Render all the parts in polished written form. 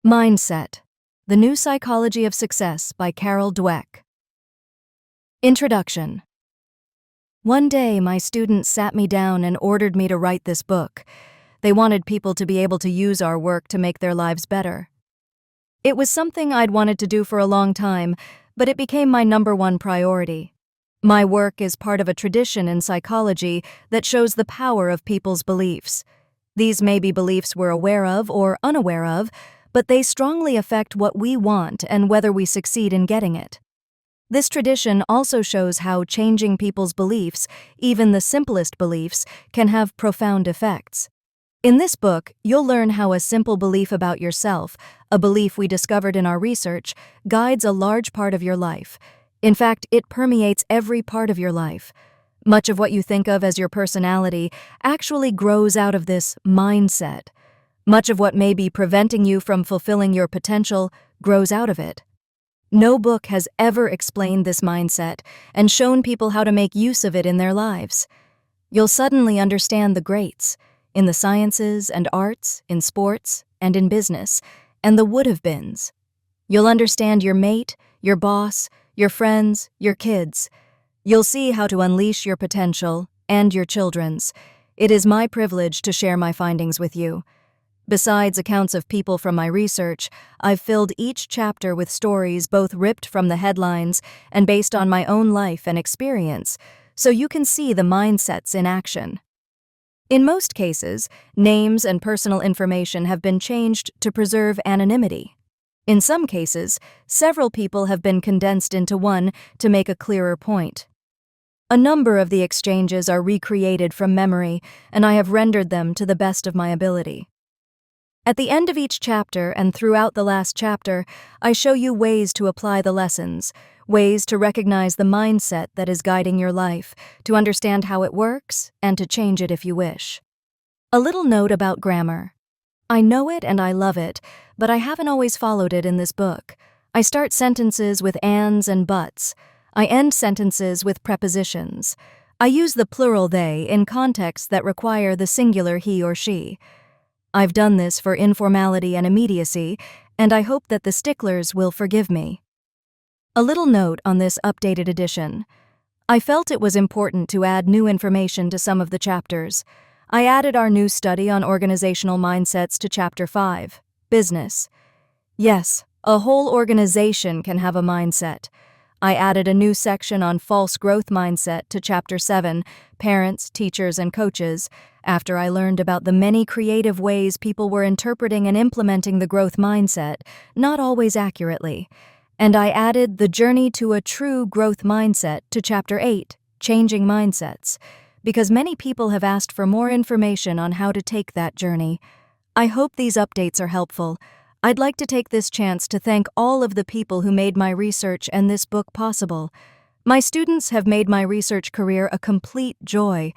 Mindset: The New Psychology of Success by Dweck. Introduction. One day, my students sat me down and ordered me to write this book. They wanted people to be able to use our work to make their lives better. It was something I'd wanted to do for a long time, but it became my #1 priority. My work is part of a tradition in psychology that shows the power of people's beliefs. These may be beliefs we're aware of or unaware of, but they strongly affect what we want and whether we succeed in getting it. This tradition also shows how changing people's beliefs, even the simplest beliefs, can have profound effects. In this book, you'll learn how a simple belief about yourself, a belief we discovered in our research, guides a large part of your life. In fact, it permeates every part of your life. Much of what you think of as your personality actually grows out of this mindset. Much of what may be preventing you from fulfilling your potential grows out of it. No book has ever explained this mindset and shown people how to make use of it in their lives. You'll suddenly understand the greats, in the sciences and arts, in sports, and in business, and the would-have-beens. You'll understand your mate, your boss, your friends, your kids. You'll see how to unleash your potential and your children's. It is my privilege to share my findings with you. Besides accounts of people from my research, I've filled each chapter with stories both ripped from the headlines and based on my own life and experience, so you can see the mindsets in action. In most cases, names and personal information have been changed to preserve anonymity. In some cases, several people have been condensed into one to make a clearer point. A number of the exchanges are recreated from memory, and I have rendered them to the best of my ability. At the end of each chapter and throughout the last chapter, I show you ways to apply the lessons, ways to recognize the mindset that is guiding your life, to understand how it works, and to change it if you wish. A little note about grammar. I know it and I love it, but I haven't always followed it in this book. I start sentences with ands and buts. I end sentences with prepositions. I use the plural they in contexts that require the singular he or she. I've done this for informality and immediacy, and I hope that the sticklers will forgive me. A little note on this updated edition. I felt it was important to add new information to some of the chapters. I added our new study on organizational mindsets to Chapter 5, Business. Yes, a whole organization can have a mindset. I added a new section on false growth mindset to Chapter 7, Parents, Teachers, and Coaches, after I learned about the many creative ways people were interpreting and implementing the growth mindset, not always accurately. And I added the journey to a true growth mindset to Chapter 8, Changing Mindsets, because many people have asked for more information on how to take that journey. I hope these updates are helpful. I'd like to take this chance to thank all of the people who made my research and this book possible. My students have made my research career a complete joy.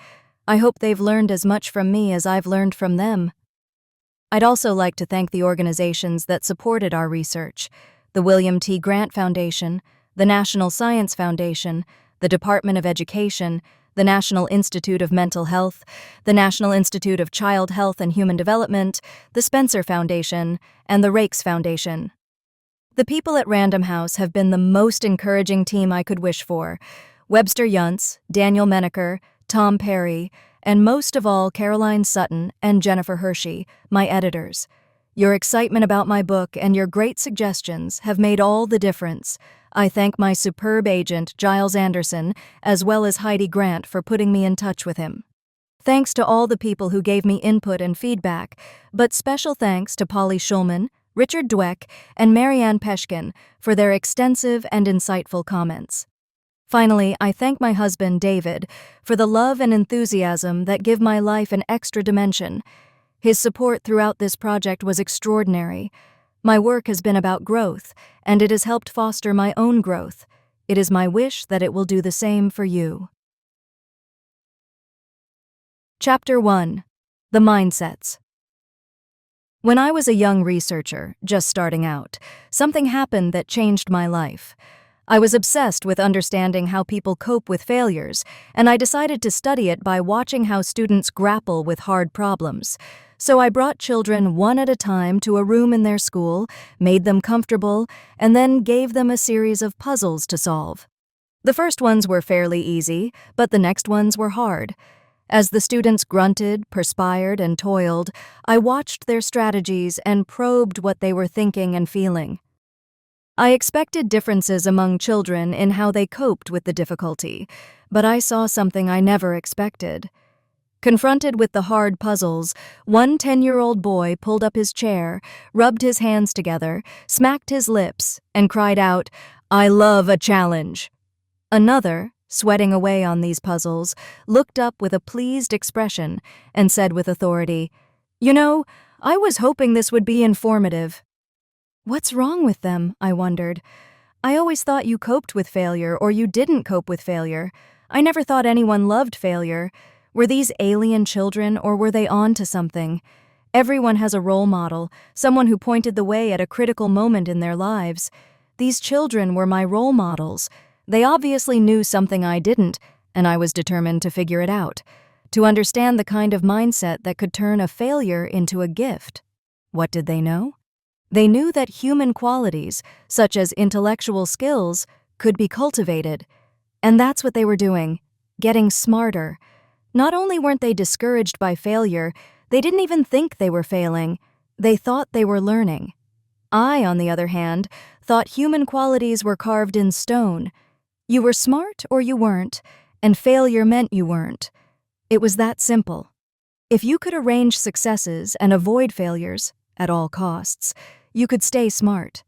I hope they've learned as much from me as I've learned from them. I'd also like to thank the organizations that supported our research: the William T. Grant Foundation, the National Science Foundation, the Department of Education, the National Institute of Mental Health, the National Institute of Child Health and Human Development, the Spencer Foundation, and the Rakes Foundation. The people at Random House have been the most encouraging team I could wish for: Webster Yuntz, Daniel Menaker, Tom Perry, and most of all Caroline Sutton and Jennifer Hershey, my editors. Your excitement about my book and your great suggestions have made all the difference. I thank my superb agent, Giles Anderson, as well as Heidi Grant for putting me in touch with him. Thanks to all the people who gave me input and feedback, but special thanks to Polly Schulman, Richard Dweck, and Marianne Peshkin for their extensive and insightful comments. Finally, I thank my husband, David, for the love and enthusiasm that give my life an extra dimension. His support throughout this project was extraordinary. My work has been about growth, and it has helped foster my own growth. It is my wish that it will do the same for you. Chapter 1. The Mindsets. When I was a young researcher, just starting out, something happened that changed my life. I was obsessed with understanding how people cope with failures, and I decided to study it by watching how students grapple with hard problems. So I brought children one at a time to a room in their school, made them comfortable, and then gave them a series of puzzles to solve. The first ones were fairly easy, but the next ones were hard. As the students grunted, perspired, and toiled, I watched their strategies and probed what they were thinking and feeling. I expected differences among children in how they coped with the difficulty, but I saw something I never expected. Confronted with the hard puzzles, one 10-year-old boy pulled up his chair, rubbed his hands together, smacked his lips, and cried out, "I love a challenge." Another, sweating away on these puzzles, looked up with a pleased expression and said with authority, "You know, I was hoping this would be informative." What's wrong with them? I wondered. I always thought you coped with failure or you didn't cope with failure. I never thought anyone loved failure. Were these alien children or were they on to something? Everyone has a role model, someone who pointed the way at a critical moment in their lives. These children were my role models. They obviously knew something I didn't, and I was determined to figure it out, to understand the kind of mindset that could turn a failure into a gift. What did they know? They knew that human qualities, such as intellectual skills, could be cultivated. And that's what they were doing, getting smarter. Not only weren't they discouraged by failure, they didn't even think they were failing. They thought they were learning. I, on the other hand, thought human qualities were carved in stone. You were smart or you weren't, and failure meant you weren't. It was that simple. If you could arrange successes and avoid failures, at all costs, you could stay smart.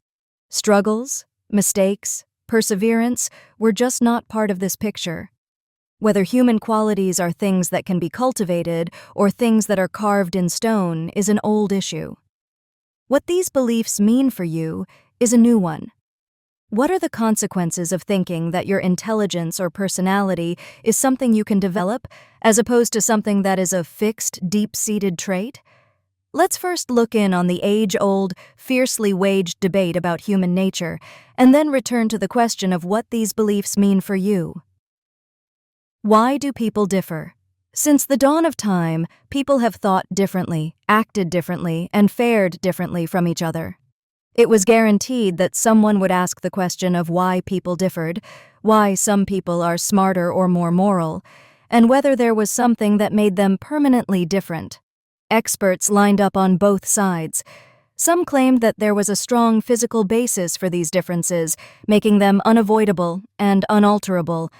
Struggles, mistakes, perseverance were just not part of this picture. Whether human qualities are things that can be cultivated or things that are carved in stone is an old issue. What these beliefs mean for you is a new one. What are the consequences of thinking that your intelligence or personality is something you can develop, as opposed to something that is a fixed, deep-seated trait? Let's first look in on the age-old, fiercely waged debate about human nature, and then return to the question of what these beliefs mean for you. Why do people differ? Since the dawn of time, people have thought differently, acted differently, and fared differently from each other. It was guaranteed that someone would ask the question of why people differed, why some people are smarter or more moral, and whether there was something that made them permanently different. Experts lined up on both sides. Some claimed that there was a strong physical basis for these differences, making them unavoidable and unalterable.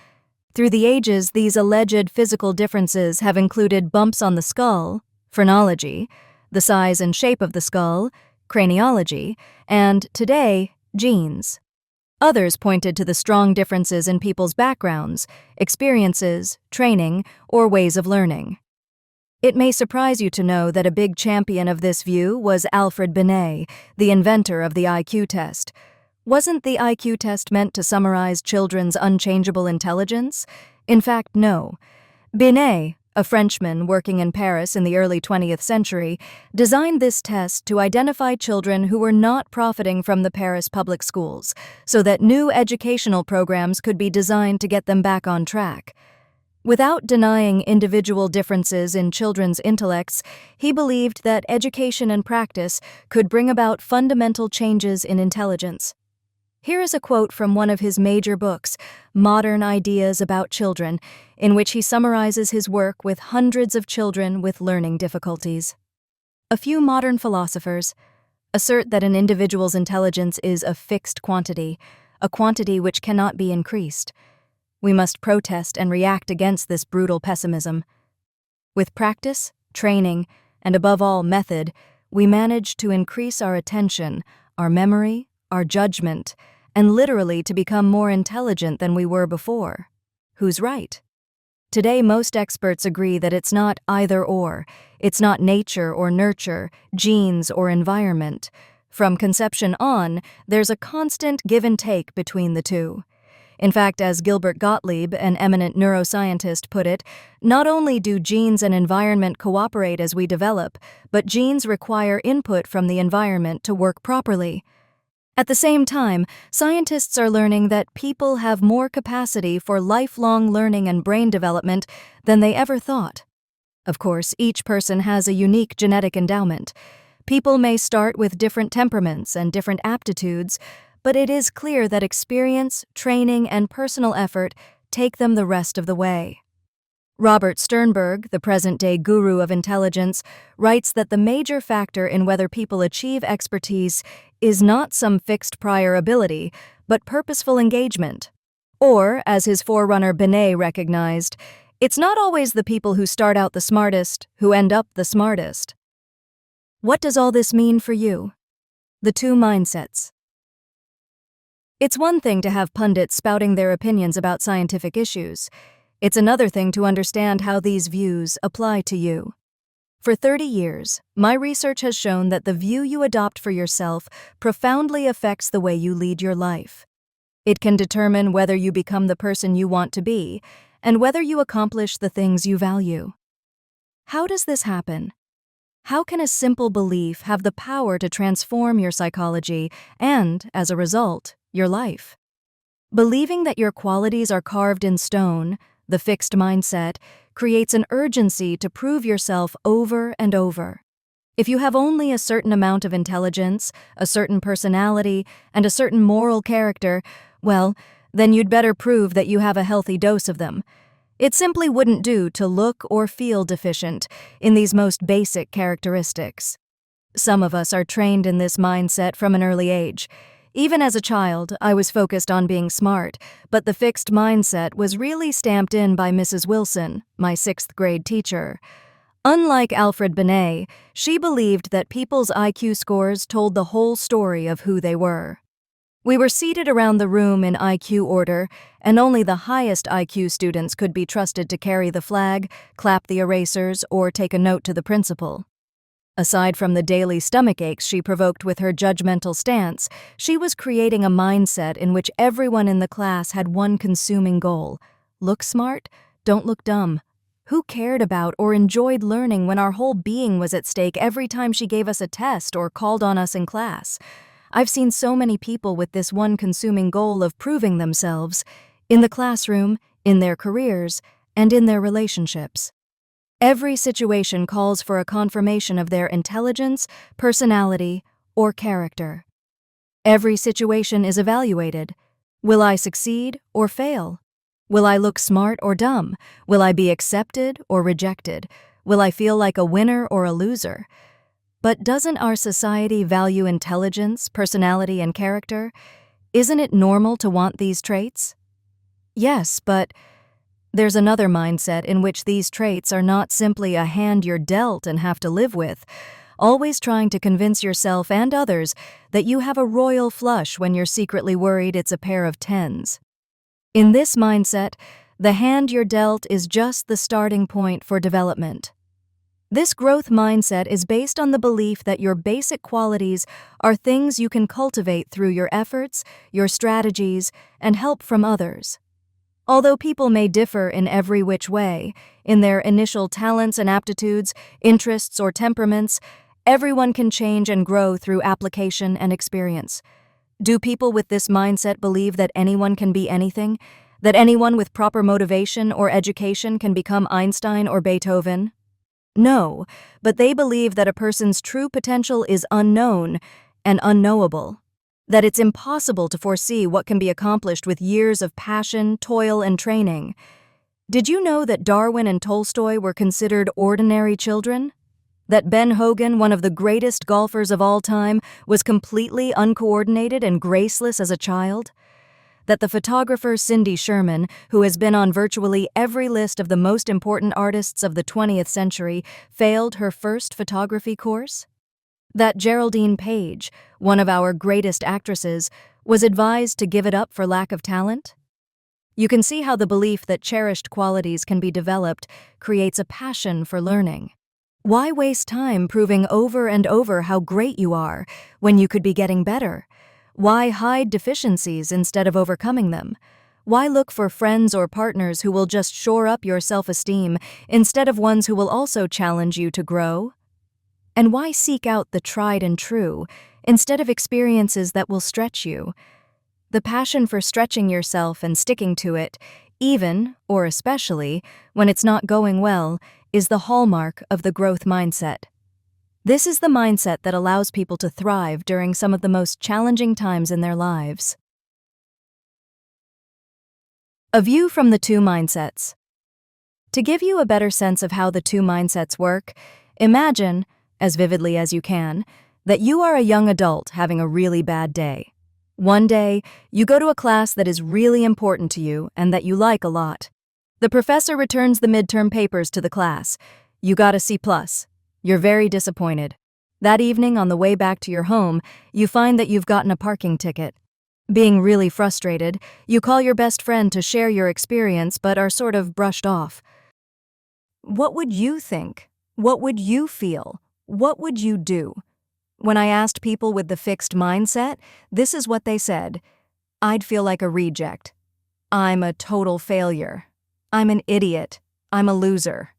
Through the ages, these alleged physical differences have included bumps on the skull, phrenology, the size and shape of the skull, craniology, and, today, genes. Others pointed to the strong differences in people's backgrounds, experiences, training, or ways of learning. It may surprise you to know that a big champion of this view was Alfred Binet, the inventor of the IQ test. Wasn't the IQ test meant to summarize children's unchangeable intelligence? In fact, no. Binet, a Frenchman working in Paris in the early 20th century, designed this test to identify children who were not profiting from the Paris public schools, so that new educational programs could be designed to get them back on track. Without denying individual differences in children's intellects, he believed that education and practice could bring about fundamental changes in intelligence. Here is a quote from one of his major books, Modern Ideas About Children, in which he summarizes his work with hundreds of children with learning difficulties. A few modern philosophers assert that an individual's intelligence is a fixed quantity, a quantity which cannot be increased. We must protest and react against this brutal pessimism. With practice, training, and above all method, we manage to increase our attention, our memory, our judgment, and literally to become more intelligent than we were before. Who's right? Today, most experts agree that it's not either or. It's not nature or nurture, genes or environment. From conception on, there's a constant give and take between the two. In fact, as Gilbert Gottlieb, an eminent neuroscientist, put it, not only do genes and environment cooperate as we develop, but genes require input from the environment to work properly. At the same time, scientists are learning that people have more capacity for lifelong learning and brain development than they ever thought. Of course, each person has a unique genetic endowment. People may start with different temperaments and different aptitudes, but it is clear that experience, training, and personal effort take them the rest of the way. Robert Sternberg, the present-day guru of intelligence, writes that the major factor in whether people achieve expertise is not some fixed prior ability, but purposeful engagement. Or, as his forerunner Binet recognized, it's not always the people who start out the smartest who end up the smartest. What does all this mean for you? The two mindsets. It's one thing to have pundits spouting their opinions about scientific issues. It's another thing to understand how these views apply to you. For 30 years, my research has shown that the view you adopt for yourself profoundly affects the way you lead your life. It can determine whether you become the person you want to be and whether you accomplish the things you value. How does this happen? How can a simple belief have the power to transform your psychology and, as a result, your life? Believing that your qualities are carved in stone, the fixed mindset, creates an urgency to prove yourself over and over. If you have only a certain amount of intelligence, a certain personality, and a certain moral character, well, then you'd better prove that you have a healthy dose of them. It simply wouldn't do to look or feel deficient in these most basic characteristics. Some of us are trained in this mindset from an early age. Even as a child, I was focused on being smart, but the fixed mindset was really stamped in by Mrs. Wilson, my 6th grade teacher. Unlike Alfred Binet, she believed that people's IQ scores told the whole story of who they were. We were seated around the room in IQ order, and only the highest IQ students could be trusted to carry the flag, clap the erasers, or take a note to the principal. Aside from the daily stomach aches she provoked with her judgmental stance, she was creating a mindset in which everyone in the class had one consuming goal: look smart, don't look dumb. Who cared about or enjoyed learning when our whole being was at stake every time she gave us a test or called on us in class? I've seen so many people with this one consuming goal of proving themselves, in the classroom, in their careers, and in their relationships. Every situation calls for a confirmation of their intelligence, personality, or character. Every situation is evaluated. Will I succeed or fail? Will I look smart or dumb? Will I be accepted or rejected? Will I feel like a winner or a loser? But doesn't our society value intelligence, personality, and character? Isn't it normal to want these traits? Yes, but there's another mindset in which these traits are not simply a hand you're dealt and have to live with, always trying to convince yourself and others that you have a royal flush when you're secretly worried it's a pair of tens. In this mindset, the hand you're dealt is just the starting point for development. This growth mindset is based on the belief that your basic qualities are things you can cultivate through your efforts, your strategies, and help from others. Although people may differ in every which way, in their initial talents and aptitudes, interests, or temperaments, everyone can change and grow through application and experience. Do people with this mindset believe that anyone can be anything? That anyone with proper motivation or education can become Einstein or Beethoven? No, but they believe that a person's true potential is unknown and unknowable. That it's impossible to foresee what can be accomplished with years of passion, toil, and training. Did you know that Darwin and Tolstoy were considered ordinary children? That Ben Hogan, one of the greatest golfers of all time, was completely uncoordinated and graceless as a child? That the photographer Cindy Sherman, who has been on virtually every list of the most important artists of the 20th century, failed her first photography course? That Geraldine Page, one of our greatest actresses, was advised to give it up for lack of talent? You can see how the belief that cherished qualities can be developed creates a passion for learning. Why waste time proving over and over how great you are when you could be getting better? Why hide deficiencies instead of overcoming them? Why look for friends or partners who will just shore up your self-esteem instead of ones who will also challenge you to grow? And why seek out the tried and true instead of experiences that will stretch you? The passion for stretching yourself and sticking to it, even, or especially, when it's not going well, is the hallmark of the growth mindset. This is the mindset that allows people to thrive during some of the most challenging times in their lives. A view from the two mindsets. To give you a better sense of how the two mindsets work, imagine, as vividly as you can, that you are a young adult having a really bad day. One day, you go to a class that is really important to you and that you like a lot. The professor returns the midterm papers to the class. You got a C+. You're very disappointed. That evening, on the way back to your home, you find that you've gotten a parking ticket. Being really frustrated, you call your best friend to share your experience but are sort of brushed off. What would you think? What would you feel? What would you do? When I asked people with the fixed mindset, this is what they said. I'd feel like a reject. I'm a total failure. I'm an idiot. I'm a loser.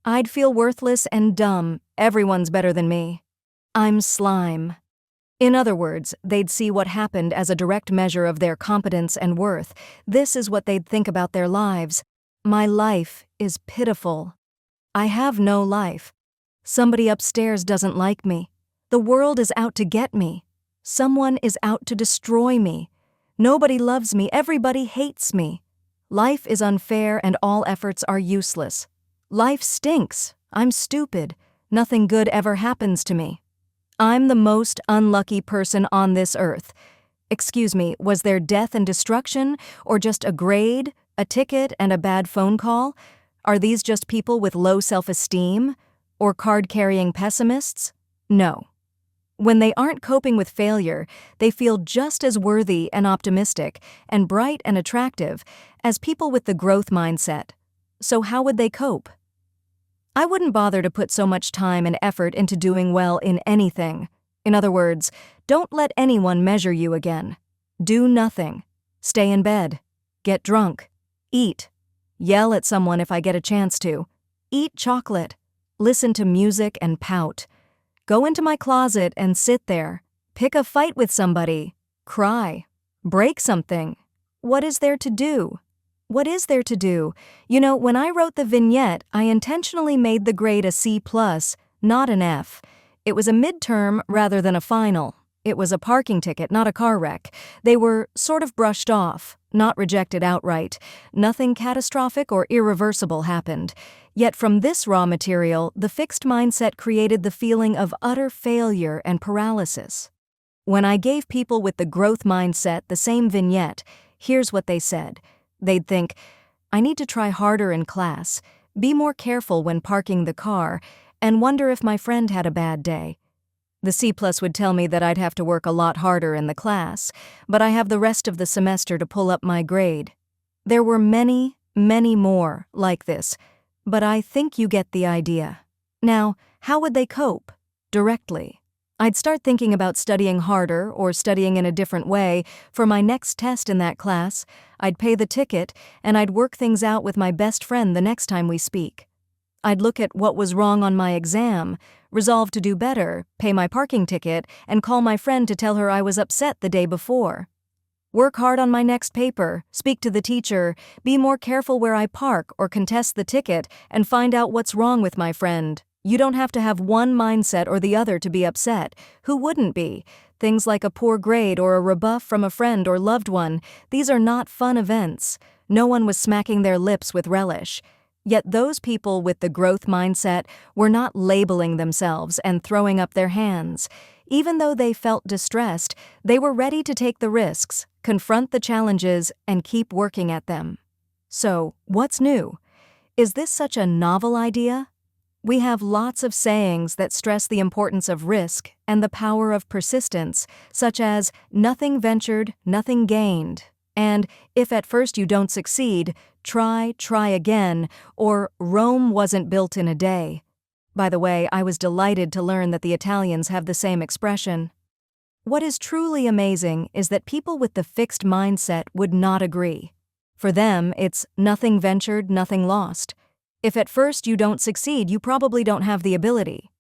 I'd feel worthless and dumb. Everyone's better than me. I'm slime. In other words, they'd see what happened as a direct measure of their competence and worth. This is what they'd think about their lives. My life is pitiful. I have no life. Somebody upstairs doesn't like me. The world is out to get me. Someone is out to destroy me. Nobody loves me. Everybody hates me. Life is unfair and all efforts are useless. Life stinks. I'm stupid. Nothing good ever happens to me. I'm the most unlucky person on this earth. Excuse me, was there death and destruction, or just a grade, a ticket, and a bad phone call? Are these just people with low self-esteem? Or card-carrying pessimists? No. When they aren't coping with failure, they feel just as worthy and optimistic and bright and attractive as people with the growth mindset. So how would they cope? I wouldn't bother to put so much time and effort into doing well in anything. In other words, don't let anyone measure you again. Do nothing. Stay in bed. Get drunk. Eat. Yell at someone if I get a chance to. Eat chocolate. Listen to music and pout. Go into my closet and sit there. Pick a fight with somebody. Cry. Break something. What is there to do? What is there to do? You know, when I wrote the vignette, I intentionally made the grade a C+, not an F. It was a midterm rather than a final. It was a parking ticket, not a car wreck. They were sort of brushed off, not rejected outright. Nothing catastrophic or irreversible happened. Yet from this raw material, the fixed mindset created the feeling of utter failure and paralysis. When I gave people with the growth mindset the same vignette, here's what they said. They'd think, I need to try harder in class, be more careful when parking the car, and wonder if my friend had a bad day. The C+ would tell me that I'd have to work a lot harder in the class, but I have the rest of the semester to pull up my grade. There were many, many more like this, but I think you get the idea. Now, how would they cope? Directly. I'd start thinking about studying harder or studying in a different way for my next test in that class. I'd pay the ticket, and I'd work things out with my best friend the next time we speak. I'd look at what was wrong on my exam, resolve to do better, pay my parking ticket, and call my friend to tell her I was upset the day before. Work hard on my next paper, speak to the teacher, be more careful where I park or contest the ticket, and find out what's wrong with my friend. You don't have to have one mindset or the other to be upset. Who wouldn't be? Things like a poor grade or a rebuff from a friend or loved one, these are not fun events. No one was smacking their lips with relish. Yet those people with the growth mindset were not labeling themselves and throwing up their hands. Even though they felt distressed, they were ready to take the risks, confront the challenges, and keep working at them. So, what's new? Is this such a novel idea? We have lots of sayings that stress the importance of risk and the power of persistence, such as, nothing ventured, nothing gained, and if at first you don't succeed, try again, or Rome wasn't built in a day. By the way, I was delighted to learn that the Italians have the same expression. What is truly amazing is that people with the fixed mindset would not agree. For them, it's nothing ventured, nothing lost. If at first you don't succeed, you probably don't have the ability.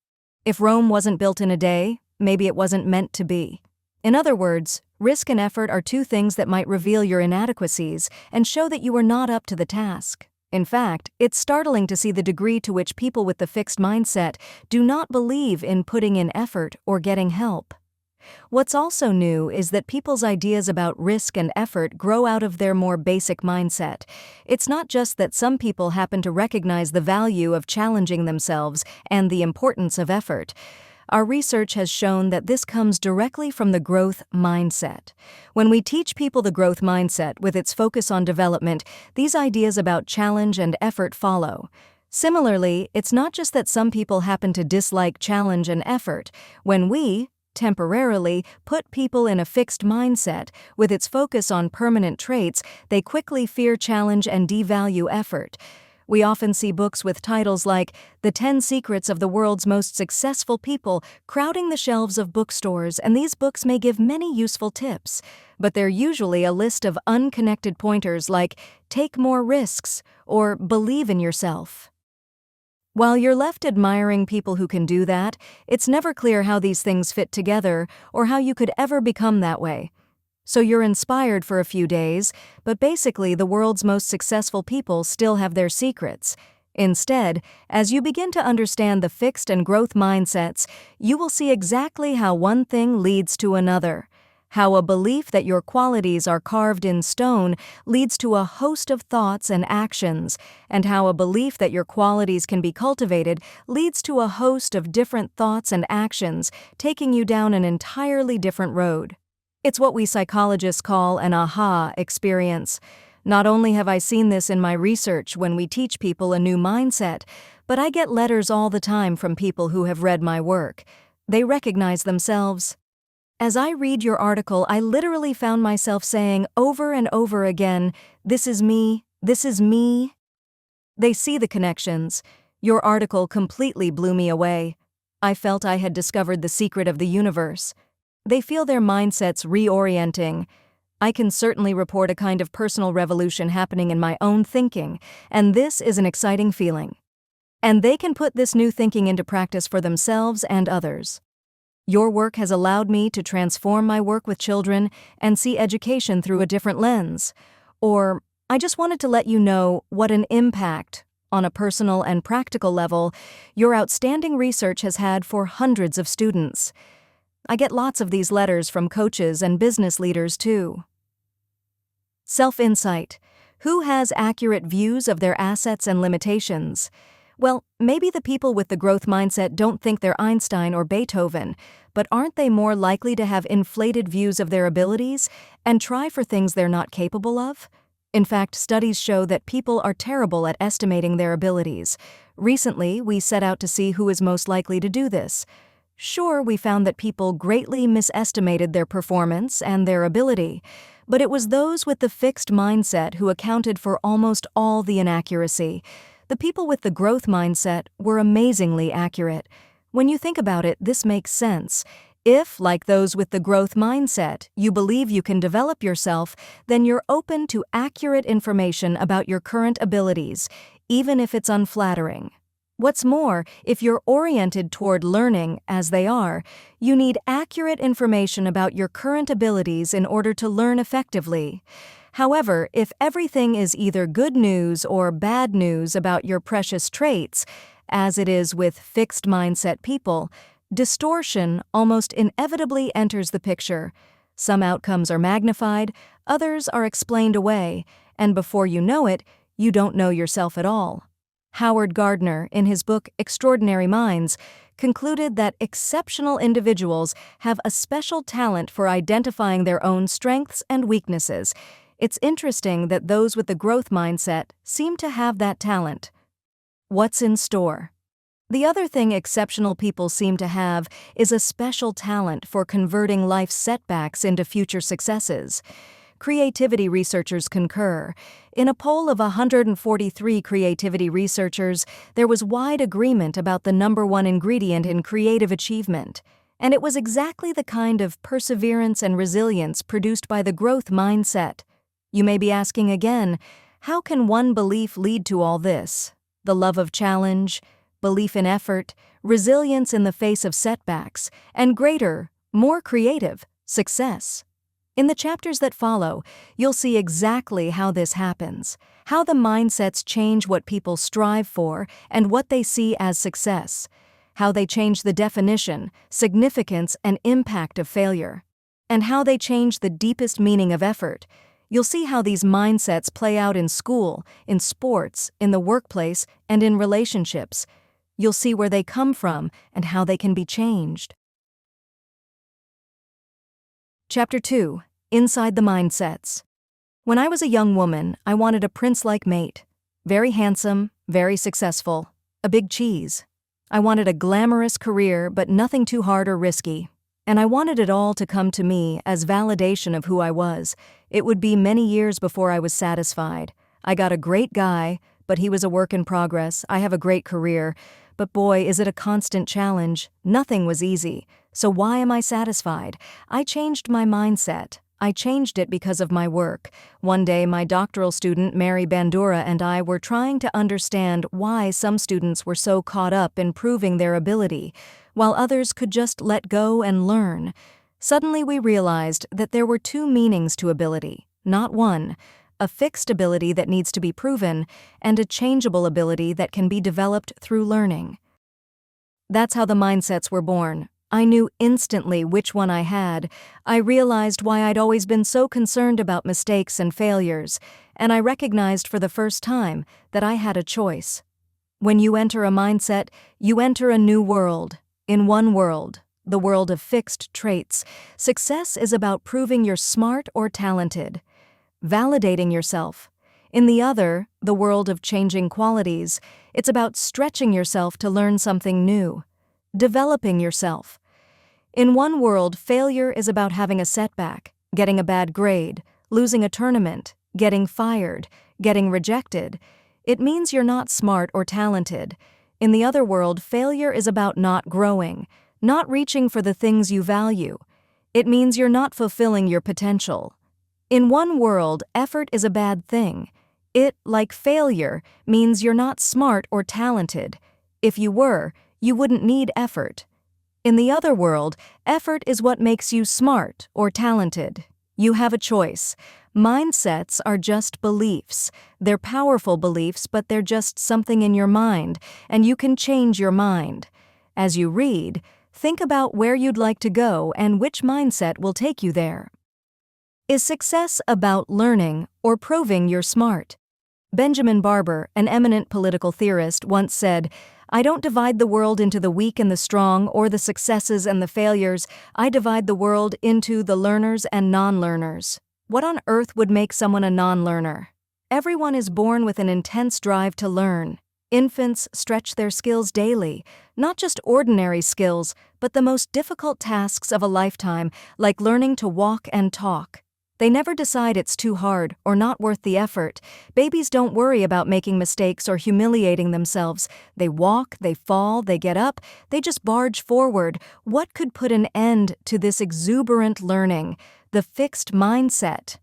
If Rome wasn't built in a day, maybe it wasn't meant to be. In other words, risk and effort are two things that might reveal your inadequacies and show that you are not up to the task. In fact, it's startling to see the degree to which people with the fixed mindset do not believe in putting in effort or getting help. What's also new is that people's ideas about risk and effort grow out of their more basic mindset. It's not just that some people happen to recognize the value of challenging themselves and the importance of effort. Our research has shown that this comes directly from the growth mindset. When we teach people the growth mindset with its focus on development, these ideas about challenge and effort follow. Similarly, it's not just that some people happen to dislike challenge and effort. When we, temporarily, put people in a fixed mindset with its focus on permanent traits, they quickly fear challenge and devalue effort. We often see books with titles like The 10 Secrets of the World's Most Successful People crowding the shelves of bookstores, and these books may give many useful tips, but they're usually a list of unconnected pointers like take more risks or believe in yourself. While you're left admiring people who can do that, it's never clear how these things fit together or how you could ever become that way. So you're inspired for a few days, but basically the world's most successful people still have their secrets. Instead, as you begin to understand the fixed and growth mindsets, you will see exactly how one thing leads to another. How a belief that your qualities are carved in stone leads to a host of thoughts and actions, and how a belief that your qualities can be cultivated leads to a host of different thoughts and actions, taking you down an entirely different road. It's what we psychologists call an aha experience. Not only have I seen this in my research when we teach people a new mindset, but I get letters all the time from people who have read my work. They recognize themselves. As I read your article, I literally found myself saying over and over again, "This is me, this is me." They see the connections. Your article completely blew me away. I felt I had discovered the secret of the universe. They feel their mindsets reorienting. I can certainly report a kind of personal revolution happening in my own thinking, and this is an exciting feeling. And they can put this new thinking into practice for themselves and others. Your work has allowed me to transform my work with children and see education through a different lens. Or, I just wanted to let you know what an impact, on a personal and practical level, your outstanding research has had for hundreds of students. I get lots of these letters from coaches and business leaders too. Self-insight. Who has accurate views of their assets and limitations? Well, maybe the people with the growth mindset don't think they're Einstein or Beethoven, but aren't they more likely to have inflated views of their abilities and try for things they're not capable of? In fact, studies show that people are terrible at estimating their abilities. Recently, we set out to see who is most likely to do this. Sure, we found that people greatly misestimated their performance and their ability, but it was those with the fixed mindset who accounted for almost all the inaccuracy. The people with the growth mindset were amazingly accurate. When you think about it, this makes sense. If, like those with the growth mindset, you believe you can develop yourself, then you're open to accurate information about your current abilities, even if it's unflattering. What's more, if you're oriented toward learning, as they are, you need accurate information about your current abilities in order to learn effectively. However, if everything is either good news or bad news about your precious traits, as it is with fixed mindset people, distortion almost inevitably enters the picture. Some outcomes are magnified, others are explained away, and before you know it, you don't know yourself at all. Howard Gardner, in his book Extraordinary Minds, concluded that exceptional individuals have a special talent for identifying their own strengths and weaknesses. It's interesting that those with the growth mindset seem to have that talent. What's in store? The other thing exceptional people seem to have is a special talent for converting life's setbacks into future successes. Creativity researchers concur. In a poll of 143 creativity researchers, there was wide agreement about the number one ingredient in creative achievement, and it was exactly the kind of perseverance and resilience produced by the growth mindset. You may be asking again, how can one belief lead to all this? The love of challenge, belief in effort, resilience in the face of setbacks, and greater, more creative, success. In the chapters that follow, you'll see exactly how this happens, how the mindsets change what people strive for and what they see as success, how they change the definition, significance, and impact of failure, and how they change the deepest meaning of effort. You'll see how these mindsets play out in school, in sports, in the workplace, and in relationships. You'll see where they come from and how they can be changed. Chapter 2. Inside the Mindsets. When I was a young woman, I wanted a prince-like mate. Very handsome, very successful, a big cheese. I wanted a glamorous career, but nothing too hard or risky. And I wanted it all to come to me as validation of who I was. It would be many years before I was satisfied. I got a great guy, but he was a work in progress. I have a great career, but boy, is it a constant challenge. Nothing was easy. So why am I satisfied? I changed my mindset. I changed it because of my work. One day, my doctoral student, Mary Bandura, and I were trying to understand why some students were so caught up in proving their ability, while others could just let go and learn. Suddenly, we realized that there were two meanings to ability, not one: a fixed ability that needs to be proven, and a changeable ability that can be developed through learning. That's how the mindsets were born. I knew instantly which one I had. I realized why I'd always been so concerned about mistakes and failures, and I recognized for the first time that I had a choice. When you enter a mindset, you enter a new world. In one world, the world of fixed traits, success is about proving you're smart or talented, validating yourself. In the other, the world of changing qualities, it's about stretching yourself to learn something new, developing yourself. In one world, failure is about having a setback, getting a bad grade, losing a tournament, getting fired, getting rejected. It means you're not smart or talented. In the other world, failure is about not growing, not reaching for the things you value. It means you're not fulfilling your potential. In one world, effort is a bad thing. It, like failure, means you're not smart or talented. If you were, you wouldn't need effort. In the other world, effort is what makes you smart or talented. You have a choice. Mindsets are just beliefs. They're powerful beliefs, but they're just something in your mind, and you can change your mind. As you read, think about where you'd like to go and which mindset will take you there. Is success about learning or proving you're smart? Benjamin Barber, an eminent political theorist, once said, "I don't divide the world into the weak and the strong, or the successes and the failures. I divide the world into the learners and non-learners." What on earth would make someone a non-learner? Everyone is born with an intense drive to learn. Infants stretch their skills daily, not just ordinary skills, but the most difficult tasks of a lifetime, like learning to walk and talk. They never decide it's too hard or not worth the effort. Babies don't worry about making mistakes or humiliating themselves. They walk, they fall, they get up, they just barge forward. What could put an end to this exuberant learning? The fixed mindset.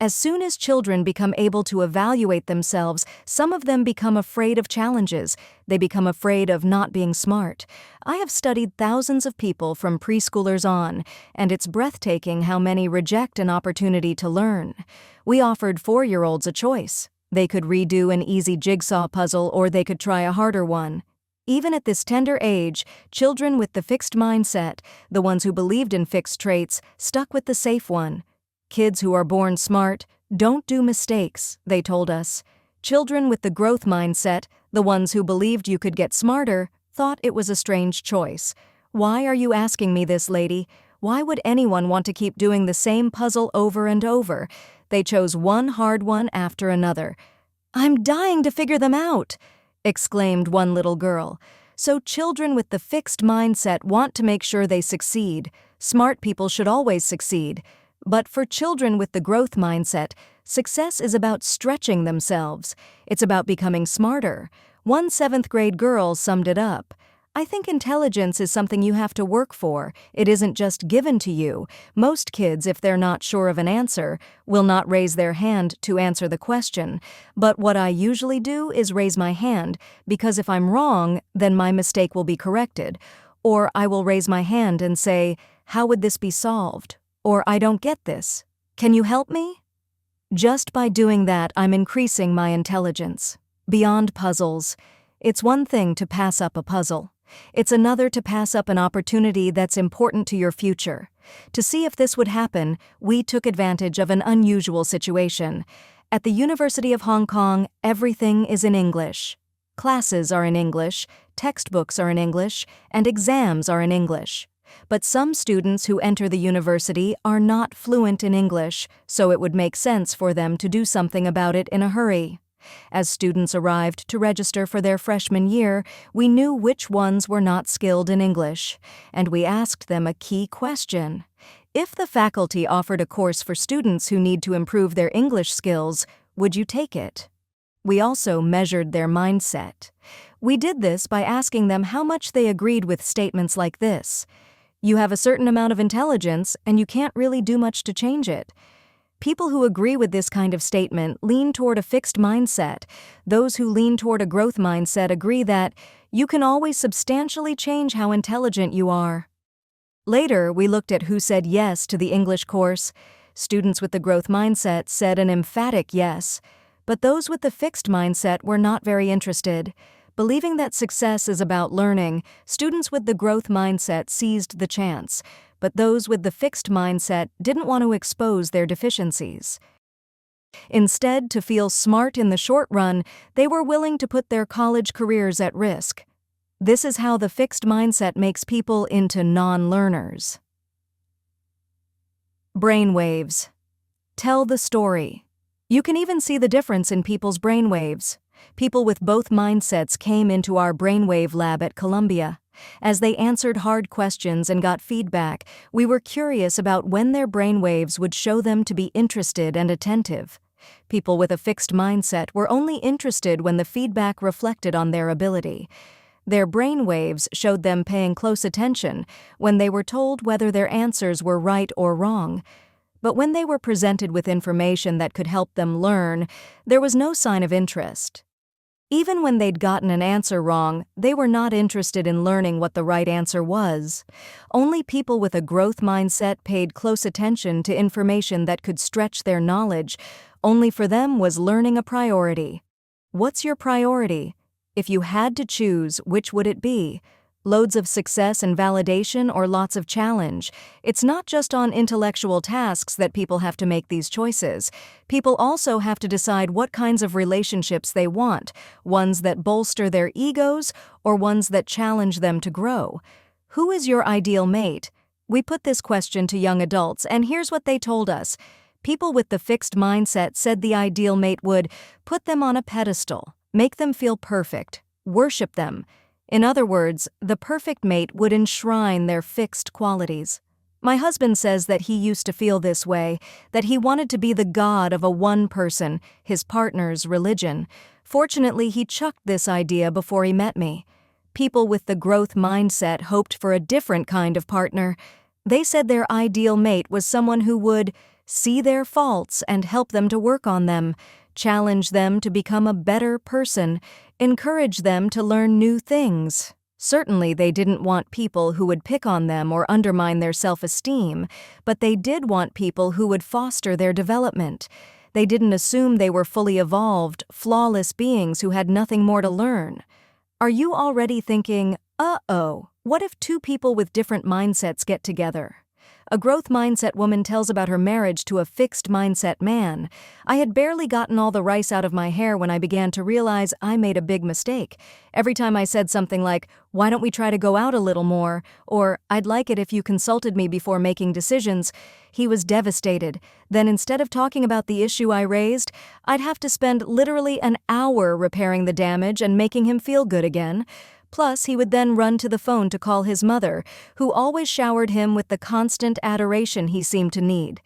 As soon as children become able to evaluate themselves, some of them become afraid of challenges. They become afraid of not being smart. I have studied thousands of people from preschoolers on, and it's breathtaking how many reject an opportunity to learn. We offered 4-year-olds a choice. They could redo an easy jigsaw puzzle, or they could try a harder one. Even at this tender age, children with the fixed mindset, the ones who believed in fixed traits, stuck with the safe one. Kids who are born smart don't do mistakes, they told us. Children with the growth mindset, the ones who believed you could get smarter, thought it was a strange choice. Why are you asking me this, lady? Why would anyone want to keep doing the same puzzle over and over? They chose one hard one after another. "I'm dying to figure them out," exclaimed one little girl. So children with the fixed mindset want to make sure they succeed. Smart people should always succeed. But for children with the growth mindset, success is about stretching themselves. It's about becoming smarter. One 7th-grade girl summed it up. "I think intelligence is something you have to work for. It isn't just given to you. Most kids, if they're not sure of an answer, will not raise their hand to answer the question. But what I usually do is raise my hand, because if I'm wrong, then my mistake will be corrected. Or I will raise my hand and say, 'How would this be solved?' Or 'I don't get this.' Can you help me? Just by doing that, I'm increasing my intelligence. Beyond puzzles, it's one thing to pass up a puzzle. It's another to pass up an opportunity that's important to your future. To see if this would happen, we took advantage of an unusual situation. At the University of Hong Kong, everything is in English. Classes are in English, textbooks are in English, and exams are in English. But some students who enter the university are not fluent in English, so it would make sense for them to do something about it in a hurry. As students arrived to register for their freshman year, we knew which ones were not skilled in English, and we asked them a key question. If the faculty offered a course for students who need to improve their English skills, would you take it? We also measured their mindset. We did this by asking them how much they agreed with statements like this: "You have a certain amount of intelligence, and you can't really do much to change it." People who agree with this kind of statement lean toward a fixed mindset. Those who lean toward a growth mindset agree that you can always substantially change how intelligent you are. Later, we looked at who said yes to the English course. Students with the growth mindset said an emphatic yes, but those with the fixed mindset were not very interested. Believing that success is about learning, students with the growth mindset seized the chance, but those with the fixed mindset didn't want to expose their deficiencies. Instead, to feel smart in the short run, they were willing to put their college careers at risk. This is how the fixed mindset makes people into non-learners. Brainwaves. Tell the story. You can even see the difference in people's brainwaves. People with both mindsets came into our brainwave lab at Columbia. As they answered hard questions and got feedback, we were curious about when their brainwaves would show them to be interested and attentive. People with a fixed mindset were only interested when the feedback reflected on their ability. Their brainwaves showed them paying close attention when they were told whether their answers were right or wrong. But when they were presented with information that could help them learn, there was no sign of interest. Even when they'd gotten an answer wrong, they were not interested in learning what the right answer was. Only people with a growth mindset paid close attention to information that could stretch their knowledge. Only for them was learning a priority. What's your priority? If you had to choose, which would it be? Loads of success and validation or lots of challenge? It's not just on intellectual tasks that people have to make these choices. People also have to decide what kinds of relationships they want, ones that bolster their egos or ones that challenge them to grow. Who is your ideal mate? We put this question to young adults, and here's what they told us. People with the fixed mindset said the ideal mate would put them on a pedestal, make them feel perfect, worship them. In other words, the perfect mate would enshrine their fixed qualities. My husband says that he used to feel this way, that he wanted to be the god of a one person, his partner's religion. Fortunately, he chucked this idea before he met me. People with the growth mindset hoped for a different kind of partner. They said their ideal mate was someone who would see their faults and help them to work on them, challenge them to become a better person, encourage them to learn new things. Certainly, they didn't want people who would pick on them or undermine their self-esteem, but they did want people who would foster their development. They didn't assume they were fully evolved, flawless beings who had nothing more to learn. Are you already thinking, uh-oh, what if two people with different mindsets get together? A growth mindset woman tells about her marriage to a fixed mindset man. I had barely gotten all the rice out of my hair when I began to realize I made a big mistake. Every time I said something like, "Why don't we try to go out a little more?" or "I'd like it if you consulted me before making decisions," he was devastated. Then instead of talking about the issue I raised, I'd have to spend literally an hour repairing the damage and making him feel good again. Plus, he would then run to the phone to call his mother, who always showered him with the constant adoration he seemed to need.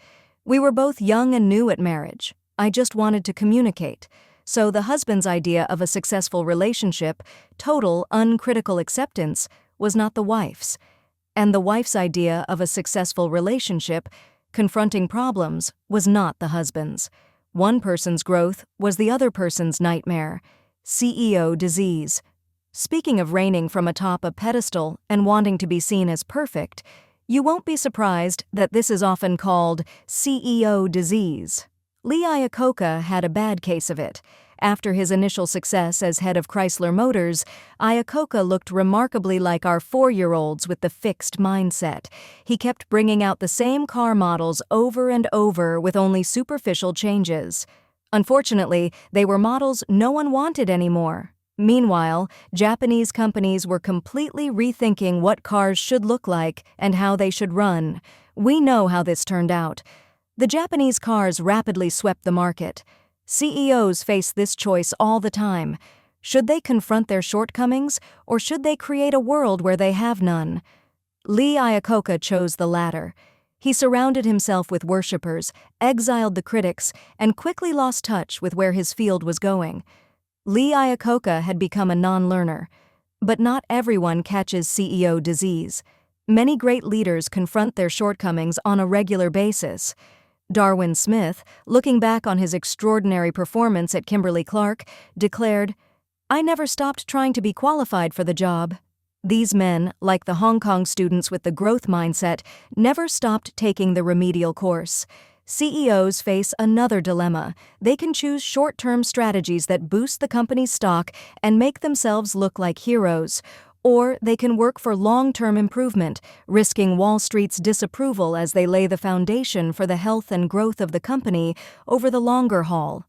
We were both young and new at marriage. I just wanted to communicate. So the husband's idea of a successful relationship, total, uncritical acceptance, was not the wife's. And the wife's idea of a successful relationship, confronting problems, was not the husband's. One person's growth was the other person's nightmare. CEO disease. Speaking of reigning from atop a pedestal and wanting to be seen as perfect, You won't be surprised that this is often called CEO disease. Lee Iacocca had a bad case of it. After his initial success as head of Chrysler Motors, Iacocca looked remarkably like our 4-year-olds with the fixed mindset. He kept bringing out the same car models over and over with only superficial changes. Unfortunately, they were models no one wanted anymore. Meanwhile, Japanese companies were completely rethinking what cars should look like and how they should run. We know how this turned out. The Japanese cars rapidly swept the market. CEOs face this choice all the time. Should they confront their shortcomings, or should they create a world where they have none? Lee Iacocca chose the latter. He surrounded himself with worshippers, exiled the critics, and quickly lost touch with where his field was going. Lee Iacocca had become a non-learner. But not everyone catches CEO disease. Many great leaders confront their shortcomings on a regular basis. Darwin Smith, looking back on his extraordinary performance at Kimberly-Clark, declared, "I never stopped trying to be qualified for the job." These men, like the Hong Kong students with the growth mindset, never stopped taking the remedial course. CEOs face another dilemma. They can choose short-term strategies that boost the company's stock and make themselves look like heroes, or they can work for long-term improvement, risking Wall Street's disapproval as they lay the foundation for the health and growth of the company over the longer haul.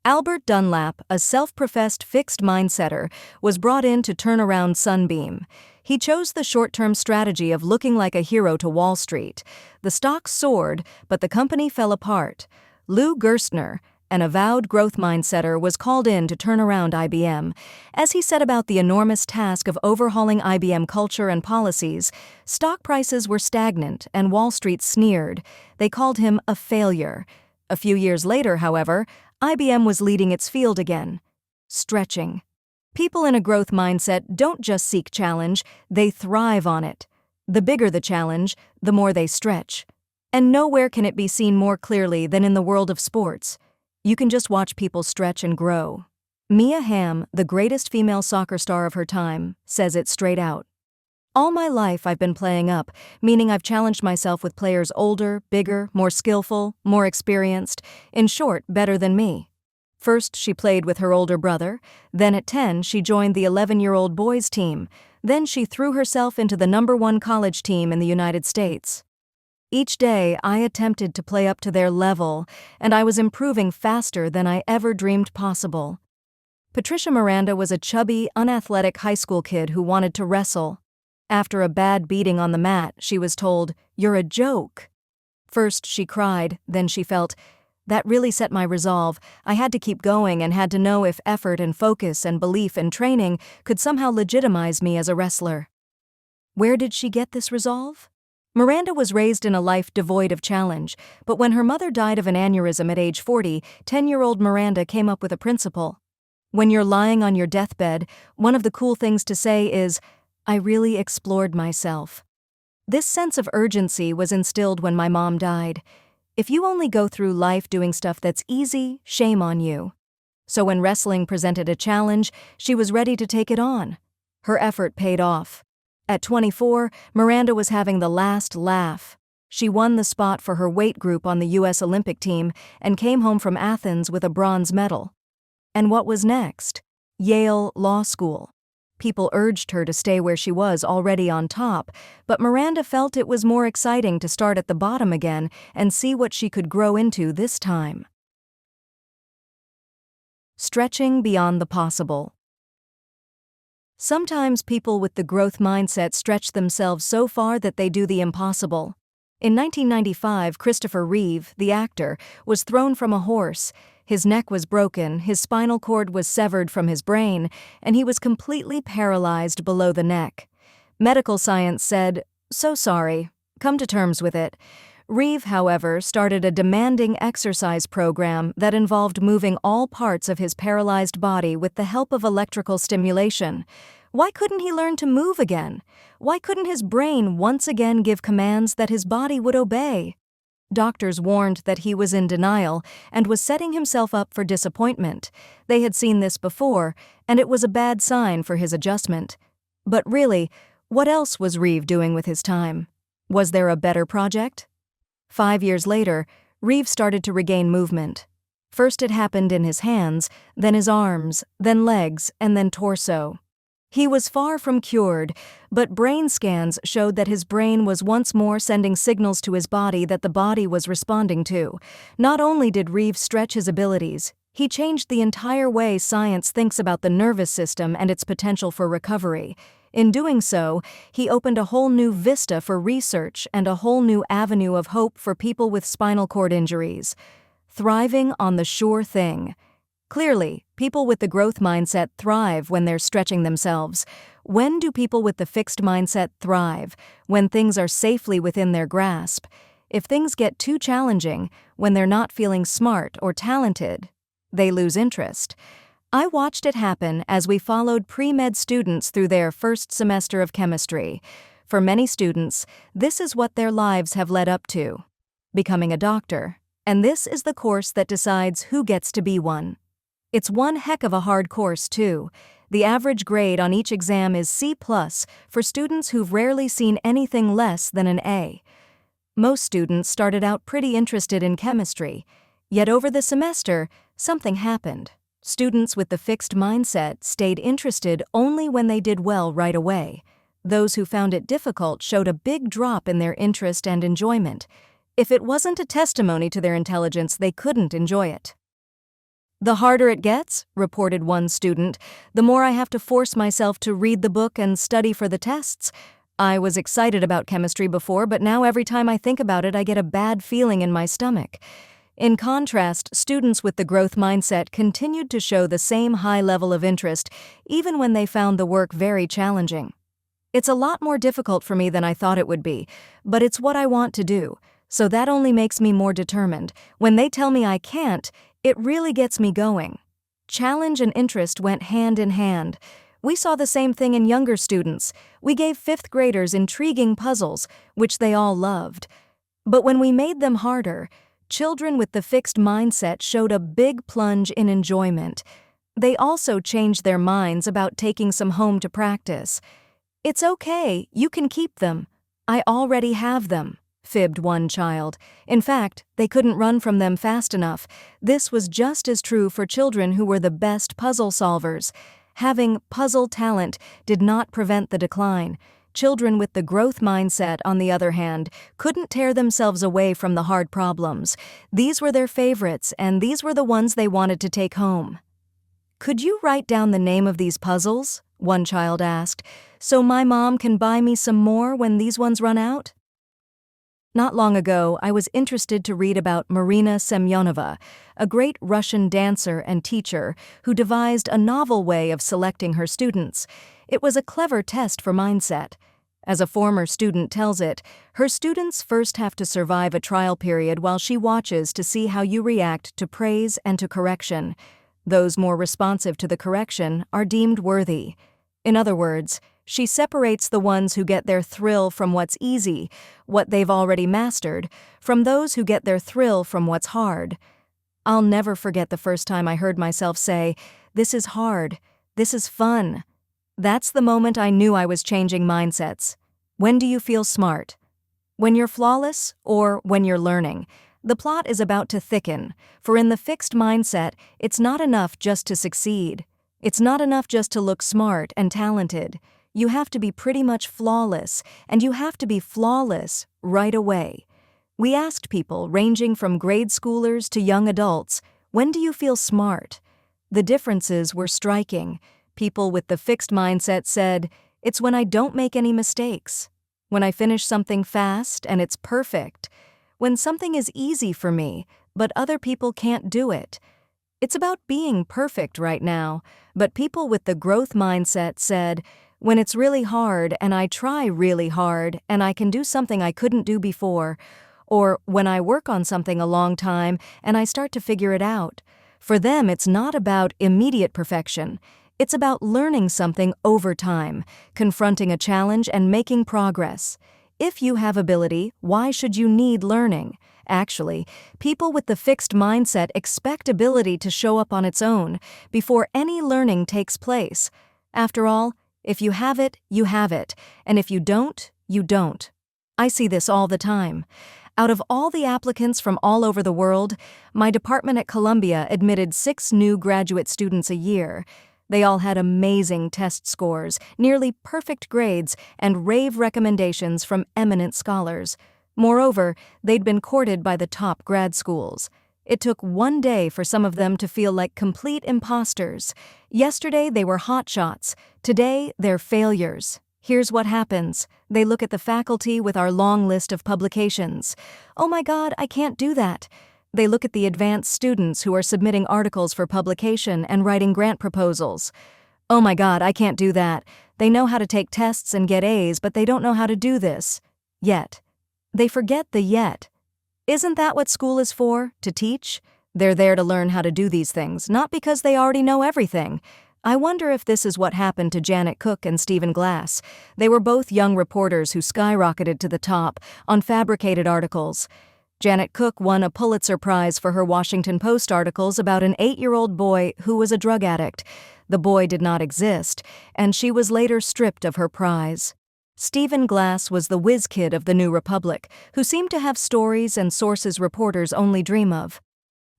Albert Dunlap, a self-professed fixed mindsetter, was brought in to turn around Sunbeam. He chose the short-term strategy of looking like a hero to Wall Street. The stock soared, but the company fell apart. Lou Gerstner, an avowed growth mindsetter, was called in to turn around IBM. As he set about the enormous task of overhauling IBM culture and policies, stock prices were stagnant and Wall Street sneered. They called him a failure. A few years later, however, IBM was leading its field again. Stretching. People in a growth mindset don't just seek challenge, they thrive on it. The bigger the challenge, the more they stretch. And nowhere can it be seen more clearly than in the world of sports. You can just watch people stretch and grow. Mia Hamm, the greatest female soccer star of her time, says it straight out. "All my life I've been playing up, meaning I've challenged myself with players older, bigger, more skillful, more experienced, in short, better than me." First, she played with her older brother. Then at 10, she joined the 11-year-old boys team. Then she threw herself into the #1 college team in the United States. Each day, I attempted to play up to their level, and I was improving faster than I ever dreamed possible. Patricia Miranda was a chubby, unathletic high school kid who wanted to wrestle. After a bad beating on the mat, she was told, "You're a joke." First, she cried, then she felt, "That really set my resolve. I had to keep going and had to know if effort and focus and belief and training could somehow legitimize me as a wrestler." Where did she get this resolve? Miranda was raised in a life devoid of challenge, but when her mother died of an aneurysm at age 40, 10-year-old Miranda came up with a principle. When you're lying on your deathbed, one of the cool things to say is, "I really explored myself." This sense of urgency was instilled when my mom died. If you only go through life doing stuff that's easy, shame on you. So when wrestling presented a challenge, she was ready to take it on. Her effort paid off. At 24, Miranda was having the last laugh. She won the spot for her weight group on the U.S. Olympic team and came home from Athens with a bronze medal. And what was next? Yale Law School. People urged her to stay where she was already on top, but Miranda felt it was more exciting to start at the bottom again and see what she could grow into this time. Stretching beyond the possible. Sometimes people with the growth mindset stretch themselves so far that they do the impossible. In 1995, Christopher Reeve, the actor, was thrown from a horse. His neck was broken, his spinal cord was severed from his brain, and he was completely paralyzed below the neck. Medical science said, "So sorry, come to terms with it." Reeve, however, started a demanding exercise program that involved moving all parts of his paralyzed body with the help of electrical stimulation. Why couldn't he learn to move again? Why couldn't his brain once again give commands that his body would obey? Doctors warned that he was in denial and was setting himself up for disappointment. They had seen this before, and it was a bad sign for his adjustment. But really, what else was Reeve doing with his time? Was there a better project? 5 years later, Reeve started to regain movement. First it happened in his hands, then his arms, then legs, and then torso. He was far from cured, but brain scans showed that his brain was once more sending signals to his body that the body was responding to. Not only did Reeve stretch his abilities, he changed the entire way science thinks about the nervous system and its potential for recovery. In doing so, he opened a whole new vista for research and a whole new avenue of hope for people with spinal cord injuries. Thriving on the sure thing. Clearly, people with the growth mindset thrive when they're stretching themselves. When do people with the fixed mindset thrive? When things are safely within their grasp. If things get too challenging, when they're not feeling smart or talented, they lose interest. I watched it happen as we followed pre-med students through their first semester of chemistry. For many students, this is what their lives have led up to: becoming a doctor. And this is the course that decides who gets to be one. It's one heck of a hard course, too. The average grade on each exam is C+ for students who've rarely seen anything less than an A. Most students started out pretty interested in chemistry, yet over the semester, something happened. Students with the fixed mindset stayed interested only when they did well right away. Those who found it difficult showed a big drop in their interest and enjoyment. If it wasn't a testimony to their intelligence, they couldn't enjoy it. "The harder it gets," reported one student, "the more I have to force myself to read the book and study for the tests. I was excited about chemistry before, but now every time I think about it, I get a bad feeling in my stomach." In contrast, students with the growth mindset continued to show the same high level of interest, even when they found the work very challenging. "It's a lot more difficult for me than I thought it would be, but it's what I want to do. So that only makes me more determined. When they tell me I can't, it really gets me going." Challenge and interest went hand in hand. We saw the same thing in younger students. We gave 5th graders intriguing puzzles, which they all loved. But when we made them harder, children with the fixed mindset showed a big plunge in enjoyment. They also changed their minds about taking some home to practice. "It's okay, you can keep them. I already have them," fibbed one child. In fact, they couldn't run from them fast enough. This was just as true for children who were the best puzzle solvers. Having puzzle talent did not prevent the decline. Children with the growth mindset, on the other hand, couldn't tear themselves away from the hard problems. These were their favorites, and these were the ones they wanted to take home. "Could you write down the name of these puzzles?" one child asked, "so my mom can buy me some more when these ones run out?" Not long ago, I was interested to read about Marina Semyonova, a great Russian dancer and teacher who devised a novel way of selecting her students. It was a clever test for mindset. As a former student tells it, her students first have to survive a trial period while she watches to see how you react to praise and to correction. Those more responsive to the correction are deemed worthy. In other words, she separates the ones who get their thrill from what's easy, what they've already mastered, from those who get their thrill from what's hard. I'll never forget the first time I heard myself say, "This is hard. This is fun." That's the moment I knew I was changing mindsets. When do you feel smart? When you're flawless or when you're learning? The plot is about to thicken, for in the fixed mindset, it's not enough just to succeed. It's not enough just to look smart and talented. You have to be pretty much flawless, and you have to be flawless right away. We asked people ranging from grade schoolers to young adults, "When do you feel smart?" The differences were striking. People with the fixed mindset said, "It's when I don't make any mistakes. When I finish something fast and it's perfect. When something is easy for me, but other people can't do it. It's about being perfect right now." But people with the growth mindset said, "When it's really hard and I try really hard and I can do something I couldn't do before, or when I work on something a long time and I start to figure it out." For them, it's not about immediate perfection. It's about learning something over time, confronting a challenge and making progress. If you have ability, why should you need learning? Actually, people with the fixed mindset expect ability to show up on its own before any learning takes place. After all, if you have it, you have it, and if you don't, you don't. I see this all the time. Out of all the applicants from all over the world, my department at Columbia admitted 6 new graduate students a year. They all had amazing test scores, nearly perfect grades, and rave recommendations from eminent scholars. Moreover, they'd been courted by the top grad schools. It took one day for some of them to feel like complete imposters. Yesterday they were hotshots. Today they're failures. Here's what happens. They look at the faculty with our long list of publications. Oh my God, I can't do that. They look at the advanced students who are submitting articles for publication and writing grant proposals. Oh my God, I can't do that. They know how to take tests and get A's, but they don't know how to do this. Yet. They forget the yet. Isn't that what school is for? To teach? They're there to learn how to do these things, not because they already know everything. I wonder if this is what happened to Janet Cook and Stephen Glass. They were both young reporters who skyrocketed to the top on fabricated articles. Janet Cook won a Pulitzer Prize for her Washington Post articles about an 8-year-old boy who was a drug addict. The boy did not exist, and she was later stripped of her prize. Stephen Glass was the whiz kid of the New Republic, who seemed to have stories and sources reporters only dream of.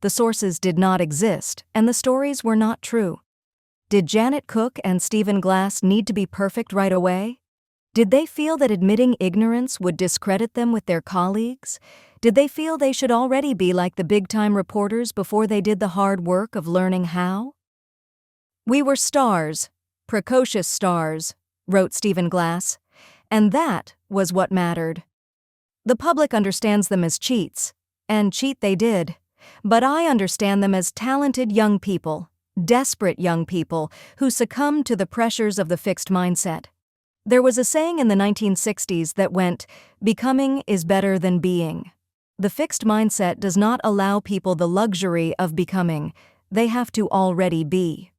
The sources did not exist, and the stories were not true. Did Janet Cook and Stephen Glass need to be perfect right away? Did they feel that admitting ignorance would discredit them with their colleagues? Did they feel they should already be like the big-time reporters before they did the hard work of learning how? "We were stars, precocious stars," wrote Stephen Glass, and that was what mattered. The public understands them as cheats, and cheat they did, but I understand them as talented young people. Desperate young people who succumbed to the pressures of the fixed mindset. There was a saying in the 1960s that went, "Becoming is better than being." The fixed mindset does not allow people the luxury of becoming. They have to already be.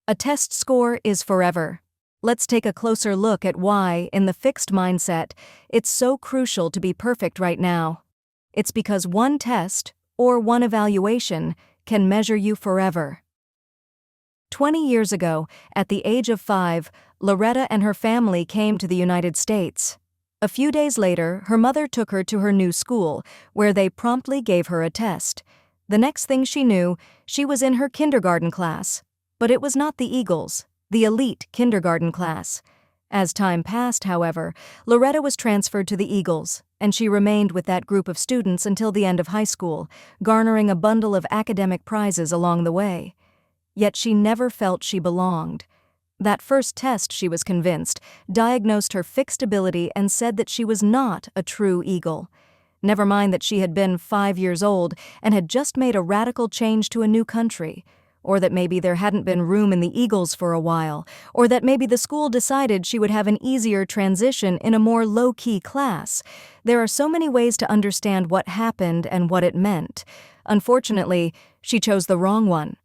A test score is forever. Let's take a closer look at why, in the fixed mindset, it's so crucial to be perfect right now. It's because one test, or one evaluation, can measure you forever. 20 years ago, at the age of 5, Loretta and her family came to the United States. A few days later, her mother took her to her new school, where they promptly gave her a test. The next thing she knew, she was in her kindergarten class. But it was not the Eagles, the elite kindergarten class. As time passed, however, Loretta was transferred to the Eagles, and she remained with that group of students until the end of high school, garnering a bundle of academic prizes along the way. Yet she never felt she belonged. That first test, she was convinced, diagnosed her fixed ability and said that she was not a true Eagle. Never mind that she had been 5 years old and had just made a radical change to a new country. Or that maybe there hadn't been room in the Eagles for a while, or that maybe the school decided she would have an easier transition in a more low-key class. There are so many ways to understand what happened and what it meant. Unfortunately, she chose the wrong one.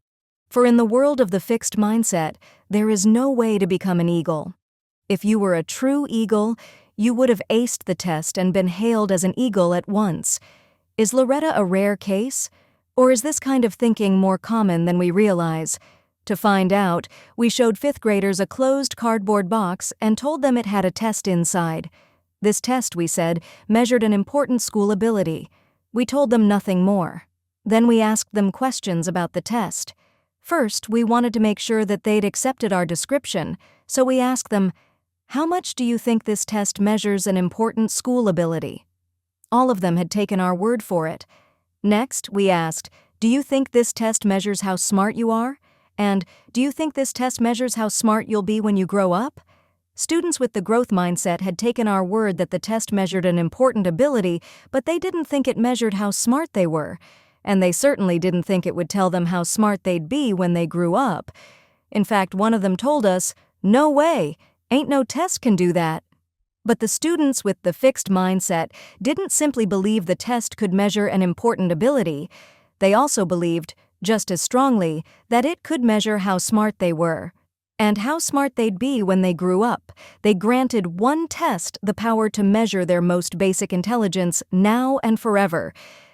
For in the world of the fixed mindset, there is no way to become an Eagle. If you were a true Eagle, you would have aced the test and been hailed as an Eagle at once. Is Loretta a rare case? Or is this kind of thinking more common than we realize? To find out, we showed 5th graders a closed cardboard box and told them it had a test inside. This test, we said, measured an important school ability. We told them nothing more. Then we asked them questions about the test. First, we wanted to make sure that they'd accepted our description, so we asked them, "How much do you think this test measures an important school ability?" All of them had taken our word for it. Next, we asked, "Do you think this test measures how smart you are?" And, "Do you think this test measures how smart you'll be when you grow up?" Students with the growth mindset had taken our word that the test measured an important ability, but they didn't think it measured how smart they were. And they certainly didn't think it would tell them how smart they'd be when they grew up. In fact, one of them told us, "No way, ain't no test can do that." But the students with the fixed mindset didn't simply believe the test could measure an important ability. They also believed, just as strongly, that it could measure how smart they were. And how smart they'd be when they grew up. They granted one test the power to measure their most basic intelligence now and forever.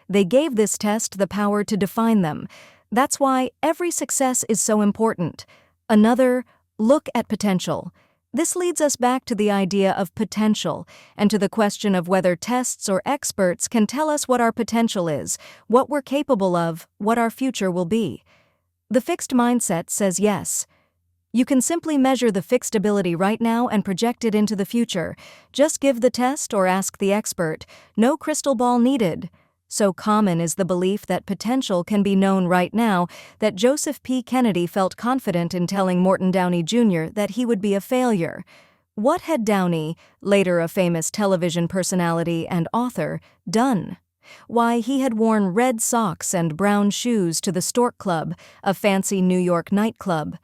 They gave this test the power to define them. That's why every success is so important. Another, look at potential. This leads us back to the idea of potential and to the question of whether tests or experts can tell us what our potential is, what we're capable of, what our future will be. The fixed mindset says yes. You can simply measure the fixed ability right now and project it into the future. Just give the test or ask the expert. No crystal ball needed. So common is the belief that potential can be known right now that Joseph P. Kennedy felt confident in telling Morton Downey Jr. that he would be a failure. What had Downey, later a famous television personality and author, done? Why, he had worn red socks and brown shoes to the Stork Club, a fancy New York nightclub.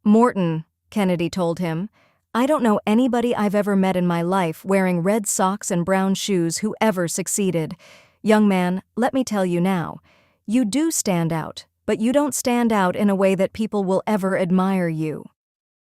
"Morton," Kennedy told him, "I don't know anybody I've ever met in my life wearing red socks and brown shoes who ever succeeded. Young man, let me tell you now, you do stand out, but you don't stand out in a way that people will ever admire you."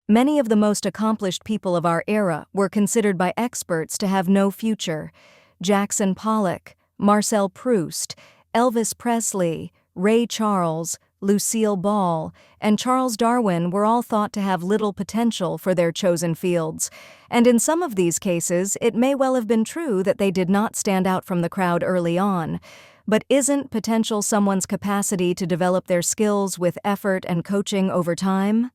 Many of the most accomplished people of our era were considered by experts to have no future. Jackson Pollock, Marcel Proust, Elvis Presley, Ray Charles, Lucille Ball, and Charles Darwin were all thought to have little potential for their chosen fields, and in some of these cases it may well have been true that they did not stand out from the crowd early on. But isn't potential someone's capacity to develop their skills with effort and coaching over time?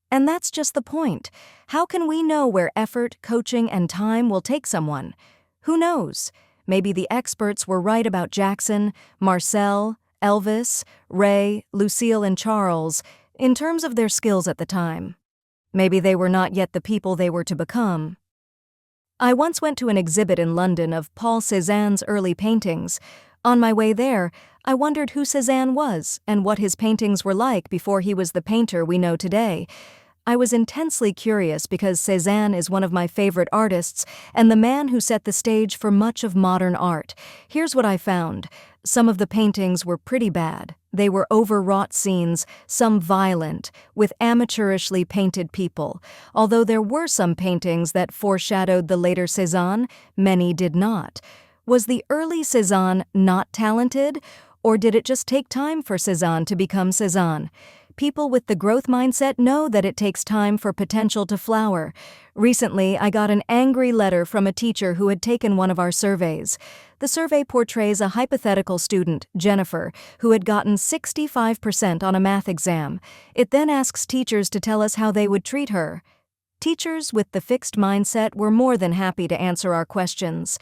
And that's just the point. How can we know where effort, coaching, and time will take someone? Who knows? Maybe the experts were right about Jackson, Marcel, Elvis, Ray, Lucille, and Charles in terms of their skills at the time. Maybe they were not yet the people they were to become. I once went to an exhibit in London of Paul Cézanne's early paintings. On my way there, I wondered who Cézanne was and what his paintings were like before he was the painter we know today. I was intensely curious because Cézanne is one of my favorite artists and the man who set the stage for much of modern art. Here's what I found. Some of the paintings were pretty bad. They were overwrought scenes, some violent, with amateurishly painted people. Although there were some paintings that foreshadowed the later Cézanne, many did not. Was the early Cézanne not talented, or did it just take time for Cézanne to become Cézanne? People with the growth mindset know that it takes time for potential to flower. Recently, I got an angry letter from a teacher who had taken one of our surveys. The survey portrays a hypothetical student, Jennifer, who had gotten 65% on a math exam. It then asks teachers to tell us how they would treat her. Teachers with the fixed mindset were more than happy to answer our questions.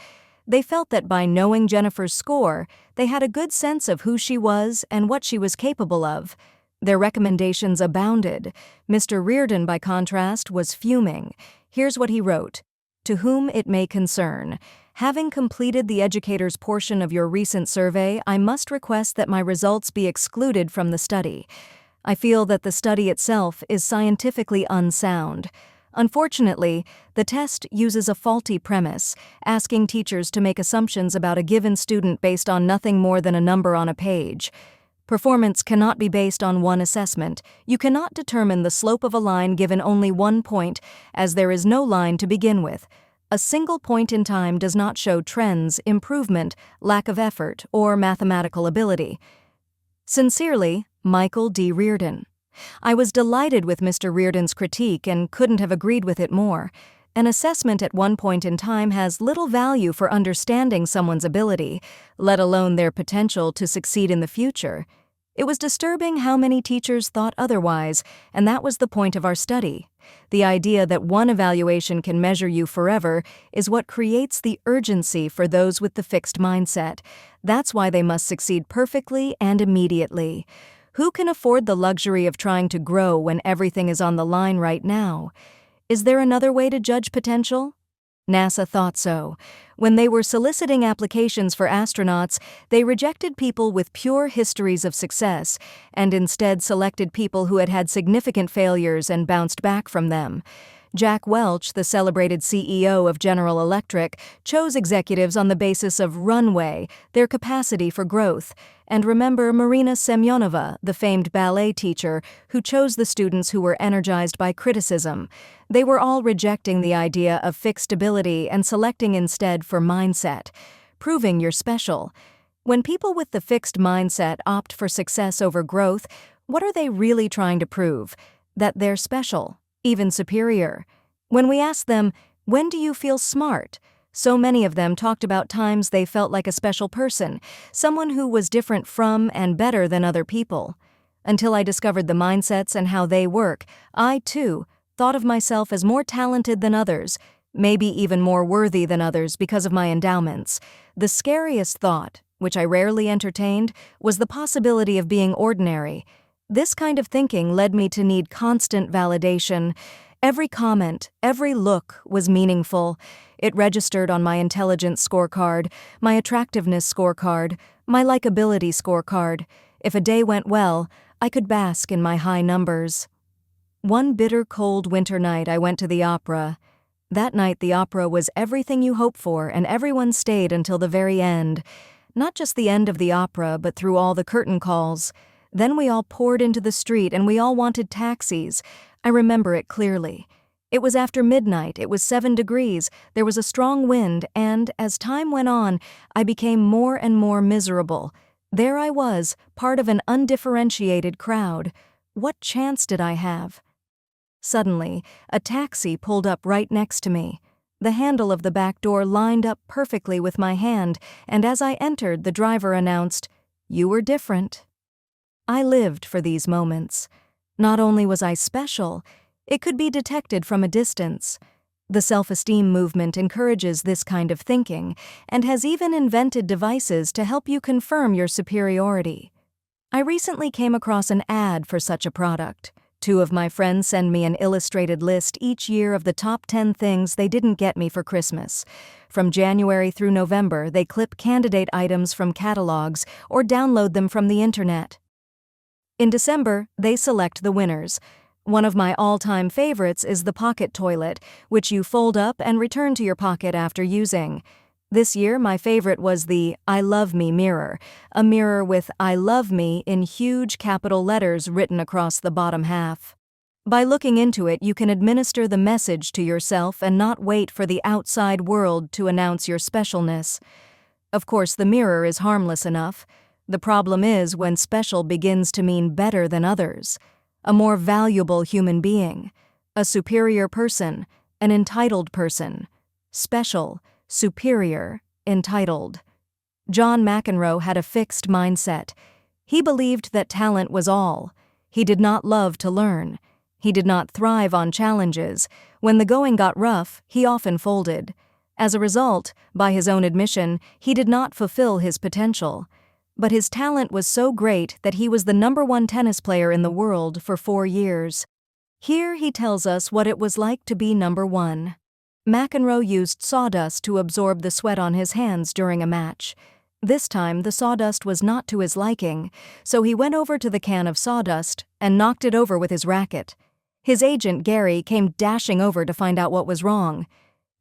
They felt that by knowing Jennifer's score, they had a good sense of who she was and what she was capable of. Their recommendations abounded. Mr. Reardon, by contrast, was fuming. Here's what he wrote. "To whom it may concern. Having completed the educator's portion of your recent survey, I must request that my results be excluded from the study. I feel that the study itself is scientifically unsound. Unfortunately, the test uses a faulty premise, asking teachers to make assumptions about a given student based on nothing more than a number on a page. Performance cannot be based on one assessment. You cannot determine the slope of a line given only one point, as there is no line to begin with. A single point in time does not show trends, improvement, lack of effort, or mathematical ability. Sincerely, Michael D. Reardon." I was delighted with Mr. Reardon's critique and couldn't have agreed with it more. An assessment at one point in time has little value for understanding someone's ability, let alone their potential to succeed in the future. It was disturbing how many teachers thought otherwise, and that was the point of our study. The idea that one evaluation can measure you forever is what creates the urgency for those with the fixed mindset. That's why they must succeed perfectly and immediately. Who can afford the luxury of trying to grow when everything is on the line right now? Is there another way to judge potential? NASA thought so. When they were soliciting applications for astronauts, they rejected people with pure histories of success and instead selected people who had had significant failures and bounced back from them. Jack Welch, the celebrated CEO of General Electric, chose executives on the basis of runway, their capacity for growth. And remember Marina Semyonova, the famed ballet teacher, who chose the students who were energized by criticism. They were all rejecting the idea of fixed ability and selecting instead for mindset, proving you're special. When people with the fixed mindset opt for success over growth, what are they really trying to prove? That they're special. Even superior. When we asked them, "When do you feel smart?" so many of them talked about times they felt like a special person, someone who was different from and better than other people. Until I discovered the mindsets and how they work, I, too, thought of myself as more talented than others, maybe even more worthy than others because of my endowments. The scariest thought, which I rarely entertained, was the possibility of being ordinary. This kind of thinking led me to need constant validation. Every comment, every look was meaningful. It registered on my intelligence scorecard, my attractiveness scorecard, my likability scorecard. If a day went well, I could bask in my high numbers. One bitter cold winter night I went to the opera. That night the opera was everything you hope for, and everyone stayed until the very end. Not just the end of the opera, but through all the curtain calls. Then we all poured into the street and we all wanted taxis. I remember it clearly. It was after midnight, it was 7 degrees, there was a strong wind, and as time went on, I became more and more miserable. There I was, part of an undifferentiated crowd. What chance did I have? Suddenly, a taxi pulled up right next to me. The handle of the back door lined up perfectly with my hand, and as I entered, the driver announced, "You were different." I lived for these moments. Not only was I special, it could be detected from a distance. The self-esteem movement encourages this kind of thinking and has even invented devices to help you confirm your superiority. I recently came across an ad for such a product. 2 of my friends send me an illustrated list each year of the top 10 things they didn't get me for Christmas. From January through November, they clip candidate items from catalogs or download them from the internet. In December, they select the winners. One of my all-time favorites is the pocket toilet, which you fold up and return to your pocket after using. This year, my favorite was the I Love Me mirror, a mirror with I Love Me in huge capital letters written across the bottom half. By looking into it, you can administer the message to yourself and not wait for the outside world to announce your specialness. Of course, the mirror is harmless enough. The problem is when special begins to mean better than others. A more valuable human being, a superior person, an entitled person, special, superior, entitled. John McEnroe had a fixed mindset. He believed that talent was all. He did not love to learn. He did not thrive on challenges. When the going got rough, he often folded. As a result, by his own admission, he did not fulfill his potential. But his talent was so great that he was the #1 tennis player in the world for 4 years. Here he tells us what it was like to be #1. McEnroe used sawdust to absorb the sweat on his hands during a match. This time, the sawdust was not to his liking, so he went over to the can of sawdust and knocked it over with his racket. His agent, Gary, came dashing over to find out what was wrong.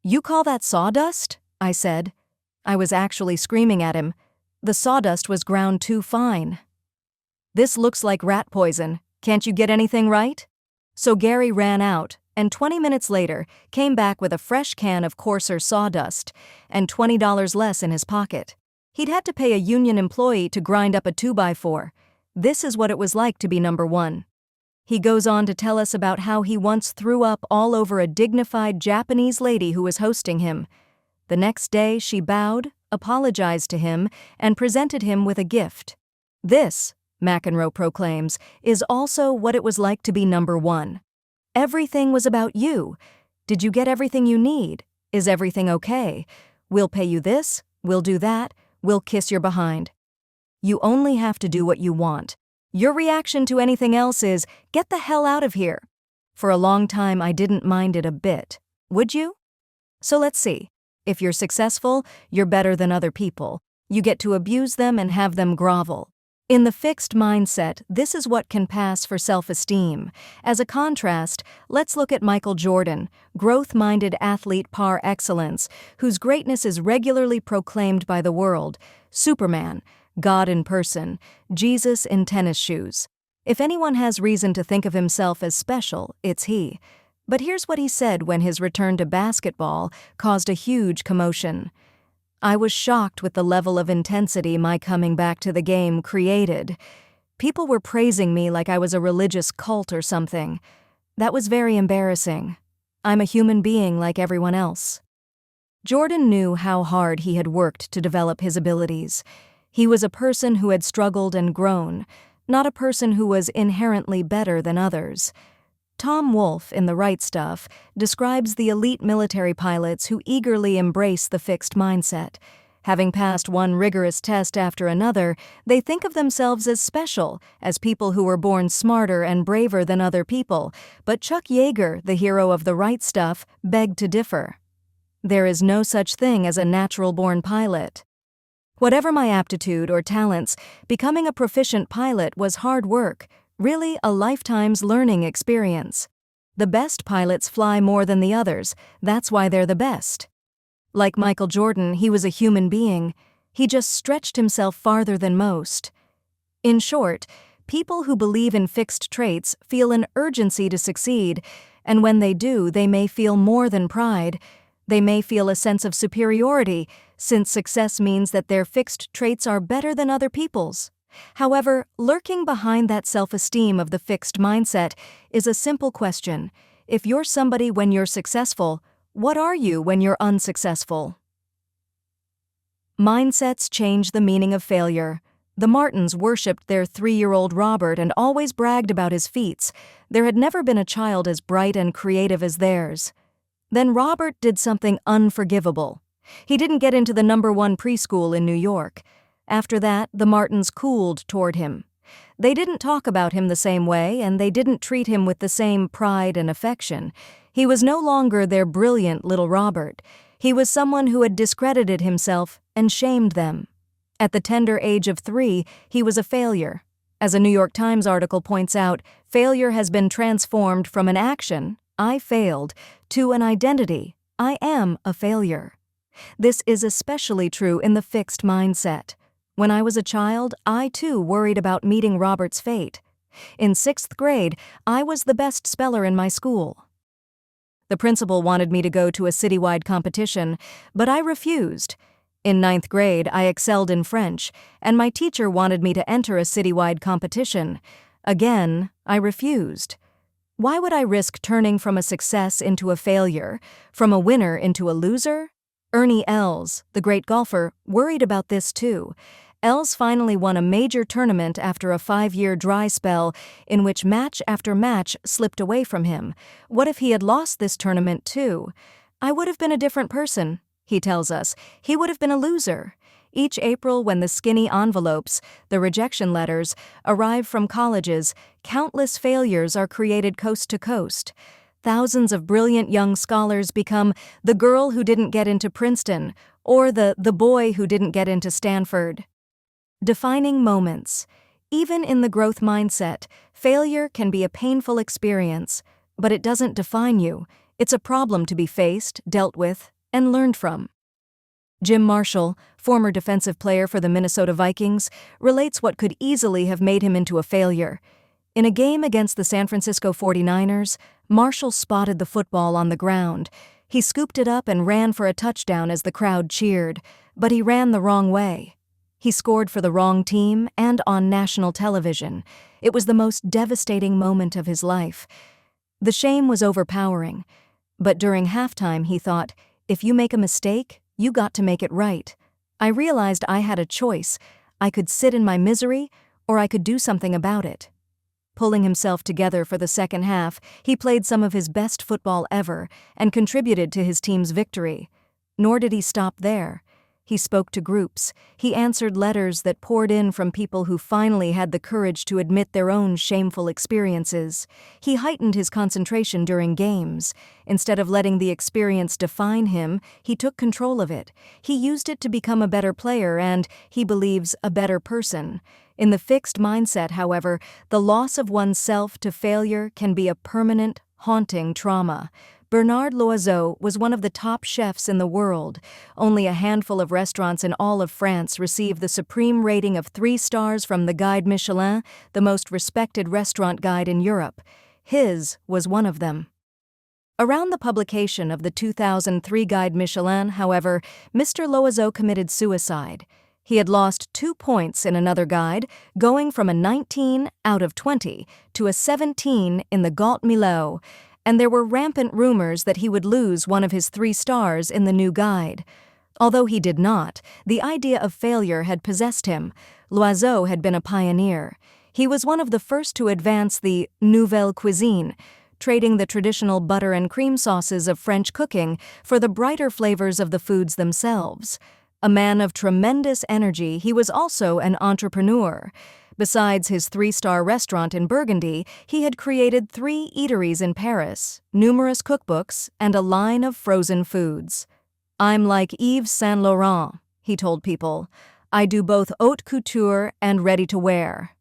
"You call that sawdust?" I said. I was actually screaming at him. The sawdust was ground too fine. "This looks like rat poison. Can't you get anything right?" So Gary ran out, and 20 minutes later came back with a fresh can of coarser sawdust and $20 less in his pocket. He'd had to pay a union employee to grind up a 2x4. This is what it was like to be #1. He goes on to tell us about how he once threw up all over a dignified Japanese lady who was hosting him. The next day she bowed, apologized to him, and presented him with a gift. This, McEnroe proclaims, is also what it was like to be #1. Everything was about you. Did you get everything you need? Is everything okay? We'll pay you this, we'll do that, we'll kiss your behind. You only have to do what you want. Your reaction to anything else is, "Get the hell out of here." For a long time I didn't mind it a bit. Would you? So let's see. If you're successful, you're better than other people. You get to abuse them and have them grovel. In the fixed mindset, this is what can pass for self-esteem. As a contrast, let's look at Michael Jordan, growth-minded athlete par excellence, whose greatness is regularly proclaimed by the world. Superman, God in person, Jesus in tennis shoes. If anyone has reason to think of himself as special, it's he. But here's what he said when his return to basketball caused a huge commotion. "I was shocked with the level of intensity my coming back to the game created. People were praising me like I was a religious cult or something. That was very embarrassing. I'm a human being like everyone else. Jordan knew how hard he had worked to develop his abilities. He was a person who had struggled and grown, not a person who was inherently better than others. Tom Wolfe, in The Right Stuff, describes the elite military pilots who eagerly embrace the fixed mindset. Having passed one rigorous test after another, they think of themselves as special, as people who were born smarter and braver than other people, but Chuck Yeager, the hero of The Right Stuff, begged to differ. There is no such thing as a natural-born pilot. Whatever my aptitude or talents, becoming a proficient pilot was hard work, really a lifetime's learning experience. The best pilots fly more than the others, that's why they're the best. Like Michael Jordan, he was a human being. He just stretched himself farther than most. In short, people who believe in fixed traits feel an urgency to succeed, and when they do, they may feel more than pride. They may feel a sense of superiority, since success means that their fixed traits are better than other people's. However, lurking behind that self-esteem of the fixed mindset is a simple question. If you're somebody when you're successful, what are you when you're unsuccessful? Mindsets change the meaning of failure. The Martins worshipped their 3-year-old Robert and always bragged about his feats. There had never been a child as bright and creative as theirs. Then Robert did something unforgivable. He didn't get into the #1 preschool in New York. After that, the Martins cooled toward him. They didn't talk about him the same way, and they didn't treat him with the same pride and affection. He was no longer their brilliant little Robert. He was someone who had discredited himself and shamed them. At the tender age of 3, he was a failure. As a New York Times article points out, failure has been transformed from an action, I failed, to an identity, I am a failure. This is especially true in the fixed mindset. When I was a child, I too worried about meeting Robert's fate. In 6th grade, I was the best speller in my school. The principal wanted me to go to a citywide competition, but I refused. In 9th grade, I excelled in French, and my teacher wanted me to enter a citywide competition. Again, I refused. Why would I risk turning from a success into a failure, from a winner into a loser? Ernie Els, the great golfer, worried about this too. Els finally won a major tournament after a 5-year dry spell in which match after match slipped away from him. What if he had lost this tournament too? I would have been a different person, he tells us. He would have been a loser. Each April, when the skinny envelopes, the rejection letters, arrive from colleges, countless failures are created coast to coast. Thousands of brilliant young scholars become the girl who didn't get into Princeton or the boy who didn't get into Stanford. Defining moments. Even in the growth mindset, failure can be a painful experience, but it doesn't define you. It's a problem to be faced, dealt with, and learned from. Jim Marshall, former defensive player for the Minnesota Vikings, relates what could easily have made him into a failure. In a game against the San Francisco 49ers, Marshall spotted the football on the ground. He scooped it up and ran for a touchdown as the crowd cheered, but he ran the wrong way. He scored for the wrong team and on national television. It was the most devastating moment of his life. The shame was overpowering, but during halftime he thought, if you make a mistake, you got to make it right. I realized I had a choice. I could sit in my misery, or I could do something about it. Pulling himself together for the second half, he played some of his best football ever and contributed to his team's victory. Nor did he stop there. He spoke to groups. He answered letters that poured in from people who finally had the courage to admit their own shameful experiences. He heightened his concentration during games. Instead of letting the experience define him, he took control of it. He used it to become a better player and, he believes, a better person. In the fixed mindset, however, the loss of oneself to failure can be a permanent, haunting trauma. Bernard Loiseau was one of the top chefs in the world. Only a handful of restaurants in all of France receive the supreme rating of 3 stars from the Guide Michelin, the most respected restaurant guide in Europe. His was one of them. Around the publication of the 2003 Guide Michelin, however, Mr. Loiseau committed suicide. He had lost 2 points in another guide, going from a 19 out of 20 to a 17 in the Gault Millau. and there were rampant rumors that he would lose one of his 3 stars in the new guide. Although he did not, the idea of failure had possessed him. Loiseau had been a pioneer. He was one of the first to advance the nouvelle cuisine, trading the traditional butter and cream sauces of French cooking for the brighter flavors of the foods themselves. A man of tremendous energy, he was also an entrepreneur. Besides his 3-star restaurant in Burgundy, he had created 3 eateries in Paris, numerous cookbooks, and a line of frozen foods. "I'm like Yves Saint Laurent," he told people. "I do both haute couture and ready-to-wear."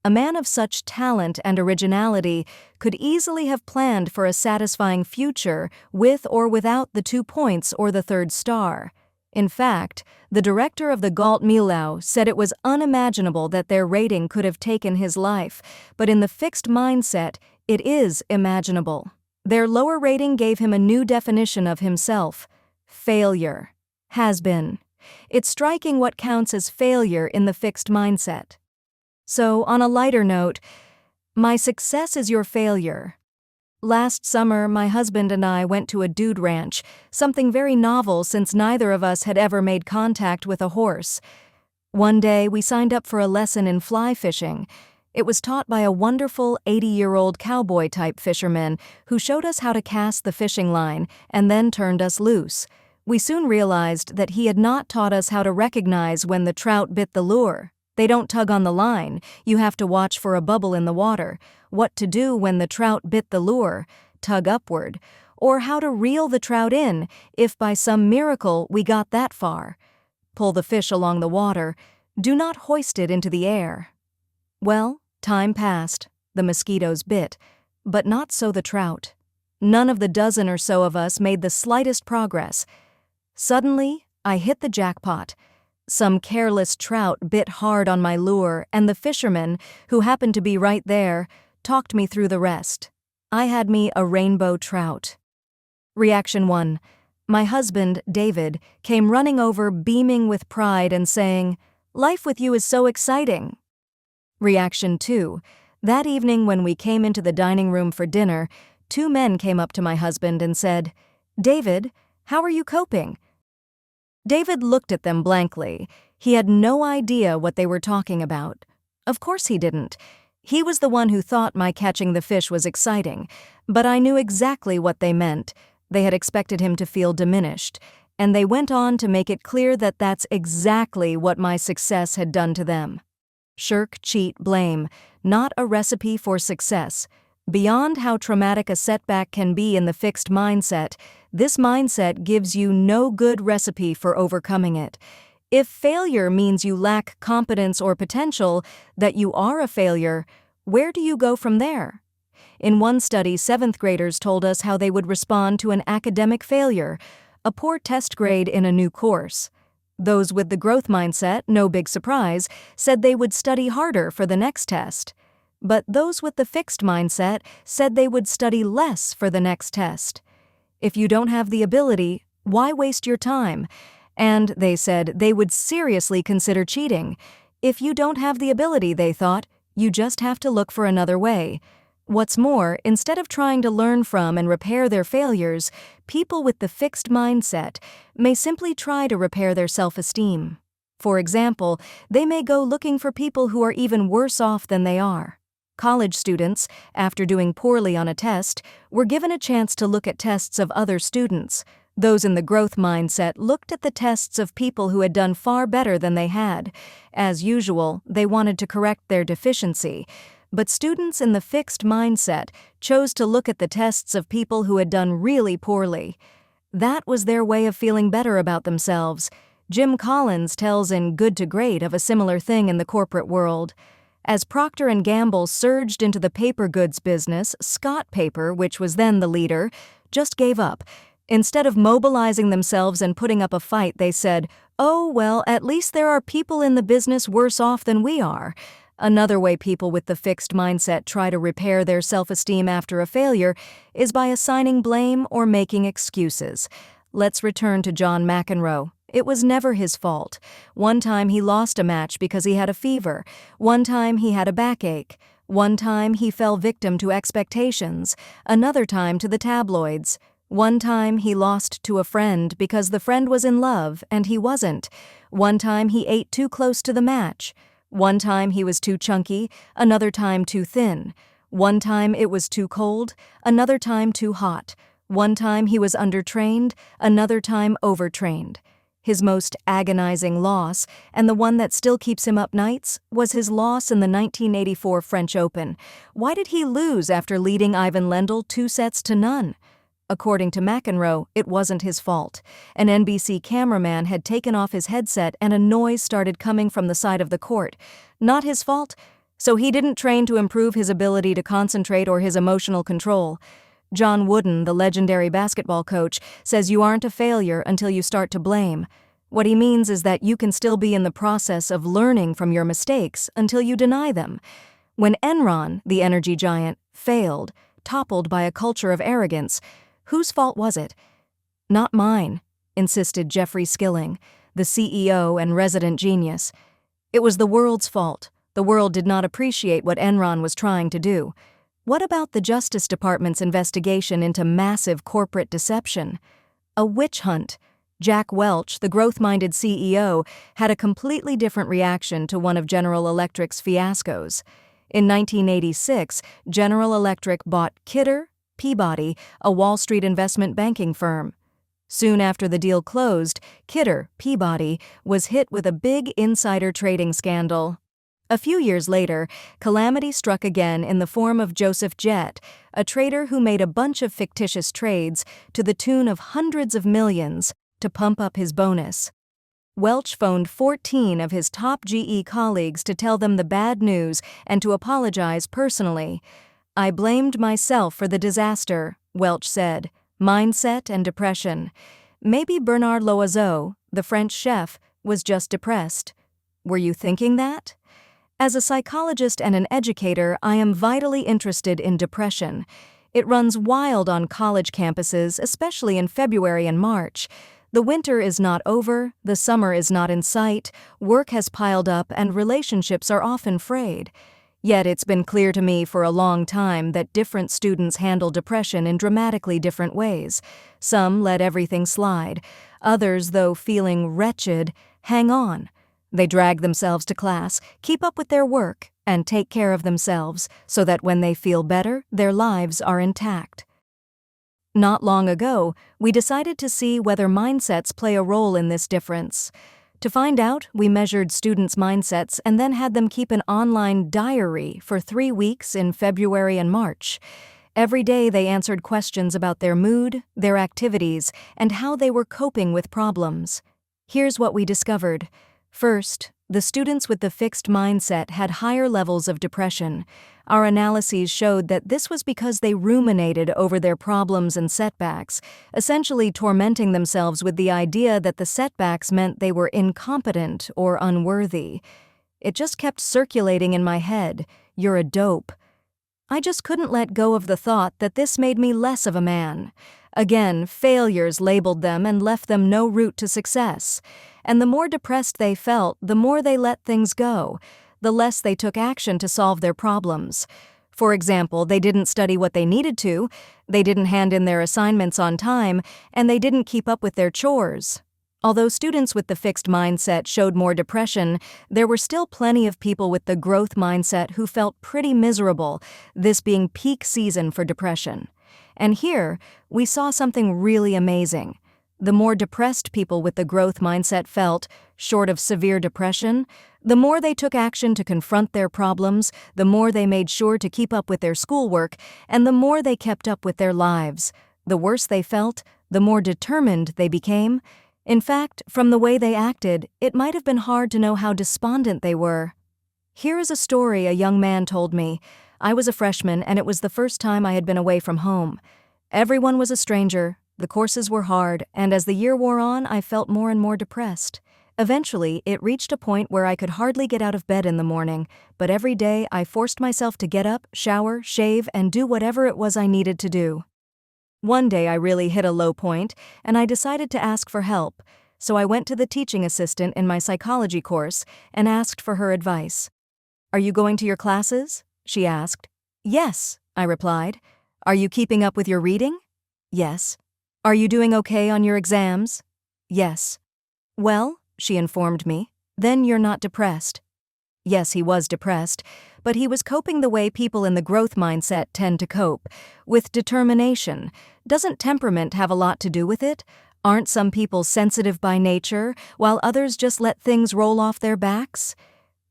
A man of such talent and originality could easily have planned for a satisfying future with or without the 2 points or the 3rd star. In fact, the director of the Gault Millau said it was unimaginable that their rating could have taken his life, but in the fixed mindset, it is imaginable. Their lower rating gave him a new definition of himself: failure. Has been. It's striking what counts as failure in the fixed mindset. So, on a lighter note, my success is your failure. Last summer, my husband and I went to a dude ranch, something very novel since neither of us had ever made contact with a horse. One day, we signed up for a lesson in fly fishing. It was taught by a wonderful 80-year-old cowboy-type fisherman who showed us how to cast the fishing line and then turned us loose. We soon realized that he had not taught us how to recognize when the trout bit the lure. They don't tug on the line, you have to watch for a bubble in the water, what to do when the trout bit the lure, tug upward, or how to reel the trout in if by some miracle we got that far. Pull the fish along the water, do not hoist it into the air. Well, time passed, the mosquitoes bit, but not so the trout. None of the dozen or so of us made the slightest progress. Suddenly, I hit the jackpot. Some careless trout bit hard on my lure, and the fisherman, who happened to be right there, talked me through the rest. I had me a rainbow trout. Reaction 1. My husband, David, came running over beaming with pride and saying, "Life with you is so exciting." Reaction 2. That evening when we came into the dining room for dinner, 2 men came up to my husband and said, "David, how are you coping?" David looked at them blankly. He had no idea what they were talking about. Of course he didn't. He was the one who thought my catching the fish was exciting, but I knew exactly what they meant. They had expected him to feel diminished, and they went on to make it clear that that's exactly what my success had done to them. Shirk, cheat, blame, not a recipe for success. Beyond how traumatic a setback can be in the fixed mindset, this mindset gives you no good recipe for overcoming it. If failure means you lack competence or potential, that you are a failure, where do you go from there? In one study, 7th graders told us how they would respond to an academic failure, a poor test grade in a new course. Those with the growth mindset, no big surprise, said they would study harder for the next test. But those with the fixed mindset said they would study less for the next test. If you don't have the ability, why waste your time? And they said they would seriously consider cheating. If you don't have the ability, they thought, you just have to look for another way. What's more, instead of trying to learn from and repair their failures, people with the fixed mindset may simply try to repair their self-esteem. For example, they may go looking for people who are even worse off than they are. College students, after doing poorly on a test, were given a chance to look at tests of other students. Those in the growth mindset looked at the tests of people who had done far better than they had. As usual, they wanted to correct their deficiency. But students in the fixed mindset chose to look at the tests of people who had done really poorly. That was their way of feeling better about themselves. Jim Collins tells in Good to Great of a similar thing in the corporate world. As Procter & Gamble surged into the paper goods business, Scott Paper, which was then the leader, just gave up. Instead of mobilizing themselves and putting up a fight, they said, "Oh, well, at least there are people in the business worse off than we are." Another way people with the fixed mindset try to repair their self-esteem after a failure is by assigning blame or making excuses. Let's return to John McEnroe. It was never his fault. One time he lost a match because he had a fever. One time he had a backache. One time he fell victim to expectations, another time to the tabloids. One time he lost to a friend because the friend was in love and he wasn't. One time he ate too close to the match. One time he was too chunky, another time too thin. One time it was too cold, another time too hot. One time he was undertrained, another time overtrained. His most agonizing loss, and the one that still keeps him up nights, was his loss in the 1984 French Open. Why did he lose after leading Ivan Lendl 2-0? According to McEnroe, it wasn't his fault. An NBC cameraman had taken off his headset and a noise started coming from the side of the court. Not his fault, so he didn't train to improve his ability to concentrate or his emotional control. John Wooden, the legendary basketball coach, says you aren't a failure until you start to blame. What he means is that you can still be in the process of learning from your mistakes until you deny them. When Enron, the energy giant, failed, toppled by a culture of arrogance, whose fault was it? Not mine, insisted Jeffrey Skilling, the CEO and resident genius. It was the world's fault. The world did not appreciate what Enron was trying to do. What about the Justice Department's investigation into massive corporate deception? A witch hunt. Jack Welch, the growth-minded CEO, had a completely different reaction to one of General Electric's fiascos. In 1986, General Electric bought Kidder, Peabody, a Wall Street investment banking firm. Soon after the deal closed, Kidder, Peabody, was hit with a big insider trading scandal. A few years later, calamity struck again in the form of Joseph Jett, a trader who made a bunch of fictitious trades to the tune of hundreds of millions to pump up his bonus. Welch phoned 14 of his top GE colleagues to tell them the bad news and to apologize personally. "I blamed myself for the disaster," Welch said. "Mindset and depression. Maybe Bernard Loiseau, the French chef, was just depressed. Were you thinking that?" As a psychologist and an educator, I am vitally interested in depression. It runs wild on college campuses, especially in February and March. The winter is not over, the summer is not in sight, work has piled up, and relationships are often frayed. Yet it's been clear to me for a long time that different students handle depression in dramatically different ways. Some let everything slide. Others, though feeling wretched, hang on. They drag themselves to class, keep up with their work, and take care of themselves so that when they feel better, their lives are intact. Not long ago, we decided to see whether mindsets play a role in this difference. To find out, we measured students' mindsets and then had them keep an online diary for 3 weeks in February and March. Every day they answered questions about their mood, their activities, and how they were coping with problems. Here's what we discovered. First, the students with the fixed mindset had higher levels of depression. Our analyses showed that this was because they ruminated over their problems and setbacks, essentially tormenting themselves with the idea that the setbacks meant they were incompetent or unworthy. It just kept circulating in my head, "You're a dope." I just couldn't let go of the thought that this made me less of a man. Again, failures labeled them and left them no route to success. And the more depressed they felt, the more they let things go, the less they took action to solve their problems. For example, they didn't study what they needed to, they didn't hand in their assignments on time, and they didn't keep up with their chores. Although students with the fixed mindset showed more depression, there were still plenty of people with the growth mindset who felt pretty miserable, this being peak season for depression. And here, we saw something really amazing. The more depressed people with the growth mindset felt, short of severe depression, the more they took action to confront their problems, the more they made sure to keep up with their schoolwork, and the more they kept up with their lives. The worse they felt, the more determined they became. In fact, from the way they acted, it might have been hard to know how despondent they were. Here is a story a young man told me. I was a freshman, and it was the first time I had been away from home. Everyone was a stranger, the courses were hard, and as the year wore on, I felt more and more depressed. Eventually, it reached a point where I could hardly get out of bed in the morning, but every day I forced myself to get up, shower, shave, and do whatever it was I needed to do. One day I really hit a low point, and I decided to ask for help, so I went to the teaching assistant in my psychology course and asked for her advice. "Are you going to your classes?" she asked. Yes, I replied. Are you keeping up with your reading? Yes. Are you doing okay on your exams? Yes. Well, she informed me, then you're not depressed. Yes, he was depressed, but he was coping the way people in the growth mindset tend to cope, with determination. Doesn't temperament have a lot to do with it? Aren't some people sensitive by nature, while others just let things roll off their backs?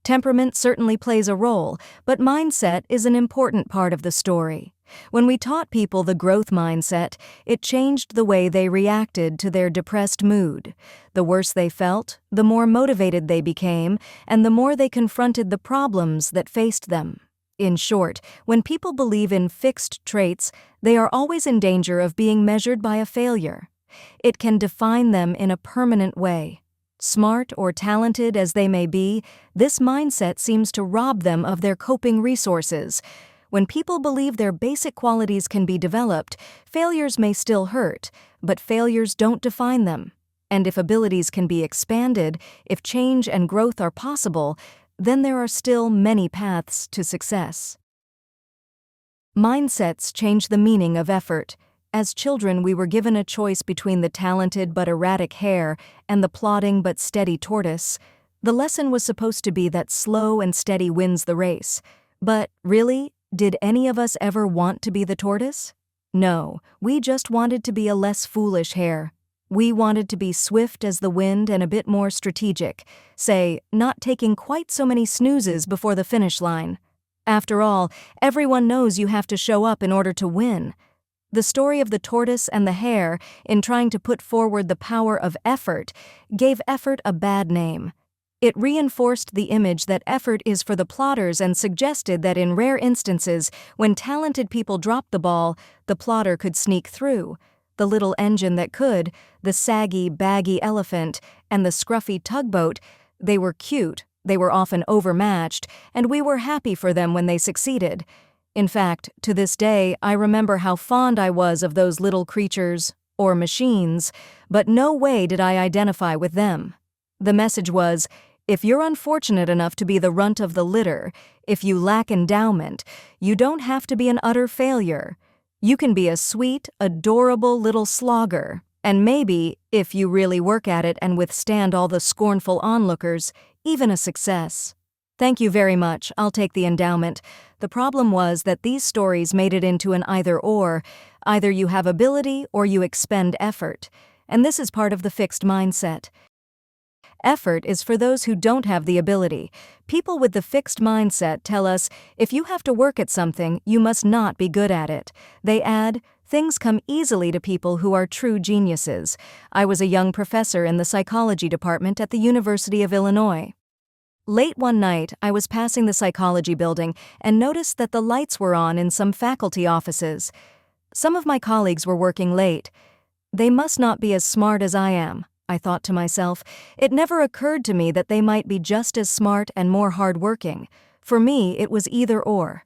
Temperament certainly plays a role, but mindset is an important part of the story. When we taught people the growth mindset, it changed the way they reacted to their depressed mood. The worse they felt, the more motivated they became, and the more they confronted the problems that faced them. In short, when people believe in fixed traits, they are always in danger of being measured by a failure. It can define them in a permanent way. Smart or talented as they may be, this mindset seems to rob them of their coping resources. When people believe their basic qualities can be developed, failures may still hurt, but failures don't define them. And if abilities can be expanded, if change and growth are possible, then there are still many paths to success. Mindsets change the meaning of effort. As children, we were given a choice between the talented but erratic hare and the plodding but steady tortoise. The lesson was supposed to be that slow and steady wins the race. But really, did any of us ever want to be the tortoise? No, we just wanted to be a less foolish hare. We wanted to be swift as the wind and a bit more strategic, say, not taking quite so many snoozes before the finish line. After all, everyone knows you have to show up in order to win. The story of the tortoise and the hare, in trying to put forward the power of effort, gave effort a bad name. It reinforced the image that effort is for the plodders and suggested that in rare instances, when talented people dropped the ball, the plodder could sneak through. The little engine that could, the saggy, baggy elephant, and the scruffy tugboat, they were cute, they were often overmatched, and we were happy for them when they succeeded. In fact, to this day, I remember how fond I was of those little creatures, or machines, but no way did I identify with them. The message was, if you're unfortunate enough to be the runt of the litter, if you lack endowment, you don't have to be an utter failure. You can be a sweet, adorable little slogger, and maybe, if you really work at it and withstand all the scornful onlookers, even a success. Thank you very much, I'll take the endowment. The problem was that these stories made it into an either-or. Either you have ability or you expend effort. And this is part of the fixed mindset. Effort is for those who don't have the ability. People with the fixed mindset tell us, if you have to work at something, you must not be good at it. They add, things come easily to people who are true geniuses. I was a young professor in the psychology department at the University of Illinois. Late one night, I was passing the psychology building and noticed that the lights were on in some faculty offices. Some of my colleagues were working late. They must not be as smart as I am, I thought to myself. It never occurred to me that they might be just as smart and more hardworking. For me, it was either or.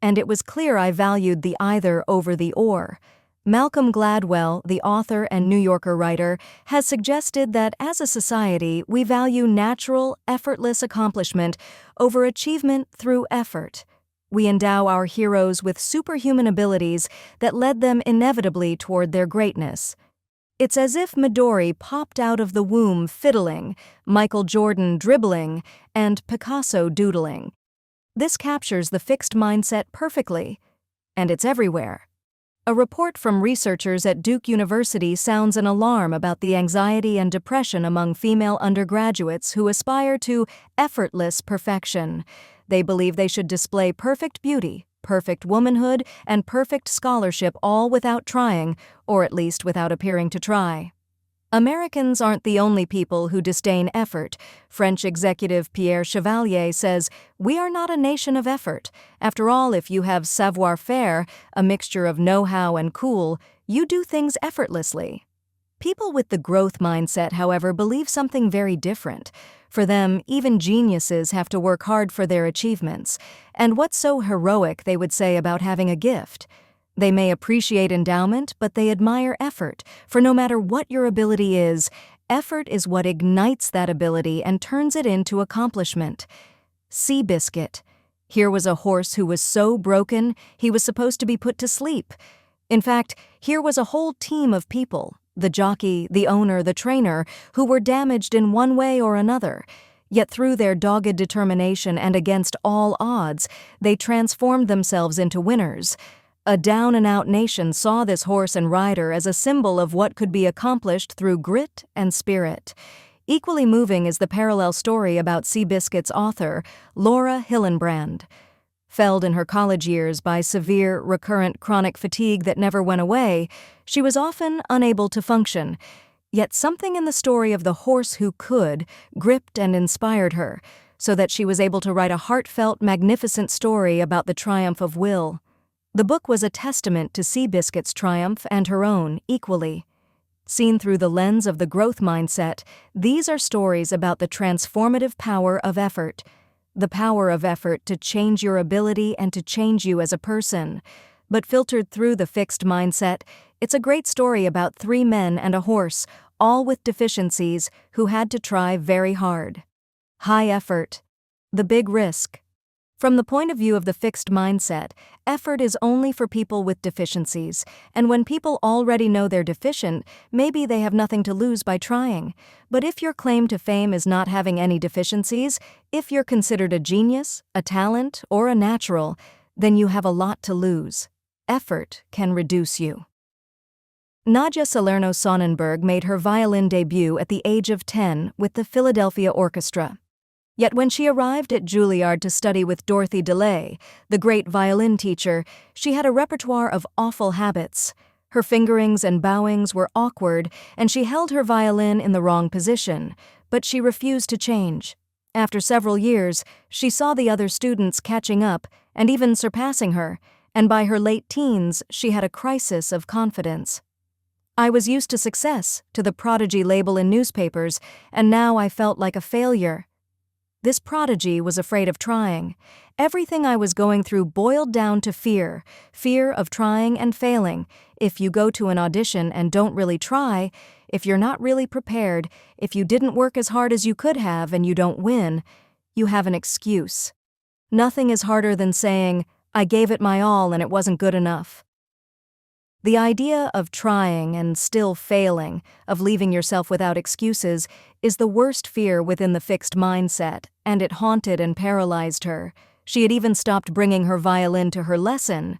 And it was clear I valued the either over the or. Malcolm Gladwell, the author and New Yorker writer, has suggested that as a society, we value natural, effortless accomplishment over achievement through effort. We endow our heroes with superhuman abilities that led them inevitably toward their greatness. It's as if Midori popped out of the womb fiddling, Michael Jordan dribbling, and Picasso doodling. This captures the fixed mindset perfectly, and it's everywhere. A report from researchers at Duke University sounds an alarm about the anxiety and depression among female undergraduates who aspire to effortless perfection. They believe they should display perfect beauty, perfect womanhood, and perfect scholarship all without trying, or at least without appearing to try. Americans aren't the only people who disdain effort. French executive Pierre Chevalier says, "We are not a nation of effort. After all, if you have savoir-faire, a mixture of know-how and cool, you do things effortlessly." People with the growth mindset, however, believe something very different. For them, even geniuses have to work hard for their achievements. And what's so heroic, they would say, about having a gift? They may appreciate endowment, but they admire effort, for no matter what your ability is, effort is what ignites that ability and turns it into accomplishment. Seabiscuit. Here was a horse who was so broken, he was supposed to be put to sleep. In fact, here was a whole team of people, the jockey, the owner, the trainer, who were damaged in one way or another. Yet through their dogged determination and against all odds, they transformed themselves into winners. A down-and-out nation saw this horse and rider as a symbol of what could be accomplished through grit and spirit. Equally moving is the parallel story about Seabiscuit's author, Laura Hillenbrand. Felled in her college years by severe, recurrent chronic fatigue that never went away, she was often unable to function. Yet something in the story of the horse who could gripped and inspired her, so that she was able to write a heartfelt, magnificent story about the triumph of will. The book was a testament to Seabiscuit's triumph and her own equally. Seen through the lens of the growth mindset, these are stories about the transformative power of effort. The power of effort to change your ability and to change you as a person. But filtered through the fixed mindset, it's a great story about 3 men and a horse, all with deficiencies, who had to try very hard. High effort. The big risk. From the point of view of the fixed mindset, effort is only for people with deficiencies, and when people already know they're deficient, maybe they have nothing to lose by trying. But if your claim to fame is not having any deficiencies, if you're considered a genius, a talent, or a natural, then you have a lot to lose. Effort can reduce you. Nadja Salerno-Sonnenberg made her violin debut at the age of 10 with the Philadelphia Orchestra. Yet when she arrived at Juilliard to study with Dorothy DeLay, the great violin teacher, she had a repertoire of awful habits. Her fingerings and bowings were awkward, and she held her violin in the wrong position, but she refused to change. After several years, she saw the other students catching up and even surpassing her, and by her late teens, she had a crisis of confidence. I was used to success, to the prodigy label in newspapers, and now I felt like a failure. This prodigy was afraid of trying. Everything I was going through boiled down to fear of trying and failing. If you go to an audition and don't really try, if you're not really prepared, if you didn't work as hard as you could have and you don't win, you have an excuse. Nothing is harder than saying, I gave it my all and it wasn't good enough. The idea of trying and still failing, of leaving yourself without excuses, is the worst fear within the fixed mindset, and it haunted and paralyzed her. She had even stopped bringing her violin to her lesson.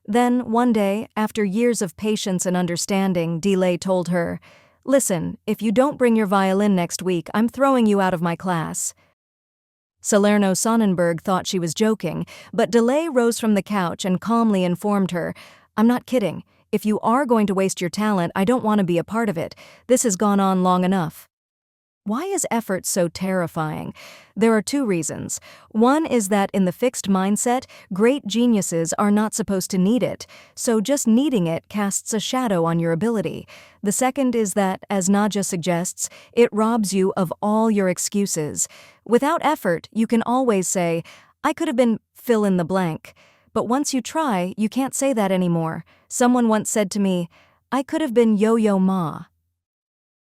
Then, one day, after years of patience and understanding, DeLay told her, "Listen, if you don't bring your violin next week, I'm throwing you out of my class." Salerno-Sonnenberg thought she was joking, but DeLay rose from the couch and calmly informed her, "I'm not kidding. If you are going to waste your talent, I don't want to be a part of it. This has gone on long enough." Why is effort so terrifying? There are 2 reasons. One is that in the fixed mindset, great geniuses are not supposed to need it, so just needing it casts a shadow on your ability. The second is that, as Nadja suggests, it robs you of all your excuses. Without effort, you can always say, "I could have been fill in the blank." But once you try, you can't say that anymore. Someone once said to me, "I could have been Yo-Yo Ma."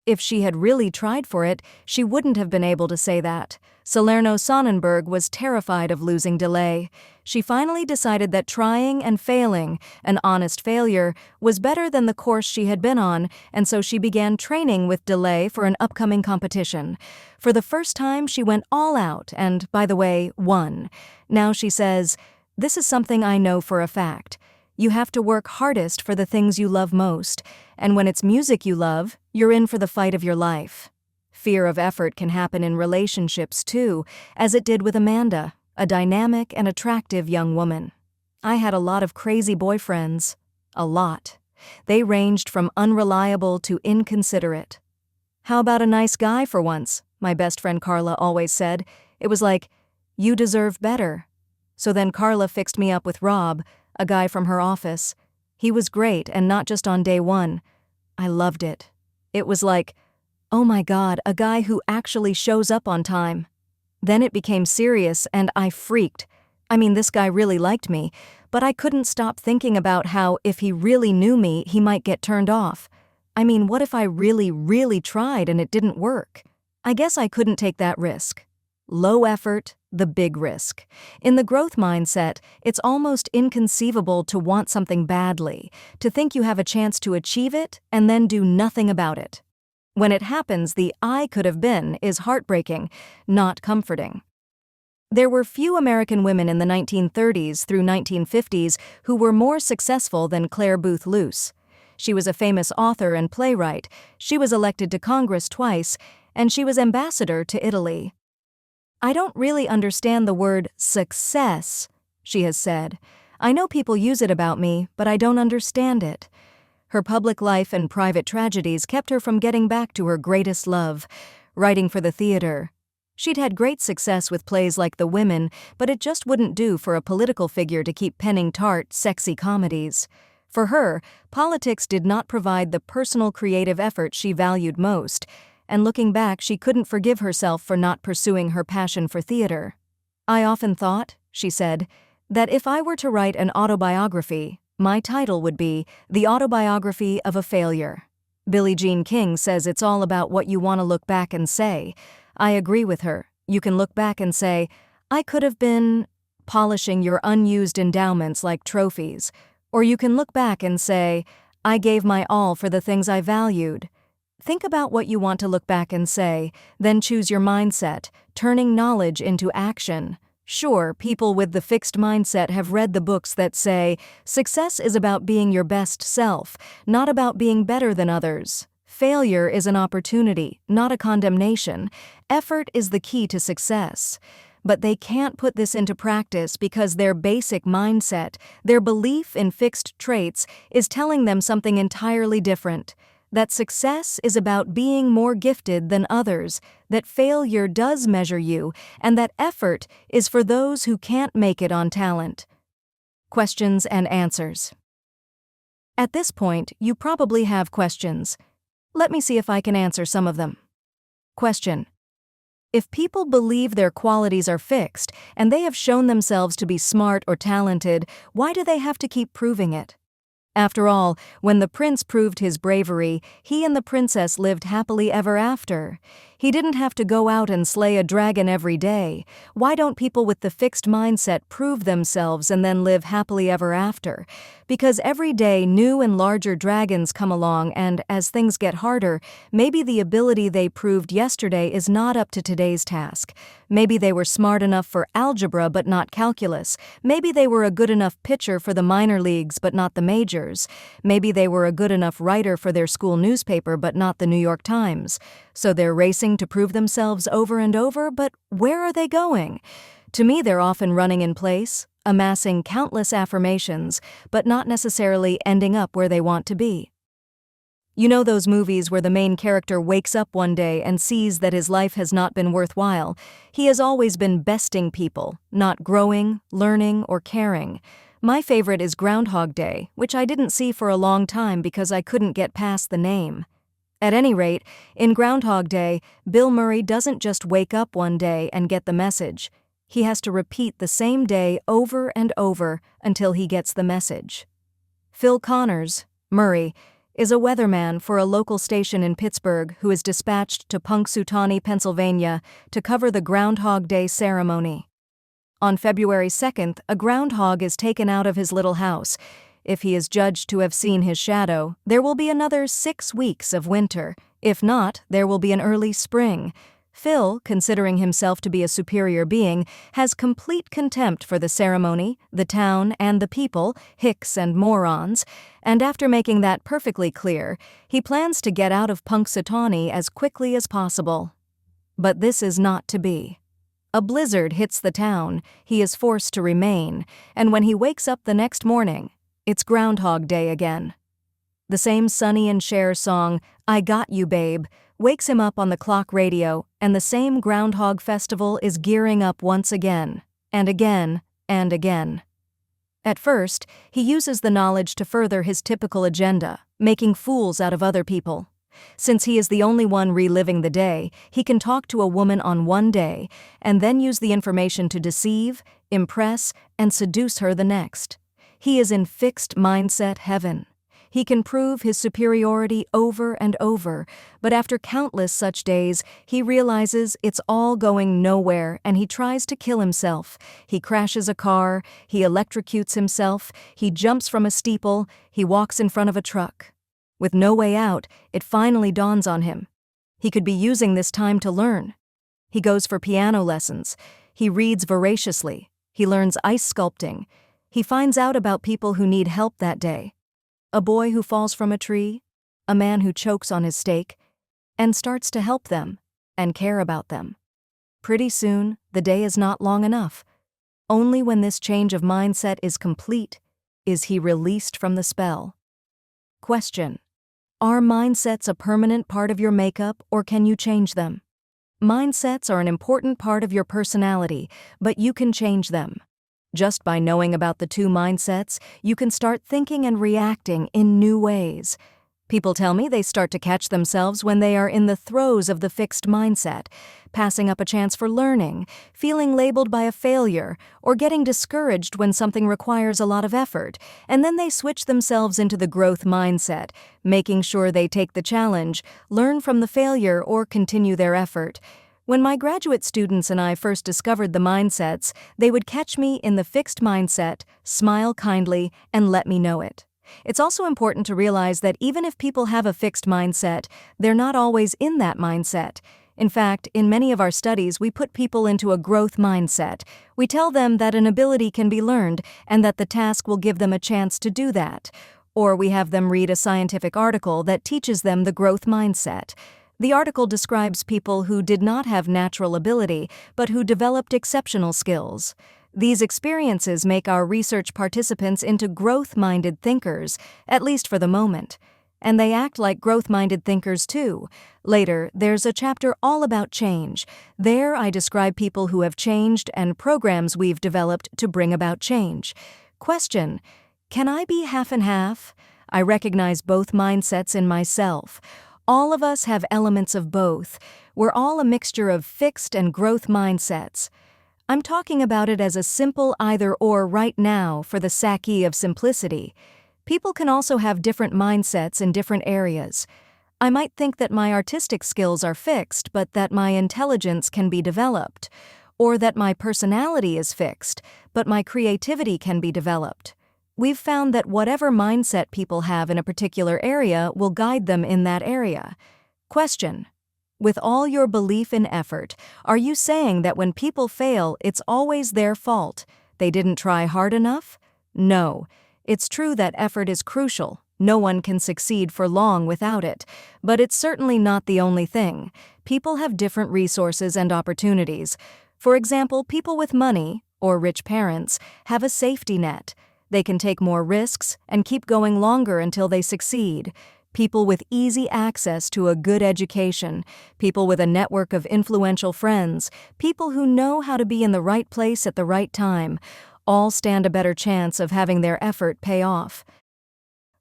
If she had really tried for it, she wouldn't have been able to say that. Salerno-Sonnenberg was terrified of losing DeLay. She finally decided that trying and failing, an honest failure, was better than the course she had been on, and so she began training with DeLay for an upcoming competition. For the first time, she went all out and, by the way, won. Now she says, "This is something I know for a fact. You have to work hardest for the things you love most, and when it's music you love, you're in for the fight of your life." Fear of effort can happen in relationships too, as it did with Amanda, a dynamic and attractive young woman. I had a lot of crazy boyfriends. A lot. They ranged from unreliable to inconsiderate. "How about a nice guy for once?" my best friend Carla always said. It was like, "You deserve better." So then Carla fixed me up with Rob, a guy from her office. He was great, and not just on day 1. I loved it. It was like, oh my God, a guy who actually shows up on time. Then it became serious, and I freaked. I mean, this guy really liked me, but I couldn't stop thinking about how, if he really knew me, he might get turned off. I mean, what if I really tried and it didn't work? I guess I couldn't take that risk. Low effort, the big risk. In the growth mindset, it's almost inconceivable to want something badly, to think you have a chance to achieve it and then do nothing about it. When it happens, the "I could have been" is heartbreaking, not comforting. There were few American women in the 1930s through 1950s who were more successful than Clare Boothe Luce. She was a famous author and playwright, she was elected to Congress twice, and she was ambassador to Italy. "I don't really understand the word success," she has said. "I know people use it about me, but I don't understand it." Her public life and private tragedies kept her from getting back to her greatest love, writing for the theater. She'd had great success with plays like The Women, but it just wouldn't do for a political figure to keep penning tart, sexy comedies. For her, politics did not provide the personal creative effort she valued most, and looking back, she couldn't forgive herself for not pursuing her passion for theater. "I often thought," she said, "that if I were to write an autobiography, my title would be The Autobiography of a Failure." Billie Jean King says it's all about what you want to look back and say. I agree with her. You can look back and say, "I could have been polishing your unused endowments like trophies." Or you can look back and say, "I gave my all for the things I valued." Think about what you want to look back and say, then choose your mindset, turning knowledge into action. Sure, people with the fixed mindset have read the books that say, success is about being your best self, not about being better than others. Failure is an opportunity, not a condemnation. Effort is the key to success. But they can't put this into practice because their basic mindset, their belief in fixed traits, is telling them something entirely different. That success is about being more gifted than others, that failure does measure you, and that effort is for those who can't make it on talent. Questions and answers. At this point, you probably have questions. Let me see if I can answer some of them. Question: if people believe their qualities are fixed, and they have shown themselves to be smart or talented, why do they have to keep proving it? After all, when the prince proved his bravery, he and the princess lived happily ever after. He didn't have to go out and slay a dragon every day. Why don't people with the fixed mindset prove themselves and then live happily ever after? Because every day new and larger dragons come along, and as things get harder, maybe the ability they proved yesterday is not up to today's task. Maybe they were smart enough for algebra but not calculus. Maybe they were a good enough pitcher for the minor leagues but not the majors. Maybe they were a good enough writer for their school newspaper but not the New York Times. So they're racing to prove themselves over and over, but where are they going? To me, they're often running in place, amassing countless affirmations, but not necessarily ending up where they want to be. You know those movies where the main character wakes up one day and sees that his life has not been worthwhile? He has always been besting people, not growing, learning, or caring. My favorite is Groundhog Day, which I didn't see for a long time because I couldn't get past the name. At any rate, in Groundhog Day, Bill Murray doesn't just wake up one day and get the message. He has to repeat the same day over and over until he gets the message. Phil Connors, Murray, is a weatherman for a local station in Pittsburgh who is dispatched to Punxsutawney, Pennsylvania, to cover the Groundhog Day ceremony. On February 2nd, a groundhog is taken out of his little house. If he is judged to have seen his shadow, there will be another 6 weeks of winter. If not, there will be an early spring. Phil, considering himself to be a superior being, has complete contempt for the ceremony, the town, and the people, hicks and morons, and after making that perfectly clear, he plans to get out of Punxsutawney as quickly as possible. But this is not to be. A blizzard hits the town, he is forced to remain, and when he wakes up the next morning, it's Groundhog Day again. The same Sonny and Cher song, "I Got You Babe," wakes him up on the clock radio, and the same Groundhog Festival is gearing up once again, and again, and again. At first, he uses the knowledge to further his typical agenda, making fools out of other people. Since he is the only one reliving the day, he can talk to a woman on one day, and then use the information to deceive, impress, and seduce her the next. He is in fixed mindset heaven. He can prove his superiority over and over, but after countless such days, he realizes it's all going nowhere and he tries to kill himself. He crashes a car, he electrocutes himself, he jumps from a steeple, he walks in front of a truck. With no way out, it finally dawns on him. He could be using this time to learn. He goes for piano lessons. He reads voraciously. He learns ice sculpting. He finds out about people who need help that day. A boy who falls from a tree, a man who chokes on his steak, and starts to help them and care about them. Pretty soon, the day is not long enough. Only when this change of mindset is complete is he released from the spell. Question: are mindsets a permanent part of your makeup, or can you change them? Mindsets are an important part of your personality, but you can change them. Just by knowing about the two mindsets, you can start thinking and reacting in new ways. People tell me they start to catch themselves when they are in the throes of the fixed mindset, passing up a chance for learning, feeling labeled by a failure, or getting discouraged when something requires a lot of effort, and then they switch themselves into the growth mindset, making sure they take the challenge, learn from the failure, or continue their effort. When my graduate students and I first discovered the mindsets, they would catch me in the fixed mindset, smile kindly, and let me know it. It's also important to realize that even if people have a fixed mindset, they're not always in that mindset. In fact, in many of our studies, we put people into a growth mindset. We tell them that an ability can be learned and that the task will give them a chance to do that. Or we have them read a scientific article that teaches them the growth mindset. The article describes people who did not have natural ability, but who developed exceptional skills. These experiences make our research participants into growth-minded thinkers, at least for the moment. And they act like growth-minded thinkers too. Later, there's a chapter all about change. There, I describe people who have changed and programs we've developed to bring about change. Question: can I be half and half? I recognize both mindsets in myself. All of us have elements of both. We're all a mixture of fixed and growth mindsets. I'm talking about it as a simple either-or right now for the sake of simplicity. People can also have different mindsets in different areas. I might think that my artistic skills are fixed, but that my intelligence can be developed. Or that my personality is fixed, but my creativity can be developed. We've found that whatever mindset people have in a particular area will guide them in that area. Question: with all your belief in effort, are you saying that when people fail, it's always their fault? They didn't try hard enough? No. It's true that effort is crucial. No one can succeed for long without it. But it's certainly not the only thing. People have different resources and opportunities. For example, people with money, or rich parents, have a safety net. They can take more risks and keep going longer until they succeed. People with easy access to a good education, people with a network of influential friends, people who know how to be in the right place at the right time, all stand a better chance of having their effort pay off.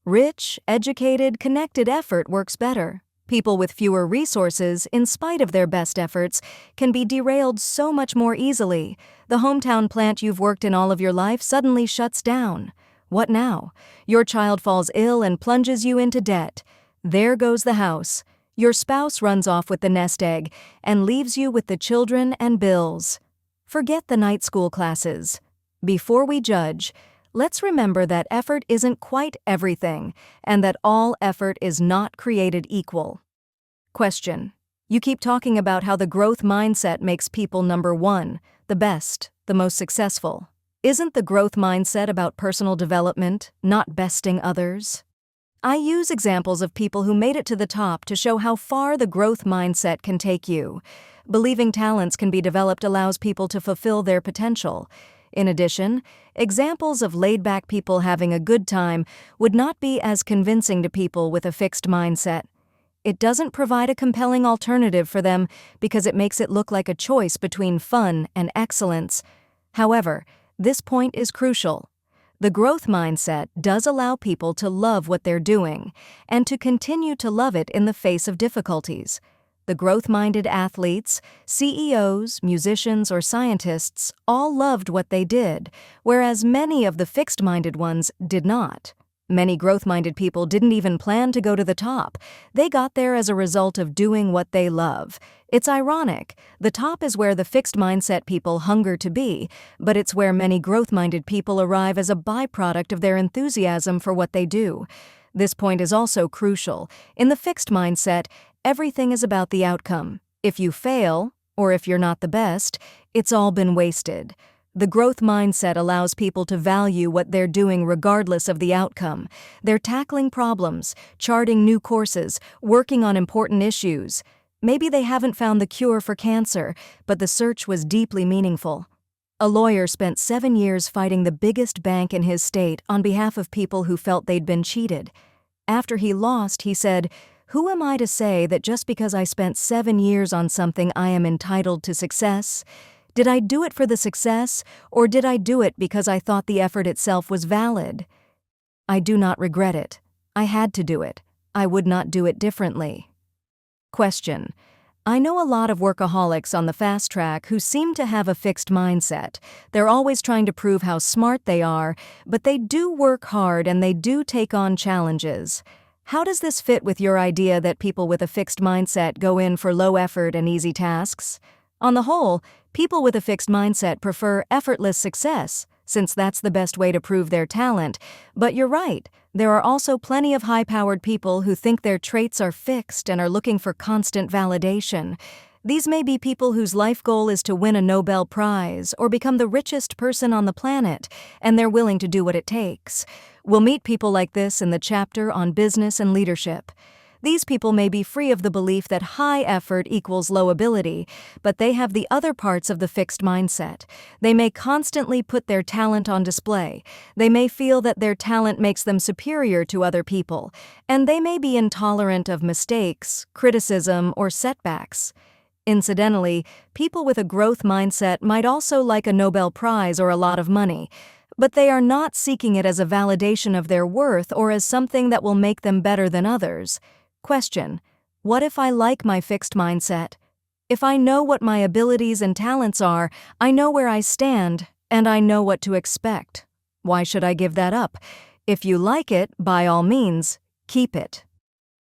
Rich, educated, connected effort works better. People with fewer resources, in spite of their best efforts, can be derailed so much more easily. The hometown plant you've worked in all of your life suddenly shuts down. What now? Your child falls ill and plunges you into debt. There goes the house. Your spouse runs off with the nest egg and leaves you with the children and bills. Forget the night school classes. Before we judge, let's remember that effort isn't quite everything, and that all effort is not created equal. Question: you keep talking about how the growth mindset makes people number one, the best, the most successful. Isn't the growth mindset about personal development, not besting others? I use examples of people who made it to the top to show how far the growth mindset can take you. Believing talents can be developed allows people to fulfill their potential. In addition, examples of laid-back people having a good time would not be as convincing to people with a fixed mindset. It doesn't provide a compelling alternative for them because it makes it look like a choice between fun and excellence. However, this point is crucial. The growth mindset does allow people to love what they're doing and to continue to love it in the face of difficulties. The growth-minded athletes, CEOs, musicians, or scientists all loved what they did, whereas many of the fixed-minded ones did not. Many growth-minded people didn't even plan to go to the top. They got there as a result of doing what they love. It's ironic. The top is where the fixed mindset people hunger to be, but it's where many growth-minded people arrive as a byproduct of their enthusiasm for what they do. This point is also crucial. In the fixed mindset, everything is about the outcome. If you fail, or if you're not the best, it's all been wasted. The growth mindset allows people to value what they're doing regardless of the outcome. They're tackling problems, charting new courses, working on important issues. Maybe they haven't found the cure for cancer, but the search was deeply meaningful. A lawyer spent 7 years fighting the biggest bank in his state on behalf of people who felt they'd been cheated. After he lost, he said, "Who am I to say that just because I spent 7 years on something I am entitled to success? Did I do it for the success, or did I do it because I thought the effort itself was valid? I do not regret it. I had to do it. I would not do it differently." Question: I know a lot of workaholics on the fast track who seem to have a fixed mindset. They're always trying to prove how smart they are, but they do work hard and they do take on challenges. How does this fit with your idea that people with a fixed mindset go in for low effort and easy tasks? On the whole, people with a fixed mindset prefer effortless success, since that's the best way to prove their talent. But you're right, there are also plenty of high-powered people who think their traits are fixed and are looking for constant validation. These may be people whose life goal is to win a Nobel Prize or become the richest person on the planet, and they're willing to do what it takes. We'll meet people like this in the chapter on business and leadership. These people may be free of the belief that high effort equals low ability, but they have the other parts of the fixed mindset. They may constantly put their talent on display. They may feel that their talent makes them superior to other people, and they may be intolerant of mistakes, criticism, or setbacks. Incidentally, people with a growth mindset might also like a Nobel Prize or a lot of money, but they are not seeking it as a validation of their worth or as something that will make them better than others. Question: what if I like my fixed mindset? If I know what my abilities and talents are, I know where I stand, and I know what to expect. Why should I give that up? If you like it, by all means, keep it.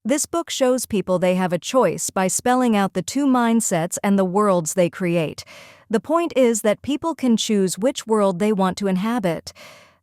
This book shows people they have a choice by spelling out the two mindsets and the worlds they create. The point is that people can choose which world they want to inhabit.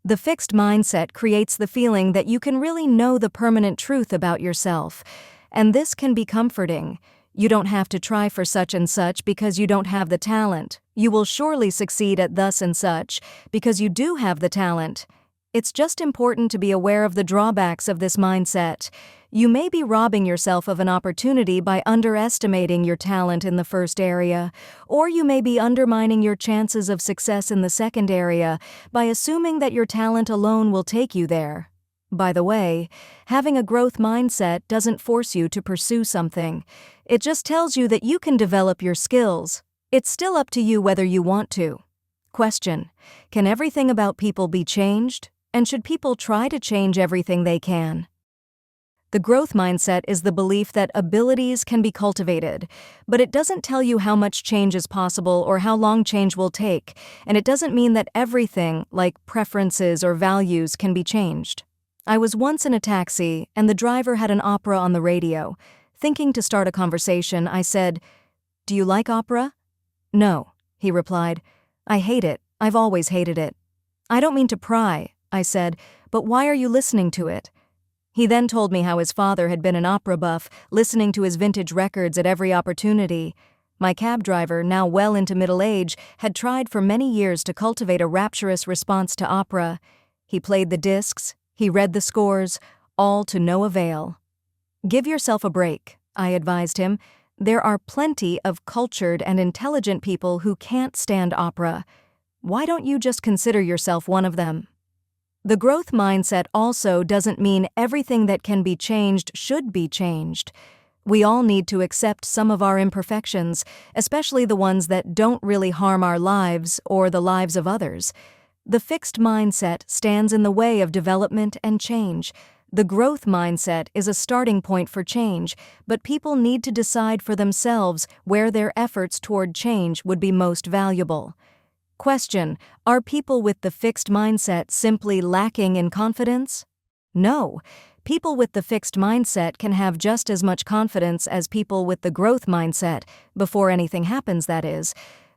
The fixed mindset creates the feeling that you can really know the permanent truth about yourself, and this can be comforting. You don't have to try for such and such because you don't have the talent. You will surely succeed at thus and such because you do have the talent. It's just important to be aware of the drawbacks of this mindset. You may be robbing yourself of an opportunity by underestimating your talent in the first area, or you may be undermining your chances of success in the second area by assuming that your talent alone will take you there. By the way, having a growth mindset doesn't force you to pursue something. It just tells you that you can develop your skills. It's still up to you whether you want to. Question: can everything about people be changed? And should people try to change everything they can? The growth mindset is the belief that abilities can be cultivated, but it doesn't tell you how much change is possible or how long change will take, and it doesn't mean that everything, like preferences or values, can be changed. I was once in a taxi, and the driver had an opera on the radio. Thinking to start a conversation, I said, "Do you like opera?" "No," he replied. "I hate it. I've always hated it." "I don't mean to pry," I said, "but why are you listening to it?" He then told me how his father had been an opera buff, listening to his vintage records at every opportunity. My cab driver, now well into middle age, had tried for many years to cultivate a rapturous response to opera. He played the discs, he read the scores, all to no avail. "Give yourself a break," I advised him. "There are plenty of cultured and intelligent people who can't stand opera. Why don't you just consider yourself one of them?" The growth mindset also doesn't mean everything that can be changed should be changed. We all need to accept some of our imperfections, especially the ones that don't really harm our lives or the lives of others. The fixed mindset stands in the way of development and change. The growth mindset is a starting point for change, but people need to decide for themselves where their efforts toward change would be most valuable. Question: are people with the fixed mindset simply lacking in confidence? No. People with the fixed mindset can have just as much confidence as people with the growth mindset, before anything happens, that is.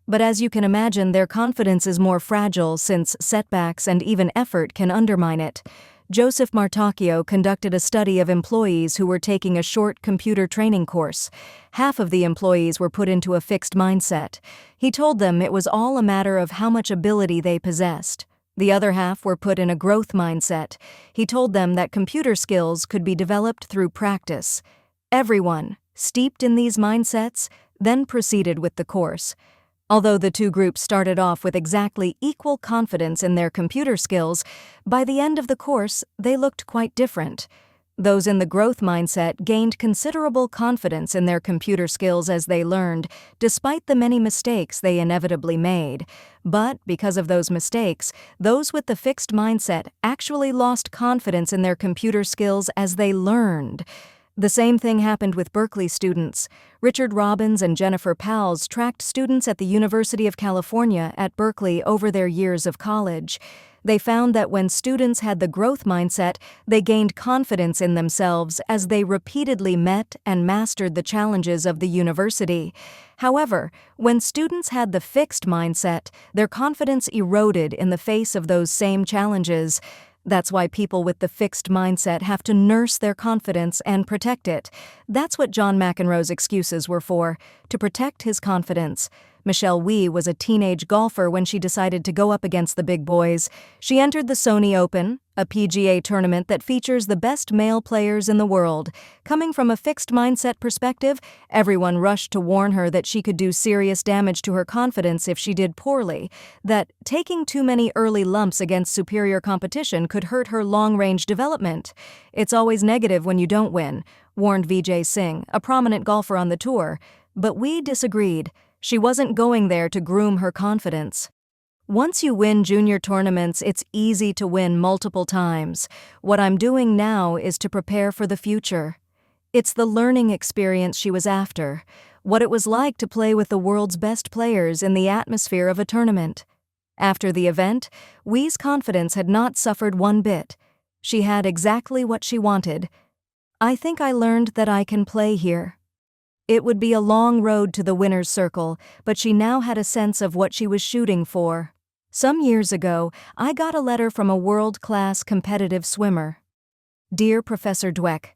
But as you can imagine, their confidence is more fragile since setbacks and even effort can undermine it. Joseph Martocchio conducted a study of employees who were taking a short computer training course. Half of the employees were put into a fixed mindset. He told them it was all a matter of how much ability they possessed. The other half were put in a growth mindset. He told them that computer skills could be developed through practice. Everyone, steeped in these mindsets, then proceeded with the course. Although the two groups started off with exactly equal confidence in their computer skills, by the end of the course, they looked quite different. Those in the growth mindset gained considerable confidence in their computer skills as they learned, despite the many mistakes they inevitably made. But because of those mistakes, those with the fixed mindset actually lost confidence in their computer skills as they learned. The same thing happened with Berkeley students. Richard Robbins and Jennifer Powles tracked students at the University of California at Berkeley over their years of college. They found that when students had the growth mindset, they gained confidence in themselves as they repeatedly met and mastered the challenges of the university. However, when students had the fixed mindset, their confidence eroded in the face of those same challenges. That's why people with the fixed mindset have to nurse their confidence and protect it. That's what John McEnroe's excuses were for, to protect his confidence. Michelle Wie was a teenage golfer when she decided to go up against the big boys. She entered the Sony Open, a PGA tournament that features the best male players in the world. Coming from a fixed mindset perspective, everyone rushed to warn her that she could do serious damage to her confidence if she did poorly, that taking too many early lumps against superior competition could hurt her long-range development. It's always negative when you don't win, warned Vijay Singh, a prominent golfer on the tour. But Wie disagreed. She wasn't going there to groom her confidence. Once you win junior tournaments, it's easy to win multiple times. What I'm doing now is to prepare for the future. It's the learning experience she was after, what it was like to play with the world's best players in the atmosphere of a tournament. After the event, Wie's confidence had not suffered one bit. She had exactly what she wanted. I think I learned that I can play here. It would be a long road to the winner's circle, but she now had a sense of what she was shooting for. Some years ago, I got a letter from a world-class competitive swimmer. Dear Professor Dweck,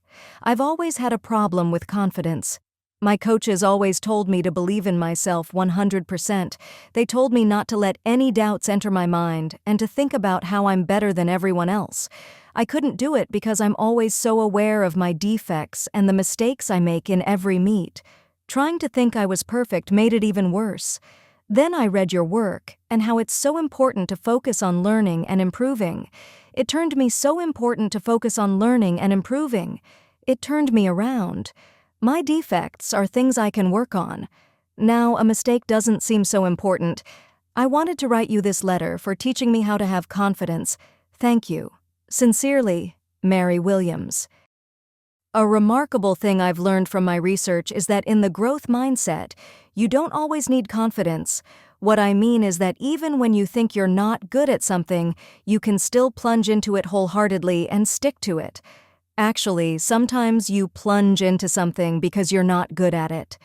I've always had a problem with confidence. My coaches always told me to believe in myself 100%. They told me not to let any doubts enter my mind and to think about how I'm better than everyone else. I couldn't do it because I'm always so aware of my defects and the mistakes I make in every meet. Trying to think I was perfect made it even worse. Then I read your work and how it's so important to focus on learning and improving. It turned me so important to focus on learning and improving. It turned me around. My defects are things I can work on. Now a mistake doesn't seem so important. I wanted to write you this letter for teaching me how to have confidence. Thank you. Sincerely, Mary Williams. A remarkable thing I've learned from my research is that in the growth mindset, you don't always need confidence. What I mean is that even when you think you're not good at something, you can still plunge into it wholeheartedly and stick to it. Actually, sometimes you plunge into something because you're not good at it.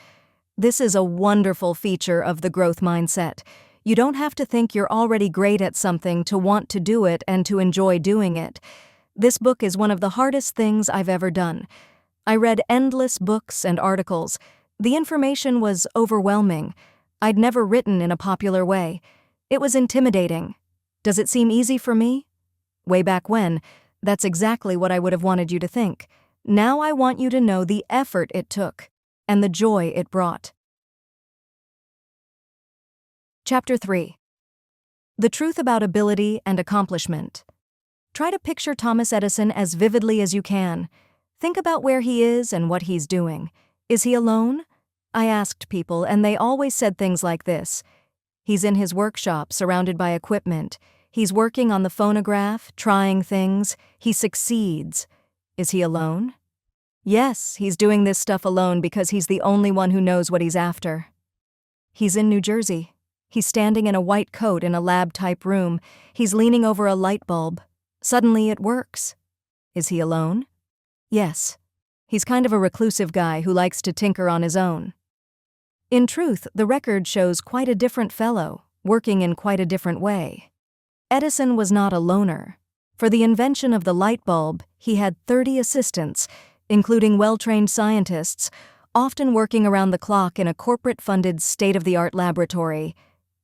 This is a wonderful feature of the growth mindset. You don't have to think you're already great at something to want to do it and to enjoy doing it. This book is one of the hardest things I've ever done. I read endless books and articles. The information was overwhelming. I'd never written in a popular way. It was intimidating. Does it seem easy for me? Way back when, that's exactly what I would have wanted you to think. Now I want you to know the effort it took and the joy it brought. Chapter 3. The Truth About Ability and Accomplishment. Try to picture Thomas Edison as vividly as you can. Think about where he is and what he's doing. Is he alone? I asked people, and they always said things like this. He's in his workshop, surrounded by equipment. He's working on the phonograph, trying things. He succeeds. Is he alone? Yes, he's doing this stuff alone because he's the only one who knows what he's after. He's in New Jersey. He's standing in a white coat in a lab-type room. He's leaning over a light bulb. Suddenly it works. Is he alone? Yes. He's kind of a reclusive guy who likes to tinker on his own. In truth, the record shows quite a different fellow, working in quite a different way. Edison was not a loner. For the invention of the light bulb, he had 30 assistants, including well-trained scientists, often working around the clock in a corporate-funded state-of-the-art laboratory.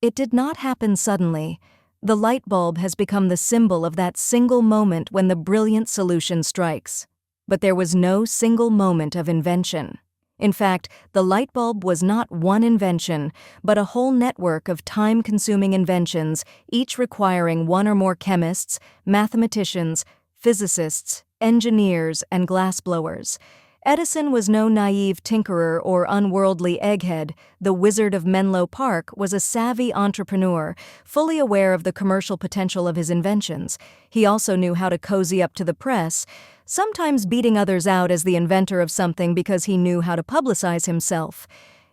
It did not happen suddenly. The light bulb has become the symbol of that single moment when the brilliant solution strikes. But there was no single moment of invention. In fact, the light bulb was not one invention, but a whole network of time-consuming inventions, each requiring one or more chemists, mathematicians, physicists, engineers, and glassblowers. Edison was no naive tinkerer or unworldly egghead. The Wizard of Menlo Park was a savvy entrepreneur, fully aware of the commercial potential of his inventions. He also knew how to cozy up to the press, sometimes beating others out as the inventor of something because he knew how to publicize himself.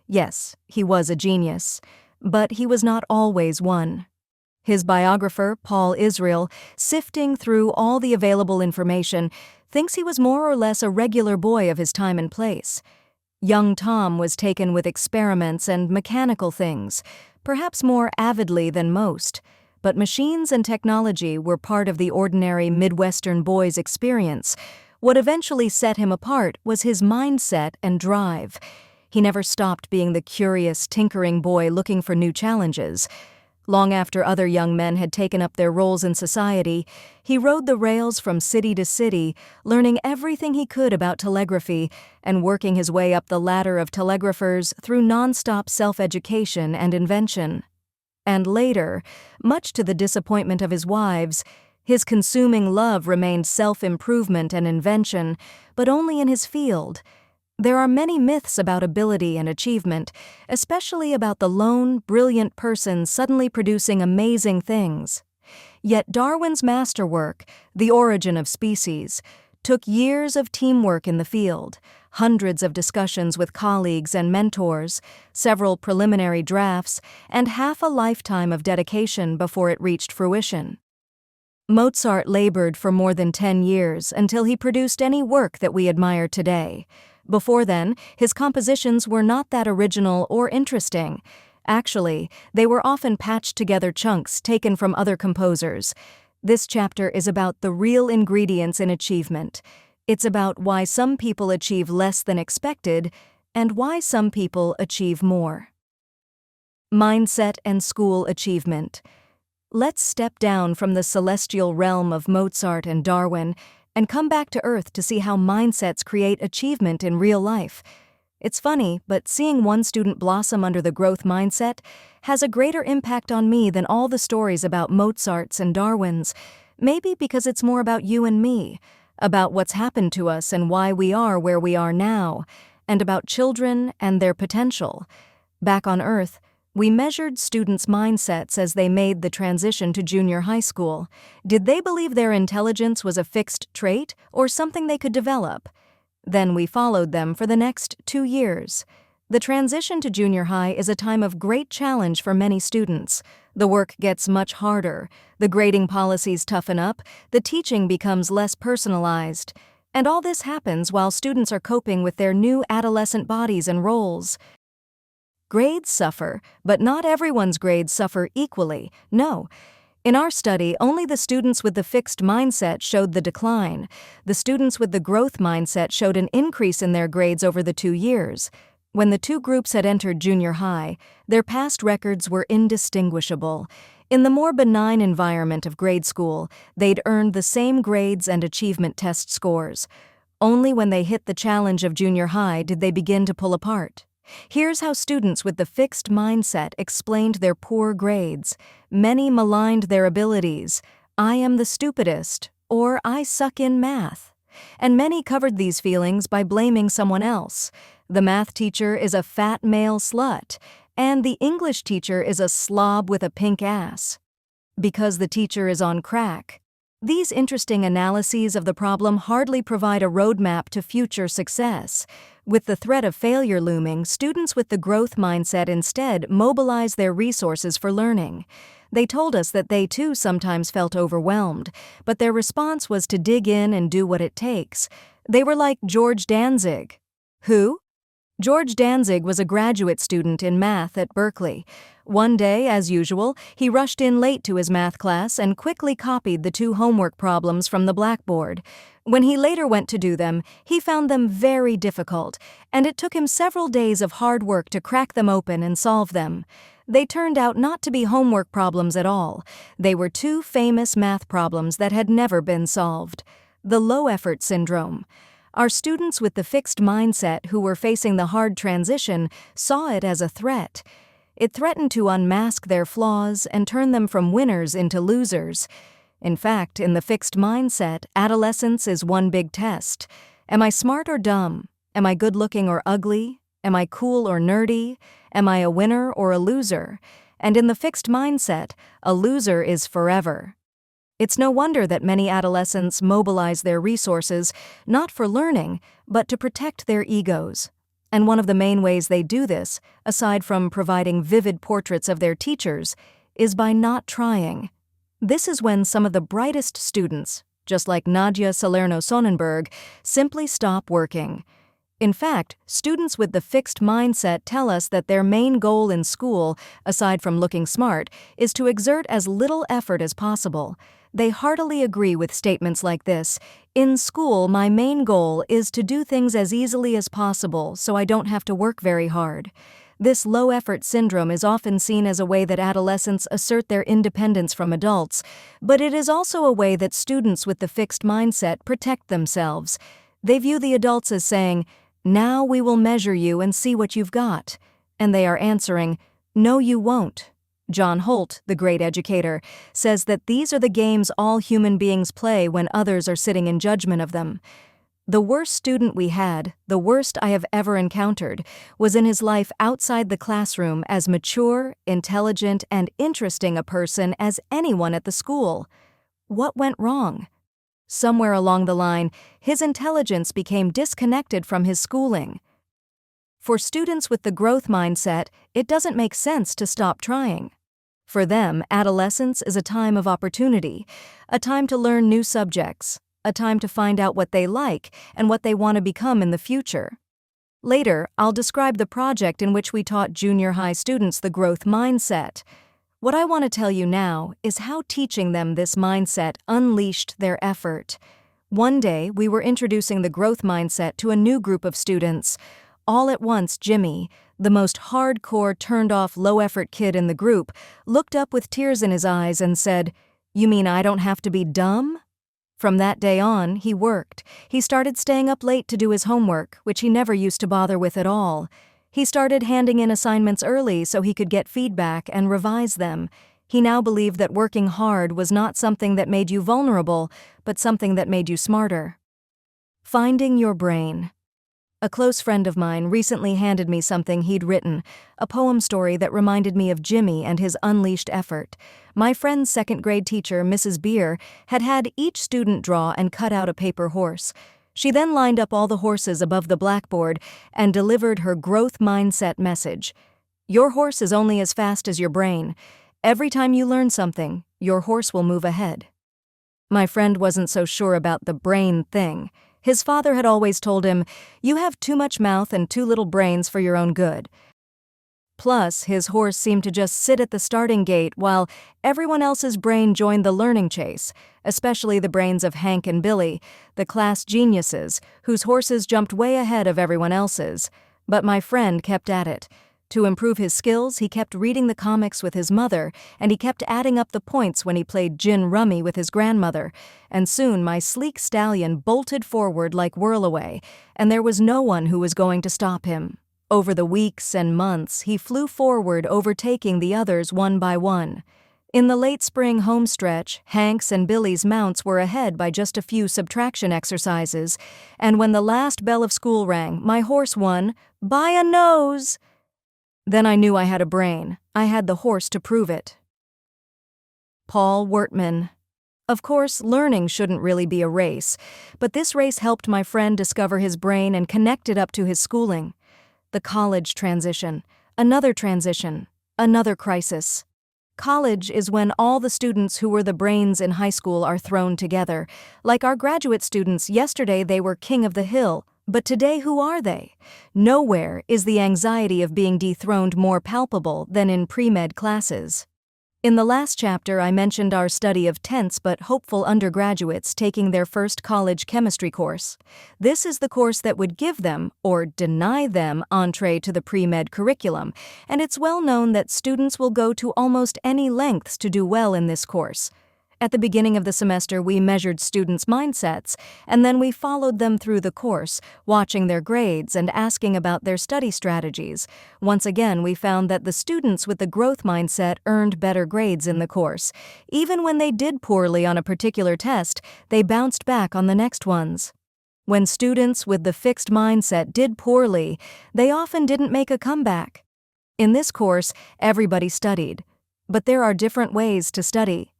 Yes, he was a genius, but he was not always one. His biographer, Paul Israel, sifting through all the available information, thinks he was more or less a regular boy of his time and place. Young Tom was taken with experiments and mechanical things, perhaps more avidly than most, but machines and technology were part of the ordinary Midwestern boy's experience. What eventually set him apart was his mindset and drive. He never stopped being the curious, tinkering boy looking for new challenges. Long after other young men had taken up their roles in society, he rode the rails from city to city, learning everything he could about telegraphy and working his way up the ladder of telegraphers through nonstop self-education and invention. And later, much to the disappointment of his wives, his consuming love remained self-improvement and invention, but only in his field. There are many myths about ability and achievement, especially about the lone, brilliant person suddenly producing amazing things. Yet Darwin's masterwork, The Origin of Species, took years of teamwork in the field, hundreds of discussions with colleagues and mentors, several preliminary drafts, and half a lifetime of dedication before it reached fruition. Mozart labored for more than 10 years until he produced any work that we admire today. Before then, his compositions were not that original or interesting. Actually, they were often patched together chunks taken from other composers. This chapter is about the real ingredients in achievement. It's about why some people achieve less than expected and why some people achieve more. Mindset and school achievement. Let's step down from the celestial realm of Mozart and Darwin and come back to Earth to see how mindsets create achievement in real life. It's funny, but seeing one student blossom under the growth mindset has a greater impact on me than all the stories about Mozarts and Darwins, maybe because it's more about you and me, about what's happened to us and why we are where we are now, and about children and their potential. Back on Earth, we measured students' mindsets as they made the transition to junior high school. Did they believe their intelligence was a fixed trait or something they could develop? Then we followed them for the next 2 years. The transition to junior high is a time of great challenge for many students. The work gets much harder, the grading policies toughen up, the teaching becomes less personalized. And all this happens while students are coping with their new adolescent bodies and roles. Grades suffer, but not everyone's grades suffer equally. No. In our study, only the students with the fixed mindset showed the decline. The students with the growth mindset showed an increase in their grades over the 2 years. When the two groups had entered junior high, their past records were indistinguishable. In the more benign environment of grade school, they'd earned the same grades and achievement test scores. Only when they hit the challenge of junior high did they begin to pull apart. Here's how students with the fixed mindset explained their poor grades. Many maligned their abilities. I am the stupidest, or I suck in math. And many covered these feelings by blaming someone else. The math teacher is a fat male slut, and the English teacher is a slob with a pink ass. Because the teacher is on crack. These interesting analyses of the problem hardly provide a roadmap to future success. With the threat of failure looming, students with the growth mindset instead mobilize their resources for learning. They told us that they too sometimes felt overwhelmed, but their response was to dig in and do what it takes. They were like George Danzig. Who? George Danzig was a graduate student in math at Berkeley. One day, as usual, he rushed in late to his math class and quickly copied the 2 homework problems from the blackboard. When he later went to do them, he found them very difficult, and it took him several days of hard work to crack them open and solve them. They turned out not to be homework problems at all. They were 2 famous math problems that had never been solved. The low-effort syndrome. Our students with the fixed mindset who were facing the hard transition saw it as a threat. It threatened to unmask their flaws and turn them from winners into losers. In fact, in the fixed mindset, adolescence is one big test. Am I smart or dumb? Am I good-looking or ugly? Am I cool or nerdy? Am I a winner or a loser? And in the fixed mindset, a loser is forever. It's no wonder that many adolescents mobilize their resources not for learning, but to protect their egos. And one of the main ways they do this, aside from providing vivid portraits of their teachers, is by not trying. This is when some of the brightest students, just like Nadia Salerno-Sonnenberg, simply stop working. In fact, students with the fixed mindset tell us that their main goal in school, aside from looking smart, is to exert as little effort as possible. They heartily agree with statements like this: "In school, my main goal is to do things as easily as possible so I don't have to work very hard." This low-effort syndrome is often seen as a way that adolescents assert their independence from adults, but it is also a way that students with the fixed mindset protect themselves. They view the adults as saying, "Now we will measure you and see what you've got." And they are answering, "No, you won't." John Holt, the great educator, says that these are the games all human beings play when others are sitting in judgment of them. The worst student we had, the worst I have ever encountered, was in his life outside the classroom as mature, intelligent, and interesting a person as anyone at the school. What went wrong? Somewhere along the line, his intelligence became disconnected from his schooling. For students with the growth mindset, it doesn't make sense to stop trying. For them, adolescence is a time of opportunity, a time to learn new subjects, a time to find out what they like and what they want to become in the future. Later, I'll describe the project in which we taught junior high students the growth mindset. What I want to tell you now is how teaching them this mindset unleashed their effort. One day, we were introducing the growth mindset to a new group of students. All at once, Jimmy, the most hardcore, turned-off, low-effort kid in the group, looked up with tears in his eyes and said, "You mean I don't have to be dumb?" From that day on, he worked. He started staying up late to do his homework, which he never used to bother with at all. He started handing in assignments early so he could get feedback and revise them. He now believed that working hard was not something that made you vulnerable, but something that made you smarter. Finding your brain. A close friend of mine recently handed me something he'd written, a poem story that reminded me of Jimmy and his unleashed effort. My friend's second-grade teacher, Mrs. Beer, had had each student draw and cut out a paper horse. She then lined up all the horses above the blackboard and delivered her growth mindset message. Your horse is only as fast as your brain. Every time you learn something, your horse will move ahead. My friend wasn't so sure about the brain thing. His father had always told him, "You have too much mouth and too little brains for your own good." Plus, his horse seemed to just sit at the starting gate while everyone else's brain joined the learning chase, especially the brains of Hank and Billy, the class geniuses, whose horses jumped way ahead of everyone else's. But my friend kept at it. To improve his skills, he kept reading the comics with his mother, and he kept adding up the points when he played gin rummy with his grandmother, and soon my sleek stallion bolted forward like whirlaway, and there was no one who was going to stop him. Over the weeks and months, he flew forward, overtaking the others one by one. In the late spring homestretch, Hank's and Billy's mounts were ahead by just a few subtraction exercises, and when the last bell of school rang, my horse won by a nose. Then I knew I had a brain. I had the horse to prove it. Paul Wertman. Of course, learning shouldn't really be a race, but this race helped my friend discover his brain and connect it up to his schooling. The college transition, another crisis. College is when all the students who were the brains in high school are thrown together. Like our graduate students, yesterday they were king of the hill, but today who are they? Nowhere is the anxiety of being dethroned more palpable than in pre-med classes. In the last chapter, I mentioned our study of tense but hopeful undergraduates taking their first college chemistry course. This is the course that would give them, or deny them, entree to the pre-med curriculum, and it's well known that students will go to almost any lengths to do well in this course. At the beginning of the semester, we measured students' mindsets, and then we followed them through the course, watching their grades and asking about their study strategies. Once again, we found that the students with the growth mindset earned better grades in the course. Even when they did poorly on a particular test, they bounced back on the next ones. When students with the fixed mindset did poorly, they often didn't make a comeback. In this course, everybody studied. But there are different ways to study.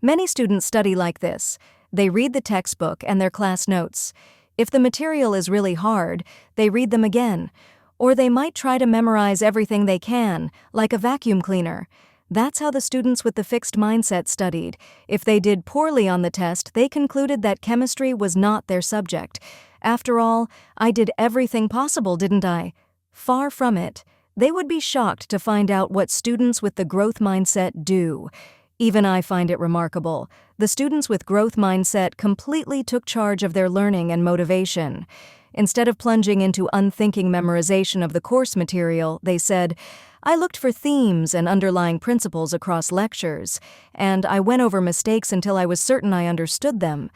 Many students study like this. They read the textbook and their class notes. If the material is really hard, they read them again. Or they might try to memorize everything they can, like a vacuum cleaner. That's how the students with the fixed mindset studied. If they did poorly on the test, they concluded that chemistry was not their subject. After all, I did everything possible, didn't I? Far from it. They would be shocked to find out what students with the growth mindset do. Even I find it remarkable. The students with growth mindset completely took charge of their learning and motivation. Instead of plunging into unthinking memorization of the course material, they said, I looked for themes and underlying principles across lectures, and I went over mistakes until I was certain I understood them.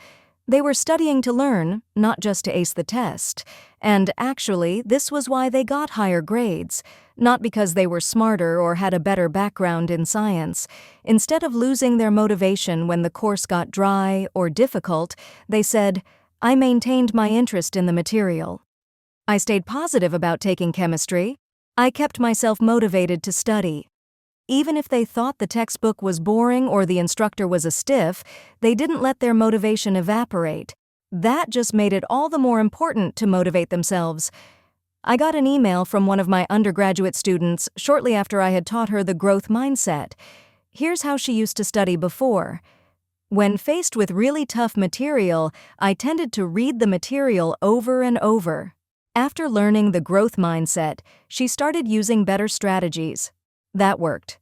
They were studying to learn, not just to ace the test. And actually, this was why they got higher grades. Not because they were smarter or had a better background in science. Instead of losing their motivation when the course got dry or difficult, they said, I maintained my interest in the material. I stayed positive about taking chemistry. I kept myself motivated to study. Even if they thought the textbook was boring or the instructor was a stiff, they didn't let their motivation evaporate. That just made it all the more important to motivate themselves. I got an email from one of my undergraduate students shortly after I had taught her the growth mindset. Here's how she used to study before. When faced with really tough material, I tended to read the material over and over. After learning the growth mindset, she started using better strategies. That worked.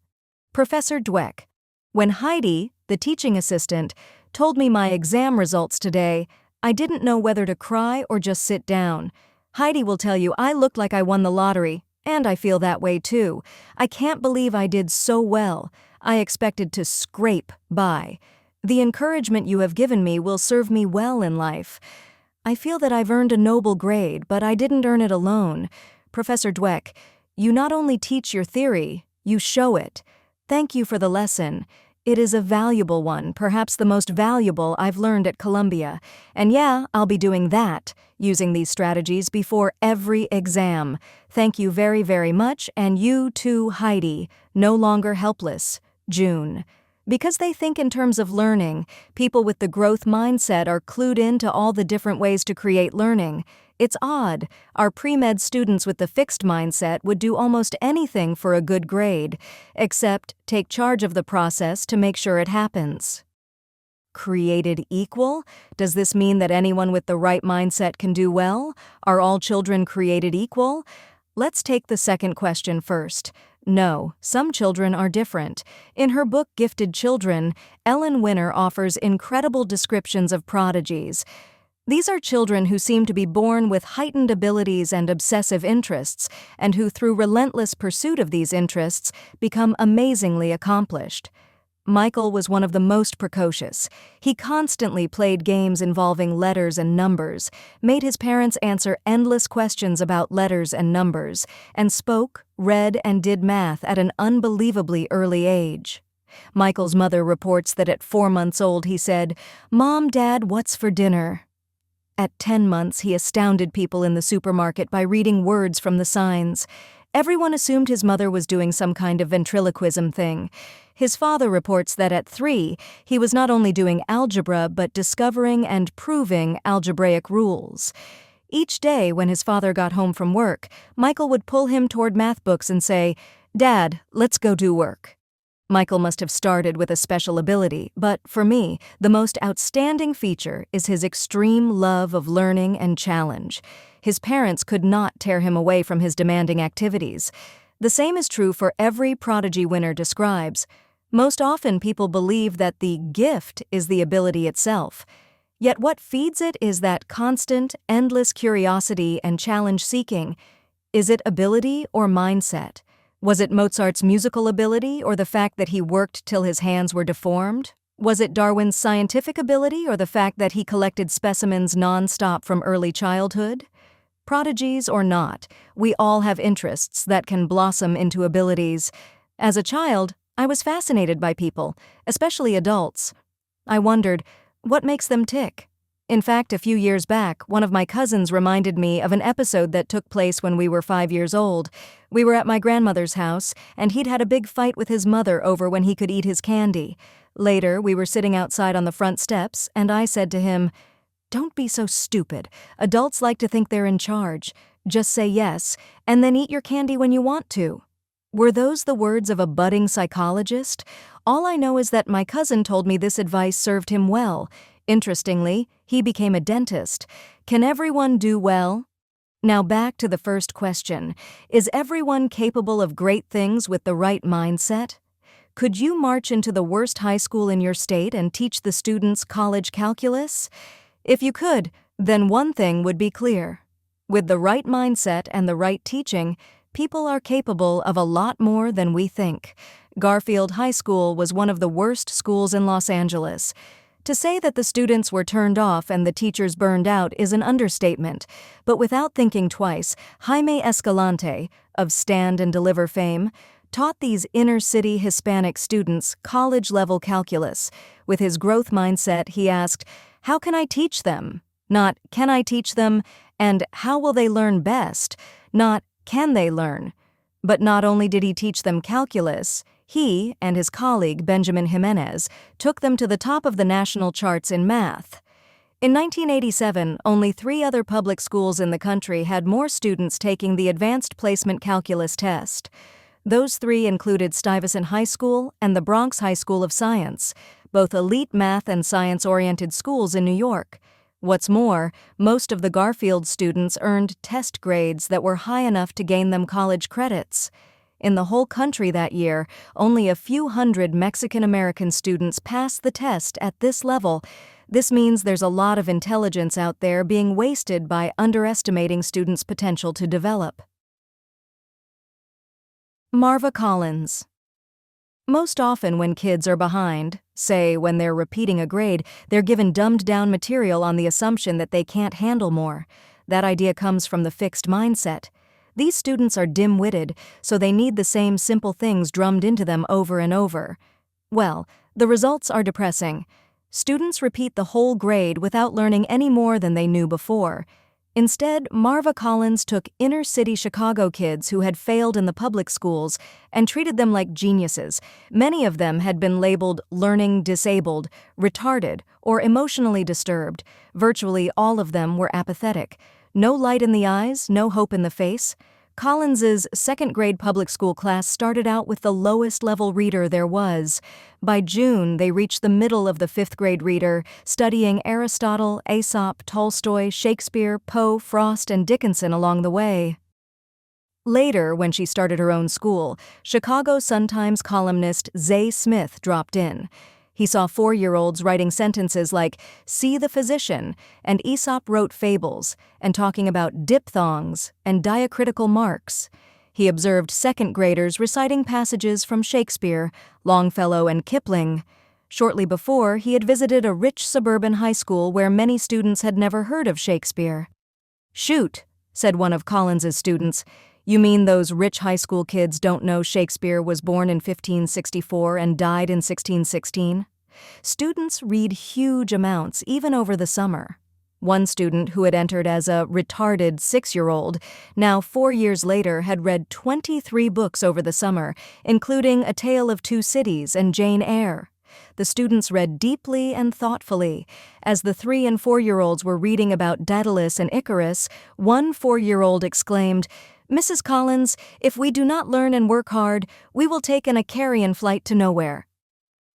Professor Dweck. When Heidi, the teaching assistant, told me my exam results today, I didn't know whether to cry or just sit down. Heidi will tell you I looked like I won the lottery, and I feel that way too. I can't believe I did so well. I expected to scrape by. The encouragement you have given me will serve me well in life. I feel that I've earned a noble grade, but I didn't earn it alone. Professor Dweck, you not only teach your theory, you show it. Thank you for the lesson. It is a valuable one, perhaps the most valuable I've learned at Columbia. And yeah, I'll be doing that, using these strategies before every exam. Thank you very, very much, and you too, Heidi. No longer helpless. June. Because they think in terms of learning, people with the growth mindset are clued into all the different ways to create learning. It's odd. Our pre-med students with the fixed mindset would do almost anything for a good grade, except take charge of the process to make sure it happens. Created equal? Does this mean that anyone with the right mindset can do well? Are all children created equal? Let's take the second question first. No, some children are different. In her book Gifted Children, Ellen Winner offers incredible descriptions of prodigies. These are children who seem to be born with heightened abilities and obsessive interests, and who through relentless pursuit of these interests become amazingly accomplished. Michael was one of the most precocious. He constantly played games involving letters and numbers, made his parents answer endless questions about letters and numbers, and spoke, read, and did math at an unbelievably early age. Michael's mother reports that at 4 months old he said, "Mom, Dad, what's for dinner?" At 10 months, he astounded people in the supermarket by reading words from the signs. Everyone assumed his mother was doing some kind of ventriloquism thing. His father reports that at 3, he was not only doing algebra but discovering and proving algebraic rules. Each day when his father got home from work, Michael would pull him toward math books and say, "Dad, let's go do work." Michael must have started with a special ability, but for me, the most outstanding feature is his extreme love of learning and challenge. His parents could not tear him away from his demanding activities. The same is true for every prodigy winner describes. Most often people believe that the gift is the ability itself. Yet what feeds it is that constant, endless curiosity and challenge-seeking. Is it ability or mindset? Was it Mozart's musical ability or the fact that he worked till his hands were deformed? Was it Darwin's scientific ability or the fact that he collected specimens non-stop from early childhood? Prodigies or not, we all have interests that can blossom into abilities. As a child, I was fascinated by people, especially adults. I wondered, what makes them tick? In fact, a few years back, one of my cousins reminded me of an episode that took place when we were 5 years old. We were at my grandmother's house, and he'd had a big fight with his mother over when he could eat his candy. Later, we were sitting outside on the front steps, and I said to him, "Don't be so stupid. Adults like to think they're in charge. Just say yes, and then eat your candy when you want to." Were those the words of a budding psychologist? All I know is that my cousin told me this advice served him well. Interestingly, he became a dentist. Can everyone do well? Now back to the first question. Is everyone capable of great things with the right mindset? Could you march into the worst high school in your state and teach the students college calculus? If you could, then one thing would be clear. With the right mindset and the right teaching, people are capable of a lot more than we think. Garfield High School was one of the worst schools in Los Angeles. To say that the students were turned off and the teachers burned out is an understatement, but without thinking twice, Jaime Escalante, of Stand and Deliver fame, taught these inner-city Hispanic students college-level calculus. With his growth mindset, he asked, "How can I teach them?" Not, "Can I teach them?" and "How will they learn best?" Not, "Can they learn?" But not only did he teach them calculus, he and his colleague Benjamin Jimenez took them to the top of the national charts in math. In 1987, only 3 other public schools in the country had more students taking the Advanced Placement Calculus test. Those 3 included Stuyvesant High School and the Bronx High School of Science, both elite math and science-oriented schools in New York. What's more, most of the Garfield students earned test grades that were high enough to gain them college credits. In the whole country that year, only a few hundred Mexican-American students passed the test at this level. This means there's a lot of intelligence out there being wasted by underestimating students' potential to develop. Marva Collins. Most often when kids are behind, say when they're repeating a grade, they're given dumbed-down material on the assumption that they can't handle more. That idea comes from the fixed mindset. These students are dim-witted, so they need the same simple things drummed into them over and over. Well, the results are depressing. Students repeat the whole grade without learning any more than they knew before. Instead, Marva Collins took inner-city Chicago kids who had failed in the public schools and treated them like geniuses. Many of them had been labeled learning disabled, retarded, or emotionally disturbed. Virtually all of them were apathetic. No light in the eyes, no hope in the face. Collins's second-grade public school class started out with the lowest-level reader there was. By June, they reached the middle of the fifth-grade reader, studying Aristotle, Aesop, Tolstoy, Shakespeare, Poe, Frost, and Dickinson along the way. Later, when she started her own school, Chicago Sun-Times columnist Zay Smith dropped in. He saw 4-year-olds writing sentences like, "See the physician," and Aesop wrote fables, and talking about diphthongs and diacritical marks. He observed second-graders reciting passages from Shakespeare, Longfellow, and Kipling. Shortly before, he had visited a rich suburban high school where many students had never heard of Shakespeare. "Shoot," said one of Collins's students. "You mean those rich high school kids don't know Shakespeare was born in 1564 and died in 1616? Students read huge amounts, even over the summer. One student who had entered as a retarded 6-year-old, now 4 years later had read 23 books over the summer, including A Tale of Two Cities and Jane Eyre. The students read deeply and thoughtfully. As the 3- and 4-year-olds were reading about Daedalus and Icarus, one 4-year-old exclaimed, "Mrs. Collins, if we do not learn and work hard, we will take an Icarian flight to nowhere."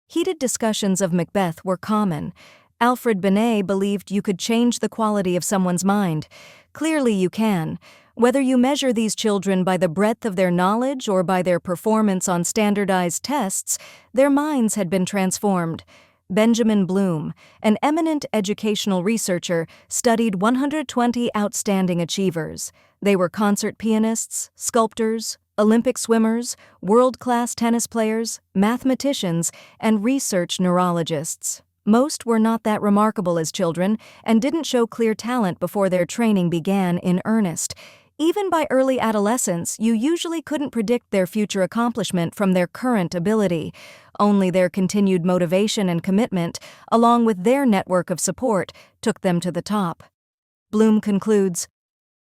Heated discussions of Macbeth were common. Alfred Binet believed you could change the quality of someone's mind. Clearly you can. Whether you measure these children by the breadth of their knowledge or by their performance on standardized tests, their minds had been transformed. Benjamin Bloom, an eminent educational researcher, studied 120 outstanding achievers. They were concert pianists, sculptors, Olympic swimmers, world-class tennis players, mathematicians, and research neurologists. Most were not that remarkable as children and didn't show clear talent before their training began in earnest. Even by early adolescence, you usually couldn't predict their future accomplishment from their current ability. Only their continued motivation and commitment, along with their network of support, took them to the top. Bloom concludes,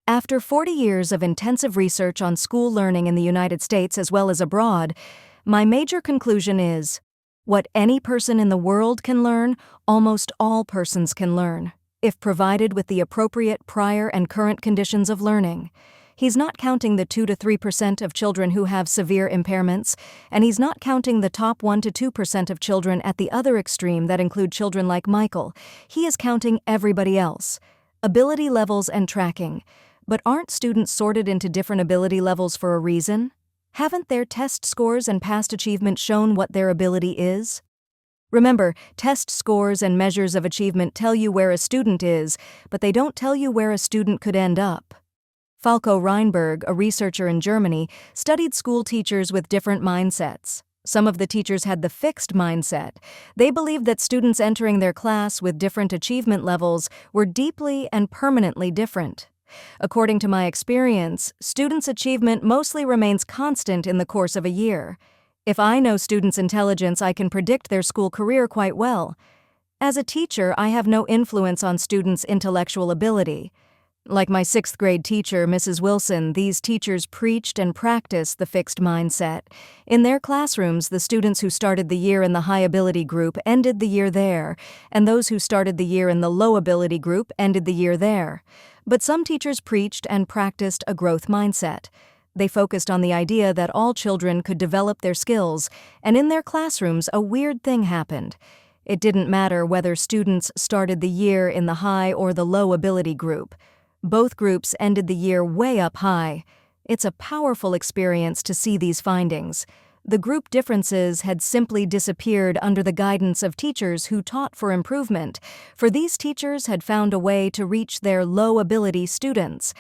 "After 40 years of intensive research on school learning in the United States as well as abroad, my major conclusion is, what any person in the world can learn, almost all persons can learn, if provided with the appropriate prior and current conditions of learning." He's not counting the 2 to 3% of children who have severe impairments, and he's not counting the top 1 to 2% of children at the other extreme that include children like Michael. He is counting everybody else. Ability levels and tracking. But aren't students sorted into different ability levels for a reason? Haven't their test scores and past achievement shown what their ability is? Remember, test scores and measures of achievement tell you where a student is, but they don't tell you where a student could end up. Falco Reinberg, a researcher in Germany, studied school teachers with different mindsets. Some of the teachers had the fixed mindset. They believed that students entering their class with different achievement levels were deeply and permanently different. According to my experience, students' achievement mostly remains constant in the course of a year. If I know students' intelligence, I can predict their school career quite well. As a teacher, I have no influence on students' intellectual ability. Like my 6th grade teacher, Mrs. Wilson, these teachers preached and practiced the fixed mindset. In their classrooms, the students who started the year in the high ability group ended the year there, and those who started the year in the low ability group ended the year there. But some teachers preached and practiced a growth mindset. They focused on the idea that all children could develop their skills, and in their classrooms, a weird thing happened. It didn't matter whether students started the year in the high or the low ability group. Both groups ended the year way up high. It's a powerful experience to see these findings. The group differences had simply disappeared under the guidance of teachers who taught for improvement, for these teachers had found a way to reach their low-ability students.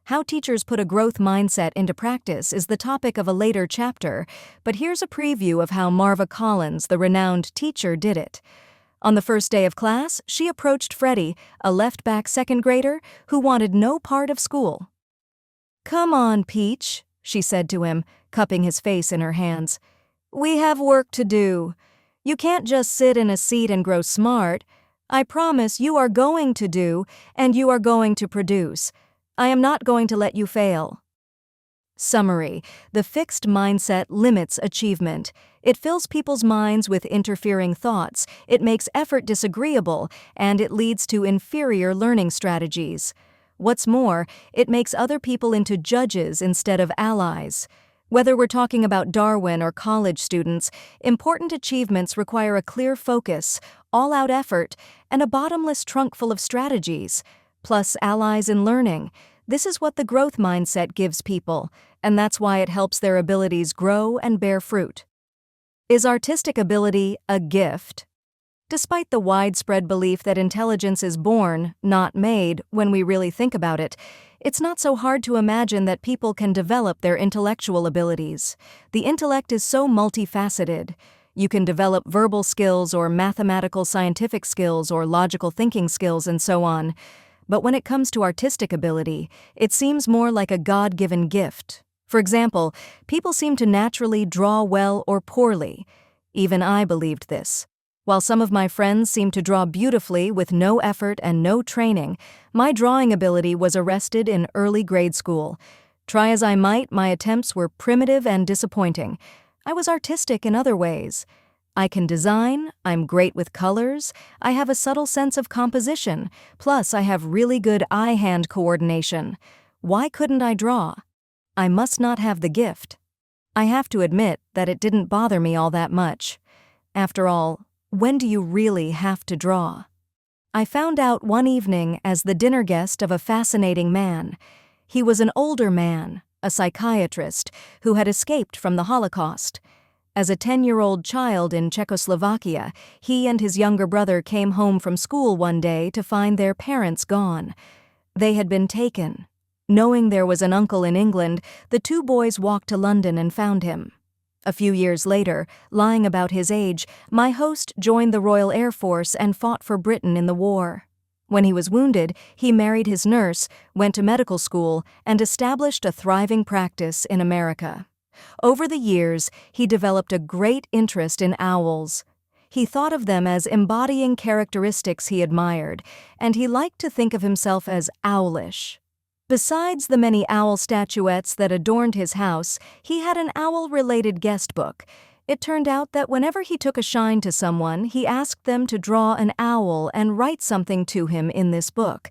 How teachers put a growth mindset into practice is the topic of a later chapter, but here's a preview of how Marva Collins, the renowned teacher, did it. On the first day of class, she approached Freddie, a left-back 2nd grader who wanted no part of school. "Come on, Peach," she said to him, cupping his face in her hands. "We have work to do. You can't just sit in a seat and grow smart. I promise you are going to do, and you are going to produce. I am not going to let you fail." Summary: the fixed mindset limits achievement. It fills people's minds with interfering thoughts, it makes effort disagreeable, and it leads to inferior learning strategies. What's more, it makes other people into judges instead of allies. Whether we're talking about Darwin or college students, important achievements require a clear focus, all-out effort, and a bottomless trunk full of strategies, plus allies in learning. This is what the growth mindset gives people, and that's why it helps their abilities grow and bear fruit. Is artistic ability a gift? Despite the widespread belief that intelligence is born, not made, when we really think about it, it's not so hard to imagine that people can develop their intellectual abilities. The intellect is so multifaceted. You can develop verbal skills or mathematical scientific skills or logical thinking skills and so on. But when it comes to artistic ability, it seems more like a God-given gift. For example, people seem to naturally draw well or poorly. Even I believed this. While some of my friends seemed to draw beautifully with no effort and no training, my drawing ability was arrested in early grade school. Try as I might, my attempts were primitive and disappointing. I was artistic in other ways. I can design, I'm great with colors, I have a subtle sense of composition, plus I have really good eye-hand coordination. Why couldn't I draw? I must not have the gift. I have to admit that it didn't bother me all that much. After all, when do you really have to draw? I found out one evening as the dinner guest of a fascinating man. He was an older man, a psychiatrist, who had escaped from the Holocaust. As a 10-year-old child in Czechoslovakia, he and his younger brother came home from school one day to find their parents gone. They had been taken. Knowing there was an uncle in England, the two boys walked to London and found him. A few years later, lying about his age, my host joined the Royal Air Force and fought for Britain in the war. When he was wounded, he married his nurse, went to medical school, and established a thriving practice in America. Over the years, he developed a great interest in owls. He thought of them as embodying characteristics he admired, and he liked to think of himself as owlish. Besides the many owl statuettes that adorned his house, he had an owl-related guest book. It turned out that whenever he took a shine to someone, he asked them to draw an owl and write something to him in this book.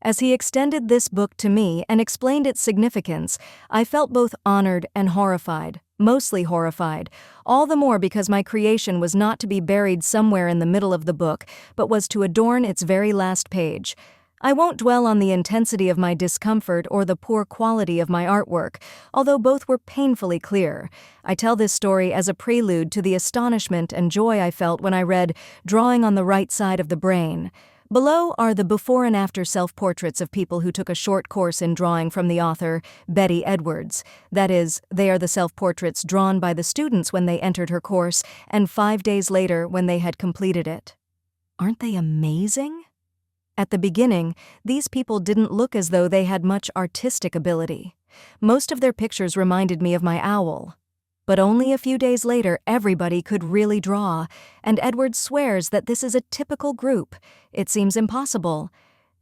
As he extended this book to me and explained its significance, I felt both honored and horrified, mostly horrified, all the more because my creation was not to be buried somewhere in the middle of the book, but was to adorn its very last page. I won't dwell on the intensity of my discomfort or the poor quality of my artwork, although both were painfully clear. I tell this story as a prelude to the astonishment and joy I felt when I read Drawing on the Right Side of the Brain. Below are the before and after self-portraits of people who took a short course in drawing from the author, Betty Edwards. That is, they are the self-portraits drawn by the students when they entered her course and 5 days later when they had completed it. Aren't they amazing? At the beginning, these people didn't look as though they had much artistic ability. Most of their pictures reminded me of my owl. But only a few days later, everybody could really draw, and Edwards swears that this is a typical group. It seems impossible.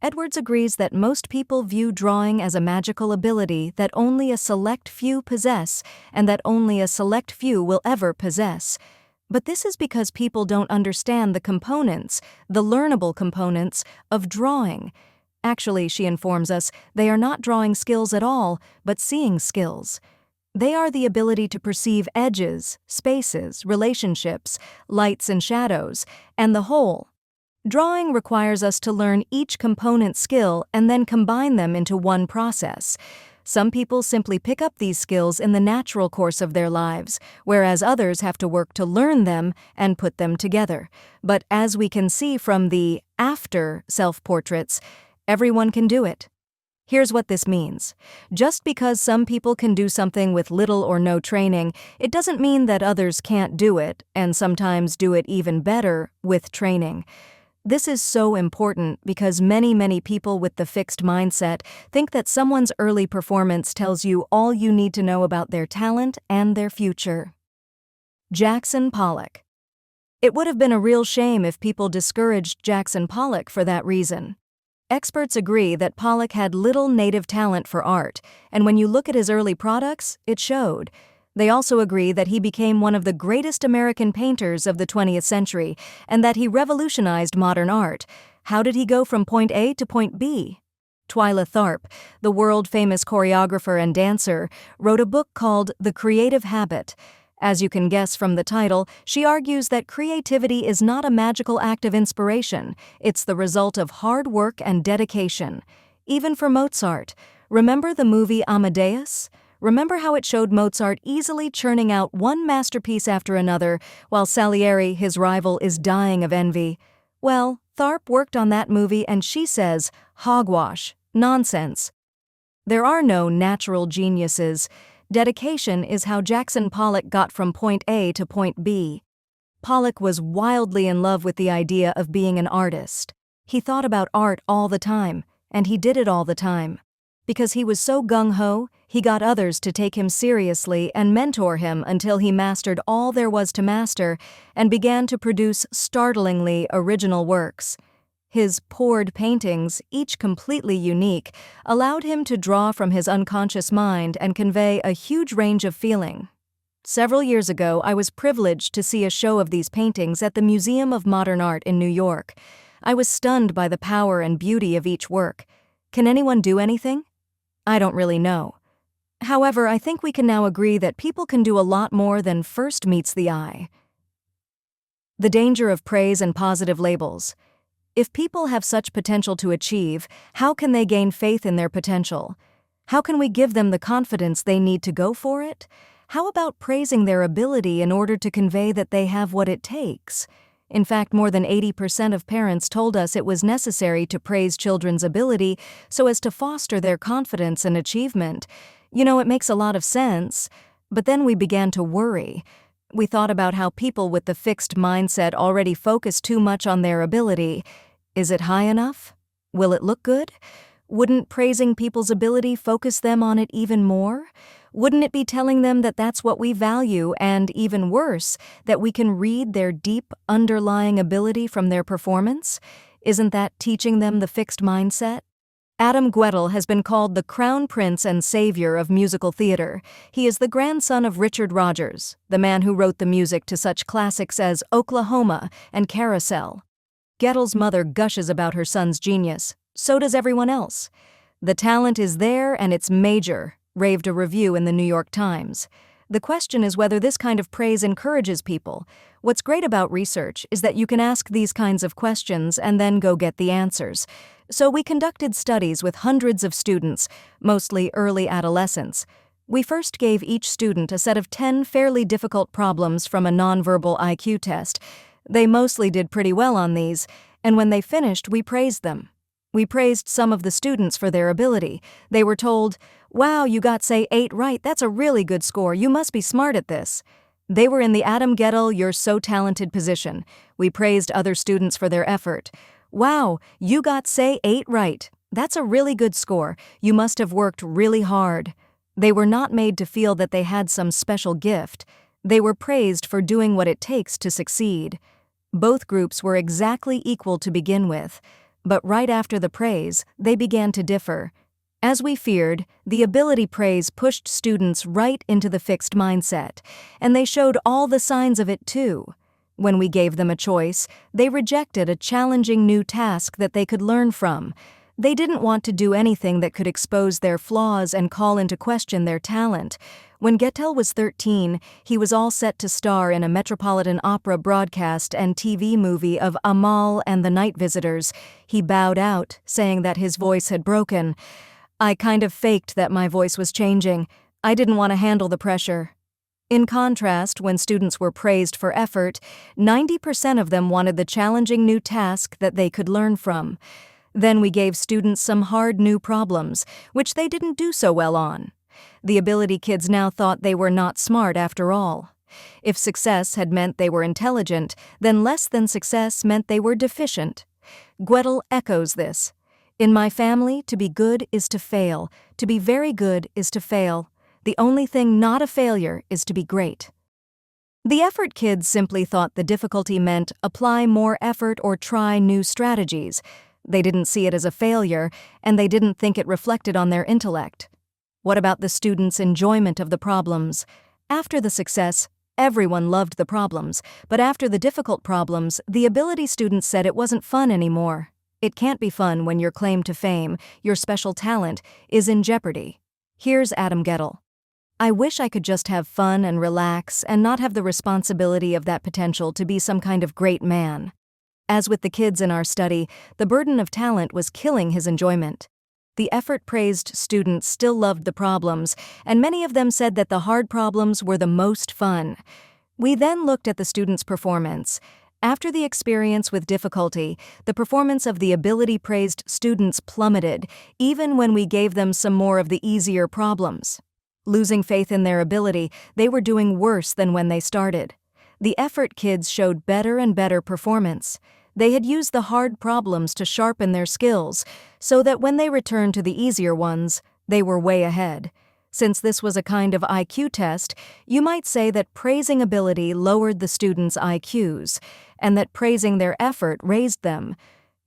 Edwards agrees that most people view drawing as a magical ability that only a select few possess, and that only a select few will ever possess. But this is because people don't understand the components, the learnable components, of drawing. Actually, she informs us, they are not drawing skills at all, but seeing skills. They are the ability to perceive edges, spaces, relationships, lights and shadows, and the whole. Drawing requires us to learn each component skill and then combine them into one process. Some people simply pick up these skills in the natural course of their lives, whereas others have to work to learn them and put them together. But as we can see from the after self-portraits, everyone can do it. Here's what this means. Just because some people can do something with little or no training, it doesn't mean that others can't do it, and sometimes do it even better with training. This is so important because many people with the fixed mindset think that someone's early performance tells you all you need to know about their talent and their future. Jackson Pollock. It would have been a real shame if people discouraged Jackson Pollock for that reason. Experts agree that Pollock had little native talent for art, and when you look at his early products, it showed. They also agree that he became one of the greatest American painters of the 20th century, and that he revolutionized modern art. How did he go from point A to point B? Twyla Tharp, the world-famous choreographer and dancer, wrote a book called The Creative Habit. As you can guess from the title, she argues that creativity is not a magical act of inspiration. It's the result of hard work and dedication. Even for Mozart. Remember the movie Amadeus? Remember how it showed Mozart easily churning out one masterpiece after another, while Salieri, his rival, is dying of envy? Well, Tharp worked on that movie and she says, hogwash, nonsense. There are no natural geniuses. Dedication is how Jackson Pollock got from point A to point B. Pollock was wildly in love with the idea of being an artist. He thought about art all the time, and he did it all the time. Because he was so gung-ho, he got others to take him seriously and mentor him until he mastered all there was to master and began to produce startlingly original works. His poured paintings, each completely unique, allowed him to draw from his unconscious mind and convey a huge range of feeling. Several years ago, I was privileged to see a show of these paintings at the Museum of Modern Art in New York. I was stunned by the power and beauty of each work. Can anyone do anything? I don't really know. However, I think we can now agree that people can do a lot more than first meets the eye. The danger of praise and positive labels. If people have such potential to achieve, how can they gain faith in their potential? How can we give them the confidence they need to go for it? How about praising their ability in order to convey that they have what it takes? In fact, more than 80% of parents told us it was necessary to praise children's ability so as to foster their confidence and achievement. It makes a lot of sense. But then we began to worry. We thought about how people with the fixed mindset already focus too much on their ability. Is it high enough? Will it look good? Wouldn't praising people's ability focus them on it even more? Wouldn't it be telling them that that's what we value and, even worse, that we can read their deep, underlying ability from their performance? Isn't that teaching them the fixed mindset? Adam Guettel has been called the crown prince and savior of musical theater. He is the grandson of Richard Rodgers, the man who wrote the music to such classics as Oklahoma and Carousel. Guettel's mother gushes about her son's genius. So does everyone else. The talent is there and it's major, raved a review in the New York Times. The question is whether this kind of praise encourages people. What's great about research is that you can ask these kinds of questions and then go get the answers. So we conducted studies with hundreds of students, mostly early adolescents. We first gave each student a set of 10 fairly difficult problems from a nonverbal IQ test. They mostly did pretty well on these, and when they finished, we praised them. We praised some of the students for their ability. They were told, "Wow, you got, say, 8 right. That's a really good score. You must be smart at this." They were in the Adam Guettel "You're so talented" position. We praised other students for their effort. "Wow, you got, say, 8 right. That's a really good score. You must have worked really hard." They were not made to feel that they had some special gift. They were praised for doing what it takes to succeed. Both groups were exactly equal to begin with. But right after the praise, they began to differ. As we feared, the ability praise pushed students right into the fixed mindset, and they showed all the signs of it too. When we gave them a choice, they rejected a challenging new task that they could learn from. They didn't want to do anything that could expose their flaws and call into question their talent. When Guettel was 13, he was all set to star in a Metropolitan Opera broadcast and TV movie of Amal and the Night Visitors. He bowed out, saying that his voice had broken. "I kind of faked that my voice was changing. I didn't want to handle the pressure." In contrast, when students were praised for effort, 90% of them wanted the challenging new task that they could learn from. Then we gave students some hard new problems, which they didn't do so well on. The ability kids now thought they were not smart after all. If success had meant they were intelligent, then less than success meant they were deficient. Guettel echoes this. "In my family, to be good is to fail. To be very good is to fail. The only thing not a failure is to be great." The effort kids simply thought the difficulty meant apply more effort or try new strategies. They didn't see it as a failure, and they didn't think it reflected on their intellect. What about the students' enjoyment of the problems? After the success, everyone loved the problems, but after the difficult problems, the ability students said it wasn't fun anymore. It can't be fun when your claim to fame, your special talent, is in jeopardy. Here's Adam Guettel. "I wish I could just have fun and relax and not have the responsibility of that potential to be some kind of great man." As with the kids in our study, the burden of talent was killing his enjoyment. The effort-praised students still loved the problems, and many of them said that the hard problems were the most fun. We then looked at the students' performance. After the experience with difficulty, the performance of the ability-praised students plummeted, even when we gave them some more of the easier problems. Losing faith in their ability, they were doing worse than when they started. The effort kids showed better and better performance. They had used the hard problems to sharpen their skills, so that when they returned to the easier ones, they were way ahead. Since this was a kind of IQ test, you might say that praising ability lowered the students' IQs, and that praising their effort raised them.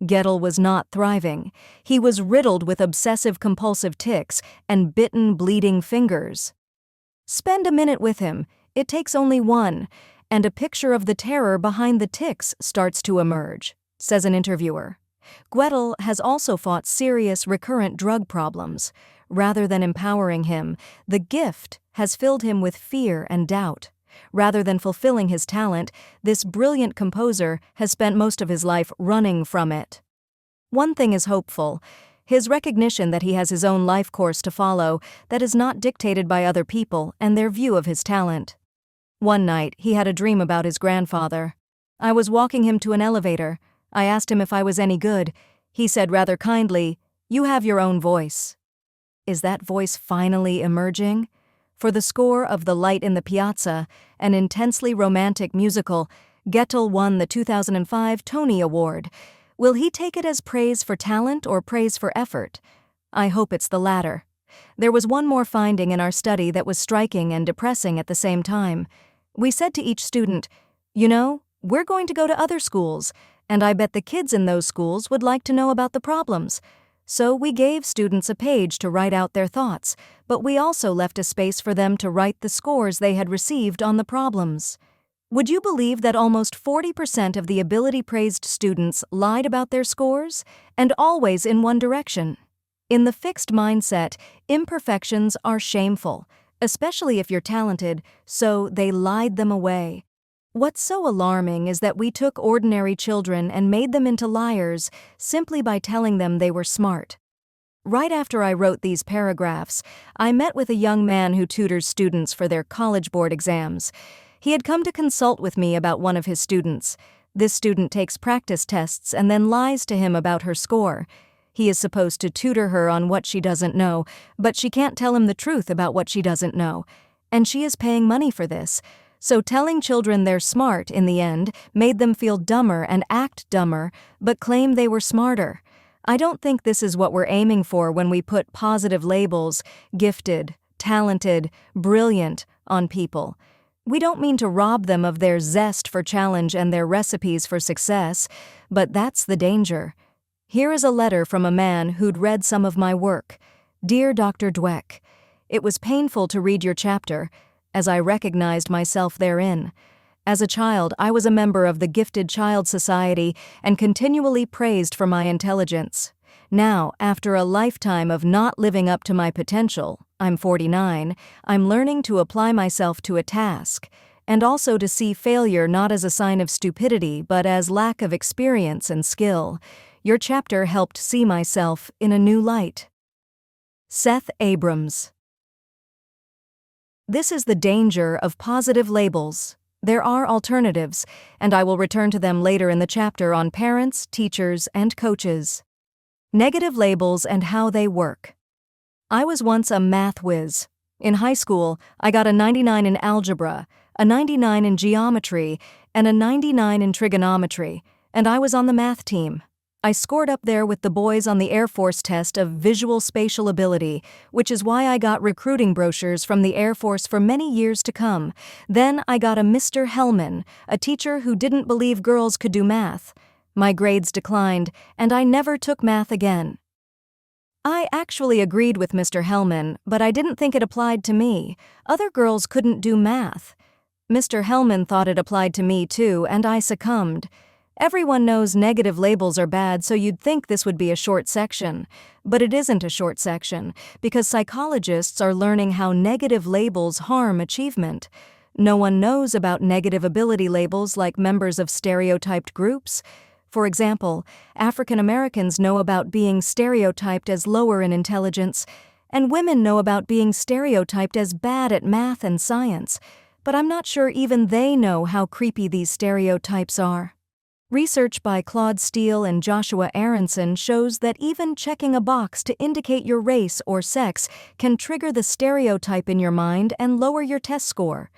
Guettel was not thriving. He was riddled with obsessive-compulsive tics and bitten, bleeding fingers. Spend a minute with him. It takes only one, and a picture of the terror behind the tics starts to emerge, says an interviewer. Guettel has also fought serious recurrent drug problems. rather than empowering him. The gift has filled him with fear and doubt. Rather than fulfilling his talent, this brilliant composer has spent most of his life running from it. One thing is hopeful: his recognition that he has his own life course to follow that is not dictated by other people and their view of his talent. One night, he had a dream about his grandfather. I was walking him to an elevator. I asked him if I was any good. He said rather kindly, "You have your own voice." Is that voice finally emerging? For the score of The Light in the Piazza, an intensely romantic musical, Goethe won the 2005 Tony Award. Will he take it as praise for talent or praise for effort? I hope it's the latter. There was one more finding in our study that was striking and depressing at the same time. We said to each student, "You know, we're going to go to other schools, and I bet the kids in those schools would like to know about the problems." So we gave students a page to write out their thoughts, but we also left a space for them to write the scores they had received on the problems. Would you believe that almost 40% of the ability-praised students lied about their scores, and always in one direction? In the fixed mindset, imperfections are shameful, especially if you're talented, so they lied them away. What's so alarming is that we took ordinary children and made them into liars simply by telling them they were smart. Right after I wrote these paragraphs, I met with a young man who tutors students for their college board exams. He had come to consult with me about one of his students. This student takes practice tests and then lies to him about her score. He is supposed to tutor her on what she doesn't know, but she can't tell him the truth about what she doesn't know. And she is paying money for this. So telling children they're smart, in the end, made them feel dumber and act dumber, but claim they were smarter. I don't think this is what we're aiming for when we put positive labels, gifted, talented, brilliant, on people. We don't mean to rob them of their zest for challenge and their recipes for success, but that's the danger. Here is a letter from a man who'd read some of my work. Dear Dr. Dweck, it was painful to read your chapter, as I recognized myself therein. As a child, I was a member of the Gifted Child Society and continually praised for my intelligence. Now, after a lifetime of not living up to my potential, I'm 49, I'm learning to apply myself to a task, and also to see failure not as a sign of stupidity but as lack of experience and skill. Your chapter helped see myself in a new light. Seth Abrams. This is the danger of positive labels. There are alternatives, and I will return to them later in the chapter on parents, teachers, and coaches. Negative labels and how they work. I was once a math whiz. In high school, I got a 99 in algebra, a 99 in geometry, and a 99 in trigonometry, and I was on the math team. I scored up there with the boys on the Air Force test of visual spatial ability, which is why I got recruiting brochures from the Air Force for many years to come. Then I got a Mr. Hellman, a teacher who didn't believe girls could do math. My grades declined, and I never took math again. I actually agreed with Mr. Hellman, but I didn't think it applied to me. Other girls couldn't do math. Mr. Hellman thought it applied to me too, and I succumbed. Everyone knows negative labels are bad, so you'd think this would be a short section. But it isn't a short section, because psychologists are learning how negative labels harm achievement. No one knows about negative ability labels like members of stereotyped groups. For example, African Americans know about being stereotyped as lower in intelligence, and women know about being stereotyped as bad at math and science. But I'm not sure even they know how creepy these stereotypes are. Research by Claude Steele and Joshua Aronson shows that even checking a box to indicate your race or sex can trigger the stereotype in your mind and lower your test score.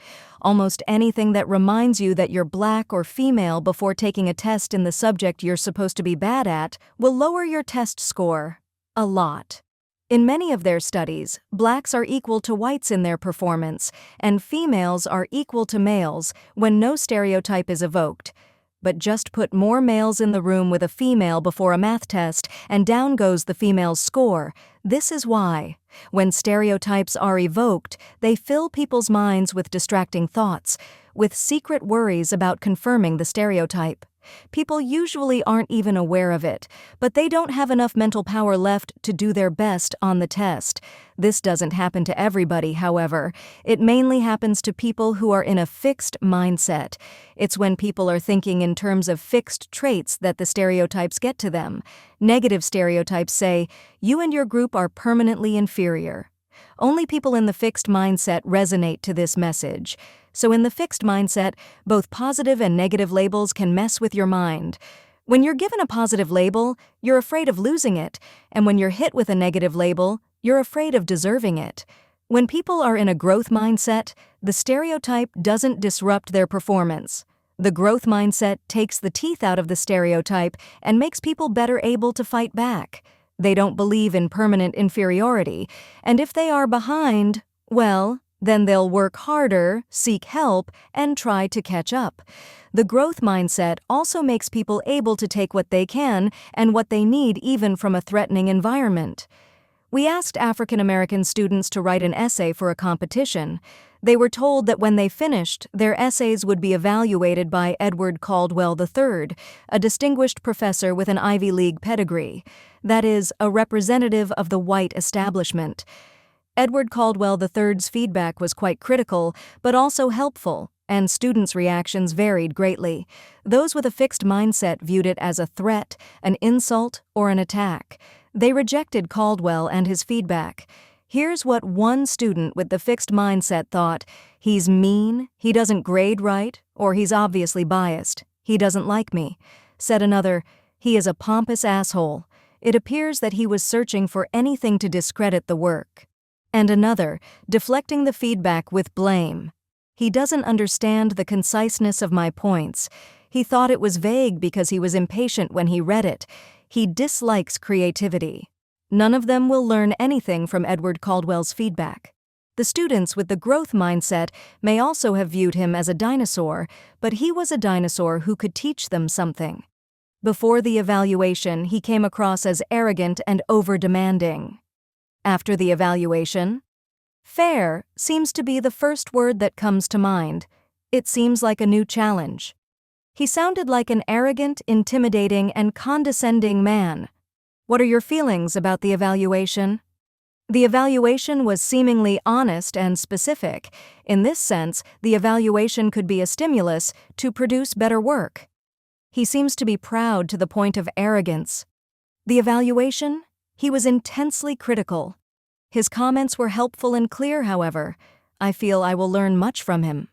Almost anything that reminds you that you're black or female before taking a test in the subject you're supposed to be bad at will lower your test score. A lot. In many of their studies, blacks are equal to whites in their performance, and females are equal to males when no stereotype is evoked. But just put more males in the room with a female before a math test, and down goes the female's score. This is why. When stereotypes are evoked, they fill people's minds with distracting thoughts. with secret worries about confirming the stereotype. People usually aren't even aware of it, but they don't have enough mental power left to do their best on the test. This doesn't happen to everybody, however. It mainly happens to people who are in a fixed mindset. It's when people are thinking in terms of fixed traits that the stereotypes get to them. Negative stereotypes say, "You and your group are permanently inferior." Only people in the fixed mindset resonate to this message. So in the fixed mindset, both positive and negative labels can mess with your mind. When you're given a positive label, you're afraid of losing it, and when you're hit with a negative label, you're afraid of deserving it. When people are in a growth mindset, the stereotype doesn't disrupt their performance. The growth mindset takes the teeth out of the stereotype and makes people better able to fight back. They don't believe in permanent inferiority, and if they are behind, well, then they'll work harder, seek help, and try to catch up. The growth mindset also makes people able to take what they can and what they need even from a threatening environment. We asked African American students to write an essay for a competition. They were told that when they finished, their essays would be evaluated by Edward Caldwell III, a distinguished professor with an Ivy League pedigree. That is, a representative of the white establishment. Edward Caldwell III's feedback was quite critical, but also helpful, and students' reactions varied greatly. Those with a fixed mindset viewed it as a threat, an insult, or an attack. They rejected Caldwell and his feedback. Here's what one student with the fixed mindset thought: "He's mean, he doesn't grade right, or he's obviously biased. He doesn't like me." Said another, "He is a pompous asshole. It appears that he was searching for anything to discredit the work." And another, deflecting the feedback with blame. "He doesn't understand the conciseness of my points. He thought it was vague because he was impatient when he read it. He dislikes creativity." None of them will learn anything from Edward Caldwell's feedback. The students with the growth mindset may also have viewed him as a dinosaur, but he was a dinosaur who could teach them something. Before the evaluation, he came across as arrogant and over-demanding. After the evaluation, fair seems to be the first word that comes to mind. It seems like a new challenge. He sounded like an arrogant, intimidating, and condescending man. What are your feelings about the evaluation? The evaluation was seemingly honest and specific. In this sense, the evaluation could be a stimulus to produce better work. He seems to be proud to the point of arrogance. The evaluation? He was intensely critical. His comments were helpful and clear, however. I feel I will learn much from him.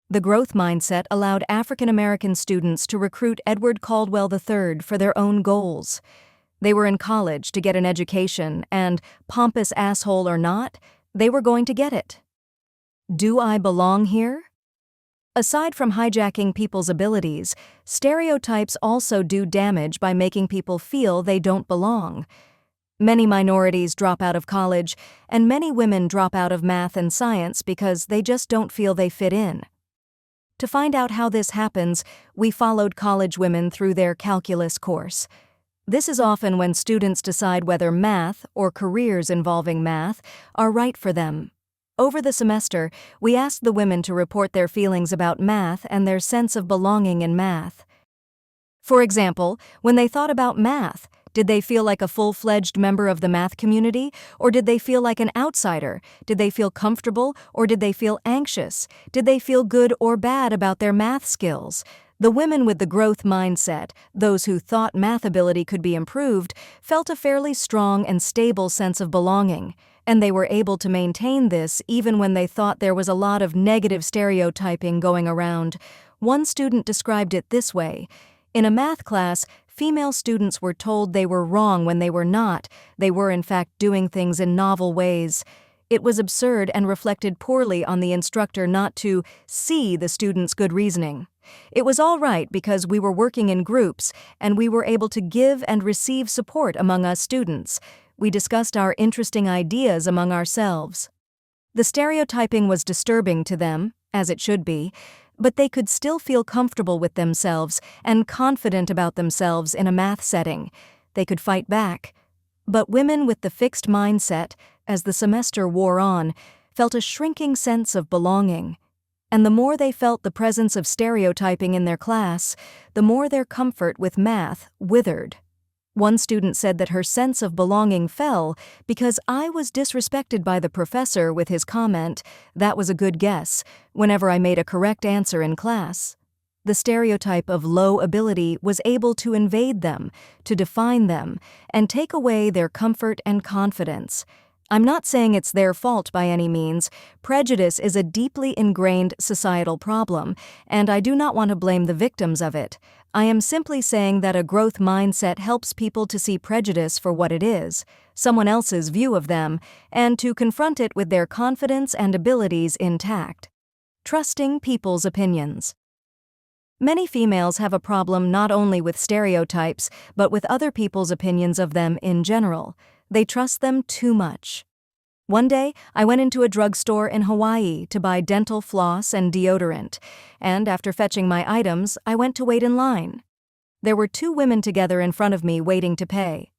The growth mindset allowed African American students to recruit Edward Caldwell III for their own goals. They were in college to get an education, and, pompous asshole or not, they were going to get it. Do I belong here? Aside from hijacking people's abilities, stereotypes also do damage by making people feel they don't belong. Many minorities drop out of college, and many women drop out of math and science because they just don't feel they fit in. To find out how this happens, we followed college women through their calculus course. This is often when students decide whether math, or careers involving math, are right for them. Over the semester, we asked the women to report their feelings about math and their sense of belonging in math. For example, when they thought about math, did they feel like a full-fledged member of the math community, or did they feel like an outsider? Did they feel comfortable, or did they feel anxious? Did they feel good or bad about their math skills? The women with the growth mindset, those who thought math ability could be improved, felt a fairly strong and stable sense of belonging, and they were able to maintain this even when they thought there was a lot of negative stereotyping going around. One student described it this way: "In a math class, female students were told they were wrong when they were not. They were in fact doing things in novel ways. It was absurd and reflected poorly on the instructor not to see the students' good reasoning. It was all right because we were working in groups and we were able to give and receive support among us students. We discussed our interesting ideas among ourselves." The stereotyping was disturbing to them, as it should be, but they could still feel comfortable with themselves and confident about themselves in a math setting. They could fight back. But women with the fixed mindset, as the semester wore on, felt a shrinking sense of belonging. And the more they felt the presence of stereotyping in their class, the more their comfort with math withered. One student said that her sense of belonging fell because I was disrespected by the professor with his comment, "That was a good guess," whenever I made a correct answer in class. The stereotype of low ability was able to invade them, to define them, and take away their comfort and confidence. I'm not saying it's their fault by any means. Prejudice is a deeply ingrained societal problem, and I do not want to blame the victims of it. I am simply saying that a growth mindset helps people to see prejudice for what it is, someone else's view of them, and to confront it with their confidence and abilities intact. Trusting people's opinions. Many females have a problem not only with stereotypes, but with other people's opinions of them in general. They trust them too much. One day, I went into a drugstore in Hawaii to buy dental floss and deodorant, and after fetching my items, I went to wait in line. There were 2 women together in front of me waiting to pay.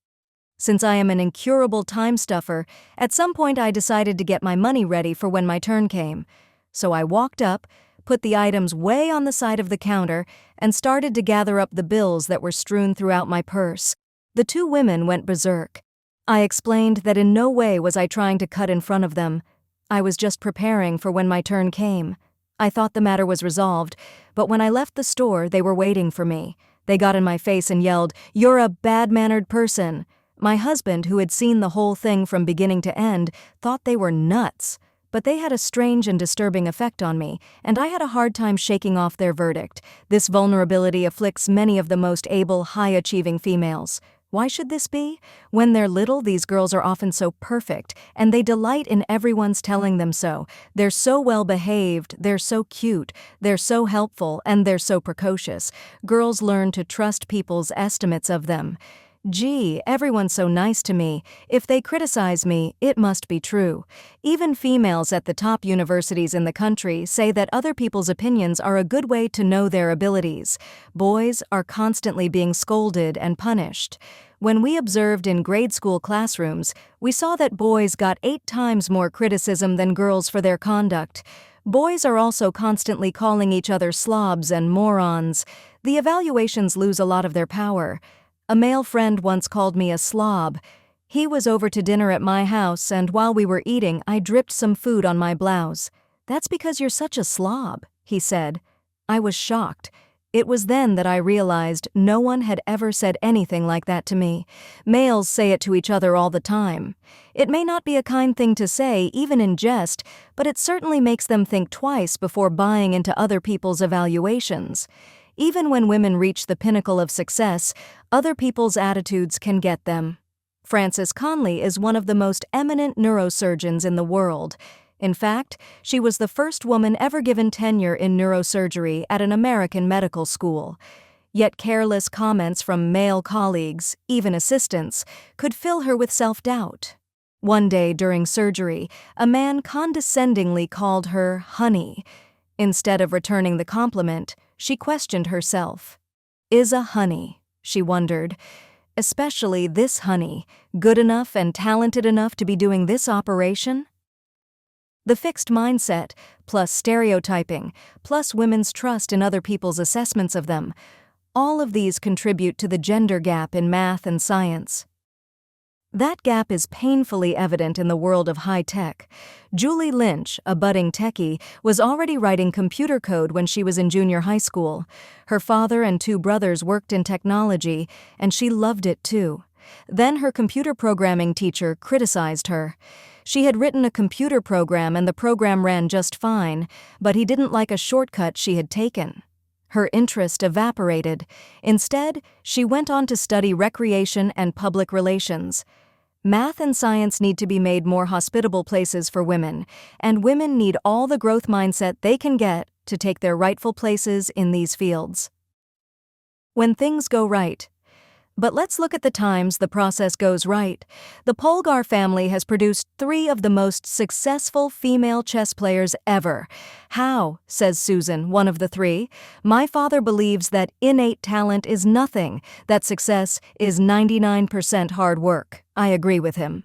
Since I am an incurable time stuffer, at some point I decided to get my money ready for when my turn came. So I walked up, put the items way on the side of the counter, and started to gather up the bills that were strewn throughout my purse. The 2 women went berserk. I explained that in no way was I trying to cut in front of them. I was just preparing for when my turn came. I thought the matter was resolved, but when I left the store, they were waiting for me. They got in my face and yelled, "You're a bad-mannered person." My husband, who had seen the whole thing from beginning to end, thought they were nuts. But they had a strange and disturbing effect on me, and I had a hard time shaking off their verdict. This vulnerability afflicts many of the most able, high-achieving females. Why should this be? When they're little, these girls are often so perfect, and they delight in everyone's telling them so. They're so well-behaved, they're so cute, they're so helpful, and they're so precocious. Girls learn to trust people's estimates of them. Gee, everyone's so nice to me. If they criticize me, it must be true. Even females at the top universities in the country say that other people's opinions are a good way to know their abilities. Boys are constantly being scolded and punished. When we observed in grade school classrooms, we saw that boys got 8 times more criticism than girls for their conduct. Boys are also constantly calling each other slobs and morons. The evaluations lose a lot of their power. A male friend once called me a slob. He was over to dinner at my house, and while we were eating, I dripped some food on my blouse. "That's because you're such a slob," he said. I was shocked. It was then that I realized no one had ever said anything like that to me. Males say it to each other all the time. It may not be a kind thing to say, even in jest, but it certainly makes them think twice before buying into other people's evaluations. Even when women reach the pinnacle of success, other people's attitudes can get them. Frances Conley is one of the most eminent neurosurgeons in the world. In fact, she was the first woman ever given tenure in neurosurgery at an American medical school. Yet careless comments from male colleagues, even assistants, could fill her with self-doubt. One day during surgery, a man condescendingly called her honey. Instead of returning the compliment, she questioned herself. Is a honey, she wondered, especially this honey, good enough and talented enough to be doing this operation? The fixed mindset, plus stereotyping, plus women's trust in other people's assessments of them, all of these contribute to the gender gap in math and science. That gap is painfully evident in the world of high tech. Julie Lynch, a budding techie, was already writing computer code when she was in junior high school. Her father and 2 brothers worked in technology, and she loved it too. Then her computer programming teacher criticized her. She had written a computer program and the program ran just fine, but he didn't like a shortcut she had taken. Her interest evaporated. Instead, she went on to study recreation and public relations. Math and science need to be made more hospitable places for women, and women need all the growth mindset they can get to take their rightful places in these fields. When things go right. But let's look at the times the process goes right. The Polgar family has produced 3 of the most successful female chess players ever. How, says Susan, one of the 3, my father believes that innate talent is nothing, that success is 99% hard work. I agree with him.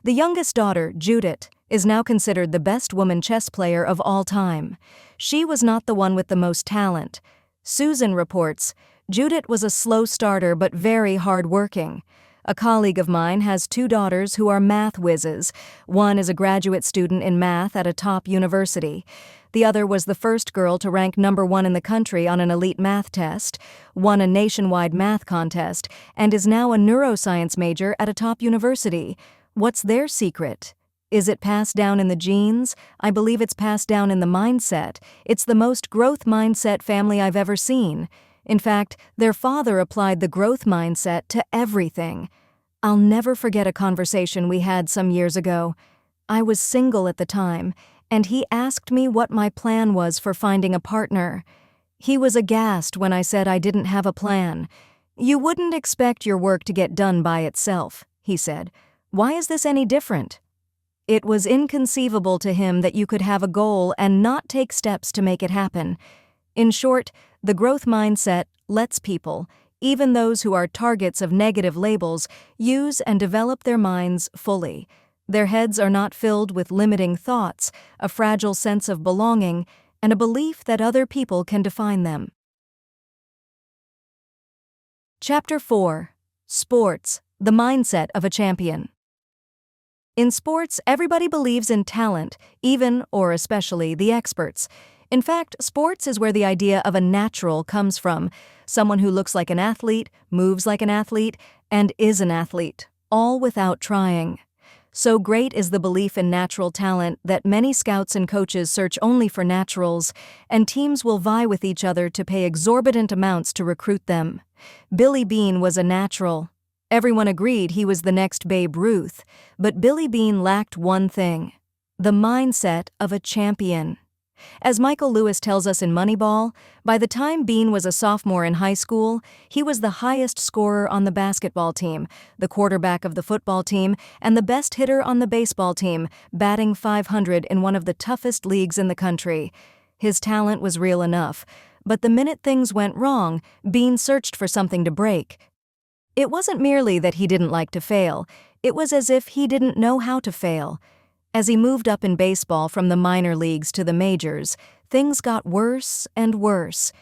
The youngest daughter, Judith, is now considered the best woman chess player of all time. She was not the one with the most talent. Susan reports, Judith was a slow starter but very hard-working. A colleague of mine has 2 daughters who are math whizzes. One is a graduate student in math at a top university. The other was the first girl to rank #1 in the country on an elite math test, won a nationwide math contest, and is now a neuroscience major at a top university. What's their secret? Is it passed down in the genes? I believe it's passed down in the mindset. It's the most growth mindset family I've ever seen. In fact, their father applied the growth mindset to everything. I'll never forget a conversation we had some years ago. I was single at the time, and he asked me what my plan was for finding a partner. He was aghast when I said I didn't have a plan. "You wouldn't expect your work to get done by itself," he said. "Why is this any different?" It was inconceivable to him that you could have a goal and not take steps to make it happen. In short, the growth mindset lets people, even those who are targets of negative labels, use and develop their minds fully. Their heads are not filled with limiting thoughts, a fragile sense of belonging, and a belief that other people can define them. Chapter 4. Sports, the Mindset of a Champion. In sports, everybody believes in talent, even or especially the experts. In fact, sports is where the idea of a natural comes from, someone who looks like an athlete, moves like an athlete, and is an athlete, all without trying. So great is the belief in natural talent that many scouts and coaches search only for naturals, and teams will vie with each other to pay exorbitant amounts to recruit them. Billy Beane was a natural. Everyone agreed he was the next Babe Ruth, but Billy Beane lacked one thing: the mindset of a champion. As Michael Lewis tells us in Moneyball, by the time Beane was a sophomore in high school, he was the highest scorer on the basketball team, the quarterback of the football team, and the best hitter on the baseball team, batting .500 in one of the toughest leagues in the country. His talent was real enough, but the minute things went wrong, Beane searched for something to break. It wasn't merely that he didn't like to fail, it was as if he didn't know how to fail. As he moved up in baseball from the minor leagues to the majors, things got worse and worse.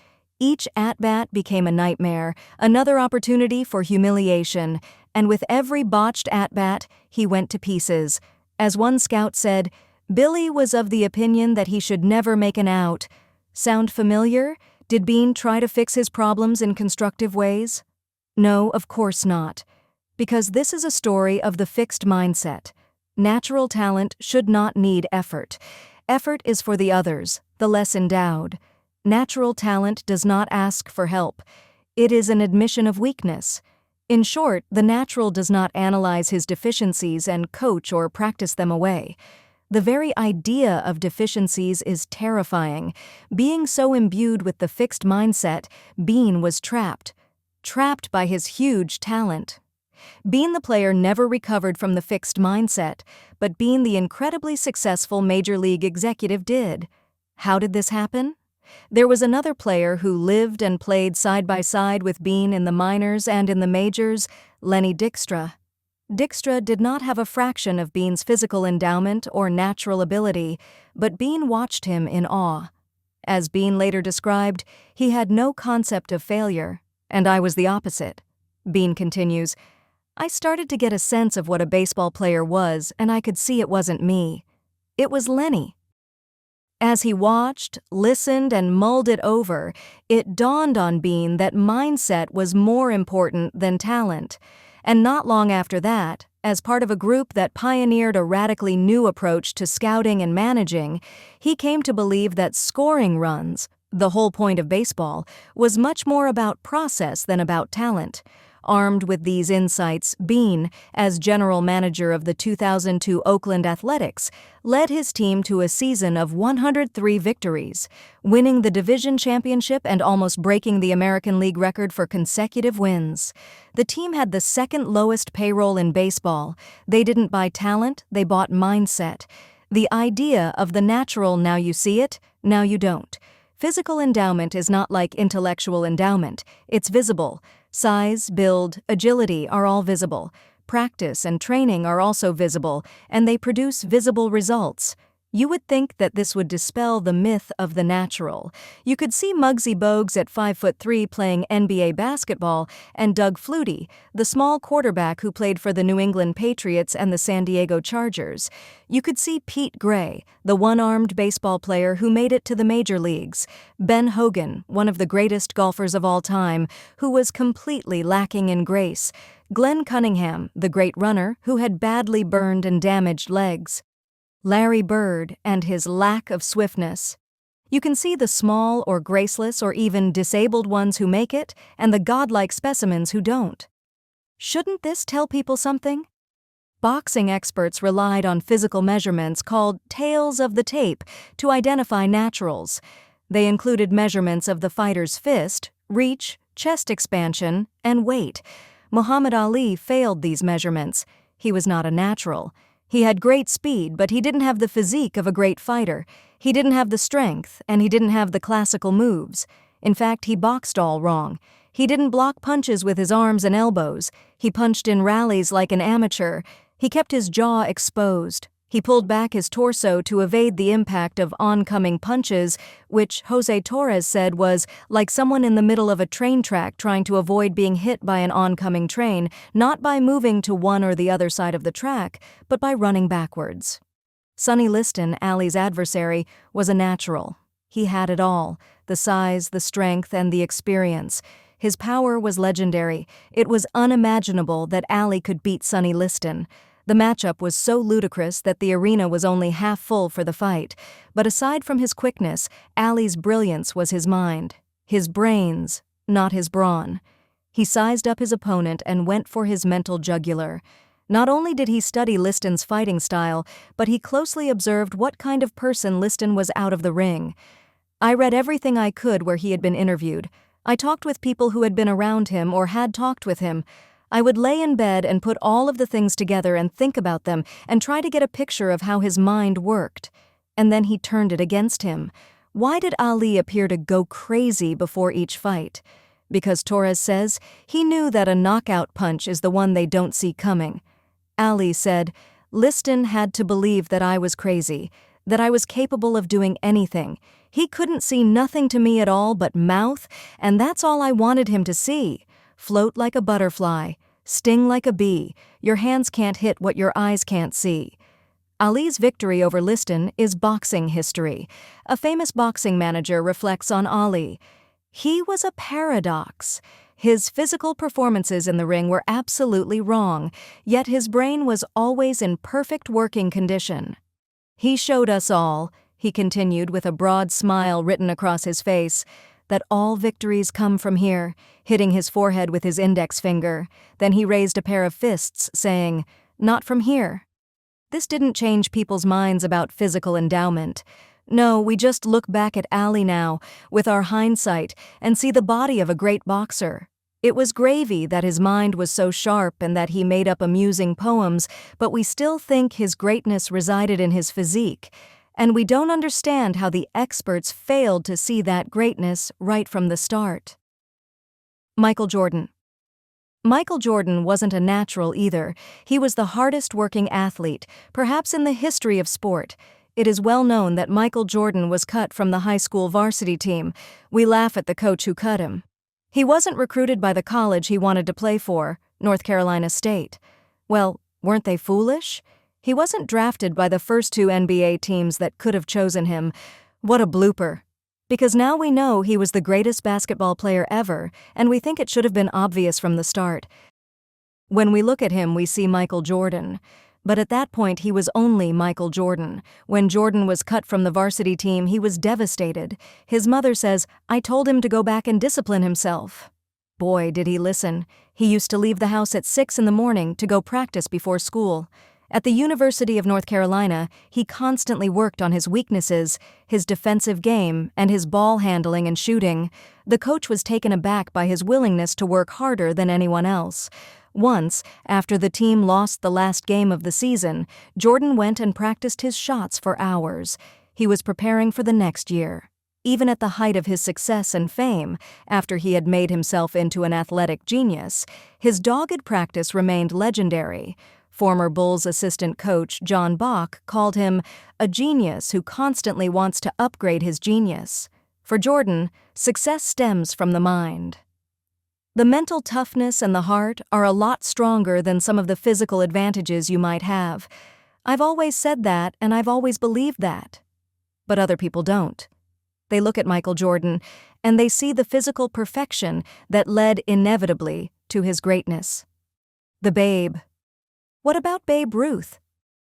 Each at-bat became a nightmare, another opportunity for humiliation, and with every botched at-bat, he went to pieces. As one scout said, Billy was of the opinion that he should never make an out. Sound familiar? Did Beane try to fix his problems in constructive ways? No, of course not. Because this is a story of the fixed mindset. Natural talent should not need effort. Effort is for the others, the less endowed. Natural talent does not ask for help. It is an admission of weakness. In short, the natural does not analyze his deficiencies and coach or practice them away. The very idea of deficiencies is terrifying. Being so imbued with the fixed mindset, Beane was trapped by his huge talent. Beane the player never recovered from the fixed mindset, but Beane the incredibly successful major league executive did. How did this happen? There was another player who lived and played side by side with Beane in the minors and in the majors, Lenny Dykstra. Dykstra did not have a fraction of Beane's physical endowment or natural ability, but Beane watched him in awe. As Beane later described, he had no concept of failure, and I was the opposite. Beane continues, I started to get a sense of what a baseball player was, and I could see it wasn't me. It was Lenny. As he watched, listened, and mulled it over, it dawned on Beane that mindset was more important than talent. And not long after that, as part of a group that pioneered a radically new approach to scouting and managing, he came to believe that scoring runs, the whole point of baseball, was much more about process than about talent. Armed with these insights, Beane, as general manager of the 2002 Oakland Athletics, led his team to a season of 103 victories, winning the division championship and almost breaking the American League record for consecutive wins. The team had the second lowest payroll in baseball. They didn't buy talent, they bought mindset. The idea of the natural now you see it, now you don't. Physical endowment is not like intellectual endowment. It's visible. Size, build, agility are all visible. practice and training are also visible, and they produce visible results. You would think that this would dispel the myth of the natural. You could see Muggsy Bogues at 5'3" playing NBA basketball, and Doug Flutie, the small quarterback who played for the New England Patriots and the San Diego Chargers. You could see Pete Gray, the one-armed baseball player who made it to the major leagues. Ben Hogan, one of the greatest golfers of all time, who was completely lacking in grace. Glenn Cunningham, the great runner, who had badly burned and damaged legs. Larry Bird and his lack of swiftness. You can see the small or graceless or even disabled ones who make it, and the godlike specimens who don't. Shouldn't this tell people something? Boxing experts relied on physical measurements called tails of the tape to identify naturals. They included measurements of the fighter's fist, reach, chest expansion, and weight. Muhammad Ali failed these measurements. He was not a natural. He had great speed, but he didn't have the physique of a great fighter. He didn't have the strength, and he didn't have the classical moves. In fact, he boxed all wrong. He didn't block punches with his arms and elbows. He punched in rallies like an amateur. He kept his jaw exposed. He pulled back his torso to evade the impact of oncoming punches, which Jose Torres said was like someone in the middle of a train track trying to avoid being hit by an oncoming train, not by moving to one or the other side of the track, but by running backwards. Sonny Liston, Ali's adversary, was a natural. He had it all: the size, the strength, and the experience. His power was legendary. It was unimaginable that Ali could beat Sonny Liston. The matchup was so ludicrous that the arena was only half full for the fight. But aside from his quickness, Ali's brilliance was his mind. His brains, not his brawn. He sized up his opponent and went for his mental jugular. Not only did he study Liston's fighting style, but he closely observed what kind of person Liston was out of the ring. I read everything I could where he had been interviewed. I talked with people who had been around him or had talked with him. I would lay in bed and put all of the things together and think about them and try to get a picture of how his mind worked. And then he turned it against him. Why did Ali appear to go crazy before each fight? Because Torres says he knew that a knockout punch is the one they don't see coming. Ali said, "Liston had to believe that I was crazy, that I was capable of doing anything. He couldn't see nothing to me at all but mouth, and that's all I wanted him to see. Float like a butterfly, sting like a bee. Your hands can't hit what your eyes can't see." Ali's victory over Liston is boxing history. A famous boxing manager reflects on Ali. He was a paradox. His physical performances in the ring were absolutely wrong, yet his brain was always in perfect working condition. "He showed us all," he continued with a broad smile written across his face, "that all victories come from here," hitting his forehead with his index finger. Then he raised a pair of fists, saying, "Not from here." This didn't change people's minds about physical endowment. No, we just look back at Ali now, with our hindsight, and see the body of a great boxer. It was gravy that his mind was so sharp and that he made up amusing poems, but we still think his greatness resided in his physique. And we don't understand how the experts failed to see that greatness right from the start. Michael Jordan. Michael Jordan wasn't a natural either. He was the hardest-working athlete, perhaps in the history of sport. It is well known that Michael Jordan was cut from the high school varsity team. We laugh at the coach who cut him. He wasn't recruited by the college he wanted to play for, North Carolina State. Well, weren't they foolish? He wasn't drafted by the first two NBA teams that could have chosen him. What a blooper. Because now we know he was the greatest basketball player ever, and we think it should have been obvious from the start. When we look at him, we see Michael Jordan. But at that point, he was only Michael Jordan. When Jordan was cut from the varsity team, he was devastated. His mother says, "I told him to go back and discipline himself." Boy, did he listen. He used to leave the house at 6 in the morning to go practice before school. At the University of North Carolina, he constantly worked on his weaknesses, his defensive game, and his ball handling and shooting. The coach was taken aback by his willingness to work harder than anyone else. Once, after the team lost the last game of the season, Jordan went and practiced his shots for hours. He was preparing for the next year. Even at the height of his success and fame, after he had made himself into an athletic genius, his dogged practice remained legendary. Former Bulls assistant coach John Bach called him a genius who constantly wants to upgrade his genius. For Jordan, success stems from the mind. The mental toughness and the heart are a lot stronger than some of the physical advantages you might have. I've always said that, and I've always believed that. But other people don't. They look at Michael Jordan, and they see the physical perfection that led inevitably to his greatness. The Babe. What about Babe Ruth?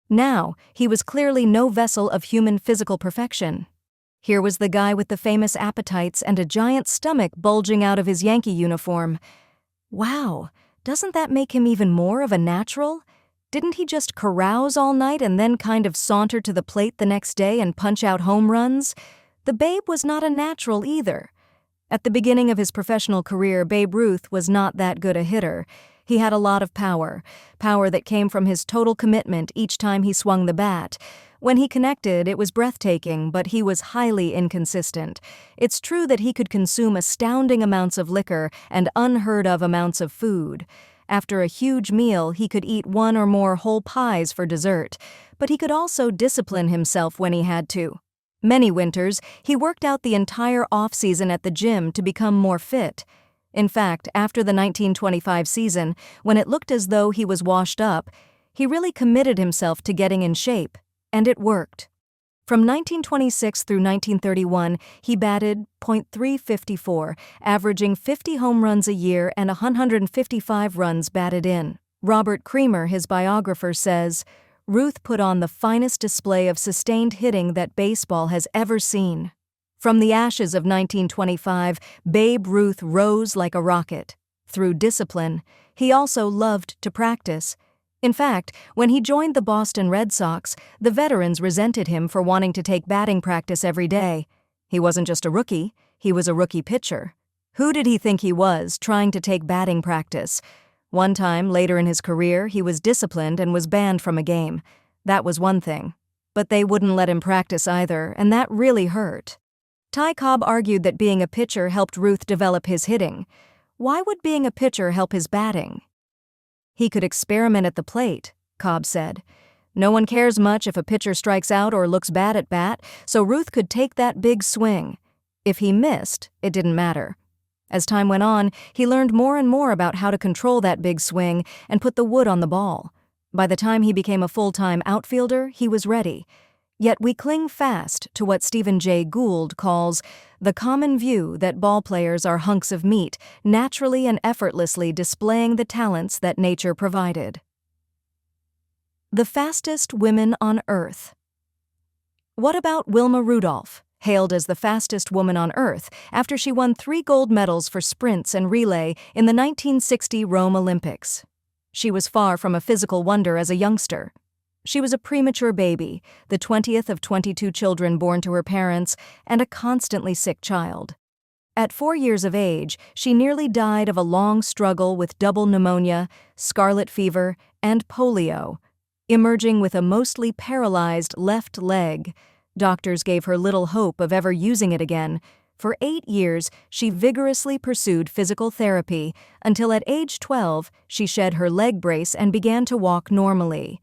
Now, he was clearly no vessel of human physical perfection. Here was the guy with the famous appetites and a giant stomach bulging out of his Yankee uniform. Wow, doesn't that make him even more of a natural? Didn't he just carouse all night and then kind of saunter to the plate the next day and punch out home runs? The Babe was not a natural either. At the beginning of his professional career, Babe Ruth was not that good a hitter. He had a lot of power that came from his total commitment each time he swung the bat. When he connected, it was breathtaking, but he was highly inconsistent. It's true that he could consume astounding amounts of liquor and unheard-of amounts of food. After a huge meal, he could eat one or more whole pies for dessert, but he could also discipline himself when he had to. Many winters, he worked out the entire off-season at the gym to become more fit. In fact, after the 1925 season, when it looked as though he was washed up, he really committed himself to getting in shape, and it worked. From 1926 through 1931, he batted .354, averaging 50 home runs a year and 155 runs batted in. Robert Creamer, his biographer, says, "Ruth put on the finest display of sustained hitting that baseball has ever seen." From the ashes of 1925, Babe Ruth rose like a rocket. Through discipline, he also loved to practice. In fact, when he joined the Boston Red Sox, the veterans resented him for wanting to take batting practice every day. He wasn't just a rookie, he was a rookie pitcher. Who did he think he was, trying to take batting practice? One time, later in his career, he was disciplined and was banned from a game. That was one thing. But they wouldn't let him practice either, and that really hurt. Ty Cobb argued that being a pitcher helped Ruth develop his hitting. Why would being a pitcher help his batting? He could experiment at the plate, Cobb said. No one cares much if a pitcher strikes out or looks bad at bat, so Ruth could take that big swing. If he missed, it didn't matter. As time went on, he learned more and more about how to control that big swing and put the wood on the ball. By the time he became a full-time outfielder, he was ready. Yet we cling fast to what Stephen Jay Gould calls the common view that ballplayers are hunks of meat, naturally and effortlessly displaying the talents that nature provided. The fastest women on Earth. What about Wilma Rudolph, hailed as the fastest woman on Earth after she won 3 gold medals for sprints and relay in the 1960 Rome Olympics? She was far from a physical wonder as a youngster. She was a premature baby, the 20th of 22 children born to her parents, and a constantly sick child. At 4 years of age, she nearly died of a long struggle with double pneumonia, scarlet fever, and polio. Emerging with a mostly paralyzed left leg, doctors gave her little hope of ever using it again. For 8 years, she vigorously pursued physical therapy until at age 12, she shed her leg brace and began to walk normally.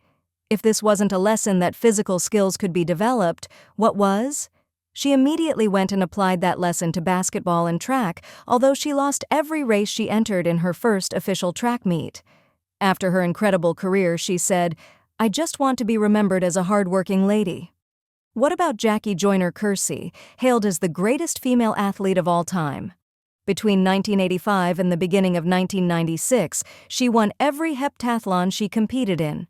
If this wasn't a lesson that physical skills could be developed, what was? She immediately went and applied that lesson to basketball and track, although she lost every race she entered in her first official track meet. After her incredible career, she said, "I just want to be remembered as a hard-working lady." What about Jackie Joyner-Kersee, hailed as the greatest female athlete of all time? Between 1985 and the beginning of 1996, she won every heptathlon she competed in.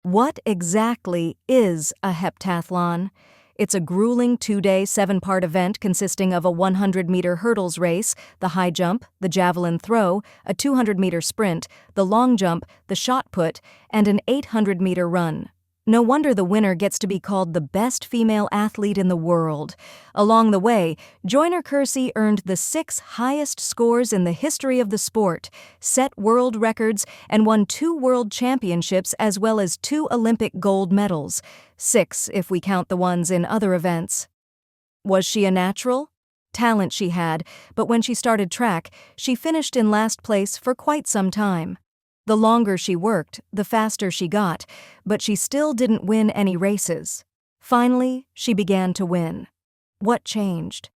What exactly is a heptathlon? It's a grueling 2-day, 7-part event consisting of a 100-meter hurdles race, the high jump, the javelin throw, a 200-meter sprint, the long jump, the shot put, and an 800-meter run. No wonder the winner gets to be called the best female athlete in the world. Along the way, Joyner-Kersee earned the 6 highest scores in the history of the sport, set world records, and won 2 world championships as well as 2 Olympic gold medals, 6 if we count the ones in other events. Was she a natural? Talent she had, but when she started track, she finished in last place for quite some time. The longer she worked, the faster she got, but she still didn't win any races. Finally, she began to win. What changed?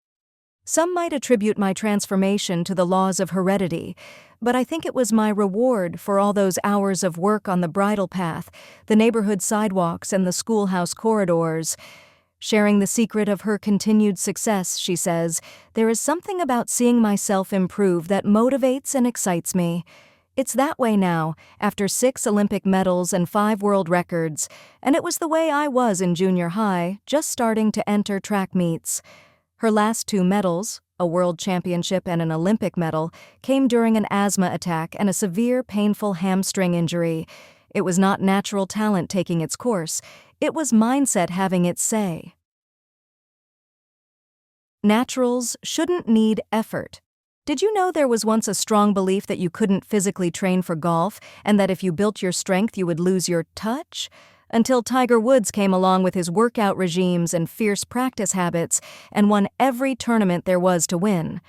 Some might attribute my transformation to the laws of heredity, but I think it was my reward for all those hours of work on the bridle path, the neighborhood sidewalks, and the schoolhouse corridors. Sharing the secret of her continued success, she says, "There is something about seeing myself improve that motivates and excites me. It's that way now, after 6 Olympic medals and 5 world records, and it was the way I was in junior high, just starting to enter track meets." Her last 2 medals, a world championship and an Olympic medal, came during an asthma attack and a severe, painful hamstring injury. It was not natural talent taking its course, it was mindset having its say. Naturals shouldn't need effort. Did you know there was once a strong belief that you couldn't physically train for golf, and that if you built your strength you would lose your touch? Until Tiger Woods came along with his workout regimes and fierce practice habits and won every tournament there was to win.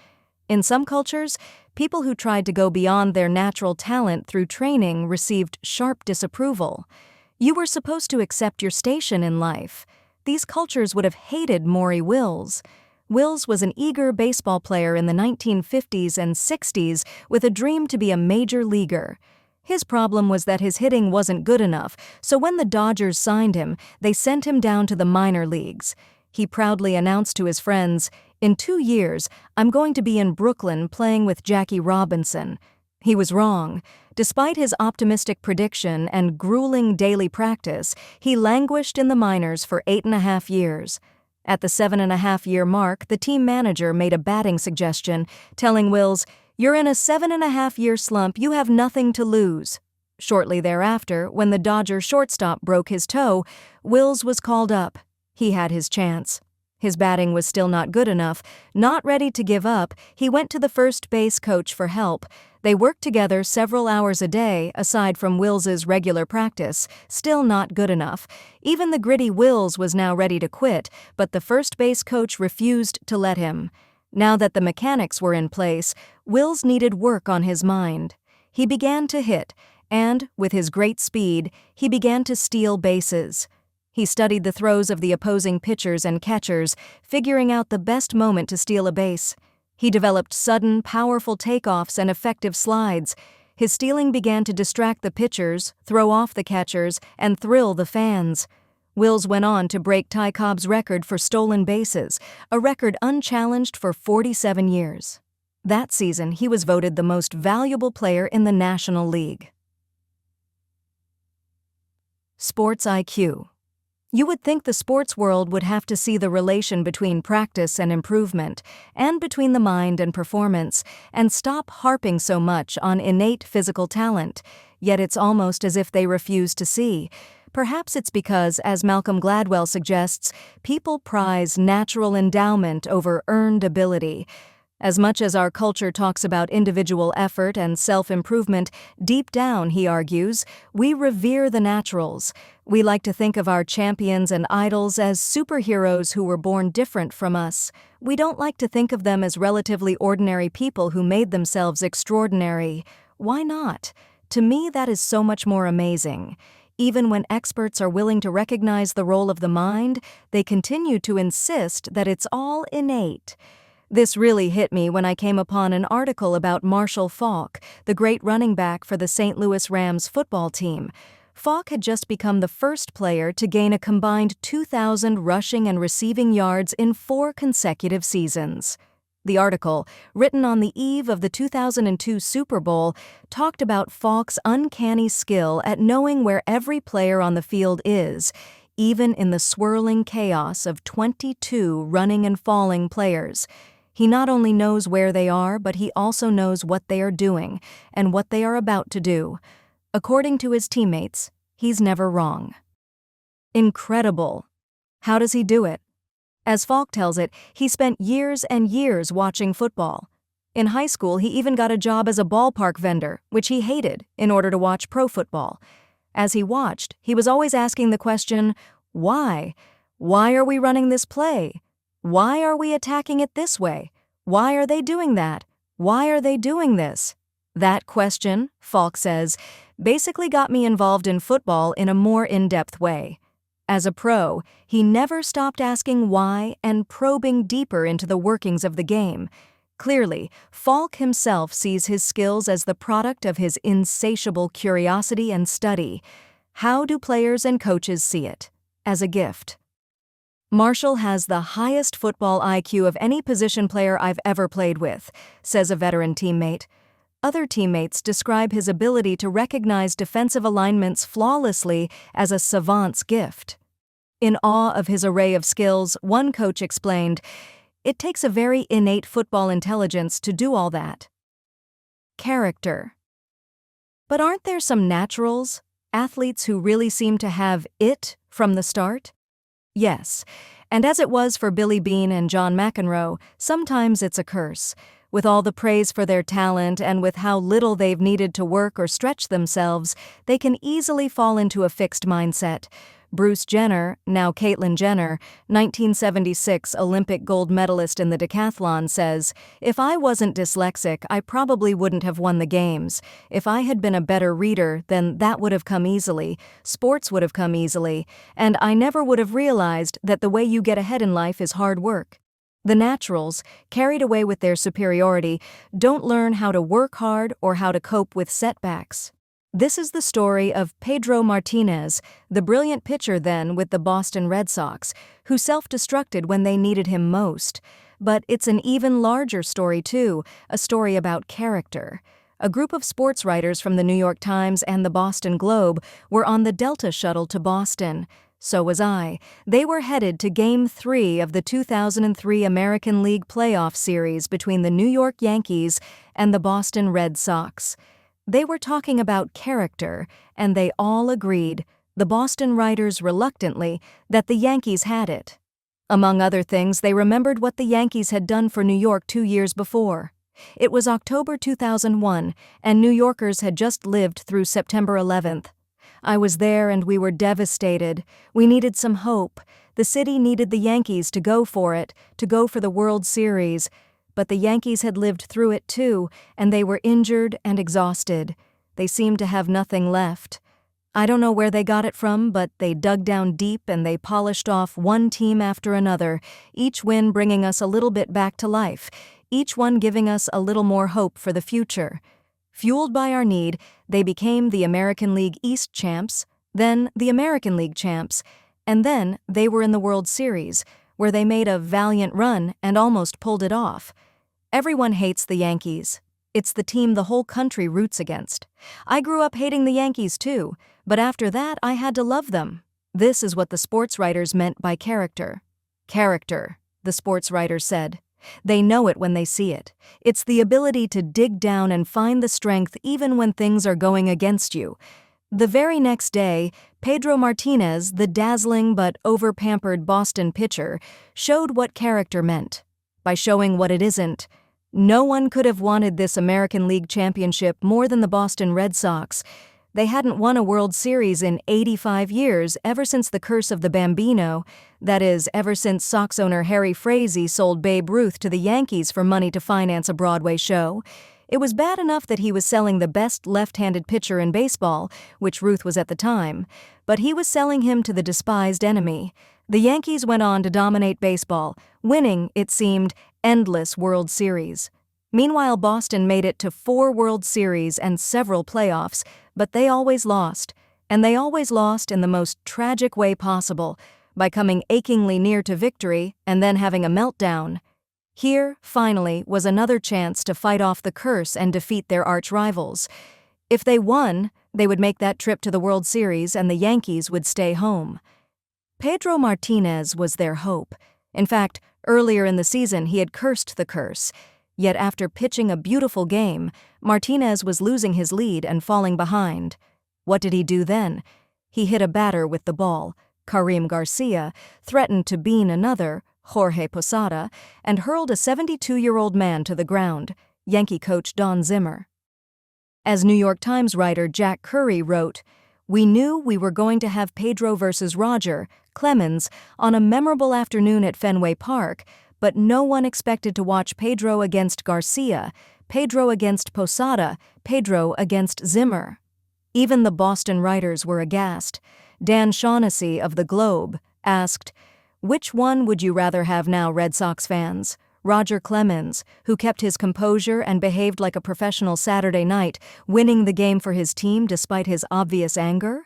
In some cultures, people who tried to go beyond their natural talent through training received sharp disapproval. You were supposed to accept your station in life. These cultures would have hated Maury Wills. Wills was an eager baseball player in the 1950s and 60s with a dream to be a major leaguer. His problem was that his hitting wasn't good enough, so when the Dodgers signed him, they sent him down to the minor leagues. He proudly announced to his friends, "In 2 years, I'm going to be in Brooklyn playing with Jackie Robinson." He was wrong. Despite his optimistic prediction and grueling daily practice, he languished in the minors for 8.5 years. At the 7.5-year mark, the team manager made a batting suggestion, telling Wills, "You're in a 7.5-year slump, you have nothing to lose." Shortly thereafter, when the Dodger shortstop broke his toe, Wills was called up. He had his chance. His batting was still not good enough. Not ready to give up, he went to the first base coach for help. They worked together several hours a day, aside from Wills's regular practice. Still not good enough. Even the gritty Wills was now ready to quit, but the first base coach refused to let him. Now that the mechanics were in place, Wills needed work on his mind. He began to hit, and, with his great speed, he began to steal bases. He studied the throws of the opposing pitchers and catchers, figuring out the best moment to steal a base. He developed sudden, powerful takeoffs and effective slides. His stealing began to distract the pitchers, throw off the catchers, and thrill the fans. Wills went on to break Ty Cobb's record for stolen bases, a record unchallenged for 47 years. That season, he was voted the most valuable player in the National League. Sports IQ. You would think the sports world would have to see the relation between practice and improvement, and between the mind and performance, and stop harping so much on innate physical talent, yet it's almost as if they refuse to see. Perhaps it's because, as Malcolm Gladwell suggests, people prize natural endowment over earned ability. As much as our culture talks about individual effort and self-improvement, deep down, he argues, we revere the naturals. We like to think of our champions and idols as superheroes who were born different from us. We don't like to think of them as relatively ordinary people who made themselves extraordinary. Why not? To me, that is so much more amazing. Even when experts are willing to recognize the role of the mind, they continue to insist that it's all innate. This really hit me when I came upon an article about Marshall Faulk, the great running back for the St. Louis Rams football team. Faulk had just become the first player to gain a combined 2,000 rushing and receiving yards in 4 consecutive seasons. The article, written on the eve of the 2002 Super Bowl, talked about Faulk's uncanny skill at knowing where every player on the field is, even in the swirling chaos of 22 running and falling players. He not only knows where they are, but he also knows what they are doing and what they are about to do. According to his teammates, he's never wrong. Incredible. How does he do it? As Faulk tells it, he spent years and years watching football. In high school, he even got a job as a ballpark vendor, which he hated, in order to watch pro football. As he watched, he was always asking the question, why? Why are we running this play? Why are we attacking it this way? Why are they doing that? Why are they doing this? That question, Falk says, basically got me involved in football in a more in-depth way. As a pro, he never stopped asking why and probing deeper into the workings of the game. Clearly, Falk himself sees his skills as the product of his insatiable curiosity and study. How do players and coaches see it? As a gift. Marshall has the highest football IQ of any position player I've ever played with, says a veteran teammate. Other teammates describe his ability to recognize defensive alignments flawlessly as a savant's gift. In awe of his array of skills, one coach explained, "It takes a very innate football intelligence to do all that." Character. But aren't there some naturals, athletes who really seem to have it from the start? Yes, and as it was for Billy Beane and John McEnroe, sometimes it's a curse. With all the praise for their talent and with how little they've needed to work or stretch themselves, they can easily fall into a fixed mindset. Bruce Jenner, now Caitlyn Jenner, 1976 Olympic gold medalist in the decathlon, says, "If I wasn't dyslexic, I probably wouldn't have won the games. If I had been a better reader, then that would have come easily. Sports would have come easily. And I never would have realized that the way you get ahead in life is hard work." The naturals, carried away with their superiority, don't learn how to work hard or how to cope with setbacks. This is the story of Pedro Martinez, the brilliant pitcher then with the Boston Red Sox, who self-destructed when they needed him most. But it's an even larger story too, a story about character. A group of sports writers from the New York Times and the Boston Globe were on the Delta shuttle to Boston. So was I. They were headed to Game 3 of the 2003 American League playoff series between the New York Yankees and the Boston Red Sox. They were talking about character, and they all agreed, the Boston writers reluctantly, that the Yankees had it. Among other things, they remembered what the Yankees had done for New York 2 years before. It was October 2001, and New Yorkers had just lived through September 11th. I was there and we were devastated. We needed some hope. The city needed the Yankees to go for it, to go for the World Series. But the Yankees had lived through it too, and they were injured and exhausted. They seemed to have nothing left. I don't know where they got it from, but they dug down deep and they polished off one team after another, each win bringing us a little bit back to life, each one giving us a little more hope for the future. Fueled by our need, they became the American League East champs, then the American League champs, and then they were in the World Series, where they made a valiant run and almost pulled it off. Everyone hates the Yankees. It's the team the whole country roots against. I grew up hating the Yankees too, but after that I had to love them. This is what the sports writers meant by character. Character, the sports writers said. They know it when they see it. It's the ability to dig down and find the strength even when things are going against you. The very next day, Pedro Martinez, the dazzling but over-pampered Boston pitcher, showed what character meant. By showing what it isn't. No one could have wanted this American League championship more than the Boston Red Sox. They hadn't won a World Series in 85 years ever since the curse of the Bambino, that is, ever since Sox owner Harry Frazee sold Babe Ruth to the Yankees for money to finance a Broadway show. It was bad enough that he was selling the best left-handed pitcher in baseball, which Ruth was at the time, but he was selling him to the despised enemy. The Yankees went on to dominate baseball, winning, it seemed, endless World Series. Meanwhile, Boston made it to 4 World Series and several playoffs, but they always lost, and they always lost in the most tragic way possible, by coming achingly near to victory and then having a meltdown. Here, finally, was another chance to fight off the curse and defeat their arch-rivals. If they won, they would make that trip to the World Series and the Yankees would stay home. Pedro Martinez was their hope. In fact, earlier in the season he had cursed the curse. Yet after pitching a beautiful game, Martinez was losing his lead and falling behind. What did he do then? He hit a batter with the ball, Karim Garcia, threatened to bean another, Jorge Posada, and hurled a 72-year-old man to the ground, Yankee coach Don Zimmer. As New York Times writer Jack Curry wrote, We knew we were going to have Pedro versus Roger Clemens on a memorable afternoon at Fenway Park, but no one expected to watch Pedro against Garcia, Pedro against Posada, Pedro against Zimmer. Even the Boston writers were aghast. Dan Shaughnessy of The Globe asked, "Which one would you rather have now, Red Sox fans? Roger Clemens, who kept his composure and behaved like a professional Saturday night, winning the game for his team despite his obvious anger?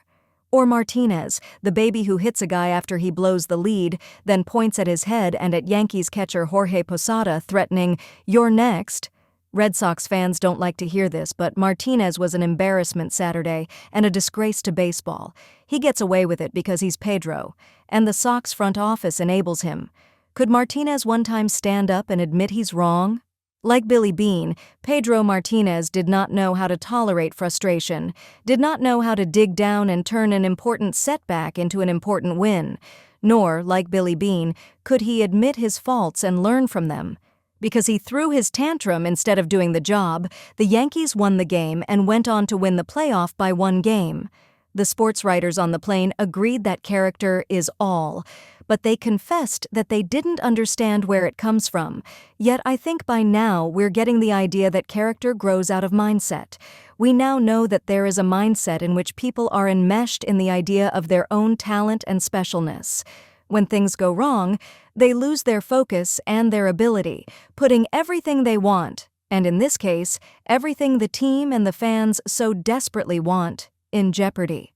Or Martinez, the baby who hits a guy after he blows the lead, then points at his head and at Yankees catcher Jorge Posada, threatening, 'You're next'?" Red Sox fans don't like to hear this, but Martinez was an embarrassment Saturday and a disgrace to baseball. He gets away with it because he's Pedro, and the Sox front office enables him. Could Martinez one time stand up and admit he's wrong? Like Billy Beane, Pedro Martinez did not know how to tolerate frustration, did not know how to dig down and turn an important setback into an important win, nor, like Billy Beane, could he admit his faults and learn from them. Because he threw his tantrum instead of doing the job, the Yankees won the game and went on to win the playoff by 1 game. The sports writers on the plane agreed that character is all, but they confessed that they didn't understand where it comes from. Yet I think by now we're getting the idea that character grows out of mindset. We now know that there is a mindset in which people are enmeshed in the idea of their own talent and specialness. When things go wrong, they lose their focus and their ability, putting everything they want, and in this case, everything the team and the fans so desperately want, in jeopardy.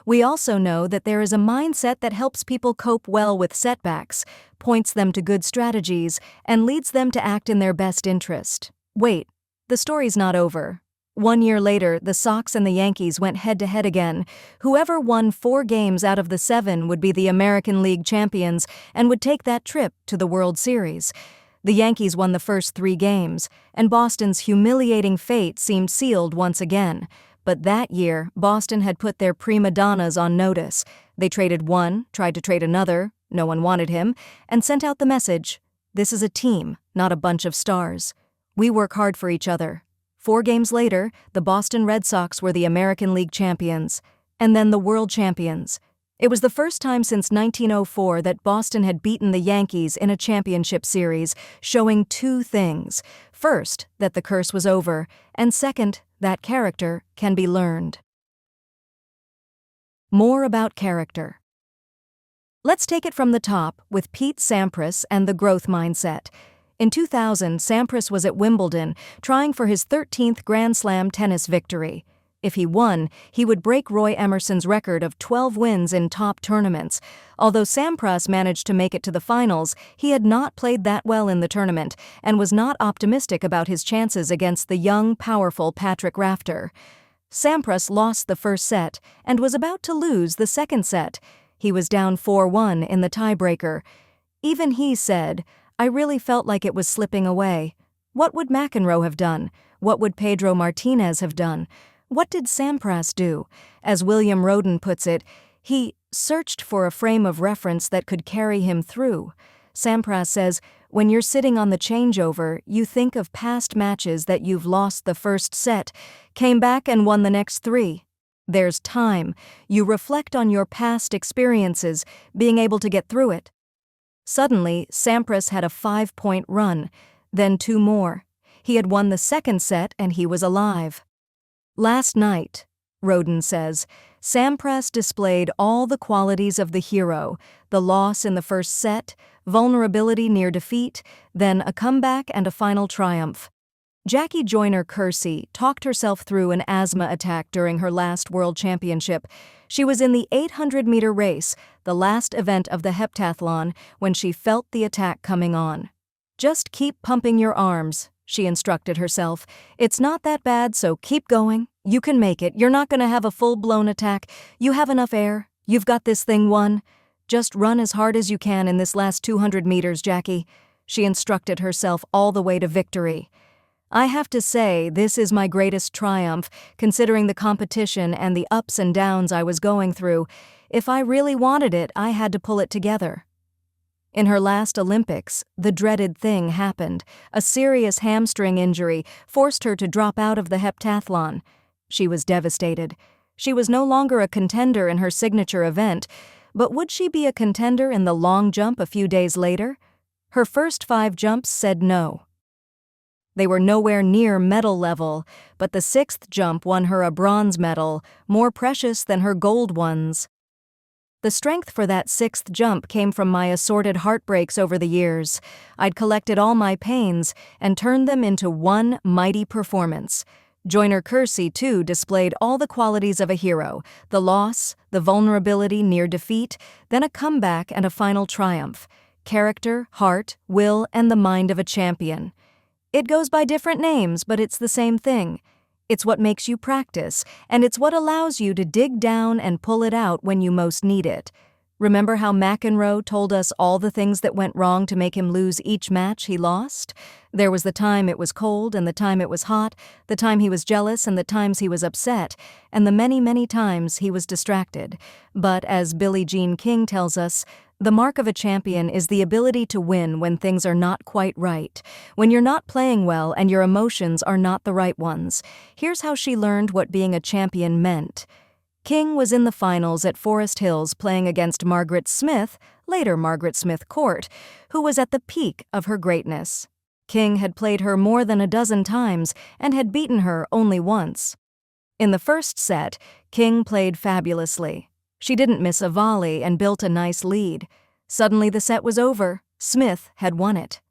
We also know that there is a mindset that helps people cope well with setbacks, points them to good strategies, and leads them to act in their best interest. Wait, the story's not over. 1 year later, the Sox and the Yankees went head-to-head again. Whoever won 4 games out of the 7 would be the American League champions and would take that trip to the World Series. The Yankees won the first 3 games, and Boston's humiliating fate seemed sealed once again. But that year, Boston had put their prima donnas on notice. They traded one, tried to trade another, no one wanted him, and sent out the message, "This is a team, not a bunch of stars. We work hard for each other." 4 games later, the Boston Red Sox were the American League champions, and then the world champions. It was the first time since 1904 that Boston had beaten the Yankees in a championship series, showing 2 things. First, that the curse was over, and second, that character can be learned. More about character. Let's take it from the top with Pete Sampras and the growth mindset. In 2000, Sampras was at Wimbledon, trying for his 13th Grand Slam tennis victory. If he won, he would break Roy Emerson's record of 12 wins in top tournaments. Although Sampras managed to make it to the finals, he had not played that well in the tournament and was not optimistic about his chances against the young, powerful Patrick Rafter. Sampras lost the first set and was about to lose the second set. He was down 4-1 in the tiebreaker. Even he said, "I really felt like it was slipping away. What would McEnroe have done? What would Pedro Martinez have done? What did Sampras do?" As William Roden puts it, he searched for a frame of reference that could carry him through. Sampras says, "When you're sitting on the changeover, you think of past matches that you've lost the first set, came back and won the next 3. There's time. You reflect on your past experiences, being able to get through it." Suddenly, Sampras had a 5-point run, then 2 more. He had won the second set and he was alive. Last night, Roden says, Sampras displayed all the qualities of the hero, the loss in the first set, vulnerability near defeat, then a comeback and a final triumph. Jackie Joyner-Kersee talked herself through an asthma attack during her last World Championship. She was in the 800-meter race, the last event of the heptathlon, when she felt the attack coming on. "Just keep pumping your arms," she instructed herself. "It's not that bad, so keep going. You can make it. You're not going to have a full-blown attack. You have enough air. You've got this thing won. Just run as hard as you can in this last 200 meters, Jackie," she instructed herself all the way to victory. "I have to say, this is my greatest triumph, considering the competition and the ups and downs I was going through. If I really wanted it, I had to pull it together." In her last Olympics, the dreaded thing happened. A serious hamstring injury forced her to drop out of the heptathlon. She was devastated. She was no longer a contender in her signature event, but would she be a contender in the long jump a few days later? Her first 5 jumps said no. They were nowhere near medal level, but the 6th jump won her a bronze medal, more precious than her gold ones. The strength for that 6th jump came from my assorted heartbreaks over the years. I'd collected all my pains and turned them into one mighty performance. Joyner Kersee, too, displayed all the qualities of a hero: the loss, the vulnerability near defeat, then a comeback and a final triumph. Character, heart, will, and the mind of a champion. It goes by different names, but it's the same thing. It's what makes you practice, and it's what allows you to dig down and pull it out when you most need it. Remember how McEnroe told us all the things that went wrong to make him lose each match he lost? There was the time it was cold and the time it was hot, the time he was jealous and the times he was upset, and the many, many times he was distracted. But as Billie Jean King tells us, the mark of a champion is the ability to win when things are not quite right, when you're not playing well and your emotions are not the right ones. Here's how she learned what being a champion meant. King was in the finals at Forest Hills playing against Margaret Smith, later Margaret Smith Court, who was at the peak of her greatness. King had played her more than a dozen times and had beaten her only once. In the first set, King played fabulously. She didn't miss a volley and built a nice lead. Suddenly the set was over. Smith had won it.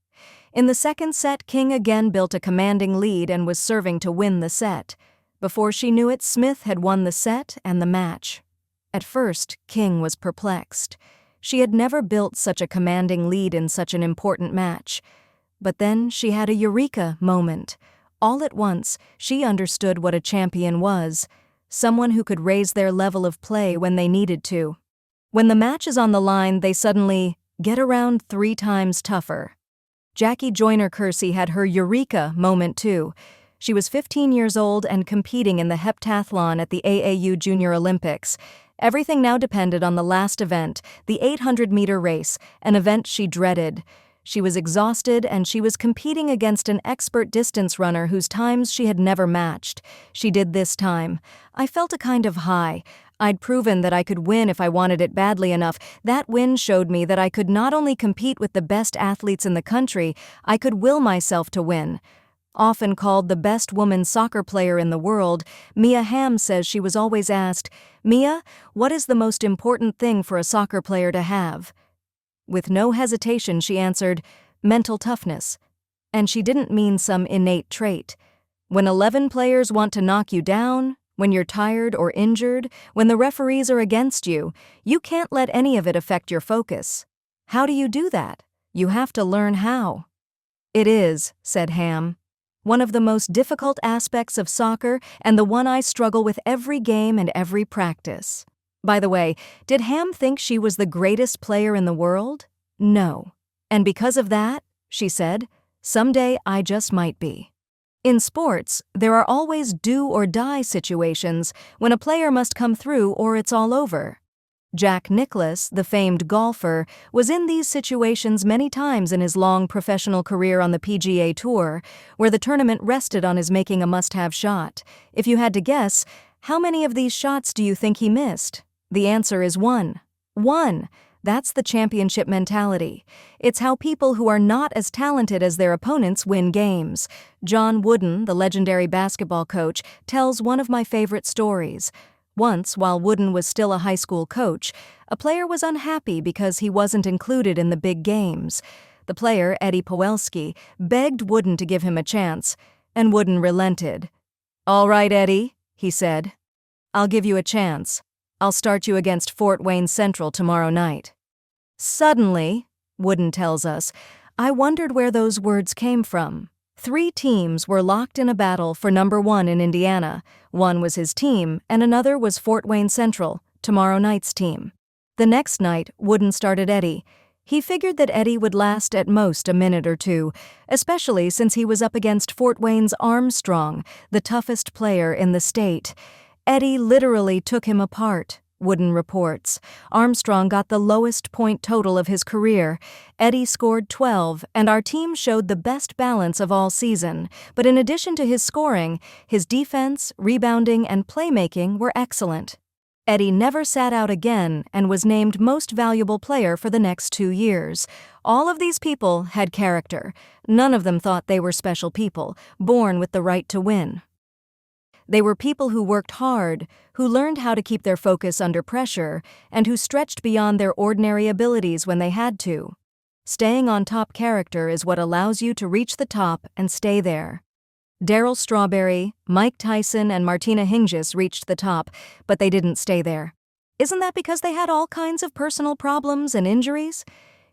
In the second set, King again built a commanding lead and was serving to win the set. Before she knew it, Smith had won the set and the match. At first, King was perplexed. She had never built such a commanding lead in such an important match. But then she had a eureka moment. All at once, she understood what a champion was. Someone who could raise their level of play when they needed to. When the match is on the line, they suddenly get around 3 times tougher. Jackie Joyner Kersee had her eureka moment too. She was 15 years old and competing in the heptathlon at the AAU Junior Olympics. Everything now depended on the last event, the 800-meter race, an event she dreaded. She was exhausted and she was competing against an expert distance runner whose times she had never matched. She did this time. I felt a kind of high. I'd proven that I could win if I wanted it badly enough. That win showed me that I could not only compete with the best athletes in the country, I could will myself to win. Often called the best woman soccer player in the world, Mia Hamm says she was always asked, "Mia, what is the most important thing for a soccer player to have?" With no hesitation, she answered, "Mental toughness." And she didn't mean some innate trait. When 11 players want to knock you down, when you're tired or injured, when the referees are against you, you can't let any of it affect your focus. How do you do that? You have to learn how. "It is," said Hamm, "one of the most difficult aspects of soccer and the one I struggle with every game and every practice." By the way, did Hamm think she was the greatest player in the world? No. And because of that, she said, someday I just might be. In sports, there are always do-or-die situations when a player must come through or it's all over. Jack Nicklaus, the famed golfer, was in these situations many times in his long professional career on the PGA Tour, where the tournament rested on his making a must-have shot. If you had to guess, how many of these shots do you think he missed? The answer is 1. 1. That's the championship mentality. It's how people who are not as talented as their opponents win games. John Wooden, the legendary basketball coach, tells one of my favorite stories. Once, while Wooden was still a high school coach, a player was unhappy because he wasn't included in the big games. The player, Eddie Powelski, begged Wooden to give him a chance, and Wooden relented. "All right, Eddie," he said. "I'll give you a chance. I'll start you against Fort Wayne Central tomorrow night." Suddenly, Wooden tells us, I wondered where those words came from. 3 teams were locked in a battle for number 1 in Indiana. One was his team, and another was Fort Wayne Central, tomorrow night's team. The next night, Wooden started Eddie. He figured that Eddie would last at most a minute or 2, especially since he was up against Fort Wayne's Armstrong, the toughest player in the state. Eddie literally took him apart. Wooden reports. Armstrong got the lowest point total of his career. Eddie scored 12, and our team showed the best balance of all season. But in addition to his scoring, his defense, rebounding, and playmaking were excellent. Eddie never sat out again and was named Most Valuable Player for the next 2 years. All of these people had character. None of them thought they were special people, born with the right to win. They were people who worked hard, who learned how to keep their focus under pressure, and who stretched beyond their ordinary abilities when they had to. Staying on top character is what allows you to reach the top and stay there. Darryl Strawberry, Mike Tyson, and Martina Hingis reached the top, but they didn't stay there. Isn't that because they had all kinds of personal problems and injuries?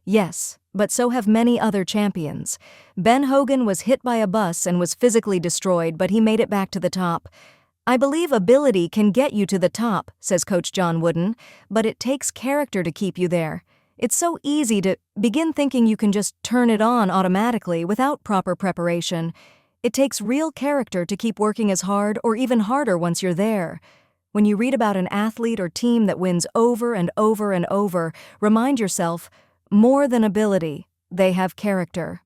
Yes, but so have many other champions. Ben Hogan was hit by a bus and was physically destroyed, but he made it back to the top. I believe ability can get you to the top, says Coach John Wooden, but it takes character to keep you there. It's so easy to begin thinking you can just turn it on automatically without proper preparation. It takes real character to keep working as hard or even harder once you're there. When you read about an athlete or team that wins over and over and over, remind yourself, more than ability, they have character.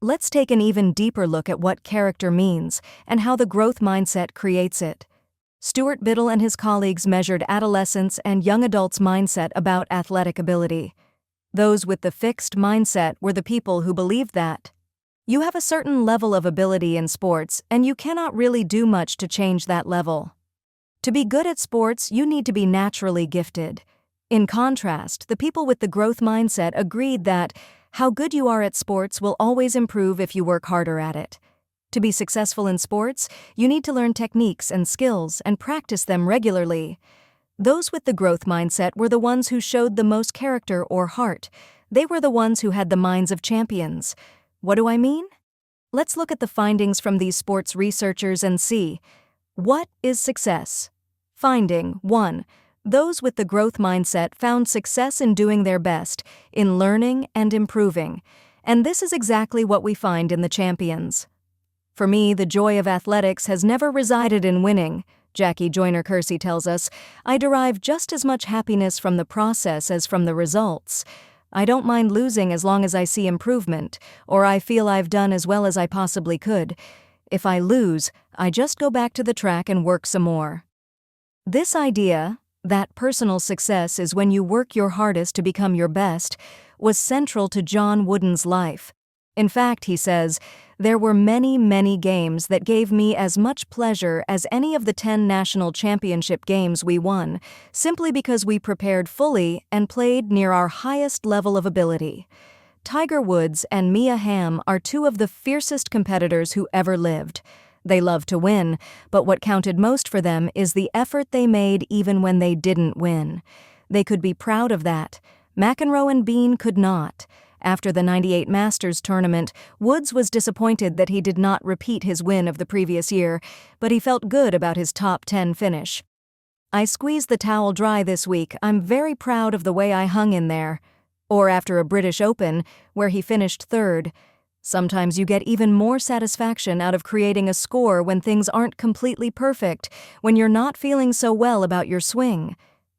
Let's take an even deeper look at what character means and how the growth mindset creates it. Stuart Biddle and his colleagues measured adolescents and young adults' mindset about athletic ability. Those with the fixed mindset were the people who believed that you have a certain level of ability in sports, and you cannot really do much to change that level. To be good at sports, you need to be naturally gifted. In contrast, the people with the growth mindset agreed that how good you are at sports will always improve if you work harder at it. To be successful in sports, you need to learn techniques and skills and practice them regularly. Those with the growth mindset were the ones who showed the most character or heart. They were the ones who had the minds of champions. What do I mean? Let's look at the findings from these sports researchers and see. What is success? Finding 1. Those with the growth mindset found success in doing their best, in learning and improving. And this is exactly what we find in the champions. For me, the joy of athletics has never resided in winning. Jackie Joyner-Kersee tells us, I derive just as much happiness from the process as from the results. I don't mind losing as long as I see improvement, or I feel I've done as well as I possibly could. If I lose, I just go back to the track and work some more. This idea, that personal success is when you work your hardest to become your best, was central to John Wooden's life. In fact, he says, there were many, many games that gave me as much pleasure as any of the 10 national championship games we won, simply because we prepared fully and played near our highest level of ability. Tiger Woods and Mia Hamm are two of the fiercest competitors who ever lived. They love to win, but what counted most for them is the effort they made even when they didn't win. They could be proud of that. McEnroe and Bean could not. After the '98 Masters tournament, Woods was disappointed that he did not repeat his win of the previous year, but he felt good about his top 10 finish. I squeezed the towel dry this week. I'm very proud of the way I hung in there. Or after a British Open, where he finished third. Sometimes you get even more satisfaction out of creating a score when things aren't completely perfect, when you're not feeling so well about your swing.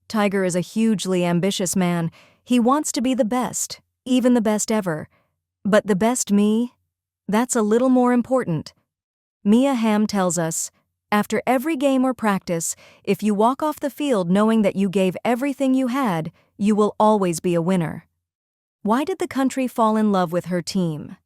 Tiger is a hugely ambitious man. He wants to be the best. Even the best ever. But the best me? That's a little more important. Mia Hamm tells us, after every game or practice, if you walk off the field knowing that you gave everything you had, you will always be a winner. Why did the country fall in love with her team?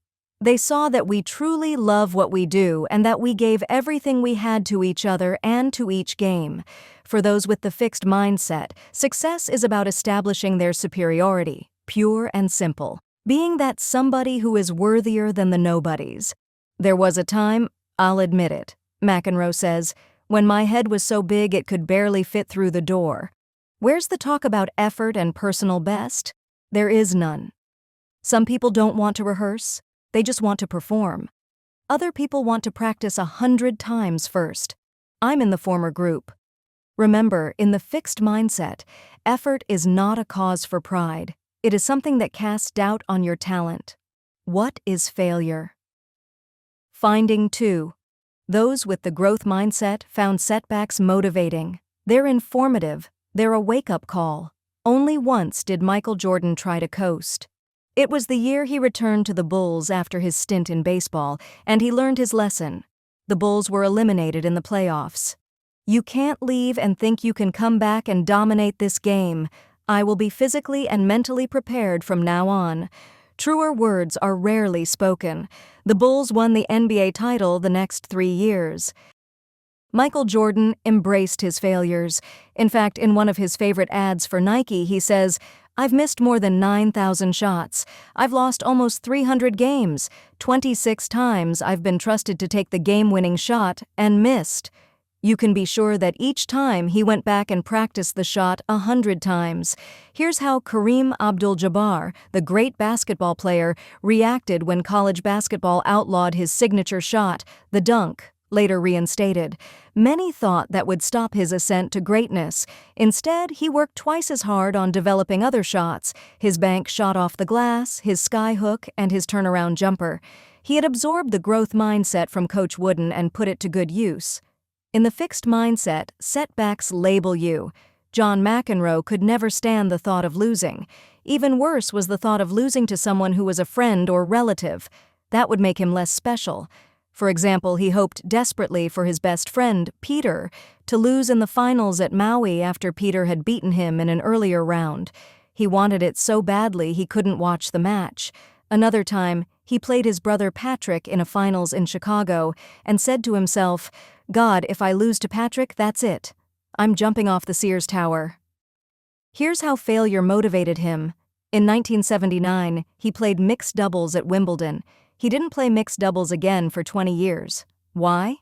They saw that we truly love what we do and that we gave everything we had to each other and to each game. For those with the fixed mindset, success is about establishing their superiority. Pure and simple, being that somebody who is worthier than the nobodies. There was a time, I'll admit it, McEnroe says, when my head was so big it could barely fit through the door. Where's the talk about effort and personal best? There is none. Some people don't want to rehearse, they just want to perform. Other people want to practice 100 times first. I'm in the former group. Remember, in the fixed mindset, effort is not a cause for pride. It is something that casts doubt on your talent. What is failure? Finding 2. Those with the growth mindset found setbacks motivating. They're informative, they're a wake-up call. Only once did Michael Jordan try to coast. It was the year he returned to the Bulls after his stint in baseball, and he learned his lesson. The Bulls were eliminated in the playoffs. "You can't leave and think you can come back and dominate this game. I will be physically and mentally prepared from now on." Truer words are rarely spoken. The Bulls won the NBA title the next 3 years. Michael Jordan embraced his failures. In fact, in one of his favorite ads for Nike, he says, "I've missed more than 9,000 shots. I've lost almost 300 games. 26 times I've been trusted to take the game-winning shot and missed." You can be sure that each time he went back and practiced the shot 100 times. Here's how Kareem Abdul-Jabbar, the great basketball player, reacted when college basketball outlawed his signature shot, the dunk, later reinstated. Many thought that would stop his ascent to greatness. Instead, he worked twice as hard on developing other shots: his bank shot off the glass, his skyhook, and his turnaround jumper. He had absorbed the growth mindset from Coach Wooden and put it to good use. In the fixed mindset, setbacks label you. John McEnroe could never stand the thought of losing. Even worse was the thought of losing to someone who was a friend or relative. That would make him less special. For example, he hoped desperately for his best friend, Peter, to lose in the finals at Maui after Peter had beaten him in an earlier round. He wanted it so badly he couldn't watch the match. Another time, he played his brother Patrick in a finals in Chicago and said to himself, "God, if I lose to Patrick, that's it. I'm jumping off the Sears Tower." Here's how failure motivated him. In 1979, he played mixed doubles at Wimbledon. He didn't play mixed doubles again for 20 years. Why?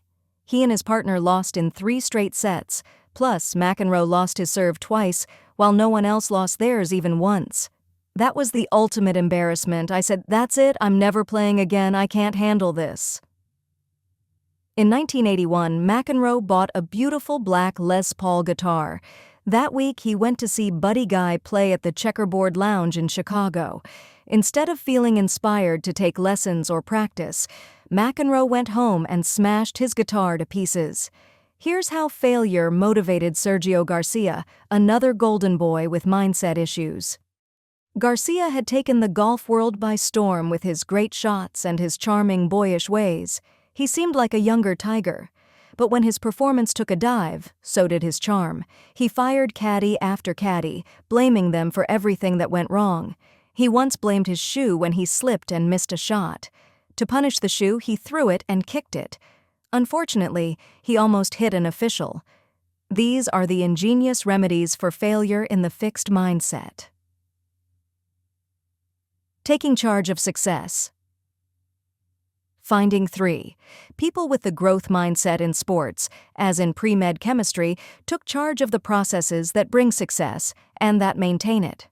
He and his partner lost in 3 straight sets. Plus, McEnroe lost his serve twice, while no one else lost theirs even once. That was the ultimate embarrassment. I said, "That's it, I'm never playing again, I can't handle this." In 1981, McEnroe bought a beautiful black Les Paul guitar. That week, he went to see Buddy Guy play at the Checkerboard Lounge in Chicago. Instead of feeling inspired to take lessons or practice, McEnroe went home and smashed his guitar to pieces. Here's how failure motivated Sergio Garcia, another golden boy with mindset issues. Garcia had taken the golf world by storm with his great shots and his charming, boyish ways. He seemed like a younger Tiger. But when his performance took a dive, so did his charm. He fired caddy after caddy, blaming them for everything that went wrong. He once blamed his shoe when he slipped and missed a shot. To punish the shoe, he threw it and kicked it. Unfortunately, he almost hit an official. These are the ingenious remedies for failure in the fixed mindset. Taking charge of success. Finding 3. People with the growth mindset in sports, as in pre-med chemistry, took charge of the processes that bring success and that maintain it.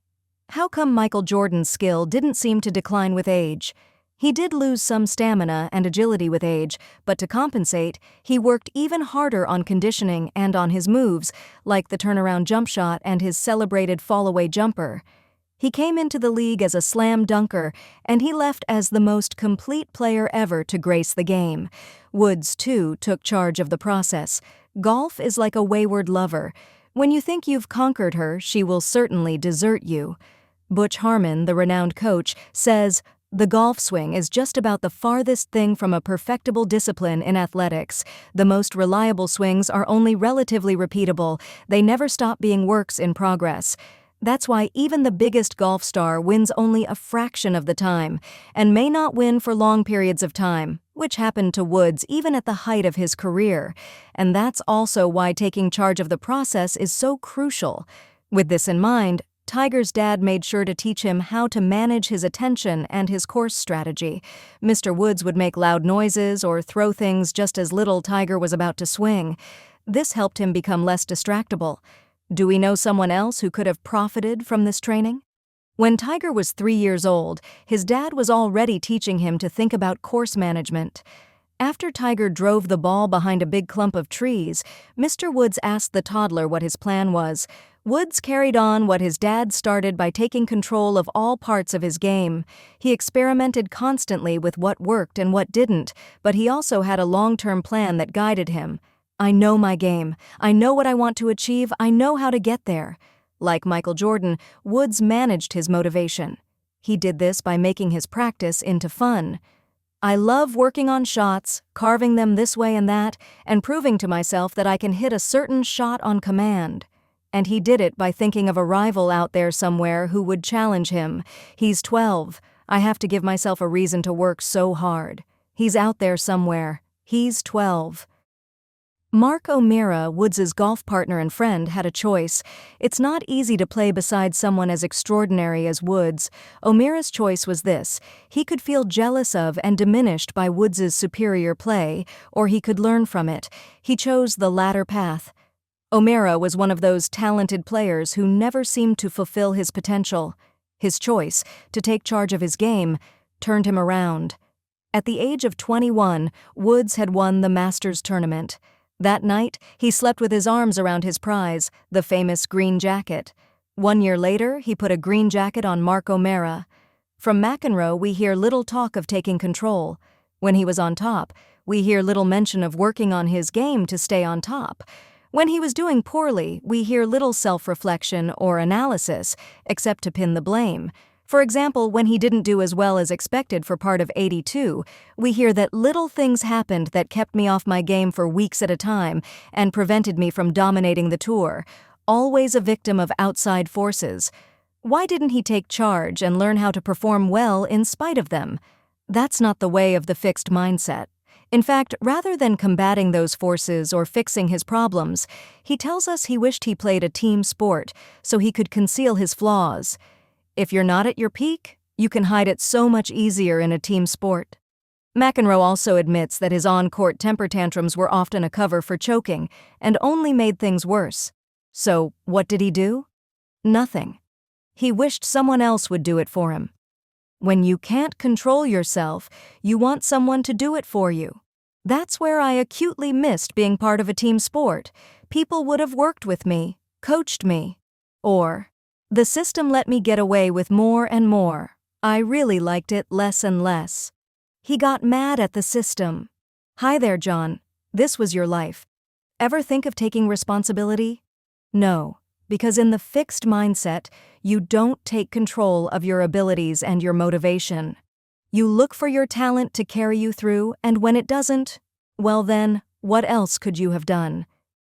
How come Michael Jordan's skill didn't seem to decline with age? He did lose some stamina and agility with age, but to compensate, he worked even harder on conditioning and on his moves, like the turnaround jump shot and his celebrated fall-away jumper. He came into the league as a slam dunker, and he left as the most complete player ever to grace the game. Woods, too, took charge of the process. Golf is like a wayward lover. When you think you've conquered her, she will certainly desert you. Butch Harmon, the renowned coach, says, "The golf swing is just about the farthest thing from a perfectible discipline in athletics. The most reliable swings are only relatively repeatable. They never stop being works in progress." That's why even the biggest golf star wins only a fraction of the time, and may not win for long periods of time, which happened to Woods even at the height of his career. And that's also why taking charge of the process is so crucial. With this in mind, Tiger's dad made sure to teach him how to manage his attention and his course strategy. Mr. Woods would make loud noises or throw things just as little Tiger was about to swing. This helped him become less distractible. Do we know someone else who could have profited from this training? When Tiger was 3 years old, his dad was already teaching him to think about course management. After Tiger drove the ball behind a big clump of trees, Mr. Woods asked the toddler what his plan was. Woods carried on what his dad started by taking control of all parts of his game. He experimented constantly with what worked and what didn't, but he also had a long-term plan that guided him. I know my game. I know what I want to achieve. I know how to get there. Like Michael Jordan, Woods managed his motivation. He did this by making his practice into fun. I love working on shots, carving them this way and that, and proving to myself that I can hit a certain shot on command. And he did it by thinking of a rival out there somewhere who would challenge him. He's 12. I have to give myself a reason to work so hard. He's out there somewhere. He's 12. Mark O'Meara, Woods' golf partner and friend, had a choice. It's not easy to play beside someone as extraordinary as Woods. O'Meara's choice was this: he could feel jealous of and diminished by Woods' superior play, or he could learn from it. He chose the latter path. O'Meara was one of those talented players who never seemed to fulfill his potential. His choice, to take charge of his game, turned him around. At the age of 21, Woods had won the Masters tournament. That night, he slept with his arms around his prize, the famous green jacket. 1 year later, he put a green jacket on Mark O'Meara. From McEnroe, we hear little talk of taking control. When he was on top, we hear little mention of working on his game to stay on top. When he was doing poorly, we hear little self-reflection or analysis, except to pin the blame. For example, when he didn't do as well as expected for part of 82, we hear that little things happened that kept me off my game for weeks at a time and prevented me from dominating the tour, always a victim of outside forces. Why didn't he take charge and learn how to perform well in spite of them? That's not the way of the fixed mindset. In fact, rather than combating those forces or fixing his problems, he tells us he wished he played a team sport so he could conceal his flaws. If you're not at your peak, you can hide it so much easier in a team sport. McEnroe also admits that his on-court temper tantrums were often a cover for choking and only made things worse. So, what did he do? Nothing. He wished someone else would do it for him. When you can't control yourself, you want someone to do it for you. That's where I acutely missed being part of a team sport. People would have worked with me, coached me. Or, the system let me get away with more and more. I really liked it less and less. He got mad at the system. Hi there, John. This was your life. Ever think of taking responsibility? No, because in the fixed mindset, you don't take control of your abilities and your motivation. You look for your talent to carry you through, and when it doesn't, well then, what else could you have done?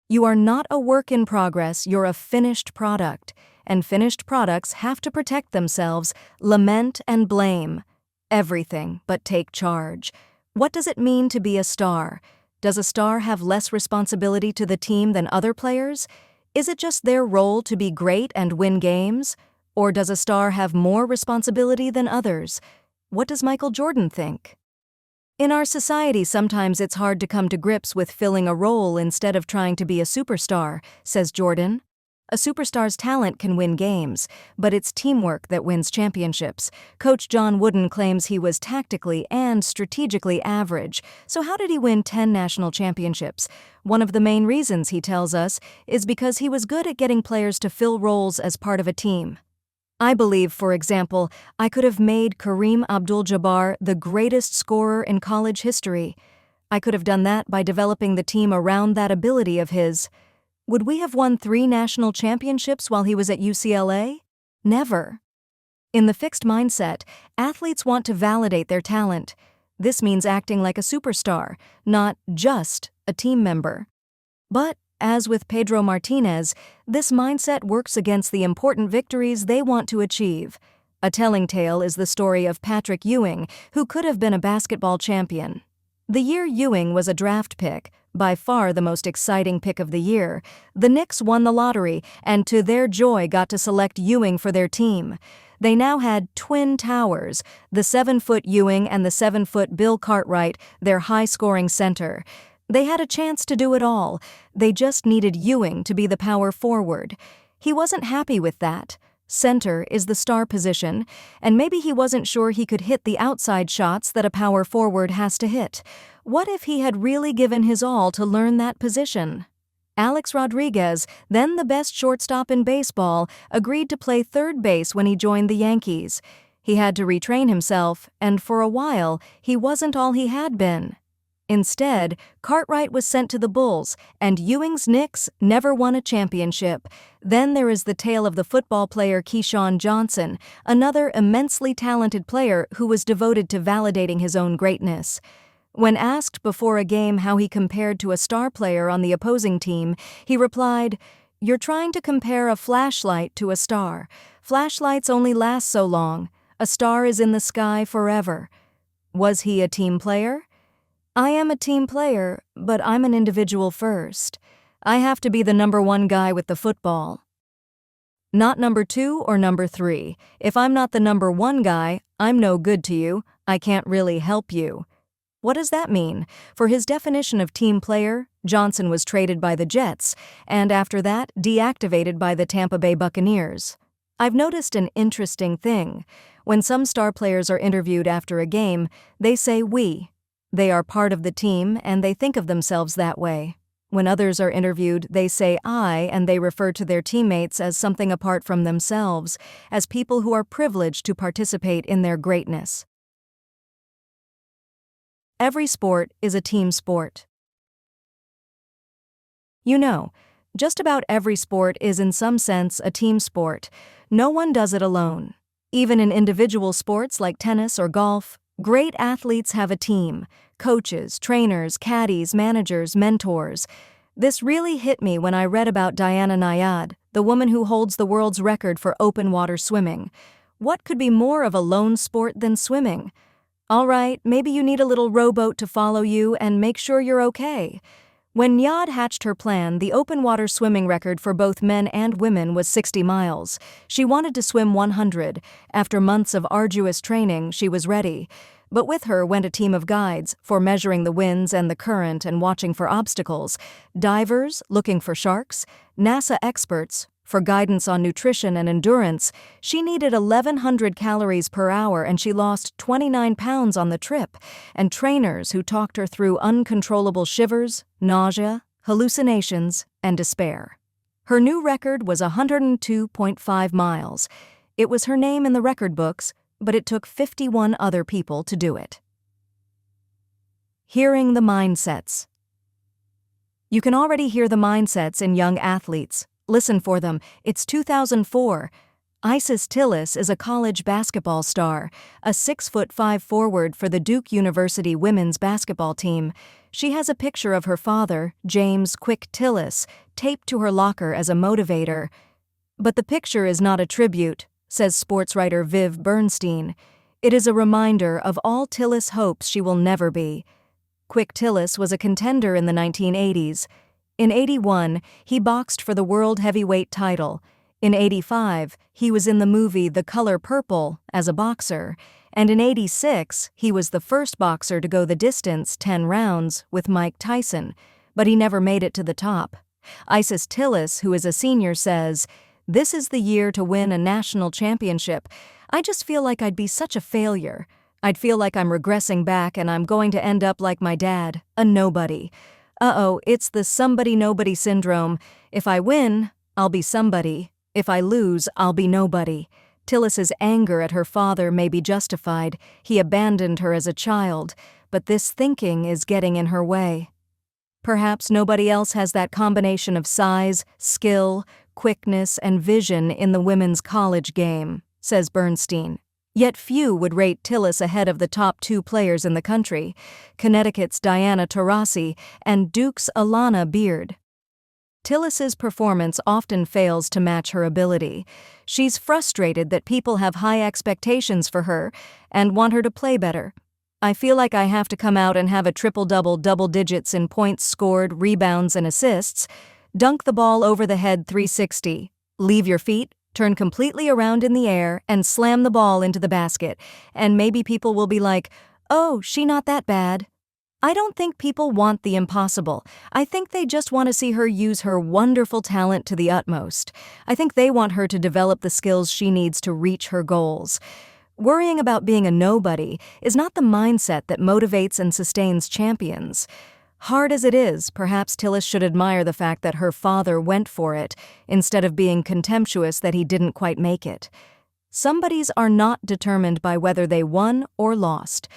You are not a work in progress, you're a finished product. And finished products have to protect themselves, lament and blame. Everything but take charge. What does it mean to be a star? Does a star have less responsibility to the team than other players? Is it just their role to be great and win games? Or does a star have more responsibility than others? What does Michael Jordan think? In our society, sometimes it's hard to come to grips with filling a role instead of trying to be a superstar, says Jordan. A superstar's talent can win games, but it's teamwork that wins championships. Coach John Wooden claims he was tactically and strategically average. So how did he win 10 national championships? One of the main reasons, he tells us, is because he was good at getting players to fill roles as part of a team. I believe, for example, I could have made Kareem Abdul-Jabbar the greatest scorer in college history. I could have done that by developing the team around that ability of his. Would we have won 3 national championships while he was at UCLA? Never. In the fixed mindset, athletes want to validate their talent. This means acting like a superstar, not just a team member. But, as with Pedro Martinez, this mindset works against the important victories they want to achieve. A telling tale is the story of Patrick Ewing, who could have been a basketball champion. The year Ewing was a draft pick, by far the most exciting pick of the year, the Knicks won the lottery and to their joy got to select Ewing for their team. They now had twin towers, the 7-foot Ewing and the 7-foot Bill Cartwright, their high-scoring center. They had a chance to do it all. They just needed Ewing to be the power forward. He wasn't happy with that. Center is the star position, and maybe he wasn't sure he could hit the outside shots that a power forward has to hit. What if he had really given his all to learn that position? Alex Rodriguez, then the best shortstop in baseball, agreed to play third base when he joined the Yankees. He had to retrain himself, and for a while, he wasn't all he had been. Instead, Cartwright was sent to the Bulls, and Ewing's Knicks never won a championship. Then there is the tale of the football player Keyshawn Johnson, another immensely talented player who was devoted to validating his own greatness. When asked before a game how he compared to a star player on the opposing team, he replied, "You're trying to compare a flashlight to a star. Flashlights only last so long. A star is in the sky forever." Was he a team player? I am a team player, but I'm an individual first. I have to be the number one guy with the football. Not number 2 or number 3. If I'm not the number 1 guy, I'm no good to you. I can't really help you. What does that mean? For his definition of team player, Johnson was traded by the Jets, and after that, deactivated by the Tampa Bay Buccaneers. I've noticed an interesting thing. When some star players are interviewed after a game, they say we. They are part of the team, and they think of themselves that way. When others are interviewed, they say I, and they refer to their teammates as something apart from themselves, as people who are privileged to participate in their greatness. Every sport is a team sport. You know, just about every sport is in some sense a team sport. No one does it alone. Even in individual sports like tennis or golf, great athletes have a team: coaches, trainers, caddies, managers, mentors. This really hit me when I read about Diana Nyad, the woman who holds the world's record for open water swimming. What could be more of a lone sport than swimming? All right, maybe you need a little rowboat to follow you and make sure you're okay. When Nyad hatched her plan, the open water swimming record for both men and women was 60 miles. She wanted to swim 100. After months of arduous training, she was ready. But with her went a team of guides for measuring the winds and the current and watching for obstacles, divers looking for sharks, NASA experts for guidance on nutrition and endurance. She needed 1,100 calories per hour and she lost 29 pounds on the trip, and trainers who talked her through uncontrollable shivers, nausea, hallucinations, and despair. Her new record was 102.5 miles. It was her name in the record books, but it took 51 other people to do it. Hearing the mindsets. You can already hear the mindsets in young athletes. Listen for them. It's 2004. Isis Tillis is a college basketball star, a 6'5" forward for the Duke University women's basketball team. She has a picture of her father, James "Quick" Tillis, taped to her locker as a motivator. But the picture is not a tribute, says sports writer Viv Bernstein. It is a reminder of all Tillis hopes she will never be. Quick Tillis was a contender in the 1980s. In 81, he boxed for the world heavyweight title. In 85, he was in the movie The Color Purple as a boxer. And in 86, he was the first boxer to go the distance 10 rounds with Mike Tyson. But he never made it to the top. Isis Tillis, who is a senior, says, "This is the year to win a national championship. I just feel like I'd be such a failure. I'd feel like I'm regressing back and I'm going to end up like my dad, a nobody. It's the somebody-nobody syndrome. If I win, I'll be somebody. If I lose, I'll be nobody." Tillis's anger at her father may be justified. He abandoned her as a child, but this thinking is getting in her way. Perhaps nobody else has that combination of size, skill, quickness, and vision in the women's college game, says Bernstein. Yet few would rate Tillis ahead of the top 2 players in the country, Connecticut's Diana Taurasi and Duke's Alana Beard. Tillis's performance often fails to match her ability. She's frustrated that people have high expectations for her and want her to play better. "I feel like I have to come out and have a triple-double, double digits in points scored, rebounds, and assists, dunk the ball over the head 360, leave your feet, turn completely around in the air, and slam the ball into the basket, and maybe people will be like, 'Oh, she not that bad.'" I don't think people want the impossible. I think they just want to see her use her wonderful talent to the utmost. I think they want her to develop the skills she needs to reach her goals. Worrying about being a nobody is not the mindset that motivates and sustains champions. Hard as it is, perhaps Tillis should admire the fact that her father went for it, instead of being contemptuous that he didn't quite make it. Somebodies are not determined by whether they won or lost.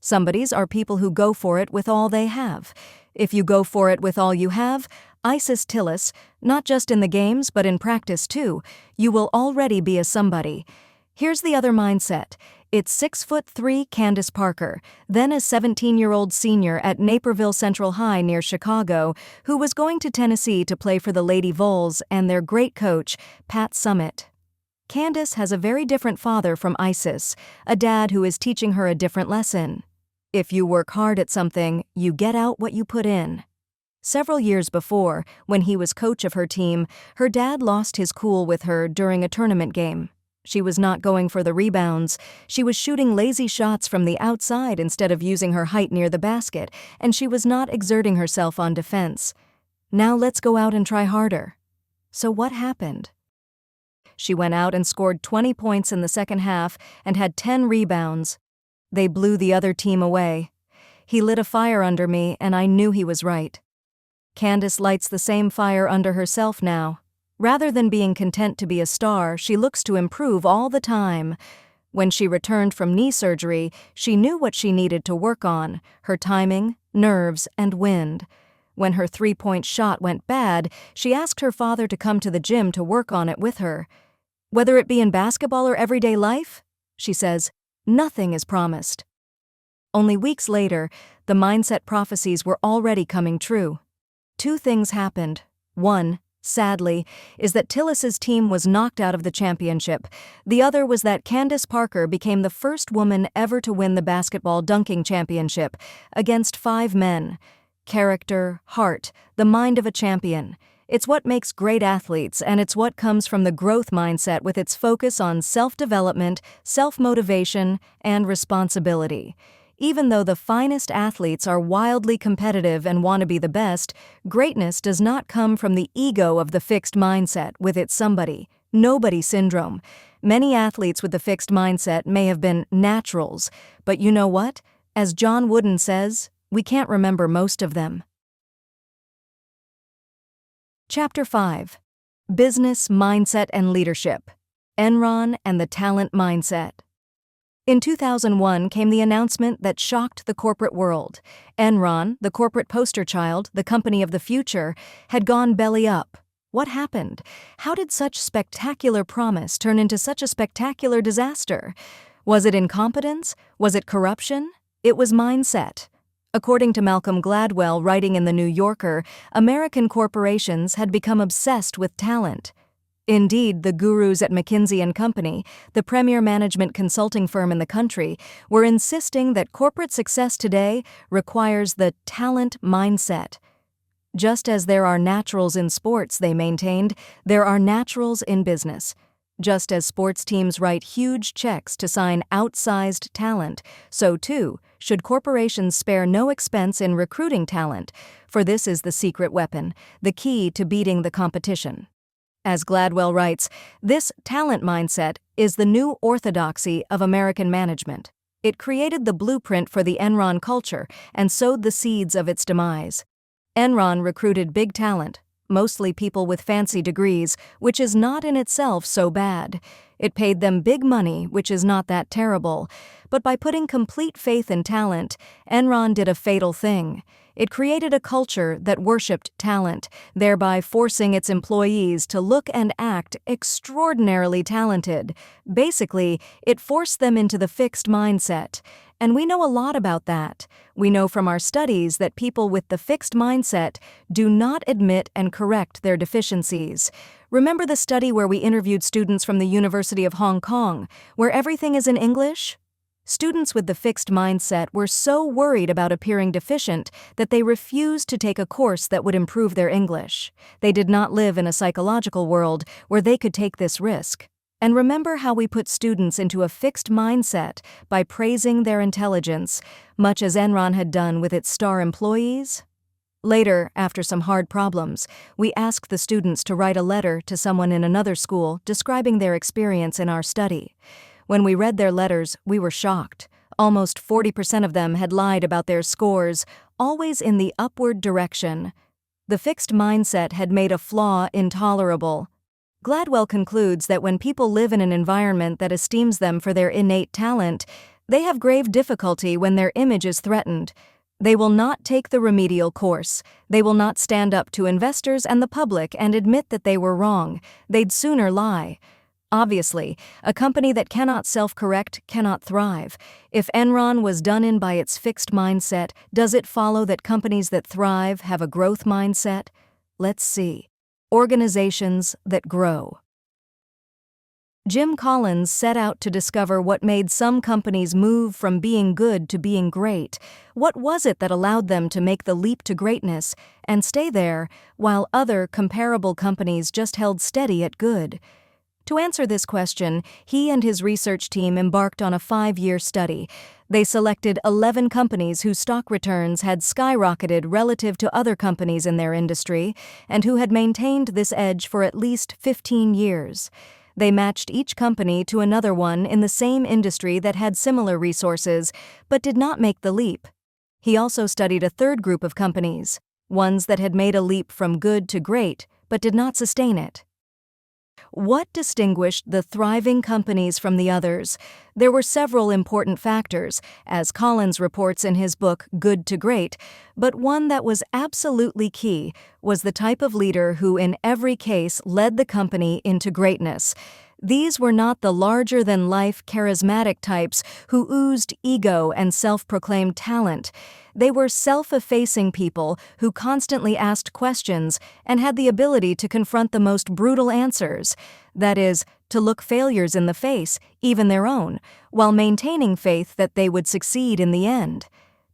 Somebodies are people who go for it with all they have. If you go for it with all you have, Isis Tillis, not just in the games but in practice too, you will already be a somebody. Here's the other mindset. It's 6'3" Candace Parker, then a 17-year-old senior at Naperville Central High near Chicago, who was going to Tennessee to play for the Lady Vols and their great coach, Pat Summitt. Candace has a very different father from Isis, a dad who is teaching her a different lesson. If you work hard at something, you get out what you put in. Several years before, when he was coach of her team, her dad lost his cool with her during a tournament game. She was not going for the rebounds. She was shooting lazy shots from the outside instead of using her height near the basket, and she was not exerting herself on defense. Now let's go out and try harder. So what happened? She went out and scored 20 points in the second half and had 10 rebounds. They blew the other team away. He lit a fire under me, and I knew he was right. Candace lights the same fire under herself now. Rather than being content to be a star, she looks to improve all the time. When she returned from knee surgery, she knew what she needed to work on: her timing, nerves, and wind. When her three-point shot went bad, she asked her father to come to the gym to work on it with her. Whether it be in basketball or everyday life, she says, nothing is promised. Only weeks later, the mindset prophecies were already coming true. Two things happened. One, sadly, is that Tillis's team was knocked out of the championship. The other was that Candace Parker became the first woman ever to win the basketball dunking championship against 5 men. Character, heart, the mind of a champion. It's what makes great athletes, and it's what comes from the growth mindset with its focus on self-development, self-motivation, and responsibility. Even though the finest athletes are wildly competitive and want to be the best, greatness does not come from the ego of the fixed mindset with its somebody, nobody syndrome. Many athletes with the fixed mindset may have been naturals, but you know what? As John Wooden says, we can't remember most of them. Chapter 5. Business, Mindset, and Leadership. Enron and the Talent Mindset. In 2001 came the announcement that shocked the corporate world. Enron, the corporate poster child, the company of the future, had gone belly up. What happened? How did such spectacular promise turn into such a spectacular disaster? Was it incompetence? Was it corruption? It was mindset. According to Malcolm Gladwell writing in The New Yorker, American corporations had become obsessed with talent. Indeed, the gurus at McKinsey & Company, the premier management consulting firm in the country, were insisting that corporate success today requires the talent mindset. Just as there are naturals in sports, they maintained, there are naturals in business. Just as sports teams write huge checks to sign outsized talent, so too should corporations spare no expense in recruiting talent, for this is the secret weapon, the key to beating the competition. As Gladwell writes, this talent mindset is the new orthodoxy of American management. It created the blueprint for the Enron culture and sowed the seeds of its demise. Enron recruited big talent, mostly people with fancy degrees, which is not in itself so bad. It paid them big money, which is not that terrible. But by putting complete faith in talent, Enron did a fatal thing. It created a culture that worshipped talent, thereby forcing its employees to look and act extraordinarily talented. Basically, it forced them into the fixed mindset. And we know a lot about that. We know from our studies that people with the fixed mindset do not admit and correct their deficiencies. Remember the study where we interviewed students from the University of Hong Kong, where everything is in English? Students with the fixed mindset were so worried about appearing deficient that they refused to take a course that would improve their English. They did not live in a psychological world where they could take this risk. And remember how we put students into a fixed mindset by praising their intelligence, much as Enron had done with its star employees? Later, after some hard problems, we asked the students to write a letter to someone in another school describing their experience in our study. When we read their letters, we were shocked. Almost 40% of them had lied about their scores, always in the upward direction. The fixed mindset had made a flaw intolerable. Gladwell concludes that when people live in an environment that esteems them for their innate talent, They have grave difficulty when their image is threatened. They will not take the remedial course. They will not stand up to investors and the public and admit that they were wrong. They'd sooner lie. Obviously, a company that cannot self-correct cannot thrive. If Enron was done in by its fixed mindset, does it follow that companies that thrive have a growth mindset? Let's see. Organizations that grow. Jim Collins set out to discover what made some companies move from being good to being great. What was it that allowed them to make the leap to greatness and stay there, while other comparable companies just held steady at good? To answer this question, he and his research team embarked on a 5-year study. They selected 11 companies whose stock returns had skyrocketed relative to other companies in their industry and who had maintained this edge for at least 15 years. They matched each company to another one in the same industry that had similar resources, but did not make the leap. He also studied a third group of companies, ones that had made a leap from good to great, but did not sustain it. What distinguished the thriving companies from the others? There were several important factors, as Collins reports in his book Good to Great, but one that was absolutely key was the type of leader who in every case led the company into greatness. These were not the larger-than-life charismatic types who oozed ego and self-proclaimed talent. They were self-effacing people who constantly asked questions and had the ability to confront the most brutal answers, that is, to look failures in the face, even their own, while maintaining faith that they would succeed in the end.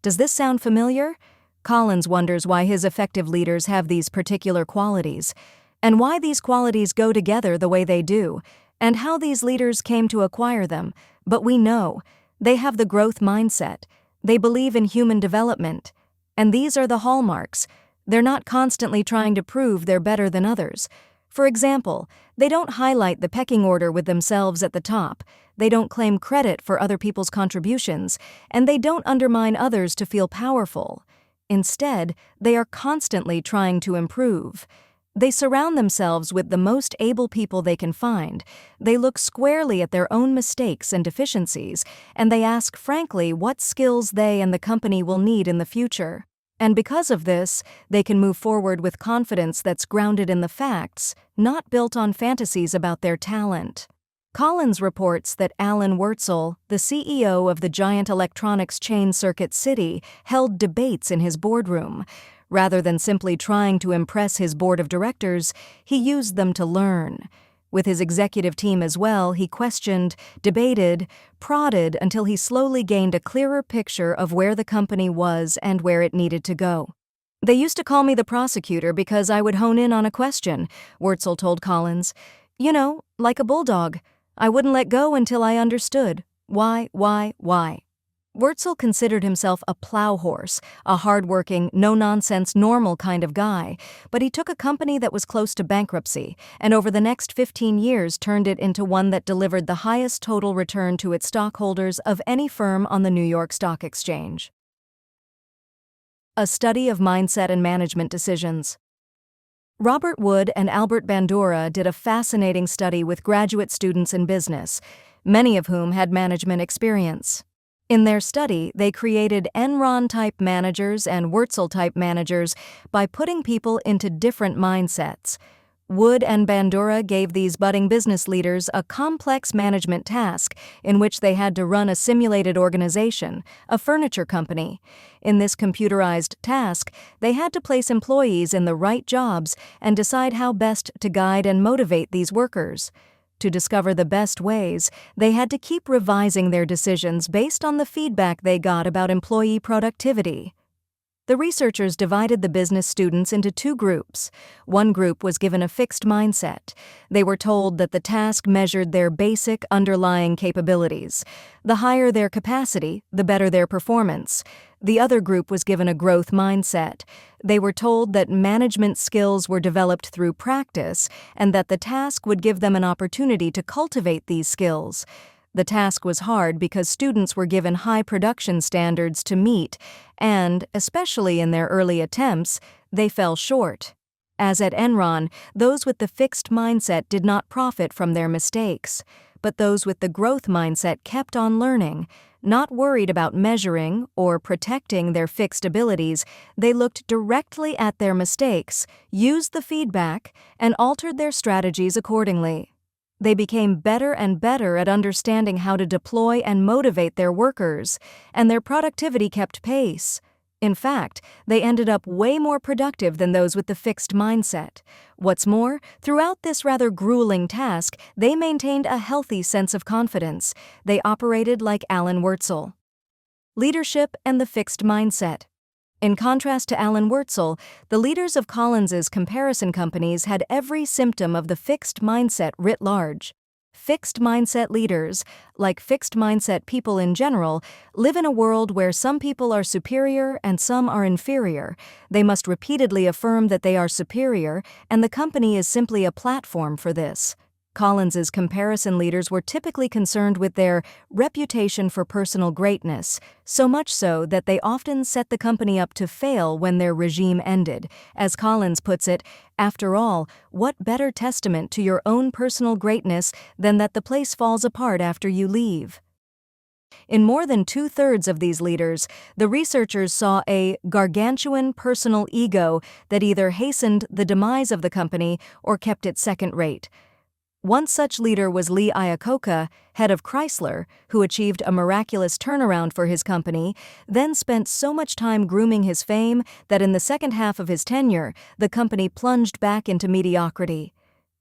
Does this sound familiar? Collins wonders why his effective leaders have these particular qualities, and why these qualities go together the way they do, and how these leaders came to acquire them. But we know they have the growth mindset. They believe in human development. And these are the hallmarks. They're not constantly trying to prove they're better than others. For example, they don't highlight the pecking order with themselves at the top. They don't claim credit for other people's contributions, and they don't undermine others to feel powerful. Instead, they are constantly trying to improve. They surround themselves with the most able people they can find. They look squarely at their own mistakes and deficiencies, and they ask frankly what skills they and the company will need in the future. And because of this, they can move forward with confidence that's grounded in the facts, not built on fantasies about their talent. Collins reports that Alan Wurtzel, the CEO of the giant electronics chain Circuit City, held debates in his boardroom. Rather than simply trying to impress his board of directors, he used them to learn. With his executive team as well, he questioned, debated, prodded until he slowly gained a clearer picture of where the company was and where it needed to go. "They used to call me the prosecutor because I would hone in on a question," Wurtzel told Collins. "You know, like a bulldog. I wouldn't let go until I understood. Why? Wurtzel considered himself a plow horse, a hard-working, no-nonsense, normal kind of guy, but he took a company that was close to bankruptcy, and over the next 15 years turned it into one that delivered the highest total return to its stockholders of any firm on the New York Stock Exchange. A study of mindset and management decisions. Robert Wood and Albert Bandura did a fascinating study with graduate students in business, many of whom had management experience. In their study, they created Enron-type managers and Wurtzel-type managers by putting people into different mindsets. Wood and Bandura gave these budding business leaders a complex management task in which they had to run a simulated organization, a furniture company. In this computerized task, they had to place employees in the right jobs and decide how best to guide and motivate these workers. To discover the best ways, they had to keep revising their decisions based on the feedback they got about employee productivity. The researchers divided the business students into two groups. One group was given a fixed mindset. They were told that the task measured their basic underlying capabilities. The higher their capacity, the better their performance. The other group was given a growth mindset. They were told that management skills were developed through practice and that the task would give them an opportunity to cultivate these skills. The task was hard because students were given high production standards to meet, and, especially in their early attempts, they fell short. As at Enron, those with the fixed mindset did not profit from their mistakes, but those with the growth mindset kept on learning. Not worried about measuring or protecting their fixed abilities, they looked directly at their mistakes, used the feedback, and altered their strategies accordingly. They became better and better at understanding how to deploy and motivate their workers, and their productivity kept pace. In fact, they ended up way more productive than those with the fixed mindset. What's more, throughout this rather grueling task, they maintained a healthy sense of confidence. They operated like Alan Wurtzel. Leadership and the fixed mindset. In contrast to Alan Wurtzel, the leaders of Collins's comparison companies had every symptom of the fixed mindset writ large. Fixed mindset leaders, like fixed mindset people in general, live in a world where some people are superior and some are inferior. They must repeatedly affirm that they are superior, and the company is simply a platform for this. Collins's comparison leaders were typically concerned with their reputation for personal greatness, so much so that they often set the company up to fail when their regime ended. As Collins puts it, after all, what better testament to your own personal greatness than that the place falls apart after you leave? In more than 2/3 of these leaders, the researchers saw a gargantuan personal ego that either hastened the demise of the company or kept it second-rate. One such leader was Lee Iacocca, head of Chrysler, who achieved a miraculous turnaround for his company, then spent so much time grooming his fame that in the second half of his tenure, the company plunged back into mediocrity.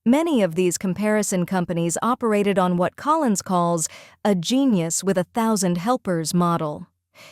Many of these comparison companies operated on what Collins calls a genius with 1,000 helpers model.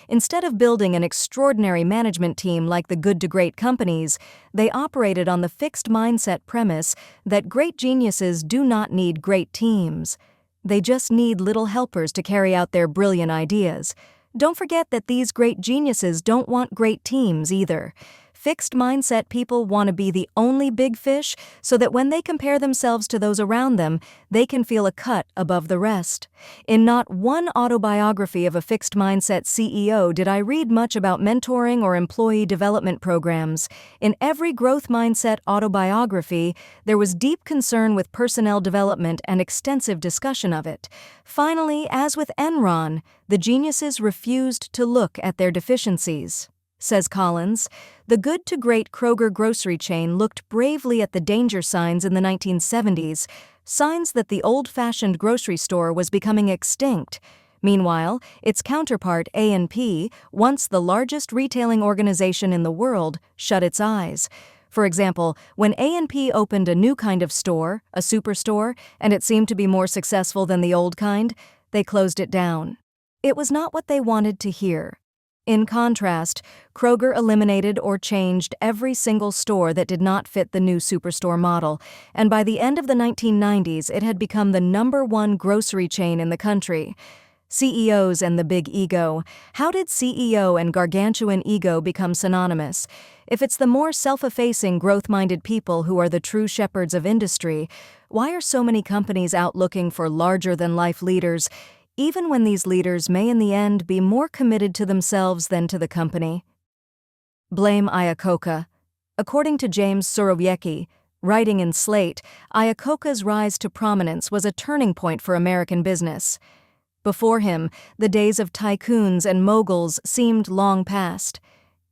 Instead of building an extraordinary management team like the good to great companies, they operated on the fixed mindset premise that great geniuses do not need great teams. They just need little helpers to carry out their brilliant ideas. Don't forget that these great geniuses don't want great teams either. Fixed mindset people want to be the only big fish so that when they compare themselves to those around them, they can feel a cut above the rest. In not one autobiography of a fixed mindset CEO did I read much about mentoring or employee development programs. In every growth mindset autobiography, there was deep concern with personnel development and extensive discussion of it. Finally, as with Enron, the geniuses refused to look at their deficiencies. Says Collins, the good to great Kroger grocery chain looked bravely at the danger signs in the 1970s, signs that the old-fashioned grocery store was becoming extinct. Meanwhile, its counterpart A&P, once the largest retailing organization in the world, shut its eyes. For example, when A&P opened a new kind of store, a superstore, and it seemed to be more successful than the old kind, they closed it down. It was not what they wanted to hear. In contrast, Kroger eliminated or changed every single store that did not fit the new superstore model, and by the end of the 1990s, it had become the #1 grocery chain in the country. CEOs and the big ego. How did CEO and gargantuan ego become synonymous? If it's the more self-effacing, growth-minded people who are the true shepherds of industry, why are so many companies out looking for larger-than-life leaders, even when these leaders may in the end be more committed to themselves than to the company? Blame Iacocca. According to James Surowiecki, writing in Slate, Iacocca's rise to prominence was a turning point for American business. Before him, the days of tycoons and moguls seemed long past.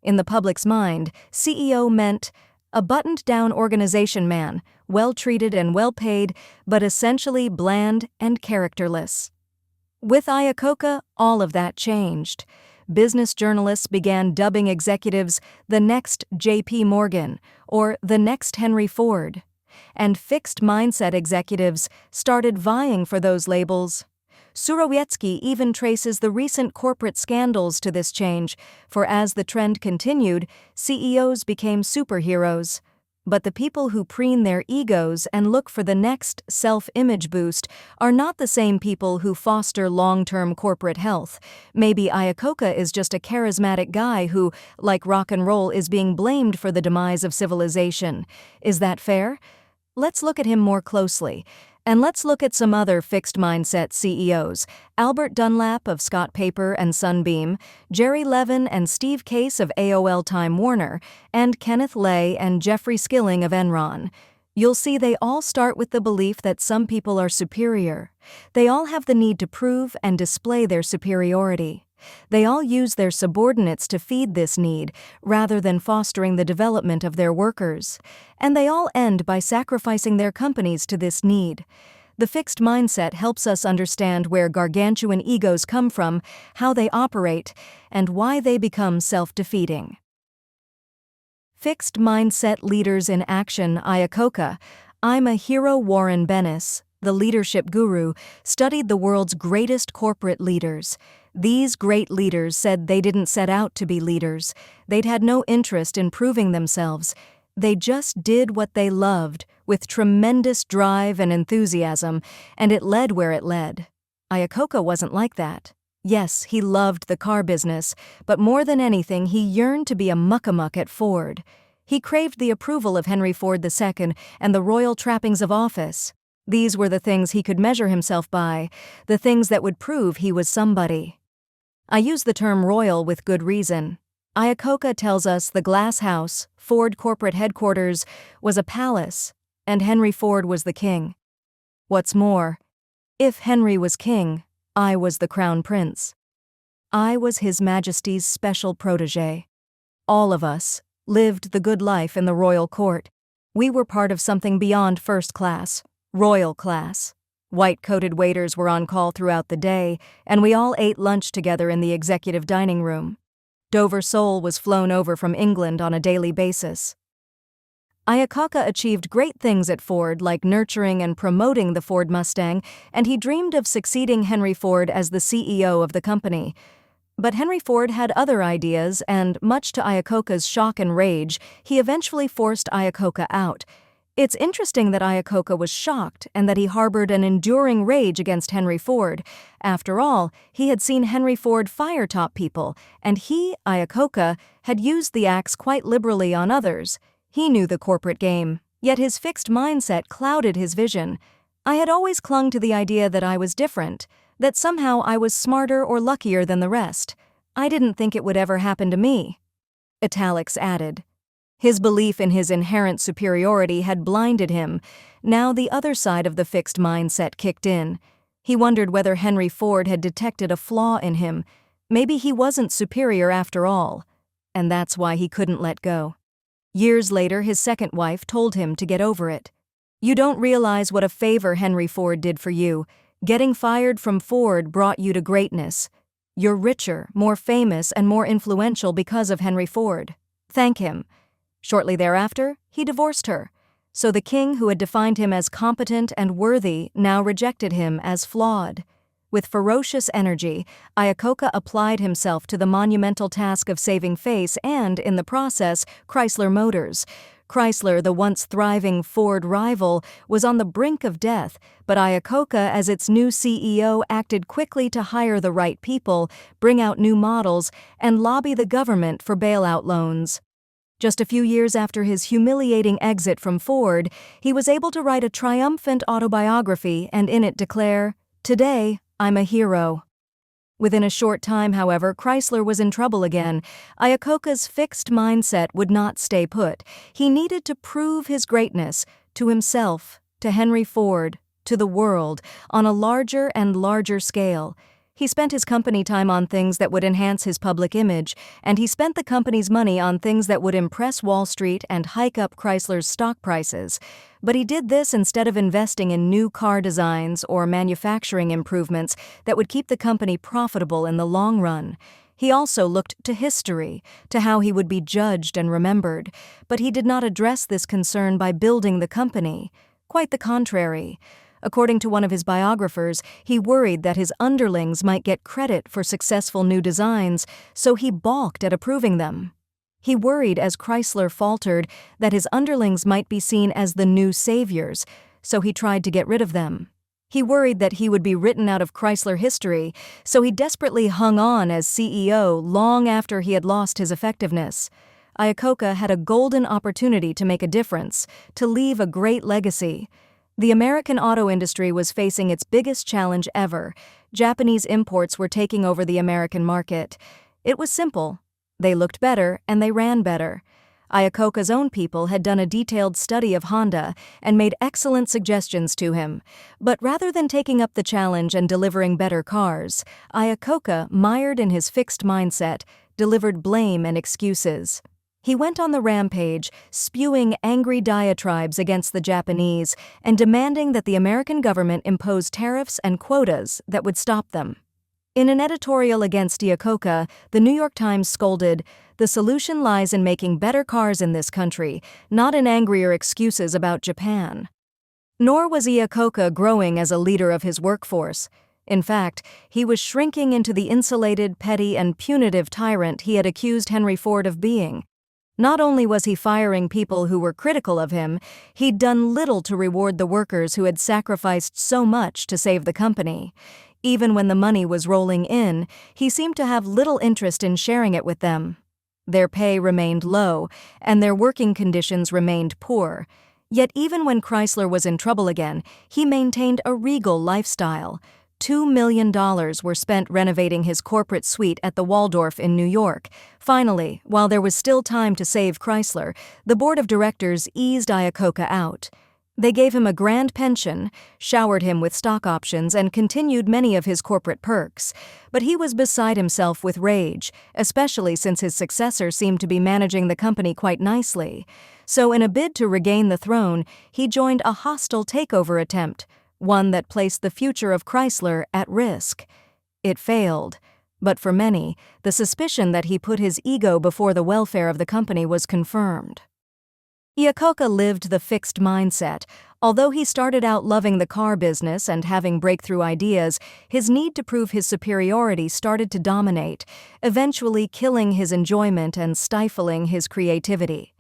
In the public's mind, CEO meant a buttoned-down organization man, well-treated and well-paid, but essentially bland and characterless. With Iacocca, all of that changed. Business journalists began dubbing executives the next J.P. Morgan or the next Henry Ford. And fixed mindset executives started vying for those labels. Surowiecki even traces the recent corporate scandals to this change, for as the trend continued, CEOs became superheroes. But the people who preen their egos and look for the next self-image boost are not the same people who foster long-term corporate health. Maybe Iacocca is just a charismatic guy who, like rock and roll, is being blamed for the demise of civilization. Is that fair? Let's look at him more closely. And let's look at some other fixed-mindset CEOs, Albert Dunlap of Scott Paper and Sunbeam, Jerry Levin and Steve Case of AOL Time Warner, and Kenneth Lay and Jeffrey Skilling of Enron. You'll see they all start with the belief that some people are superior. They all have the need to prove and display their superiority. They all use their subordinates to feed this need, rather than fostering the development of their workers. And they all end by sacrificing their companies to this need. The fixed mindset helps us understand where gargantuan egos come from, how they operate, and why they become self-defeating. Fixed Mindset Leaders in Action. Iacocca. I'm a hero. Warren Bennis, the leadership guru, studied the world's greatest corporate leaders. These great leaders said they didn't set out to be leaders. They'd had no interest in proving themselves. They just did what they loved, with tremendous drive and enthusiasm, and it led where it led. Iacocca wasn't like that. Yes, he loved the car business, but more than anything, he yearned to be a muckamuck at Ford. He craved the approval of Henry Ford II and the royal trappings of office. These were the things he could measure himself by, the things that would prove he was somebody. I use the term royal with good reason. Iacocca tells us the glass house, Ford corporate headquarters, was a palace, and Henry Ford was the king. What's more, if Henry was king, I was the crown prince. I was His Majesty's special protégé. All of us lived the good life in the royal court. We were part of something beyond first class, royal class. White-coated waiters were on call throughout the day, and we all ate lunch together in the executive dining room. Dover sole was flown over from England on a daily basis. Iacocca achieved great things at Ford, like nurturing and promoting the Ford Mustang, and he dreamed of succeeding Henry Ford as the CEO of the company. But Henry Ford had other ideas, and much to Iacocca's shock and rage, he eventually forced Iacocca out. It's interesting that Iacocca was shocked and that he harbored an enduring rage against Henry Ford. After all, he had seen Henry Ford fire top people, and he, Iacocca, had used the axe quite liberally on others. He knew the corporate game, yet his fixed mindset clouded his vision. I had always clung to the idea that I was different, that somehow I was smarter or luckier than the rest. I didn't think it would ever happen to me. Italics added. His belief in his inherent superiority had blinded him. Now the other side of the fixed mindset kicked in. He wondered whether Henry Ford had detected a flaw in him. Maybe he wasn't superior after all. And that's why he couldn't let go. Years later, his second wife told him to get over it. You don't realize what a favor Henry Ford did for you. Getting fired from Ford brought you to greatness. You're richer, more famous, and more influential because of Henry Ford. Thank him. Shortly thereafter, he divorced her. So the king who had defined him as competent and worthy now rejected him as flawed. With ferocious energy, Iacocca applied himself to the monumental task of saving face and, in the process, Chrysler Motors. Chrysler, the once thriving Ford rival, was on the brink of death, but Iacocca, as its new CEO, acted quickly to hire the right people, bring out new models, and lobby the government for bailout loans. Just a few years after his humiliating exit from Ford, he was able to write a triumphant autobiography and in it declare, "Today, I'm a hero." Within a short time, however, Chrysler was in trouble again. Iacocca's fixed mindset would not stay put. He needed to prove his greatness to himself, to Henry Ford, to the world, on a larger and larger scale. He spent his company time on things that would enhance his public image, and he spent the company's money on things that would impress Wall Street and hike up Chrysler's stock prices. But he did this instead of investing in new car designs or manufacturing improvements that would keep the company profitable in the long run. He also looked to history, to how he would be judged and remembered, but he did not address this concern by building the company. Quite the contrary. According to one of his biographers, he worried that his underlings might get credit for successful new designs, so he balked at approving them. He worried, as Chrysler faltered, that his underlings might be seen as the new saviors, so he tried to get rid of them. He worried that he would be written out of Chrysler history, so he desperately hung on as CEO long after he had lost his effectiveness. Iacocca had a golden opportunity to make a difference, to leave a great legacy. The American auto industry was facing its biggest challenge ever. Japanese imports were taking over the American market. It was simple. They looked better and they ran better. Iacocca's own people had done a detailed study of Honda and made excellent suggestions to him. But rather than taking up the challenge and delivering better cars, Iacocca, mired in his fixed mindset, delivered blame and excuses. He went on the rampage, spewing angry diatribes against the Japanese and demanding that the American government impose tariffs and quotas that would stop them. In an editorial against Iacocca, the New York Times scolded, "The solution lies in making better cars in this country, not in angrier excuses about Japan." Nor was Iacocca growing as a leader of his workforce. In fact, he was shrinking into the insulated, petty, and punitive tyrant he had accused Henry Ford of being. Not only was he firing people who were critical of him, he'd done little to reward the workers who had sacrificed so much to save the company. Even when the money was rolling in, he seemed to have little interest in sharing it with them. Their pay remained low, and their working conditions remained poor. Yet even when Chrysler was in trouble again, he maintained a regal lifestyle. $2 million were spent renovating his corporate suite at the Waldorf in New York. Finally, while there was still time to save Chrysler, the board of directors eased Iacocca out. They gave him a grand pension, showered him with stock options, and continued many of his corporate perks. But he was beside himself with rage, especially since his successor seemed to be managing the company quite nicely. So in a bid to regain the throne, he joined a hostile takeover attempt, one that placed the future of Chrysler at risk. It failed. But for many, the suspicion that he put his ego before the welfare of the company was confirmed. Iacocca lived the fixed mindset. Although he started out loving the car business and having breakthrough ideas, his need to prove his superiority started to dominate, eventually killing his enjoyment and stifling his creativity.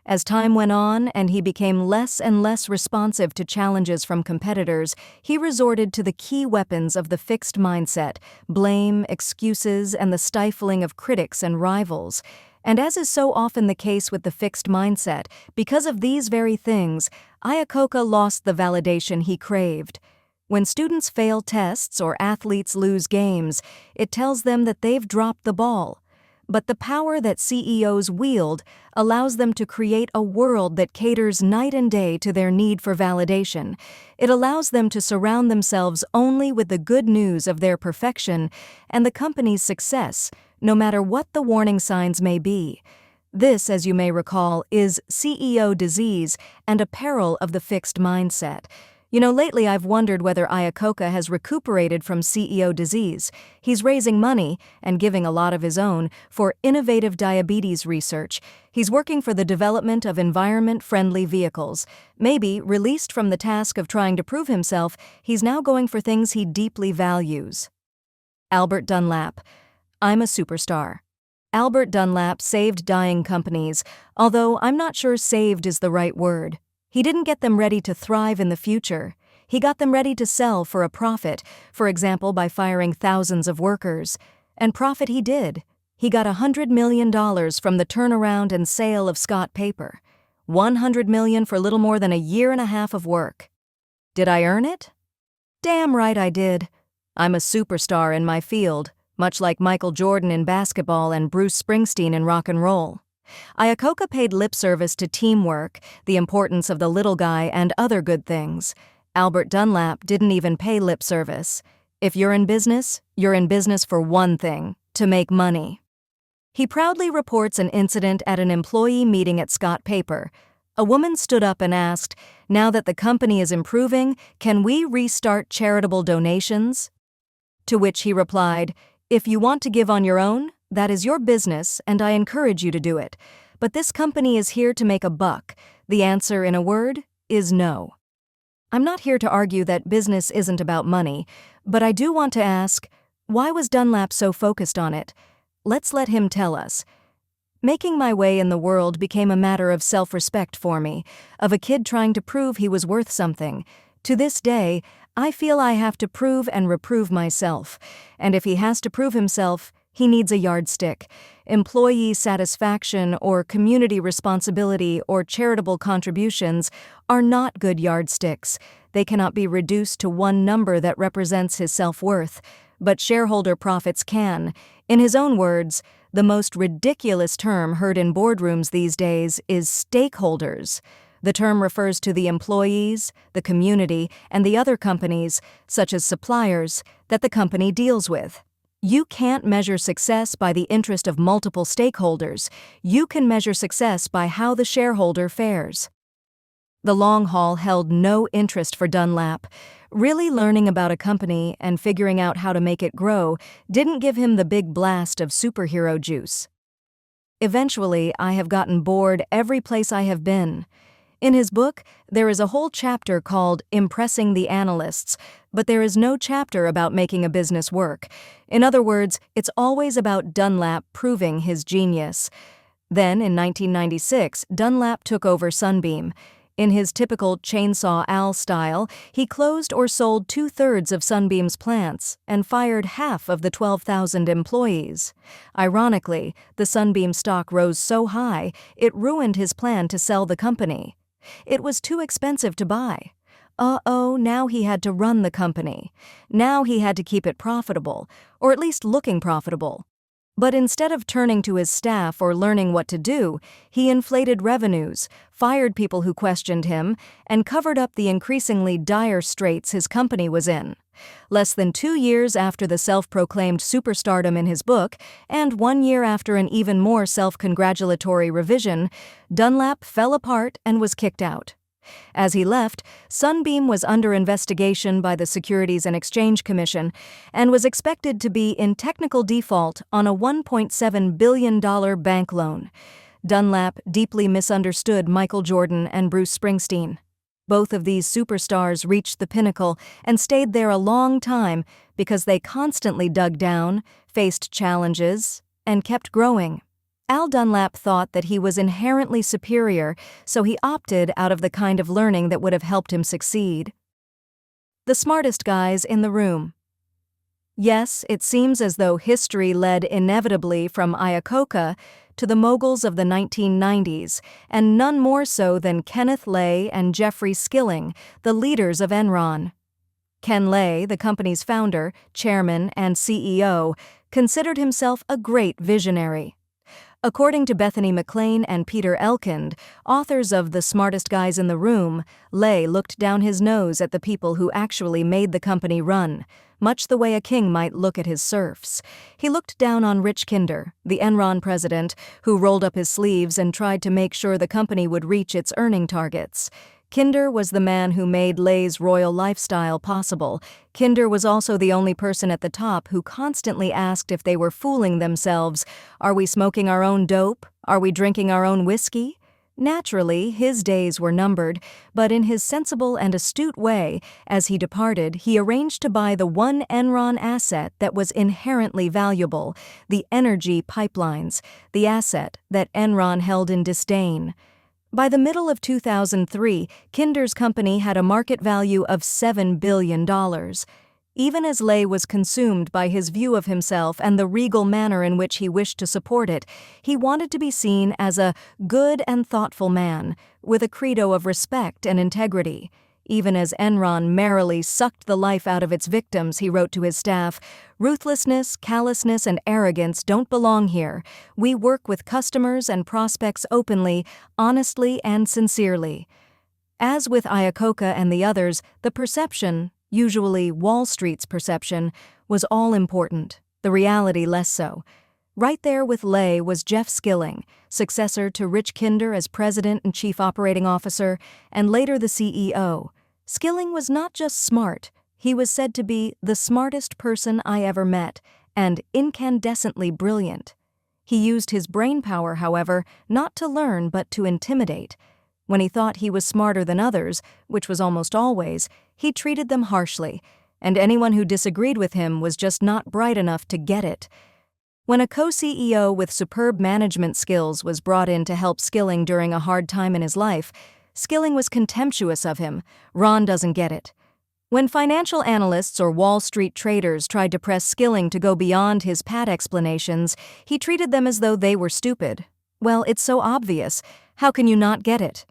As time went on and he became less and less responsive to challenges from competitors, he resorted to the key weapons of the fixed mindset: blame, excuses, and the stifling of critics and rivals. And as is so often the case with the fixed mindset, because of these very things, Iacocca lost the validation he craved. When students fail tests or athletes lose games, it tells them that they've dropped the ball. But the power that CEOs wield allows them to create a world that caters night and day to their need for validation. It allows them to surround themselves only with the good news of their perfection and the company's success, no matter what the warning signs may be. This, as you may recall, is CEO disease and a peril of the fixed mindset. Lately I've wondered whether Iacocca has recuperated from CEO disease. He's raising money, and giving a lot of his own, for innovative diabetes research. He's working for the development of environment-friendly vehicles. Maybe, released from the task of trying to prove himself, he's now going for things he deeply values. Albert Dunlap. I'm a superstar. Albert Dunlap saved dying companies, although I'm not sure saved is the right word. He didn't get them ready to thrive in the future. He got them ready to sell for a profit, for example by firing thousands of workers. And profit he did. He got $100 million from the turnaround and sale of Scott Paper. $100 million for little more than a year and a half of work. Did I earn it? Damn right I did. I'm a superstar in my field, much like Michael Jordan in basketball and Bruce Springsteen in rock and roll. Iacocca paid lip service to teamwork, the importance of the little guy, and other good things. Albert Dunlap didn't even pay lip service. If you're in business for one thing: to make money. He proudly reports an incident at an employee meeting at Scott Paper. A woman stood up and asked, "Now that the company is improving, can we restart charitable donations?" To which he replied, "If you want to give on your own, that is your business, and I encourage you to do it. But this company is here to make a buck. The answer, in a word, is no." I'm not here to argue that business isn't about money, but I do want to ask, why was Dunlap so focused on it? Let's let him tell us. Making my way in the world became a matter of self-respect for me, of a kid trying to prove he was worth something. To this day, I feel I have to prove and reprove myself, and if he has to prove himself, he needs a yardstick. Employee satisfaction or community responsibility or charitable contributions are not good yardsticks. They cannot be reduced to one number that represents his self-worth. But shareholder profits can. In his own words, The most ridiculous term heard in boardrooms these days is stakeholders. The term refers to the employees, the community, and the other companies, such as suppliers, that the company deals with. You can't measure success by the interest of multiple stakeholders. You can measure success by how the shareholder fares. The long haul held no interest for Dunlap. Really learning about a company and figuring out how to make it grow didn't give him the big blast of superhero juice. Eventually, I have gotten bored every place I have been. In his book, there is a whole chapter called Impressing the Analysts, but there is no chapter about making a business work. In other words, it's always about Dunlap proving his genius. Then, in 1996, Dunlap took over Sunbeam. In his typical Chainsaw Al style, he closed or sold 2/3 of Sunbeam's plants and fired half of the 12,000 employees. Ironically, the Sunbeam stock rose so high, it ruined his plan to sell the company. It was too expensive to buy. Now he had to run the company. Now he had to keep it profitable, or at least looking profitable. But instead of turning to his staff or learning what to do, he inflated revenues, fired people who questioned him, and covered up the increasingly dire straits his company was in. Less than 2 years after the self-proclaimed superstardom in his book, and 1 year after an even more self-congratulatory revision, Dunlap fell apart and was kicked out. As he left, Sunbeam was under investigation by the Securities and Exchange Commission and was expected to be in technical default on a $1.7 billion bank loan. Dunlap deeply misunderstood Michael Jordan and Bruce Springsteen. Both of these superstars reached the pinnacle and stayed there a long time because they constantly dug down, faced challenges, and kept growing. Al Dunlap thought that he was inherently superior, so he opted out of the kind of learning that would have helped him succeed. The smartest guys in the room. Yes, it seems as though history led inevitably from Iacocca to the moguls of the 1990s, and none more so than Kenneth Lay and Jeffrey Skilling, the leaders of Enron. Ken Lay, the company's founder, chairman, and CEO, considered himself a great visionary. According to Bethany McLean and Peter Elkind, authors of The Smartest Guys in the Room, Lay looked down his nose at the people who actually made the company run, much the way a king might look at his serfs. He looked down on Rich Kinder, the Enron president, who rolled up his sleeves and tried to make sure the company would reach its earning targets. Kinder was the man who made Lay's royal lifestyle possible. Kinder was also the only person at the top who constantly asked if they were fooling themselves. Are we smoking our own dope? Are we drinking our own whiskey? Naturally, his days were numbered, but in his sensible and astute way, as he departed, he arranged to buy the one Enron asset that was inherently valuable, the energy pipelines, the asset that Enron held in disdain. By the middle of 2003, Kinder's company had a market value of $7 billion. Even as Lay was consumed by his view of himself and the regal manner in which he wished to support it, he wanted to be seen as a good and thoughtful man, with a credo of respect and integrity. Even as Enron merrily sucked the life out of its victims, he wrote to his staff, "Ruthlessness, callousness, and arrogance don't belong here. We work with customers and prospects openly, honestly, and sincerely." As with Iacocca and the others, the perception, usually Wall Street's perception, was all important, the reality less so. Right there with Lay was Jeff Skilling, successor to Rich Kinder as president and chief operating officer, and later the CEO. Skilling was not just smart, he was said to be the smartest person I ever met, and incandescently brilliant. He used his brainpower, however, not to learn but to intimidate. When he thought he was smarter than others, which was almost always, he treated them harshly, and anyone who disagreed with him was just not bright enough to get it. When a co-CEO with superb management skills was brought in to help Skilling during a hard time in his life, Skilling was contemptuous of him. "Ron doesn't get it." When financial analysts or Wall Street traders tried to press Skilling to go beyond his pat explanations, he treated them as though they were stupid. "Well, it's so obvious. How can you not get it?"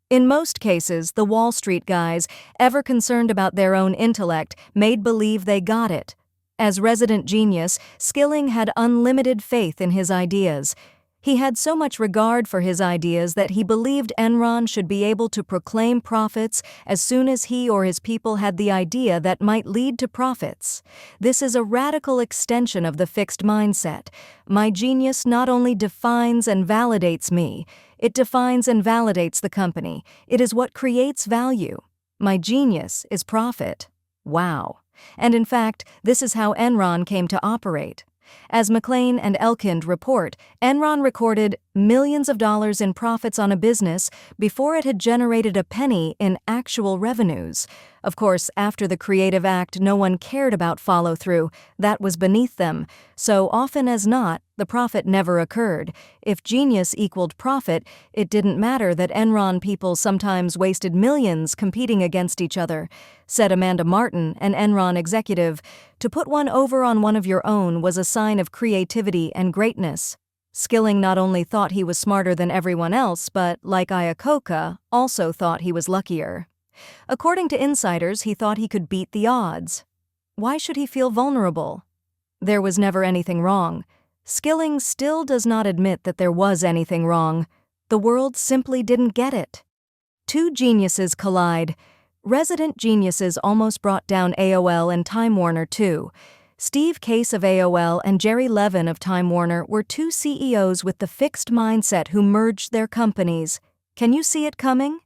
In most cases, the Wall Street guys, ever concerned about their own intellect, made believe they got it. As resident genius, Skilling had unlimited faith in his ideas. He had so much regard for his ideas that he believed Enron should be able to proclaim profits as soon as he or his people had the idea that might lead to profits. This is a radical extension of the fixed mindset. My genius not only defines and validates me, it defines and validates the company. It is what creates value. My genius is profit. Wow. And in fact, this is how Enron came to operate. As McLean and Elkind report, Enron recorded millions of dollars in profits on a business before it had generated a penny in actual revenues. Of course, after the creative act, no one cared about follow-through. That was beneath them. So often as not, the profit never occurred. If genius equaled profit, it didn't matter that Enron people sometimes wasted millions competing against each other. Said Amanda Martin, an Enron executive, "To put one over on one of your own was a sign of creativity and greatness." Skilling not only thought he was smarter than everyone else, but, like Iacocca, also thought he was luckier. According to insiders, he thought he could beat the odds. Why should he feel vulnerable? There was never anything wrong. Skilling still does not admit that there was anything wrong. The world simply didn't get it. Two geniuses collide. Resident geniuses almost brought down AOL and Time Warner too. Steve Case of AOL and Jerry Levin of Time Warner were two CEOs with the fixed mindset who merged their companies. Can you see it coming?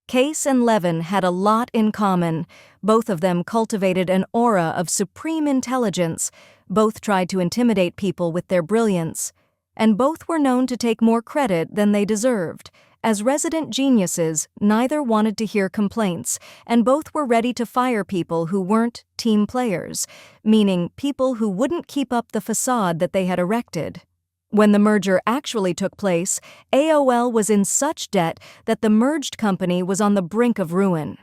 Case and Levin had a lot in common. Both of them cultivated an aura of supreme intelligence. Both tried to intimidate people with their brilliance. And both were known to take more credit than they deserved. As resident geniuses, neither wanted to hear complaints, and both were ready to fire people who weren't team players, meaning people who wouldn't keep up the facade that they had erected. When the merger actually took place, AOL was in such debt that the merged company was on the brink of ruin.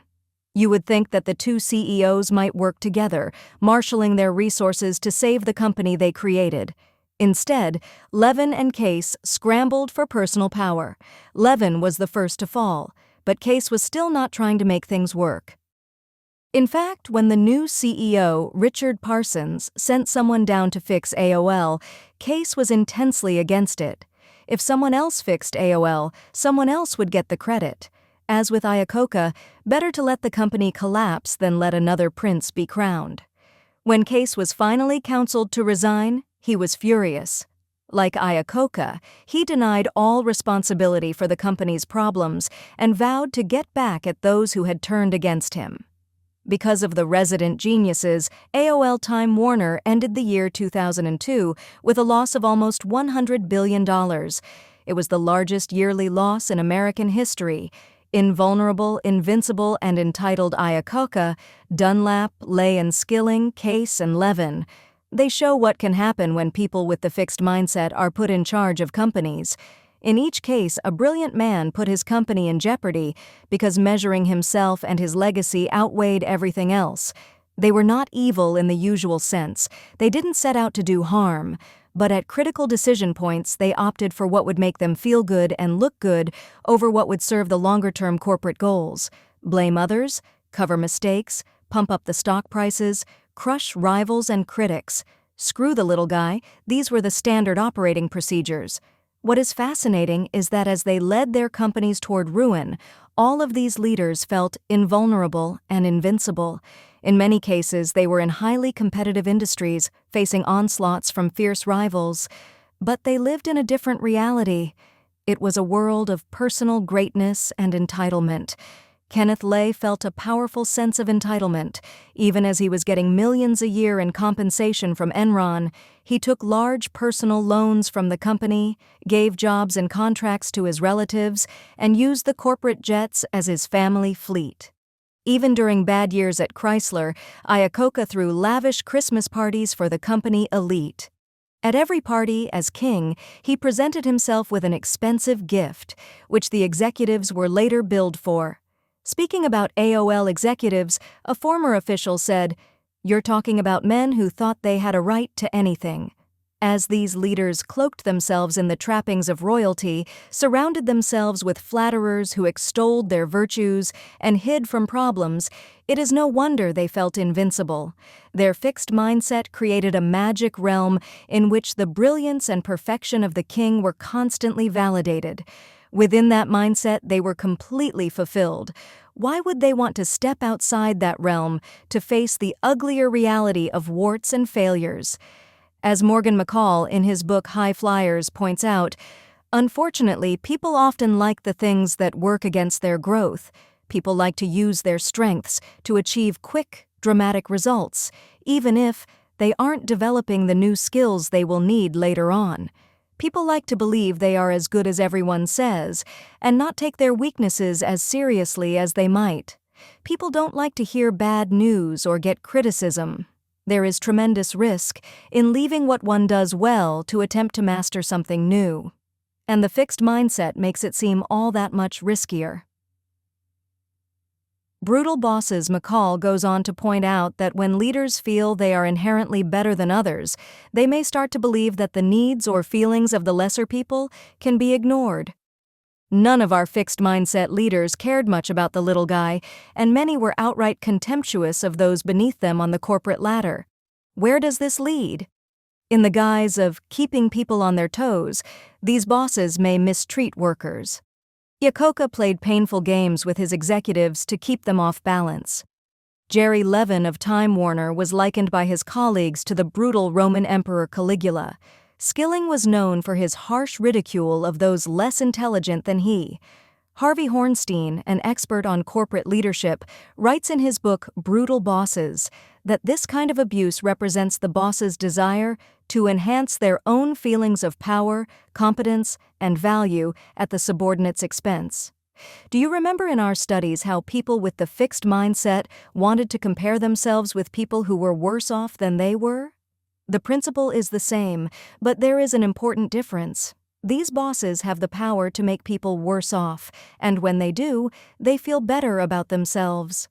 You would think that the two CEOs might work together, marshaling their resources to save the company they created. Instead, Levin and Case scrambled for personal power. Levin was the first to fall, but Case was still not trying to make things work. In fact, when the new CEO, Richard Parsons, sent someone down to fix AOL, Case was intensely against it. If someone else fixed AOL, someone else would get the credit. As with Iacocca, better to let the company collapse than let another prince be crowned. When Case was finally counseled to resign, he was furious. Like Iacocca, he denied all responsibility for the company's problems and vowed to get back at those who had turned against him. Because of the resident geniuses, AOL Time Warner ended the year 2002 with a loss of almost $100 billion. It was the largest yearly loss in American history. Invulnerable, invincible, and entitled Iacocca, Dunlap, Lay and Skilling, Case, and Levin. They show what can happen when people with the fixed mindset are put in charge of companies. In each case, a brilliant man put his company in jeopardy because measuring himself and his legacy outweighed everything else. They were not evil in the usual sense. They didn't set out to do harm. But at critical decision points, they opted for what would make them feel good and look good over what would serve the longer-term corporate goals. Blame others, cover mistakes, pump up the stock prices, crush rivals and critics. Screw the little guy. These were the standard operating procedures. What is fascinating is that as they led their companies toward ruin, all of these leaders felt invulnerable and invincible. In many cases, they were in highly competitive industries, facing onslaughts from fierce rivals. But they lived in a different reality. It was a world of personal greatness and entitlement. Kenneth Lay felt a powerful sense of entitlement. Even as he was getting millions a year in compensation from Enron, he took large personal loans from the company, gave jobs and contracts to his relatives, and used the corporate jets as his family fleet. Even during bad years at Chrysler, Iacocca threw lavish Christmas parties for the company elite. At every party, as king, he presented himself with an expensive gift, which the executives were later billed for. Speaking about AOL executives, a former official said, "You're talking about men who thought they had a right to anything." As these leaders cloaked themselves in the trappings of royalty, surrounded themselves with flatterers who extolled their virtues, and hid from problems, it is no wonder they felt invincible. Their fixed mindset created a magic realm in which the brilliance and perfection of the king were constantly validated. Within that mindset, they were completely fulfilled. Why would they want to step outside that realm to face the uglier reality of warts and failures? As Morgan McCall in his book High Flyers points out, unfortunately, people often like the things that work against their growth. People like to use their strengths to achieve quick, dramatic results, even if they aren't developing the new skills they will need later on. People like to believe they are as good as everyone says, and not take their weaknesses as seriously as they might. People don't like to hear bad news or get criticism. There is tremendous risk in leaving what one does well to attempt to master something new. And the fixed mindset makes it seem all that much riskier. Brutal bosses. McCall goes on to point out that when leaders feel they are inherently better than others, they may start to believe that the needs or feelings of the lesser people can be ignored. None of our fixed mindset leaders cared much about the little guy, and many were outright contemptuous of those beneath them on the corporate ladder. Where does this lead? In the guise of keeping people on their toes, these bosses may mistreat workers. Iacocca played painful games with his executives to keep them off balance. Jerry Levin of Time Warner was likened by his colleagues to the brutal Roman Emperor Caligula. Skilling was known for his harsh ridicule of those less intelligent than he. Harvey Hornstein, an expert on corporate leadership, writes in his book Brutal Bosses that this kind of abuse represents the boss's desire to enhance their own feelings of power, competence, and value at the subordinate's expense. Do you remember in our studies how people with the fixed mindset wanted to compare themselves with people who were worse off than they were? The principle is the same, but there is an important difference. These bosses have the power to make people worse off, and when they do, they feel better about themselves.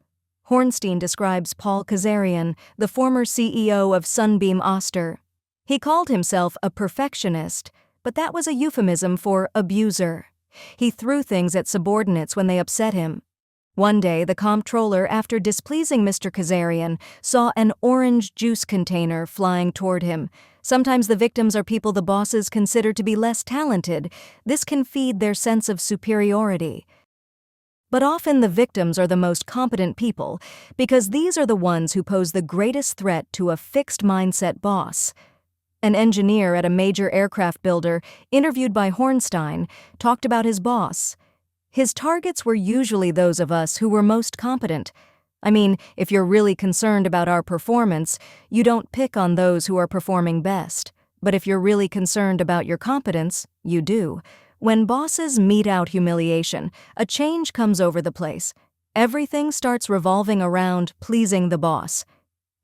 Hornstein describes Paul Kazarian, the former CEO of Sunbeam Oster. He called himself a perfectionist, but that was a euphemism for abuser. He threw things at subordinates when they upset him. One day, the comptroller, after displeasing Mr. Kazarian, saw an orange juice container flying toward him. Sometimes the victims are people the bosses consider to be less talented. This can feed their sense of superiority. But often the victims are the most competent people, because these are the ones who pose the greatest threat to a fixed mindset boss. An engineer at a major aircraft builder, interviewed by Hornstein, talked about his boss. His targets were usually those of us who were most competent. I mean, if you're really concerned about our performance, you don't pick on those who are performing best. But if you're really concerned about your competence, you do. When bosses mete out humiliation, a change comes over the place. Everything starts revolving around pleasing the boss.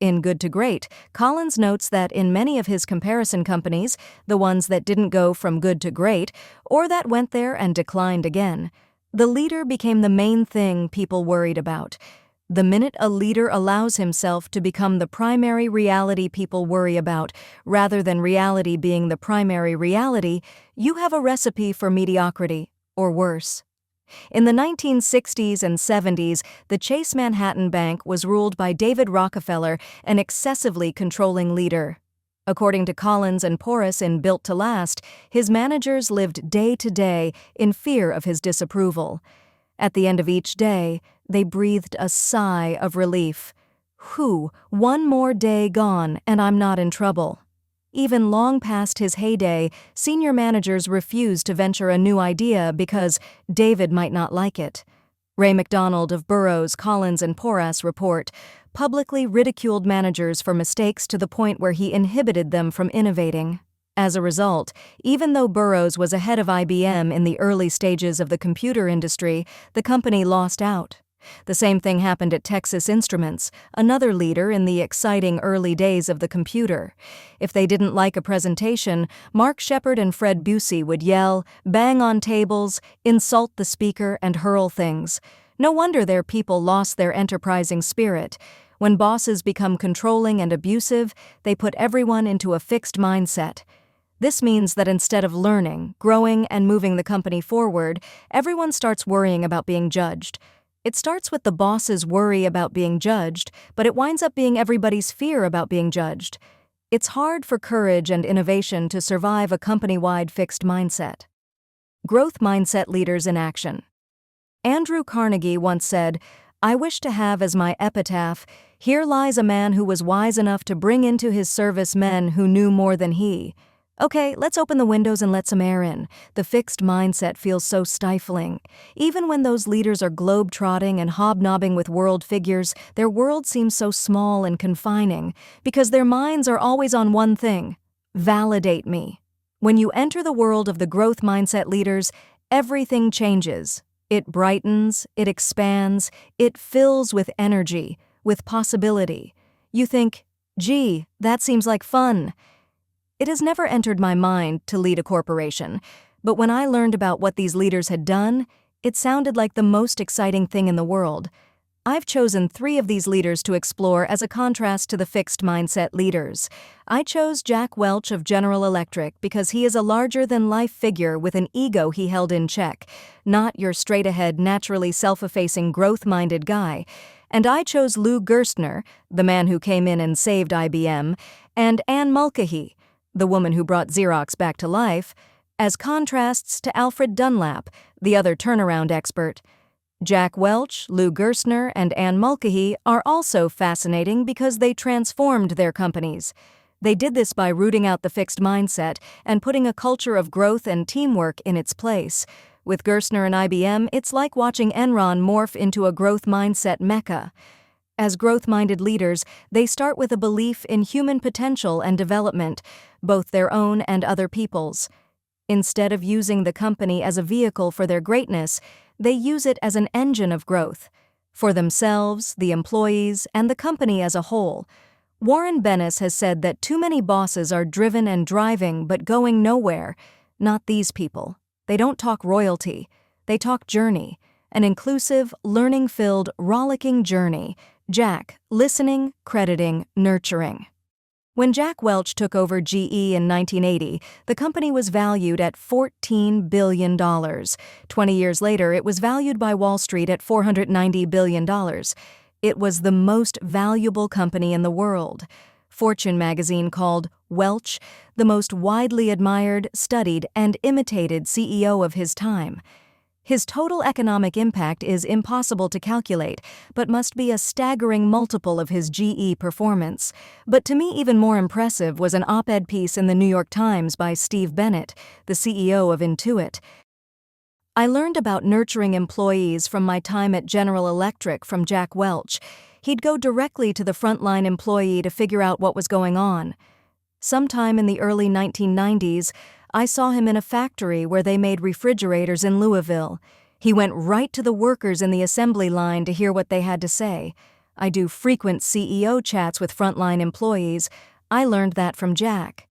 In Good to Great, Collins notes that in many of his comparison companies, the ones that didn't go from good to great, or that went there and declined again, the leader became the main thing people worried about. The minute a leader allows himself to become the primary reality people worry about, rather than reality being the primary reality, you have a recipe for mediocrity, or worse. In the 1960s and 70s, the Chase Manhattan Bank was ruled by David Rockefeller, an excessively controlling leader. According to Collins and Porras in Built to Last, his managers lived day to day in fear of his disapproval. At the end of each day, they breathed a sigh of relief. Whew, one more day gone, and I'm not in trouble. Even long past his heyday, senior managers refused to venture a new idea because David might not like it. Ray McDonald of Burroughs, Collins, and Porras report, publicly ridiculed managers for mistakes to the point where he inhibited them from innovating. As a result, even though Burroughs was ahead of IBM in the early stages of the computer industry, the company lost out. The same thing happened at Texas Instruments, another leader in the exciting early days of the computer. If they didn't like a presentation, Mark Shepard and Fred Busey would yell, bang on tables, insult the speaker, and hurl things. No wonder their people lost their enterprising spirit. When bosses become controlling and abusive, they put everyone into a fixed mindset. This means that instead of learning, growing, and moving the company forward, everyone starts worrying about being judged. It starts with the boss's worry about being judged, but it winds up being everybody's fear about being judged. It's hard for courage and innovation to survive a company-wide fixed mindset. Growth mindset leaders in action. Andrew Carnegie once said, "I wish to have as my epitaph, 'Here lies a man who was wise enough to bring into his service men who knew more than he.'" Okay, let's open the windows and let some air in. The fixed mindset feels so stifling. Even when those leaders are globe-trotting and hobnobbing with world figures, their world seems so small and confining, because their minds are always on one thing: validate me. When you enter the world of the growth mindset leaders, everything changes. It brightens, it expands, it fills with energy, with possibility. You think, gee, that seems like fun. It has never entered my mind to lead a corporation, but when I learned about what these leaders had done, it sounded like the most exciting thing in the world. I've chosen 3 of these leaders to explore as a contrast to the fixed mindset leaders. I chose Jack Welch of General Electric because he is a larger-than-life figure with an ego he held in check, not your straight-ahead, naturally self-effacing, growth-minded guy. And I chose Lou Gerstner, the man who came in and saved IBM, and Anne Mulcahy, the woman who brought Xerox back to life, as contrasts to Alfred Dunlap, the other turnaround expert. Jack Welch, Lou Gerstner, and Anne Mulcahy are also fascinating because they transformed their companies. They did this by rooting out the fixed mindset and putting a culture of growth and teamwork in its place. With Gerstner and IBM, it's like watching Enron morph into a growth mindset mecca. As growth-minded leaders, they start with a belief in human potential and development, both their own and other people's. Instead of using the company as a vehicle for their greatness, they use it as an engine of growth, for themselves, the employees, and the company as a whole. Warren Bennis has said that too many bosses are driven and driving but going nowhere. Not these people. They don't talk royalty. They talk journey, an inclusive, learning-filled, rollicking journey. Jack, listening, crediting, nurturing. When Jack Welch took over GE in 1980, the company was valued at $14 billion. 20 years later, it was valued by Wall Street at $490 billion. It was the most valuable company in the world. Fortune magazine called Welch the most widely admired, studied, and imitated CEO of his time. His total economic impact is impossible to calculate, but must be a staggering multiple of his GE performance. But to me, even more impressive was an op-ed piece in the New York Times by Steve Bennett, the CEO of Intuit. I learned about nurturing employees from my time at General Electric from Jack Welch. He'd go directly to the frontline employee to figure out what was going on. Sometime in the early 1990s, I saw him in a factory where they made refrigerators in Louisville. He went right to the workers in the assembly line to hear what they had to say. I do frequent CEO chats with frontline employees. I learned that from Jack.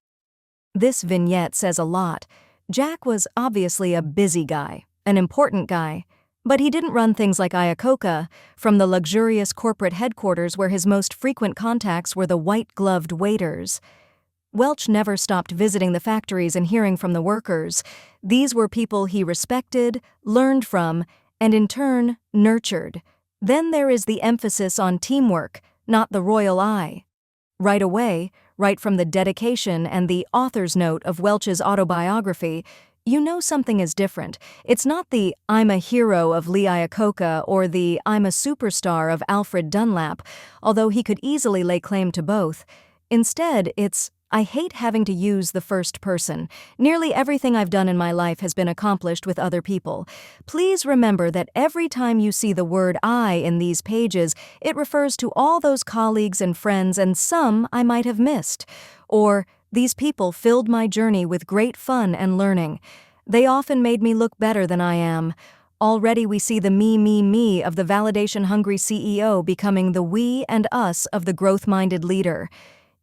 This vignette says a lot. Jack was obviously a busy guy, an important guy, but he didn't run things like Iacocca from the luxurious corporate headquarters where his most frequent contacts were the white-gloved waiters. Welch never stopped visiting the factories and hearing from the workers. These were people he respected, learned from, and in turn, nurtured. Then there is the emphasis on teamwork, not the royal eye. Right away, right from the dedication and the author's note of Welch's autobiography, you know something is different. It's not the "I'm a hero" of Lee Iacocca or the "I'm a superstar" of Alfred Dunlap, although he could easily lay claim to both. Instead, it's "I hate having to use the first person. Nearly everything I've done in my life has been accomplished with other people. Please remember that every time you see the word I in these pages, it refers to all those colleagues and friends and some I might have missed. Or, these people filled my journey with great fun and learning. They often made me look better than I am. Already we see the me of the validation-hungry CEO becoming the we and us of the growth-minded leader."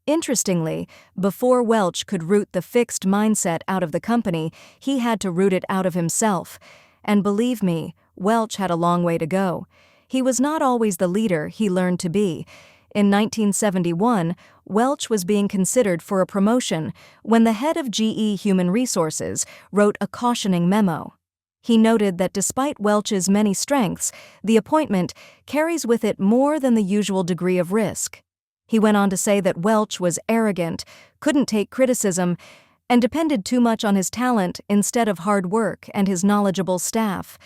Interestingly, before Welch could root the fixed mindset out of the company, he had to root it out of himself. And believe me, Welch had a long way to go. He was not always the leader he learned to be. In 1971, Welch was being considered for a promotion when the head of GE Human Resources wrote a cautioning memo. He noted that despite Welch's many strengths, the appointment carries with it more than the usual degree of risk. He went on to say that Welch was arrogant, couldn't take criticism, and depended too much on his talent instead of hard work and his knowledgeable staff.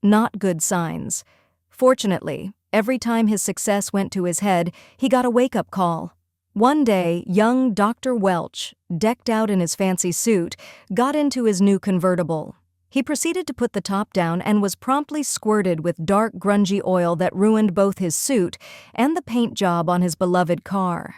Not good signs. Fortunately, every time his success went to his head, he got a wake-up call. One day, young Dr. Welch, decked out in his fancy suit, got into his new convertible. He proceeded to put the top down and was promptly squirted with dark, grungy oil that ruined both his suit and the paint job on his beloved car.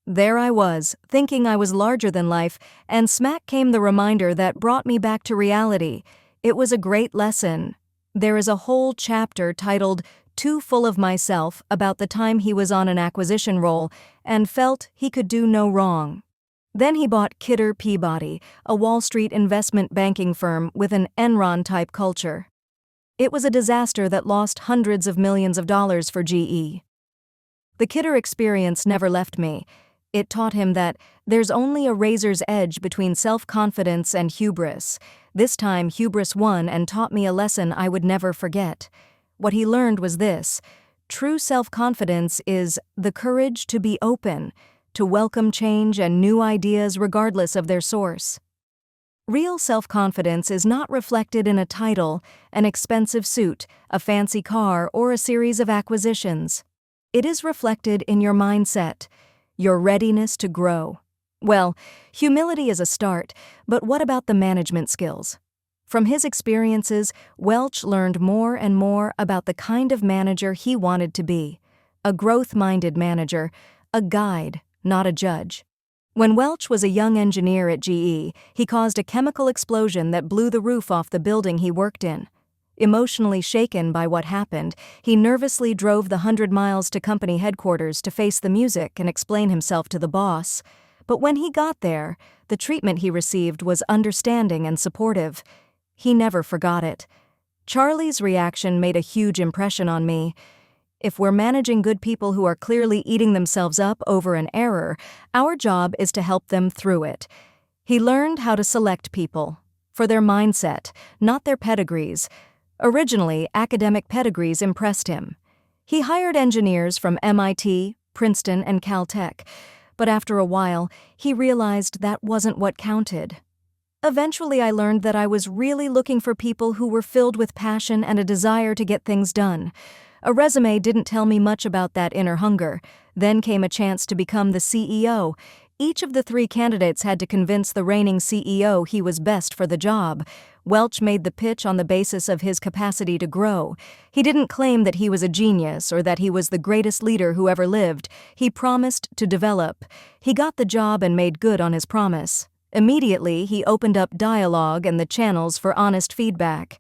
There I was, thinking I was larger than life, and smack came the reminder that brought me back to reality. It was a great lesson. There is a whole chapter titled "Too Full of Myself" about the time he was on an acquisition roll and felt he could do no wrong. Then he bought Kidder Peabody, a Wall Street investment banking firm with an Enron-type culture. It was a disaster that lost hundreds of millions of dollars for GE. The Kidder experience never left me. It taught him that there's only a razor's edge between self-confidence and hubris. This time, hubris won and taught me a lesson I would never forget. What he learned was this: true self-confidence is the courage to be open, to welcome change and new ideas regardless of their source. Real self-confidence is not reflected in a title, an expensive suit, a fancy car, or a series of acquisitions. It is reflected in your mindset, your readiness to grow. Well, humility is a start, but what about the management skills? From his experiences, Welch learned more and more about the kind of manager he wanted to be: a growth-minded manager, a guide, not a judge. When Welch was a young engineer at GE, he caused a chemical explosion that blew the roof off the building he worked in. Emotionally shaken by what happened, he nervously drove the 100 miles to company headquarters to face the music and explain himself to the boss. But when he got there, the treatment he received was understanding and supportive. He never forgot it. Charlie's reaction made a huge impression on me. If we're managing good people who are clearly eating themselves up over an error, our job is to help them through it. He learned how to select people for their mindset, not their pedigrees. Originally, academic pedigrees impressed him. He hired engineers from MIT, Princeton, and Caltech, but after a while, he realized that wasn't what counted. Eventually, I learned that I was really looking for people who were filled with passion and a desire to get things done. A resume didn't tell me much about that inner hunger. Then came a chance to become the CEO. Each of the 3 candidates had to convince the reigning CEO he was best for the job. Welch made the pitch on the basis of his capacity to grow. He didn't claim that he was a genius or that he was the greatest leader who ever lived. He promised to develop. He got the job and made good on his promise. Immediately, he opened up dialogue and the channels for honest feedback.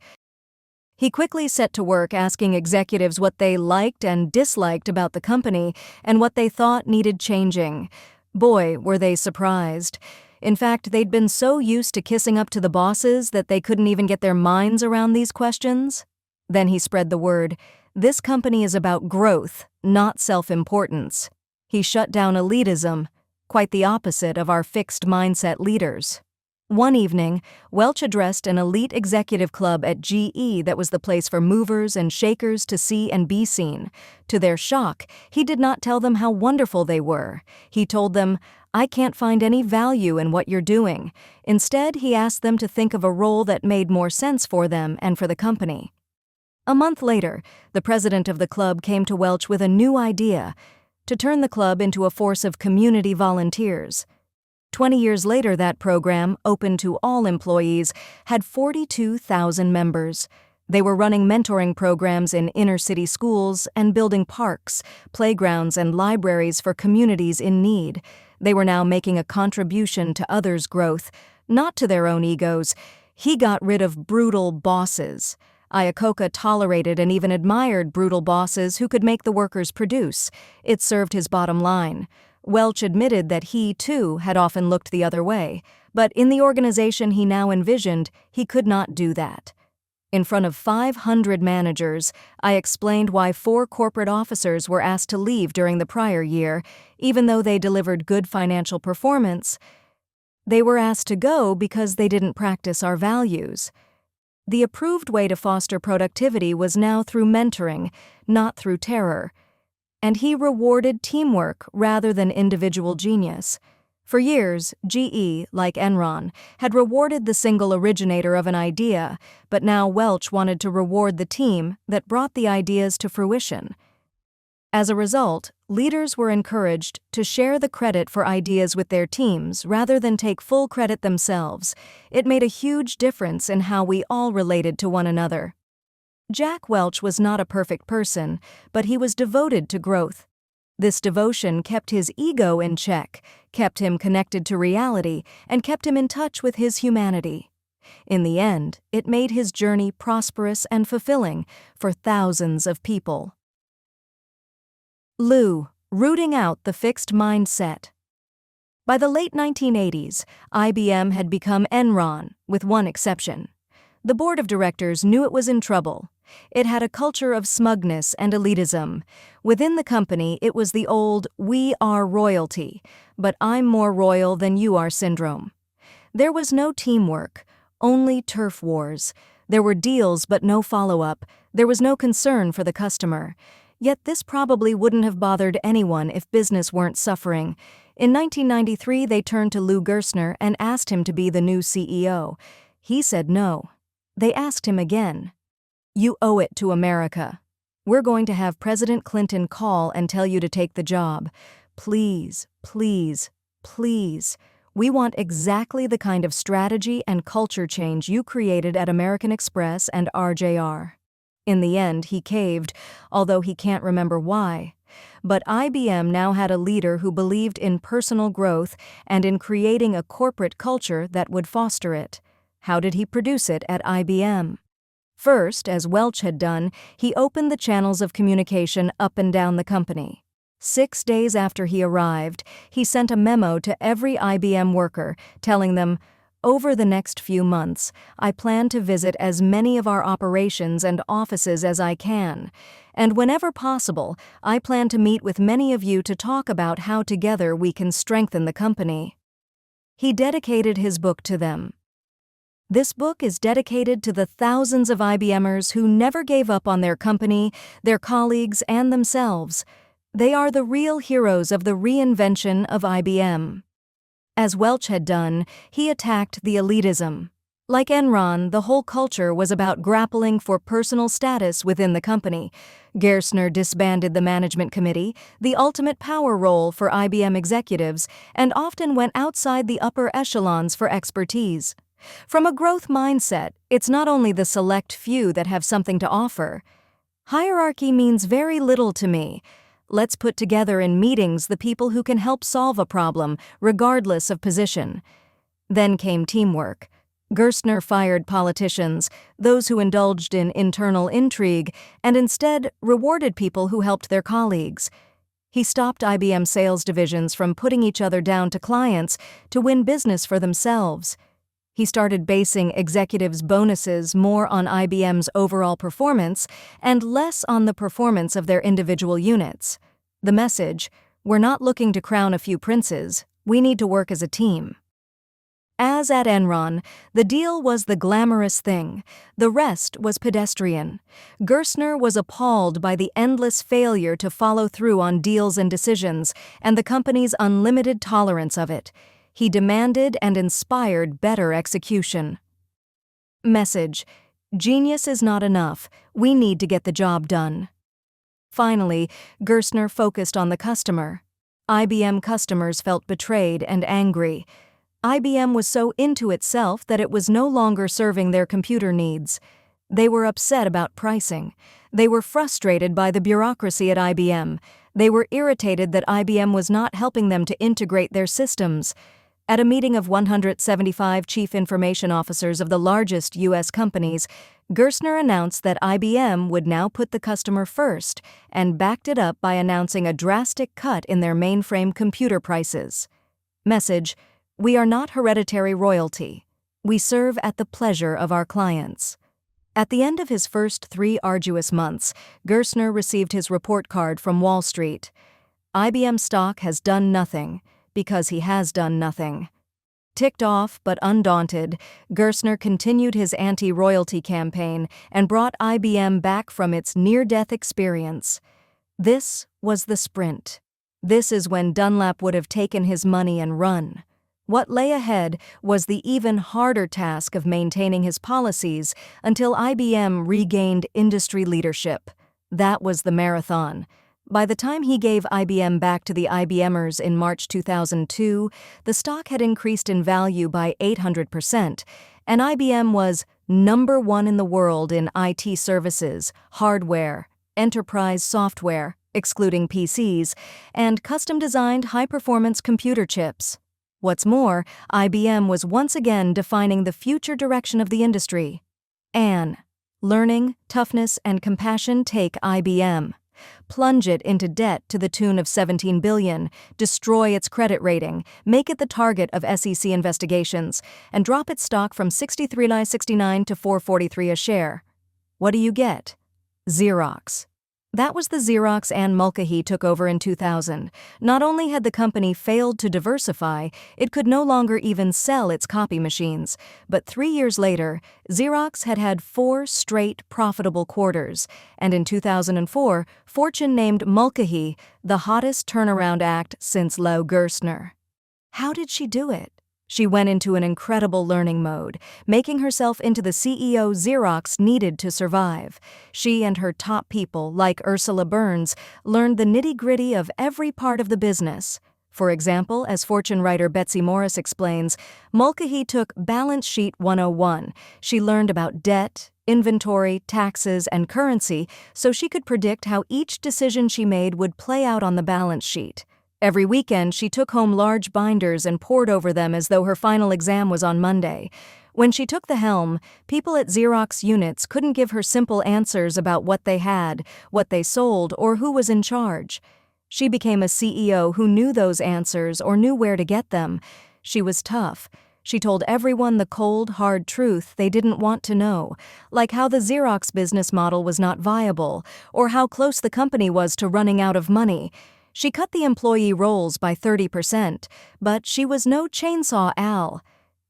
He quickly set to work asking executives what they liked and disliked about the company and what they thought needed changing. Boy, were they surprised. In fact, they'd been so used to kissing up to the bosses that they couldn't even get their minds around these questions. Then he spread the word: this company is about growth, not self-importance. He shut down elitism, quite the opposite of our fixed mindset leaders. One evening, Welch addressed an elite executive club at GE that was the place for movers and shakers to see and be seen. To their shock, he did not tell them how wonderful they were. He told them, "I can't find any value in what you're doing." Instead, he asked them to think of a role that made more sense for them and for the company. A month later, the president of the club came to Welch with a new idea: to turn the club into a force of community volunteers. 20 years later, that program, open to all employees, had 42,000 members. They were running mentoring programs in inner-city schools and building parks, playgrounds, and libraries for communities in need. They were now making a contribution to others' growth, not to their own egos. He got rid of brutal bosses. Iacocca tolerated and even admired brutal bosses who could make the workers produce. It served his bottom line. Welch admitted that he, too, had often looked the other way, but in the organization he now envisioned, he could not do that. In front of 500 managers, I explained why 4 corporate officers were asked to leave during the prior year, even though they delivered good financial performance. They were asked to go because they didn't practice our values. The approved way to foster productivity was now through mentoring, not through terror. And he rewarded teamwork rather than individual genius. For years, GE, like Enron, had rewarded the single originator of an idea, but now Welch wanted to reward the team that brought the ideas to fruition. As a result, leaders were encouraged to share the credit for ideas with their teams rather than take full credit themselves. It made a huge difference in how we all related to one another. Jack Welch was not a perfect person, but he was devoted to growth. This devotion kept his ego in check, kept him connected to reality, and kept him in touch with his humanity. In the end, it made his journey prosperous and fulfilling for thousands of people. Lou, rooting out the fixed mindset. By the late 1980s, IBM had become Enron, with one exception. The board of directors knew it was in trouble. It had a culture of smugness and elitism. Within the company, it was the old "we are royalty, but I'm more royal than you are" syndrome. There was no teamwork, only turf wars. There were deals but no follow-up. There was no concern for the customer. Yet this probably wouldn't have bothered anyone if business weren't suffering. In 1993, they turned to Lou Gerstner and asked him to be the new CEO. He said no. They asked him again. "You owe it to America. We're going to have President Clinton call and tell you to take the job. Please, please, please. We want exactly the kind of strategy and culture change you created at American Express and RJR." In the end, he caved, although he can't remember why. But IBM now had a leader who believed in personal growth and in creating a corporate culture that would foster it. How did he produce it at IBM? First, as Welch had done, he opened the channels of communication up and down the company. 6 days after he arrived, he sent a memo to every IBM worker telling them, "Over the next few months, I plan to visit as many of our operations and offices as I can, and whenever possible, I plan to meet with many of you to talk about how together we can strengthen the company." He dedicated his book to them. This book is dedicated to the thousands of IBMers who never gave up on their company, their colleagues, and themselves. They are the real heroes of the reinvention of IBM. As Welch had done, he attacked the elitism. Like Enron, the whole culture was about grappling for personal status within the company. Gerstner disbanded the management committee, the ultimate power role for IBM executives, and often went outside the upper echelons for expertise. From a growth mindset, it's not only the select few that have something to offer. Hierarchy means very little to me. Let's put together in meetings the people who can help solve a problem, regardless of position. Then came teamwork. Gerstner fired politicians, those who indulged in internal intrigue, and instead rewarded people who helped their colleagues. He stopped IBM sales divisions from putting each other down to clients to win business for themselves. He started basing executives' bonuses more on IBM's overall performance and less on the performance of their individual units. The message: we're not looking to crown a few princes, we need to work as a team. As at Enron, the deal was the glamorous thing. The rest was pedestrian. Gerstner was appalled by the endless failure to follow through on deals and decisions, and the company's unlimited tolerance of it. He demanded and inspired better execution. Message: genius is not enough. We need to get the job done. Finally, Gerstner focused on the customer. IBM customers felt betrayed and angry. IBM was so into itself that it was no longer serving their computer needs. They were upset about pricing. They were frustrated by the bureaucracy at IBM. They were irritated that IBM was not helping them to integrate their systems. At a meeting of 175 chief information officers of the largest U.S. companies, Gerstner announced that IBM would now put the customer first and backed it up by announcing a drastic cut in their mainframe computer prices. Message: we are not hereditary royalty. We serve at the pleasure of our clients. At the end of his first 3 arduous months, Gerstner received his report card from Wall Street. IBM stock has done nothing because he has done nothing. Ticked off but undaunted, Gerstner continued his anti-royalty campaign and brought IBM back from its near-death experience. This was the sprint. This is when Dunlap would have taken his money and run. What lay ahead was the even harder task of maintaining his policies until IBM regained industry leadership. That was the marathon. By the time he gave IBM back to the IBMers in March 2002, the stock had increased in value by 800%, and IBM was number 1 in the world in IT services, hardware, enterprise software, excluding PCs, and custom-designed high-performance computer chips. What's more, IBM was once again defining the future direction of the industry. Anne, learning, toughness, and compassion take IBM. Plunge it into debt to the tune of $17 billion, destroy its credit rating, make it the target of SEC investigations, and drop its stock from $63.69 to $4.43 a share. What do you get? Xerox. That was the Xerox Anne Mulcahy took over in 2000. Not only had the company failed to diversify, it could no longer even sell its copy machines. But 3 years later, Xerox had had 4 straight profitable quarters, and in 2004, Fortune named Mulcahy the hottest turnaround act since Lou Gerstner. How did she do it? She went into an incredible learning mode, making herself into the CEO Xerox needed to survive. She and her top people, like Ursula Burns, learned the nitty-gritty of every part of the business. For example, as Fortune writer Betsy Morris explains, Mulcahy took Balance Sheet 101. She learned about debt, inventory, taxes, and currency, so she could predict how each decision she made would play out on the balance sheet. Every weekend, she took home large binders and pored over them as though her final exam was on Monday. When she took the helm, people at Xerox units couldn't give her simple answers about what they had, what they sold, or who was in charge. She became a CEO who knew those answers or knew where to get them. She was tough. She told everyone the cold, hard truth they didn't want to know, like how the Xerox business model was not viable, or how close the company was to running out of money. She cut the employee rolls by 30%, but she was no Chainsaw Al.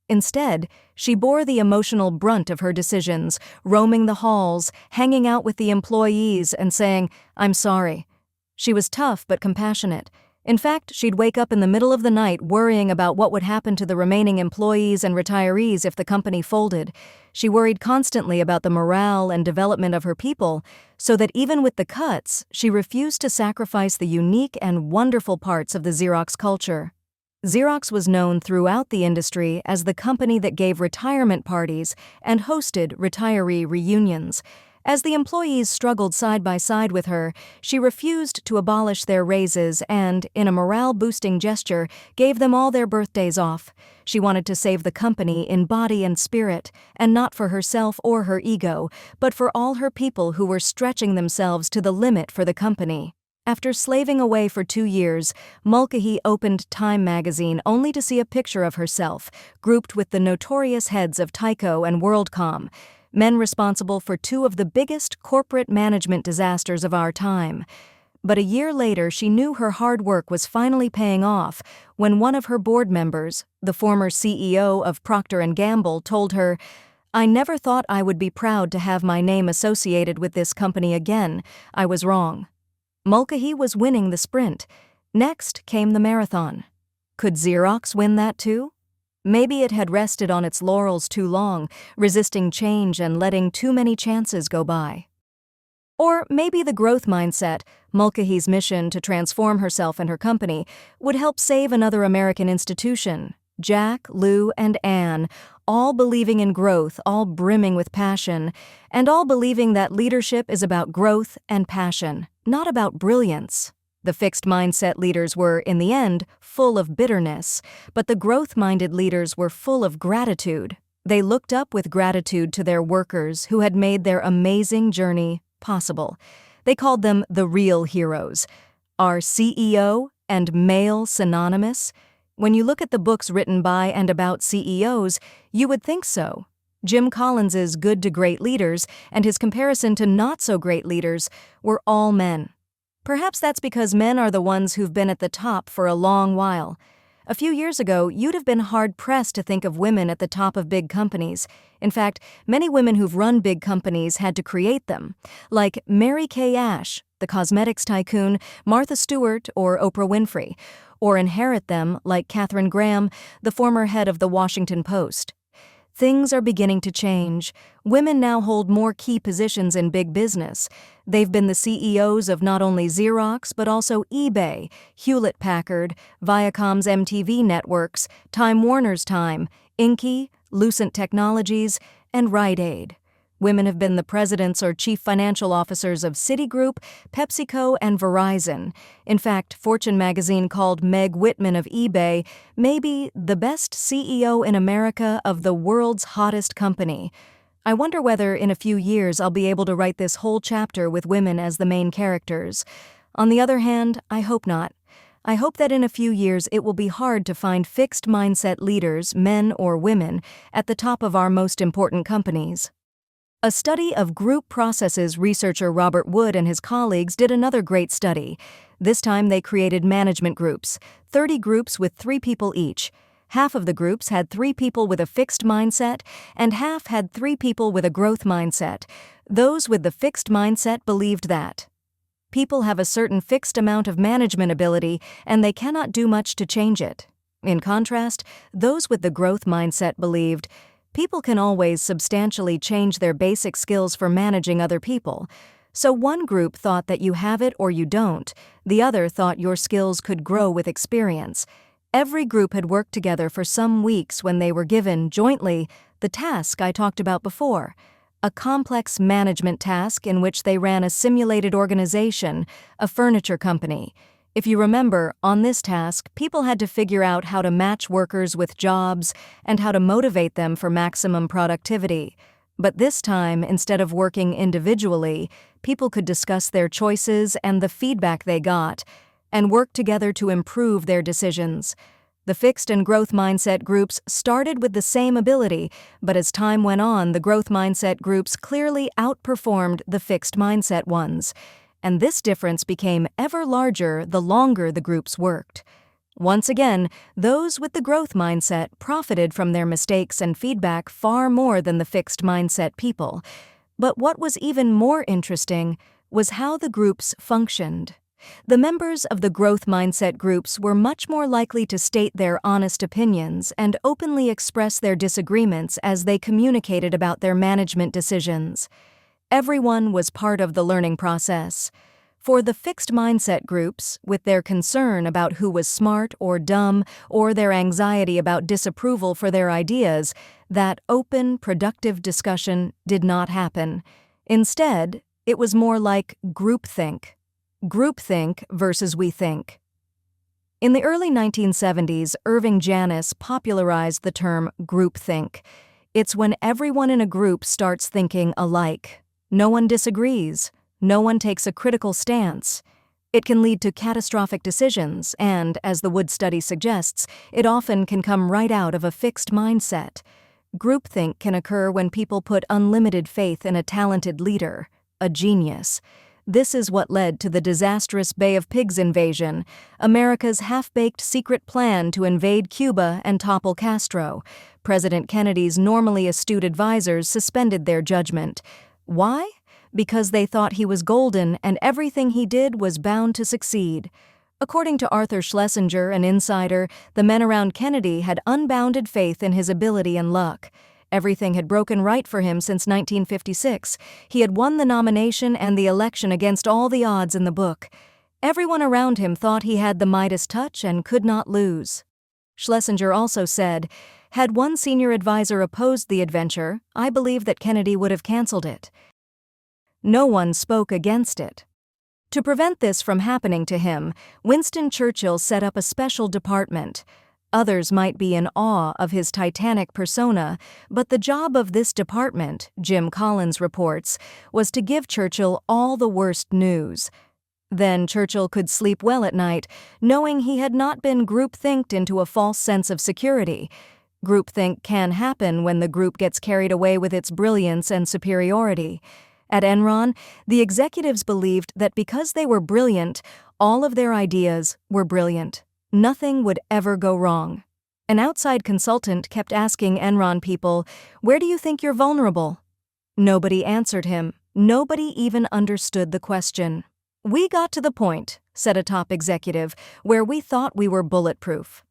Instead, she bore the emotional brunt of her decisions, roaming the halls, hanging out with the employees, and saying, "I'm sorry." She was tough but compassionate. In fact, she'd wake up in the middle of the night worrying about what would happen to the remaining employees and retirees if the company folded. She worried constantly about the morale and development of her people, so that even with the cuts, she refused to sacrifice the unique and wonderful parts of the Xerox culture. Xerox was known throughout the industry as the company that gave retirement parties and hosted retiree reunions. As the employees struggled side by side with her, she refused to abolish their raises and, in a morale-boosting gesture, gave them all their birthdays off. She wanted to save the company in body and spirit, and not for herself or her ego, but for all her people who were stretching themselves to the limit for the company. After slaving away for 2 years, Mulcahy opened Time magazine only to see a picture of herself, grouped with the notorious heads of Tyco and WorldCom, men responsible for 2 of the biggest corporate management disasters of our time. But a year later, she knew her hard work was finally paying off when one of her board members, the former CEO of Procter & Gamble, told her, "I never thought I would be proud to have my name associated with this company again. I was wrong." Mulcahy was winning the sprint. Next came the marathon. Could Xerox win that too? Maybe it had rested on its laurels too long, resisting change and letting too many chances go by. Or maybe the growth mindset, Mulcahy's mission to transform herself and her company, would help save another American institution. Jack, Lou, and Anne, all believing in growth, all brimming with passion, and all believing that leadership is about growth and passion, not about brilliance. The fixed mindset leaders were, in the end, full of bitterness, but the growth-minded leaders were full of gratitude. They looked up with gratitude to their workers who had made their amazing journey possible. They called them the real heroes. Are CEO and male synonymous? When you look at the books written by and about CEOs, you would think so. Jim Collins's good to great leaders and his comparison to not so great leaders were all men. Perhaps that's because men are the ones who've been at the top for a long while. A few years ago, you'd have been hard-pressed to think of women at the top of big companies. In fact, many women who've run big companies had to create them, like Mary Kay Ash, the cosmetics tycoon, Martha Stewart, or Oprah Winfrey, or inherit them like Katharine Graham, the former head of the Washington Post. Things are beginning to change. Women now hold more key positions in big business. They've been the CEOs of not only Xerox, but also eBay, Hewlett-Packard, Viacom's MTV networks, Time Warner's Time, Inky, Lucent Technologies, and Rite Aid. Women have been the presidents or chief financial officers of Citigroup, PepsiCo, and Verizon. In fact, Fortune magazine called Meg Whitman of eBay maybe the best CEO in America of the world's hottest company. I wonder whether in a few years I'll be able to write this whole chapter with women as the main characters. On the other hand, I hope not. I hope that in a few years it will be hard to find fixed mindset leaders, men or women, at the top of our most important companies. A study of group processes researcher Robert Wood and his colleagues did another great study. This time they created management groups, 30 groups with 3 people each. Half of the groups had 3 people with a fixed mindset, and half had 3 people with a growth mindset. Those with the fixed mindset believed that people have a certain fixed amount of management ability and they cannot do much to change it. In contrast, those with the growth mindset believed people can always substantially change their basic skills for managing other people. So one group thought that you have it or you don't. The other thought your skills could grow with experience. Every group had worked together for some weeks when they were given, jointly, the task I talked about before. A complex management task in which they ran a simulated organization, a furniture company. If you remember, on this task, people had to figure out how to match workers with jobs and how to motivate them for maximum productivity. But this time, instead of working individually, people could discuss their choices and the feedback they got, and work together to improve their decisions. The fixed and growth mindset groups started with the same ability, but as time went on, the growth mindset groups clearly outperformed the fixed mindset ones. And this difference became ever larger the longer the groups worked. Once again, those with the growth mindset profited from their mistakes and feedback far more than the fixed mindset people. But what was even more interesting was how the groups functioned. The members of the growth mindset groups were much more likely to state their honest opinions and openly express their disagreements as they communicated about their management decisions. Everyone was part of the learning process. For the fixed mindset groups, with their concern about who was smart or dumb or their anxiety about disapproval for their ideas, that open, productive discussion did not happen. Instead, it was more like groupthink. Groupthink versus we think. In the early 1970s, Irving Janis popularized the term groupthink. It's when everyone in a group starts thinking alike. No one disagrees. No one takes a critical stance. It can lead to catastrophic decisions, and, as the Wood study suggests, it often can come right out of a fixed mindset. Groupthink can occur when people put unlimited faith in a talented leader, a genius. This is what led to the disastrous Bay of Pigs invasion, America's half-baked secret plan to invade Cuba and topple Castro. President Kennedy's normally astute advisors suspended their judgment. Why? Because they thought he was golden and everything he did was bound to succeed. According to Arthur Schlesinger, an insider, the men around Kennedy had unbounded faith in his ability and luck. Everything had broken right for him since 1956. He had won the nomination and the election against all the odds in the book. Everyone around him thought he had the Midas touch and could not lose. Schlesinger also said, "Had one senior advisor opposed the adventure, I believe that Kennedy would have canceled it." No one spoke against it. To prevent this from happening to him, Winston Churchill set up a special department. Others might be in awe of his titanic persona, but the job of this department, Jim Collins reports, was to give Churchill all the worst news. Then Churchill could sleep well at night, knowing he had not been groupthinked into a false sense of security. Groupthink can happen when the group gets carried away with its brilliance and superiority. At Enron, the executives believed that because they were brilliant, all of their ideas were brilliant. Nothing would ever go wrong. An outside consultant kept asking Enron people, "Where do you think you're vulnerable?" Nobody answered him. Nobody even understood the question. "We got to the point," said a top executive, "where we thought we were bulletproof."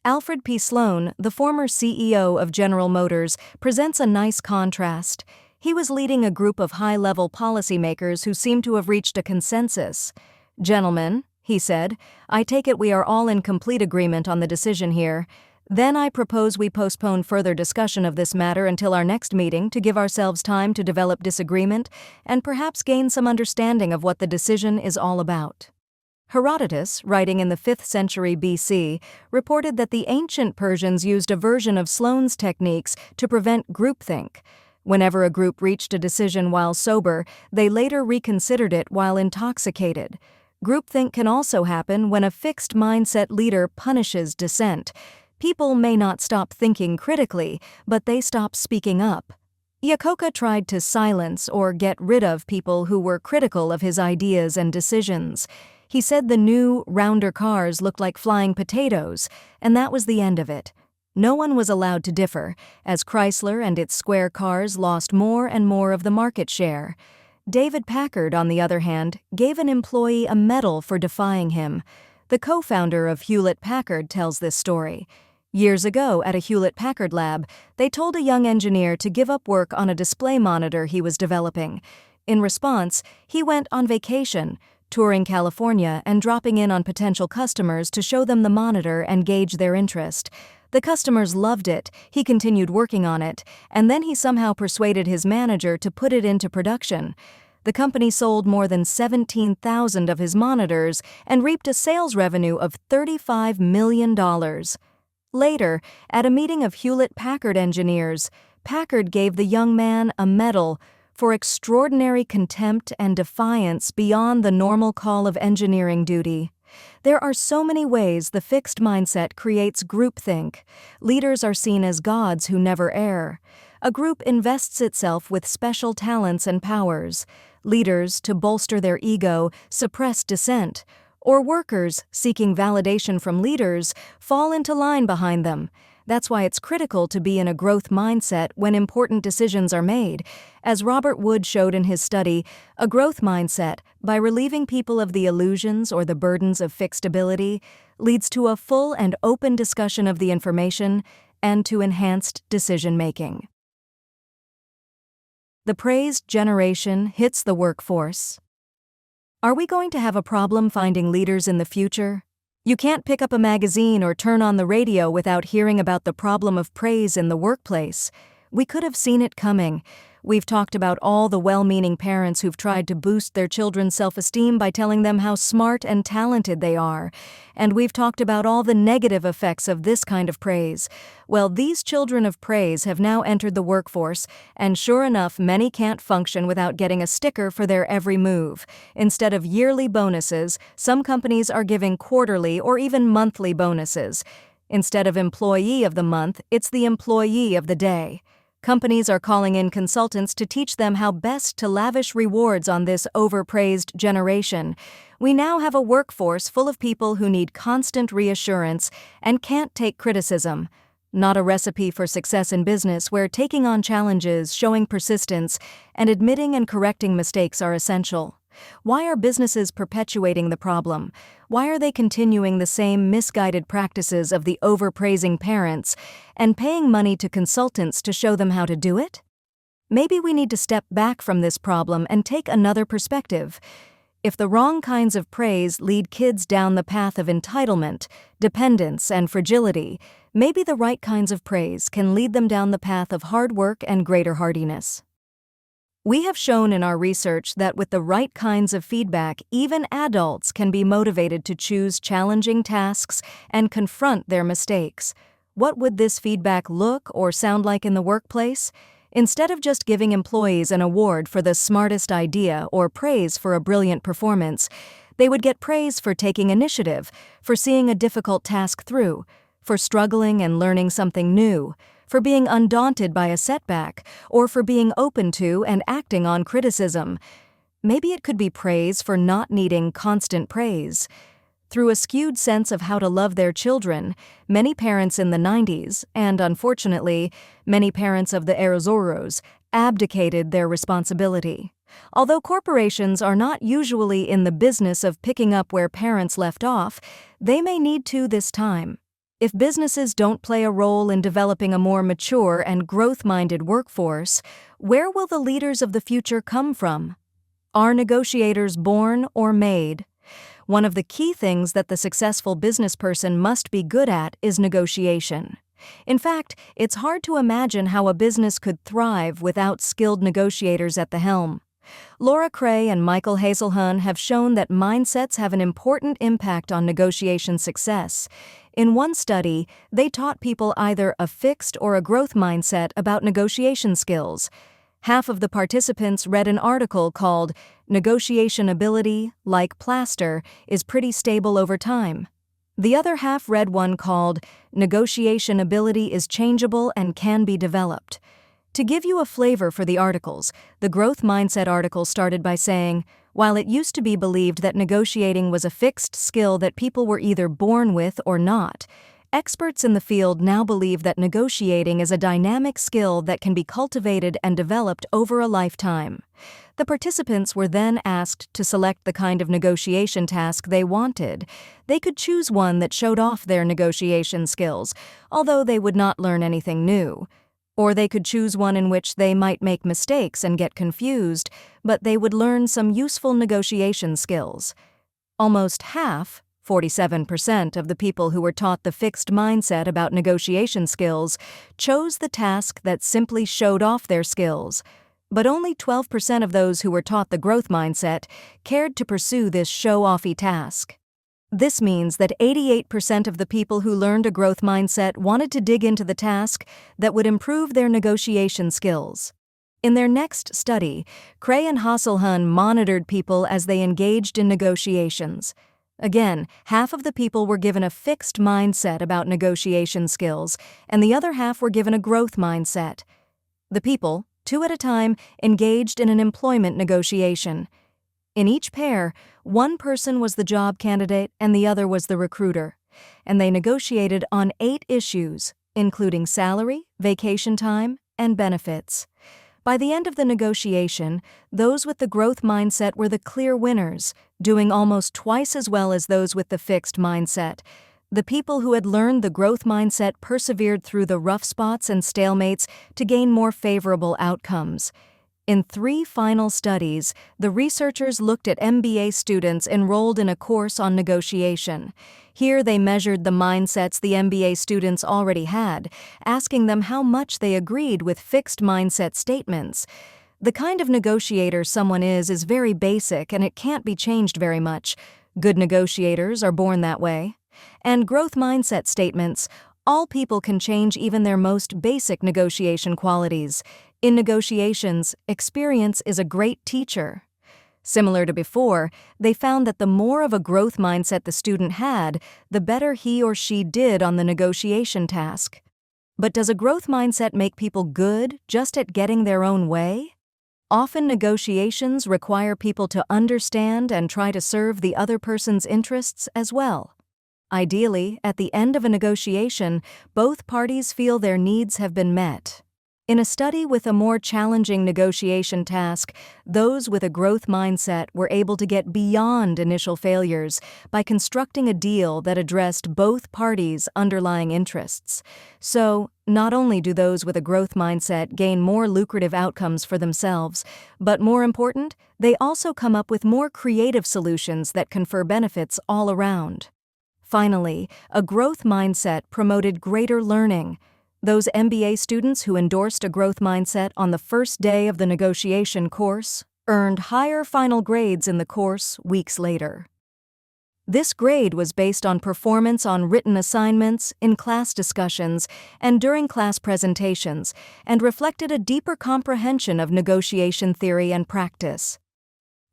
Alfred P. Sloan, the former CEO of General Motors, presents a nice contrast. He was leading a group of high-level policymakers who seemed to have reached a consensus. "Gentlemen," he said, "I take it we are all in complete agreement on the decision here. Then I propose we postpone further discussion of this matter until our next meeting to give ourselves time to develop disagreement and perhaps gain some understanding of what the decision is all about." Herodotus, writing in the 5th century BC, reported that the ancient Persians used a version of Sloane's techniques to prevent groupthink. Whenever a group reached a decision while sober, they later reconsidered it while intoxicated. Groupthink can also happen when a fixed mindset leader punishes dissent. People may not stop thinking critically, but they stop speaking up. Iacocca tried to silence or get rid of people who were critical of his ideas and decisions. He said the new, rounder cars looked like flying potatoes, and that was the end of it. No one was allowed to differ, as Chrysler and its square cars lost more and more of the market share. David Packard, on the other hand, gave an employee a medal for defying him. The co-founder of Hewlett-Packard tells this story. Years ago, at a Hewlett-Packard lab, they told a young engineer to give up work on a display monitor he was developing. In response, he went on vacation, touring California and dropping in on potential customers to show them the monitor and gauge their interest. The customers loved it, he continued working on it, and then he somehow persuaded his manager to put it into production. The company sold more than 17,000 of his monitors and reaped a sales revenue of $35 million. Later, at a meeting of Hewlett-Packard engineers, Packard gave the young man a medal for extraordinary contempt and defiance beyond the normal call of engineering duty. There are so many ways the fixed mindset creates groupthink. Leaders are seen as gods who never err. A group invests itself with special talents and powers. Leaders, to bolster their ego, suppress dissent. Or workers, seeking validation from leaders, fall into line behind them. That's why it's critical to be in a growth mindset when important decisions are made. As Robert Wood showed in his study, a growth mindset, by relieving people of the illusions or the burdens of fixed ability, leads to a full and open discussion of the information and to enhanced decision-making. The praised generation hits the workforce. Are we going to have a problem finding leaders in the future? You can't pick up a magazine or turn on the radio without hearing about the problem of praise in the workplace. We could have seen it coming. We've talked about all the well-meaning parents who've tried to boost their children's self-esteem by telling them how smart and talented they are. And we've talked about all the negative effects of this kind of praise. Well, these children of praise have now entered the workforce, and sure enough, many can't function without getting a sticker for their every move. Instead of yearly bonuses, some companies are giving quarterly or even monthly bonuses. Instead of employee of the month, it's the employee of the day. Companies are calling in consultants to teach them how best to lavish rewards on this overpraised generation. We now have a workforce full of people who need constant reassurance and can't take criticism. Not a recipe for success in business where taking on challenges, showing persistence, and admitting and correcting mistakes are essential. Why are businesses perpetuating the problem? Why are they continuing the same misguided practices of the overpraising parents and paying money to consultants to show them how to do it? Maybe we need to step back from this problem and take another perspective. If the wrong kinds of praise lead kids down the path of entitlement, dependence, and fragility, maybe the right kinds of praise can lead them down the path of hard work and greater hardiness. We have shown in our research that with the right kinds of feedback, even adults can be motivated to choose challenging tasks and confront their mistakes. What would this feedback look or sound like in the workplace? Instead of just giving employees an award for the smartest idea or praise for a brilliant performance, they would get praise for taking initiative, for seeing a difficult task through, for struggling and learning something new, for being undaunted by a setback, or for being open to and acting on criticism. Maybe it could be praise for not needing constant praise. Through a skewed sense of how to love their children, many parents in the 90s, and unfortunately, many parents of the Erozoros, abdicated their responsibility. Although corporations are not usually in the business of picking up where parents left off, they may need to this time. If businesses don't play a role in developing a more mature and growth-minded workforce, where will the leaders of the future come from? Are negotiators born or made? One of the key things that the successful business person must be good at is negotiation. In fact, it's hard to imagine how a business could thrive without skilled negotiators at the helm. Laura Cray and Michael Hazelhun have shown that mindsets have an important impact on negotiation success. In one study, they taught people either a fixed or a growth mindset about negotiation skills. Half of the participants read an article called "Negotiation Ability, Like Plaster, is Pretty Stable Over Time." The other half read one called "Negotiation Ability is Changeable and Can Be Developed." To give you a flavor for the articles, the growth mindset article started by saying, while it used to be believed that negotiating was a fixed skill that people were either born with or not, experts in the field now believe that negotiating is a dynamic skill that can be cultivated and developed over a lifetime. The participants were then asked to select the kind of negotiation task they wanted. They could choose one that showed off their negotiation skills, although they would not learn anything new. Or they could choose one in which they might make mistakes and get confused, but they would learn some useful negotiation skills. Almost half, 47% of the people who were taught the fixed mindset about negotiation skills chose the task that simply showed off their skills. But only 12% of those who were taught the growth mindset cared to pursue this show-offy task. This means that 88% of the people who learned a growth mindset wanted to dig into the task that would improve their negotiation skills. In their next study, Cray and Hasselhun monitored people as they engaged in negotiations. Again, half of the people were given a fixed mindset about negotiation skills, and the other half were given a growth mindset. The people, 2 at a time, engaged in an employment negotiation. In each pair, one person was the job candidate and the other was the recruiter, and they negotiated on 8 issues, including salary, vacation time, and benefits. By the end of the negotiation, those with the growth mindset were the clear winners, doing almost twice as well as those with the fixed mindset. The people who had learned the growth mindset persevered through the rough spots and stalemates to gain more favorable outcomes. In 3 final studies, the researchers looked at MBA students enrolled in a course on negotiation. Here they measured the mindsets the MBA students already had, asking them how much they agreed with fixed mindset statements. The kind of negotiator someone is very basic and it can't be changed very much. Good negotiators are born that way. And growth mindset statements, all people can change even their most basic negotiation qualities. In negotiations, experience is a great teacher. Similar to before, they found that the more of a growth mindset the student had, the better he or she did on the negotiation task. But does a growth mindset make people good just at getting their own way? Often negotiations require people to understand and try to serve the other person's interests as well. Ideally, at the end of a negotiation, both parties feel their needs have been met. In a study with a more challenging negotiation task, those with a growth mindset were able to get beyond initial failures by constructing a deal that addressed both parties' underlying interests. So, not only do those with a growth mindset gain more lucrative outcomes for themselves, but more important, they also come up with more creative solutions that confer benefits all around. Finally, a growth mindset promoted greater learning. Those MBA students who endorsed a growth mindset on the first day of the negotiation course earned higher final grades in the course weeks later. This grade was based on performance on written assignments, in class discussions, and during class presentations, and reflected a deeper comprehension of negotiation theory and practice.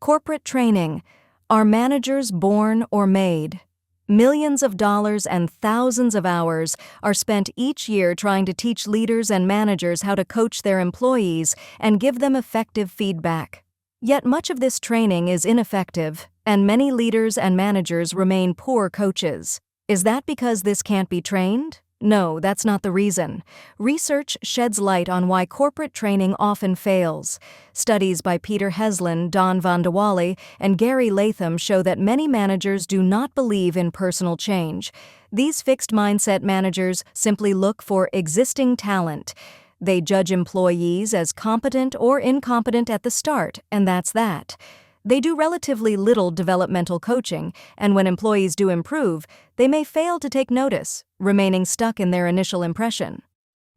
Corporate training. Are managers born or made? Millions of dollars and thousands of hours are spent each year trying to teach leaders and managers how to coach their employees and give them effective feedback. Yet much of this training is ineffective, and many leaders and managers remain poor coaches. Is that because this can't be trained? No, that's not the reason. Research sheds light on why corporate training often fails. Studies by Peter Heslin, Don Van de Walle, and Gary Latham show that many managers do not believe in personal change. These fixed-mindset managers simply look for existing talent. They judge employees as competent or incompetent at the start, and that's that. They do relatively little developmental coaching, and when employees do improve, they may fail to take notice, remaining stuck in their initial impression.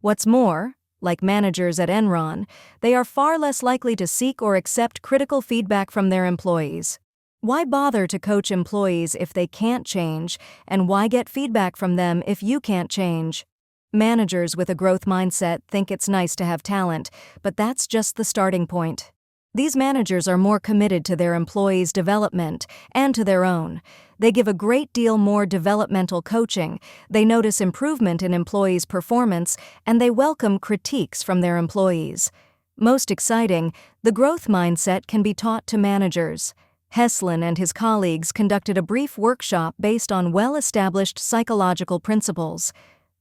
What's more, like managers at Enron, they are far less likely to seek or accept critical feedback from their employees. Why bother to coach employees if they can't change, and why get feedback from them if you can't change? Managers with a growth mindset think it's nice to have talent, but that's just the starting point. These managers are more committed to their employees' development and to their own. They give a great deal more developmental coaching, they notice improvement in employees' performance, and they welcome critiques from their employees. Most exciting, the growth mindset can be taught to managers. Heslin and his colleagues conducted a brief workshop based on well-established psychological principles.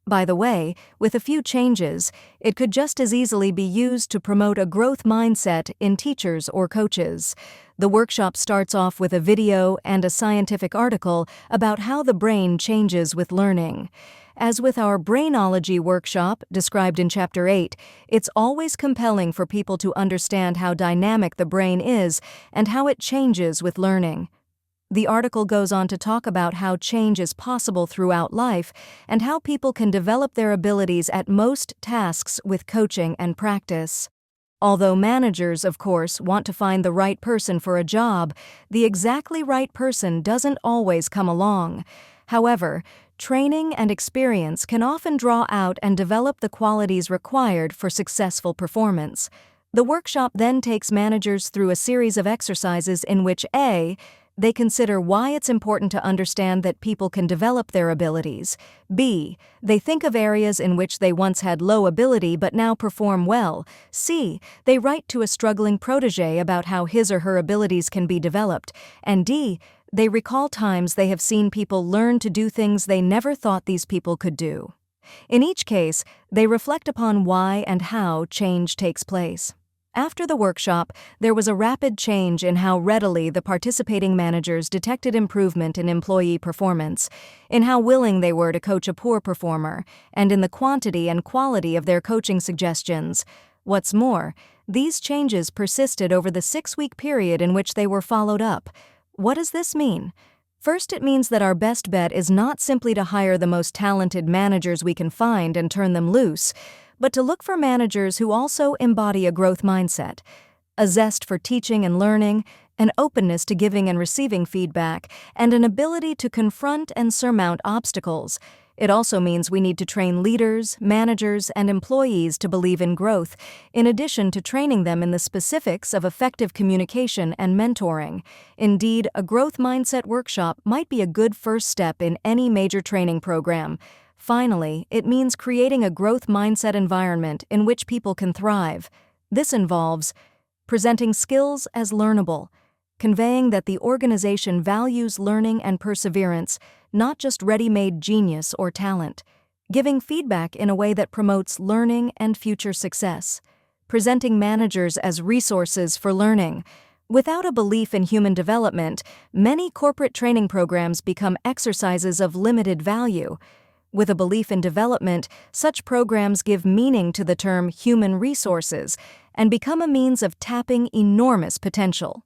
By the way, with a few changes, it could just as easily be used to promote a growth mindset in teachers or coaches. The workshop starts off with a video and a scientific article about how the brain changes with learning. As with our Brainology workshop, described in Chapter 8, it's always compelling for people to understand how dynamic the brain is and how it changes with learning. The article goes on to talk about how change is possible throughout life and how people can develop their abilities at most tasks with coaching and practice. Although managers, of course, want to find the right person for a job, the exactly right person doesn't always come along. However, training and experience can often draw out and develop the qualities required for successful performance. The workshop then takes managers through a series of exercises in which A, they consider why it's important to understand that people can develop their abilities. B, they think of areas in which they once had low ability but now perform well. C, they write to a struggling protege about how his or her abilities can be developed. And D, they recall times they have seen people learn to do things they never thought these people could do. In each case, they reflect upon why and how change takes place. After the workshop, there was a rapid change in how readily the participating managers detected improvement in employee performance, in how willing they were to coach a poor performer, and in the quantity and quality of their coaching suggestions. What's more, these changes persisted over the 6-week period in which they were followed up. What does this mean? First, it means that our best bet is not simply to hire the most talented managers we can find and turn them loose, but to look for managers who also embody a growth mindset, a zest for teaching and learning, an openness to giving and receiving feedback, and an ability to confront and surmount obstacles. It also means we need to train leaders, managers, and employees to believe in growth, in addition to training them in the specifics of effective communication and mentoring. Indeed, a growth mindset workshop might be a good first step in any major training program. Finally, it means creating a growth mindset environment in which people can thrive. This involves presenting skills as learnable, conveying that the organization values learning and perseverance, not just ready-made genius or talent, giving feedback in a way that promotes learning and future success, presenting managers as resources for learning. Without a belief in human development, many corporate training programs become exercises of limited value. With a belief in development, such programs give meaning to the term human resources and become a means of tapping enormous potential.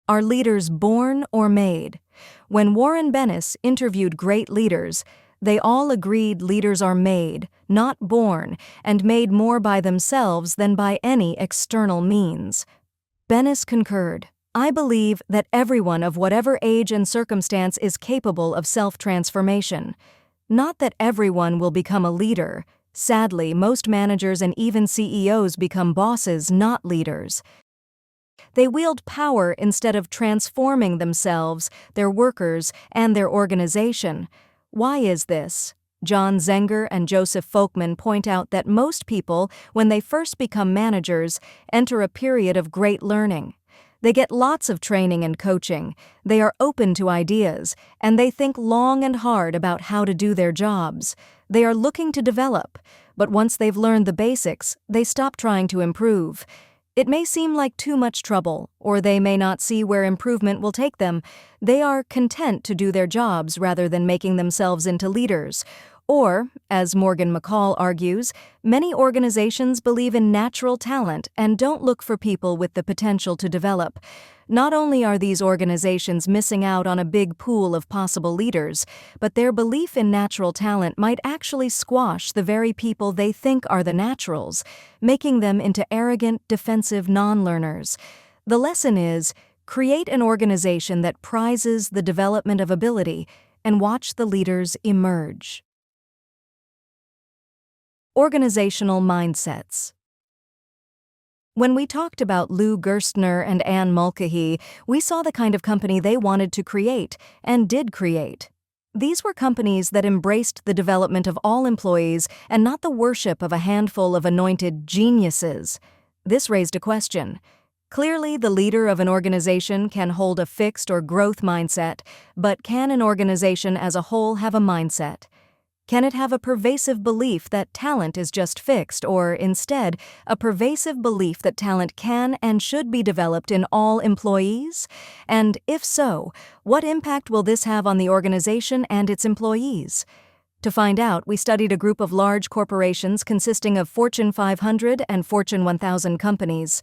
Are leaders born or made? When Warren Bennis interviewed great leaders, they all agreed leaders are made, not born, and made more by themselves than by any external means. Bennis concurred. I believe that everyone of whatever age and circumstance is capable of self-transformation. Not that everyone will become a leader. Sadly, most managers and even CEOs become bosses, not leaders. They wield power instead of transforming themselves, their workers, and their organization. Why is this? John Zenger and Joseph Folkman point out that most people, when they first become managers, enter a period of great learning. They get lots of training and coaching, they are open to ideas, and they think long and hard about how to do their jobs. They are looking to develop, but once they've learned the basics, they stop trying to improve. It may seem like too much trouble, or they may not see where improvement will take them. They are content to do their jobs rather than making themselves into leaders. Or, as Morgan McCall argues, many organizations believe in natural talent and don't look for people with the potential to develop. Not only are these organizations missing out on a big pool of possible leaders, but their belief in natural talent might actually squash the very people they think are the naturals, making them into arrogant, defensive non-learners. The lesson is, create an organization that prizes the development of ability and watch the leaders emerge. Organizational mindsets. When we talked about Lou Gerstner and Ann Mulcahy, we saw the kind of company they wanted to create and did create. These were companies that embraced the development of all employees and not the worship of a handful of anointed geniuses. This raised a question. Clearly, the leader of an organization can hold a fixed or growth mindset, but can an organization as a whole have a mindset? Can it have a pervasive belief that talent is just fixed, or instead, a pervasive belief that talent can and should be developed in all employees? And if so, what impact will this have on the organization and its employees? To find out, we studied a group of large corporations consisting of Fortune 500 and Fortune 1000 companies.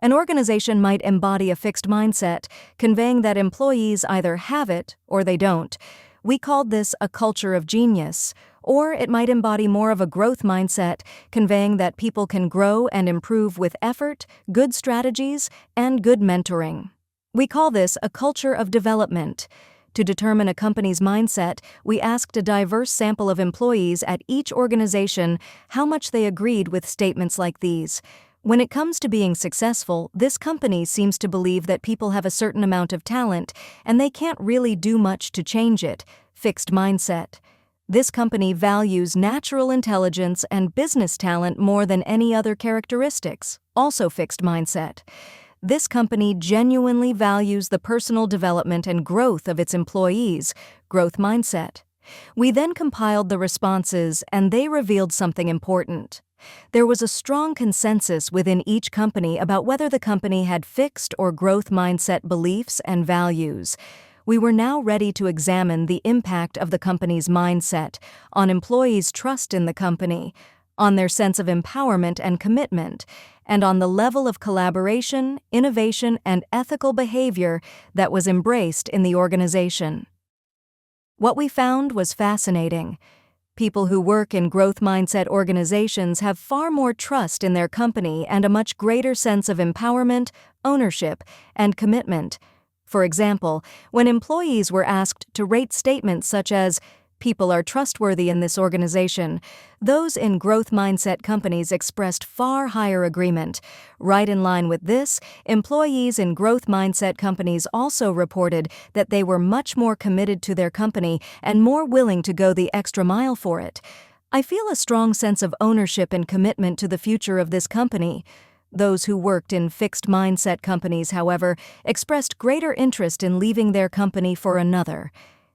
An organization might embody a fixed mindset, conveying that employees either have it or they don't. We called this a culture of genius, or it might embody more of a growth mindset, conveying that people can grow and improve with effort, good strategies, and good mentoring. We call this a culture of development. To determine a company's mindset, we asked a diverse sample of employees at each organization how much they agreed with statements like these. When it comes to being successful, this company seems to believe that people have a certain amount of talent, and they can't really do much to change it. Fixed mindset. This company values natural intelligence and business talent more than any other characteristics. Also fixed mindset. This company genuinely values the personal development and growth of its employees. Growth mindset. We then compiled the responses, and they revealed something important. There was a strong consensus within each company about whether the company had fixed or growth mindset beliefs and values. We were now ready to examine the impact of the company's mindset on employees' trust in the company, on their sense of empowerment and commitment, and on the level of collaboration, innovation, and ethical behavior that was embraced in the organization. What we found was fascinating. People who work in growth mindset organizations have far more trust in their company and a much greater sense of empowerment, ownership, and commitment. For example, when employees were asked to rate statements such as, "People are trustworthy in this organization," those in growth mindset companies expressed far higher agreement. Right in line with this, employees in growth mindset companies also reported that they were much more committed to their company and more willing to go the extra mile for it. I feel a strong sense of ownership and commitment to the future of this company. Those who worked in fixed mindset companies, however, expressed greater interest in leaving their company for another.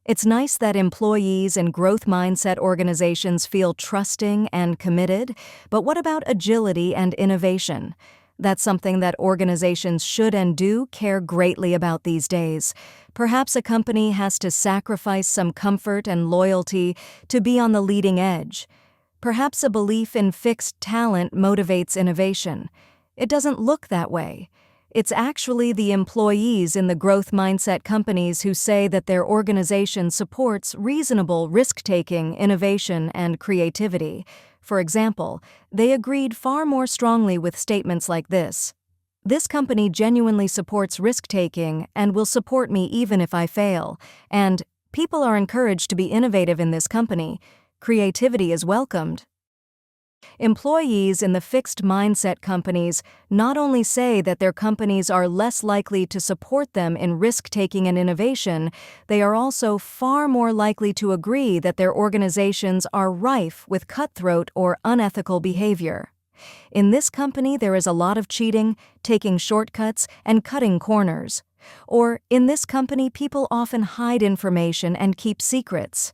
It's nice that employees in growth mindset organizations feel trusting and committed, but what about agility and innovation? That's something that organizations should and do care greatly about these days. Perhaps a company has to sacrifice some comfort and loyalty to be on the leading edge. Perhaps a belief in fixed talent motivates innovation. It doesn't look that way. It's actually the employees in the growth mindset companies who say that their organization supports reasonable risk-taking, innovation, and creativity. For example, they agreed far more strongly with statements like this. "This company genuinely supports risk-taking and will support me even if I fail," and "People are encouraged to be innovative in this company. Creativity is welcomed." Employees in the fixed mindset companies not only say that their companies are less likely to support them in risk-taking and innovation, they are also far more likely to agree that their organizations are rife with cutthroat or unethical behavior. In this company, there is a lot of cheating, taking shortcuts, and cutting corners. Or, in this company, people often hide information and keep secrets.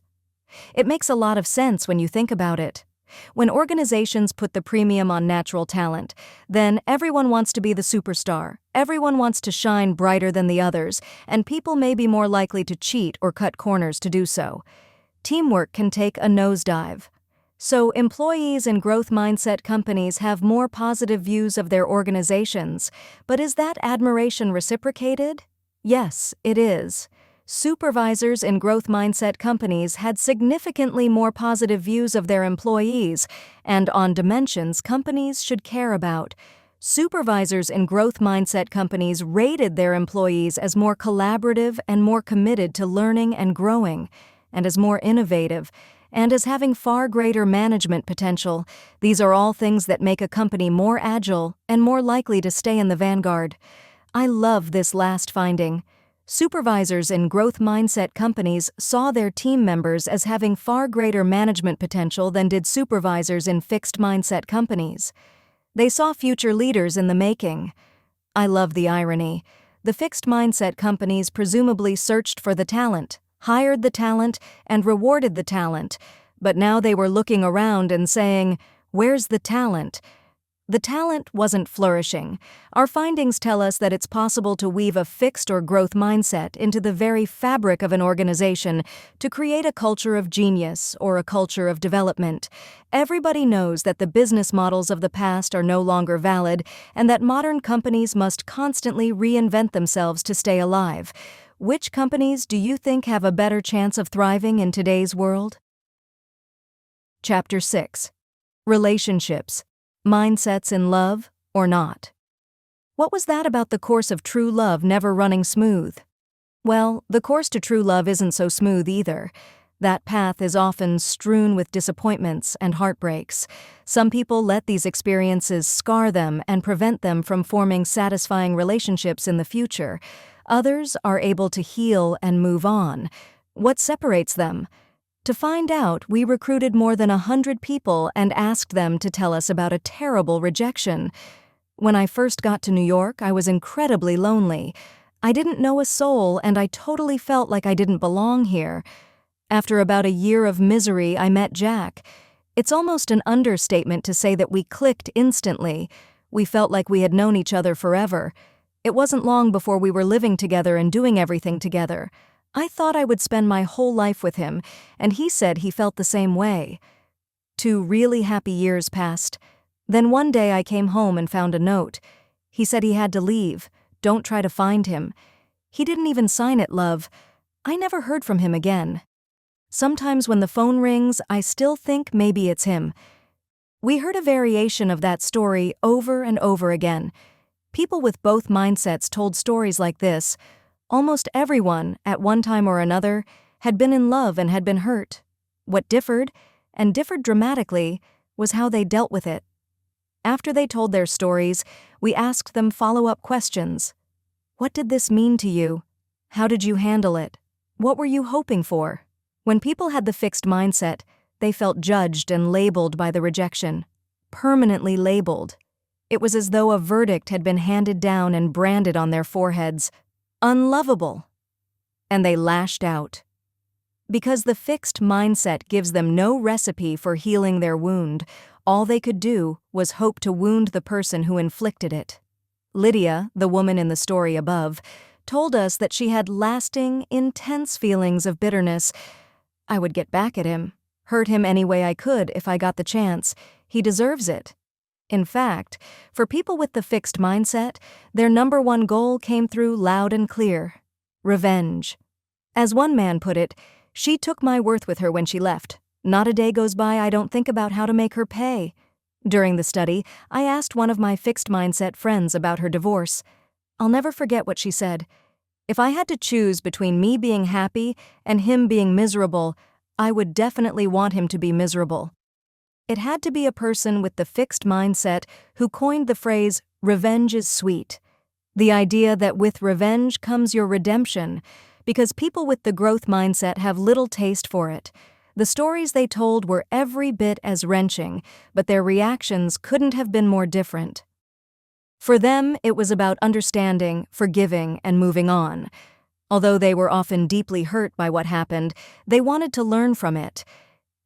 It makes a lot of sense when you think about it. When organizations put the premium on natural talent, then everyone wants to be the superstar, everyone wants to shine brighter than the others, and people may be more likely to cheat or cut corners to do so. Teamwork can take a nosedive. So employees in growth mindset companies have more positive views of their organizations, but is that admiration reciprocated? Yes, it is. Supervisors in growth mindset companies had significantly more positive views of their employees, and on dimensions companies should care about. Supervisors in growth mindset companies rated their employees as more collaborative and more committed to learning and growing, and as more innovative, and as having far greater management potential. These are all things that make a company more agile and more likely to stay in the vanguard. I love this last finding. Supervisors in growth mindset companies saw their team members as having far greater management potential than did supervisors in fixed mindset companies. They saw future leaders in the making. I love the irony. The fixed mindset companies presumably searched for the talent, hired the talent, and rewarded the talent, but now they were looking around and saying, "Where's the talent?" The talent wasn't flourishing. Our findings tell us that it's possible to weave a fixed or growth mindset into the very fabric of an organization to create a culture of genius or a culture of development. Everybody knows that the business models of the past are no longer valid and that modern companies must constantly reinvent themselves to stay alive. Which companies do you think have a better chance of thriving in today's world? Chapter 6. Relationships. Mindsets in love or not. What was that about the course of true love never running smooth? Well, the course to true love isn't so smooth either. That path is often strewn with disappointments and heartbreaks. Some people let these experiences scar them and prevent them from forming satisfying relationships in the future. Others are able to heal and move on. What separates them? To find out, we recruited more than 100 people and asked them to tell us about a terrible rejection. When I first got to New York, I was incredibly lonely. I didn't know a soul, and I totally felt like I didn't belong here. After about a year of misery, I met Jack. It's almost an understatement to say that we clicked instantly. We felt like we had known each other forever. It wasn't long before we were living together and doing everything together. I thought I would spend my whole life with him, and he said he felt the same way. 2 really happy years passed. Then one day I came home and found a note. He said he had to leave. Don't try to find him. He didn't even sign it, love. I never heard from him again. Sometimes when the phone rings, I still think maybe it's him. We heard a variation of that story over and over again. People with both mindsets told stories like this. Almost everyone, at one time or another, had been in love and had been hurt. What differed, and differed dramatically, was how they dealt with it. After they told their stories, we asked them follow-up questions. What did this mean to you? How did you handle it? What were you hoping for? When people had the fixed mindset, they felt judged and labeled by the rejection. Permanently labeled. It was as though a verdict had been handed down and branded on their foreheads. Unlovable. And they lashed out. Because the fixed mindset gives them no recipe for healing their wound, all they could do was hope to wound the person who inflicted it. Lydia, the woman in the story above, told us that she had lasting, intense feelings of bitterness. I would get back at him, hurt him any way I could if I got the chance. He deserves it. In fact, for people with the fixed mindset, their number one goal came through loud and clear: revenge. As one man put it, "She took my worth with her when she left. Not a day goes by I don't think about how to make her pay." During the study, I asked one of my fixed mindset friends about her divorce. I'll never forget what she said. "If I had to choose between me being happy and him being miserable, I would definitely want him to be miserable." it had to be a person with the fixed mindset who coined the phrase, "revenge is sweet." The idea that with revenge comes your redemption, because people with the growth mindset have little taste for it. The stories they told were every bit as wrenching, but their reactions couldn't have been more different. For them, it was about understanding, forgiving, and moving on. Although they were often deeply hurt by what happened, they wanted to learn from it.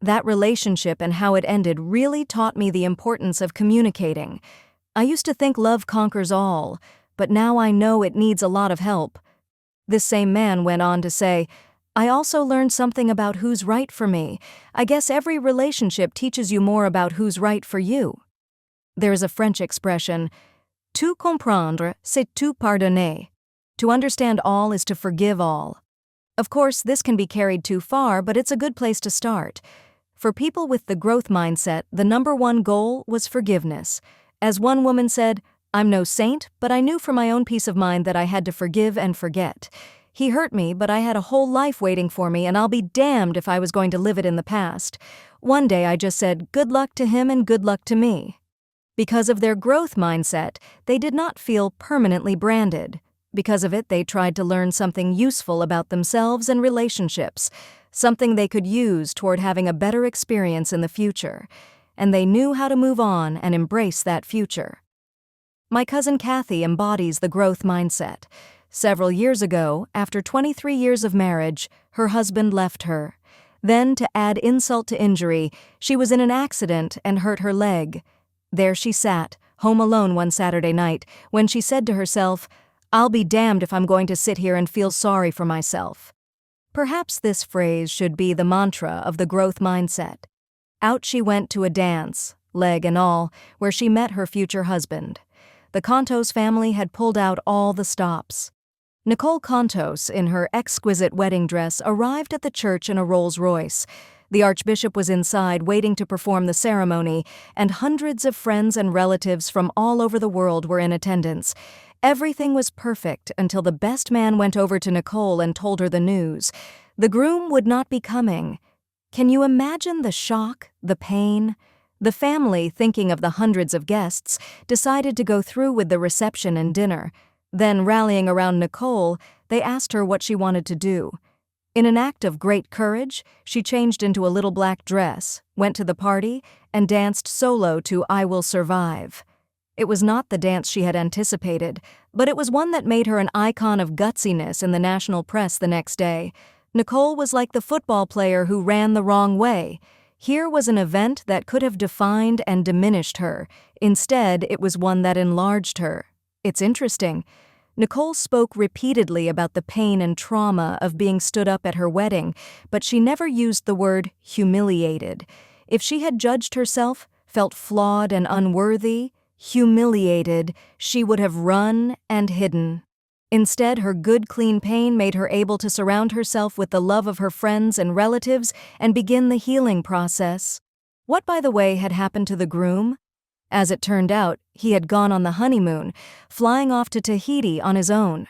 That relationship and how it ended really taught me the importance of communicating. I used to think love conquers all, but now I know it needs a lot of help. This same man went on to say, "I also learned something about who's right for me. I guess every relationship teaches you more about who's right for you." There is a French expression, "Tout comprendre, c'est tout pardonner." To understand all is to forgive all. Of course, this can be carried too far, but it's a good place to start. For people with the growth mindset, the number one goal was forgiveness. As one woman said, "I'm no saint, but I knew for my own peace of mind that I had to forgive and forget. He hurt me, but I had a whole life waiting for me, and I'll be damned if I was going to live it in the past. One day I just said, good luck to him and good luck to me." Because of their growth mindset, they did not feel permanently branded. Because of it, they tried to learn something useful about themselves and relationships, something they could use toward having a better experience in the future. And they knew how to move on and embrace that future. My cousin Kathy embodies the growth mindset. Several years ago, after 23 years of marriage, her husband left her. Then, to add insult to injury, she was in an accident and hurt her leg. There she sat, home alone one Saturday night, when she said to herself, "I'll be damned if I'm going to sit here and feel sorry for myself." Perhaps this phrase should be the mantra of the growth mindset. Out she went to a dance, leg and all, where she met her future husband. The Contos family had pulled out all the stops. Nicole Contos, in her exquisite wedding dress, arrived at the church in a Rolls-Royce. The Archbishop was inside waiting to perform the ceremony, and hundreds of friends and relatives from all over the world were in attendance. Everything was perfect until the best man went over to Nicole and told her the news. The groom would not be coming. Can you imagine the shock, the pain? The family, thinking of the hundreds of guests, decided to go through with the reception and dinner. Then, rallying around Nicole, they asked her what she wanted to do. In an act of great courage, she changed into a little black dress, went to the party, and danced solo to "I Will Survive." It was not the dance she had anticipated, but it was one that made her an icon of gutsiness in the national press the next day. Nicole was like the football player who ran the wrong way. Here was an event that could have defined and diminished her. Instead, it was one that enlarged her. It's interesting. Nicole spoke repeatedly about the pain and trauma of being stood up at her wedding, but she never used the word humiliated. If she had judged herself, felt flawed and unworthy, humiliated, she would have run and hidden. Instead, her good, clean pain made her able to surround herself with the love of her friends and relatives and begin the healing process. What, by the way, had happened to the groom? As it turned out, he had gone on the honeymoon, flying off to Tahiti on his own.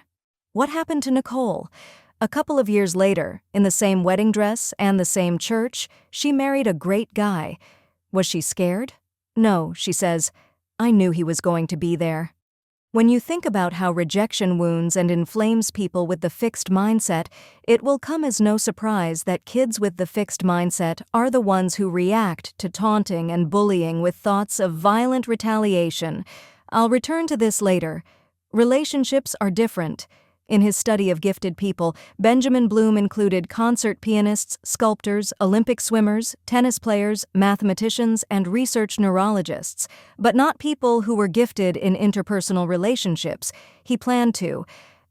What happened to Nicole? A couple of years later, in the same wedding dress and the same church, she married a great guy. Was she scared? No, she says, "I knew he was going to be there." When you think about how rejection wounds and inflames people with the fixed mindset, it will come as no surprise that kids with the fixed mindset are the ones who react to taunting and bullying with thoughts of violent retaliation. I'll return to this later. Relationships are different. In his study of gifted people, Benjamin Bloom included concert pianists, sculptors, Olympic swimmers, tennis players, mathematicians, and research neurologists, but not people who were gifted in interpersonal relationships. He planned to.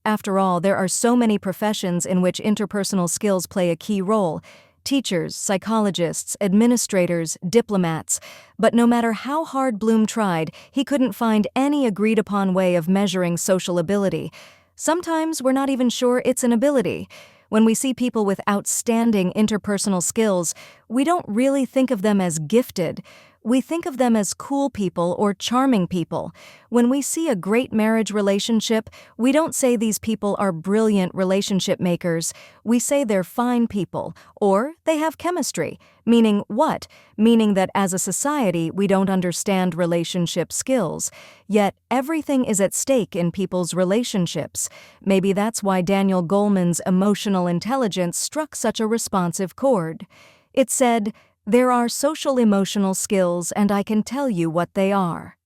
After all, there are so many professions in which interpersonal skills play a key role. Teachers, psychologists, administrators, diplomats. But no matter how hard Bloom tried, he couldn't find any agreed-upon way of measuring social ability. Sometimes we're not even sure it's an ability. When we see people with outstanding interpersonal skills, we don't really think of them as gifted. We think of them as cool people or charming people. When we see a great marriage relationship, we don't say these people are brilliant relationship makers. We say they're fine people, or they have chemistry. Meaning what? Meaning that as a society, we don't understand relationship skills. Yet everything is at stake in people's relationships. Maybe that's why Daniel Goleman's emotional intelligence struck such a responsive chord. It said, "There are social-emotional skills, and I can tell you what they are."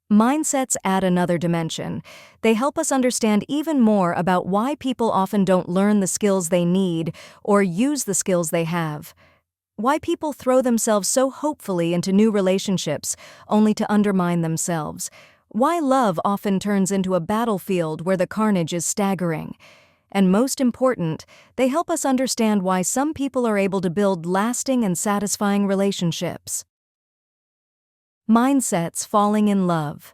Mindsets add another dimension. They help us understand even more about why people often don't learn the skills they need or use the skills they have. Why people throw themselves so hopefully into new relationships only to undermine themselves. Why love often turns into a battlefield where the carnage is staggering. And most important, they help us understand why some people are able to build lasting and satisfying relationships. Mindsets falling in love.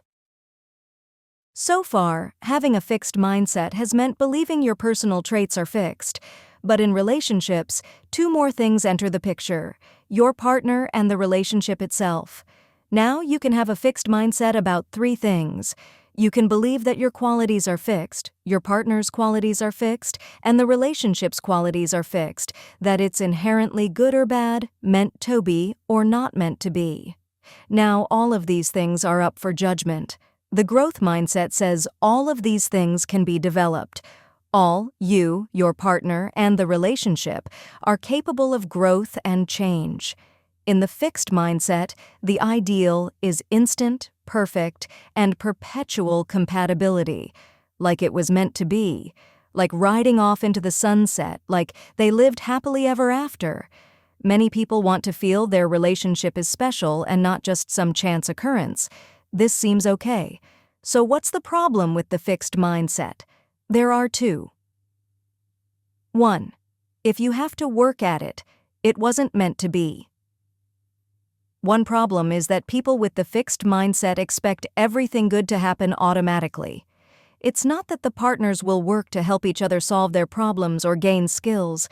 So far, having a fixed mindset has meant believing your personal traits are fixed. But in relationships, two more things enter the picture: your partner and the relationship itself. Now you can have a fixed mindset about three things. You can believe that your qualities are fixed, your partner's qualities are fixed, and the relationship's qualities are fixed, that it's inherently good or bad, meant to be or not meant to be. Now all of these things are up for judgment. The growth mindset says all of these things can be developed. All, you, your partner, and the relationship are capable of growth and change. In the fixed mindset, the ideal is instant, perfect, and perpetual compatibility, like it was meant to be, like riding off into the sunset, like they lived happily ever after. Many people want to feel their relationship is special and not just some chance occurrence. This seems okay. So what's the problem with the fixed mindset? There are two. 1. If you have to work at it, it wasn't meant to be. One problem is that people with the fixed mindset expect everything good to happen automatically. It's not that the partners will work to help each other solve their problems or gain skills.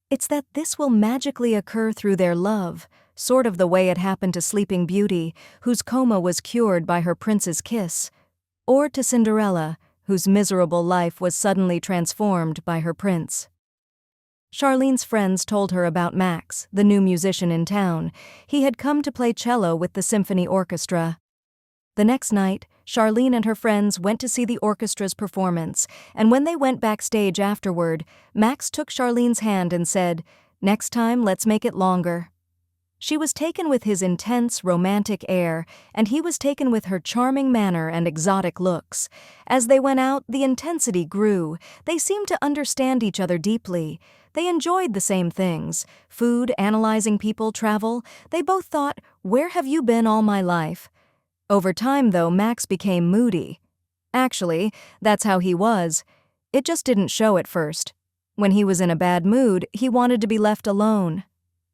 It's that this will magically occur through their love, sort of the way it happened to Sleeping Beauty, whose coma was cured by her prince's kiss, or to Cinderella, whose miserable life was suddenly transformed by her prince. Charlene's friends told her about Max, the new musician in town. He had come to play cello with the symphony orchestra. The next night, Charlene and her friends went to see the orchestra's performance, and when they went backstage afterward, Max took Charlene's hand and said, "Next time, let's make it longer." She was taken with his intense, romantic air, and he was taken with her charming manner and exotic looks. As they went out, the intensity grew. They seemed to understand each other deeply. They enjoyed the same things: food, analyzing people, travel. They both thought, "Where have you been all my life?" Over time, though, Max became moody. Actually, that's how he was. It just didn't show at first. When he was in a bad mood, he wanted to be left alone.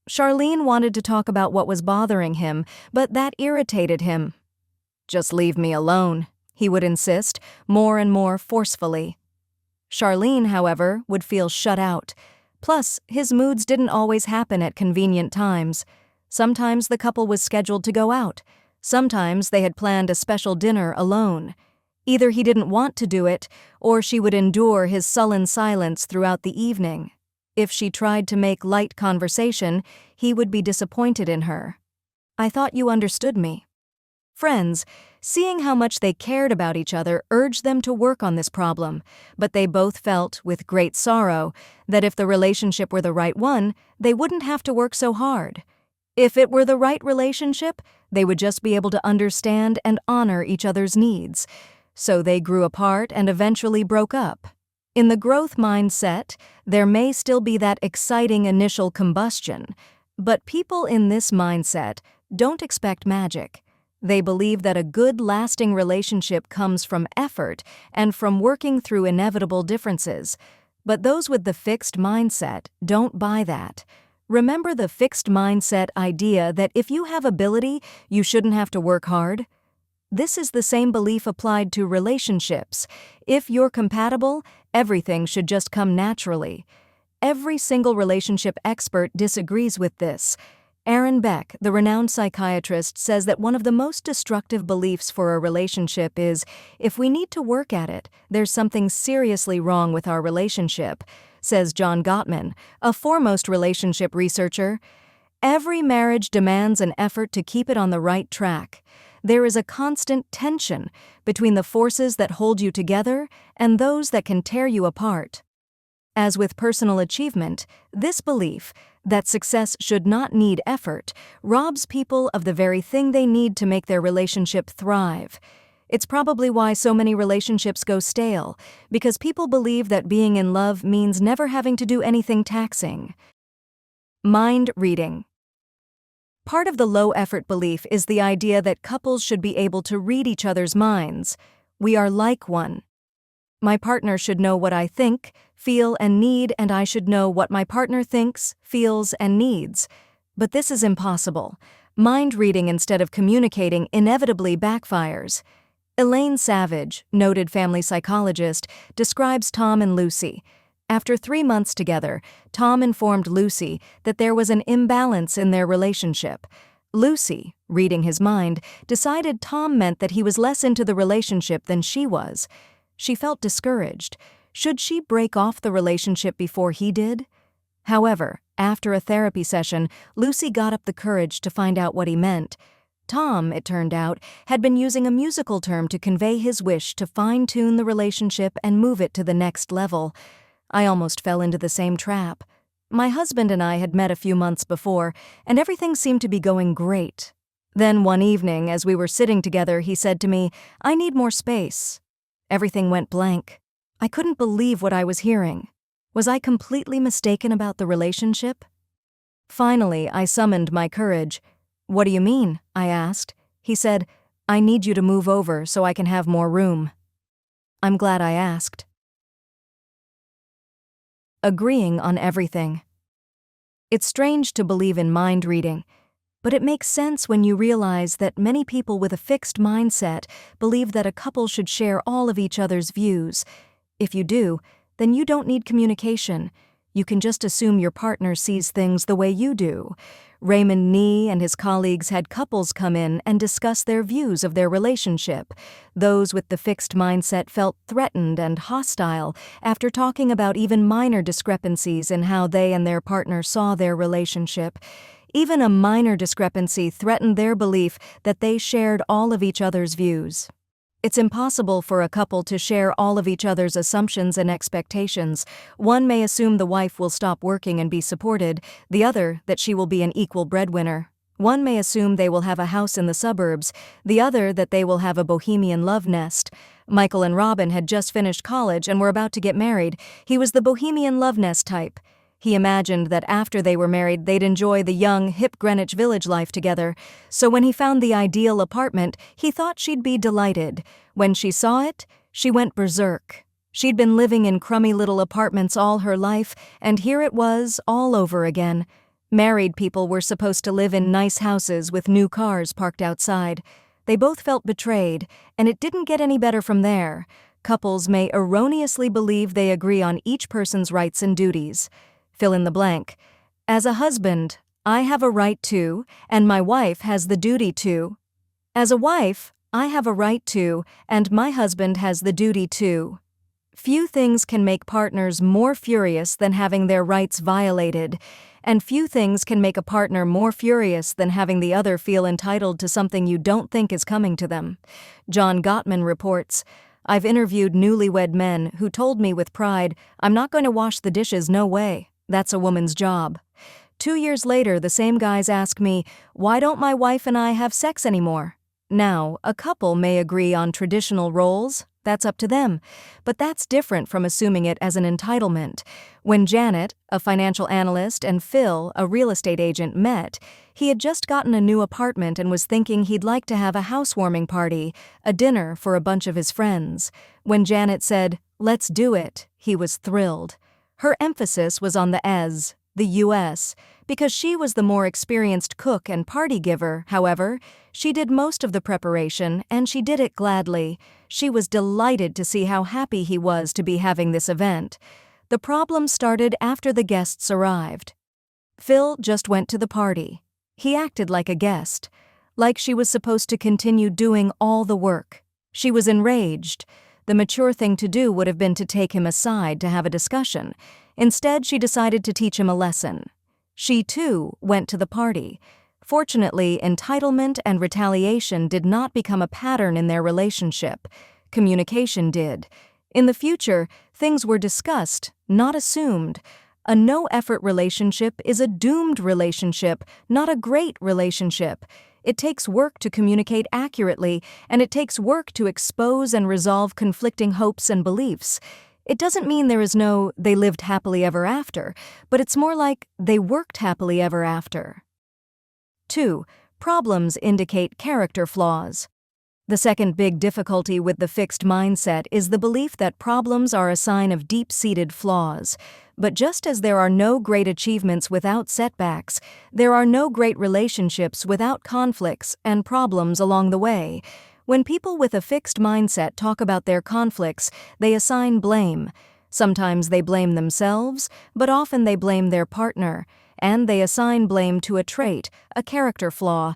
Charlene wanted to talk about what was bothering him, but that irritated him. "Just leave me alone," he would insist, more and more forcefully. Charlene, however, would feel shut out. Plus, his moods didn't always happen at convenient times. Sometimes the couple was scheduled to go out. Sometimes they had planned a special dinner alone. Either he didn't want to do it, or she would endure his sullen silence throughout the evening. If she tried to make light conversation, he would be disappointed in her. "I thought you understood me." Friends, seeing how much they cared about each other, urged them to work on this problem, but they both felt, with great sorrow, that if the relationship were the right one, they wouldn't have to work so hard. If it were the right relationship, they would just be able to understand and honor each other's needs. So they grew apart and eventually broke up. In the growth mindset, there may still be that exciting initial combustion, but people in this mindset don't expect magic. They believe that a good, lasting relationship comes from effort and from working through inevitable differences. But those with the fixed mindset don't buy that. Remember the fixed mindset idea that if you have ability, you shouldn't have to work hard? This is the same belief applied to relationships. If you're compatible, everything should just come naturally. Every single relationship expert disagrees with this. Aaron Beck, the renowned psychiatrist, says that one of the most destructive beliefs for a relationship is, if we need to work at it, there's something seriously wrong with our relationship, says John Gottman, a foremost relationship researcher. Every marriage demands an effort to keep it on the right track. There is a constant tension between the forces that hold you together and those that can tear you apart. As with personal achievement, this belief that success should not need effort robs people of the very thing they need to make their relationship thrive. It's probably why so many relationships go stale, because people believe that being in love means never having to do anything taxing. Mind reading. Part of the low-effort belief is the idea that couples should be able to read each other's minds. We are like one. My partner should know what I think, feel, and need, and I should know what my partner thinks, feels, and needs. But this is impossible. Mind reading instead of communicating inevitably backfires. Elaine Savage, noted family psychologist, describes Tom and Lucy. After 3 months together, Tom informed Lucy that there was an imbalance in their relationship. Lucy, reading his mind, decided Tom meant that he was less into the relationship than she was. She felt discouraged. Should she break off the relationship before he did? However, after a therapy session, Lucy got up the courage to find out what he meant. Tom, it turned out, had been using a musical term to convey his wish to fine-tune the relationship and move it to the next level. I almost fell into the same trap. My husband and I had met a few months before, and everything seemed to be going great. Then one evening, as we were sitting together, he said to me, "I need more space." Everything went blank. I couldn't believe what I was hearing. Was I completely mistaken about the relationship? Finally, I summoned my courage. "What do you mean?" I asked. He said, "I need you to move over so I can have more room." I'm glad I asked. Agreeing on everything. It's strange to believe in mind reading, but it makes sense when you realize that many people with a fixed mindset believe that a couple should share all of each other's views. If you do, then you don't need communication. You can just assume your partner sees things the way you do. Raymond Nee and his colleagues had couples come in and discuss their views of their relationship. Those with the fixed mindset felt threatened and hostile after talking about even minor discrepancies in how they and their partner saw their relationship. Even a minor discrepancy threatened their belief that they shared all of each other's views. It's impossible for a couple to share all of each other's assumptions and expectations. One may assume the wife will stop working and be supported, the other that she will be an equal breadwinner. One may assume they will have a house in the suburbs, the other that they will have a bohemian love nest. Michael and Robin had just finished college and were about to get married. He was the bohemian love nest type. He imagined that after they were married, they'd enjoy the young, hip Greenwich Village life together. So when he found the ideal apartment, he thought she'd be delighted. When she saw it, she went berserk. She'd been living in crummy little apartments all her life, and here it was, all over again. Married people were supposed to live in nice houses with new cars parked outside. They both felt betrayed, and it didn't get any better from there. Couples may erroneously believe they agree on each person's rights and duties. Fill in the blank. As a husband, I have a right to, and my wife has the duty to. As a wife, I have a right to, and my husband has the duty to. Few things can make partners more furious than having their rights violated, and few things can make a partner more furious than having the other feel entitled to something you don't think is coming to them. John Gottman reports, I've interviewed newlywed men who told me with pride, "I'm not going to wash the dishes, no way. That's a woman's job." 2 years later, the same guys ask me, "Why don't my wife and I have sex anymore?" Now, a couple may agree on traditional roles. That's up to them. But that's different from assuming it as an entitlement. When Janet, a financial analyst, and Phil, a real estate agent, met, he had just gotten a new apartment and was thinking he'd like to have a housewarming party, a dinner for a bunch of his friends. When Janet said, "Let's do it," he was thrilled. Her emphasis was on the "as," the U.S., because she was the more experienced cook and party giver. However, she did most of the preparation, and she did it gladly. She was delighted to see how happy he was to be having this event. The problem started after the guests arrived. Phil just went to the party. He acted like a guest, like she was supposed to continue doing all the work. She was enraged. The mature thing to do would have been to take him aside to have a discussion. Instead, she decided to teach him a lesson. She, too, went to the party. Fortunately, entitlement and retaliation did not become a pattern in their relationship. Communication did. In the future, things were discussed, not assumed. A no-effort relationship is a doomed relationship, not a great relationship. It takes work to communicate accurately, and it takes work to expose and resolve conflicting hopes and beliefs. It doesn't mean there is no "they lived happily ever after," but it's more like they worked happily ever after. 2. Problems indicate character flaws. The second big difficulty with the fixed mindset is the belief that problems are a sign of deep-seated flaws. But just as there are no great achievements without setbacks, there are no great relationships without conflicts and problems along the way. When people with a fixed mindset talk about their conflicts, they assign blame. Sometimes they blame themselves, but often they blame their partner, and they assign blame to a trait, a character flaw.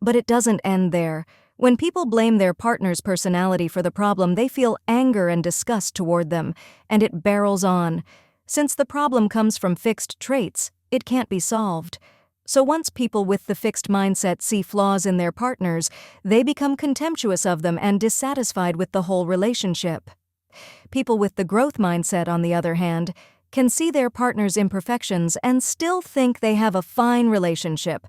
But it doesn't end there. When people blame their partner's personality for the problem, they feel anger and disgust toward them, and it barrels on. Since the problem comes from fixed traits, it can't be solved. So once people with the fixed mindset see flaws in their partners, they become contemptuous of them and dissatisfied with the whole relationship. People with the growth mindset, on the other hand, can see their partner's imperfections and still think they have a fine relationship.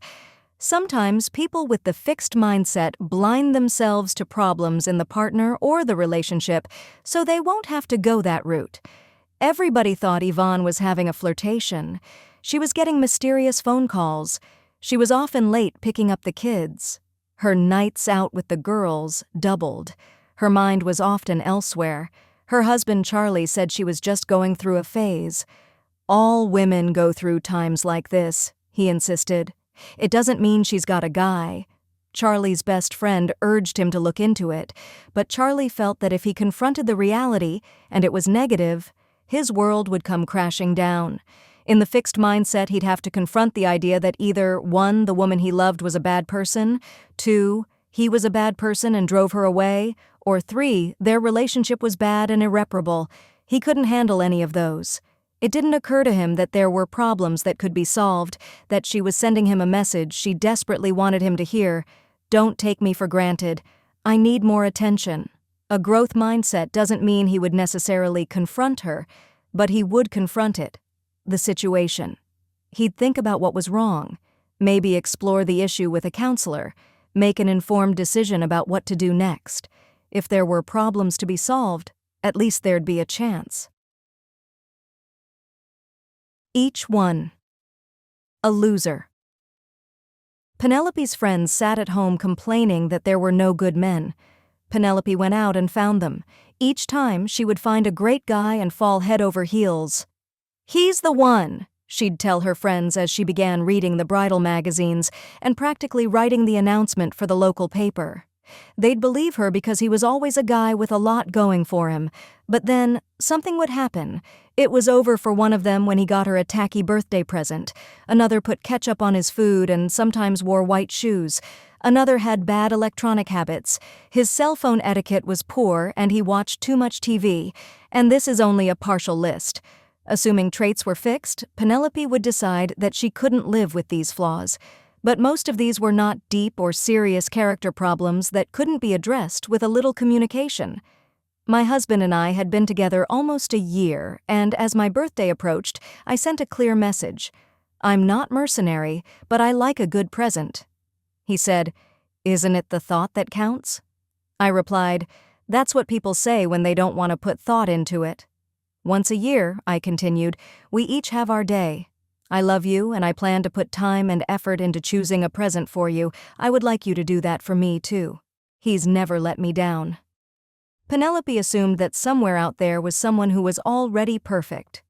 Sometimes people with the fixed mindset blind themselves to problems in the partner or the relationship, so they won't have to go that route. Everybody thought Yvonne was having a flirtation. She was getting mysterious phone calls. She was often late picking up the kids. Her nights out with the girls doubled. Her mind was often elsewhere. Her husband Charlie said she was just going through a phase. "All women go through times like this," he insisted. "It doesn't mean she's got a guy." Charlie's best friend urged him to look into it, but Charlie felt that if he confronted the reality, and it was negative, his world would come crashing down. In the fixed mindset, he'd have to confront the idea that either 1, the woman he loved was a bad person, 2, he was a bad person and drove her away, or 3, their relationship was bad and irreparable. He couldn't handle any of those. It didn't occur to him that there were problems that could be solved, that she was sending him a message she desperately wanted him to hear. "Don't take me for granted. I need more attention." A growth mindset doesn't mean he would necessarily confront her, but he would confront it, the situation. He'd think about what was wrong, maybe explore the issue with a counselor, make an informed decision about what to do next. If there were problems to be solved, at least there'd be a chance. Each one. A loser. Penelope's friends sat at home complaining that there were no good men. Penelope went out and found them. Each time, she would find a great guy and fall head over heels. "He's the one," she'd tell her friends as she began reading the bridal magazines and practically writing the announcement for the local paper. They'd believe her because he was always a guy with a lot going for him. But then, something would happen. It was over for one of them when he got her a tacky birthday present. Another put ketchup on his food and sometimes wore white shoes. Another had bad electronic habits. His cell phone etiquette was poor and he watched too much TV. And this is only a partial list. Assuming traits were fixed, Penelope would decide that she couldn't live with these flaws. But most of these were not deep or serious character problems that couldn't be addressed with a little communication. My husband and I had been together almost a year, and as my birthday approached, I sent a clear message. "I'm not mercenary, but I like a good present." He said, "Isn't it the thought that counts?" I replied, "That's what people say when they don't want to put thought into it." "Once a year," I continued, "we each have our day. I love you and I plan to put time and effort into choosing a present for you. I would like you to do that for me, too." He's never let me down. Penelope assumed that somewhere out there was someone who was already perfect.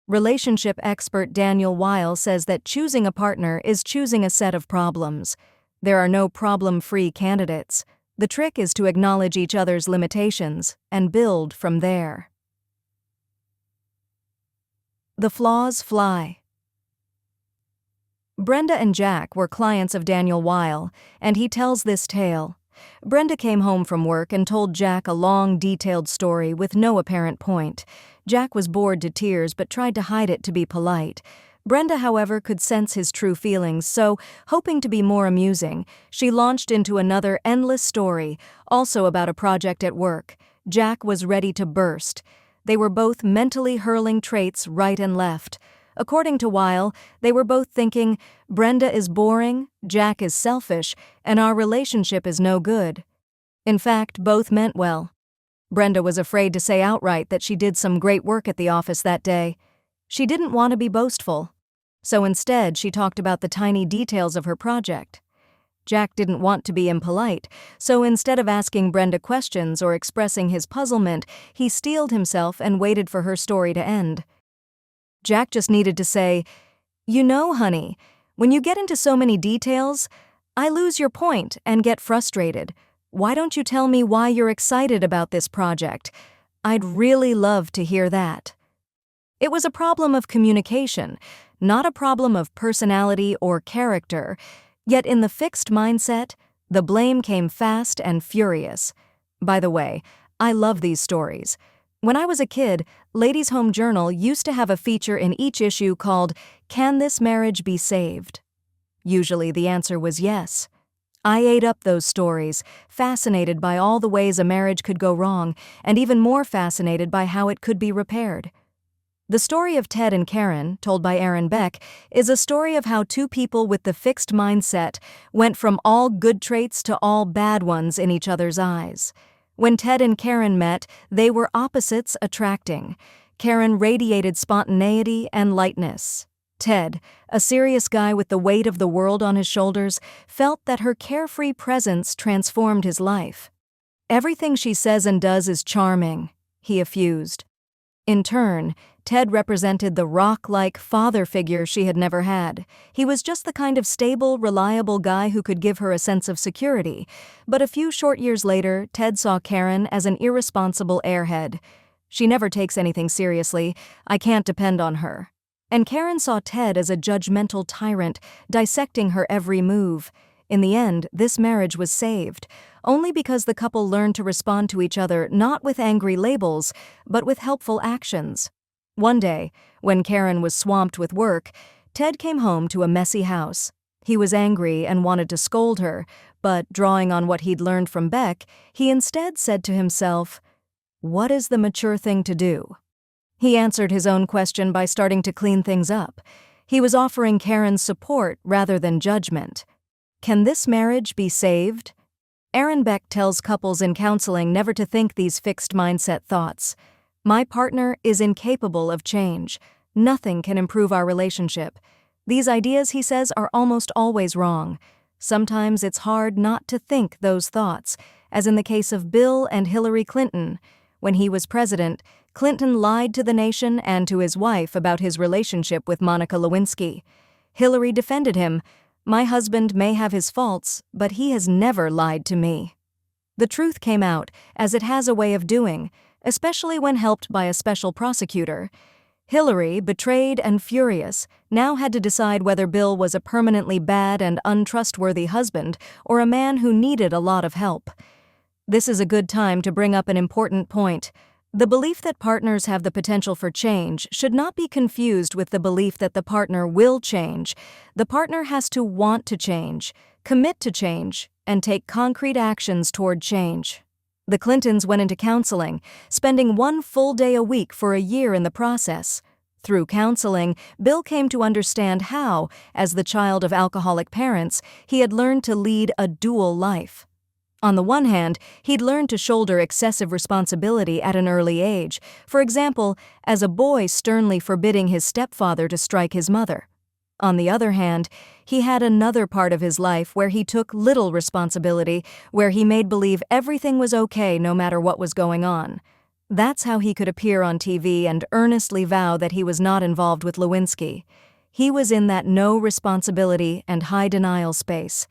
Relationship expert Daniel Weil says that choosing a partner is choosing a set of problems. There are no problem-free candidates. The trick is to acknowledge each other's limitations and build from there. The flaws fly. Brenda and Jack were clients of Daniel Weil, and he tells this tale. Brenda came home from work and told Jack a long, detailed story with no apparent point. Jack was bored to tears but tried to hide it to be polite. Brenda, however, could sense his true feelings, so, hoping to be more amusing, she launched into another endless story, also about a project at work. Jack was ready to burst. They were both mentally hurling traits right and left. According to Weil, they were both thinking, Brenda is boring, Jack is selfish, and our relationship is no good. In fact, both meant well. Brenda was afraid to say outright that she did some great work at the office that day. She didn't want to be boastful. So instead, she talked about the tiny details of her project. Jack didn't want to be impolite, so instead of asking Brenda questions or expressing his puzzlement, he steeled himself and waited for her story to end. Jack just needed to say, "You know, honey, when you get into so many details, I lose your point and get frustrated. Why don't you tell me why you're excited about this project? I'd really love to hear that." It was a problem of communication, not a problem of personality or character, yet in the fixed mindset, the blame came fast and furious. By the way, I love these stories. When I was a kid, Ladies' Home Journal used to have a feature in each issue called, "Can This Marriage Be Saved?" Usually the answer was yes. I ate up those stories, fascinated by all the ways a marriage could go wrong, and even more fascinated by how it could be repaired. The story of Ted and Karen, told by Aaron Beck, is a story of how two people with the fixed mindset went from all good traits to all bad ones in each other's eyes. When Ted and Karen met, they were opposites attracting. Karen radiated spontaneity and lightness. Ted, a serious guy with the weight of the world on his shoulders, felt that her carefree presence transformed his life. "Everything she says and does is charming," he effused. In turn, Ted represented the rock-like father figure she had never had. He was just the kind of stable, reliable guy who could give her a sense of security. But a few short years later, Ted saw Karen as an irresponsible airhead. "She never takes anything seriously. I can't depend on her." And Karen saw Ted as a judgmental tyrant, dissecting her every move. In the end, this marriage was saved, only because the couple learned to respond to each other not with angry labels, but with helpful actions. One day, when Karen was swamped with work, Ted came home to a messy house. He was angry and wanted to scold her, but drawing on what he'd learned from Beck, he instead said to himself, "What is the mature thing to do?" He answered his own question by starting to clean things up. He was offering Karen's support rather than judgment. Can this marriage be saved? Aaron Beck tells couples in counseling never to think these fixed mindset thoughts. "My partner is incapable of change. Nothing can improve our relationship." These ideas, he says, are almost always wrong. Sometimes it's hard not to think those thoughts, as in the case of Bill and Hillary Clinton. When he was president, Clinton lied to the nation and to his wife about his relationship with Monica Lewinsky. Hillary defended him. "My husband may have his faults, but he has never lied to me." The truth came out, as it has a way of doing, especially when helped by a special prosecutor. Hillary, betrayed and furious, now had to decide whether Bill was a permanently bad and untrustworthy husband or a man who needed a lot of help. This is a good time to bring up an important point. The belief that partners have the potential for change should not be confused with the belief that the partner will change. The partner has to want to change, commit to change, and take concrete actions toward change. The Clintons went into counseling, spending one full day a week for a year in the process. Through counseling, Bill came to understand how, as the child of alcoholic parents, he had learned to lead a dual life. On the one hand, he'd learned to shoulder excessive responsibility at an early age, for example, as a boy sternly forbidding his stepfather to strike his mother. On the other hand, he had another part of his life where he took little responsibility, where he made believe everything was okay no matter what was going on. That's how he could appear on TV and earnestly vow that he was not involved with Lewinsky. He was in that no responsibility and high denial space.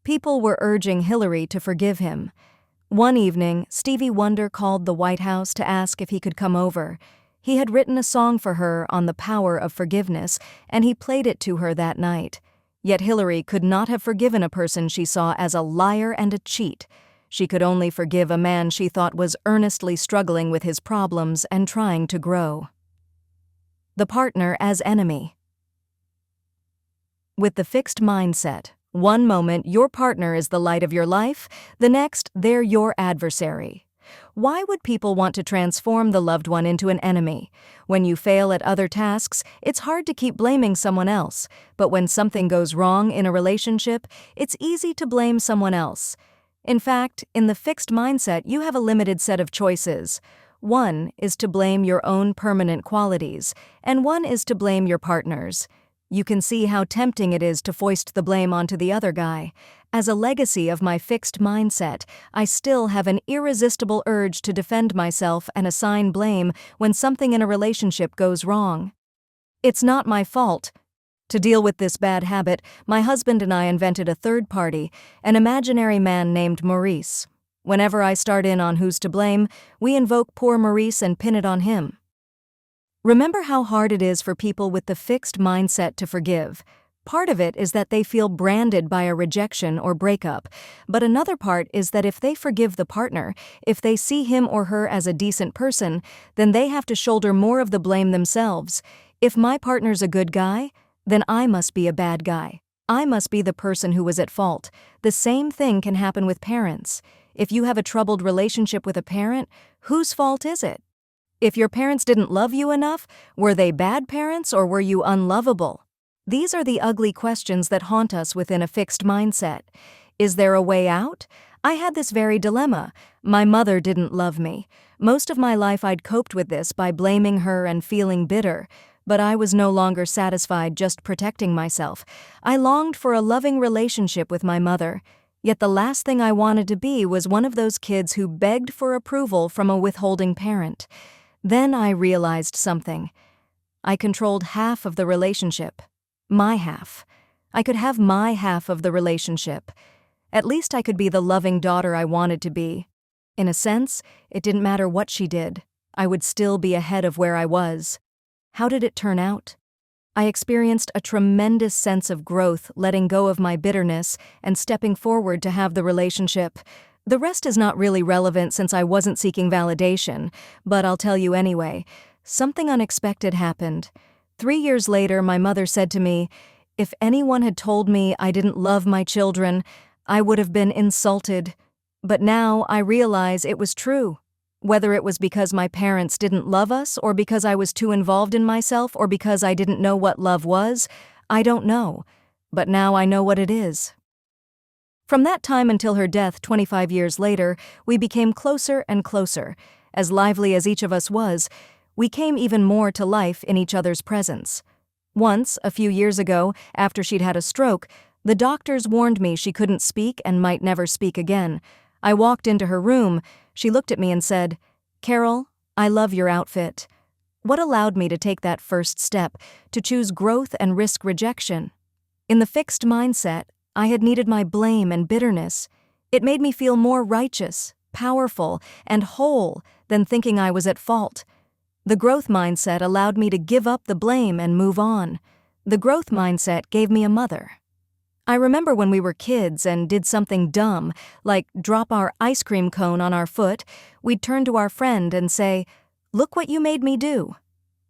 People were urging Hillary to forgive him. One evening, Stevie Wonder called the White House to ask if he could come over. He had written a song for her on the power of forgiveness, and he played it to her that night. Yet Hillary could not have forgiven a person she saw as a liar and a cheat. She could only forgive a man she thought was earnestly struggling with his problems and trying to grow. The partner as enemy. With the fixed mindset, one moment your partner is the light of your life, the next they're your adversary. Why would people want to transform the loved one into an enemy? When you fail at other tasks, it's hard to keep blaming someone else, but when something goes wrong in a relationship, it's easy to blame someone else. In fact, in the fixed mindset, you have a limited set of choices. One is to blame your own permanent qualities, and one is to blame your partner's. You can see how tempting it is to foist the blame onto the other guy. As a legacy of my fixed mindset, I still have an irresistible urge to defend myself and assign blame when something in a relationship goes wrong. It's not my fault. To deal with this bad habit, my husband and I invented a third party, an imaginary man named Maurice. Whenever I start in on who's to blame, we invoke poor Maurice and pin it on him. Remember how hard it is for people with the fixed mindset to forgive. Part of it is that they feel branded by a rejection or breakup, but another part is that if they forgive the partner, if they see him or her as a decent person, then they have to shoulder more of the blame themselves. If my partner's a good guy, then I must be a bad guy. I must be the person who was at fault. The same thing can happen with parents. If you have a troubled relationship with a parent, whose fault is it? If your parents didn't love you enough, were they bad parents or were you unlovable? These are the ugly questions that haunt us within a fixed mindset. Is there a way out? I had this very dilemma. My mother didn't love me. Most of my life I'd coped with this by blaming her and feeling bitter, but I was no longer satisfied just protecting myself. I longed for a loving relationship with my mother. Yet the last thing I wanted to be was one of those kids who begged for approval from a withholding parent. Then I realized something. I controlled half of the relationship. My half. I could have my half of the relationship. At least I could be the loving daughter I wanted to be. In a sense, it didn't matter what she did. I would still be ahead of where I was. How did it turn out? I experienced a tremendous sense of growth, letting go of my bitterness and stepping forward to have the relationship. The rest is not really relevant since I wasn't seeking validation, but I'll tell you anyway. Something unexpected happened. 3 years later, my mother said to me, "If anyone had told me I didn't love my children, I would have been insulted." But now I realize it was true. Whether it was because my parents didn't love us, or because I was too involved in myself, or because I didn't know what love was, I don't know. But now I know what it is. From that time until her death 25 years later, we became closer and closer. As lively as each of us was, we came even more to life in each other's presence. Once, a few years ago, after she'd had a stroke, the doctors warned me she couldn't speak and might never speak again. I walked into her room. She looked at me and said, "Carol, I love your outfit." What allowed me to take that first step, to choose growth and risk rejection? In the fixed mindset, I had needed my blame and bitterness. It made me feel more righteous, powerful, and whole than thinking I was at fault. The growth mindset allowed me to give up the blame and move on. The growth mindset gave me a mother. I remember when we were kids and did something dumb, like drop our ice cream cone on our foot, we'd turn to our friend and say, "Look what you made me do."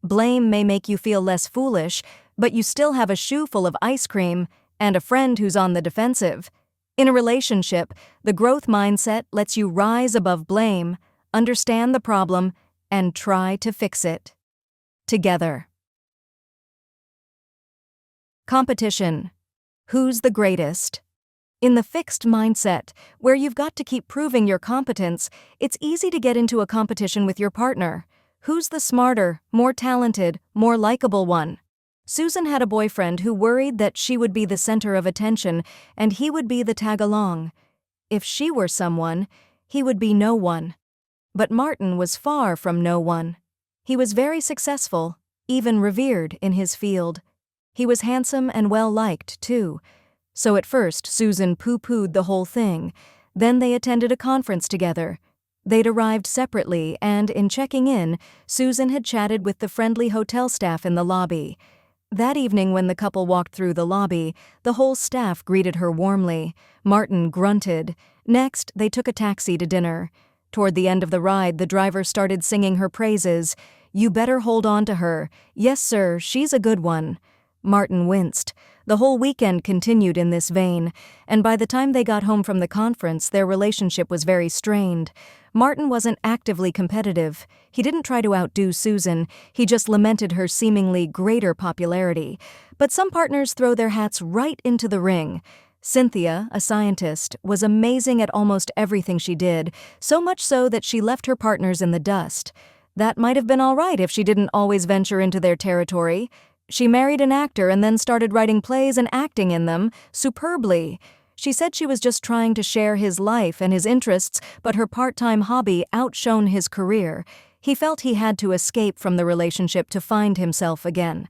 Blame may make you feel less foolish, but you still have a shoe full of ice cream and a friend who's on the defensive. In a relationship, the growth mindset lets you rise above blame, understand the problem, and try to fix it. Together. Competition. Who's the greatest? In the fixed mindset, where you've got to keep proving your competence, it's easy to get into a competition with your partner. Who's the smarter, more talented, more likable one? Susan had a boyfriend who worried that she would be the center of attention and he would be the tag-along. If she were someone, he would be no one. But Martin was far from no one. He was very successful, even revered in his field. He was handsome and well-liked, too. So at first, Susan pooh-poohed the whole thing. Then they attended a conference together. They'd arrived separately, and in checking in, Susan had chatted with the friendly hotel staff in the lobby. That evening, when the couple walked through the lobby, the whole staff greeted her warmly. Martin grunted. Next, they took a taxi to dinner. Toward the end of the ride, the driver started singing her praises. "You better hold on to her. Yes, sir, she's a good one." Martin winced. The whole weekend continued in this vein, and by the time they got home from the conference, their relationship was very strained. Martin wasn't actively competitive. He didn't try to outdo Susan, he just lamented her seemingly greater popularity. But some partners throw their hats right into the ring. Cynthia, a scientist, was amazing at almost everything she did, so much so that she left her partners in the dust. That might have been all right if she didn't always venture into their territory. She married an actor and then started writing plays and acting in them superbly. She said she was just trying to share his life and his interests, but her part-time hobby outshone his career. He felt he had to escape from the relationship to find himself again.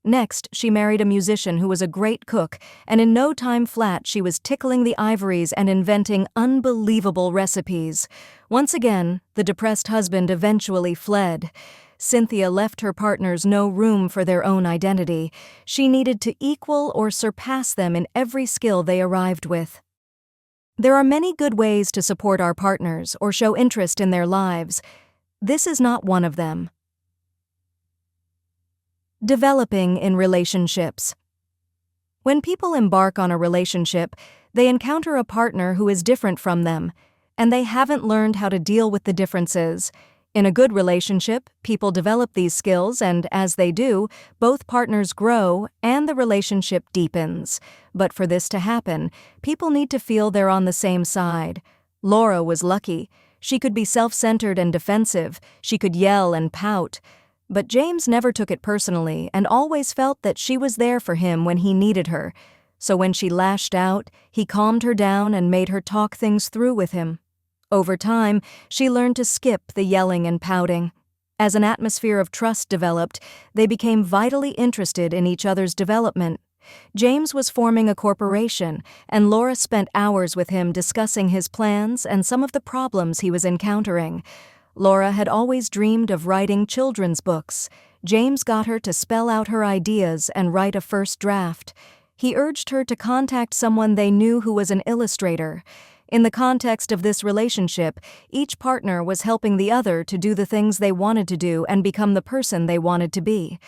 Next, she married a musician who was a great cook, and in no time flat she was tickling the ivories and inventing unbelievable recipes. Once again, the depressed husband eventually fled. Cynthia left her partners no room for their own identity. She needed to equal or surpass them in every skill they arrived with. There are many good ways to support our partners or show interest in their lives. This is not one of them. Developing in relationships. When people embark on a relationship, they encounter a partner who is different from them, and they haven't learned how to deal with the differences. In a good relationship, people develop these skills, and as they do, both partners grow and the relationship deepens. But for this to happen, people need to feel they're on the same side. Laura was lucky. She could be self-centered and defensive. She could yell and pout. But James never took it personally and always felt that she was there for him when he needed her. So when she lashed out, he calmed her down and made her talk things through with him. Over time, she learned to skip the yelling and pouting. As an atmosphere of trust developed, they became vitally interested in each other's development. James was forming a corporation, and Laura spent hours with him discussing his plans and some of the problems he was encountering. Laura had always dreamed of writing children's books. James got her to spell out her ideas and write a first draft. He urged her to contact someone they knew who was an illustrator. In the context of this relationship, each partner was helping the other to do the things they wanted to do and become the person they wanted to be.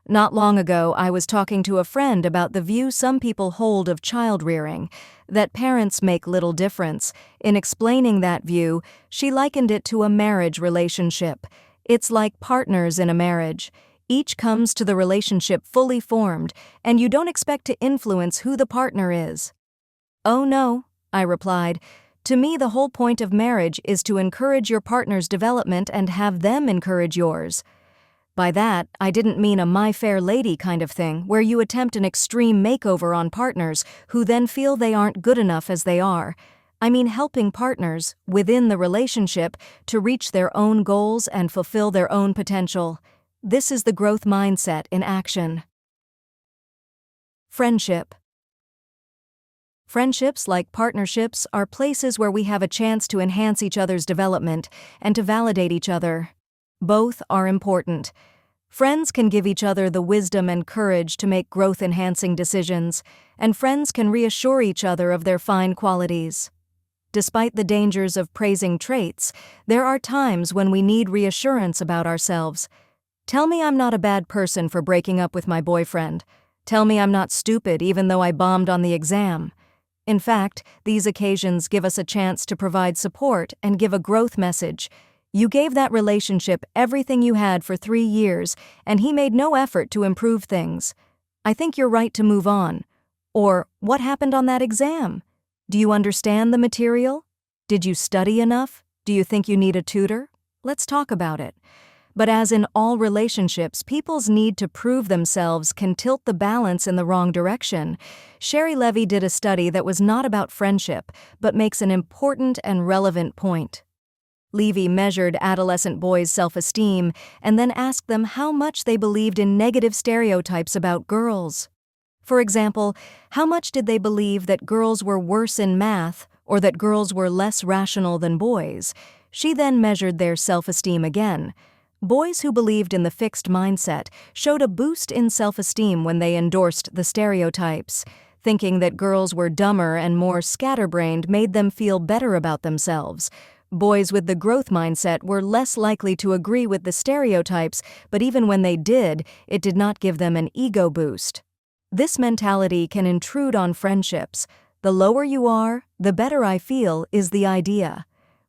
Not long ago, I was talking to a friend about the view some people hold of child-rearing, that parents make little difference. In explaining that view, she likened it to a marriage relationship. It's like partners in a marriage. Each comes to the relationship fully formed, and you don't expect to influence who the partner is. "Oh no," I replied. "To me, the whole point of marriage is to encourage your partner's development and have them encourage yours." By that, I didn't mean a My Fair Lady kind of thing, where you attempt an extreme makeover on partners who then feel they aren't good enough as they are. I mean helping partners, within the relationship, to reach their own goals and fulfill their own potential. This is the growth mindset in action. Friendship. Friendships, like partnerships, are places where we have a chance to enhance each other's development and to validate each other. Both are important. Friends can give each other the wisdom and courage to make growth-enhancing decisions, and friends can reassure each other of their fine qualities. Despite the dangers of praising traits, there are times when we need reassurance about ourselves. Tell me I'm not a bad person for breaking up with my boyfriend. Tell me I'm not stupid even though I bombed on the exam. In fact, these occasions give us a chance to provide support and give a growth message. You gave that relationship everything you had for 3 years, and he made no effort to improve things. I think you're right to move on. Or, what happened on that exam? Do you understand the material? Did you study enough? Do you think you need a tutor? Let's talk about it. But as in all relationships, people's need to prove themselves can tilt the balance in the wrong direction. Sherry Levy did a study that was not about friendship, but makes an important and relevant point. Levy measured adolescent boys' self-esteem and then asked them how much they believed in negative stereotypes about girls. For example, how much did they believe that girls were worse in math or that girls were less rational than boys? She then measured their self-esteem again. Boys who believed in the fixed mindset showed a boost in self-esteem when they endorsed the stereotypes. Thinking that girls were dumber and more scatterbrained made them feel better about themselves. Boys with the growth mindset were less likely to agree with the stereotypes, but even when they did, it did not give them an ego boost. This mentality can intrude on friendships. The lower you are, the better I feel is the idea.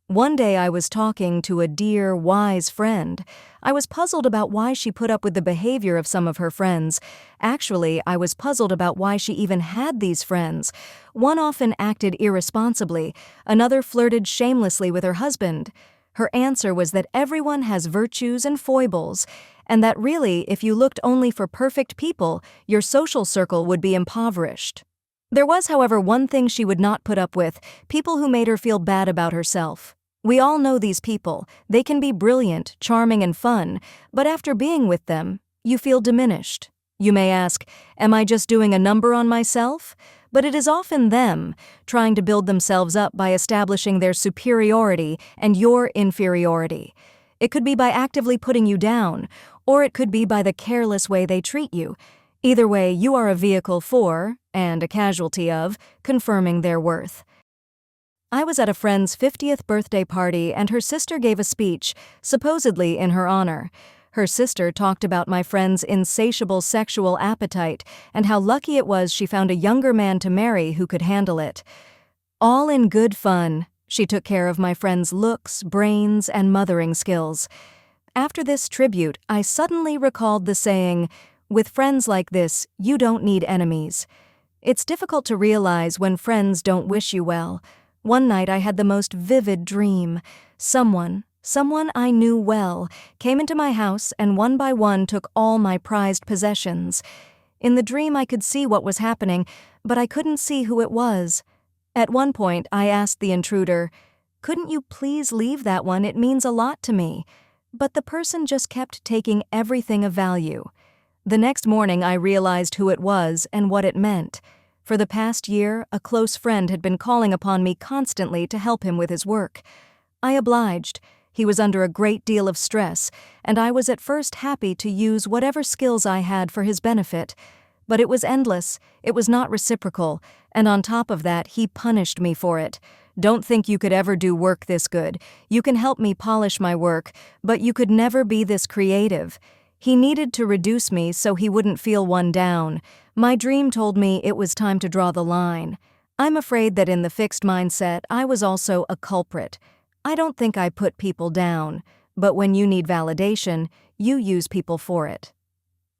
One day I was talking to a dear, wise friend. I was puzzled about why she put up with the behavior of some of her friends. Actually, I was puzzled about why she even had these friends. One often acted irresponsibly, another flirted shamelessly with her husband. Her answer was that everyone has virtues and foibles, and that really, if you looked only for perfect people, your social circle would be impoverished. There was, however, one thing she would not put up with: people who made her feel bad about herself. We all know these people. They can be brilliant, charming, and fun, but after being with them, you feel diminished. You may ask, am I just doing a number on myself? But it is often them, trying to build themselves up by establishing their superiority and your inferiority. It could be by actively putting you down, or it could be by the careless way they treat you. Either way, you are a vehicle for, and a casualty of, confirming their worth. I was at a friend's 50th birthday party and her sister gave a speech, supposedly in her honor. Her sister talked about my friend's insatiable sexual appetite and how lucky it was she found a younger man to marry who could handle it. All in good fun, she took care of my friend's looks, brains, and mothering skills. After this tribute, I suddenly recalled the saying, "With friends like this, you don't need enemies." It's difficult to realize when friends don't wish you well. One night I had the most vivid dream. Someone I knew well, came into my house and one by one took all my prized possessions. In the dream I could see what was happening, but I couldn't see who it was. At one point I asked the intruder, "Couldn't you please leave that one? It means a lot to me." But the person just kept taking everything of value. The next morning I realized who it was and what it meant. For the past year, a close friend had been calling upon me constantly to help him with his work. I obliged. He was under a great deal of stress, and I was at first happy to use whatever skills I had for his benefit. But it was endless, it was not reciprocal, and on top of that, he punished me for it. "Don't think you could ever do work this good. You can help me polish my work, but you could never be this creative." He needed to reduce me so he wouldn't feel one down. My dream told me it was time to draw the line. I'm afraid that in the fixed mindset, I was also a culprit. I don't think I put people down, but when you need validation, you use people for it.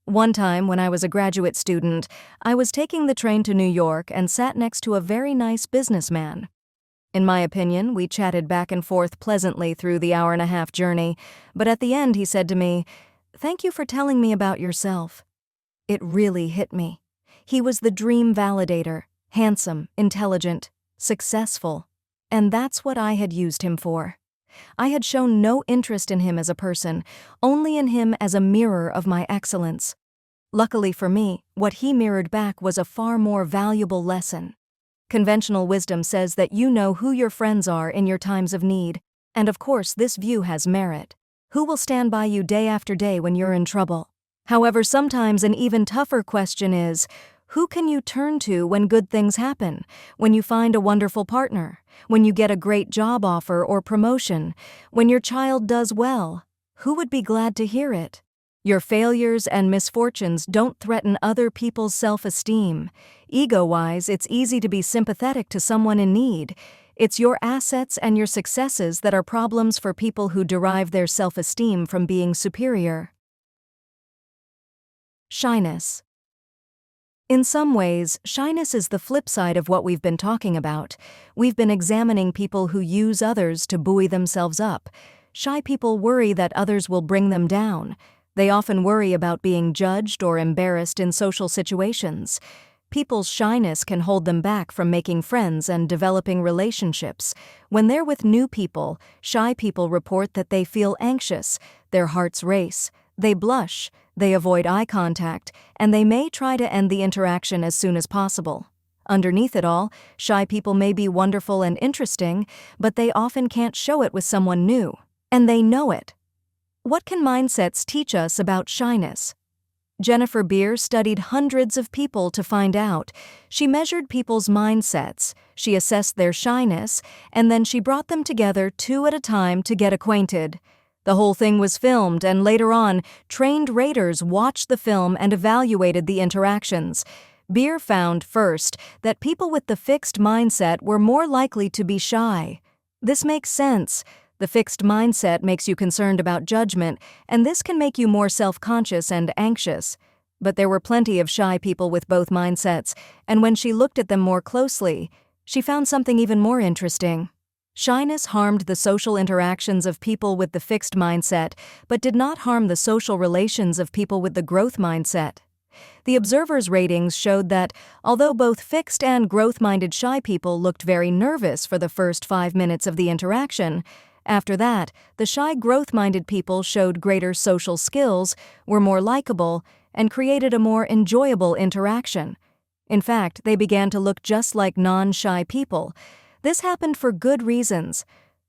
One time, when I was a graduate student, I was taking the train to New York and sat next to a very nice businessman. In my opinion, we chatted back and forth pleasantly through the hour-and-a-half journey, but at the end he said to me, "Thank you for telling me about yourself." It really hit me. He was the dream validator, handsome, intelligent, successful, and that's what I had used him for. I had shown no interest in him as a person, only in him as a mirror of my excellence. Luckily for me, what he mirrored back was a far more valuable lesson. Conventional wisdom says that you know who your friends are in your times of need, and of course this view has merit. Who will stand by you day after day when you're in trouble? However, sometimes an even tougher question is, who can you turn to when good things happen, when you find a wonderful partner, when you get a great job offer or promotion, when your child does well? Who would be glad to hear it? Your failures and misfortunes don't threaten other people's self-esteem. Ego-wise, it's easy to be sympathetic to someone in need. It's your assets and your successes that are problems for people who derive their self-esteem from being superior. Shyness. In some ways, shyness is the flip side of what we've been talking about. We've been examining people who use others to buoy themselves up. Shy people worry that others will bring them down. They often worry about being judged or embarrassed in social situations. People's shyness can hold them back from making friends and developing relationships. When they're with new people, shy people report that they feel anxious, their hearts race, they blush, they avoid eye contact, and they may try to end the interaction as soon as possible. Underneath it all, shy people may be wonderful and interesting, but they often can't show it with someone new, and they know it. What can mindsets teach us about shyness? Jennifer Beer studied hundreds of people to find out. She measured people's mindsets, she assessed their shyness, and then she brought them together 2 at a time to get acquainted. The whole thing was filmed, and later on, trained raters watched the film and evaluated the interactions. Beer found, first, that people with the fixed mindset were more likely to be shy. This makes sense. The fixed mindset makes you concerned about judgment, and this can make you more self-conscious and anxious. But there were plenty of shy people with both mindsets, and when she looked at them more closely, she found something even more interesting. Shyness harmed the social interactions of people with the fixed mindset, but did not harm the social relations of people with the growth mindset. The observers' ratings showed that, although both fixed and growth-minded shy people looked very nervous for the first 5 minutes of the interaction, after that, the shy growth-minded people showed greater social skills, were more likable, and created a more enjoyable interaction. In fact, they began to look just like non-shy people. This happened for good reasons.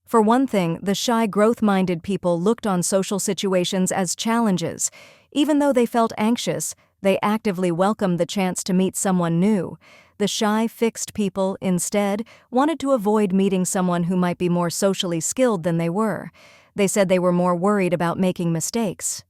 For one thing, the shy growth-minded people looked on social situations as challenges. Even though they felt anxious, they actively welcomed the chance to meet someone new. The shy, fixed people, instead, wanted to avoid meeting someone who might be more socially skilled than they were. They said they were more worried about making mistakes.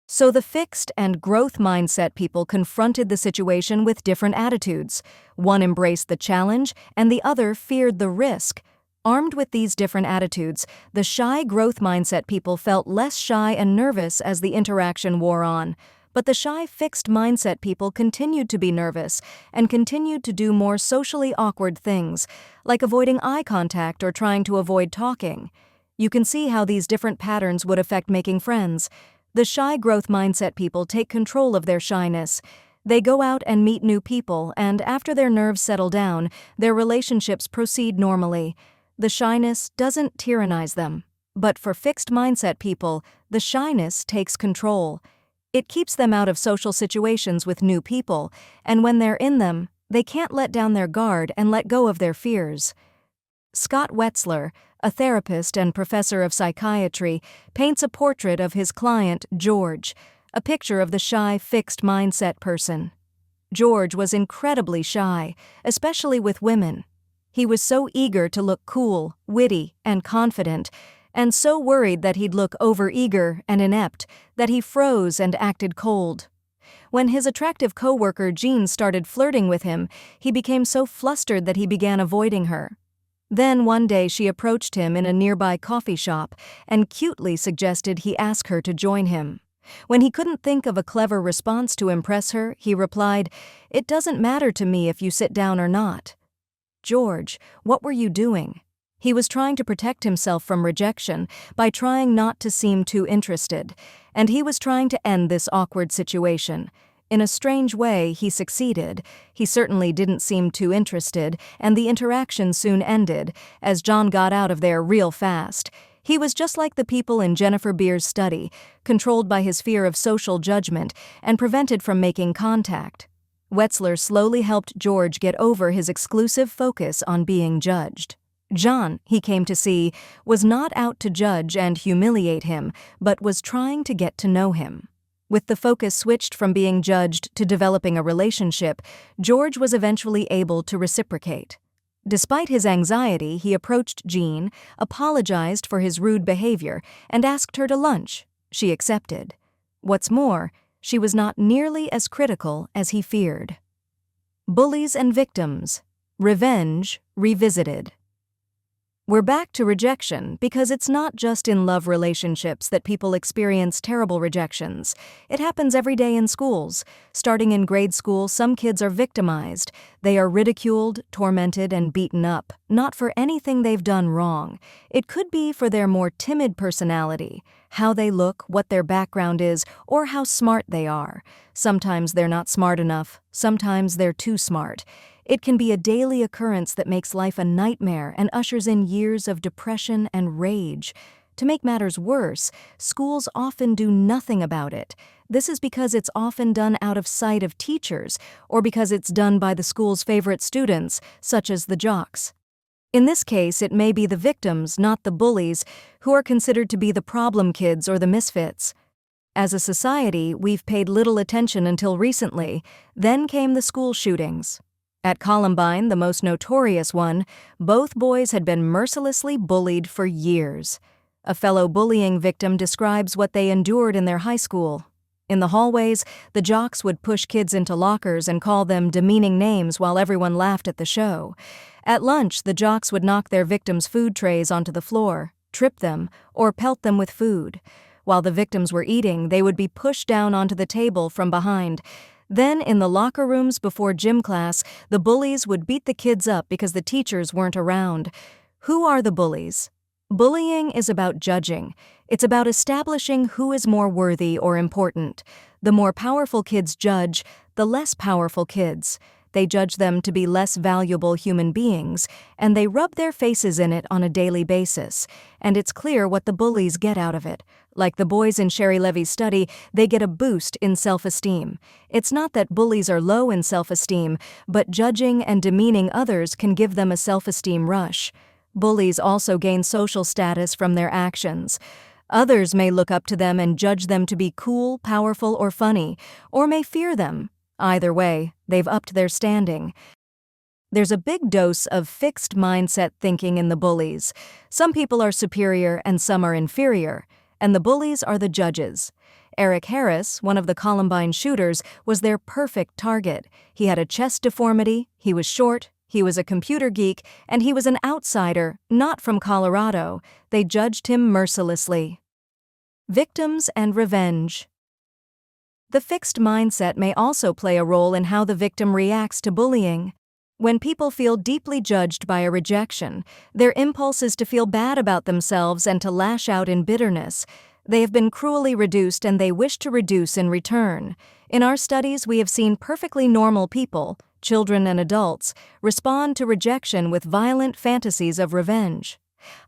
So the fixed and growth mindset people confronted the situation with different attitudes. One embraced the challenge, and the other feared the risk. Armed with these different attitudes, the shy growth mindset people felt less shy and nervous as the interaction wore on. But the shy, fixed mindset people continued to be nervous and continued to do more socially awkward things, like avoiding eye contact or trying to avoid talking. You can see how these different patterns would affect making friends. The shy growth mindset people take control of their shyness. They go out and meet new people, and after their nerves settle down, their relationships proceed normally. The shyness doesn't tyrannize them. But for fixed mindset people, the shyness takes control. It keeps them out of social situations with new people, and when they're in them, they can't let down their guard and let go of their fears. Scott Wetzler, a therapist and professor of psychiatry, paints a portrait of his client, George, a picture of the shy, fixed mindset person. George was incredibly shy, especially with women. He was so eager to look cool, witty, and confident, and so worried that he'd look overeager and inept that he froze and acted cold. When his attractive coworker Jean started flirting with him, he became so flustered that he began avoiding her. Then one day she approached him in a nearby coffee shop and cutely suggested he ask her to join him. When he couldn't think of a clever response to impress her, he replied, "It doesn't matter to me if you sit down or not." "George, what were you doing?" He was trying to protect himself from rejection by trying not to seem too interested, and he was trying to end this awkward situation. In a strange way, he succeeded. He certainly didn't seem too interested, and the interaction soon ended, as John got out of there real fast. He was just like the people in Jennifer Beer's study, controlled by his fear of social judgment and prevented from making contact. Wetzler slowly helped George get over his exclusive focus on being judged. John, he came to see, was not out to judge and humiliate him, but was trying to get to know him. With the focus switched from being judged to developing a relationship, George was eventually able to reciprocate. Despite his anxiety, he approached Jean, apologized for his rude behavior, and asked her to lunch. She accepted. What's more, she was not nearly as critical as he feared. Bullies and victims. Revenge revisited. We're back to rejection because it's not just in love relationships that people experience terrible rejections. It happens every day in schools. Starting in grade school, some kids are victimized. They are ridiculed, tormented, and beaten up, not for anything they've done wrong. It could be for their more timid personality, how they look, what their background is, or how smart they are. Sometimes they're not smart enough. Sometimes they're too smart. It can be a daily occurrence that makes life a nightmare and ushers in years of depression and rage. To make matters worse, schools often do nothing about it. This is because it's often done out of sight of teachers, or because it's done by the school's favorite students, such as the jocks. In this case, it may be the victims, not the bullies, who are considered to be the problem kids or the misfits. As a society, we've paid little attention until recently. Then came the school shootings. At Columbine, the most notorious one, both boys had been mercilessly bullied for years. A fellow bullying victim describes what they endured in their high school. In the hallways, the jocks would push kids into lockers and call them demeaning names while everyone laughed at the show. At lunch, the jocks would knock their victims' food trays onto the floor, trip them, or pelt them with food. While the victims were eating, they would be pushed down onto the table from behind. Then, in the locker rooms before gym class, the bullies would beat the kids up because the teachers weren't around. Who are the bullies? Bullying is about judging. It's about establishing who is more worthy or important. The more powerful kids judge, the less powerful kids. They judge them to be less valuable human beings, and they rub their faces in it on a daily basis. And it's clear what the bullies get out of it. Like the boys in Sherry Levy's study, they get a boost in self-esteem. It's not that bullies are low in self-esteem, but judging and demeaning others can give them a self-esteem rush. Bullies also gain social status from their actions. Others may look up to them and judge them to be cool, powerful, or funny, or may fear them. Either way, they've upped their standing. There's a big dose of fixed mindset thinking in the bullies. Some people are superior and some are inferior, and the bullies are the judges. Eric Harris, one of the Columbine shooters, was their perfect target. He had a chest deformity, he was short, he was a computer geek, and he was an outsider, not from Colorado. They judged him mercilessly. Victims and revenge. The fixed mindset may also play a role in how the victim reacts to bullying. When people feel deeply judged by a rejection, their impulse is to feel bad about themselves and to lash out in bitterness. They have been cruelly reduced and they wish to reduce in return. In our studies, we have seen perfectly normal people, children and adults, respond to rejection with violent fantasies of revenge.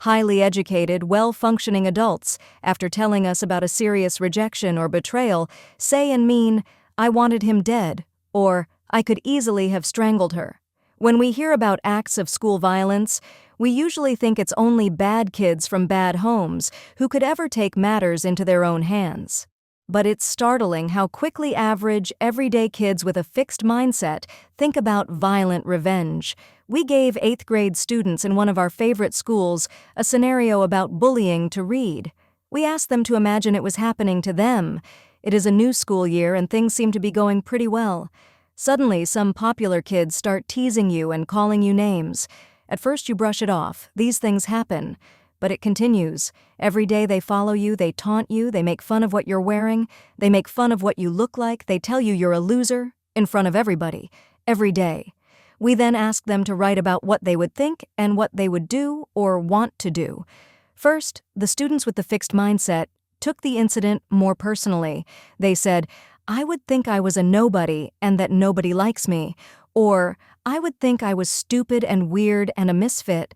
Highly educated, well-functioning adults, after telling us about a serious rejection or betrayal, say and mean, "I wanted him dead," or "I could easily have strangled her." When we hear about acts of school violence, we usually think it's only bad kids from bad homes who could ever take matters into their own hands. But it's startling how quickly average, everyday kids with a fixed mindset think about violent revenge. We gave 8th grade students in one of our favorite schools a scenario about bullying to read. We asked them to imagine it was happening to them. It is a new school year and things seem to be going pretty well. Suddenly, some popular kids start teasing you and calling you names. At first you brush it off. These things happen. But it continues. Every day they follow you, they taunt you, they make fun of what you're wearing, they make fun of what you look like, they tell you you're a loser, in front of everybody, every day. We then ask them to write about what they would think and what they would do or want to do. First, the students with the fixed mindset took the incident more personally. They said, "I would think I was a nobody and that nobody likes me," or "I would think I was stupid and weird and a misfit."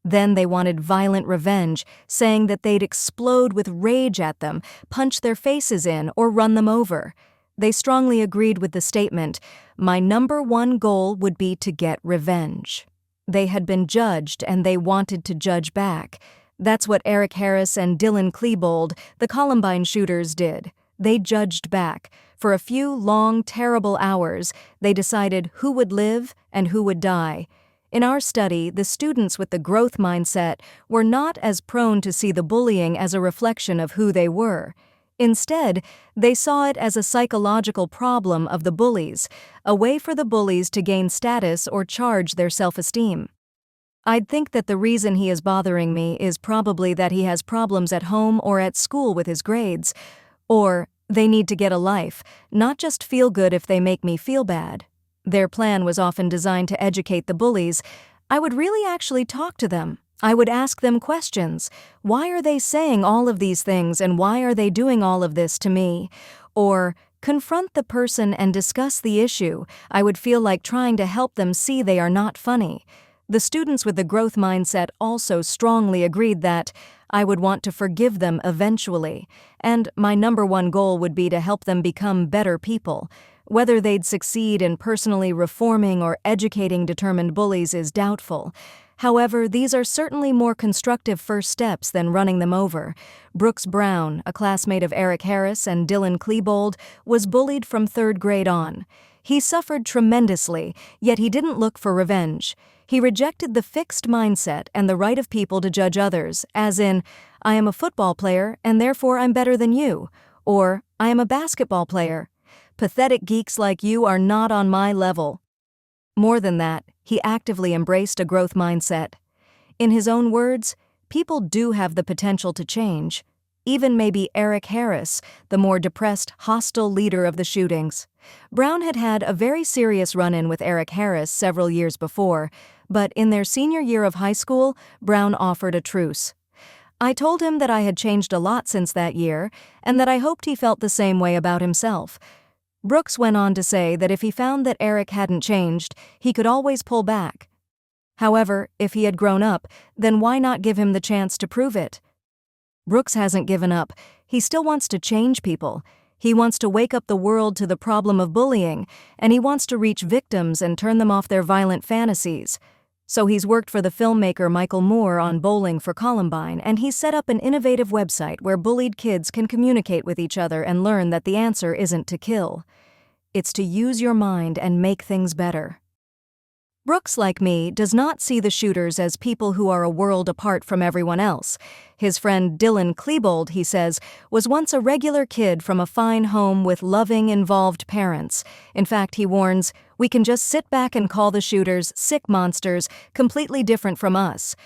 Then they wanted violent revenge, saying that they'd explode with rage at them, punch their faces in, or run them over. They strongly agreed with the statement, "My number one goal would be to get revenge." They had been judged and they wanted to judge back. That's what Eric Harris and Dylan Klebold, the Columbine shooters, did. They judged back. For a few long, terrible hours, they decided who would live and who would die. In our study, the students with the growth mindset were not as prone to see the bullying as a reflection of who they were. Instead, they saw it as a psychological problem of the bullies, a way for the bullies to gain status or charge their self-esteem. "I'd think that the reason he is bothering me is probably that he has problems at home or at school with his grades, or they need to get a life, not just feel good if they make me feel bad." Their plan was often designed to educate the bullies. I would really actually talk to them. I would ask them questions. Why are they saying all of these things and why are they doing all of this to me? Or confront the person and discuss the issue. I would feel like trying to help them see they are not funny. The students with the growth mindset also strongly agreed that I would want to forgive them eventually, and my number one goal would be to help them become better people. Whether they'd succeed in personally reforming or educating determined bullies is doubtful. However, these are certainly more constructive first steps than running them over. Brooks Brown, a classmate of Eric Harris and Dylan Klebold, was bullied from 3rd grade on. He suffered tremendously, yet he didn't look for revenge. He rejected the fixed mindset and the right of people to judge others, as in, I am a football player and therefore I'm better than you, or I am a basketball player. Pathetic geeks like you are not on my level. More than that, he actively embraced a growth mindset. In his own words, people do have the potential to change. Even maybe Eric Harris, the more depressed, hostile leader of the shootings. Brown had had a very serious run-in with Eric Harris several years before, but in their senior year of high school, Brown offered a truce. I told him that I had changed a lot since that year, and that I hoped he felt the same way about himself. Brooks went on to say that if he found that Eric hadn't changed, he could always pull back. However, if he had grown up, then why not give him the chance to prove it? Brooks hasn't given up. He still wants to change people. He wants to wake up the world to the problem of bullying, and he wants to reach victims and turn them off their violent fantasies. So he's worked for the filmmaker Michael Moore on Bowling for Columbine, and he's set up an innovative website where bullied kids can communicate with each other and learn that the answer isn't to kill. It's to use your mind and make things better. Brooks, like me, does not see the shooters as people who are a world apart from everyone else. His friend Dylan Klebold, he says, was once a regular kid from a fine home with loving, involved parents. In fact, he warns, we can just sit back and call the shooters sick monsters, completely different from us.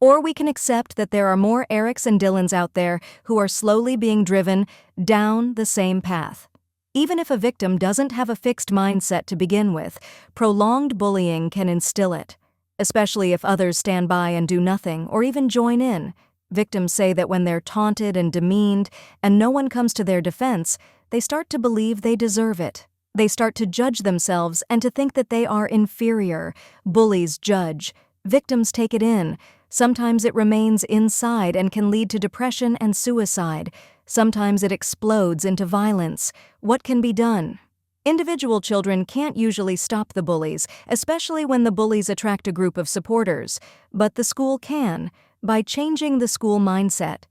Or we can accept that there are more Erics and Dylans out there who are slowly being driven down the same path. Even if a victim doesn't have a fixed mindset to begin with, prolonged bullying can instill it, especially if others stand by and do nothing or even join in. Victims say that when they're taunted and demeaned and no one comes to their defense, they start to believe they deserve it. They start to judge themselves and to think that they are inferior. Bullies judge. Victims take it in. Sometimes it remains inside and can lead to depression and suicide. Sometimes it explodes into violence. What can be done? Individual children can't usually stop the bullies, especially when the bullies attract a group of supporters. But the school can, by changing the school mindset.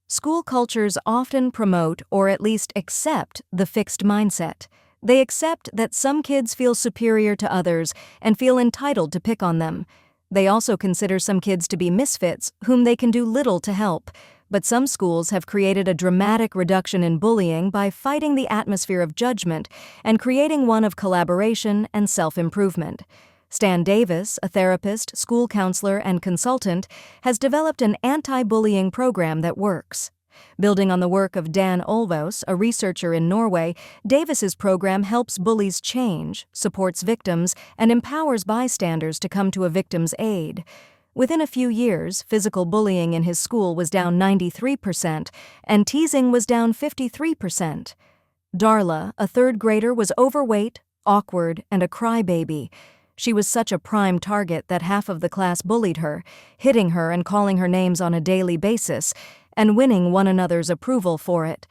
School cultures often promote or at least accept the fixed mindset. They accept that some kids feel superior to others and feel entitled to pick on them. They also consider some kids to be misfits whom they can do little to help. But some schools have created a dramatic reduction in bullying by fighting the atmosphere of judgment and creating one of collaboration and self-improvement. Stan Davis, a therapist, school counselor, and consultant, has developed an anti-bullying program that works. Building on the work of Dan Olvos, a researcher in Norway, Davis's program helps bullies change, supports victims, and empowers bystanders to come to a victim's aid. Within a few years, physical bullying in his school was down 93%, and teasing was down 53%. Darla, a 3rd grader, was overweight, awkward, and a crybaby. She was such a prime target that half of the class bullied her, hitting her and calling her names on a daily basis, and winning one another's approval for it.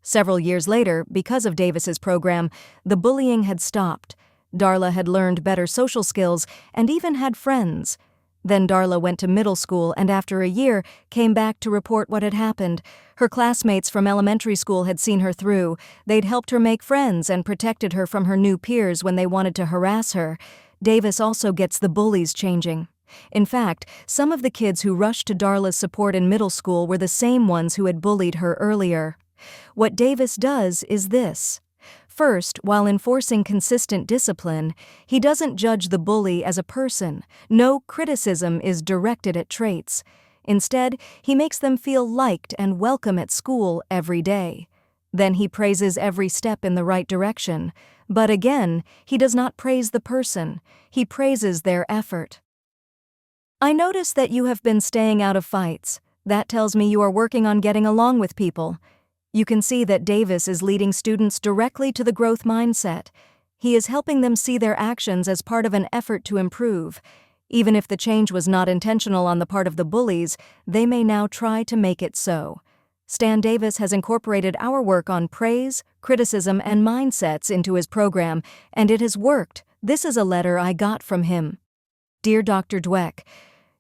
Several years later, because of Davis's program, the bullying had stopped. Darla had learned better social skills and even had friends. Then Darla went to middle school and after a year came back to report what had happened. Her classmates from elementary school had seen her through. They'd helped her make friends and protected her from her new peers when they wanted to harass her. Davis also gets the bullies changing. In fact, some of the kids who rushed to Darla's support in middle school were the same ones who had bullied her earlier. What Davis does is this. First, while enforcing consistent discipline, he doesn't judge the bully as a person. No criticism is directed at traits. Instead, he makes them feel liked and welcome at school every day. Then he praises every step in the right direction. But again, he does not praise the person. He praises their effort. I notice that you have been staying out of fights. That tells me you are working on getting along with people. You can see that Davis is leading students directly to the growth mindset. He is helping them see their actions as part of an effort to improve. Even if the change was not intentional on the part of the bullies, they may now try to make it so. Stan Davis has incorporated our work on praise, criticism, and mindsets into his program, and it has worked. This is a letter I got from him. Dear Dr. Dweck,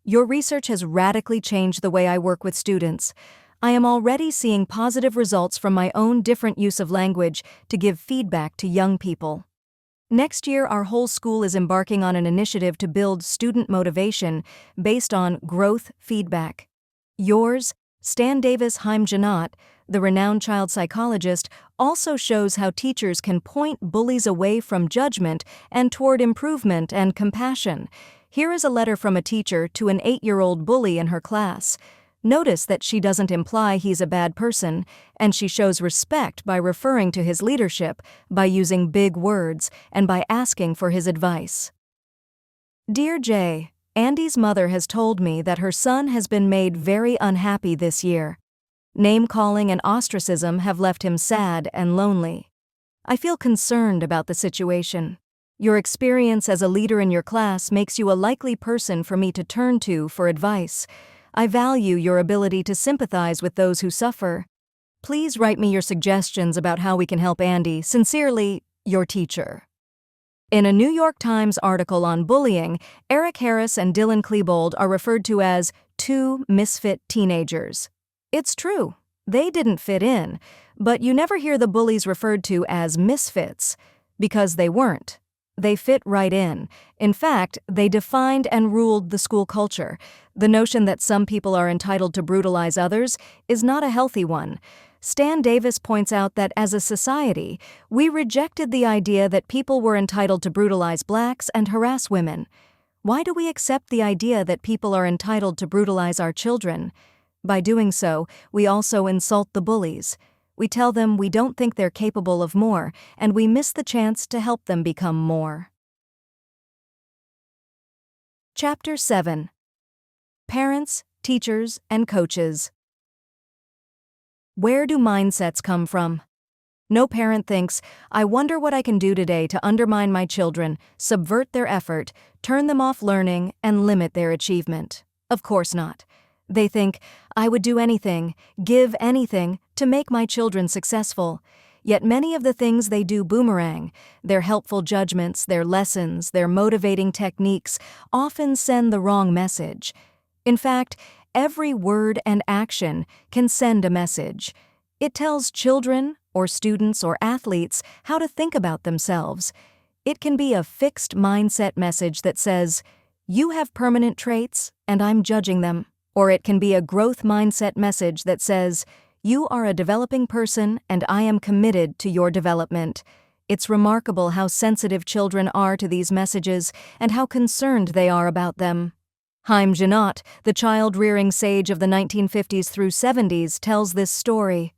Your research has radically changed the way I work with students. I am already seeing positive results from my own different use of language to give feedback to young people. Next year, our whole school is embarking on an initiative to build student motivation based on growth feedback. Yours, Stan Davis Heimjanot, the renowned child psychologist, also shows how teachers can point bullies away from judgment and toward improvement and compassion. Here is a letter from a teacher to an 8-year-old bully in her class. Notice that she doesn't imply he's a bad person, and she shows respect by referring to his leadership, by using big words, and by asking for his advice. Dear Jay, Andy's mother has told me that her son has been made very unhappy this year. Name-calling and ostracism have left him sad and lonely. I feel concerned about the situation. Your experience as a leader in your class makes you a likely person for me to turn to for advice. I value your ability to sympathize with those who suffer. Please write me your suggestions about how we can help Andy. Sincerely, your teacher. In a New York Times article on bullying, Eric Harris and Dylan Klebold are referred to as two misfit teenagers. It's true, they didn't fit in, but you never hear the bullies referred to as misfits, because they weren't. They fit right in. In fact, they defined and ruled the school culture. The notion that some people are entitled to brutalize others is not a healthy one. Stan Davis points out that as a society, we rejected the idea that people were entitled to brutalize blacks and harass women. Why do we accept the idea that people are entitled to brutalize our children? By doing so, we also insult the bullies. We tell them we don't think they're capable of more, and we miss the chance to help them become more. Chapter 7. Parents, Teachers, and Coaches. Where do mindsets come from? No parent thinks, I wonder what I can do today to undermine my children, subvert their effort, turn them off learning, and limit their achievement. Of course not. They think, I would do anything, give anything, to make my children successful. Yet many of the things they do boomerang. Their helpful judgments, their lessons, their motivating techniques often send the wrong message. In fact, every word and action can send a message. It tells children, or students, or athletes how to think about themselves. It can be a fixed mindset message that says, you have permanent traits, and I'm judging them. Or it can be a growth mindset message that says, you are a developing person and I am committed to your development. It's remarkable how sensitive children are to these messages and how concerned they are about them. Heimjanot, the child-rearing sage of the 1950s through 70s, tells this story.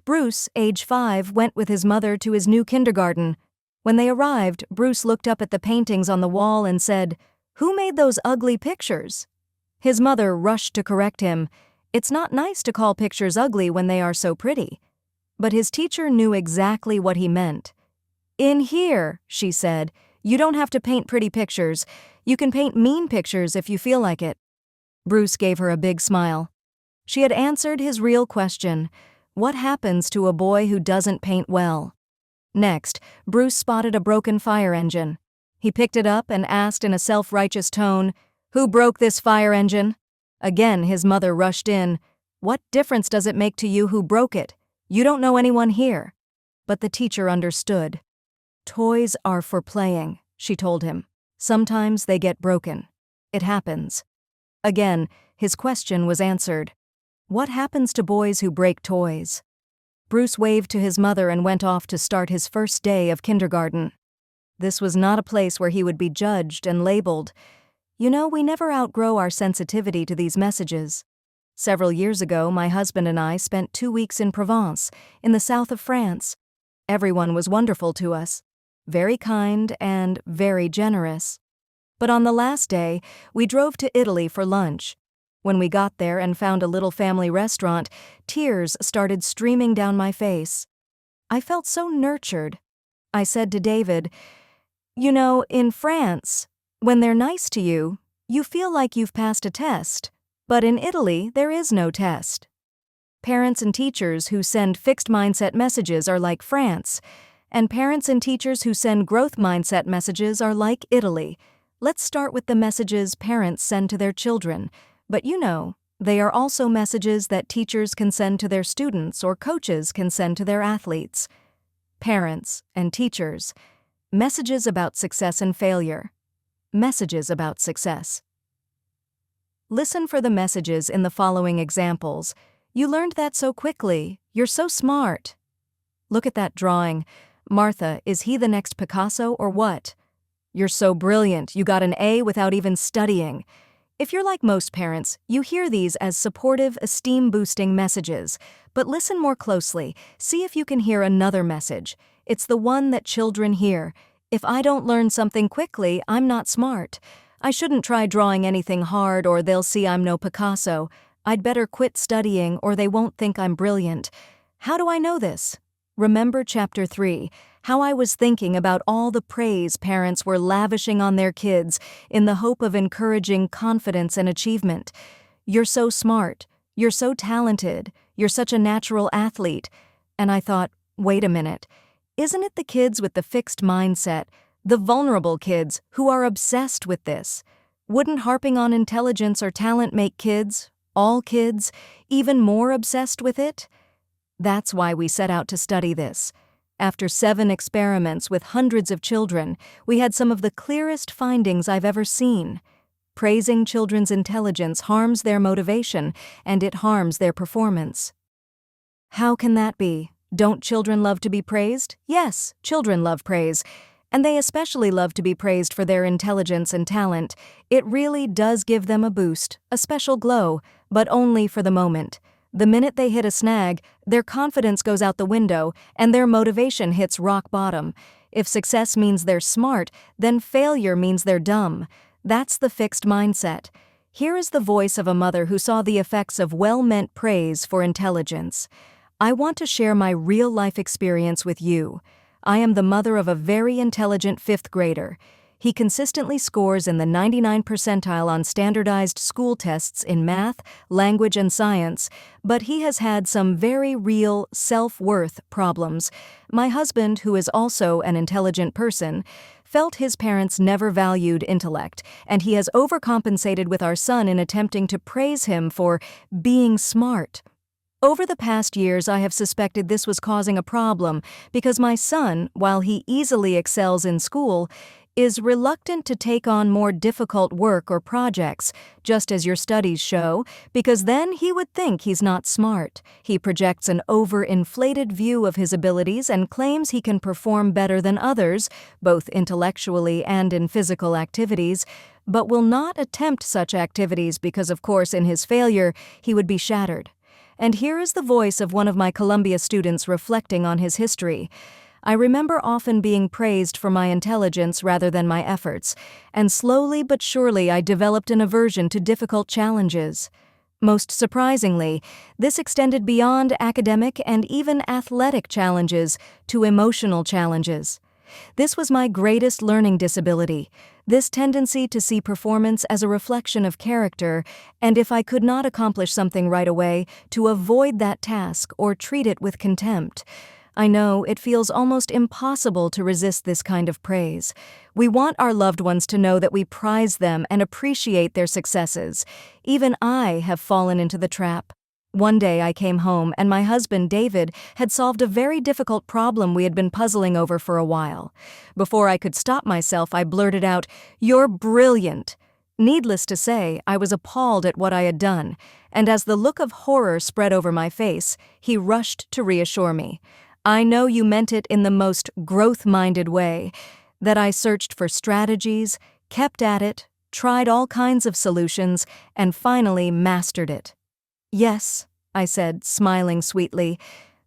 Bruce, age 5, went with his mother to his new kindergarten. When they arrived, Bruce looked up at the paintings on the wall and said, "Who made those ugly pictures?" His mother rushed to correct him. It's not nice to call pictures ugly when they are so pretty. But his teacher knew exactly what he meant. In here, she said, you don't have to paint pretty pictures. You can paint mean pictures if you feel like it. Bruce gave her a big smile. She had answered his real question. What happens to a boy who doesn't paint well? Next, Bruce spotted a broken fire engine. He picked it up and asked in a self-righteous tone, "Who broke this fire engine?" Again, his mother rushed in. "What difference does it make to you who broke it? You don't know anyone here." But the teacher understood. "Toys are for playing," she told him. "Sometimes they get broken. It happens." Again, his question was answered. What happens to boys who break toys? Bruce waved to his mother and went off to start his first day of kindergarten. This was not a place where he would be judged and labeled. You know, we never outgrow our sensitivity to these messages. Several years ago, my husband and I spent 2 weeks in Provence, in the south of France. Everyone was wonderful to us, very kind and very generous. But on the last day, we drove to Italy for lunch. When we got there and found a little family restaurant, tears started streaming down my face. I felt so nurtured. I said to David, "You know, in France, when they're nice to you, you feel like you've passed a test. But in Italy, there is no test." Parents and teachers who send fixed mindset messages are like France, and parents and teachers who send growth mindset messages are like Italy. Let's start with the messages parents send to their children, but they are also messages that teachers can send to their students or coaches can send to their athletes. Parents and teachers. Messages about success and failure. Messages about success. Listen for the messages in the following examples. You learned that so quickly. You're so smart. Look at that drawing. Martha, is he the next Picasso or what? You're so brilliant. You got an A without even studying. If you're like most parents, you hear these as supportive, esteem-boosting messages. But listen more closely. See if you can hear another message. It's the one that children hear. If I don't learn something quickly, I'm not smart. I shouldn't try drawing anything hard or they'll see I'm no Picasso. I'd better quit studying or they won't think I'm brilliant. How do I know this? Remember Chapter 3, how I was thinking about all the praise parents were lavishing on their kids in the hope of encouraging confidence and achievement. You're so smart. You're so talented. You're such a natural athlete. And I thought, wait a minute. Isn't it the kids with the fixed mindset, the vulnerable kids who are obsessed with this? Wouldn't harping on intelligence or talent make kids, all kids, even more obsessed with it? That's why we set out to study this. After 7 experiments with hundreds of children, we had some of the clearest findings I've ever seen. Praising children's intelligence harms their motivation, and it harms their performance. How can that be? Don't children love to be praised? Yes, children love praise. And they especially love to be praised for their intelligence and talent. It really does give them a boost, a special glow, but only for the moment. The minute they hit a snag, their confidence goes out the window and their motivation hits rock bottom. If success means they're smart, then failure means they're dumb. That's the fixed mindset. Here is the voice of a mother who saw the effects of well-meant praise for intelligence. I want to share my real-life experience with you. I am the mother of a very intelligent 5th grader. He consistently scores in the 99th percentile on standardized school tests in math, language, and science, but he has had some very real self-worth problems. My husband, who is also an intelligent person, felt his parents never valued intellect, and he has overcompensated with our son in attempting to praise him for being smart. Over the past years, I have suspected this was causing a problem because my son, while he easily excels in school, is reluctant to take on more difficult work or projects, just as your studies show, because then he would think he's not smart. He projects an overinflated view of his abilities and claims he can perform better than others, both intellectually and in physical activities, but will not attempt such activities because, of course, in his failure, he would be shattered. And here is the voice of one of my Columbia students reflecting on his history. I remember often being praised for my intelligence rather than my efforts, and slowly but surely I developed an aversion to difficult challenges. Most surprisingly, this extended beyond academic and even athletic challenges to emotional challenges. This was my greatest learning disability, this tendency to see performance as a reflection of character, and if I could not accomplish something right away, to avoid that task or treat it with contempt. I know it feels almost impossible to resist this kind of praise. We want our loved ones to know that we prize them and appreciate their successes. Even I have fallen into the trap. One day I came home and my husband, David, had solved a very difficult problem we had been puzzling over for a while. Before I could stop myself, I blurted out, "You're brilliant." Needless to say, I was appalled at what I had done, and as the look of horror spread over my face, he rushed to reassure me. "I know you meant it in the most growth-minded way," that I searched for strategies, kept at it, tried all kinds of solutions, and finally mastered it. "Yes," I said, smiling sweetly,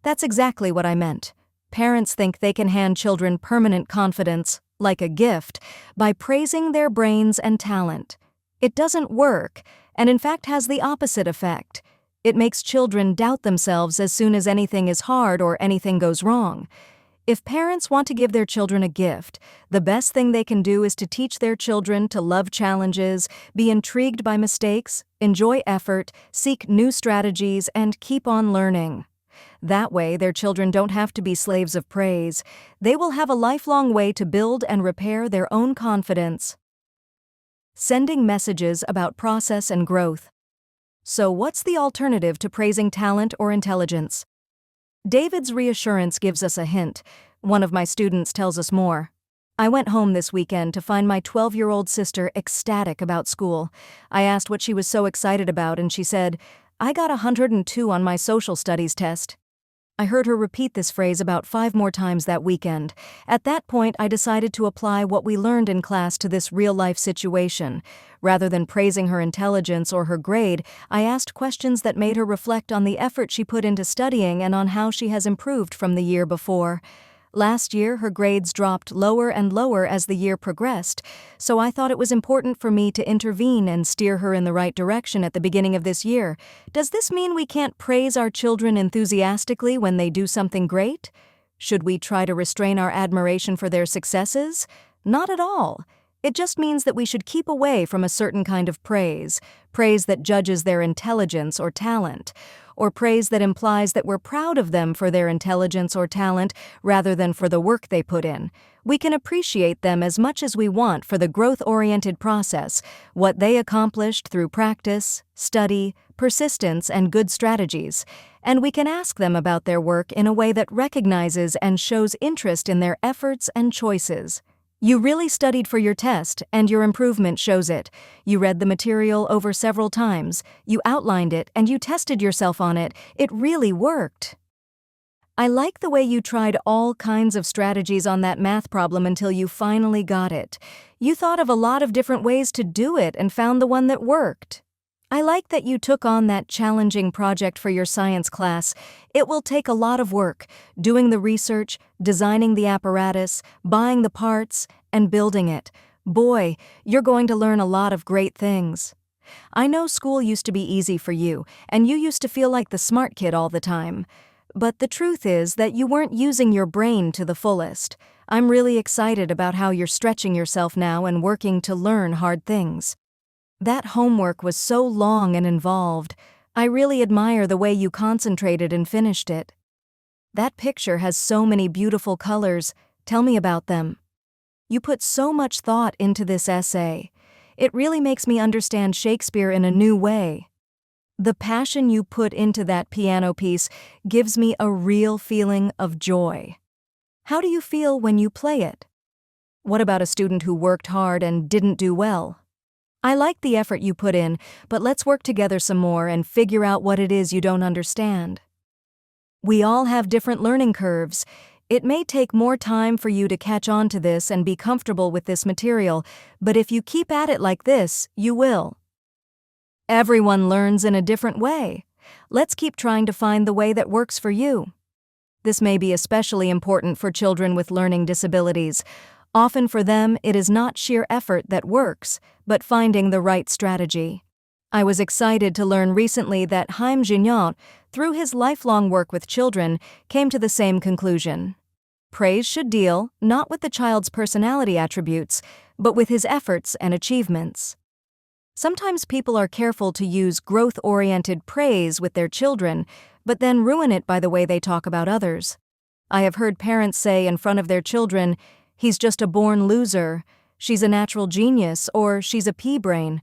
"that's exactly what I meant. Parents think they can hand children permanent confidence, like a gift, by praising their brains and talent. It doesn't work, and in fact has the opposite effect. It makes children doubt themselves as soon as anything is hard or anything goes wrong. If parents want to give their children a gift, the best thing they can do is to teach their children to love challenges, be intrigued by mistakes, enjoy effort, seek new strategies, and keep on learning. That way, their children don't have to be slaves of praise. They will have a lifelong way to build and repair their own confidence." sending messages about process and growth. So what's the alternative to praising talent or intelligence? David's reassurance gives us a hint. One of my students tells us more. I went home this weekend to find my 12-year-old sister ecstatic about school. I asked what she was so excited about, and she said, "I got 102 on my social studies test." I heard her repeat this phrase about 5 more times that weekend. At that point, I decided to apply what we learned in class to this real-life situation. Rather than praising her intelligence or her grade, I asked questions that made her reflect on the effort she put into studying and on how she has improved from the year before. Last year, her grades dropped lower and lower as the year progressed, so I thought it was important for me to intervene and steer her in the right direction at the beginning of this year. Does this mean we can't praise our children enthusiastically when they do something great? Should we try to restrain our admiration for their successes? Not at all. It just means that we should keep away from a certain kind of praise that judges their intelligence or talent, or praise that implies that we're proud of them for their intelligence or talent rather than for the work they put in. We can appreciate them as much as we want for the growth-oriented process, what they accomplished through practice, study, persistence, and good strategies, and we can ask them about their work in a way that recognizes and shows interest in their efforts and choices. You really studied for your test, and your improvement shows it. You read the material over several times, you outlined it, and you tested yourself on it. It really worked. I like the way you tried all kinds of strategies on that math problem until you finally got it. You thought of a lot of different ways to do it and found the one that worked. I like that you took on that challenging project for your science class. It will take a lot of work, doing the research, designing the apparatus, buying the parts, and building it. Boy, you're going to learn a lot of great things. I know school used to be easy for you, and you used to feel like the smart kid all the time. But the truth is that you weren't using your brain to the fullest. I'm really excited about how you're stretching yourself now and working to learn hard things. That homework was so long and involved. I really admire the way you concentrated and finished it. That picture has so many beautiful colors. Tell me about them. You put so much thought into this essay. It really makes me understand Shakespeare in a new way. The passion you put into that piano piece gives me a real feeling of joy. How do you feel when you play it? What about a student who worked hard and didn't do well? I like the effort you put in, but let's work together some more and figure out what it is you don't understand. We all have different learning curves. It may take more time for you to catch on to this and be comfortable with this material, but if you keep at it like this, you will. Everyone learns in a different way. Let's keep trying to find the way that works for you. This may be especially important for children with learning disabilities. Often for them, it is not sheer effort that works, but finding the right strategy. I was excited to learn recently that Haim Gignac, through his lifelong work with children, came to the same conclusion. Praise should deal not with the child's personality attributes, but with his efforts and achievements. Sometimes people are careful to use growth-oriented praise with their children, but then ruin it by the way they talk about others. I have heard parents say in front of their children, "He's just a born loser," "She's a natural genius," or "She's a pea-brain."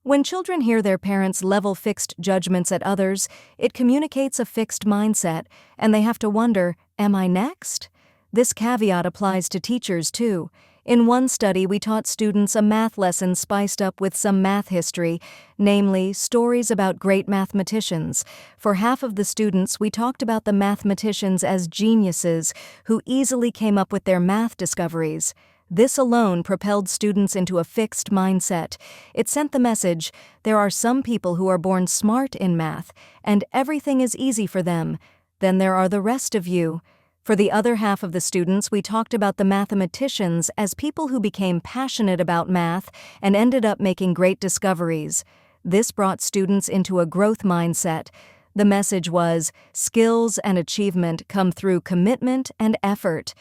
When children hear their parents level fixed judgments at others, it communicates a fixed mindset, and they have to wonder, am I next? This caveat applies to teachers, too. In one study, we taught students a math lesson spiced up with some math history, namely, stories about great mathematicians. For half of the students, we talked about the mathematicians as geniuses who easily came up with their math discoveries. This alone propelled students into a fixed mindset. It sent the message, there are some people who are born smart in math, and everything is easy for them. Then there are the rest of you. For the other half of the students, we talked about the mathematicians as people who became passionate about math and ended up making great discoveries. This brought students into a growth mindset. The message was, skills and achievement come through commitment and effort.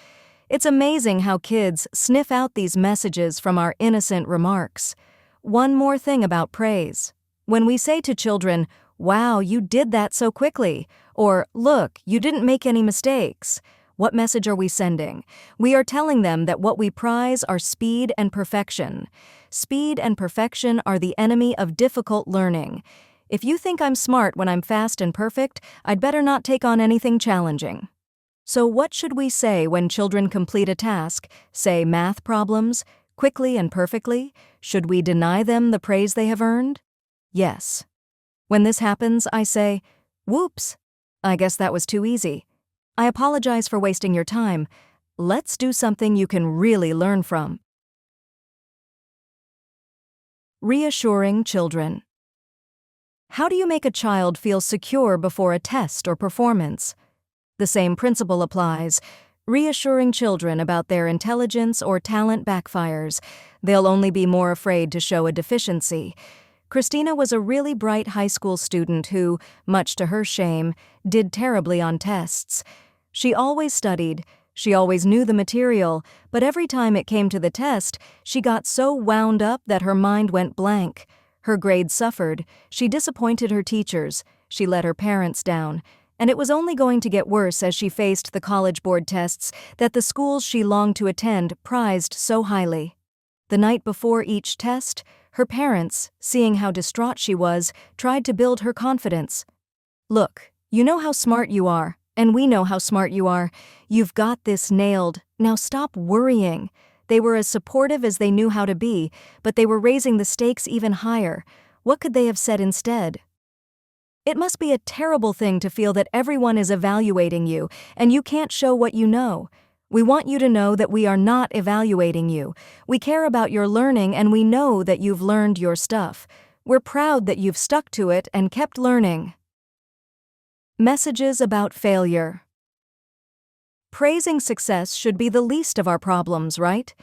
It's amazing how kids sniff out these messages from our innocent remarks. One more thing about praise. When we say to children, "Wow, you did that so quickly," or "Look, you didn't make any mistakes," What message are we sending? We are telling them that what we prize are speed and perfection. Speed and perfection are the enemy of difficult learning. If you think I'm smart when I'm fast and perfect, I'd better not take on anything challenging. So what should we say when children complete a task, say math problems, quickly and perfectly? Should we deny them the praise they have earned? Yes. When this happens, I say, "Whoops, I guess that was too easy. I apologize for wasting your time. Let's do something you can really learn from." Reassuring children. How do you make a child feel secure before a test or performance? The same principle applies. Reassuring children about their intelligence or talent backfires. They'll only be more afraid to show a deficiency. Christina was a really bright high school student who, much to her shame, did terribly on tests. She always studied, she always knew the material, but every time it came to the test, she got so wound up that her mind went blank. Her grades suffered, she disappointed her teachers, she let her parents down, and it was only going to get worse as she faced the college board tests that the schools she longed to attend prized so highly. The night before each test, her parents, seeing how distraught she was, tried to build her confidence. "Look, you know how smart you are, and we know how smart you are. You've got this nailed. Now stop worrying." They were as supportive as they knew how to be, but they were raising the stakes even higher. What could they have said instead? It must be a terrible thing to feel that everyone is evaluating you, and you can't show what you know. We want you to know that we are not evaluating you. We care about your learning, and we know that you've learned your stuff. We're proud that you've stuck to it and kept learning. Messages about failure. Praising success should be the least of our problems, right?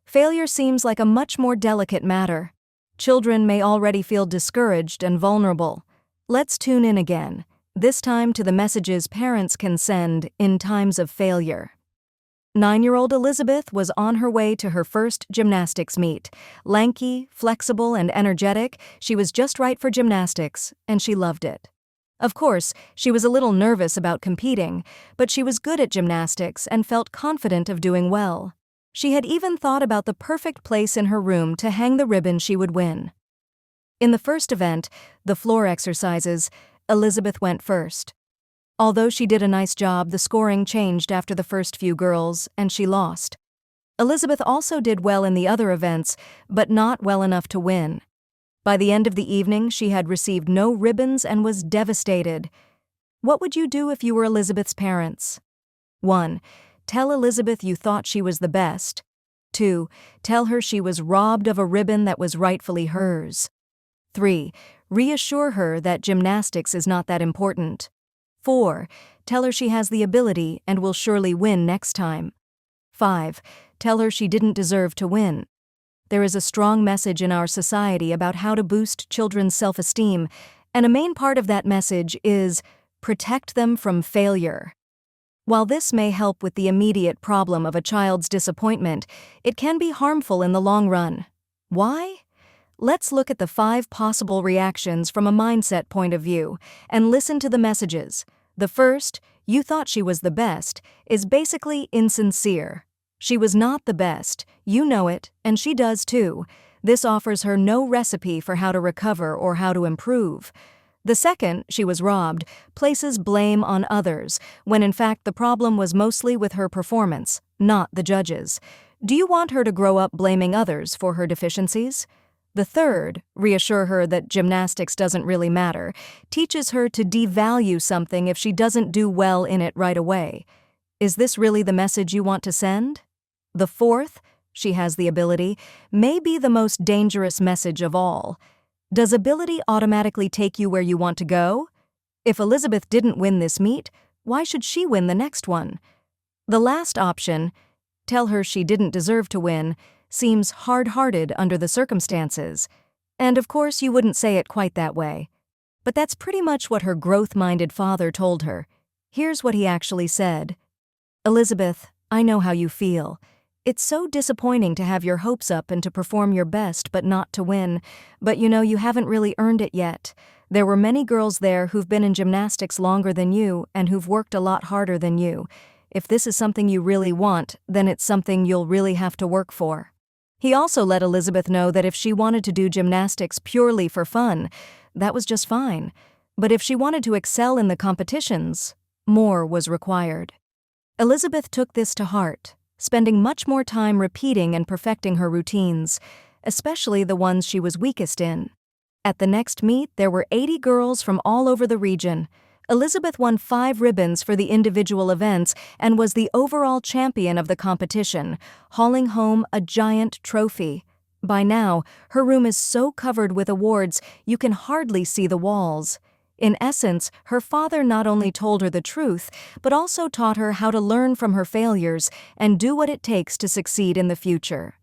Failure seems like a much more delicate matter. Children may already feel discouraged and vulnerable. Let's tune in again, this time to the messages parents can send in times of failure. 9-year-old Elizabeth was on her way to her first gymnastics meet. Lanky, flexible, and energetic, she was just right for gymnastics, and she loved it. Of course, she was a little nervous about competing, but she was good at gymnastics and felt confident of doing well. She had even thought about the perfect place in her room to hang the ribbon she would win. In the first event, the floor exercises, Elizabeth went first. Although she did a nice job, the scoring changed after the first few girls, and she lost. Elizabeth also did well in the other events, but not well enough to win. By the end of the evening, she had received no ribbons and was devastated. What would you do if you were Elizabeth's parents? 1. Tell Elizabeth you thought she was the best. 2. Tell her she was robbed of a ribbon that was rightfully hers. 3. Reassure her that gymnastics is not that important. 4. Tell her she has the ability and will surely win next time. 5. Tell her she didn't deserve to win. There is a strong message in our society about how to boost children's self-esteem, and a main part of that message is protect them from failure. While this may help with the immediate problem of a child's disappointment, it can be harmful in the long run. Why? Let's look at the 5 possible reactions from a mindset point of view and listen to the messages. The first, "You thought she was the best," is basically insincere. She was not the best, you know it, and she does too. This offers her no recipe for how to recover or how to improve. The second, "She was robbed," places blame on others, when in fact the problem was mostly with her performance, not the judges. Do you want her to grow up blaming others for her deficiencies? The third, "Reassure her that gymnastics doesn't really matter," teaches her to devalue something if she doesn't do well in it right away. Is this really the message you want to send? The fourth, "She has the ability," may be the most dangerous message of all. Does ability automatically take you where you want to go? If Elizabeth didn't win this meet, why should she win the next one? The last option, "Tell her she didn't deserve to win," seems hard-hearted under the circumstances. And of course you wouldn't say it quite that way. But that's pretty much what her growth-minded father told her. Here's what he actually said. "Elizabeth, I know how you feel. It's so disappointing to have your hopes up and to perform your best but not to win. But you haven't really earned it yet. There were many girls there who've been in gymnastics longer than you and who've worked a lot harder than you. If this is something you really want, then it's something you'll really have to work for. He also let Elizabeth know that if she wanted to do gymnastics purely for fun, that was just fine. But if she wanted to excel in the competitions, more was required. Elizabeth took this to heart, spending much more time repeating and perfecting her routines, especially the ones she was weakest in. At the next meet, there were 80 girls from all over the region. Elizabeth won 5 ribbons for the individual events and was the overall champion of the competition, hauling home a giant trophy. By now, her room is so covered with awards you can hardly see the walls. In essence, her father not only told her the truth, but also taught her how to learn from her failures and do what it takes to succeed in the future.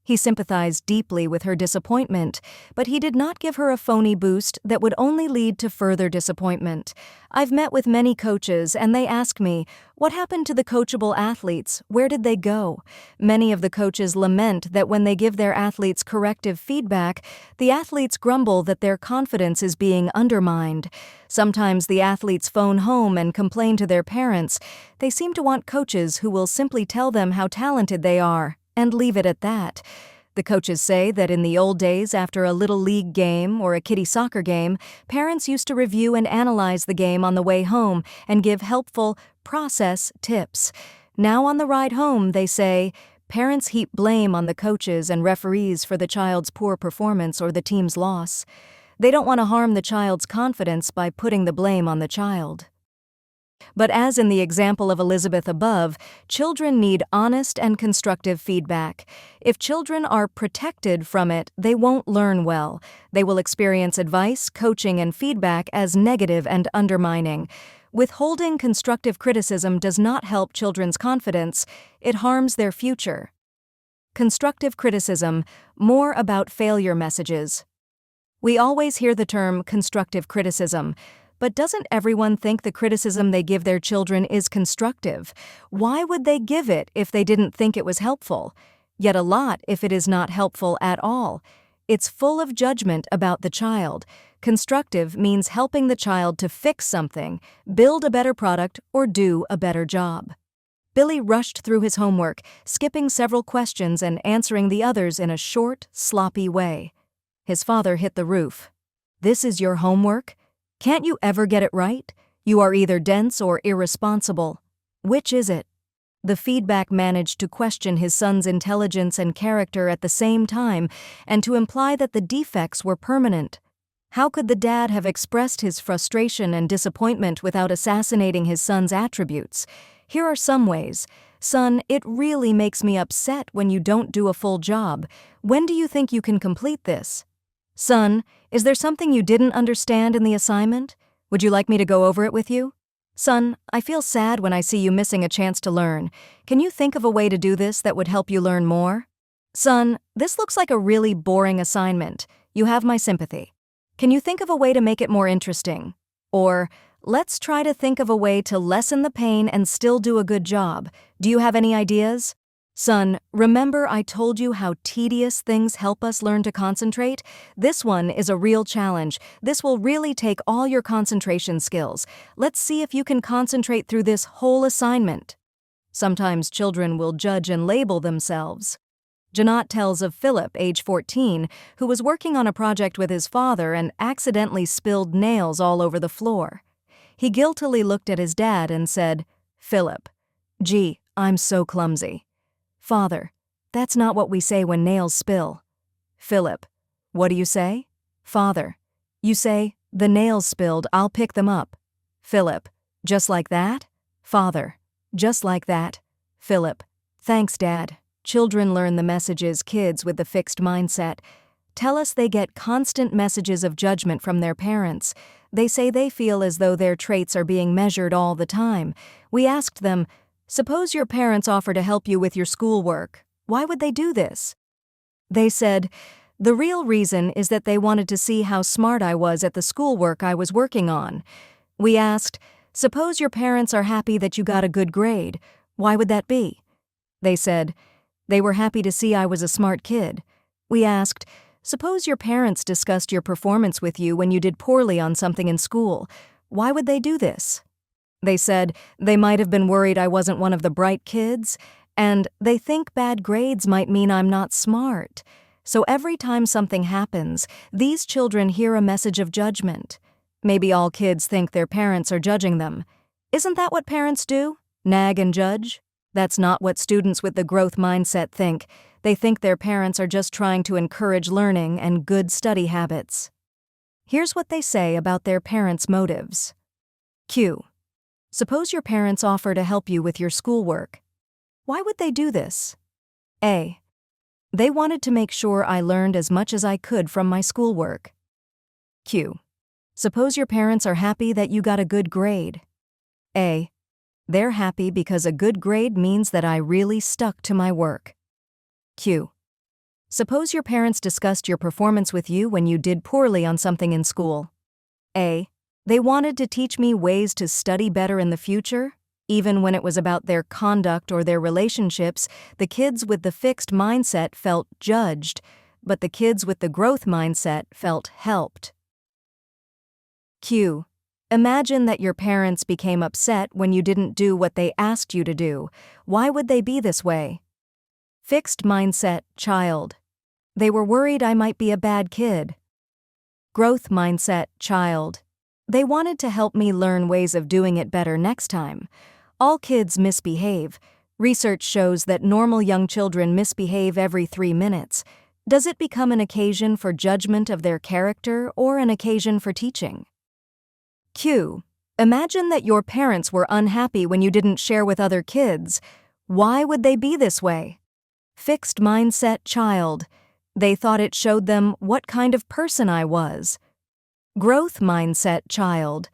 He sympathized deeply with her disappointment, but he did not give her a phony boost that would only lead to further disappointment. I've met with many coaches, and they ask me, what happened to the coachable athletes? Where did they go? Many of the coaches lament that when they give their athletes corrective feedback, the athletes grumble that their confidence is being undermined. Sometimes the athletes phone home and complain to their parents. They seem to want coaches who will simply tell them how talented they are and leave it at that. The coaches say that in the old days, after a little league game or a kiddie soccer game, parents used to review and analyze the game on the way home and give helpful process tips. Now on the ride home, they say, parents heap blame on the coaches and referees for the child's poor performance or the team's loss. They don't want to harm the child's confidence by putting the blame on the child. But as in the example of Elizabeth above, children need honest and constructive feedback. If children are protected from it, they won't learn well. They will experience advice, coaching, and feedback as negative and undermining. Withholding constructive criticism does not help children's confidence, it harms their future. Constructive criticism, more about failure messages. We always hear the term constructive criticism. But doesn't everyone think the criticism they give their children is constructive? Why would they give it if they didn't think it was helpful? Yet a lot if it is not helpful at all. It's full of judgment about the child. Constructive means helping the child to fix something, build a better product, or do a better job. Billy rushed through his homework, skipping several questions and answering the others in a short, sloppy way. His father hit the roof. "This is your homework? Can't you ever get it right? You are either dense or irresponsible. Which is it?" The feedback managed to question his son's intelligence and character at the same time and to imply that the defects were permanent. How could the dad have expressed his frustration and disappointment without assassinating his son's attributes? Here are some ways. "Son, it really makes me upset when you don't do a full job. When do you think you can complete this?" "Son, is there something you didn't understand in the assignment? Would you like me to go over it with you?" "Son, I feel sad when I see you missing a chance to learn. Can you think of a way to do this that would help you learn more?" "Son, this looks like a really boring assignment. You have my sympathy. Can you think of a way to make it more interesting?" Or, "Let's try to think of a way to lessen the pain and still do a good job. Do you have any ideas?" "Son, remember I told you how tedious things help us learn to concentrate? This one is a real challenge. This will really take all your concentration skills. Let's see if you can concentrate through this whole assignment." Sometimes children will judge and label themselves. Janot tells of Philip, age 14, who was working on a project with his father and accidentally spilled nails all over the floor. He guiltily looked at his dad and said, "Philip, gee, I'm so clumsy." "Father, that's not what we say when nails spill." "Philip, what do you say?" "Father, you say, 'The nails spilled, I'll pick them up.'" "Philip, just like that?" "Father, just like that." "Philip, thanks, Dad." Children learn the messages kids with the fixed mindset tell us they get constant messages of judgment from their parents. They say they feel as though their traits are being measured all the time. We asked them, "Suppose your parents offer to help you with your schoolwork. Why would they do this?" They said, "The real reason is that they wanted to see how smart I was at the schoolwork I was working on." We asked, "Suppose your parents are happy that you got a good grade. Why would that be?" They said, "They were happy to see I was a smart kid." We asked, "Suppose your parents discussed your performance with you when you did poorly on something in school. Why would they do this?" They said they might have been worried I wasn't one of the bright kids, and they think bad grades might mean I'm not smart. So every time something happens, these children hear a message of judgment. Maybe all kids think their parents are judging them. Isn't that what parents do? Nag and judge? That's not what students with the growth mindset think. They think their parents are just trying to encourage learning and good study habits. Here's what they say about their parents' motives. Q. Suppose your parents offer to help you with your schoolwork. Why would they do this? A. They wanted to make sure I learned as much as I could from my schoolwork. Q. Suppose your parents are happy that you got a good grade. A. They're happy because a good grade means that I really stuck to my work. Q. Suppose your parents discussed your performance with you when you did poorly on something in school. A. They wanted to teach me ways to study better in the future. Even when it was about their conduct or their relationships, the kids with the fixed mindset felt judged, but the kids with the growth mindset felt helped. Q. Imagine that your parents became upset when you didn't do what they asked you to do. Why would they be this way? Fixed mindset child. They were worried I might be a bad kid. Growth mindset child. They wanted to help me learn ways of doing it better next time. All kids misbehave. Research shows that normal young children misbehave every 3 minutes. Does it become an occasion for judgment of their character or an occasion for teaching? Q. Imagine that your parents were unhappy when you didn't share with other kids. Why would they be this way? Fixed mindset child. They thought it showed them what kind of person I was. Growth mindset child.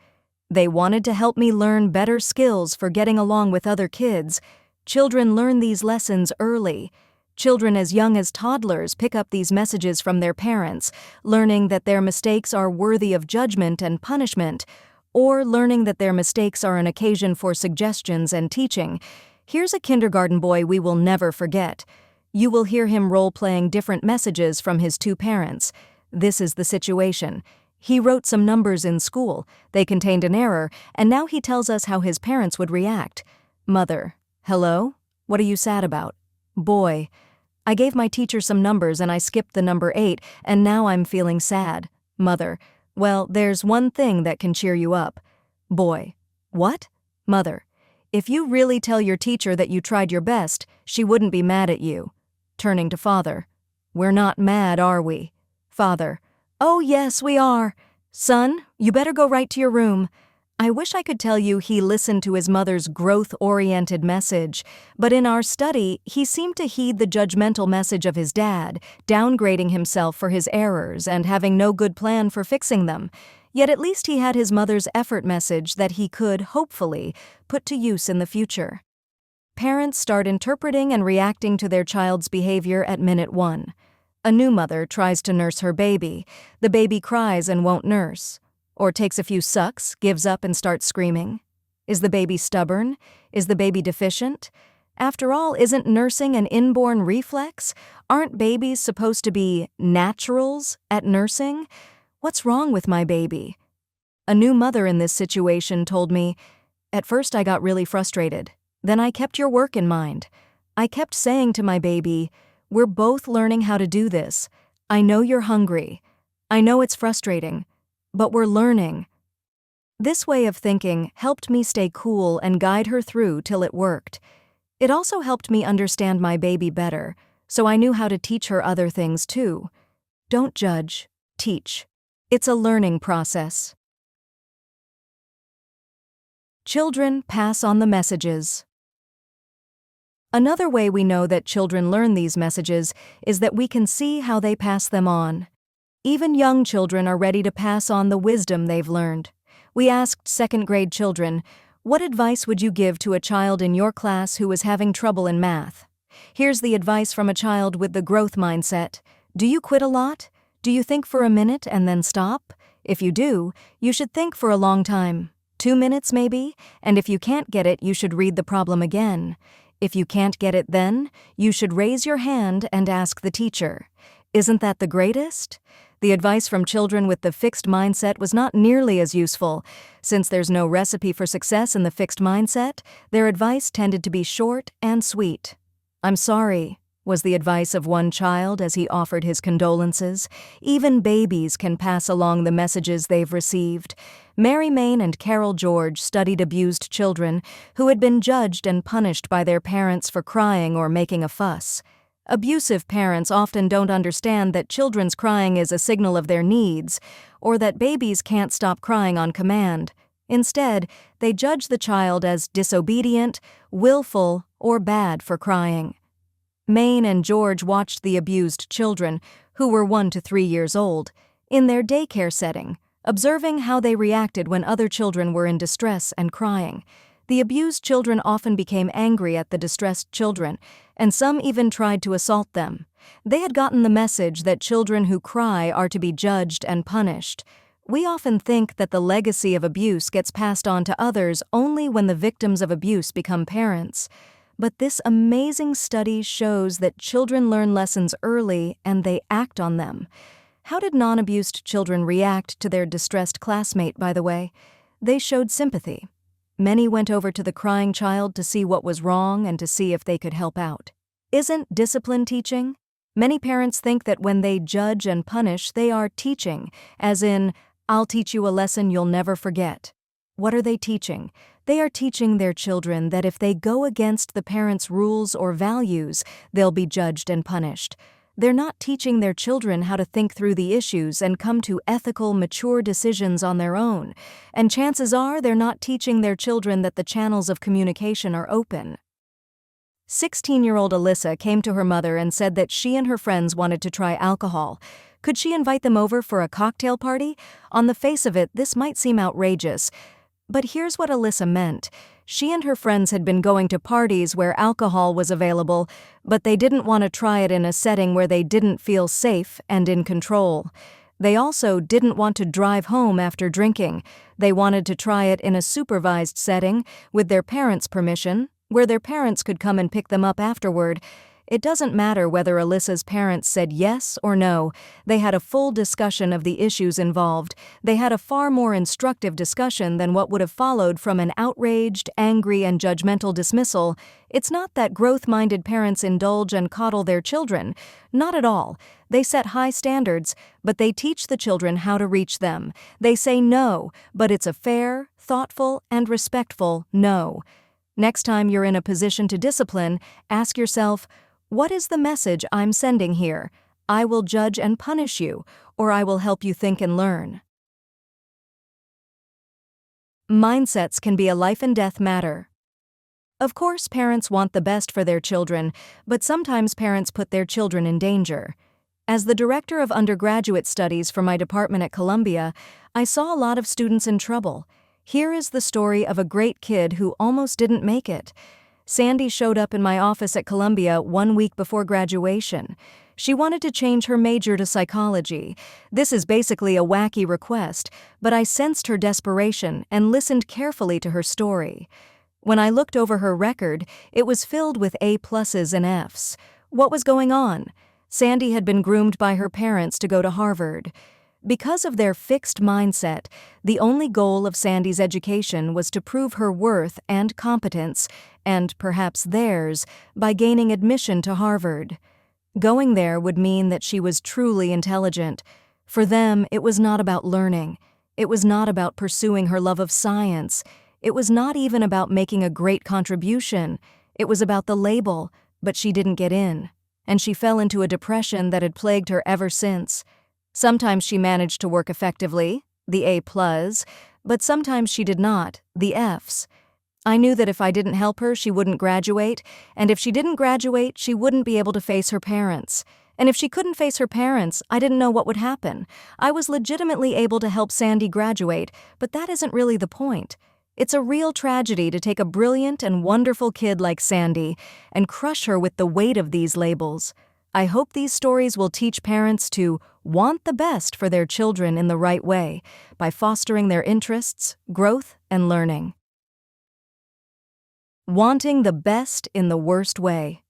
They wanted to help me learn better skills for getting along with other kids. Children learn these lessons early. Children as young as toddlers pick up these messages from their parents, learning that their mistakes are worthy of judgment and punishment, or learning that their mistakes are an occasion for suggestions and teaching. Here's a kindergarten boy we will never forget. You will hear him role-playing different messages from his 2 parents. This is the situation. He wrote some numbers in school. They contained an error, and now he tells us how his parents would react. Mother: Hello? What are you sad about? Boy: I gave my teacher some numbers and I skipped the number 8, and now I'm feeling sad. Mother: Well, there's one thing that can cheer you up. Boy: What? Mother: If you really tell your teacher that you tried your best, she wouldn't be mad at you. Turning to father: We're not mad, are we? Father: Oh, yes, we are. Son, you better go right to your room. I wish I could tell you he listened to his mother's growth-oriented message, but in our study, he seemed to heed the judgmental message of his dad, downgrading himself for his errors and having no good plan for fixing them. Yet at least he had his mother's effort message that he could, hopefully, put to use in the future. Parents start interpreting and reacting to their child's behavior at minute 1. A new mother tries to nurse her baby. The baby cries and won't nurse. Or takes a few sucks, gives up and starts screaming. Is the baby stubborn? Is the baby deficient? After all, isn't nursing an inborn reflex? Aren't babies supposed to be naturals at nursing? What's wrong with my baby? A new mother in this situation told me, At first I got really frustrated. Then I kept your work in mind. I kept saying to my baby, We're both learning how to do this. I know you're hungry. I know it's frustrating, but we're learning. This way of thinking helped me stay cool and guide her through till it worked. It also helped me understand my baby better, so I knew how to teach her other things too. Don't judge, teach. It's a learning process. Children pass on the messages. Another way we know that children learn these messages is that we can see how they pass them on. Even young children are ready to pass on the wisdom they've learned. We asked second-grade children, What advice would you give to a child in your class who is having trouble in math? Here's the advice from a child with the growth mindset. Do you quit a lot? Do you think for a minute and then stop? If you do, you should think for a long time. 2 minutes maybe? And if you can't get it, you should read the problem again. If you can't get it then, you should raise your hand and ask the teacher. Isn't that the greatest? The advice from children with the fixed mindset was not nearly as useful. Since there's no recipe for success in the fixed mindset, their advice tended to be short and sweet. "I'm sorry," was the advice of one child as he offered his condolences. Even babies can pass along the messages they've received. Mary Main and Carol George studied abused children who had been judged and punished by their parents for crying or making a fuss. Abusive parents often don't understand that children's crying is a signal of their needs, or that babies can't stop crying on command. Instead, they judge the child as disobedient, willful, or bad for crying. Maine and George watched the abused children, who were 1 to 3 years old, in their daycare setting, observing how they reacted when other children were in distress and crying. The abused children often became angry at the distressed children, and some even tried to assault them. They had gotten the message that children who cry are to be judged and punished. We often think that the legacy of abuse gets passed on to others only when the victims of abuse become parents. But this amazing study shows that children learn lessons early and they act on them. How did non-abused children react to their distressed classmate, by the way? They showed sympathy. Many went over to the crying child to see what was wrong and to see if they could help out. Isn't discipline teaching? Many parents think that when they judge and punish, they are teaching, as in, "I'll teach you a lesson you'll never forget." What are they teaching? They are teaching their children that if they go against the parents' rules or values, they'll be judged and punished. They're not teaching their children how to think through the issues and come to ethical, mature decisions on their own. And chances are they're not teaching their children that the channels of communication are open. 16-year-old Alyssa came to her mother and said that she and her friends wanted to try alcohol. Could she invite them over for a cocktail party? On the face of it, this might seem outrageous. But here's what Alyssa meant. She and her friends had been going to parties where alcohol was available, but they didn't want to try it in a setting where they didn't feel safe and in control. They also didn't want to drive home after drinking. They wanted to try it in a supervised setting, with their parents' permission, where their parents could come and pick them up afterward. It doesn't matter whether Alyssa's parents said yes or no. They had a full discussion of the issues involved. They had a far more instructive discussion than what would have followed from an outraged, angry, and judgmental dismissal. It's not that growth-minded parents indulge and coddle their children. Not at all. They set high standards, but they teach the children how to reach them. They say no, but it's a fair, thoughtful, and respectful no. Next time you're in a position to discipline, ask yourself, what is the message I'm sending here? I will judge and punish you, or I will help you think and learn. Mindsets can be a life and death matter. Of course, parents want the best for their children, but sometimes parents put their children in danger. As the director of undergraduate studies for my department at Columbia, I saw a lot of students in trouble. Here is the story of a great kid who almost didn't make it. Sandy showed up in my office at Columbia 1 week before graduation. She wanted to change her major to psychology. This is basically a wacky request, but I sensed her desperation and listened carefully to her story. When I looked over her record, it was filled with A+s and Fs. What was going on? Sandy had been groomed by her parents to go to Harvard. Because of their fixed mindset, the only goal of Sandy's education was to prove her worth and competence, and perhaps theirs, by gaining admission to Harvard. Going there would mean that she was truly intelligent. For them, it was not about learning. It was not about pursuing her love of science. It was not even about making a great contribution. It was about the label, but she didn't get in. And she fell into a depression that had plagued her ever since. Sometimes she managed to work effectively, the A+, but sometimes she did not, the Fs. I knew that if I didn't help her, she wouldn't graduate, and if she didn't graduate, she wouldn't be able to face her parents. And if she couldn't face her parents, I didn't know what would happen. I was legitimately able to help Sandy graduate, but that isn't really the point. It's a real tragedy to take a brilliant and wonderful kid like Sandy and crush her with the weight of these labels. I hope these stories will teach parents to want the best for their children in the right way by fostering their interests, growth, and learning. Wanting the best in the worst way.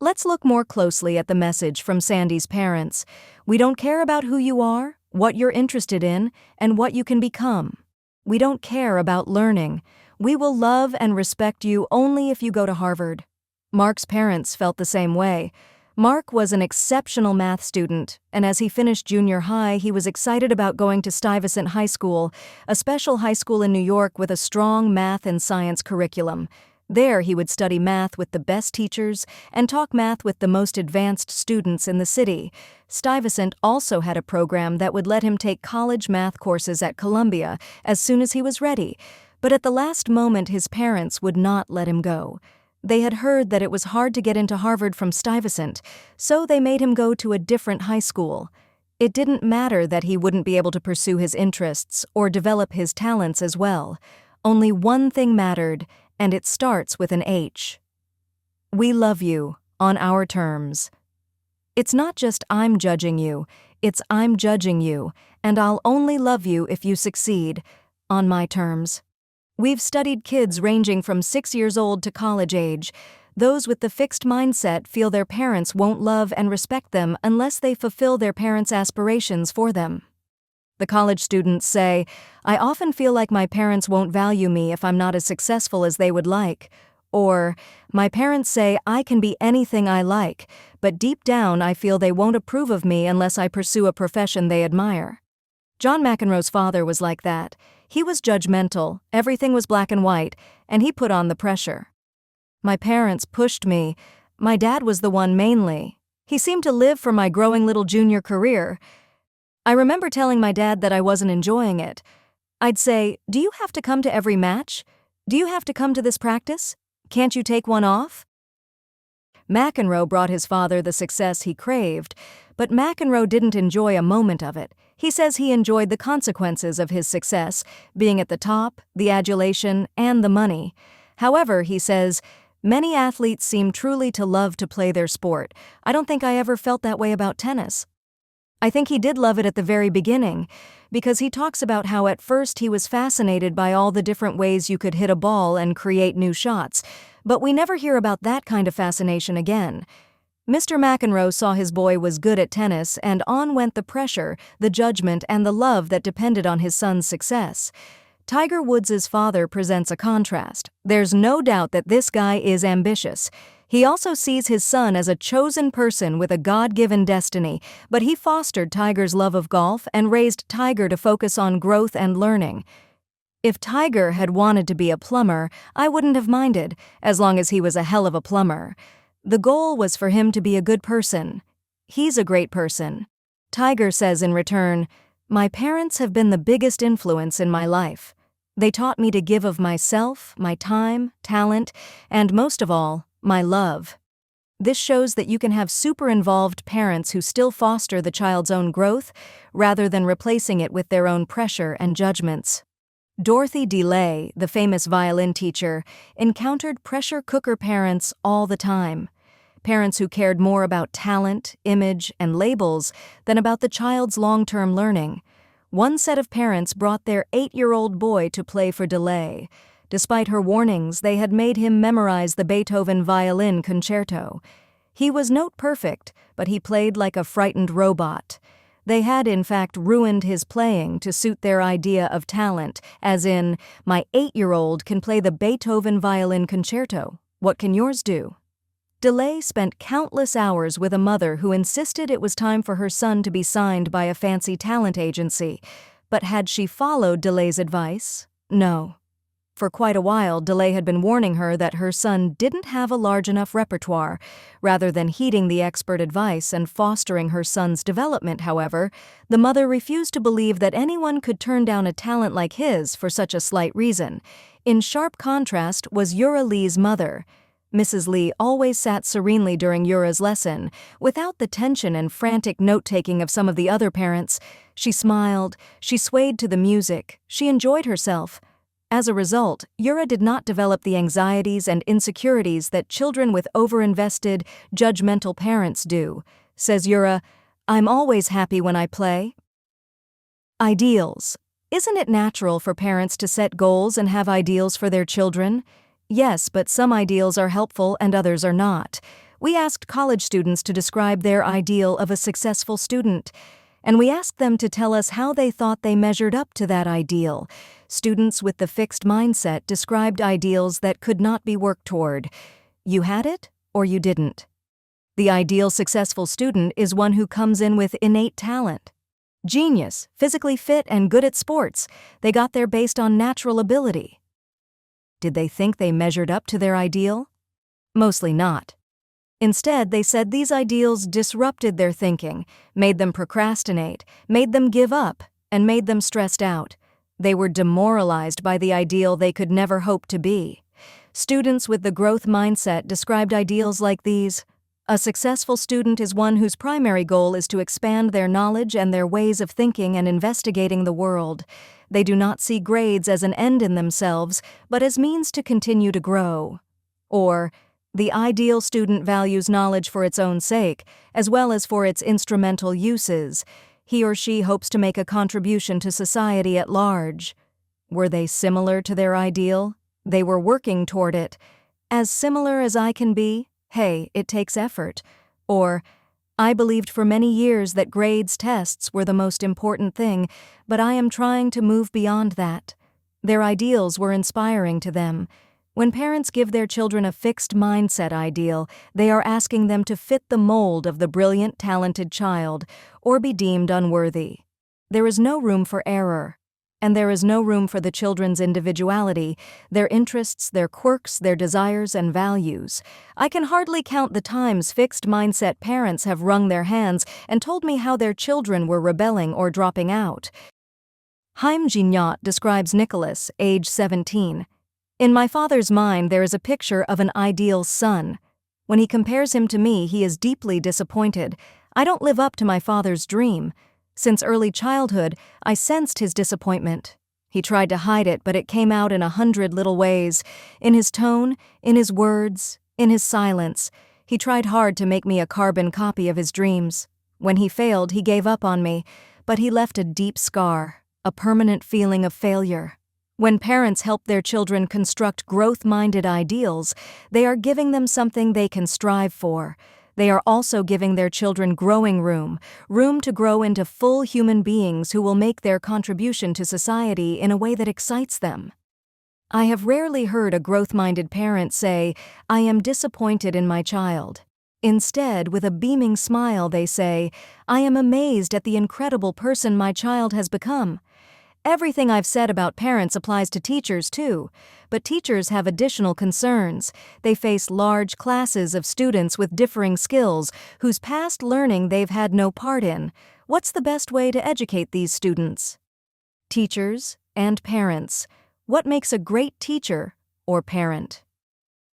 Let's look more closely at the message from Sandy's parents. We don't care about who you are, what you're interested in, and what you can become. We don't care about learning. We will love and respect you only if you go to Harvard. Mark's parents felt the same way. Mark was an exceptional math student, and as he finished junior high, he was excited about going to Stuyvesant High School, a special high school in New York with a strong math and science curriculum. There, he would study math with the best teachers and talk math with the most advanced students in the city. Stuyvesant also had a program that would let him take college math courses at Columbia as soon as he was ready, but at the last moment his parents would not let him go. They had heard that it was hard to get into Harvard from Stuyvesant, so they made him go to a different high school. It didn't matter that he wouldn't be able to pursue his interests or develop his talents as well. Only one thing mattered, and it starts with an H. We love you, on our terms. It's not just I'm judging you, it's I'm judging you, and I'll only love you if you succeed, on my terms. We've studied kids ranging from 6 years old to college age. Those with the fixed mindset feel their parents won't love and respect them unless they fulfill their parents' aspirations for them. The college students say, I often feel like my parents won't value me if I'm not as successful as they would like. Or, my parents say I can be anything I like, but deep down I feel they won't approve of me unless I pursue a profession they admire. John McEnroe's father was like that. He was judgmental, everything was black and white, and he put on the pressure. My parents pushed me. My dad was the one mainly. He seemed to live for my growing little junior career. I remember telling my dad that I wasn't enjoying it. I'd say, do you have to come to every match? Do you have to come to this practice? Can't you take one off? McEnroe brought his father the success he craved, but McEnroe didn't enjoy a moment of it. He says he enjoyed the consequences of his success, being at the top, the adulation, and the money. However, he says, many athletes seem truly to love to play their sport. I don't think I ever felt that way about tennis. I think he did love it at the very beginning, because he talks about how at first he was fascinated by all the different ways you could hit a ball and create new shots, but we never hear about that kind of fascination again. Mr. McEnroe saw his boy was good at tennis, and on went the pressure, the judgment, and the love that depended on his son's success. Tiger Woods' father presents a contrast. There's no doubt that this guy is ambitious. He also sees his son as a chosen person with a God-given destiny, but he fostered Tiger's love of golf and raised Tiger to focus on growth and learning. If Tiger had wanted to be a plumber, I wouldn't have minded, as long as he was a hell of a plumber. The goal was for him to be a good person. He's a great person. Tiger says in return, my parents have been the biggest influence in my life. They taught me to give of myself, my time, talent, and most of all, my love. This shows that you can have super-involved parents who still foster the child's own growth, rather than replacing it with their own pressure and judgments. Dorothy DeLay, the famous violin teacher, encountered pressure cooker parents all the time. Parents who cared more about talent, image, and labels than about the child's long-term learning. One set of parents brought their 8-year-old boy to play for DeLay. Despite her warnings, they had made him memorize the Beethoven violin concerto. He was note perfect, but he played like a frightened robot. They had, in fact, ruined his playing to suit their idea of talent, as in, my 8-year-old can play the Beethoven violin concerto. What can yours do? DeLay spent countless hours with a mother who insisted it was time for her son to be signed by a fancy talent agency. But had she followed DeLay's advice? No. For quite a while, DeLay had been warning her that her son didn't have a large enough repertoire. Rather than heeding the expert advice and fostering her son's development, however, the mother refused to believe that anyone could turn down a talent like his for such a slight reason. In sharp contrast was Ura Lee's mother. Mrs. Lee always sat serenely during Ura's lesson, without the tension and frantic note-taking of some of the other parents. She smiled, she swayed to the music, she enjoyed herself. As a result, Ura did not develop the anxieties and insecurities that children with overinvested, judgmental parents do. Says Ura, I'm always happy when I play. Ideals. Isn't it natural for parents to set goals and have ideals for their children? Yes, but some ideals are helpful and others are not. We asked college students to describe their ideal of a successful student, and we asked them to tell us how they thought they measured up to that ideal. Students with the fixed mindset described ideals that could not be worked toward. You had it, or you didn't. The ideal successful student is one who comes in with innate talent. Genius, physically fit, and good at sports. They got there based on natural ability. Did they think they measured up to their ideal? Mostly not. Instead, they said these ideals disrupted their thinking, made them procrastinate, made them give up, and made them stressed out. They were demoralized by the ideal they could never hope to be. Students with the growth mindset described ideals like these. A successful student is one whose primary goal is to expand their knowledge and their ways of thinking and investigating the world. They do not see grades as an end in themselves, but as means to continue to grow. Or, the ideal student values knowledge for its own sake, as well as for its instrumental uses. He or she hopes to make a contribution to society at large. Were they similar to their ideal? They were working toward it. As similar as I can be? Hey, it takes effort. Or, I believed for many years that grades, tests were the most important thing, but I am trying to move beyond that. Their ideals were inspiring to them. When parents give their children a fixed mindset ideal, they are asking them to fit the mold of the brilliant, talented child, or be deemed unworthy. There is no room for error. And there is no room for the children's individuality, their interests, their quirks, their desires, and values. I can hardly count the times fixed-mindset parents have wrung their hands and told me how their children were rebelling or dropping out. Haim Gignot describes Nicholas, age 17. In my father's mind, there is a picture of an ideal son. When he compares him to me, he is deeply disappointed. I don't live up to my father's dream. Since early childhood, I sensed his disappointment. He tried to hide it, but it came out in 100 little ways. In his tone, in his words, in his silence. He tried hard to make me a carbon copy of his dreams. When he failed, he gave up on me, but he left a deep scar, a permanent feeling of failure. When parents help their children construct growth-minded ideals, they are giving them something they can strive for. They are also giving their children growing room to grow into full human beings who will make their contribution to society in a way that excites them. I have rarely heard a growth-minded parent say, "I am disappointed in my child." Instead, with a beaming smile, they say, "I am amazed at the incredible person my child has become." Everything I've said about parents applies to teachers too, but teachers have additional concerns. They face large classes of students with differing skills whose past learning they've had no part in. What's the best way to educate these students? Teachers and parents. What makes a great teacher or parent?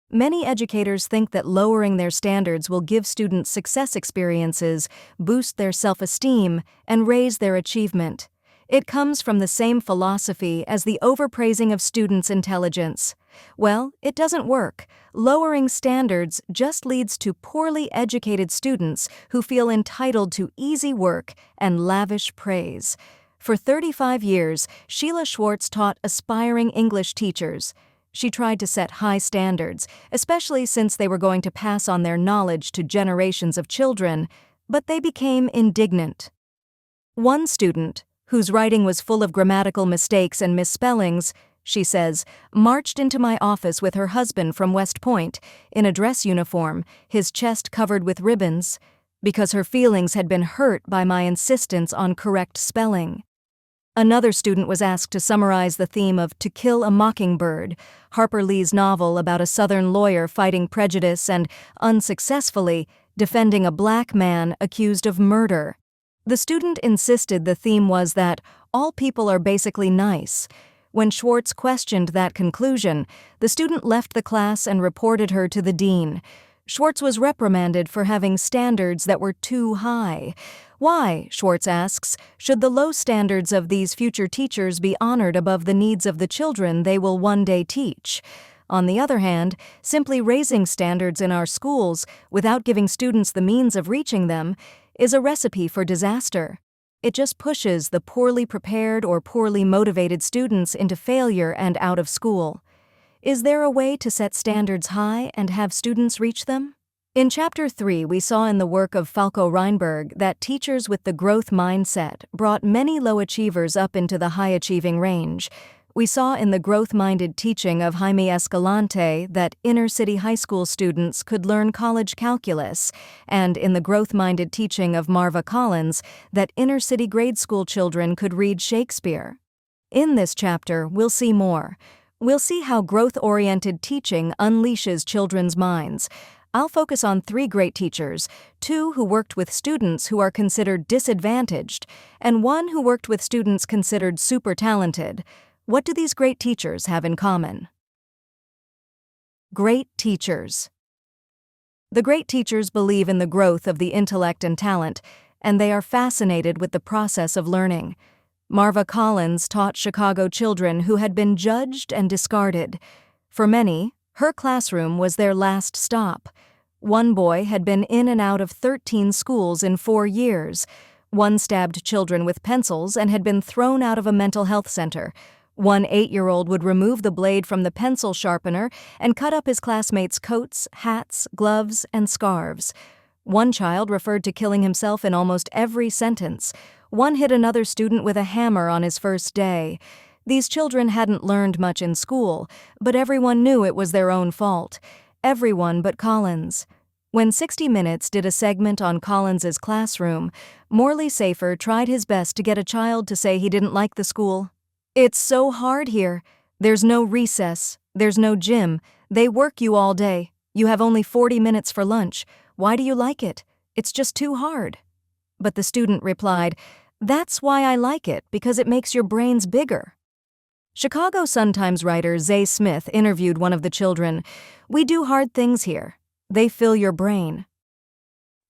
Many educators think that lowering their standards will give students success experiences, boost their self-esteem, and raise their achievement. It comes from the same philosophy as the overpraising of students' intelligence. Well, it doesn't work. Lowering standards just leads to poorly educated students who feel entitled to easy work and lavish praise. For 35 years, Sheila Schwartz taught aspiring English teachers. She tried to set high standards, especially since they were going to pass on their knowledge to generations of children, but they became indignant. One student, whose writing was full of grammatical mistakes and misspellings, she says, marched into my office with her husband from West Point, in a dress uniform, his chest covered with ribbons, because her feelings had been hurt by my insistence on correct spelling. Another student was asked to summarize the theme of To Kill a Mockingbird, Harper Lee's novel about a Southern lawyer fighting prejudice and, unsuccessfully, defending a black man accused of murder. The student insisted the theme was that all people are basically nice. When Schwartz questioned that conclusion, the student left the class and reported her to the dean. Schwartz was reprimanded for having standards that were too high. Why, Schwartz asks, should the low standards of these future teachers be honored above the needs of the children they will one day teach? On the other hand, simply raising standards in our schools without giving students the means of reaching them is a recipe for disaster. It just pushes the poorly prepared or poorly motivated students into failure and out of school. Is there a way to set standards high and have students reach them? In Chapter 3, we saw in the work of Falco Reinberg that teachers with the growth mindset brought many low achievers up into the high-achieving range. We saw in the growth-minded teaching of Jaime Escalante that inner-city high school students could learn college calculus, and in the growth-minded teaching of Marva Collins that inner-city grade school children could read Shakespeare. In this chapter, we'll see more. We'll see how growth-oriented teaching unleashes children's minds. I'll focus on 3 great teachers, 2 who worked with students who are considered disadvantaged, and 1 who worked with students considered super talented. What do these great teachers have in common? Great teachers. The great teachers believe in the growth of the intellect and talent, and they are fascinated with the process of learning. Marva Collins taught Chicago children who had been judged and discarded. For many, her classroom was their last stop. One boy had been in and out of 13 schools in 4 years. One stabbed children with pencils and had been thrown out of a mental health center. One 8-year-old would remove the blade from the pencil sharpener and cut up his classmates' coats, hats, gloves, and scarves. One child referred to killing himself in almost every sentence. One hit another student with a hammer on his first day. These children hadn't learned much in school, but everyone knew it was their own fault. Everyone but Collins. When 60 Minutes did a segment on Collins's classroom, Morley Safer tried his best to get a child to say he didn't like the school. "It's so hard here. There's no recess. There's no gym. They work you all day. You have only 40 minutes for lunch. Why do you like it? It's just too hard." But the student replied, "That's why I like it, because it makes your brains bigger." Chicago Sun-Times writer Zay Smith interviewed one of the children. "We do hard things here. They fill your brain."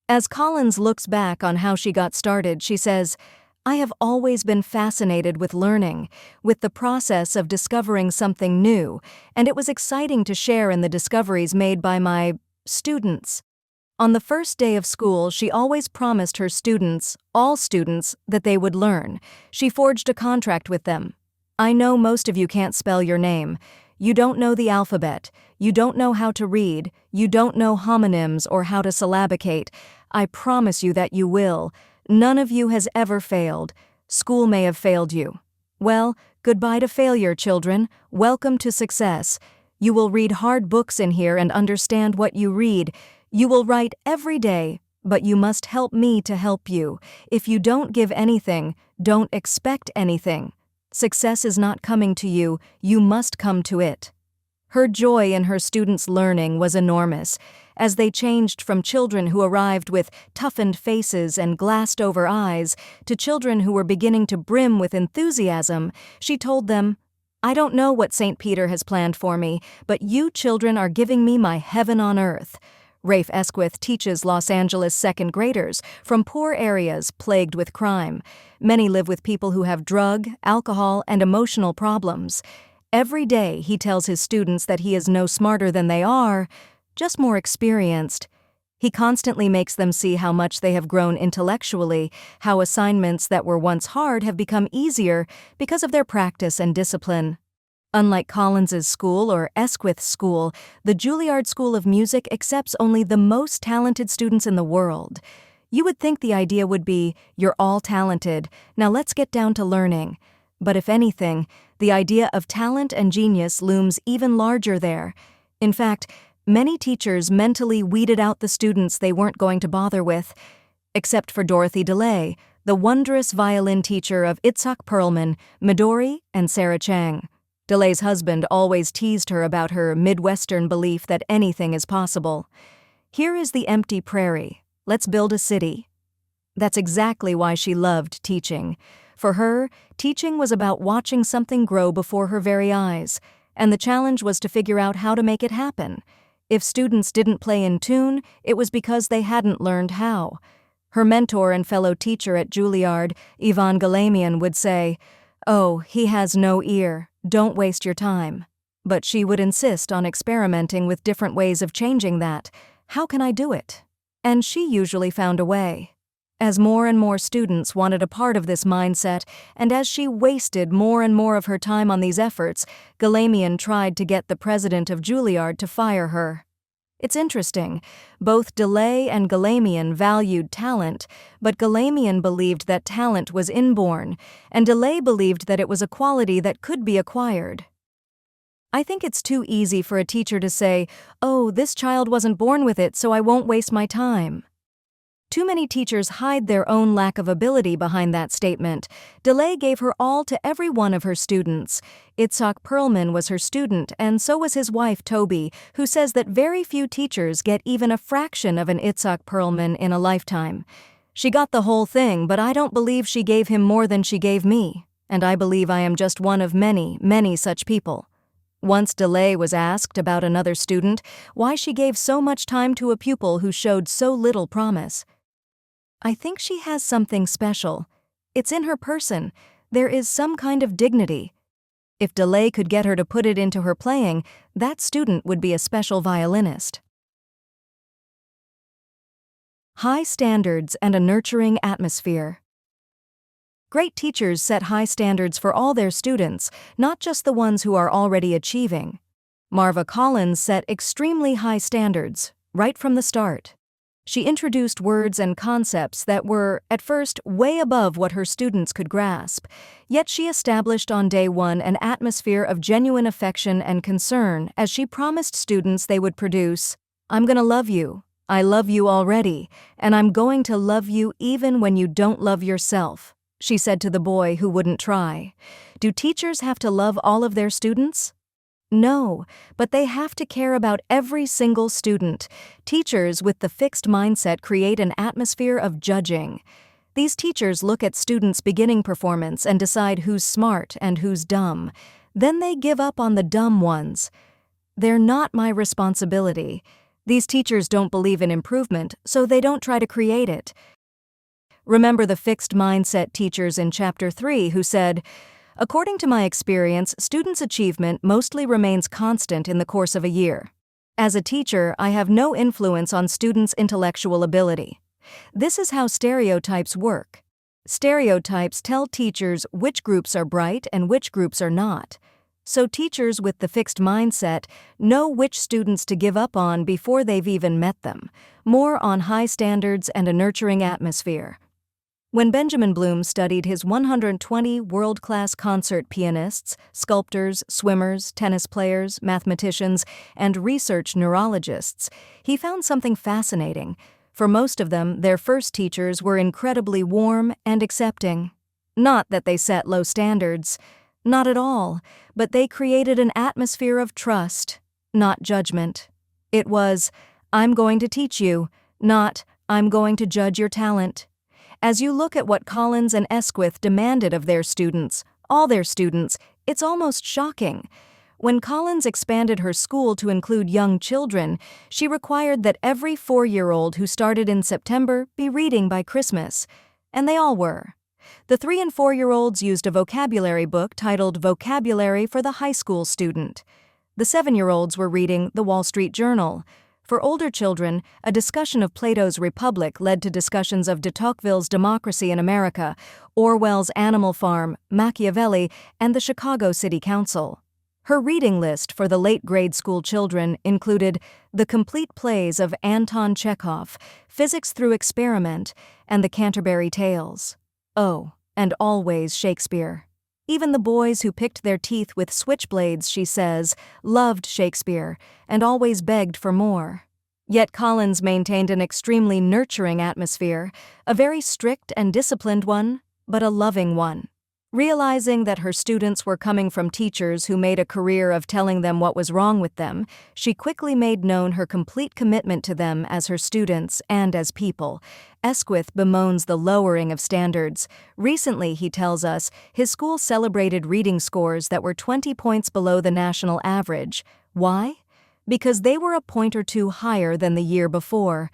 As Collins looks back on how she got started, she says, "I have always been fascinated with learning, with the process of discovering something new, and it was exciting to share in the discoveries made by my students." On the first day of school, she always promised her students, all students, that they would learn. She forged a contract with them. "I know most of you can't spell your name. You don't know the alphabet. You don't know how to read. You don't know homonyms or how to syllabicate. I promise you that you will. None of you has ever failed. School may have failed you. Well, goodbye to failure, children. Welcome to success. You will read hard books in here and understand what you read. You will write every day, but you must help me to help you. If you don't give anything, don't expect anything. Success is not coming to you, you must come to it." Her joy in her students' learning was enormous. As they changed from children who arrived with toughened faces and glassed-over eyes to children who were beginning to brim with enthusiasm, she told them, "I don't know what St. Peter has planned for me, but you children are giving me my heaven on earth." Rafe Esquith teaches Los Angeles second graders from poor areas plagued with crime. Many live with people who have drug, alcohol, and emotional problems. Every day he tells his students that he is no smarter than they are, just more experienced. He constantly makes them see how much they have grown intellectually, how assignments that were once hard have become easier because of their practice and discipline. Unlike Collins's school or Esquith's school, the Juilliard School of Music accepts only the most talented students in the world. You would think the idea would be, you're all talented, now let's get down to learning. But if anything, the idea of talent and genius looms even larger there. In fact, many teachers mentally weeded out the students they weren't going to bother with. Except for Dorothy DeLay, the wondrous violin teacher of Itzhak Perlman, Midori, and Sarah Chang. DeLay's husband always teased her about her Midwestern belief that anything is possible. "Here is the empty prairie. Let's build a city." That's exactly why she loved teaching. For her, teaching was about watching something grow before her very eyes, and the challenge was to figure out how to make it happen. If students didn't play in tune, it was because they hadn't learned how. Her mentor and fellow teacher at Juilliard, Ivan Galamian, would say, "Oh, he has no ear. Don't waste your time." But she would insist on experimenting with different ways of changing that. How can I do it? And she usually found a way. As more and more students wanted a part of this mindset, and as she wasted more and more of her time on these efforts, Galamian tried to get the president of Juilliard to fire her. It's interesting. Both Delay and Galamian valued talent, but Galamian believed that talent was inborn, and Delay believed that it was a quality that could be acquired. I think it's too easy for a teacher to say, "Oh, this child wasn't born with it, so I won't waste my time." Too many teachers hide their own lack of ability behind that statement. Delay gave her all to every one of her students. Itzhak Perlman was her student, and so was his wife Toby, who says that very few teachers get even a fraction of an Itzhak Perlman in a lifetime. She got the whole thing, but I don't believe she gave him more than she gave me, and I believe I am just one of many, many such people. Once Delay was asked about another student, why she gave so much time to a pupil who showed so little promise. "I think she has something special. It's in her person. There is some kind of dignity. If Delay could get her to put it into her playing, that student would be a special violinist." High standards and a nurturing atmosphere. Great teachers set high standards for all their students, not just the ones who are already achieving. Marva Collins set extremely high standards, right from the start. She introduced words and concepts that were, at first, way above what her students could grasp, yet she established on day one an atmosphere of genuine affection and concern as she promised students they would produce, "I'm gonna love you, I love you already, and I'm going to love you even when you don't love yourself," she said to the boy who wouldn't try. Do teachers have to love all of their students? No, but they have to care about every single student. Teachers with the fixed mindset create an atmosphere of judging. These teachers look at students' beginning performance and decide who's smart and who's dumb. Then they give up on the dumb ones. "They're not my responsibility." These teachers don't believe in improvement, so they don't try to create it. Remember the fixed mindset teachers in Chapter 3 who said, "According to my experience, students' achievement mostly remains constant in the course of a year. As a teacher, I have no influence on students' intellectual ability." This is how stereotypes work. Stereotypes tell teachers which groups are bright and which groups are not. So teachers with the fixed mindset know which students to give up on before they've even met them. More on high standards and a nurturing atmosphere. When Benjamin Bloom studied his 120 world-class concert pianists, sculptors, swimmers, tennis players, mathematicians, and research neurologists, he found something fascinating. For most of them, their first teachers were incredibly warm and accepting. Not that they set low standards. Not at all. But they created an atmosphere of trust, not judgment. It was, "I'm going to teach you," not, "I'm going to judge your talent." As you look at what Collins and Esquith demanded of their students, all their students, it's almost shocking. When Collins expanded her school to include young children, she required that every 4-year-old who started in September be reading by Christmas. And they all were. The 3- and 4-year-olds used a vocabulary book titled Vocabulary for the High School Student. The 7-year-olds were reading The Wall Street Journal. For older children, a discussion of Plato's Republic led to discussions of de Tocqueville's Democracy in America, Orwell's Animal Farm, Machiavelli, and the Chicago City Council. Her reading list for the late grade school children included the complete plays of Anton Chekhov, Physics Through Experiment, and the Canterbury Tales. Oh, and always Shakespeare. Even the boys who picked their teeth with switchblades, she says, loved Shakespeare and always begged for more. Yet Collins maintained an extremely nurturing atmosphere, a very strict and disciplined one, but a loving one. Realizing that her students were coming from teachers who made a career of telling them what was wrong with them, she quickly made known her complete commitment to them as her students and as people. Esquith bemoans the lowering of standards. Recently, he tells us, his school celebrated reading scores that were 20 points below the national average. Why? Because they were a point or two higher than the year before.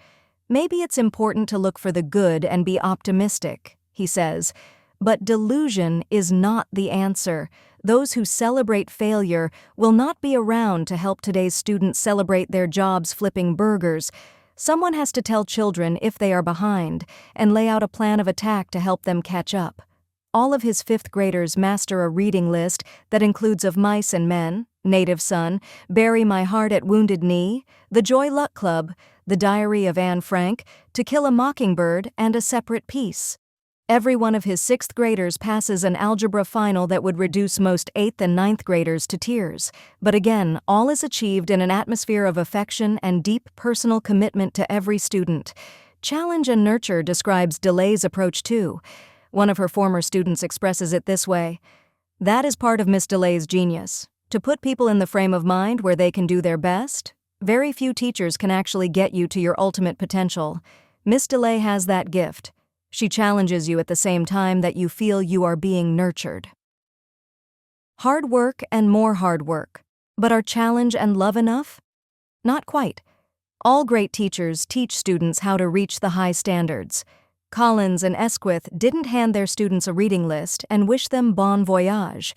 Maybe it's important to look for the good and be optimistic, he says. But delusion is not the answer. Those who celebrate failure will not be around to help today's students celebrate their jobs flipping burgers. Someone has to tell children if they are behind and lay out a plan of attack to help them catch up. All of his 5th graders master a reading list that includes Of Mice and Men, Native Son, Bury My Heart at Wounded Knee, The Joy Luck Club, The Diary of Anne Frank, To Kill a Mockingbird, and A Separate Peace. Every one of his 6th graders passes an algebra final that would reduce most 8th and 9th graders to tears. But again, all is achieved in an atmosphere of affection and deep personal commitment to every student. Challenge and Nurture describes Delay's approach too. One of her former students expresses it this way: "That is part of Miss Delay's genius. To put people in the frame of mind where they can do their best. Very few teachers can actually get you to your ultimate potential. Miss Delay has that gift. She challenges you at the same time that you feel you are being nurtured." Hard work and more hard work. But are challenge and love enough? Not quite. All great teachers teach students how to reach the high standards. Collins and Esquith didn't hand their students a reading list and wish them bon voyage.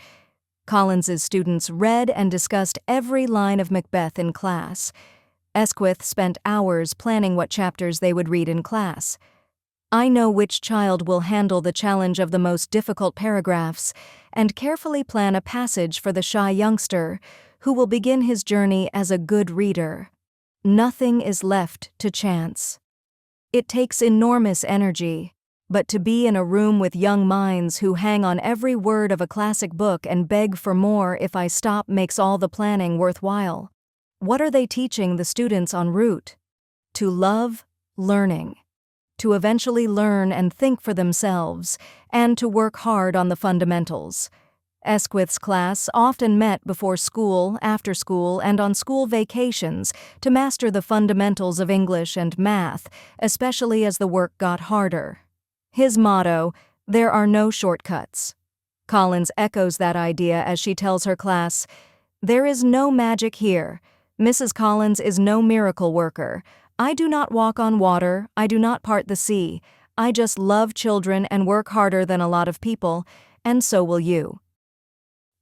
Collins's students read and discussed every line of Macbeth in class. Esquith spent hours planning what chapters they would read in class. I know which child will handle the challenge of the most difficult paragraphs and carefully plan a passage for the shy youngster who will begin his journey as a good reader. Nothing is left to chance. It takes enormous energy, but to be in a room with young minds who hang on every word of a classic book and beg for more if I stop makes all the planning worthwhile. What are they teaching the students en route? To love learning. To eventually learn and think for themselves, and to work hard on the fundamentals. Esquith's class often met before school, after school, and on school vacations to master the fundamentals of English and math, especially as the work got harder. His motto, "There are no shortcuts." Collins echoes that idea as she tells her class, "There is no magic here. Mrs. Collins is no miracle worker. I do not walk on water, I do not part the sea. I just love children and work harder than a lot of people, and so will you."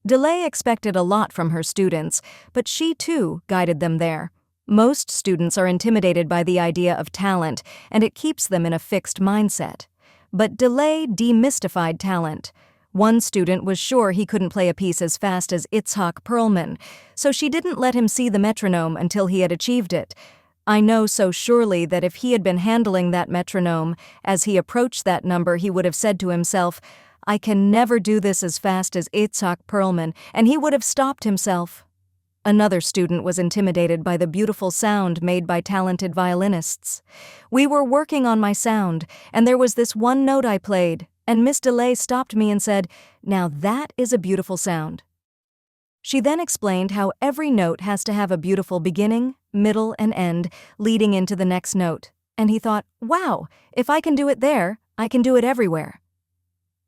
Delay expected a lot from her students, but she too guided them there. Most students are intimidated by the idea of talent, and it keeps them in a fixed mindset. But Delay demystified talent. One student was sure he couldn't play a piece as fast as Itzhak Perlman, so she didn't let him see the metronome until he had achieved it. I know so surely that if he had been handling that metronome, as he approached that number he would have said to himself, "I can never do this as fast as Itzhak Perlman," and he would have stopped himself. Another student was intimidated by the beautiful sound made by talented violinists. "We were working on my sound, and there was this one note I played, and Miss Delay stopped me and said, 'Now that is a beautiful sound.'" She then explained how every note has to have a beautiful beginning, middle, and end, leading into the next note, and he thought, "Wow, if I can do it there, I can do it everywhere."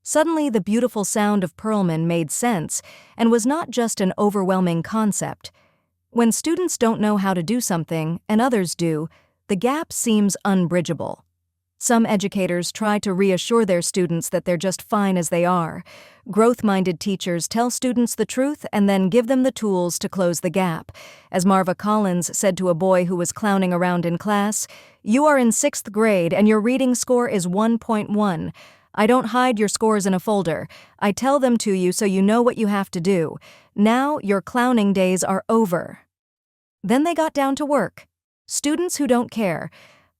Suddenly, the beautiful sound of Perlman made sense and was not just an overwhelming concept. When students don't know how to do something, and others do, the gap seems unbridgeable. Some educators try to reassure their students that they're just fine as they are. Growth-minded teachers tell students the truth and then give them the tools to close the gap. As Marva Collins said to a boy who was clowning around in class, "You are in 6th grade and your reading score is 1.1. I don't hide your scores in a folder. I tell them to you so you know what you have to do. Now your clowning days are over." Then they got down to work. Students who don't care.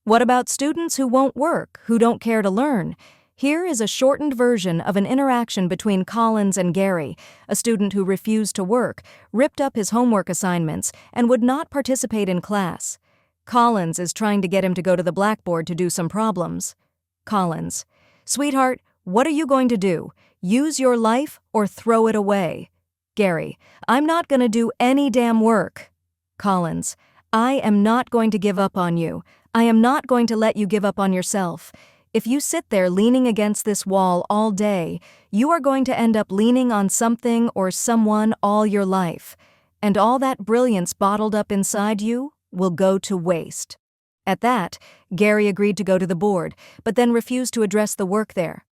What about students who won't work, who don't care to learn? Here is a shortened version of an interaction between Collins and Gary, a student who refused to work, ripped up his homework assignments, and would not participate in class. Collins is trying to get him to go to the blackboard to do some problems. Collins: "Sweetheart, what are you going to do? Use your life or throw it away?" Gary: "I'm not going to do any damn work." Collins: "I am not going to give up on you. I am not going to let you give up on yourself. If you sit there leaning against this wall all day, you are going to end up leaning on something or someone all your life. And all that brilliance bottled up inside you will go to waste." At that, Gary agreed to go to the board, but then refused to address the work there.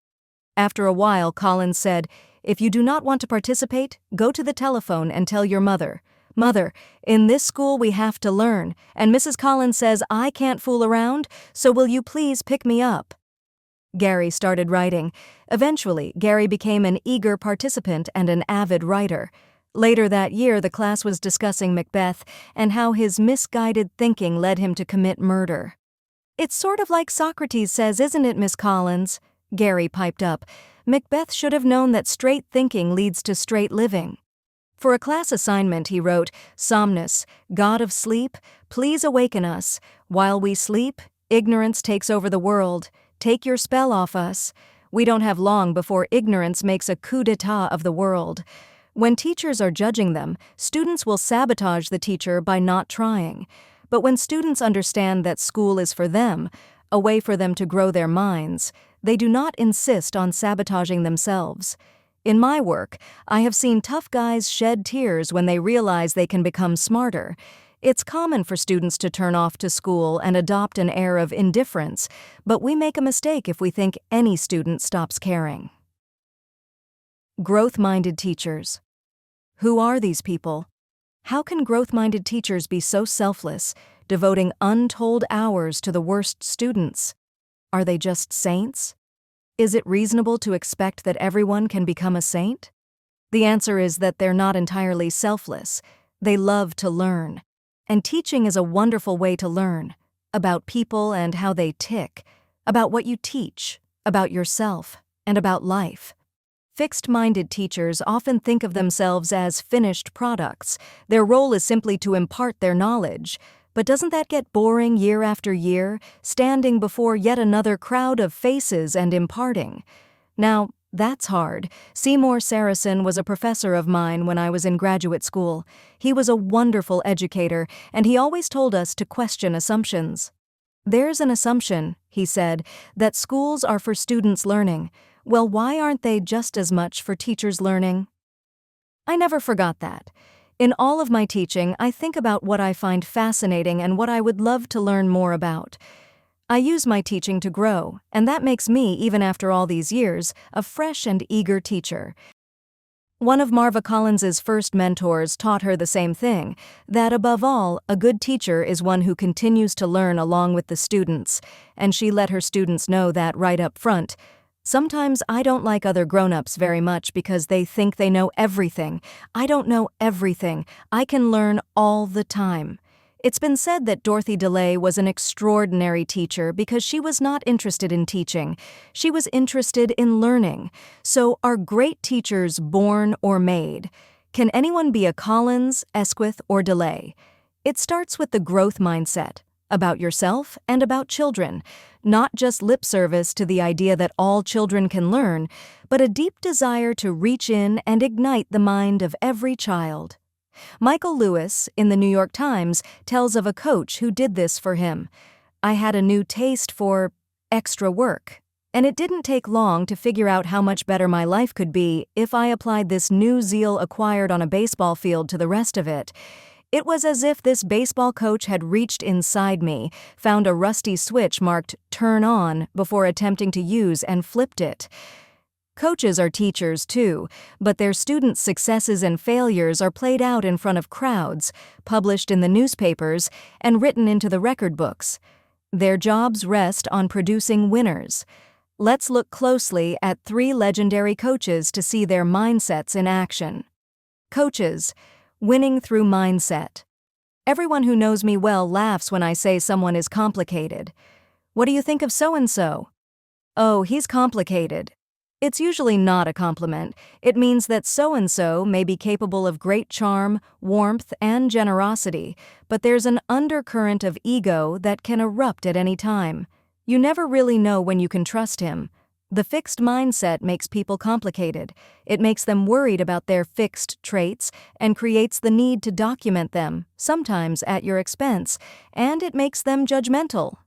After a while, Collins said, "If you do not want to participate, go to the telephone and tell your mother. Mother, in this school we have to learn, and Mrs. Collins says I can't fool around, so will you please pick me up?" Gary started writing. Eventually, Gary became an eager participant and an avid writer. Later that year, the class was discussing Macbeth and how his misguided thinking led him to commit murder. "It's sort of like Socrates says, isn't it, Miss Collins?" Gary piped up. "Macbeth should have known that straight thinking leads to straight living." For a class assignment, he wrote, "Somnus, God of sleep, please awaken us. While we sleep, ignorance takes over the world. Take your spell off us. We don't have long before ignorance makes a coup d'etat of the world." When teachers are judging them, students will sabotage the teacher by not trying. But when students understand that school is for them, a way for them to grow their minds, they do not insist on sabotaging themselves. In my work, I have seen tough guys shed tears when they realize they can become smarter. It's common for students to turn off to school and adopt an air of indifference, but we make a mistake if we think any student stops caring. Growth-minded teachers. Who are these people? How can growth-minded teachers be so selfless, devoting untold hours to the worst students? Are they just saints? Is it reasonable to expect that everyone can become a saint? The answer is that they're not entirely selfless. They love to learn. And teaching is a wonderful way to learn, about people and how they tick, about what you teach, about yourself, and about life. Fixed-minded teachers often think of themselves as finished products. Their role is simply to impart their knowledge. But doesn't that get boring year after year, standing before yet another crowd of faces and imparting? Now, that's hard. Seymour Saracen was a professor of mine when I was in graduate school. He was a wonderful educator, and he always told us to question assumptions. "There's an assumption," he said, "that schools are for students learning. Well, why aren't they just as much for teachers learning?" I never forgot that. In all of my teaching, I think about what I find fascinating and what I would love to learn more about. I use my teaching to grow, and that makes me, even after all these years, a fresh and eager teacher. One of Marva Collins's first mentors taught her the same thing, that above all, a good teacher is one who continues to learn along with the students, and she let her students know that right up front. Sometimes I don't like other grown-ups very much because they think they know everything. I don't know everything. I can learn all the time. It's been said that Dorothy DeLay was an extraordinary teacher because she was not interested in teaching. She was interested in learning. So are great teachers born or made? Can anyone be a Collins, Esquith, or DeLay? It starts with the growth mindset, about yourself and about children. Not just lip service to the idea that all children can learn, but a deep desire to reach in and ignite the mind of every child. Michael Lewis, in the New York Times, tells of a coach who did this for him. "I had a new taste for extra work, and it didn't take long to figure out how much better my life could be if I applied this new zeal acquired on a baseball field to the rest of it. It was as if this baseball coach had reached inside me, found a rusty switch marked 'Turn On' before attempting to use and flipped it." Coaches are teachers too, but their students' successes and failures are played out in front of crowds, published in the newspapers, and written into the record books. Their jobs rest on producing winners. Let's look closely at 3 legendary coaches to see their mindsets in action. Coaches. Winning through mindset. Everyone who knows me well laughs when I say someone is complicated. "What do you think of so-and-so?" "Oh, he's complicated." It's usually not a compliment. It means that so-and-so may be capable of great charm, warmth, and generosity, but there's an undercurrent of ego that can erupt at any time. You never really know when you can trust him. The fixed mindset makes people complicated. It makes them worried about their fixed traits and creates the need to document them, sometimes at your expense, and it makes them judgmental.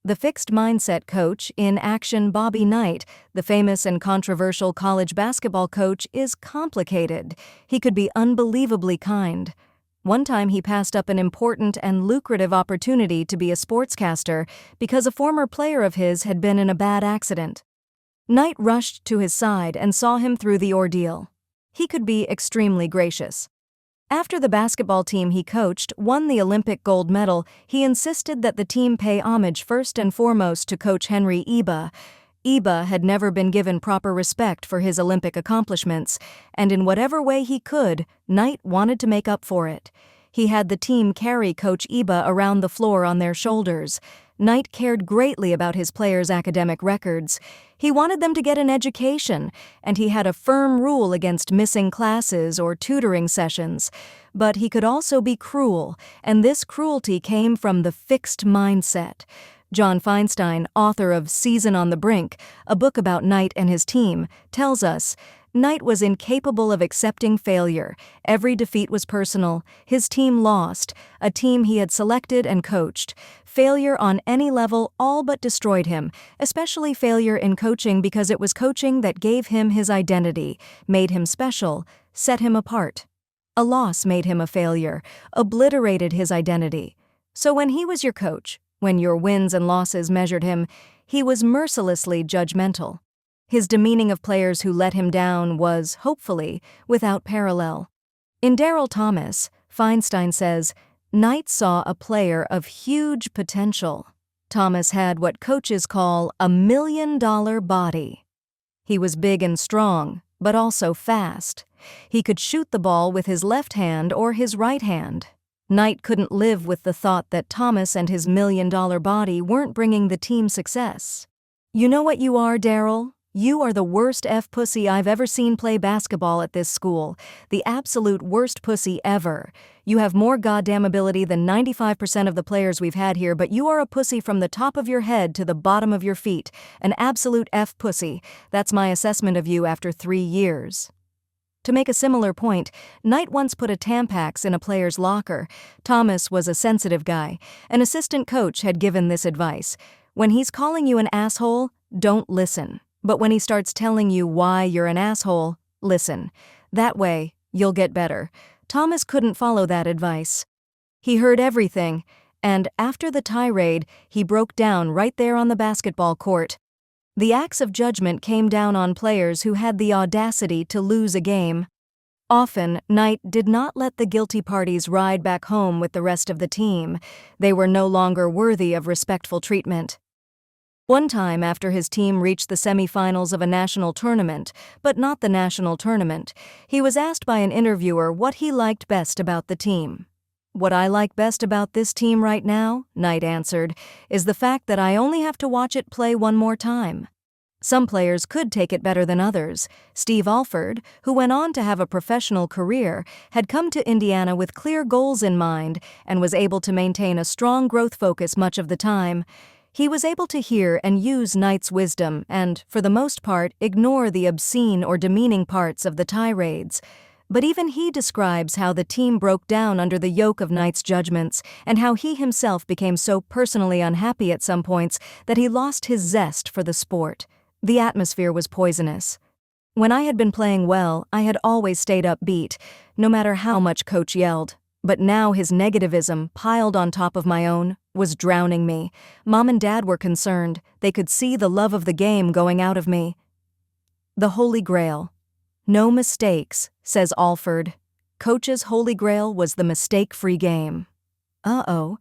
The fixed mindset coach in Action, Bobby Knight, the famous and controversial college basketball coach, is complicated. He could be unbelievably kind. One time he passed up an important and lucrative opportunity to be a sportscaster because a former player of his had been in a bad accident. Knight rushed to his side and saw him through the ordeal. He could be extremely gracious. After the basketball team he coached won the Olympic gold medal, he insisted that the team pay homage first and foremost to Coach Henry Eba. Iba had never been given proper respect for his Olympic accomplishments, and in whatever way he could, Knight wanted to make up for it. He had the team carry Coach Iba around the floor on their shoulders. Knight cared greatly about his players' academic records. He wanted them to get an education, and he had a firm rule against missing classes or tutoring sessions. But he could also be cruel, and this cruelty came from the fixed mindset. John Feinstein, author of Season on the Brink, a book about Knight and his team, tells us, Knight was incapable of accepting failure. Every defeat was personal. His team lost, a team he had selected and coached. Failure on any level all but destroyed him, especially failure in coaching because it was coaching that gave him his identity, made him special, set him apart. A loss made him a failure, obliterated his identity. So when he was your coach, when your wins and losses measured him, he was mercilessly judgmental. His demeaning of players who let him down was, hopefully, without parallel. In Daryl Thomas, Feinstein says, Knight saw a player of huge potential. Thomas had what coaches call a $1 million body. He was big and strong, but also fast. He could shoot the ball with his left hand or his right hand. Knight couldn't live with the thought that Thomas and his $1 million body weren't bringing the team success. You know what you are, Daryl? You are the worst pussy I've ever seen play basketball at this school. The absolute worst pussy ever. You have more goddamn ability than 95% of the players we've had here, but you are a pussy from the top of your head to the bottom of your feet. An absolute pussy. That's my assessment of you after 3 years. To make a similar point, Knight once put a Tampax in a player's locker. Thomas was a sensitive guy. An assistant coach had given this advice. When he's calling you an asshole, don't listen. But when he starts telling you why you're an asshole, listen. That way, you'll get better. Thomas couldn't follow that advice. He heard everything, and after the tirade, he broke down right there on the basketball court. The axe of judgment came down on players who had the audacity to lose a game. Often, Knight did not let the guilty parties ride back home with the rest of the team. They were no longer worthy of respectful treatment. One time after his team reached the semifinals of a national tournament, but not the national tournament, he was asked by an interviewer what he liked best about the team. What I like best about this team right now, Knight answered, is the fact that I only have to watch it play one more time. Some players could take it better than others. Steve Alford, who went on to have a professional career, had come to Indiana with clear goals in mind and was able to maintain a strong growth focus much of the time. He was able to hear and use Knight's wisdom and, for the most part, ignore the obscene or demeaning parts of the tirades. But even he describes how the team broke down under the yoke of Knight's judgments and how he himself became so personally unhappy at some points that he lost his zest for the sport. The atmosphere was poisonous. When I had been playing well, I had always stayed upbeat, no matter how much coach yelled. But now his negativism, piled on top of my own, was drowning me. Mom and Dad were concerned. They could see the love of the game going out of me. The Holy Grail. No mistakes, says Alford. Coach's Holy Grail was the mistake-free game. Uh-oh.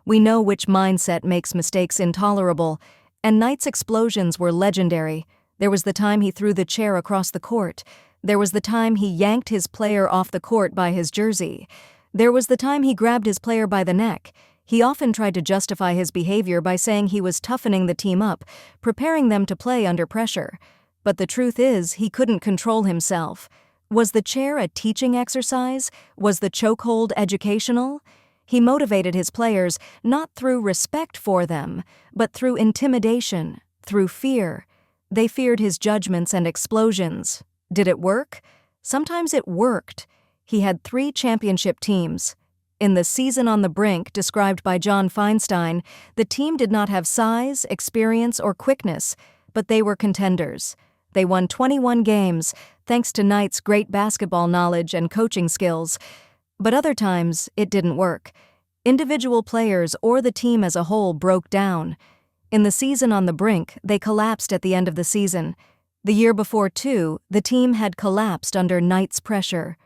We know which mindset makes mistakes intolerable, and Knight's explosions were legendary. There was the time he threw the chair across the court. There was the time he yanked his player off the court by his jersey. There was the time he grabbed his player by the neck. He often tried to justify his behavior by saying he was toughening the team up, preparing them to play under pressure. But the truth is, he couldn't control himself. Was the chair a teaching exercise? Was the chokehold educational? He motivated his players not through respect for them, but through intimidation, through fear. They feared his judgments and explosions. Did it work? Sometimes it worked. He had 3 championship teams. In the Season on the Brink, described by John Feinstein, the team did not have size, experience, or quickness, but they were contenders. They won 21 games, thanks to Knight's great basketball knowledge and coaching skills. But other times, it didn't work. Individual players or the team as a whole broke down. In the Season on the Brink, they collapsed at the end of the season. The year before, too, the team had collapsed under Knight's pressure.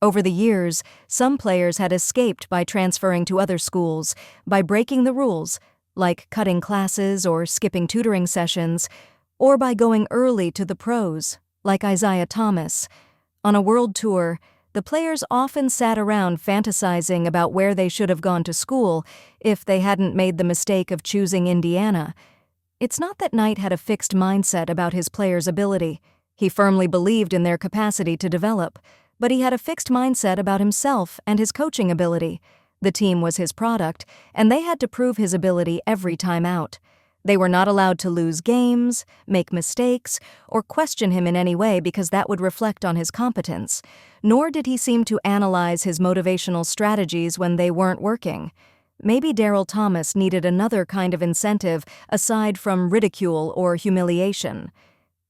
Over the years, some players had escaped by transferring to other schools, by breaking the rules, like cutting classes or skipping tutoring sessions. or by going early to the pros, like Isaiah Thomas. On a world tour, the players often sat around fantasizing about where they should have gone to school if they hadn't made the mistake of choosing Indiana. It's not that Knight had a fixed mindset about his players' ability. He firmly believed in their capacity to develop, but he had a fixed mindset about himself and his coaching ability. The team was his product, and they had to prove his ability every time out. They were not allowed to lose games, make mistakes, or question him in any way because that would reflect on his competence. Nor did he seem to analyze his motivational strategies when they weren't working. Maybe Daryl Thomas needed another kind of incentive aside from ridicule or humiliation.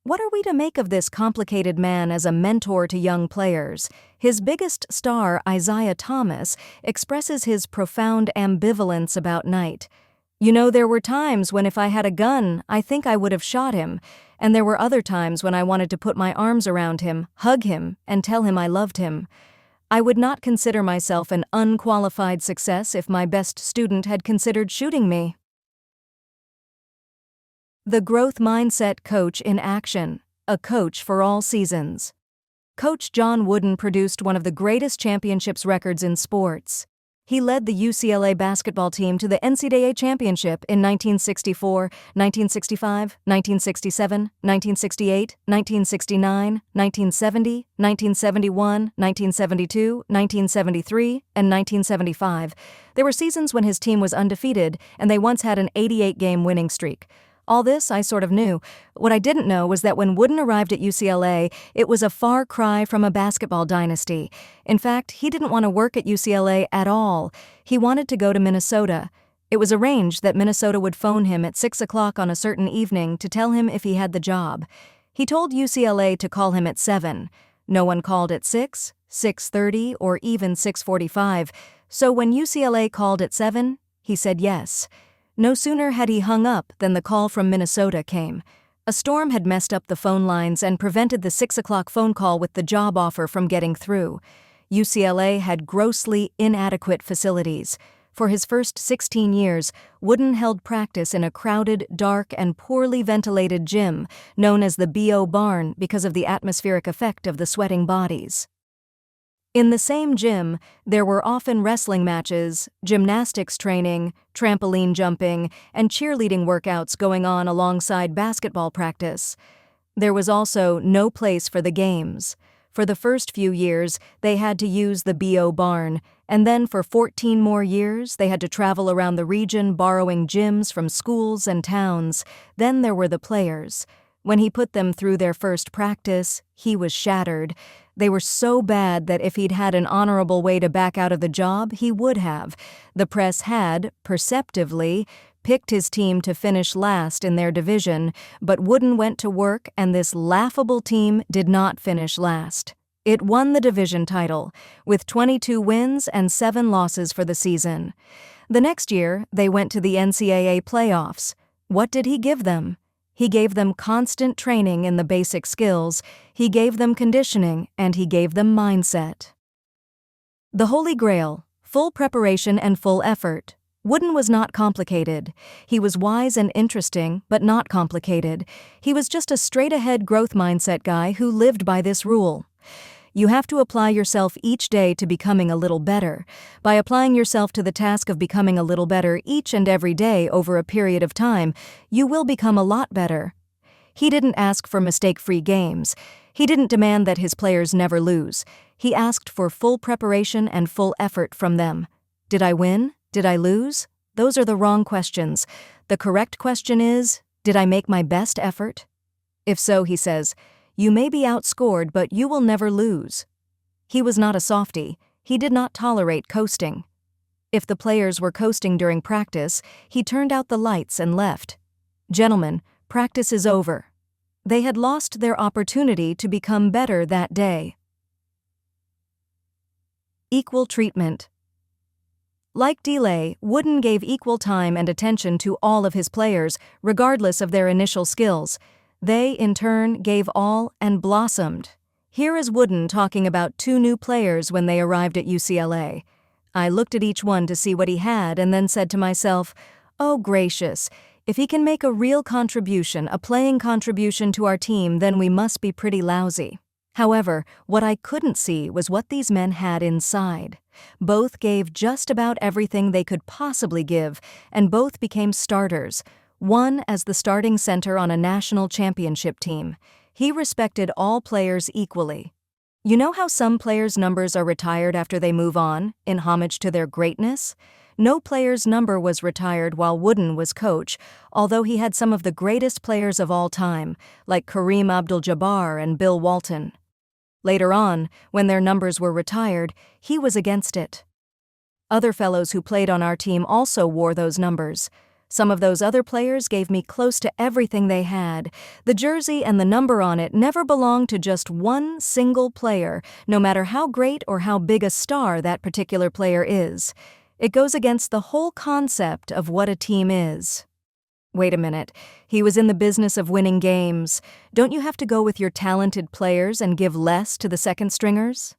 What are we to make of this complicated man as a mentor to young players? His biggest star, Isaiah Thomas, expresses his profound ambivalence about Knight. "You know, there were times when if I had a gun, I think I would have shot him, and there were other times when I wanted to put my arms around him, hug him, and tell him I loved him. I would not consider myself an unqualified success if my best student had considered shooting me." The Growth Mindset Coach in Action, a coach for all seasons. Coach John Wooden produced one of the greatest championships records in sports. He led the UCLA basketball team to the NCAA championship in 1964, 1965, 1967, 1968, 1969, 1970, 1971, 1972, 1973, and 1975. There were seasons when his team was undefeated, and they once had an 88-game winning streak. All this I sort of knew. What I didn't know was that when Wooden arrived at UCLA, it was a far cry from a basketball dynasty. In fact, he didn't want to work at UCLA at all. He wanted to go to Minnesota. It was arranged that Minnesota would phone him at 6 o'clock on a certain evening to tell him if he had the job. He told UCLA to call him at 7. No one called at 6, 6:30, or even 6:45. So when UCLA called at 7, he said yes. No sooner had he hung up than the call from Minnesota came. A storm had messed up the phone lines and prevented the 6 o'clock phone call with the job offer from getting through. UCLA had grossly inadequate facilities. For his first 16 years, Wooden held practice in a crowded, dark, and poorly ventilated gym known as the BO Barn because of the atmospheric effect of the sweating bodies. In the same gym, there were often wrestling matches, gymnastics training, trampoline jumping, and cheerleading workouts going on alongside basketball practice. There was also no place for the games. For the first few years, they had to use the BO Barn, and then for 14 more years, they had to travel around the region borrowing gyms from schools and towns. Then there were the players. When he put them through their first practice, he was shattered. They were so bad that if he'd had an honorable way to back out of the job, he would have. The press had, perceptively, picked his team to finish last in their division, but Wooden went to work and this laughable team did not finish last. It won the division title, with 22 wins and 7 losses for the season. The next year, they went to the NCAA playoffs. What did he give them? He gave them constant training in the basic skills, he gave them conditioning, and he gave them mindset. The Holy Grail, full preparation and full effort. Wooden was not complicated. He was wise and interesting, but not complicated. He was just a straight-ahead growth mindset guy who lived by this rule. You have to apply yourself each day to becoming a little better. By applying yourself to the task of becoming a little better each and every day over a period of time, you will become a lot better. He didn't ask for mistake-free games. He didn't demand that his players never lose. He asked for full preparation and full effort from them. Did I win? Did I lose? Those are the wrong questions. The correct question is, did I make my best effort? If so, he says, you may be outscored, but you will never lose. He was not a softie. He did not tolerate coasting. If the players were coasting during practice, he turned out the lights and left. Gentlemen, practice is over. They had lost their opportunity to become better that day. Equal treatment. Like Delay, Wooden gave equal time and attention to all of his players, regardless of their initial skills. They, in turn, gave all and blossomed. Here is Wooden talking about 2 new players when they arrived at UCLA. I looked at each one to see what he had and then said to myself, oh gracious, If he can make a real contribution, a playing contribution to our team, then we must be pretty lousy. However, what I couldn't see was what these men had inside. Both gave just about everything they could possibly give, and both became starters. One as the starting center on a national championship team. He respected all players equally. You know how some players' numbers are retired after they move on, in homage to their greatness? No player's number was retired while Wooden was coach, although he had some of the greatest players of all time, like Kareem Abdul-Jabbar and Bill Walton. Later on, when their numbers were retired, he was against it. Other fellows who played on our team also wore those numbers. Some of those other players gave me close to everything they had. The jersey and the number on it never belonged to just one single player, no matter how great or how big a star that particular player is. It goes against the whole concept of what a team is. Wait a minute, he was in the business of winning games. Don't you have to go with your talented players and give less to the second stringers?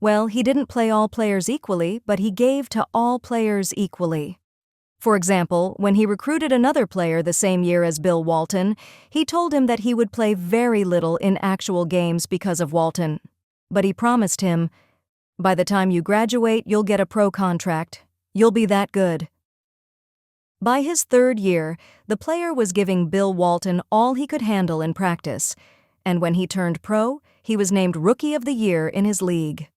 Well, he didn't play all players equally, but he gave to all players equally. For example, when he recruited another player the same year as Bill Walton, he told him that he would play very little in actual games because of Walton. But he promised him, "By the time you graduate, you'll get a pro contract. You'll be that good." By his third year, the player was giving Bill Walton all he could handle in practice, and when he turned pro, he was named Rookie of the Year in his league.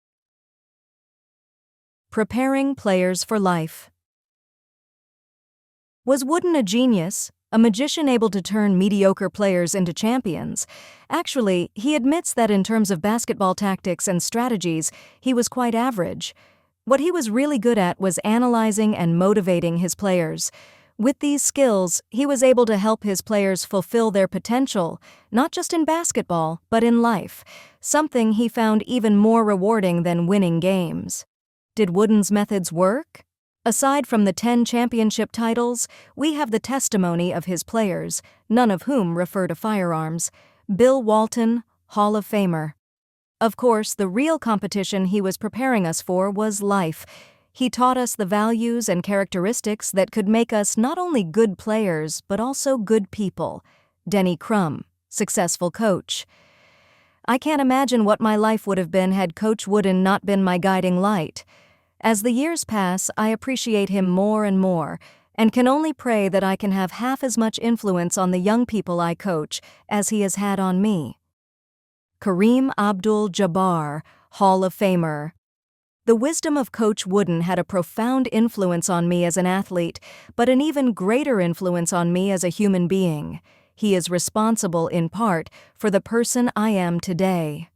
Preparing players for life. Was Wooden a genius, a magician able to turn mediocre players into champions? Actually, he admits that in terms of basketball tactics and strategies, he was quite average. What he was really good at was analyzing and motivating his players. With these skills, he was able to help his players fulfill their potential, not just in basketball, but in life, something he found even more rewarding than winning games. Did Wooden's methods work? Aside from the 10 championship titles, we have the testimony of his players, none of whom refer to firearms. Bill Walton, Hall of Famer. Of course, the real competition he was preparing us for was life. He taught us the values and characteristics that could make us not only good players, but also good people. Denny Crum, successful coach. I can't imagine what my life would have been had Coach Wooden not been my guiding light. As the years pass, I appreciate him more and more, and can only pray that I can have half as much influence on the young people I coach as he has had on me. Kareem Abdul-Jabbar, Hall of Famer. The wisdom of Coach Wooden had a profound influence on me as an athlete, but an even greater influence on me as a human being. He is responsible, in part, for the person I am today.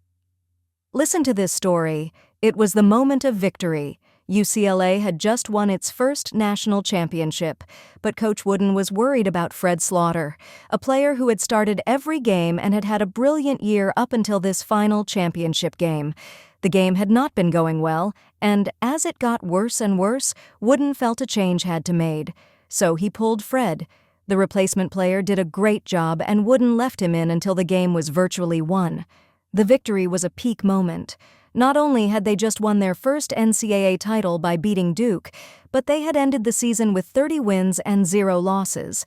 Listen to this story. It was the moment of victory. UCLA had just won its first national championship, but Coach Wooden was worried about Fred Slaughter, a player who had started every game and had had a brilliant year up until this final championship game. The game had not been going well, and as it got worse and worse, Wooden felt a change had to be made. So he pulled Fred. The replacement player did a great job, and Wooden left him in until the game was virtually won. The victory was a peak moment. Not only had they just won their first NCAA title by beating Duke, but they had ended the season with 30 wins and 0 losses.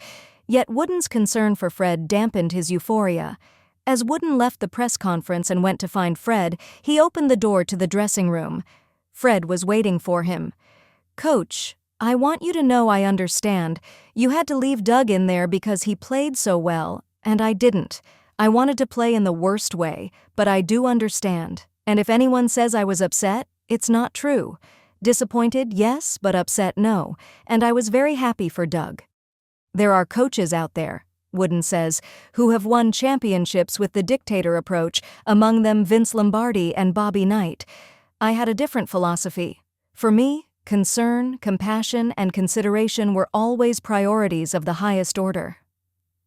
Yet Wooden's concern for Fred dampened his euphoria. As Wooden left the press conference and went to find Fred, he opened the door to the dressing room. Fred was waiting for him. "Coach, I want you to know I understand. You had to leave Doug in there because he played so well, and I didn't. I wanted to play in the worst way, but I do understand. And if anyone says I was upset, it's not true. Disappointed, yes, but upset, no. And I was very happy for Doug. There are coaches out there," Wooden says, "who have won championships with the dictator approach, among them Vince Lombardi and Bobby Knight. I had a different philosophy. For me, concern, compassion, and consideration were always priorities of the highest order."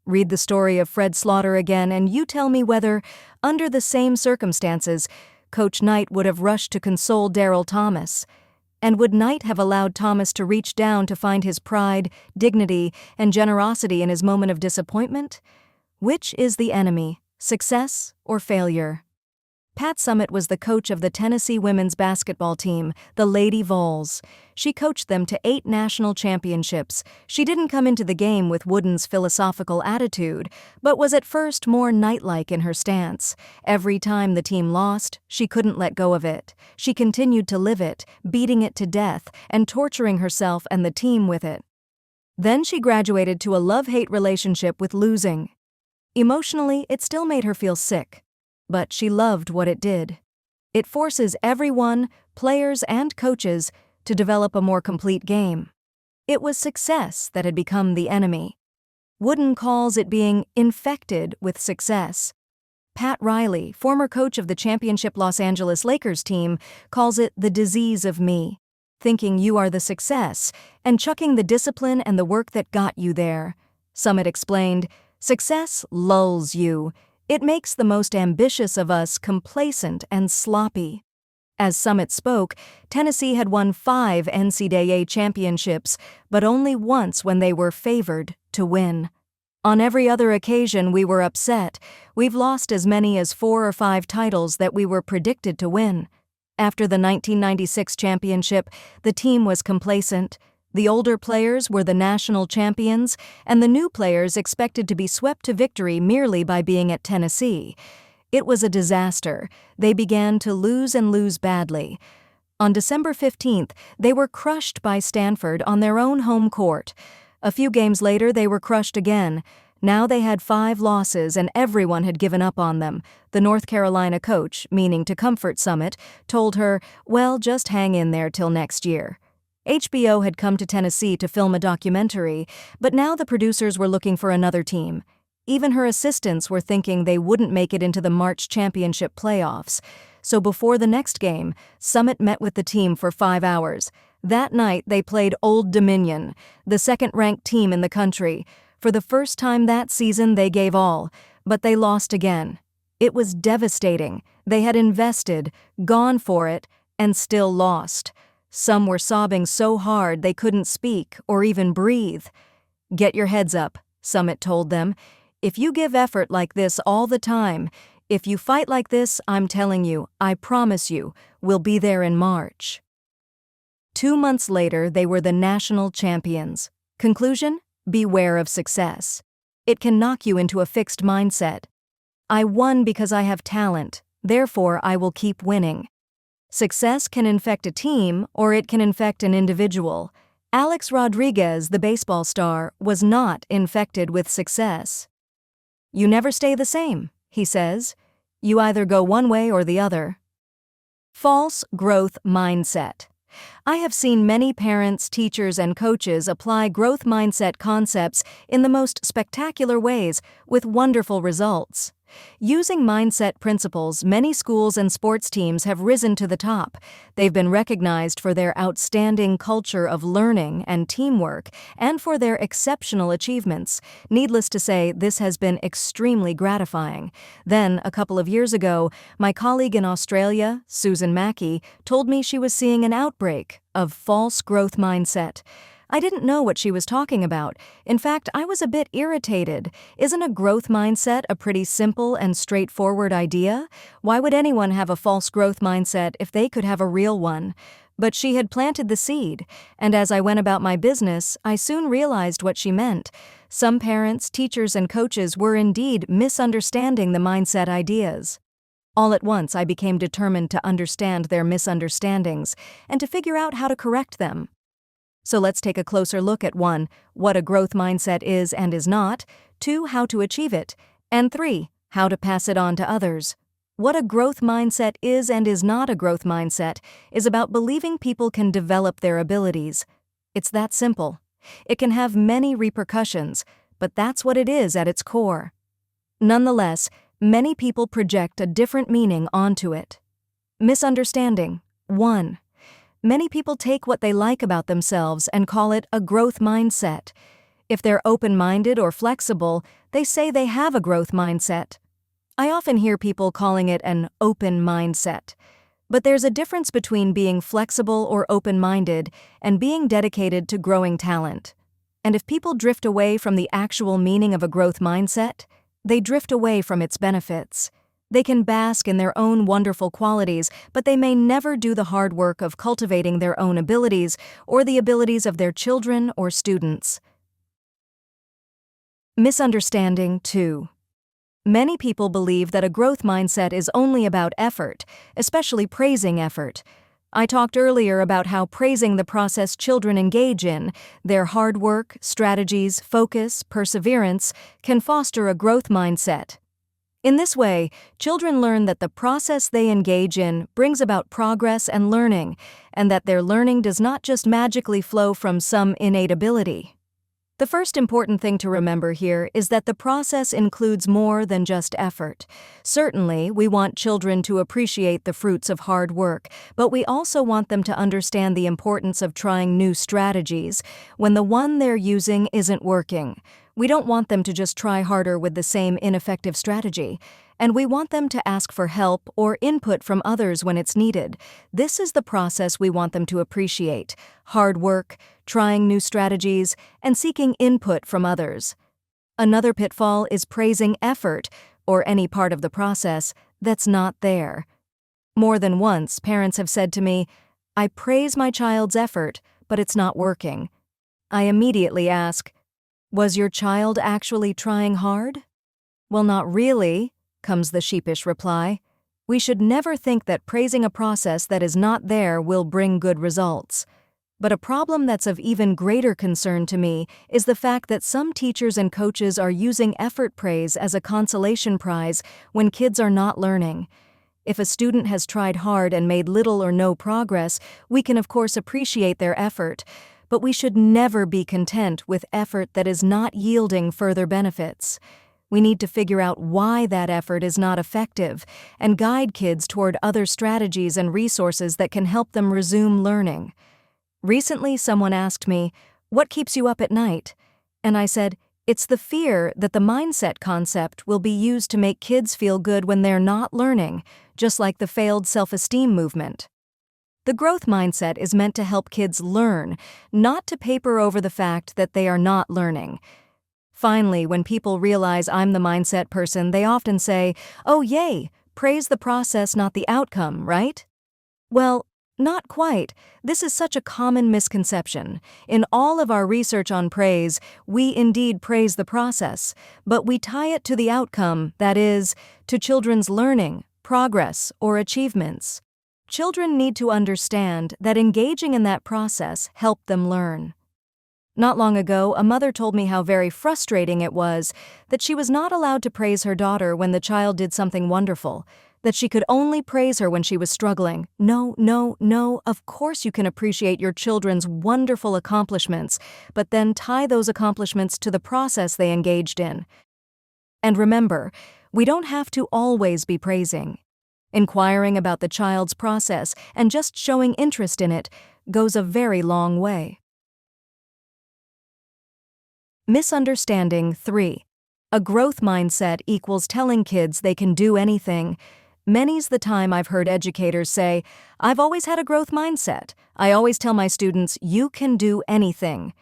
Read the story of Fred Slaughter again, and you tell me whether, under the same circumstances, Coach Knight would have rushed to console Daryl Thomas. And would Knight have allowed Thomas to reach down to find his pride, dignity, and generosity in his moment of disappointment? Which is the enemy, success or failure? Pat Summitt was the coach of the Tennessee women's basketball team, the Lady Vols. She coached them to 8 national championships. She didn't come into the game with Wooden's philosophical attitude, but was at first more knight-like in her stance. Every time the team lost, she couldn't let go of it. She continued to live it, beating it to death and torturing herself and the team with it. Then she graduated to a love-hate relationship with losing. Emotionally, it still made her feel sick. But she loved what it did. It forces everyone, players and coaches, to develop a more complete game. It was success that had become the enemy. Wooden calls it being infected with success. Pat Riley, former coach of the championship Los Angeles Lakers team, calls it the disease of me, thinking you are the success and chucking the discipline and the work that got you there. Summitt explained, "Success lulls you. It makes the most ambitious of us complacent and sloppy." As Summitt spoke, Tennessee had won 5 NCAA championships, but only once when they were favored to win. On every other occasion we were upset. We've lost as many as 4 or 5 titles that we were predicted to win. After the 1996 championship, the team was complacent. The older players were the national champions, and the new players expected to be swept to victory merely by being at Tennessee. It was a disaster. They began to lose and lose badly. On December 15th, they were crushed by Stanford on their own home court. A few games later, they were crushed again. Now they had 5 losses and everyone had given up on them. The North Carolina coach, meaning to comfort Summitt, told her, "Well, just hang in there till next year." HBO had come to Tennessee to film a documentary, but now the producers were looking for another team. Even her assistants were thinking they wouldn't make it into the March championship playoffs. So before the next game, Summitt met with the team for 5 hours. That night, they played Old Dominion, the second-ranked team in the country. For the first time that season, they gave all, but they lost again. It was devastating. They had invested, gone for it, and still lost. Some were sobbing so hard they couldn't speak or even breathe. "Get your heads up," Summitt told them. "If you give effort like this all the time, if you fight like this, I'm telling you, I promise you, we'll be there in March." 2 months later, they were the national champions. Conclusion? Beware of success. It can knock you into a fixed mindset. I won because I have talent, therefore I will keep winning. Success can infect a team, or it can infect an individual. Alex Rodriguez, the baseball star, was not infected with success. "You never stay the same," he says. "You either go one way or the other." False growth mindset. I have seen many parents, teachers, and coaches apply growth mindset concepts in the most spectacular ways with wonderful results. Using mindset principles, many schools and sports teams have risen to the top. They've been recognized for their outstanding culture of learning and teamwork, and for their exceptional achievements. Needless to say, this has been extremely gratifying. Then, a couple of years ago, my colleague in Australia, Susan Mackey, told me she was seeing an outbreak of false growth mindset. I didn't know what she was talking about. In fact, I was a bit irritated. Isn't a growth mindset a pretty simple and straightforward idea? Why would anyone have a false growth mindset if they could have a real one? But she had planted the seed, and as I went about my business, I soon realized what she meant. Some parents, teachers, and coaches were indeed misunderstanding the mindset ideas. All at once, I became determined to understand their misunderstandings and to figure out how to correct them. So let's take a closer look at 1. What a growth mindset is and is not, 2. How to achieve it, and 3. How to pass it on to others. What a growth mindset is and is not a growth mindset is about believing people can develop their abilities. It's that simple. It can have many repercussions, but that's what it is at its core. Nonetheless, many people project a different meaning onto it. Misunderstanding. 1. Many people take what they like about themselves and call it a growth mindset. If they're open-minded or flexible, they say they have a growth mindset. I often hear people calling it an open mindset. But there's a difference between being flexible or open-minded and being dedicated to growing talent. And if people drift away from the actual meaning of a growth mindset, they drift away from its benefits. They can bask in their own wonderful qualities, but they may never do the hard work of cultivating their own abilities or the abilities of their children or students. Misunderstanding 2. Many people believe that a growth mindset is only about effort, especially praising effort. I talked earlier about how praising the process children engage in, their hard work, strategies, focus, perseverance, can foster a growth mindset. In this way, children learn that the process they engage in brings about progress and learning, and that their learning does not just magically flow from some innate ability. The first important thing to remember here is that the process includes more than just effort. Certainly, we want children to appreciate the fruits of hard work, but we also want them to understand the importance of trying new strategies when the one they're using isn't working. We don't want them to just try harder with the same ineffective strategy, and we want them to ask for help or input from others when it's needed. This is the process we want them to appreciate: hard work, trying new strategies, and seeking input from others. Another pitfall is praising effort, or any part of the process, that's not there. More than once, parents have said to me, "I praise my child's effort, but it's not working." I immediately ask, "Was your child actually trying hard?" "Well, not really," comes the sheepish reply. We should never think that praising a process that is not there will bring good results. But a problem that's of even greater concern to me is the fact that some teachers and coaches are using effort praise as a consolation prize when kids are not learning. If a student has tried hard and made little or no progress, we can of course appreciate their effort, but we should never be content with effort that is not yielding further benefits. We need to figure out why that effort is not effective and guide kids toward other strategies and resources that can help them resume learning. Recently, someone asked me, "What keeps you up at night?" And I said, "It's the fear that the mindset concept will be used to make kids feel good when they're not learning, just like the failed self-esteem movement." The growth mindset is meant to help kids learn, not to paper over the fact that they are not learning. Finally, when people realize I'm the mindset person, they often say, "Oh, yay, praise the process, not the outcome, right?" Well, not quite. This is such a common misconception. In all of our research on praise, we indeed praise the process, but we tie it to the outcome, that is, to children's learning, progress, or achievements. Children need to understand that engaging in that process helped them learn. Not long ago, a mother told me how very frustrating it was that she was not allowed to praise her daughter when the child did something wonderful, that she could only praise her when she was struggling. No, of course you can appreciate your children's wonderful accomplishments, but then tie those accomplishments to the process they engaged in. And remember, we don't have to always be praising. Inquiring about the child's process and just showing interest in it goes a very long way. Misunderstanding 3. A growth mindset equals telling kids they can do anything. Many's the time I've heard educators say, "I've always had a growth mindset. I always tell my students, you can do anything."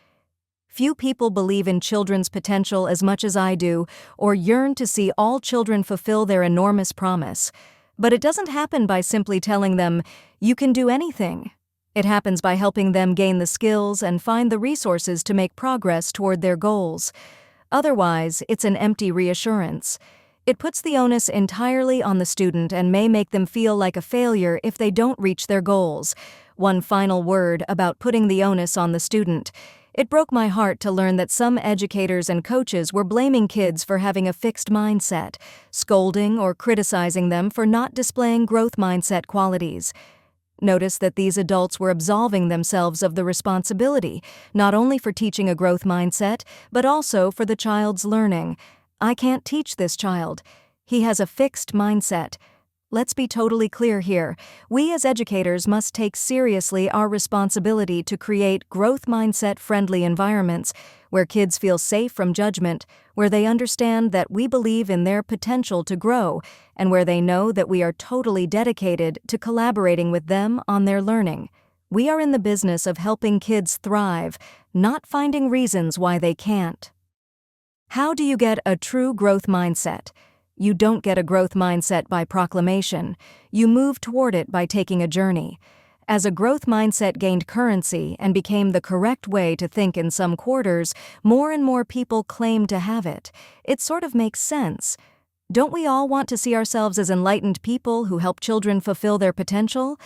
Few people believe in children's potential as much as I do, or yearn to see all children fulfill their enormous promise. But it doesn't happen by simply telling them, "You can do anything." It happens by helping them gain the skills and find the resources to make progress toward their goals. Otherwise, it's an empty reassurance. It puts the onus entirely on the student and may make them feel like a failure if they don't reach their goals. One final word about putting the onus on the student. It broke my heart to learn that some educators and coaches were blaming kids for having a fixed mindset, scolding or criticizing them for not displaying growth mindset qualities. Notice that these adults were absolving themselves of the responsibility, not only for teaching a growth mindset, but also for the child's learning. I can't teach this child. He has a fixed mindset. Let's be totally clear here. We as educators must take seriously our responsibility to create growth mindset-friendly environments where kids feel safe from judgment, where they understand that we believe in their potential to grow, and where they know that we are totally dedicated to collaborating with them on their learning. We are in the business of helping kids thrive, not finding reasons why they can't. How do you get a true growth mindset? You don't get a growth mindset by proclamation. You move toward it by taking a journey. As a growth mindset gained currency and became the correct way to think in some quarters, more and more people claim to have it. It sort of makes sense. Don't we all want to see ourselves as enlightened people who help children fulfill their potential?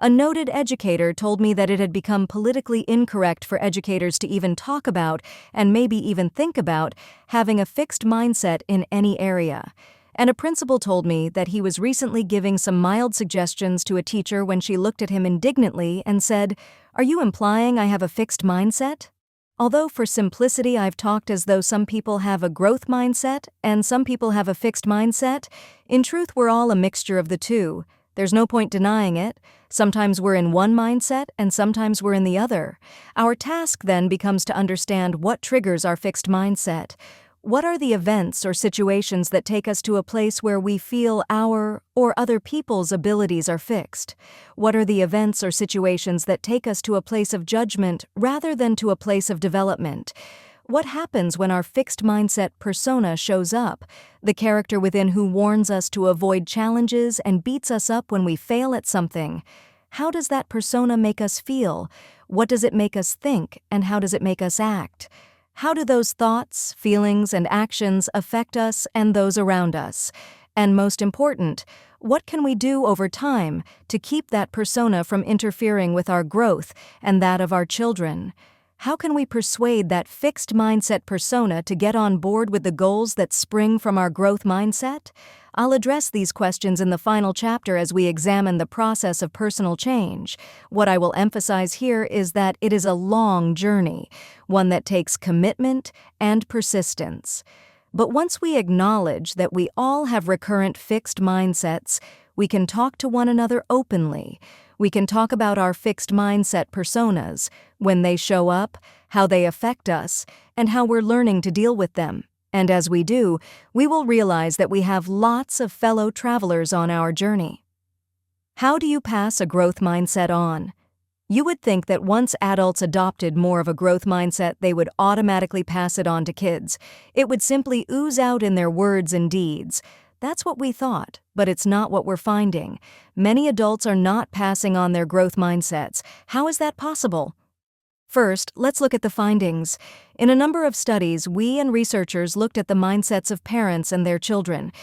A noted educator told me that it had become politically incorrect for educators to even talk about, and maybe even think about, having a fixed mindset in any area. And a principal told me that he was recently giving some mild suggestions to a teacher when she looked at him indignantly and said, "Are you implying I have a fixed mindset?" Although for simplicity I've talked as though some people have a growth mindset and some people have a fixed mindset, in truth we're all a mixture of the two. There's no point denying it. Sometimes we're in one mindset and sometimes we're in the other. Our task then becomes to understand what triggers our fixed mindset. What are the events or situations that take us to a place where we feel our or other people's abilities are fixed? What are the events or situations that take us to a place of judgment rather than to a place of development? What happens when our fixed mindset persona shows up, the character within who warns us to avoid challenges and beats us up when we fail at something? How does that persona make us feel? What does it make us think, and how does it make us act? How do those thoughts, feelings, and actions affect us and those around us? And most important, what can we do over time to keep that persona from interfering with our growth and that of our children? How can we persuade that fixed mindset persona to get on board with the goals that spring from our growth mindset? I'll address these questions in the final chapter as we examine the process of personal change. What I will emphasize here is that it is a long journey, one that takes commitment and persistence. But once we acknowledge that we all have recurrent fixed mindsets, we can talk to one another openly. We can talk about our fixed mindset personas, when they show up, how they affect us, and how we're learning to deal with them. And as we do, we will realize that we have lots of fellow travelers on our journey. How do you pass a growth mindset on? You would think that once adults adopted more of a growth mindset, they would automatically pass it on to kids. It would simply ooze out in their words and deeds. That's what we thought, but it's not what we're finding. Many adults are not passing on their growth mindsets. How is that possible? First, let's look at the findings. In a number of studies, we and researchers looked at the mindsets of parents and their children.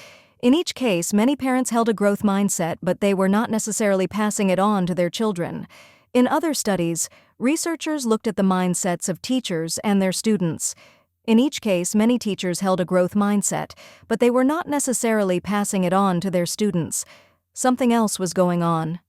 In each case, many parents held a growth mindset, but they were not necessarily passing it on to their children. In other studies, researchers looked at the mindsets of teachers and their students. In each case, many teachers held a growth mindset, but they were not necessarily passing it on to their students. Something else was going on.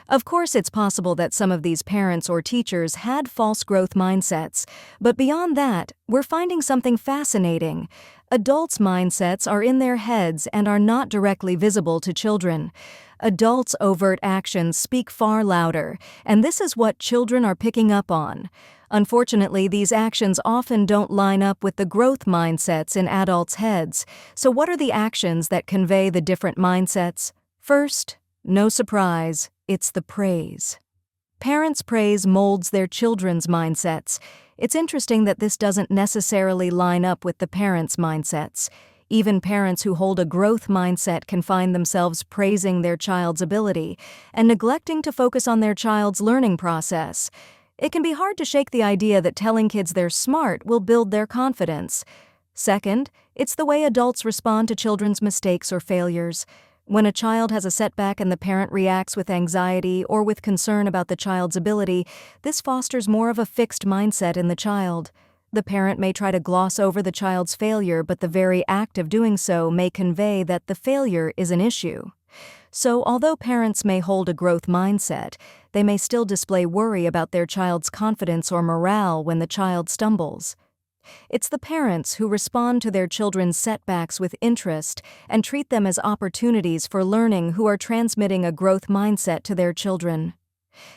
Of course, it's possible that some of these parents or teachers had false growth mindsets, but beyond that, we're finding something fascinating. Adults' mindsets are in their heads and are not directly visible to children. Adults' overt actions speak far louder, and this is what children are picking up on. Unfortunately, these actions often don't line up with the growth mindsets in adults' heads. So what are the actions that convey the different mindsets? First, no surprise, it's the praise. Parents' praise molds their children's mindsets. It's interesting that this doesn't necessarily line up with the parents' mindsets. Even parents who hold a growth mindset can find themselves praising their child's ability and neglecting to focus on their child's learning process. It can be hard to shake the idea that telling kids they're smart will build their confidence. Second, it's the way adults respond to children's mistakes or failures. When a child has a setback and the parent reacts with anxiety or with concern about the child's ability, this fosters more of a fixed mindset in the child. The parent may try to gloss over the child's failure, but the very act of doing so may convey that the failure is an issue. So, although parents may hold a growth mindset, they may still display worry about their child's confidence or morale when the child stumbles. It's the parents who respond to their children's setbacks with interest and treat them as opportunities for learning who are transmitting a growth mindset to their children.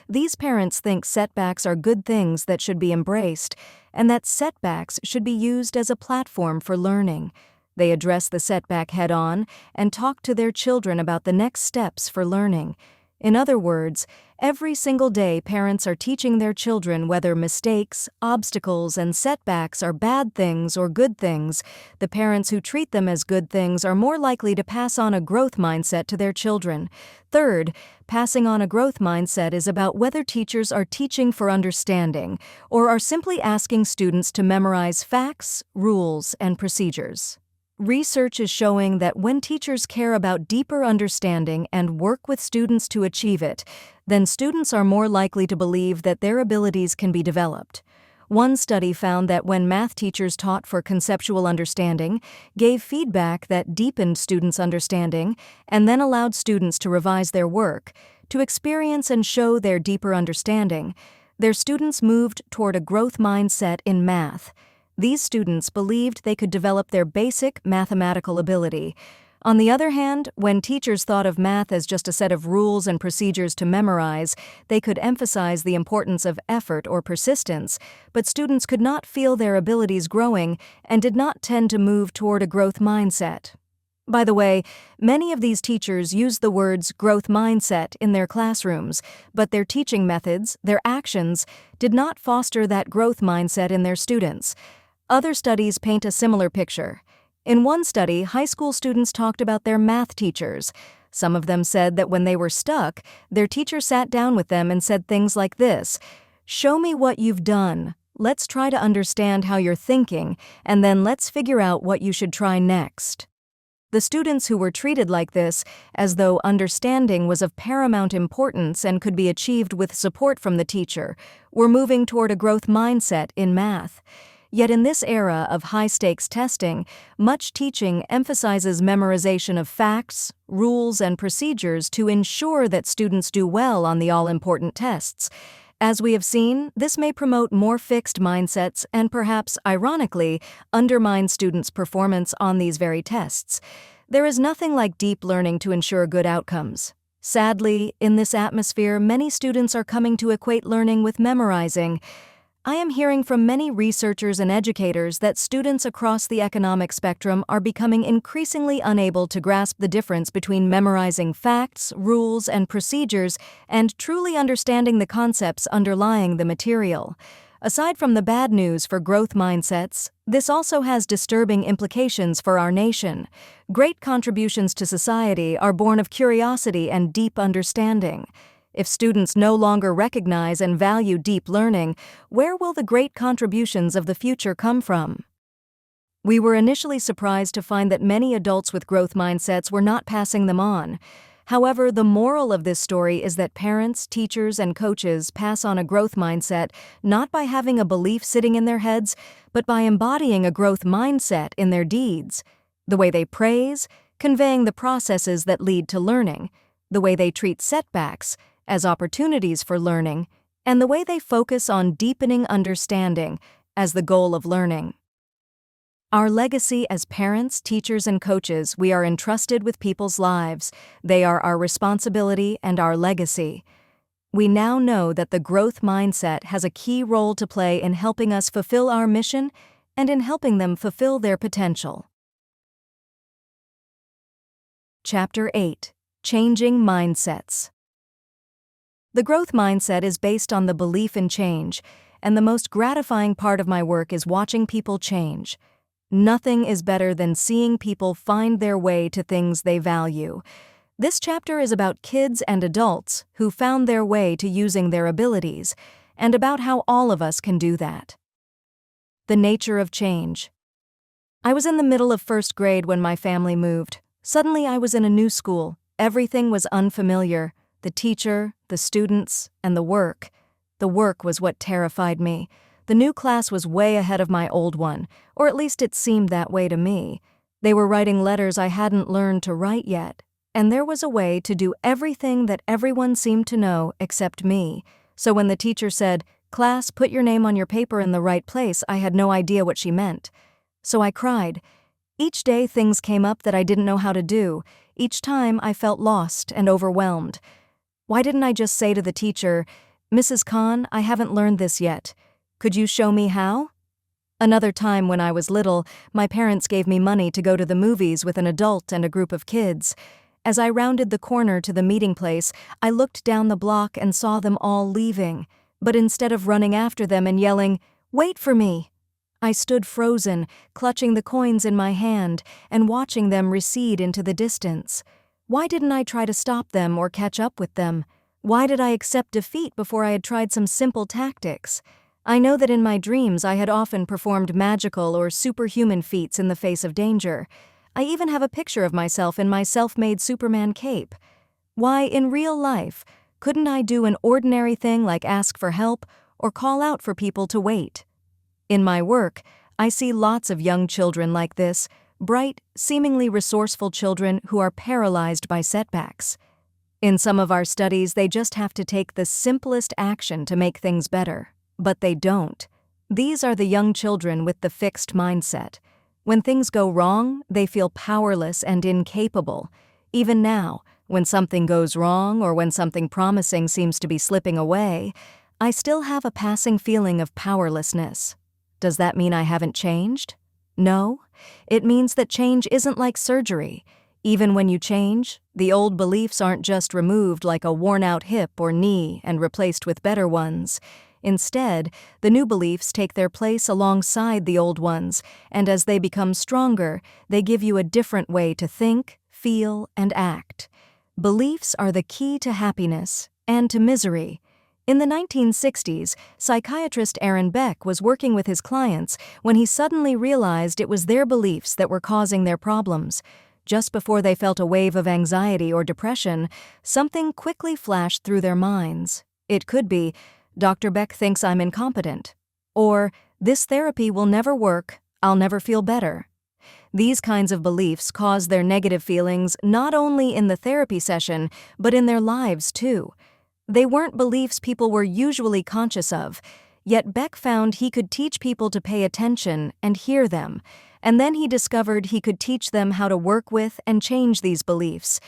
These parents think setbacks are good things that should be embraced, and that setbacks should be used as a platform for learning. They address the setback head-on and talk to their children about the next steps for learning. In other words, every single day parents are teaching their children whether mistakes, obstacles, and setbacks are bad things or good things. The parents who treat them as good things are more likely to pass on a growth mindset to their children. Third, passing on a growth mindset is about whether teachers are teaching for understanding or are simply asking students to memorize facts, rules, and procedures. Research is showing that when teachers care about deeper understanding and work with students to achieve it, then students are more likely to believe that their abilities can be developed. One study found that when math teachers taught for conceptual understanding, gave feedback that deepened students' understanding, and then allowed students to revise their work, to experience and show their deeper understanding, their students moved toward a growth mindset in math. These students believed they could develop their basic mathematical ability. On the other hand, when teachers thought of math as just a set of rules and procedures to memorize, they could emphasize the importance of effort or persistence, but students could not feel their abilities growing and did not tend to move toward a growth mindset. By the way, many of these teachers use the words growth mindset in their classrooms, but their teaching methods, their actions, did not foster that growth mindset in their students. Other studies paint a similar picture. In one study, high school students talked about their math teachers. Some of them said that when they were stuck, their teacher sat down with them and said things like this: "Show me what you've done. Let's try to understand how you're thinking, and then let's figure out what you should try next." The students who were treated like this, as though understanding was of paramount importance and could be achieved with support from the teacher, were moving toward a growth mindset in math. Yet in this era of high-stakes testing, much teaching emphasizes memorization of facts, rules, and procedures to ensure that students do well on the all-important tests. As we have seen, this may promote more fixed mindsets and perhaps, ironically, undermine students' performance on these very tests. There is nothing like deep learning to ensure good outcomes. Sadly, in this atmosphere, many students are coming to equate learning with memorizing. I am hearing from many researchers and educators that students across the economic spectrum are becoming increasingly unable to grasp the difference between memorizing facts, rules, and procedures and truly understanding the concepts underlying the material. Aside from the bad news for growth mindsets, this also has disturbing implications for our nation. Great contributions to society are born of curiosity and deep understanding. If students no longer recognize and value deep learning, where will the great contributions of the future come from? We were initially surprised to find that many adults with growth mindsets were not passing them on. However, the moral of this story is that parents, teachers, and coaches pass on a growth mindset not by having a belief sitting in their heads, but by embodying a growth mindset in their deeds. The way they praise, conveying the processes that lead to learning, the way they treat setbacks as opportunities for learning, and the way they focus on deepening understanding as the goal of learning. Our legacy as parents, teachers, and coaches, we are entrusted with people's lives. They are our responsibility and our legacy. We now know that the growth mindset has a key role to play in helping us fulfill our mission and in helping them fulfill their potential. Chapter 8: Changing Mindsets. The growth mindset is based on the belief in change, and the most gratifying part of my work is watching people change. Nothing is better than seeing people find their way to things they value. This chapter is about kids and adults who found their way to using their abilities, and about how all of us can do that. The nature of change. I was in the middle of first grade when my family moved. Suddenly I was in a new school. Everything was unfamiliar. The teacher, the students, and the work. The work was what terrified me. The new class was way ahead of my old one, or at least it seemed that way to me. They were writing letters I hadn't learned to write yet, and there was a way to do everything that everyone seemed to know except me. So when the teacher said, "Class, put your name on your paper in the right place," I had no idea what she meant. So I cried. Each day things came up that I didn't know how to do. Each time I felt lost and overwhelmed. Why didn't I just say to the teacher, "Mrs. Khan, I haven't learned this yet. Could you show me how?" Another time when I was little, my parents gave me money to go to the movies with an adult and a group of kids. As I rounded the corner to the meeting place, I looked down the block and saw them all leaving. But instead of running after them and yelling, "Wait for me!" I stood frozen, clutching the coins in my hand and watching them recede into the distance. Why didn't I try to stop them or catch up with them? Why did I accept defeat before I had tried some simple tactics? I know that in my dreams I had often performed magical or superhuman feats in the face of danger. I even have a picture of myself in my self-made Superman cape. Why, in real life, couldn't I do an ordinary thing like ask for help or call out for people to wait? In my work, I see lots of young children like this, bright, seemingly resourceful children who are paralyzed by setbacks. In some of our studies, they just have to take the simplest action to make things better. But they don't. These are the young children with the fixed mindset. When things go wrong, they feel powerless and incapable. Even now, when something goes wrong or when something promising seems to be slipping away, I still have a passing feeling of powerlessness. Does that mean I haven't changed? No. It means that change isn't like surgery. Even when you change, the old beliefs aren't just removed like a worn-out hip or knee and replaced with better ones. Instead, the new beliefs take their place alongside the old ones, and as they become stronger, they give you a different way to think, feel, and act. Beliefs are the key to happiness and to misery. In the 1960s, psychiatrist Dweck was working with his clients when he suddenly realized it was their beliefs that were causing their problems. Just before they felt a wave of anxiety or depression, something quickly flashed through their minds. It could be, "Dr. Beck thinks I'm incompetent," or "This therapy will never work, I'll never feel better." These kinds of beliefs cause their negative feelings not only in the therapy session, but in their lives too. They weren't beliefs people were usually conscious of, yet Beck found he could teach people to pay attention and hear them, and then he discovered he could teach them how to work with and change these beliefs.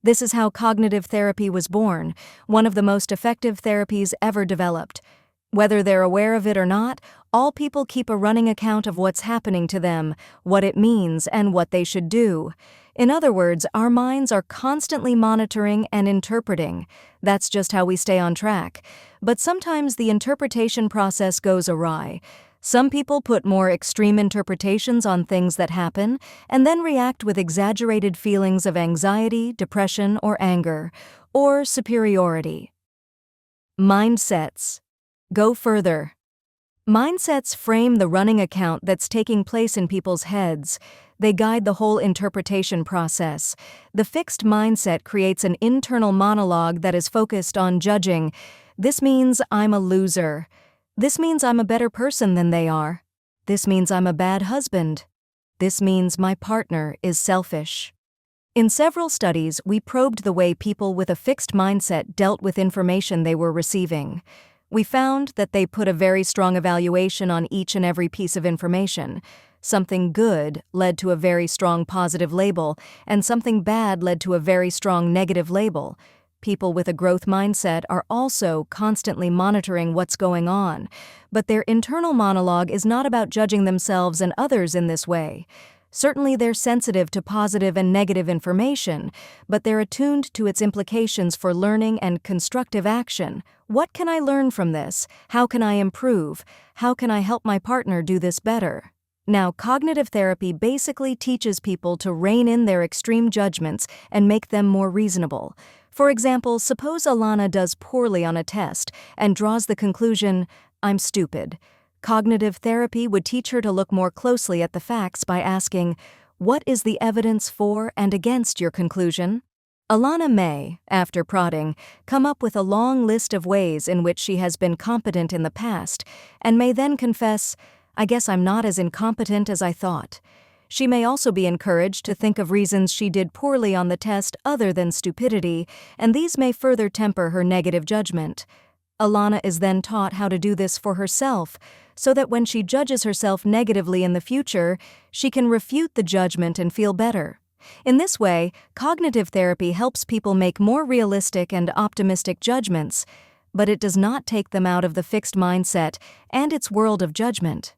This is how cognitive therapy was born, one of the most effective therapies ever developed. Whether they're aware of it or not, all people keep a running account of what's happening to them, what it means, and what they should do. In other words, our minds are constantly monitoring and interpreting. That's just how we stay on track. But sometimes the interpretation process goes awry. Some people put more extreme interpretations on things that happen and then react with exaggerated feelings of anxiety, depression, or anger, or superiority. Mindsets. Go further. Mindsets frame the running account that's taking place in people's heads. They guide the whole interpretation process. The fixed mindset creates an internal monologue that is focused on judging. This means I'm a loser. This means I'm a better person than they are. This means I'm a bad husband. This means my partner is selfish. In several studies, we probed the way people with a fixed mindset dealt with information they were receiving. We found that they put a very strong evaluation on each and every piece of information. Something good led to a very strong positive label, and something bad led to a very strong negative label. People with a growth mindset are also constantly monitoring what's going on, but their internal monologue is not about judging themselves and others in this way. Certainly they're sensitive to positive and negative information, but they're attuned to its implications for learning and constructive action. What can I learn from this? How can I improve? How can I help my partner do this better? Now, cognitive therapy basically teaches people to rein in their extreme judgments and make them more reasonable. For example, suppose Alana does poorly on a test and draws the conclusion, "I'm stupid." Cognitive therapy would teach her to look more closely at the facts by asking, "What is the evidence for and against your conclusion?" Alana may, after prodding, come up with a long list of ways in which she has been competent in the past, and may then confess, "I guess I'm not as incompetent as I thought." She may also be encouraged to think of reasons she did poorly on the test other than stupidity, and these may further temper her negative judgment. Alana is then taught how to do this for herself, so that when she judges herself negatively in the future, she can refute the judgment and feel better. In this way, cognitive therapy helps people make more realistic and optimistic judgments, but it does not take them out of the fixed mindset and its world of judgment.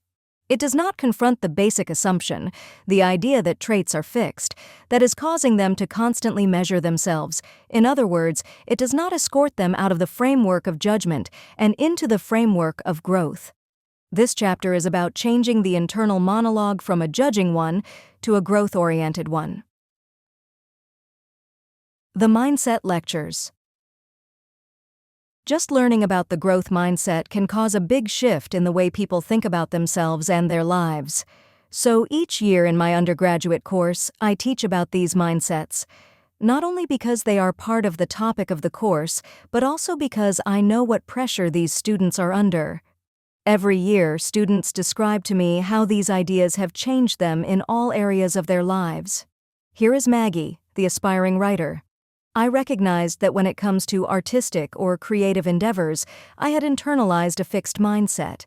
It does not confront the basic assumption, the idea that traits are fixed, that is causing them to constantly measure themselves. In other words, it does not escort them out of the framework of judgment and into the framework of growth. This chapter is about changing the internal monologue from a judging one to a growth-oriented one. The Mindset Lectures. Just learning about the growth mindset can cause a big shift in the way people think about themselves and their lives. So each year in my undergraduate course, I teach about these mindsets, not only because they are part of the topic of the course, but also because I know what pressure these students are under. Every year, students describe to me how these ideas have changed them in all areas of their lives. Here is Maggie, the aspiring writer. I recognized that when it comes to artistic or creative endeavors, I had internalized a fixed mindset.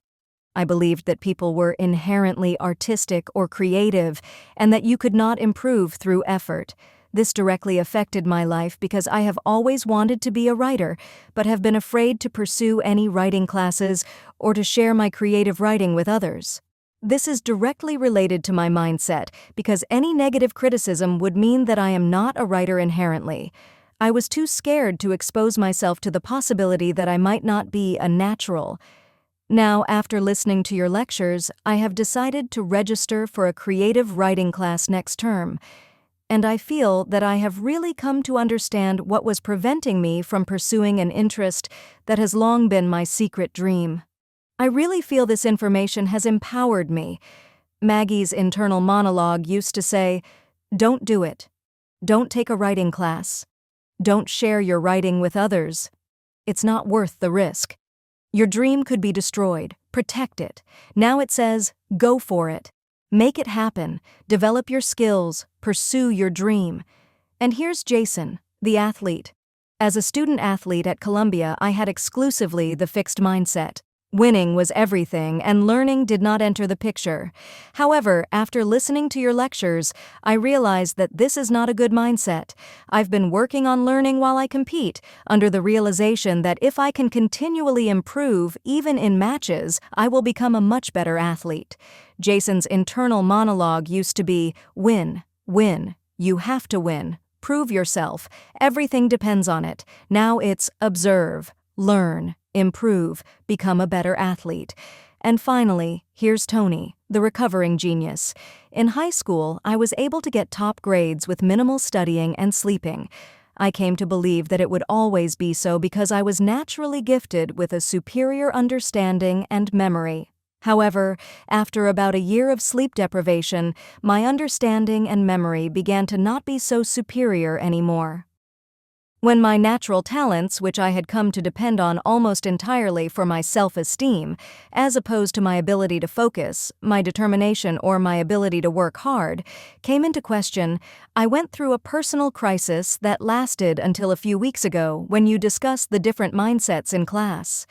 I believed that people were inherently artistic or creative and that you could not improve through effort. This directly affected my life because I have always wanted to be a writer, but have been afraid to pursue any writing classes or to share my creative writing with others. This is directly related to my mindset because any negative criticism would mean that I am not a writer inherently. I was too scared to expose myself to the possibility that I might not be a natural. Now, after listening to your lectures, I have decided to register for a creative writing class next term, and I feel that I have really come to understand what was preventing me from pursuing an interest that has long been my secret dream. I really feel this information has empowered me. Maggie's internal monologue used to say, "Don't do it. Don't take a writing class. Don't share your writing with others. It's not worth the risk. Your dream could be destroyed. Protect it." Now it says, "Go for it. Make it happen. Develop your skills. Pursue your dream." And here's Jason, the athlete. As a student athlete at Columbia, I had exclusively the fixed mindset. Winning was everything, and learning did not enter the picture. However, after listening to your lectures, I realized that this is not a good mindset. I've been working on learning while I compete, under the realization that if I can continually improve, even in matches, I will become a much better athlete. Jason's internal monologue used to be, "Win, win, you have to win, prove yourself, everything depends on it." Now it's observe, learn, improve, become a better athlete. And finally, here's Tony, the recovering genius. In high school, I was able to get top grades with minimal studying and sleeping. I came to believe that it would always be so because I was naturally gifted with a superior understanding and memory. However, after about a year of sleep deprivation, my understanding and memory began to not be so superior anymore. When my natural talents, which I had come to depend on almost entirely for my self-esteem, as opposed to my ability to focus, my determination, or my ability to work hard, came into question, I went through a personal crisis that lasted until a few weeks ago when you discussed the different mindsets in class.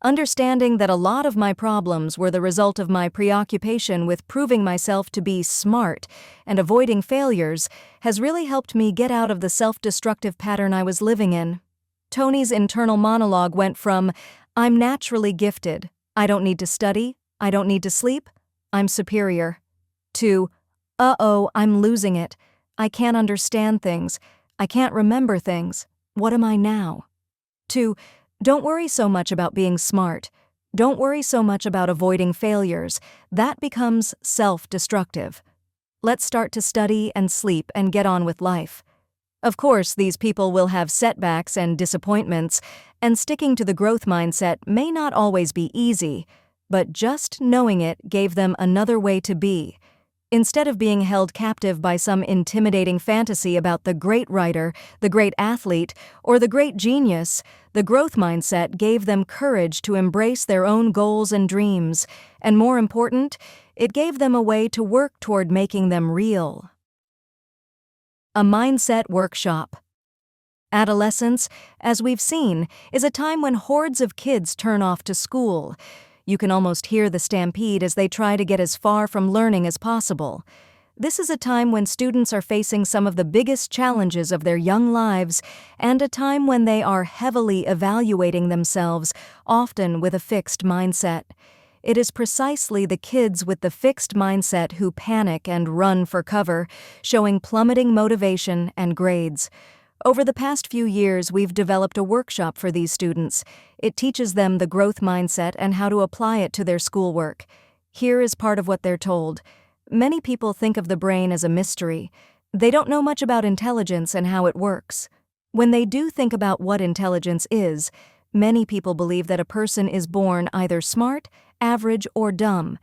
Understanding that a lot of my problems were the result of my preoccupation with proving myself to be smart and avoiding failures has really helped me get out of the self-destructive pattern I was living in. Tony's internal monologue went from, "I'm naturally gifted, I don't need to study, I don't need to sleep, I'm superior," to, "Uh-oh, I'm losing it, I can't understand things, I can't remember things, what am I now?" to, "Don't worry so much about being smart. Don't worry so much about avoiding failures. That becomes self-destructive. Let's start to study and sleep and get on with life." Of course, these people will have setbacks and disappointments, and sticking to the growth mindset may not always be easy, but just knowing it gave them another way to be. Instead of being held captive by some intimidating fantasy about the great writer, the great athlete, or the great genius, the growth mindset gave them courage to embrace their own goals and dreams, and more important, it gave them a way to work toward making them real. A Mindset Workshop. Adolescence, as we've seen, is a time when hordes of kids turn off to school. You can almost hear the stampede as they try to get as far from learning as possible. This is a time when students are facing some of the biggest challenges of their young lives, and a time when they are heavily evaluating themselves, often with a fixed mindset. It is precisely the kids with the fixed mindset who panic and run for cover, showing plummeting motivation and grades. Over the past few years, we've developed a workshop for these students. It teaches them the growth mindset and how to apply it to their schoolwork. Here is part of what they're told. Many people think of the brain as a mystery. They don't know much about intelligence and how it works. When they do think about what intelligence is, many people believe that a person is born either smart, average, or dumb,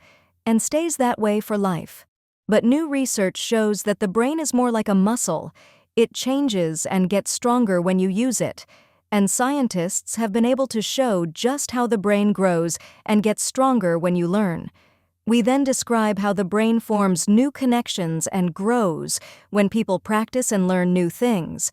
and stays that way for life. But new research shows that the brain is more like a muscle. It changes and gets stronger when you use it, and scientists have been able to show just how the brain grows and gets stronger when you learn. We then describe how the brain forms new connections and grows when people practice and learn new things.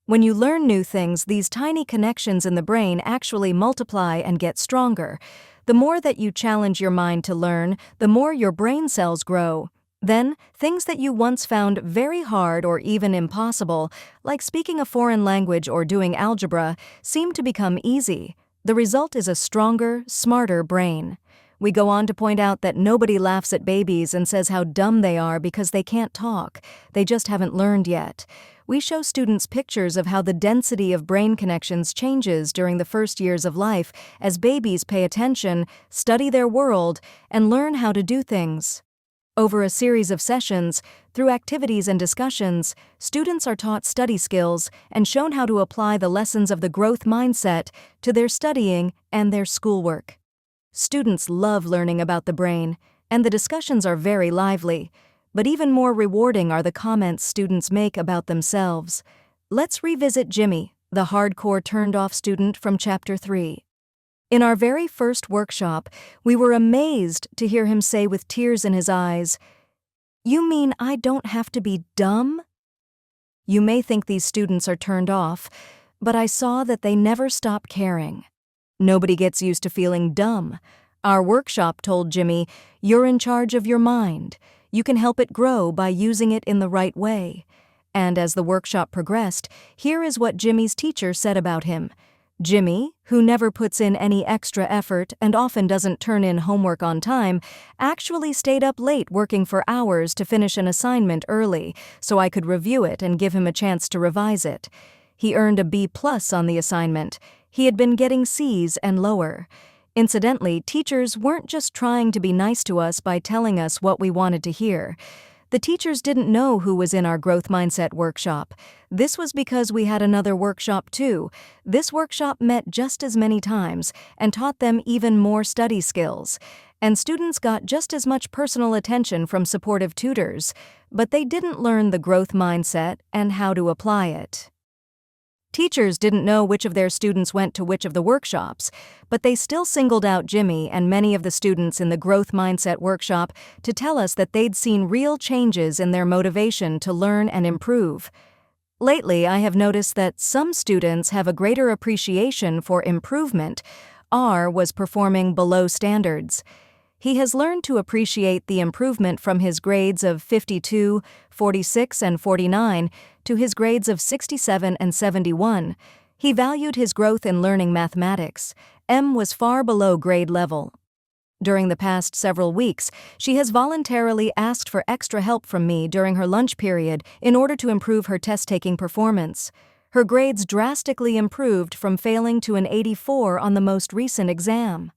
When you learn new things, these tiny connections in the brain actually multiply and get stronger. The more that you challenge your mind to learn, the more your brain cells grow. Then, things that you once found very hard or even impossible, like speaking a foreign language or doing algebra, seem to become easy. The result is a stronger, smarter brain. We go on to point out that nobody laughs at babies and says how dumb they are because they can't talk. They just haven't learned yet. We show students pictures of how the density of brain connections changes during the first years of life as babies pay attention, study their world, and learn how to do things. Over a series of sessions, through activities and discussions, students are taught study skills and shown how to apply the lessons of the growth mindset to their studying and their schoolwork. Students love learning about the brain, and the discussions are very lively. But even more rewarding are the comments students make about themselves. Let's revisit Jimmy, the hardcore turned-off student from Chapter 3. In our very first workshop, we were amazed to hear him say with tears in his eyes, "You mean I don't have to be dumb?" You may think these students are turned off, but I saw that they never stop caring. Nobody gets used to feeling dumb. Our workshop told Jimmy, "You're in charge of your mind. You can help it grow by using it in the right way." And as the workshop progressed, here is what Jimmy's teacher said about him. Jimmy, who never puts in any extra effort and often doesn't turn in homework on time, actually stayed up late working for hours to finish an assignment early so I could review it and give him a chance to revise it. He earned a B+ on the assignment. He had been getting C's and lower. Incidentally, teachers weren't just trying to be nice to us by telling us what we wanted to hear. The teachers didn't know who was in our growth mindset workshop. This was because we had another workshop too. This workshop met just as many times and taught them even more study skills. And students got just as much personal attention from supportive tutors, but they didn't learn the growth mindset and how to apply it. Teachers didn't know which of their students went to which of the workshops, but they still singled out Jimmy and many of the students in the growth mindset workshop to tell us that they'd seen real changes in their motivation to learn and improve. Lately, I have noticed that some students have a greater appreciation for improvement. R was performing below standards. He has learned to appreciate the improvement from his grades of 52, 46, and 49 to his grades of 67 and 71. He valued his growth in learning mathematics. M was far below grade level. During the past several weeks, she has voluntarily asked for extra help from me during her lunch period in order to improve her test-taking performance. Her grades drastically improved from failing to an 84 on the most recent exam.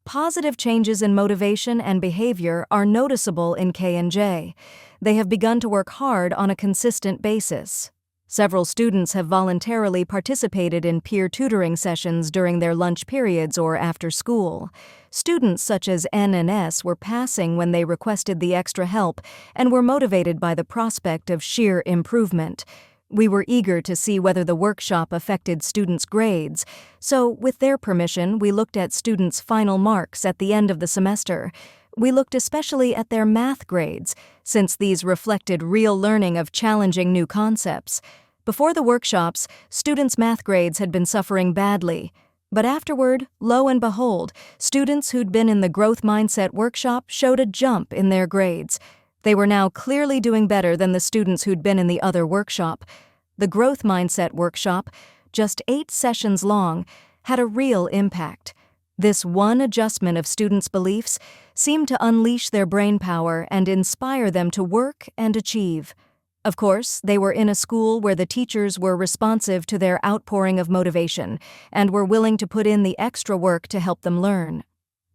Positive changes in motivation and behavior are noticeable in K and J. They have begun to work hard on a consistent basis. Several students have voluntarily participated in peer tutoring sessions during their lunch periods or after school. Students such as N and S were passing when they requested the extra help and were motivated by the prospect of sheer improvement. We were eager to see whether the workshop affected students' grades, so with their permission, we looked at students' final marks at the end of the semester. We looked especially at their math grades, since these reflected real learning of challenging new concepts. Before the workshops, students' math grades had been suffering badly. But afterward, lo and behold, students who'd been in the growth mindset workshop showed a jump in their grades. They were now clearly doing better than the students who'd been in the other workshop. The growth mindset workshop, just 8 sessions long, had a real impact. This one adjustment of students' beliefs seemed to unleash their brain power and inspire them to work and achieve. Of course, they were in a school where the teachers were responsive to their outpouring of motivation and were willing to put in the extra work to help them learn.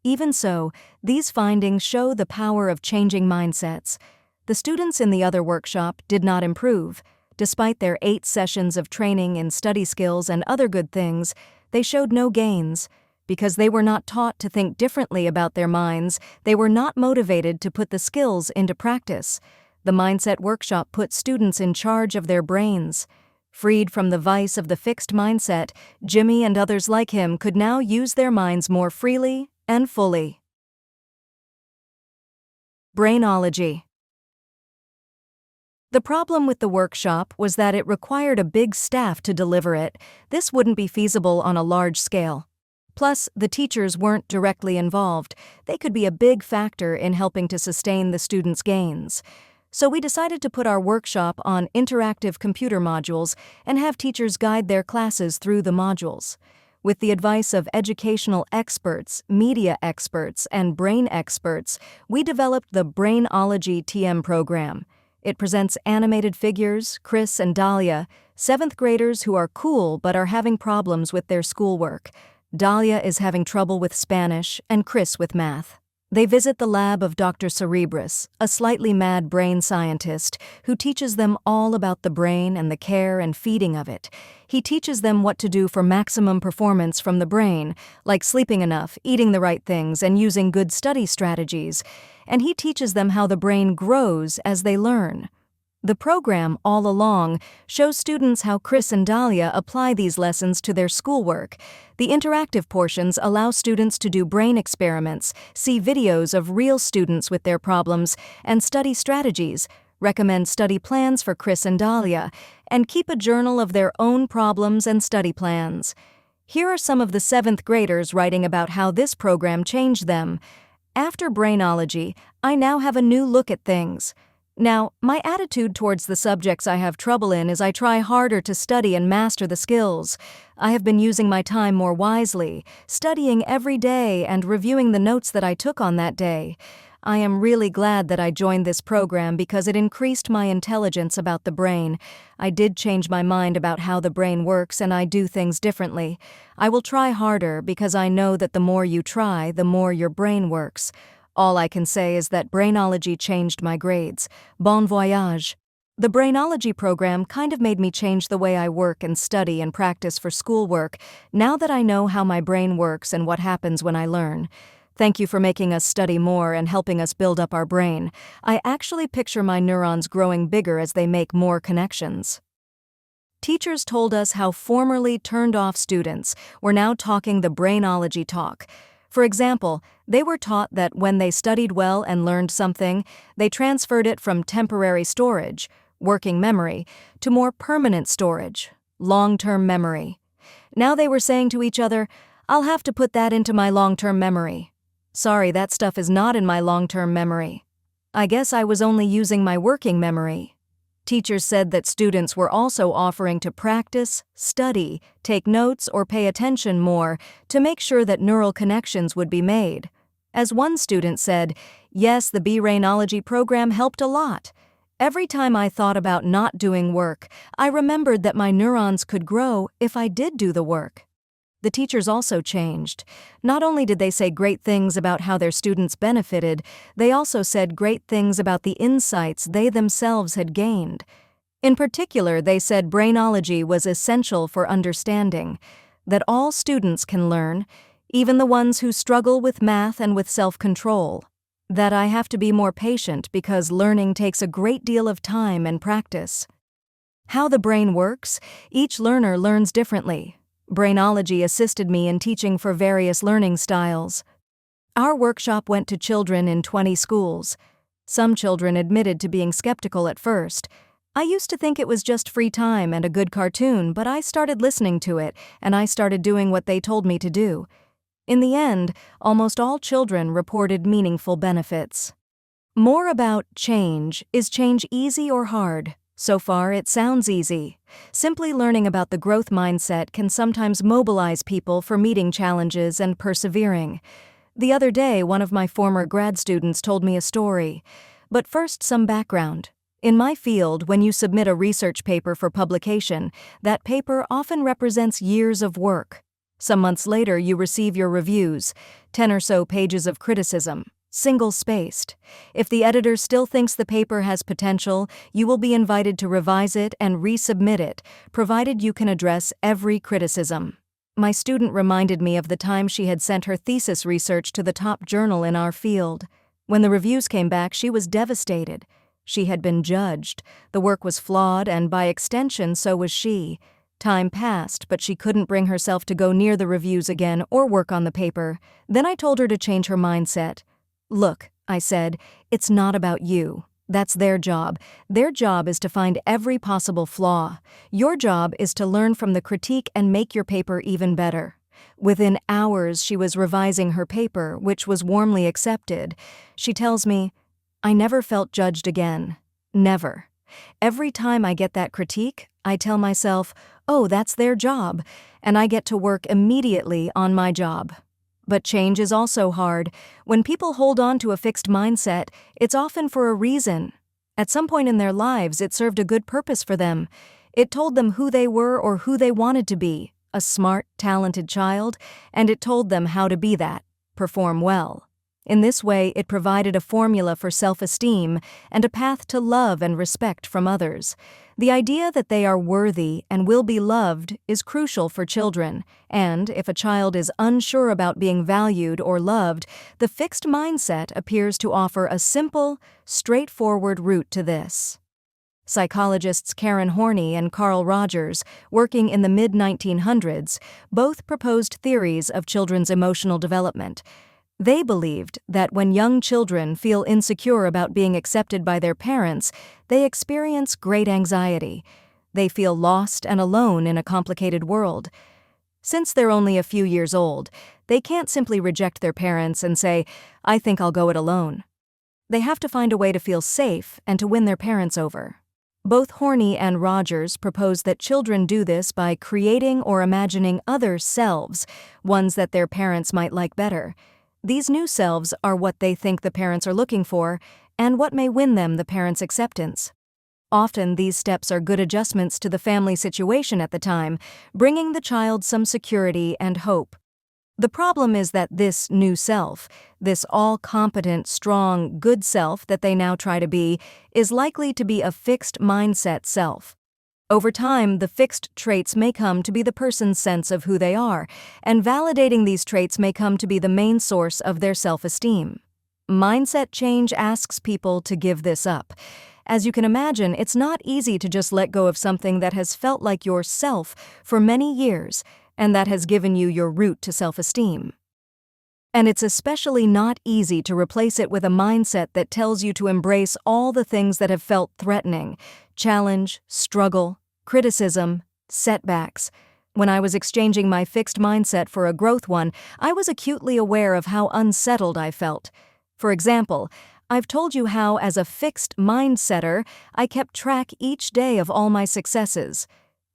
Even so, these findings show the power of changing mindsets. The students in the other workshop did not improve. Despite their 8 sessions of training in study skills and other good things, they showed no gains. Because they were not taught to think differently about their minds, they were not motivated to put the skills into practice. The Mindset Workshop put students in charge of their brains. Freed from the vice of the fixed mindset, Jimmy and others like him could now use their minds more freely and fully. Brainology. The problem with the workshop was that it required a big staff to deliver it. This wouldn't be feasible on a large scale. Plus, the teachers weren't directly involved. They could be a big factor in helping to sustain the students' gains. So we decided to put our workshop on interactive computer modules and have teachers guide their classes through the modules. With the advice of educational experts, media experts, and brain experts, we developed the Brainology TM program. It presents animated figures, Chris and Dahlia, 7th graders who are cool but are having problems with their schoolwork. Dahlia is having trouble with Spanish and Chris with math. They visit the lab of Dr. Cerebrus, a slightly mad brain scientist who teaches them all about the brain and the care and feeding of it. He teaches them what to do for maximum performance from the brain, like sleeping enough, eating the right things, and using good study strategies. And he teaches them how the brain grows as they learn. The program, all along, shows students how Chris and Dahlia apply these lessons to their schoolwork. The interactive portions allow students to do brain experiments, see videos of real students with their problems, and study strategies, recommend study plans for Chris and Dahlia, and keep a journal of their own problems and study plans. Here are some of the 7th graders writing about how this program changed them. After Brainology, I now have a new look at things. Now, my attitude towards the subjects I have trouble in is I try harder to study and master the skills. I have been using my time more wisely, studying every day and reviewing the notes that I took on that day. I am really glad that I joined this program because it increased my intelligence about the brain. I did change my mind about how the brain works and I do things differently. I will try harder because I know that the more you try, the more your brain works. All I can say is that Brainology changed my grades. Bon voyage. The Brainology program kind of made me change the way I work and study and practice for schoolwork, now that I know how my brain works and what happens when I learn. Thank you for making us study more and helping us build up our brain. I actually picture my neurons growing bigger as they make more connections. Teachers told us how formerly turned-off students were now talking the Brainology talk. For example, they were taught that when they studied well and learned something, they transferred it from temporary storage, working memory, to more permanent storage, long-term memory. Now they were saying to each other, "I'll have to put that into my long-term memory. Sorry, that stuff is not in my long-term memory. I guess I was only using my working memory." Teachers said that students were also offering to practice, study, take notes, or pay attention more to make sure that neural connections would be made. As one student said, "Yes, the Brainology program helped a lot. Every time I thought about not doing work, I remembered that my neurons could grow if I did do the work." The teachers also changed. Not only did they say great things about how their students benefited, they also said great things about the insights they themselves had gained. In particular, they said Brainology was essential for understanding, that all students can learn, even the ones who struggle with math and with self-control, that I have to be more patient because learning takes a great deal of time and practice. How the brain works, each learner learns differently. Brainology assisted me in teaching for various learning styles. Our workshop went to children in 20 schools. Some children admitted to being skeptical at first. I used to think it was just free time and a good cartoon, but I started listening to it, and I started doing what they told me to do. In the end, almost all children reported meaningful benefits. More about change. Is change easy or hard? So far, it sounds easy. Simply learning about the growth mindset can sometimes mobilize people for meeting challenges and persevering. The other day, one of my former grad students told me a story. But first, some background. In my field, when you submit a research paper for publication, that paper often represents years of work. Some months later, you receive your reviews, 10 or so pages of criticism, single-spaced. If the editor still thinks the paper has potential, you will be invited to revise it and resubmit it, provided you can address every criticism. My student reminded me of the time she had sent her thesis research to the top journal in our field. When the reviews came back, she was devastated. She had been judged. The work was flawed, and by extension, so was she. Time passed, but she couldn't bring herself to go near the reviews again or work on the paper. Then I told her to change her mindset. "Look," I said, "it's not about you. That's their job. Their job is to find every possible flaw. Your job is to learn from the critique and make your paper even better." Within hours, she was revising her paper, which was warmly accepted. She tells me, "I never felt judged again. Never. Every time I get that critique, I tell myself, oh, that's their job, and I get to work immediately on my job." But change is also hard. When people hold on to a fixed mindset, it's often for a reason. At some point in their lives, it served a good purpose for them. It told them who they were or who they wanted to be, a smart, talented child, and it told them how to be that, perform well. In this way, it provided a formula for self-esteem and a path to love and respect from others. The idea that they are worthy and will be loved is crucial for children, and if a child is unsure about being valued or loved, the fixed mindset appears to offer a simple, straightforward route to this. Psychologists Karen Horney and Carl Rogers, working in the mid-1900s, both proposed theories of children's emotional development. They believed that when young children feel insecure about being accepted by their parents, they experience great anxiety. They feel lost and alone in a complicated world. Since they're only a few years old, they can't simply reject their parents and say, "I think I'll go it alone." They have to find a way to feel safe and to win their parents over. Both Horney and Rogers propose that children do this by creating or imagining other selves, ones that their parents might like better. These new selves are what they think the parents are looking for, and what may win them the parents' acceptance. Often, these steps are good adjustments to the family situation at the time, bringing the child some security and hope. The problem is that this new self, this all-competent, strong, good self that they now try to be, is likely to be a fixed mindset self. Over time, the fixed traits may come to be the person's sense of who they are, and validating these traits may come to be the main source of their self-esteem. Mindset change asks people to give this up. As you can imagine, it's not easy to just let go of something that has felt like yourself for many years, and that has given you your root to self-esteem. And it's especially not easy to replace it with a mindset that tells you to embrace all the things that have felt threatening: challenge, struggle, criticism, setbacks. When I was exchanging my fixed mindset for a growth one, I was acutely aware of how unsettled I felt. For example, I've told you how, as a fixed mindsetter, I kept track each day of all my successes.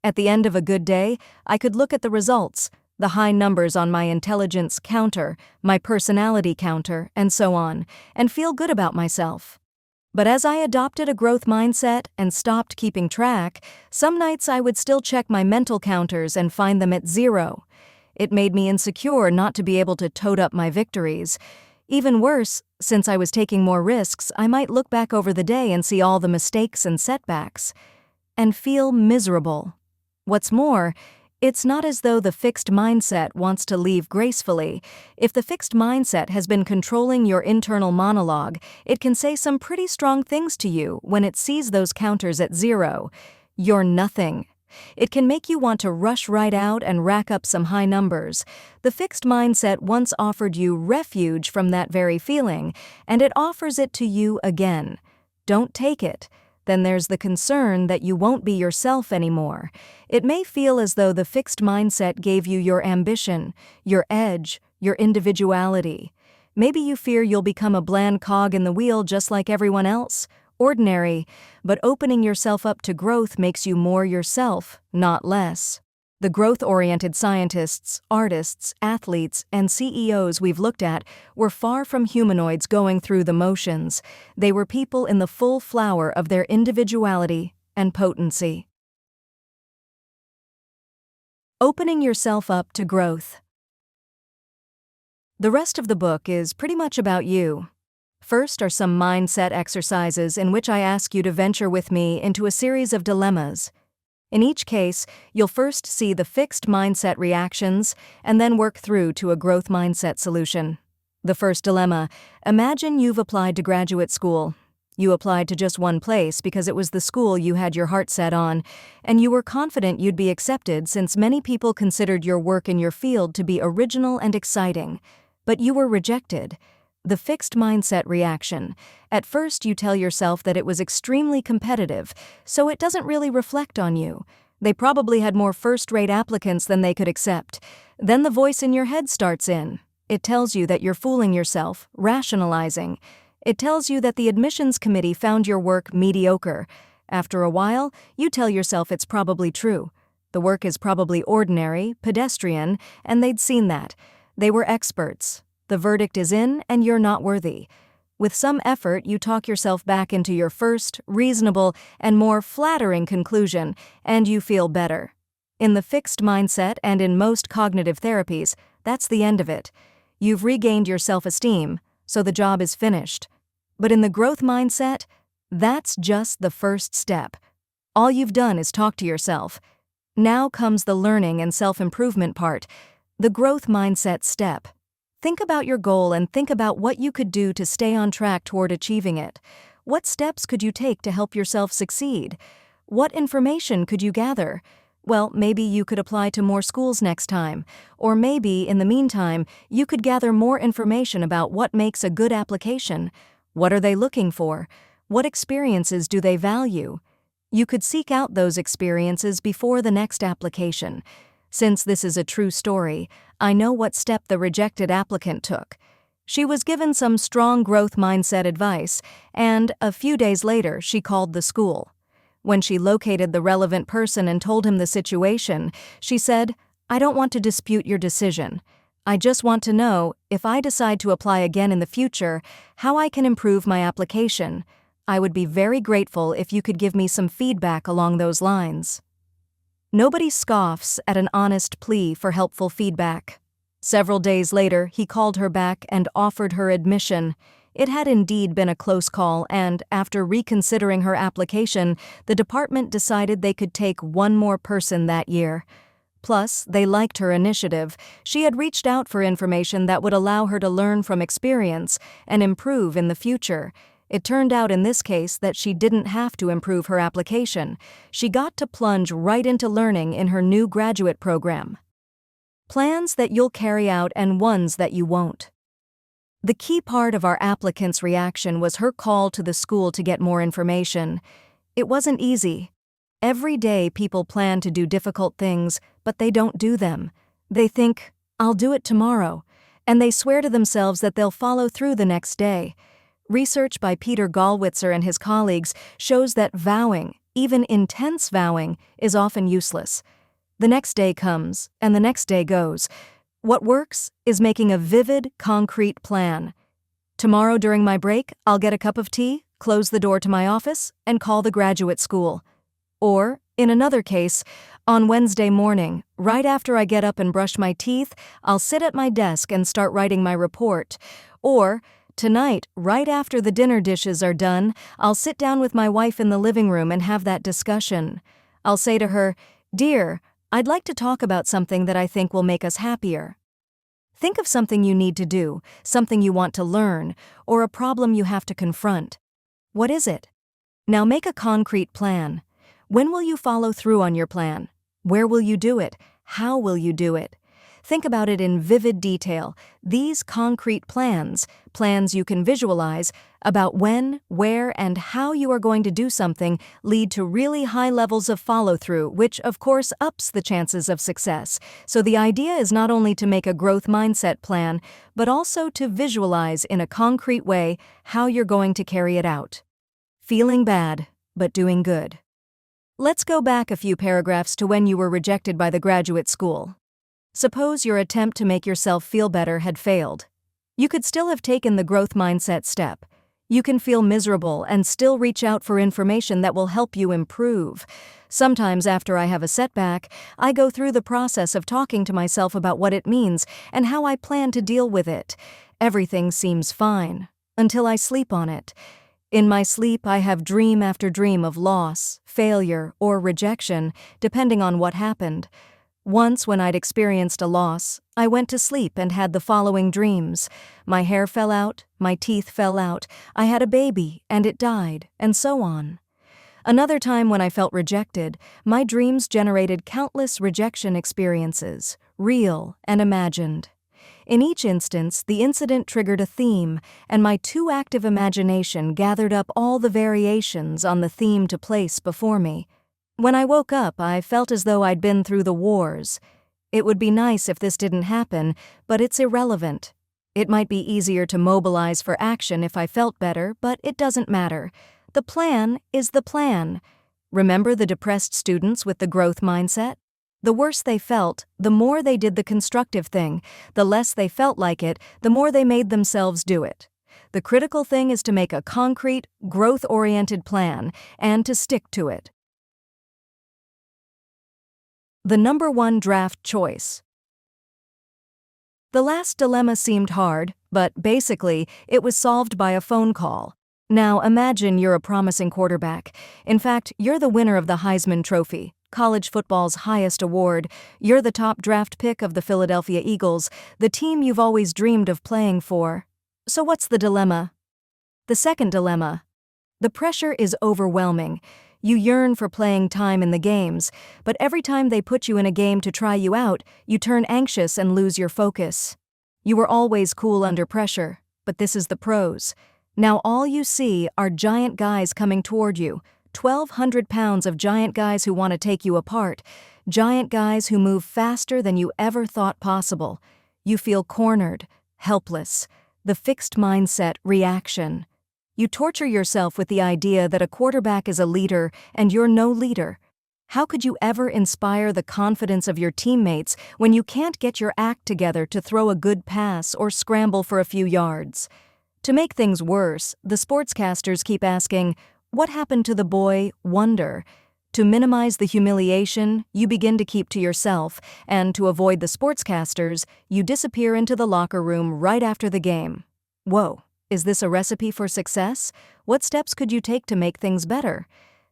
At the end of a good day, I could look at the results, the high numbers on my intelligence counter, my personality counter, and so on, and feel good about myself. But as I adopted a growth mindset and stopped keeping track, some nights I would still check my mental counters and find them at 0. It made me insecure not to be able to tote up my victories. Even worse, since I was taking more risks, I might look back over the day and see all the mistakes and setbacks, and feel miserable. What's more, it's not as though the fixed mindset wants to leave gracefully. If the fixed mindset has been controlling your internal monologue, it can say some pretty strong things to you when it sees those counters at 0. You're nothing. It can make you want to rush right out and rack up some high numbers. The fixed mindset once offered you refuge from that very feeling, and it offers it to you again. Don't take it. Then there's the concern that you won't be yourself anymore. It may feel as though the fixed mindset gave you your ambition, your edge, your individuality. Maybe you fear you'll become a bland cog in the wheel just like everyone else, ordinary, but opening yourself up to growth makes you more yourself, not less. The growth-oriented scientists, artists, athletes, and CEOs we've looked at were far from humanoids going through the motions. They were people in the full flower of their individuality and potency. Opening yourself up to growth. The rest of the book is pretty much about you. First are some mindset exercises in which I ask you to venture with me into a series of dilemmas. In each case, you'll first see the fixed mindset reactions and then work through to a growth mindset solution. The first dilemma: imagine you've applied to graduate school. You applied to just one place because it was the school you had your heart set on, and you were confident you'd be accepted since many people considered your work in your field to be original and exciting. But you were rejected. The fixed mindset reaction: at first you tell yourself that it was extremely competitive, so it doesn't really reflect on you. They probably had more first-rate applicants than they could accept. Then the voice in your head starts in. It tells you that you're fooling yourself, rationalizing. It tells you that the admissions committee found your work mediocre. After a while, you tell yourself it's probably true. The work is probably ordinary, pedestrian, and they'd seen that. They were experts. The verdict is in, and you're not worthy. With some effort, you talk yourself back into your first, reasonable, and more flattering conclusion, and you feel better. In the fixed mindset and in most cognitive therapies, that's the end of it. You've regained your self-esteem, so the job is finished. But in the growth mindset, that's just the first step. All you've done is talk to yourself. Now comes the learning and self-improvement part, the growth mindset step. Think about your goal and think about what you could do to stay on track toward achieving it. What steps could you take to help yourself succeed? What information could you gather? Well, maybe you could apply to more schools next time. Or maybe, in the meantime, you could gather more information about what makes a good application. What are they looking for? What experiences do they value? You could seek out those experiences before the next application. Since this is a true story, I know what step the rejected applicant took. She was given some strong growth mindset advice, and a few days later she called the school. When she located the relevant person and told him the situation, she said, "I don't want to dispute your decision. I just want to know, if I decide to apply again in the future, how I can improve my application. I would be very grateful if you could give me some feedback along those lines." Nobody scoffs at an honest plea for helpful feedback. Several days later, he called her back and offered her admission. It had indeed been a close call, and after reconsidering her application, the department decided they could take one more person that year. Plus, they liked her initiative. She had reached out for information that would allow her to learn from experience and improve in the future. It turned out in this case that she didn't have to improve her application. She got to plunge right into learning in her new graduate program. Plans that you'll carry out and ones that you won't. The key part of our applicant's reaction was her call to the school to get more information. It wasn't easy. Every day people plan to do difficult things, but they don't do them. They think, "I'll do it tomorrow," and they swear to themselves that they'll follow through the next day. Research by Peter Gallwitzer and his colleagues shows that vowing, even intense vowing, is often useless. The next day comes, and the next day goes. What works is making a vivid, concrete plan. Tomorrow during my break, I'll get a cup of tea, close the door to my office, and call the graduate school. Or, in another case, on Wednesday morning, right after I get up and brush my teeth, I'll sit at my desk and start writing my report. Or, tonight, right after the dinner dishes are done, I'll sit down with my wife in the living room and have that discussion. I'll say to her, "Dear, I'd like to talk about something that I think will make us happier." Think of something you need to do, something you want to learn, or a problem you have to confront. What is it? Now make a concrete plan. When will you follow through on your plan? Where will you do it? How will you do it? Think about it in vivid detail. These concrete plans you can visualize, about when, where, and how you are going to do something lead to really high levels of follow-through, which of course ups the chances of success. So the idea is not only to make a growth mindset plan, but also to visualize in a concrete way how you're going to carry it out. Feeling bad, but doing good. Let's go back a few paragraphs to when you were rejected by the graduate school. Suppose your attempt to make yourself feel better had failed. You could still have taken the growth mindset step. You can feel miserable and still reach out for information that will help you improve. Sometimes after I have a setback, I go through the process of talking to myself about what it means and how I plan to deal with it. Everything seems fine, until I sleep on it. In my sleep, I have dream after dream of loss, failure, or rejection, depending on what happened. Once, when I'd experienced a loss, I went to sleep and had the following dreams. My hair fell out, my teeth fell out, I had a baby, and it died, and so on. Another time when I felt rejected, my dreams generated countless rejection experiences, real and imagined. In each instance, the incident triggered a theme, and my too active imagination gathered up all the variations on the theme to place before me. When I woke up, I felt as though I'd been through the wars. It would be nice if this didn't happen, but it's irrelevant. It might be easier to mobilize for action if I felt better, but it doesn't matter. The plan is the plan. Remember the depressed students with the growth mindset? The worse they felt, the more they did the constructive thing. The less they felt like it, the more they made themselves do it. The critical thing is to make a concrete, growth-oriented plan and to stick to it. The number one draft choice. The last dilemma seemed hard, but basically, it was solved by a phone call. Now imagine you're a promising quarterback. In fact, you're the winner of the Heisman Trophy, college football's highest award. You're the top draft pick of the Philadelphia Eagles, the team you've always dreamed of playing for. So what's the dilemma? The second dilemma. The pressure is overwhelming. You yearn for playing time in the games, but every time they put you in a game to try you out, you turn anxious and lose your focus. You were always cool under pressure, but this is the pros. Now all you see are giant guys coming toward you, 1,200 pounds of giant guys who want to take you apart, giant guys who move faster than you ever thought possible. You feel cornered, helpless. The fixed mindset reaction. You torture yourself with the idea that a quarterback is a leader and you're no leader. How could you ever inspire the confidence of your teammates when you can't get your act together to throw a good pass or scramble for a few yards? To make things worse, the sportscasters keep asking, "What happened to the boy, Wonder?" To minimize the humiliation, you begin to keep to yourself, and to avoid the sportscasters, you disappear into the locker room right after the game. Whoa, is this a recipe for success? What steps could you take to make things better?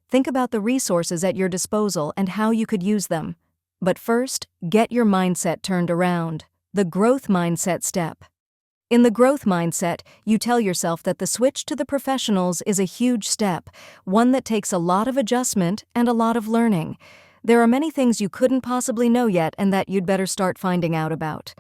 Think about the resources at your disposal and how you could use them. But first, get your mindset turned around. The growth mindset step. In the growth mindset, you tell yourself that the switch to the professionals is a huge step, one that takes a lot of adjustment and a lot of learning. There are many things you couldn't possibly know yet and that you'd better start finding out about.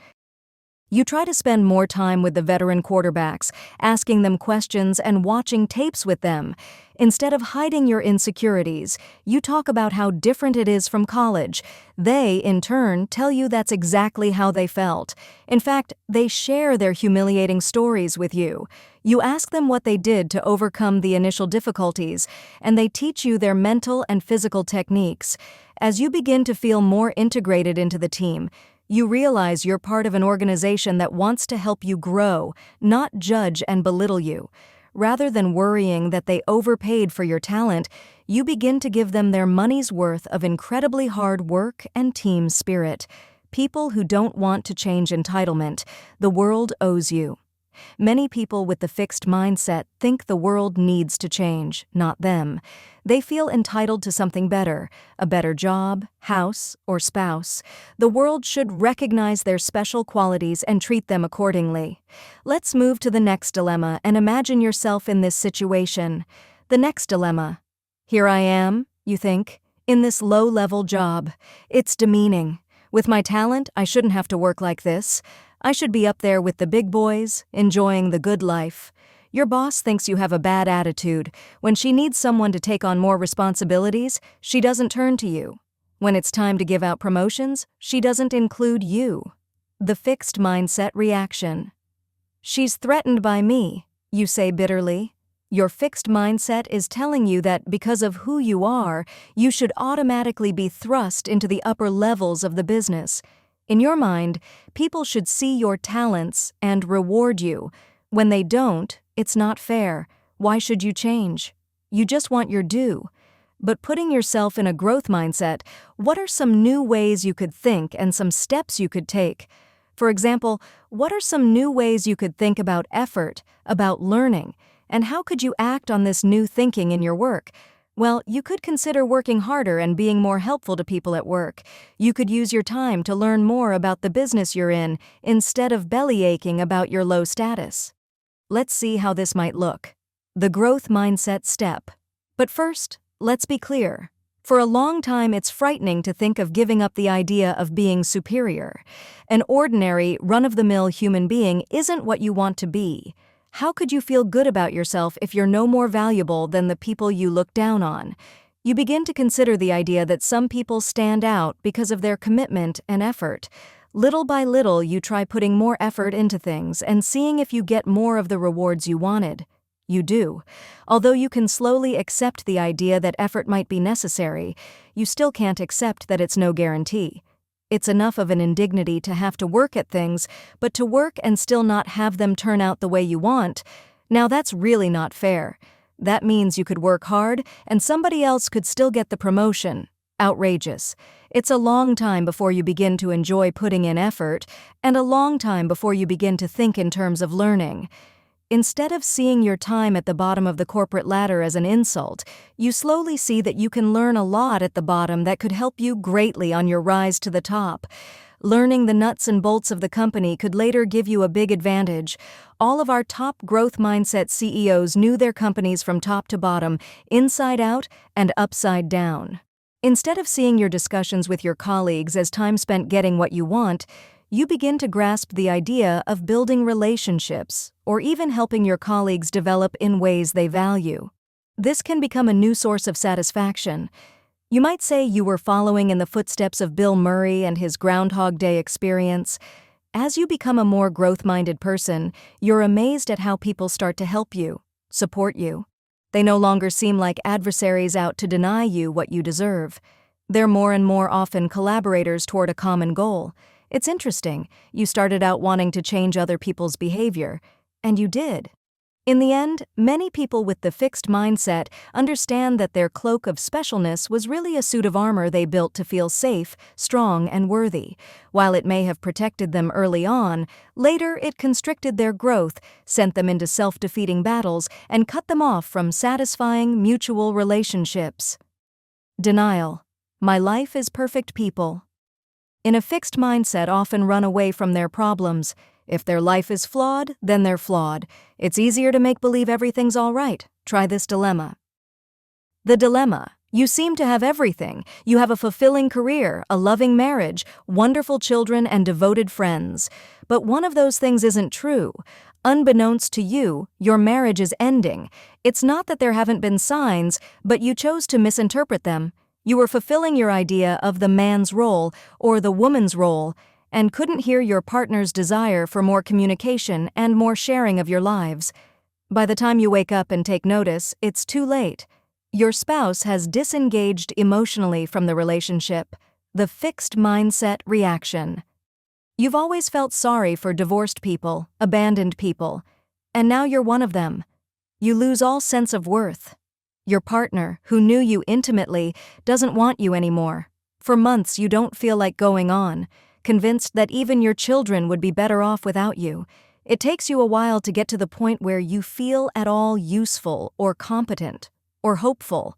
You try to spend more time with the veteran quarterbacks, asking them questions and watching tapes with them. Instead of hiding your insecurities, you talk about how different it is from college. They, in turn, tell you that's exactly how they felt. In fact, they share their humiliating stories with you. You ask them what they did to overcome the initial difficulties, and they teach you their mental and physical techniques. As you begin to feel more integrated into the team, you realize you're part of an organization that wants to help you grow, not judge and belittle you. Rather than worrying that they overpaid for your talent, you begin to give them their money's worth of incredibly hard work and team spirit. People who don't want to change entitlement, the world owes you. Many people with the fixed mindset think the world needs to change, not them. They feel entitled to something better, a better job, house, or spouse. The world should recognize their special qualities and treat them accordingly. Let's move to the next dilemma and imagine yourself in this situation. The next dilemma. Here I am, you think, in this low-level job. It's demeaning. With my talent, I shouldn't have to work like this. I should be up there with the big boys, enjoying the good life. Your boss thinks you have a bad attitude. When she needs someone to take on more responsibilities, she doesn't turn to you. When it's time to give out promotions, she doesn't include you. The fixed mindset reaction. She's threatened by me, you say bitterly. Your fixed mindset is telling you that because of who you are, you should automatically be thrust into the upper levels of the business. In your mind, people should see your talents and reward you. When they don't, it's not fair. Why should you change? You just want your due. But putting yourself in a growth mindset, what are some new ways you could think and some steps you could take? For example, what are some new ways you could think about effort, about learning, and how could you act on this new thinking in your work? Well, you could consider working harder and being more helpful to people at work. You could use your time to learn more about the business you're in instead of belly aching about your low status. Let's see how this might look. The growth mindset step. But first, let's be clear. For a long time, it's frightening to think of giving up the idea of being superior. An ordinary, run-of-the-mill human being isn't what you want to be. How could you feel good about yourself if you're no more valuable than the people you look down on? You begin to consider the idea that some people stand out because of their commitment and effort. Little by little, you try putting more effort into things and seeing if you get more of the rewards you wanted. You do. Although you can slowly accept the idea that effort might be necessary, you still can't accept that it's no guarantee. It's enough of an indignity to have to work at things, but to work and still not have them turn out the way you want, now that's really not fair. That means you could work hard and somebody else could still get the promotion. Outrageous. It's a long time before you begin to enjoy putting in effort, and a long time before you begin to think in terms of learning. Instead of seeing your time at the bottom of the corporate ladder as an insult, you slowly see that you can learn a lot at the bottom that could help you greatly on your rise to the top. Learning the nuts and bolts of the company could later give you a big advantage. All of our top growth mindset CEOs knew their companies from top to bottom, inside out and upside down. Instead of seeing your discussions with your colleagues as time spent getting what you want, you begin to grasp the idea of building relationships, or even helping your colleagues develop in ways they value. This can become a new source of satisfaction. You might say you were following in the footsteps of Bill Murray and his Groundhog Day experience. As you become a more growth-minded person, you're amazed at how people start to help you, support you. They no longer seem like adversaries out to deny you what you deserve. They're more and more often collaborators toward a common goal. It's interesting, you started out wanting to change other people's behavior, and you did. In the end, many people with the fixed mindset understand that their cloak of specialness was really a suit of armor they built to feel safe, strong, and worthy. While it may have protected them early on, later it constricted their growth, sent them into self-defeating battles, and cut them off from satisfying mutual relationships. Denial. My life is perfect people. In a fixed mindset often run away from their problems. If their life is flawed, then they're flawed. It's easier to make believe everything's all right. Try this dilemma. The dilemma. You seem to have everything. You have a fulfilling career, a loving marriage, wonderful children, and devoted friends. But one of those things isn't true. Unbeknownst to you, your marriage is ending. It's not that there haven't been signs, but you chose to misinterpret them. You were fulfilling your idea of the man's role or the woman's role and couldn't hear your partner's desire for more communication and more sharing of your lives. By the time you wake up and take notice, it's too late. Your spouse has disengaged emotionally from the relationship, the fixed mindset reaction. You've always felt sorry for divorced people, abandoned people, and now you're one of them. You lose all sense of worth. Your partner, who knew you intimately, doesn't want you anymore. For months you don't feel like going on, convinced that even your children would be better off without you. It takes you a while to get to the point where you feel at all useful or competent or hopeful.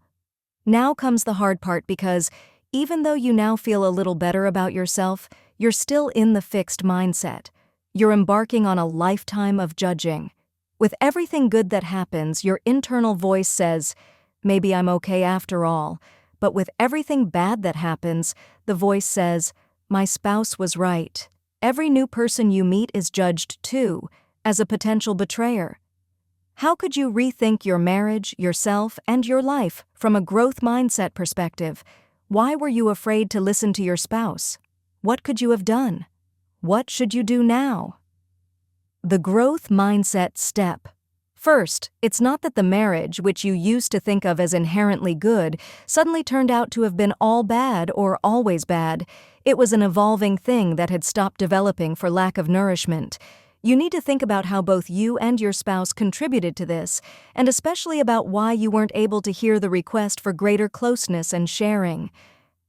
Now comes the hard part because, even though you now feel a little better about yourself, you're still in the fixed mindset. You're embarking on a lifetime of judging. With everything good that happens, your internal voice says, maybe I'm okay after all. But with everything bad that happens, the voice says, my spouse was right. Every new person you meet is judged too, as a potential betrayer. How could you rethink your marriage, yourself, and your life from a growth mindset perspective? Why were you afraid to listen to your spouse? What could you have done? What should you do now? The growth mindset step. First, it's not that the marriage, which you used to think of as inherently good, suddenly turned out to have been all bad or always bad. It was an evolving thing that had stopped developing for lack of nourishment. You need to think about how both you and your spouse contributed to this, and especially about why you weren't able to hear the request for greater closeness and sharing.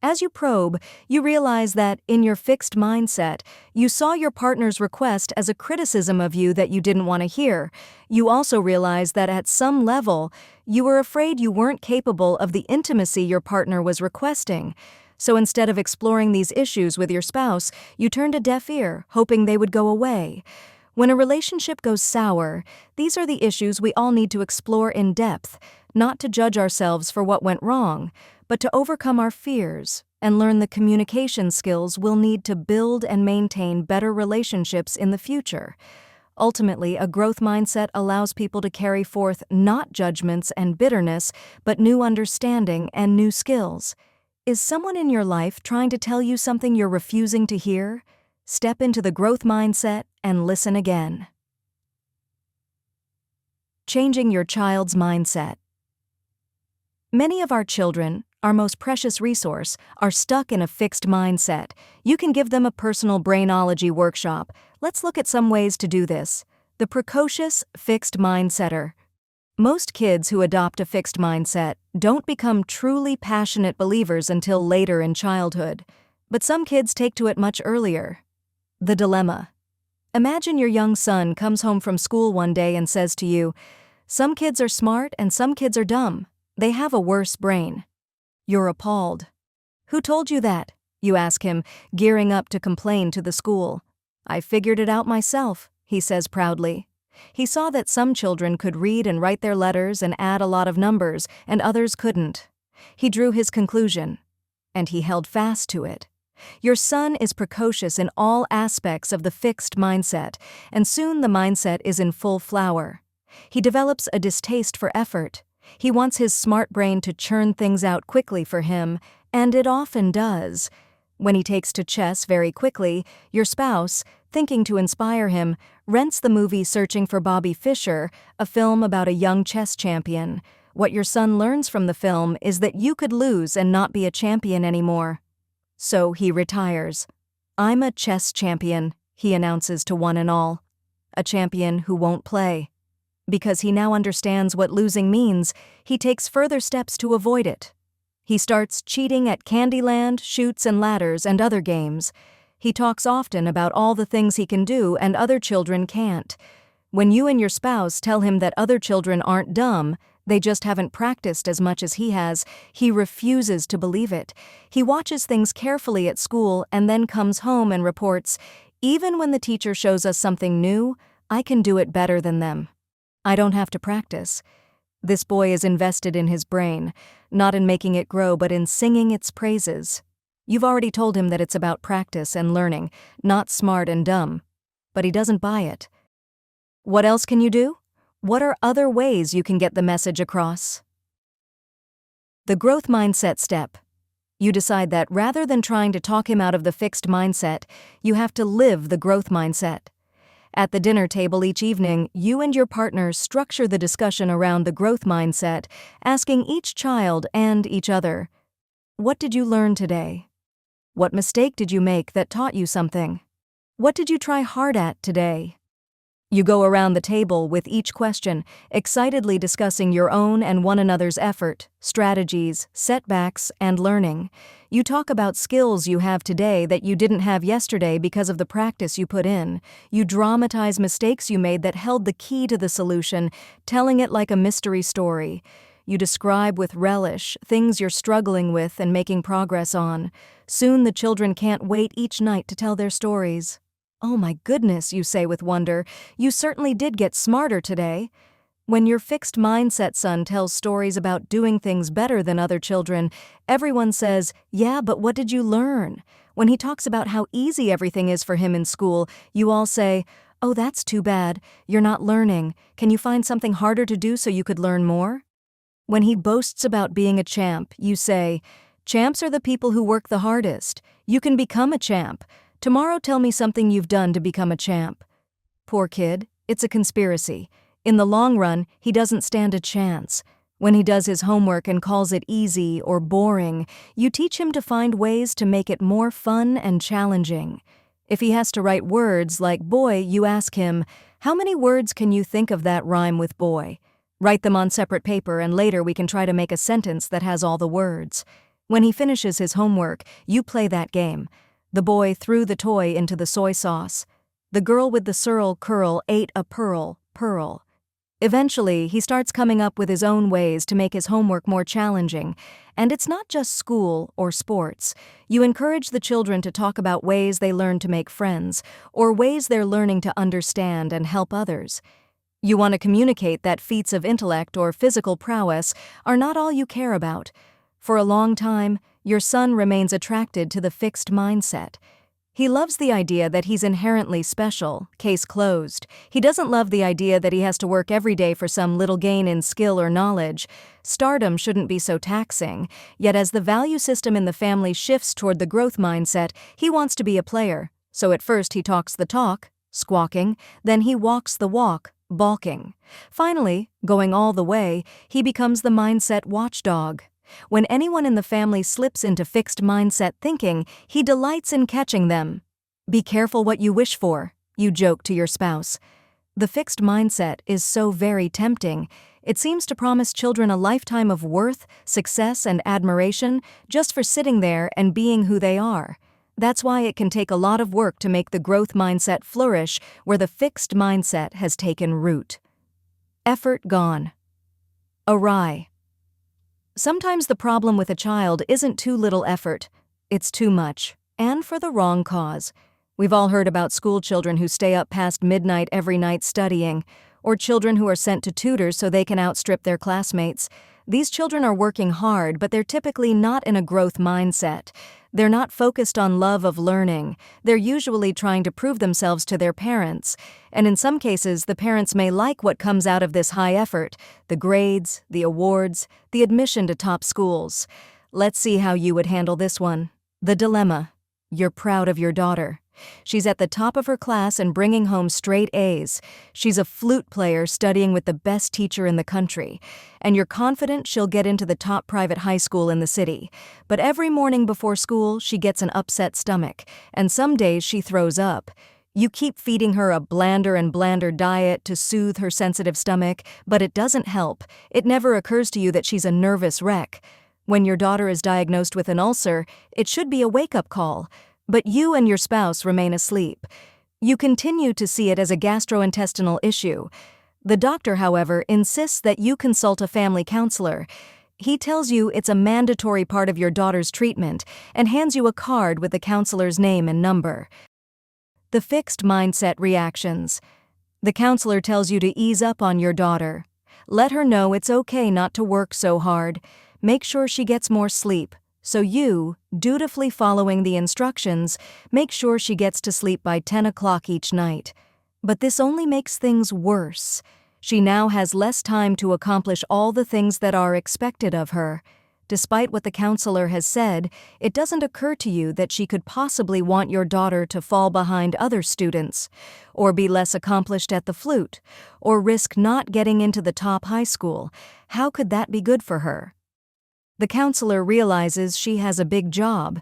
As you probe, you realize that, in your fixed mindset, you saw your partner's request as a criticism of you that you didn't want to hear. You also realize that at some level, you were afraid you weren't capable of the intimacy your partner was requesting. So instead of exploring these issues with your spouse, you turned a deaf ear, hoping they would go away. When a relationship goes sour, these are the issues we all need to explore in depth, not to judge ourselves for what went wrong, but to overcome our fears and learn the communication skills we'll need to build and maintain better relationships in the future. Ultimately, a growth mindset allows people to carry forth not judgments and bitterness, but new understanding and new skills. Is someone in your life trying to tell you something you're refusing to hear? Step into the growth mindset and listen again. Changing your child's mindset. Many of our children, our most precious resource, are stuck in a fixed mindset. You can give them a personal brainology workshop. Let's look at some ways to do this. The precocious fixed mindsetter. Most kids who adopt a fixed mindset don't become truly passionate believers until later in childhood, but some kids take to it much earlier. The dilemma. Imagine your young son comes home from school one day and says to you, "Some kids are smart and some kids are dumb. They have a worse brain." You're appalled. "Who told you that?" you ask him, gearing up to complain to the school. "I figured it out myself," he says proudly. He saw that some children could read and write their letters and add a lot of numbers, and others couldn't. He drew his conclusion, and he held fast to it. Your son is precocious in all aspects of the fixed mindset, and soon the mindset is in full flower. He develops a distaste for effort. He wants his smart brain to churn things out quickly for him, and it often does. When he takes to chess very quickly, your spouse, thinking to inspire him, rents the movie Searching for Bobby Fischer, a film about a young chess champion. What your son learns from the film is that you could lose and not be a champion anymore. So he retires. "I'm a chess champion," he announces to one and all. A champion who won't play. Because he now understands what losing means, he takes further steps to avoid it. He starts cheating at Candyland, Chutes and Ladders, and other games. He talks often about all the things he can do and other children can't. When you and your spouse tell him that other children aren't dumb, they just haven't practiced as much as he has, he refuses to believe it. He watches things carefully at school and then comes home and reports, "Even when the teacher shows us something new, I can do it better than them. I don't have to practice." This boy is invested in his brain, not in making it grow but in singing its praises. You've already told him that it's about practice and learning, not smart and dumb. But he doesn't buy it. What else can you do? What are other ways you can get the message across? The growth mindset step. You decide that rather than trying to talk him out of the fixed mindset, you have to live the growth mindset. At the dinner table each evening, you and your partner structure the discussion around the growth mindset, asking each child and each other, "What did you learn today? What mistake did you make that taught you something? What did you try hard at today?" You go around the table with each question, excitedly discussing your own and one another's effort, strategies, setbacks, and learning. You talk about skills you have today that you didn't have yesterday because of the practice you put in. You dramatize mistakes you made that held the key to the solution, telling it like a mystery story. You describe with relish things you're struggling with and making progress on. Soon the children can't wait each night to tell their stories. "Oh my goodness," you say with wonder, "you certainly did get smarter today." When your fixed mindset son tells stories about doing things better than other children, everyone says, "Yeah, but what did you learn?" When he talks about how easy everything is for him in school, you all say, "Oh, that's too bad. You're not learning. Can you find something harder to do so you could learn more?" When he boasts about being a champ, you say, "Champs are the people who work the hardest. You can become a champ. Tomorrow tell me something you've done to become a champ." Poor kid, it's a conspiracy. In the long run, he doesn't stand a chance. When he does his homework and calls it easy or boring, you teach him to find ways to make it more fun and challenging. If he has to write words like boy, you ask him, "How many words can you think of that rhyme with boy?" Write them on separate paper, and later we can try to make a sentence that has all the words. When he finishes his homework, you play that game. The boy threw the toy into the soy sauce. The girl with the surl curl ate a pearl. Eventually, he starts coming up with his own ways to make his homework more challenging. And it's not just school or sports. You encourage the children to talk about ways they learn to make friends, or ways they're learning to understand and help others. You want to communicate that feats of intellect or physical prowess are not all you care about. For a long time, your son remains attracted to the fixed mindset. He loves the idea that he's inherently special, case closed. He doesn't love the idea that he has to work every day for some little gain in skill or knowledge. Stardom shouldn't be so taxing, yet as the value system in the family shifts toward the growth mindset, he wants to be a player. So at first he talks the talk, squawking, then he walks the walk, balking. Finally, going all the way, he becomes the mindset watchdog. When anyone in the family slips into fixed mindset thinking, he delights in catching them. Be careful what you wish for, you joke to your spouse. The fixed mindset is so very tempting. It seems to promise children a lifetime of worth, success, and admiration just for sitting there and being who they are. That's why it can take a lot of work to make the growth mindset flourish where the fixed mindset has taken root. Effort gone. Awry. Sometimes the problem with a child isn't too little effort, it's too much, and for the wrong cause. We've all heard about school children who stay up past midnight every night studying, or children who are sent to tutors so they can outstrip their classmates. These children are working hard, but they're typically not in a growth mindset. They're not focused on love of learning. They're usually trying to prove themselves to their parents. And in some cases, the parents may like what comes out of this high effort, the grades, the awards, the admission to top schools. Let's see how you would handle this one. The dilemma. You're proud of your daughter. She's at the top of her class and bringing home straight A's. She's a flute player studying with the best teacher in the country. And you're confident she'll get into the top private high school in the city. But every morning before school, she gets an upset stomach. And some days she throws up. You keep feeding her a blander and blander diet to soothe her sensitive stomach, but it doesn't help. It never occurs to you that she's a nervous wreck. When your daughter is diagnosed with an ulcer, it should be a wake-up call. But you and your spouse remain asleep. You continue to see it as a gastrointestinal issue. The doctor, however, insists that you consult a family counselor. He tells you it's a mandatory part of your daughter's treatment and hands you a card with the counselor's name and number. The fixed mindset reactions. The counselor tells you to ease up on your daughter. Let her know it's okay not to work so hard. Make sure she gets more sleep. So you, dutifully following the instructions, make sure she gets to sleep by 10 o'clock each night. But this only makes things worse. She now has less time to accomplish all the things that are expected of her. Despite what the counselor has said, it doesn't occur to you that she could possibly want your daughter to fall behind other students, or be less accomplished at the flute, or risk not getting into the top high school. How could that be good for her? The counselor realizes she has a big job.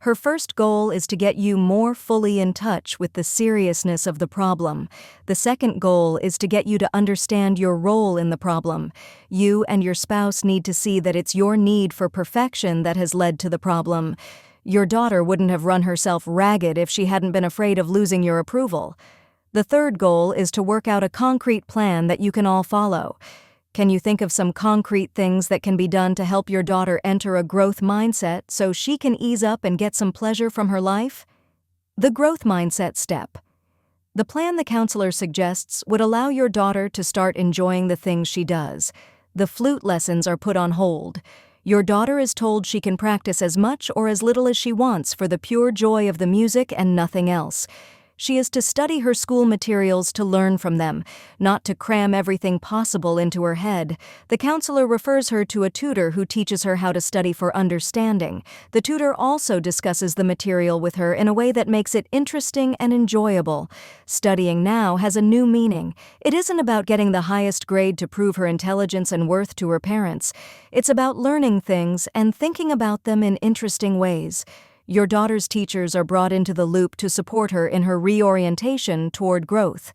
Her first goal is to get you more fully in touch with the seriousness of the problem. The second goal is to get you to understand your role in the problem. You and your spouse need to see that it's your need for perfection that has led to the problem. Your daughter wouldn't have run herself ragged if she hadn't been afraid of losing your approval. The third goal is to work out a concrete plan that you can all follow. Can you think of some concrete things that can be done to help your daughter enter a growth mindset so she can ease up and get some pleasure from her life? The growth mindset step. The plan the counselor suggests would allow your daughter to start enjoying the things she does. The flute lessons are put on hold. Your daughter is told she can practice as much or as little as she wants for the pure joy of the music and nothing else. She is to study her school materials to learn from them, not to cram everything possible into her head. The counselor refers her to a tutor who teaches her how to study for understanding. The tutor also discusses the material with her in a way that makes it interesting and enjoyable. Studying now has a new meaning. It isn't about getting the highest grade to prove her intelligence and worth to her parents. It's about learning things and thinking about them in interesting ways. Your daughter's teachers are brought into the loop to support her in her reorientation toward growth.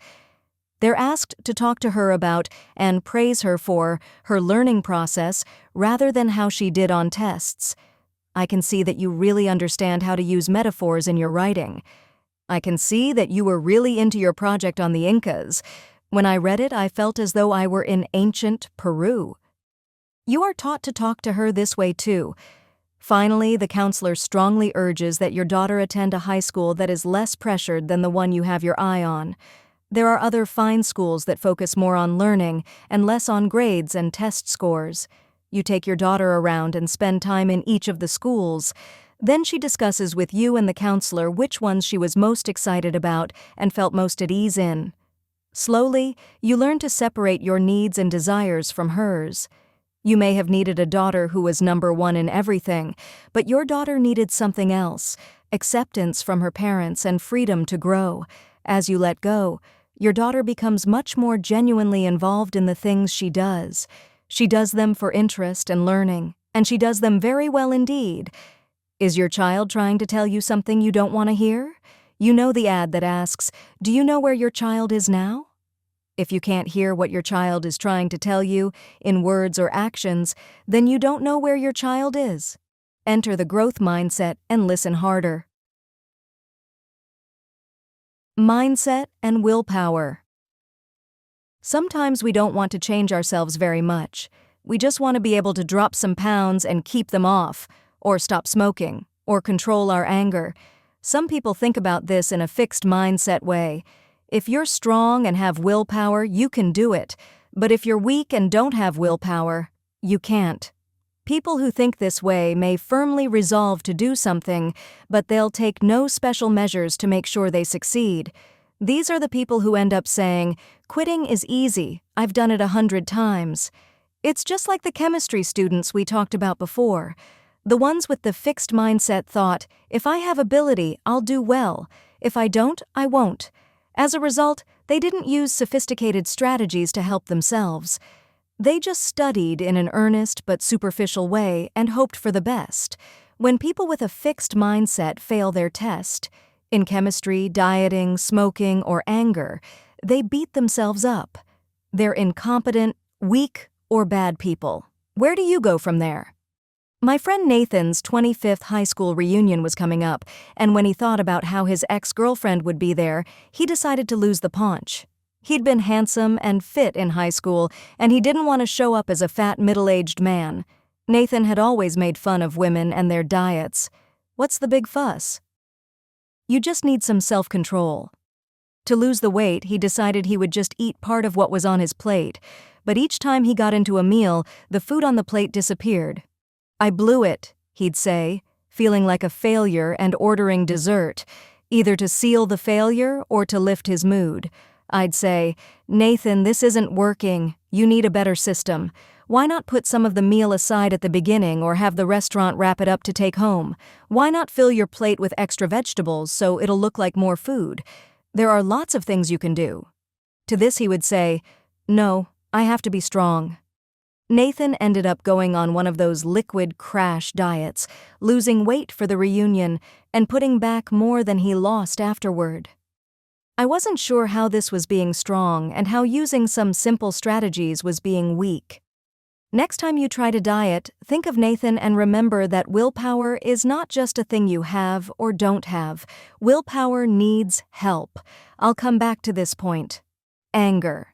They're asked to talk to her about and praise her for her learning process rather than how she did on tests. I can see that you really understand how to use metaphors in your writing. I can see that you were really into your project on the Incas. When I read it, I felt as though I were in ancient Peru. You are taught to talk to her this way too. Finally, the counselor strongly urges that your daughter attend a high school that is less pressured than the one you have your eye on. There are other fine schools that focus more on learning and less on grades and test scores. You take your daughter around and spend time in each of the schools. Then she discusses with you and the counselor which ones she was most excited about and felt most at ease in. Slowly, you learn to separate your needs and desires from hers. You may have needed a daughter who was number one in everything, but your daughter needed something else, acceptance from her parents and freedom to grow. As you let go, your daughter becomes much more genuinely involved in the things she does. She does them for interest and learning, and she does them very well indeed. Is your child trying to tell you something you don't want to hear? You know the ad that asks, "Do you know where your child is now?" If you can't hear what your child is trying to tell you in words or actions, then you don't know where your child is. Enter the growth mindset and listen harder. Mindset and willpower. Sometimes we don't want to change ourselves very much. We just want to be able to drop some pounds and keep them off, or stop smoking, or control our anger. Some people think about this in a fixed mindset way. If you're strong and have willpower, you can do it. But if you're weak and don't have willpower, you can't. People who think this way may firmly resolve to do something, but they'll take no special measures to make sure they succeed. These are the people who end up saying, "Quitting is easy, I've done it 100 times." It's just like the chemistry students we talked about before. The ones with the fixed mindset thought, "If I have ability, I'll do well. If I don't, I won't." As a result, they didn't use sophisticated strategies to help themselves. They just studied in an earnest but superficial way and hoped for the best. When people with a fixed mindset fail their test, in chemistry, dieting, smoking, or anger, they beat themselves up. They're incompetent, weak, or bad people. Where do you go from there? My friend Nathan's 25th high school reunion was coming up, and when he thought about how his ex-girlfriend would be there, he decided to lose the paunch. He'd been handsome and fit in high school, and he didn't want to show up as a fat middle-aged man. Nathan had always made fun of women and their diets. What's the big fuss? You just need some self-control. To lose the weight, he decided he would just eat part of what was on his plate, but each time he got into a meal, the food on the plate disappeared. "I blew it," he'd say, feeling like a failure and ordering dessert, either to seal the failure or to lift his mood. I'd say, "Nathan, this isn't working. You need a better system. Why not put some of the meal aside at the beginning or have the restaurant wrap it up to take home? Why not fill your plate with extra vegetables so it'll look like more food? There are lots of things you can do." To this he would say, "No, I have to be strong." Nathan ended up going on one of those liquid crash diets, losing weight for the reunion and putting back more than he lost afterward. I wasn't sure how this was being strong and how using some simple strategies was being weak. Next time you try to diet, think of Nathan and remember that willpower is not just a thing you have or don't have. Willpower needs help. I'll come back to this point. Anger.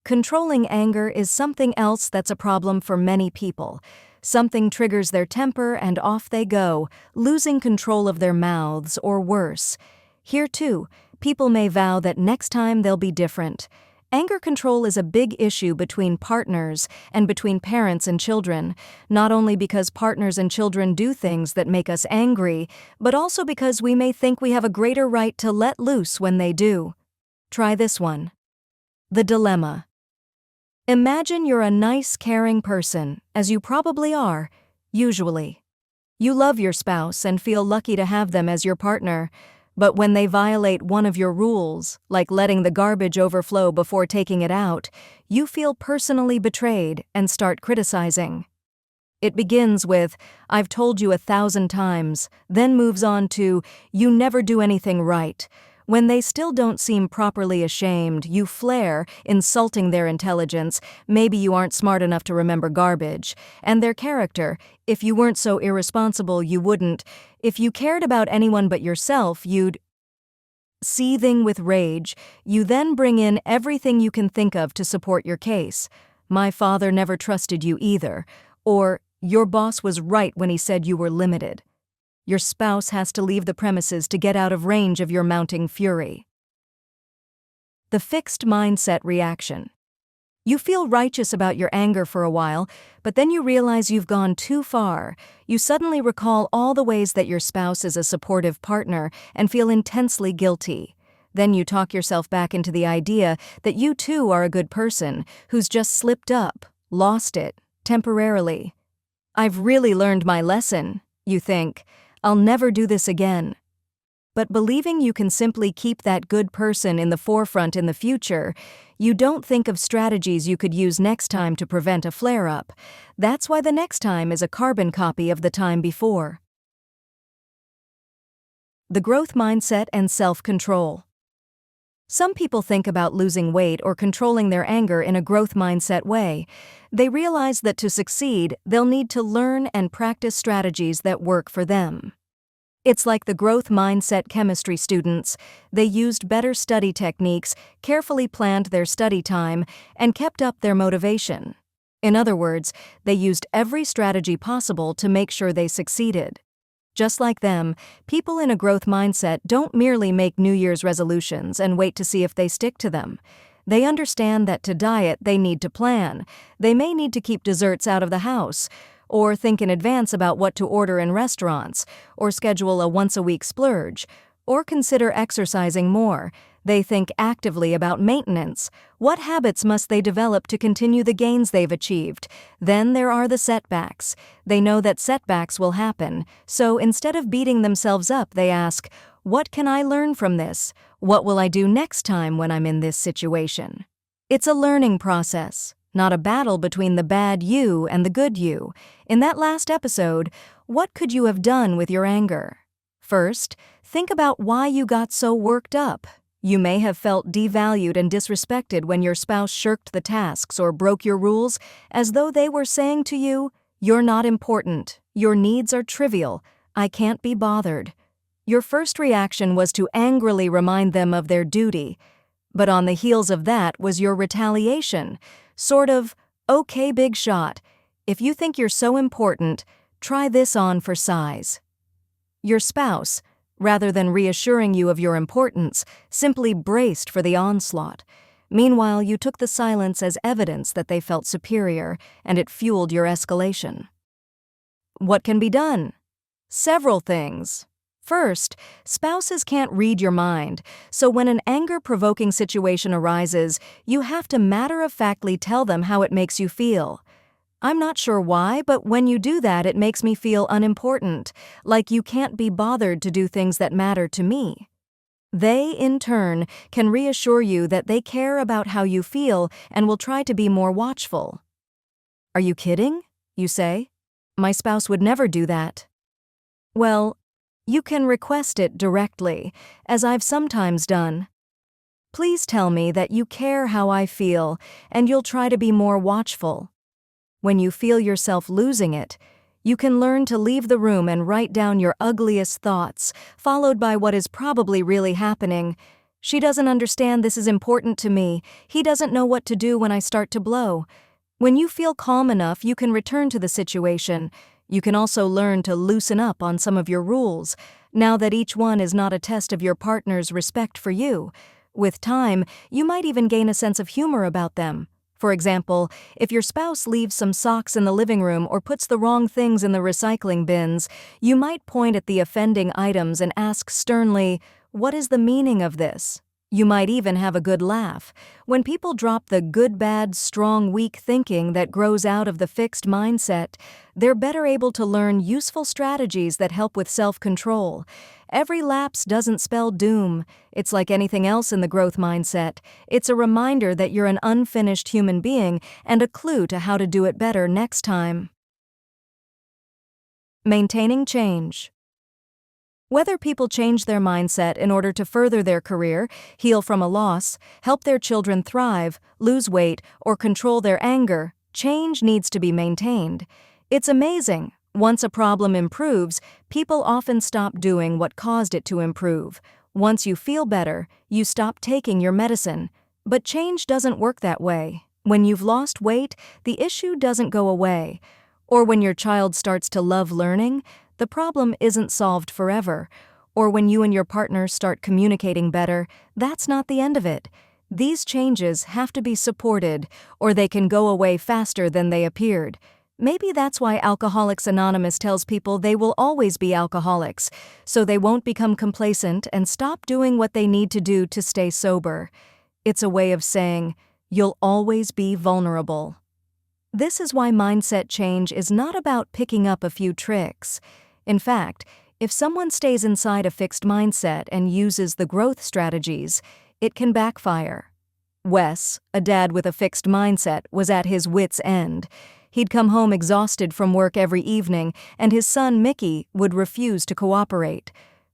Controlling anger is something else that's a problem for many people. Something triggers their temper and off they go, losing control of their mouths or worse. Here too, people may vow that next time they'll be different. Anger control is a big issue between partners and between parents and children, not only because partners and children do things that make us angry, but also because we may think we have a greater right to let loose when they do. Try this one. The dilemma. Imagine you're a nice, caring person, as you probably are, usually. You love your spouse and feel lucky to have them as your partner, but when they violate one of your rules, like letting the garbage overflow before taking it out, you feel personally betrayed and start criticizing. It begins with, "I've told you 1,000 times," then moves on to, "You never do anything right." When they still don't seem properly ashamed, you flare, insulting their intelligence, maybe you aren't smart enough to remember garbage, and their character, if you weren't so irresponsible you wouldn't, if you cared about anyone but yourself you'd. Seething with rage, you then bring in everything you can think of to support your case. "My father never trusted you either," or "Your boss was right when he said you were limited." Your spouse has to leave the premises to get out of range of your mounting fury. The fixed mindset reaction. You feel righteous about your anger for a while, but then you realize you've gone too far. You suddenly recall all the ways that your spouse is a supportive partner and feel intensely guilty. Then you talk yourself back into the idea that you too are a good person who's just slipped up, lost it, temporarily. "I've really learned my lesson," you think. "I'll never do this again." But believing you can simply keep that good person in the forefront in the future, you don't think of strategies you could use next time to prevent a flare-up. That's why the next time is a carbon copy of the time before. The growth mindset and self-control. Some people think about losing weight or controlling their anger in a growth mindset way. They realize that to succeed, they'll need to learn and practice strategies that work for them. It's like the growth mindset chemistry students. They used better study techniques, carefully planned their study time, and kept up their motivation. In other words, they used every strategy possible to make sure they succeeded. Just like them, people in a growth mindset don't merely make New Year's resolutions and wait to see if they stick to them. They understand that to diet they need to plan. They may need to keep desserts out of the house, or think in advance about what to order in restaurants, or schedule a once-a-week splurge, or consider exercising more. They think actively about maintenance. What habits must they develop to continue the gains they've achieved? Then there are the setbacks. They know that setbacks will happen, so instead of beating themselves up, they ask, "What can I learn from this? What will I do next time when I'm in this situation?" It's a learning process, not a battle between the bad you and the good you. In that last episode, what could you have done with your anger? First, think about why you got so worked up. You may have felt devalued and disrespected when your spouse shirked the tasks or broke your rules, as though they were saying to you, "You're not important. Your needs are trivial. I can't be bothered." Your first reaction was to angrily remind them of their duty. But on the heels of that was your retaliation. Sort of, "Okay, big shot. If you think you're so important, try this on for size." Your spouse, rather than reassuring you of your importance, simply braced for the onslaught. Meanwhile, you took the silence as evidence that they felt superior, and it fueled your escalation. What can be done? Several things. First, spouses can't read your mind, so when an anger-provoking situation arises, you have to matter-of-factly tell them how it makes you feel. "I'm not sure why, but when you do that, it makes me feel unimportant, like you can't be bothered to do things that matter to me." They, in turn, can reassure you that they care about how you feel and will try to be more watchful. "Are you kidding?" you say. "My spouse would never do that." Well, you can request it directly, as I've sometimes done. "Please tell me that you care how I feel, and you'll try to be more watchful." When you feel yourself losing it, you can learn to leave the room and write down your ugliest thoughts, followed by what is probably really happening. "She doesn't understand this is important to me. He doesn't know what to do when I start to blow." When you feel calm enough, you can return to the situation. You can also learn to loosen up on some of your rules, now that each one is not a test of your partner's respect for you. With time, you might even gain a sense of humor about them. For example, if your spouse leaves some socks in the living room or puts the wrong things in the recycling bins, you might point at the offending items and ask sternly, "What is the meaning of this?" You might even have a good laugh. When people drop the good, bad, strong, weak thinking that grows out of the fixed mindset, they're better able to learn useful strategies that help with self-control. Every lapse doesn't spell doom. It's like anything else in the growth mindset. It's a reminder that you're an unfinished human being and a clue to how to do it better next time. Maintaining change. Whether people change their mindset in order to further their career, heal from a loss, help their children thrive, lose weight, or control their anger, change needs to be maintained. It's amazing. Once a problem improves, people often stop doing what caused it to improve. Once you feel better, you stop taking your medicine. But change doesn't work that way. When you've lost weight, the issue doesn't go away. Or when your child starts to love learning, the problem isn't solved forever. Or when you and your partner start communicating better, that's not the end of it. These changes have to be supported, or they can go away faster than they appeared. Maybe that's why Alcoholics Anonymous tells people they will always be alcoholics, so they won't become complacent and stop doing what they need to do to stay sober. It's a way of saying, you'll always be vulnerable. This is why mindset change is not about picking up a few tricks. In fact, if someone stays inside a fixed mindset and uses the growth strategies, it can backfire. Wes, a dad with a fixed mindset, was at his wits' end. He'd come home exhausted from work every evening, and his son Mickey would refuse to cooperate.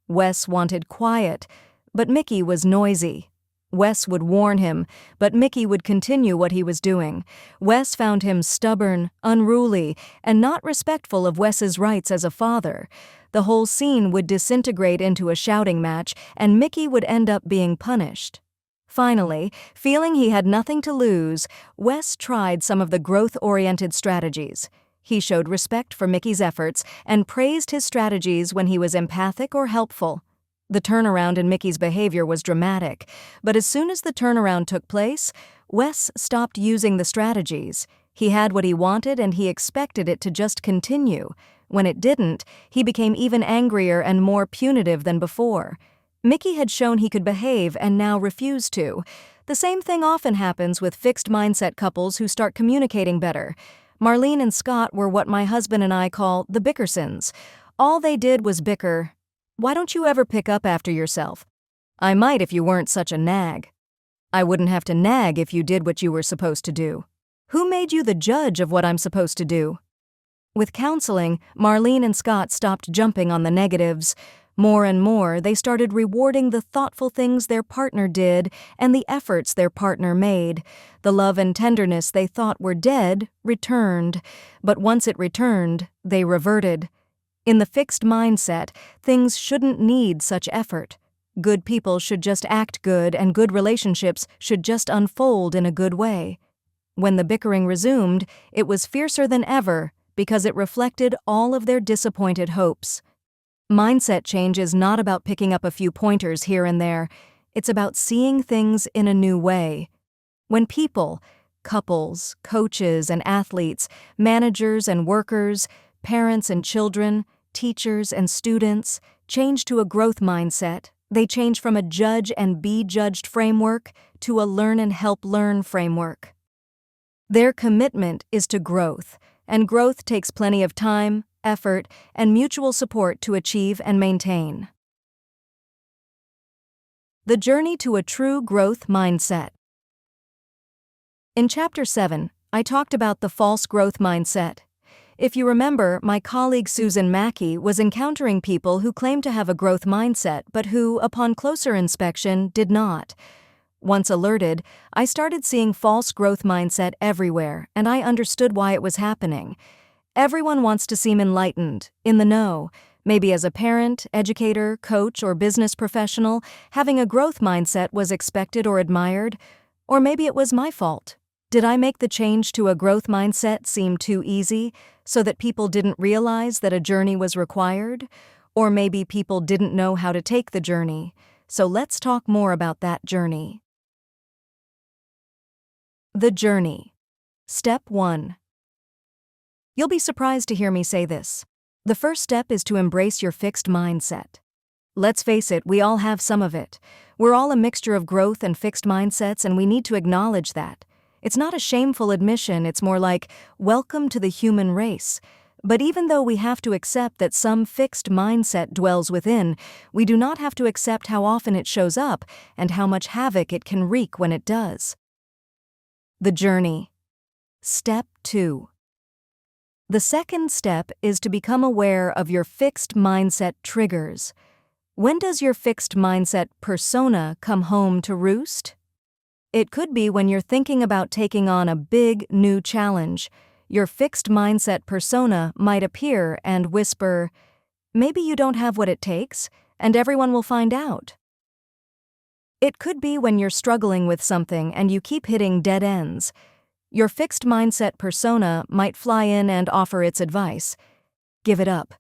Wes wanted quiet, but Mickey was noisy. Wes would warn him, but Mickey would continue what he was doing. Wes found him stubborn, unruly, and not respectful of Wes's rights as a father. The whole scene would disintegrate into a shouting match, and Mickey would end up being punished. Finally, feeling he had nothing to lose, Wes tried some of the growth-oriented strategies. He showed respect for Mickey's efforts and praised his strategies when he was empathic or helpful. The turnaround in Mickey's behavior was dramatic, but as soon as the turnaround took place, Wes stopped using the strategies. He had what he wanted and he expected it to just continue. When it didn't, he became even angrier and more punitive than before. Mickey had shown he could behave and now refused to. The same thing often happens with fixed mindset couples who start communicating better. Marlene and Scott were what my husband and I call the Bickersons. All they did was bicker. "Why don't you ever pick up after yourself?" "I might if you weren't such a nag." "I wouldn't have to nag if you did what you were supposed to do." "Who made you the judge of what I'm supposed to do?" With counseling, Marlene and Scott stopped jumping on the negatives. More and more, they started rewarding the thoughtful things their partner did and the efforts their partner made. The love and tenderness they thought were dead returned, but once it returned, they reverted. In the fixed mindset, things shouldn't need such effort. Good people should just act good, and good relationships should just unfold in a good way. When the bickering resumed, it was fiercer than ever because it reflected all of their disappointed hopes. Mindset change is not about picking up a few pointers here and there. It's about seeing things in a new way. When people, couples, coaches and athletes, managers and workers, parents and children, teachers and students change to a growth mindset, they change from a judge and be judged framework to a learn and help learn framework. Their commitment is to growth, and growth takes plenty of time, effort, and mutual support to achieve and maintain. The journey to a true growth mindset. In Chapter 7, I talked about the false growth mindset. If you remember, my colleague Susan Mackey was encountering people who claimed to have a growth mindset but who, upon closer inspection, did not. Once alerted, I started seeing false growth mindset everywhere, and I understood why it was happening. Everyone wants to seem enlightened, in the know. Maybe as a parent, educator, coach, or business professional, having a growth mindset was expected or admired. Or maybe it was my fault. Did I make the change to a growth mindset seem too easy, so that people didn't realize that a journey was required? Or maybe people didn't know how to take the journey. So let's talk more about that journey. The journey. Step 1. You'll be surprised to hear me say this. The first step is to embrace your fixed mindset. Let's face it, we all have some of it. We're all a mixture of growth and fixed mindsets, and we need to acknowledge that. It's not a shameful admission, it's more like, welcome to the human race. But even though we have to accept that some fixed mindset dwells within, we do not have to accept how often it shows up and how much havoc it can wreak when it does. The journey. Step 2. The second step is to become aware of your fixed mindset triggers. When does your fixed mindset persona come home to roost? It could be when you're thinking about taking on a big, new challenge. Your fixed mindset persona might appear and whisper, "Maybe you don't have what it takes, and everyone will find out." It could be when you're struggling with something and you keep hitting dead ends. Your fixed mindset persona might fly in and offer its advice. Give it up.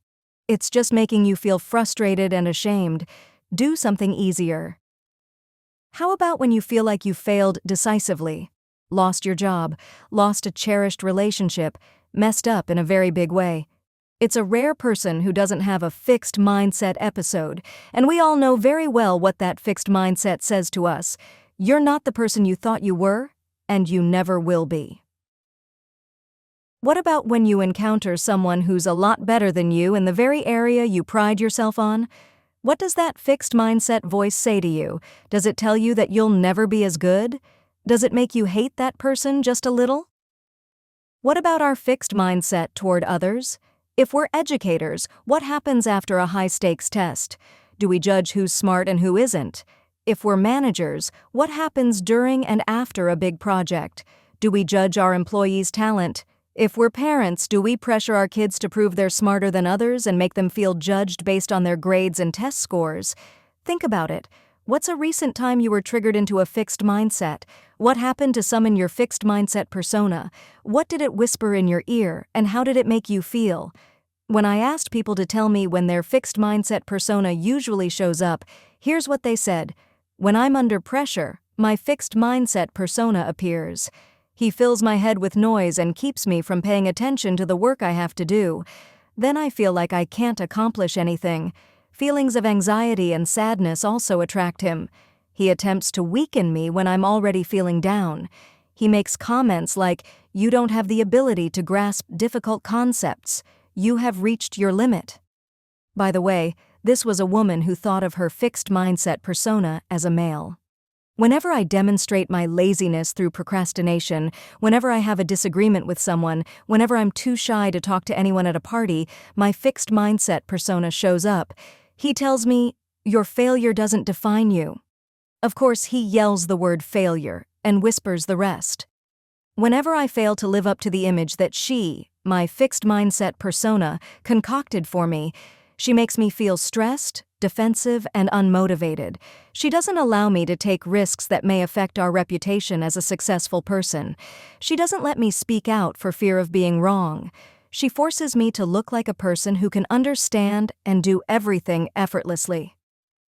It's just making you feel frustrated and ashamed. Do something easier. How about when you feel like you failed decisively? Lost your job, lost a cherished relationship, messed up in a very big way. It's a rare person who doesn't have a fixed mindset episode, and we all know very well what that fixed mindset says to us. You're not the person you thought you were, and you never will be. What about when you encounter someone who's a lot better than you in the very area you pride yourself on? What does that fixed mindset voice say to you? Does it tell you that you'll never be as good? Does it make you hate that person just a little? What about our fixed mindset toward others? If we're educators, what happens after a high-stakes test? Do we judge who's smart and who isn't? If we're managers, what happens during and after a big project? Do we judge our employees' talent? If we're parents, do we pressure our kids to prove they're smarter than others and make them feel judged based on their grades and test scores? Think about it. What's a recent time you were triggered into a fixed mindset? What happened to summon your fixed mindset persona? What did it whisper in your ear, and how did it make you feel? When I asked people to tell me when their fixed mindset persona usually shows up, here's what they said. When I'm under pressure, my fixed mindset persona appears. He fills my head with noise and keeps me from paying attention to the work I have to do. Then I feel like I can't accomplish anything. Feelings of anxiety and sadness also attract him. He attempts to weaken me when I'm already feeling down. He makes comments like, "You don't have the ability to grasp difficult concepts. You have reached your limit." By the way, this was a woman who thought of her fixed mindset persona as a male. Whenever I demonstrate my laziness through procrastination, whenever I have a disagreement with someone, whenever I'm too shy to talk to anyone at a party, my fixed mindset persona shows up. He tells me, "Your failure doesn't define you." Of course, he yells the word failure and whispers the rest. Whenever I fail to live up to the image that she, my fixed mindset persona, concocted for me, she makes me feel stressed, defensive, and unmotivated. She doesn't allow me to take risks that may affect our reputation as a successful person. She doesn't let me speak out for fear of being wrong. She forces me to look like a person who can understand and do everything effortlessly.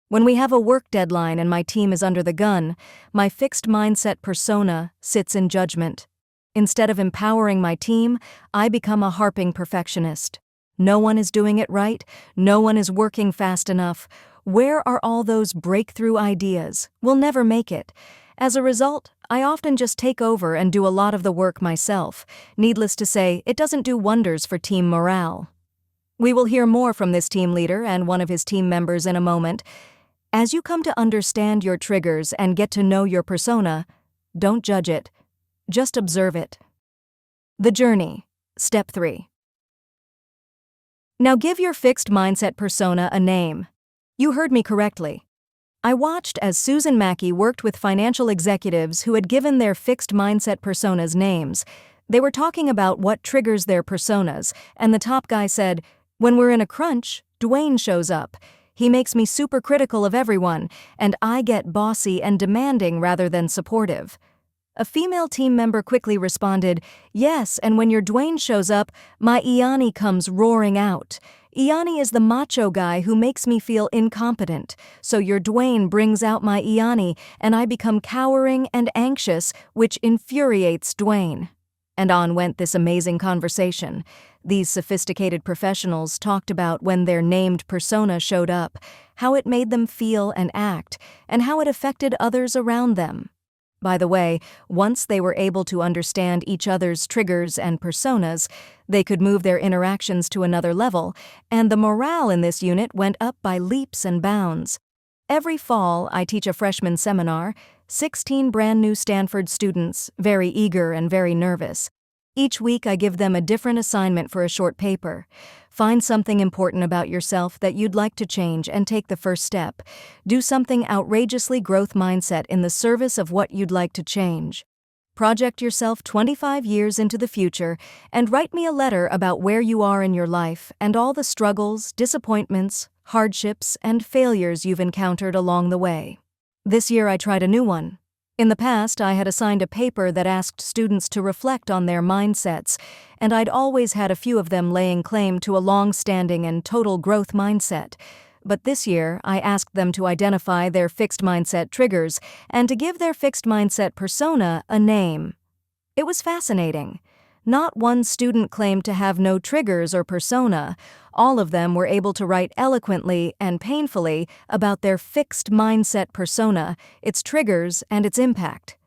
When we have a work deadline and my team is under the gun, my fixed mindset persona sits in judgment. Instead of empowering my team, I become a harping perfectionist. No one is doing it right. No one is working fast enough. Where are all those breakthrough ideas? We'll never make it. As a result, I often just take over and do a lot of the work myself. Needless to say, it doesn't do wonders for team morale. We will hear more from this team leader and one of his team members in a moment. As you come to understand your triggers and get to know your persona, don't judge it. Just observe it. The journey. Step 3. Now give your fixed mindset persona a name. You heard me correctly. I watched as Susan Mackey worked with financial executives who had given their fixed mindset personas names. They were talking about what triggers their personas, and the top guy said, "When we're in a crunch, Dwayne shows up. He makes me super critical of everyone, and I get bossy and demanding rather than supportive." A female team member quickly responded, "Yes, and when your Dwayne shows up, my Iani comes roaring out. Iani is the macho guy who makes me feel incompetent, so your Dwayne brings out my Iani, and I become cowering and anxious, which infuriates Dwayne." And on went this amazing conversation. These sophisticated professionals talked about when their named persona showed up, how it made them feel and act, and how it affected others around them. By the way, once they were able to understand each other's triggers and personas, they could move their interactions to another level, and the morale in this unit went up by leaps and bounds. Every fall, I teach a freshman seminar, 16 brand new Stanford students, very eager and very nervous. Each week I give them a different assignment for a short paper. Find something important about yourself that you'd like to change and take the first step. Do something outrageously growth mindset in the service of what you'd like to change. Project yourself 25 years into the future and write me a letter about where you are in your life and all the struggles, disappointments, hardships, and failures you've encountered along the way. This year I tried a new one. In the past, I had assigned a paper that asked students to reflect on their mindsets, and I'd always had a few of them laying claim to a long-standing and total growth mindset. But this year, I asked them to identify their fixed mindset triggers and to give their fixed mindset persona a name. It was fascinating. Not one student claimed to have no triggers or persona. All of them were able to write eloquently and painfully about their fixed mindset persona, its triggers, and its impact.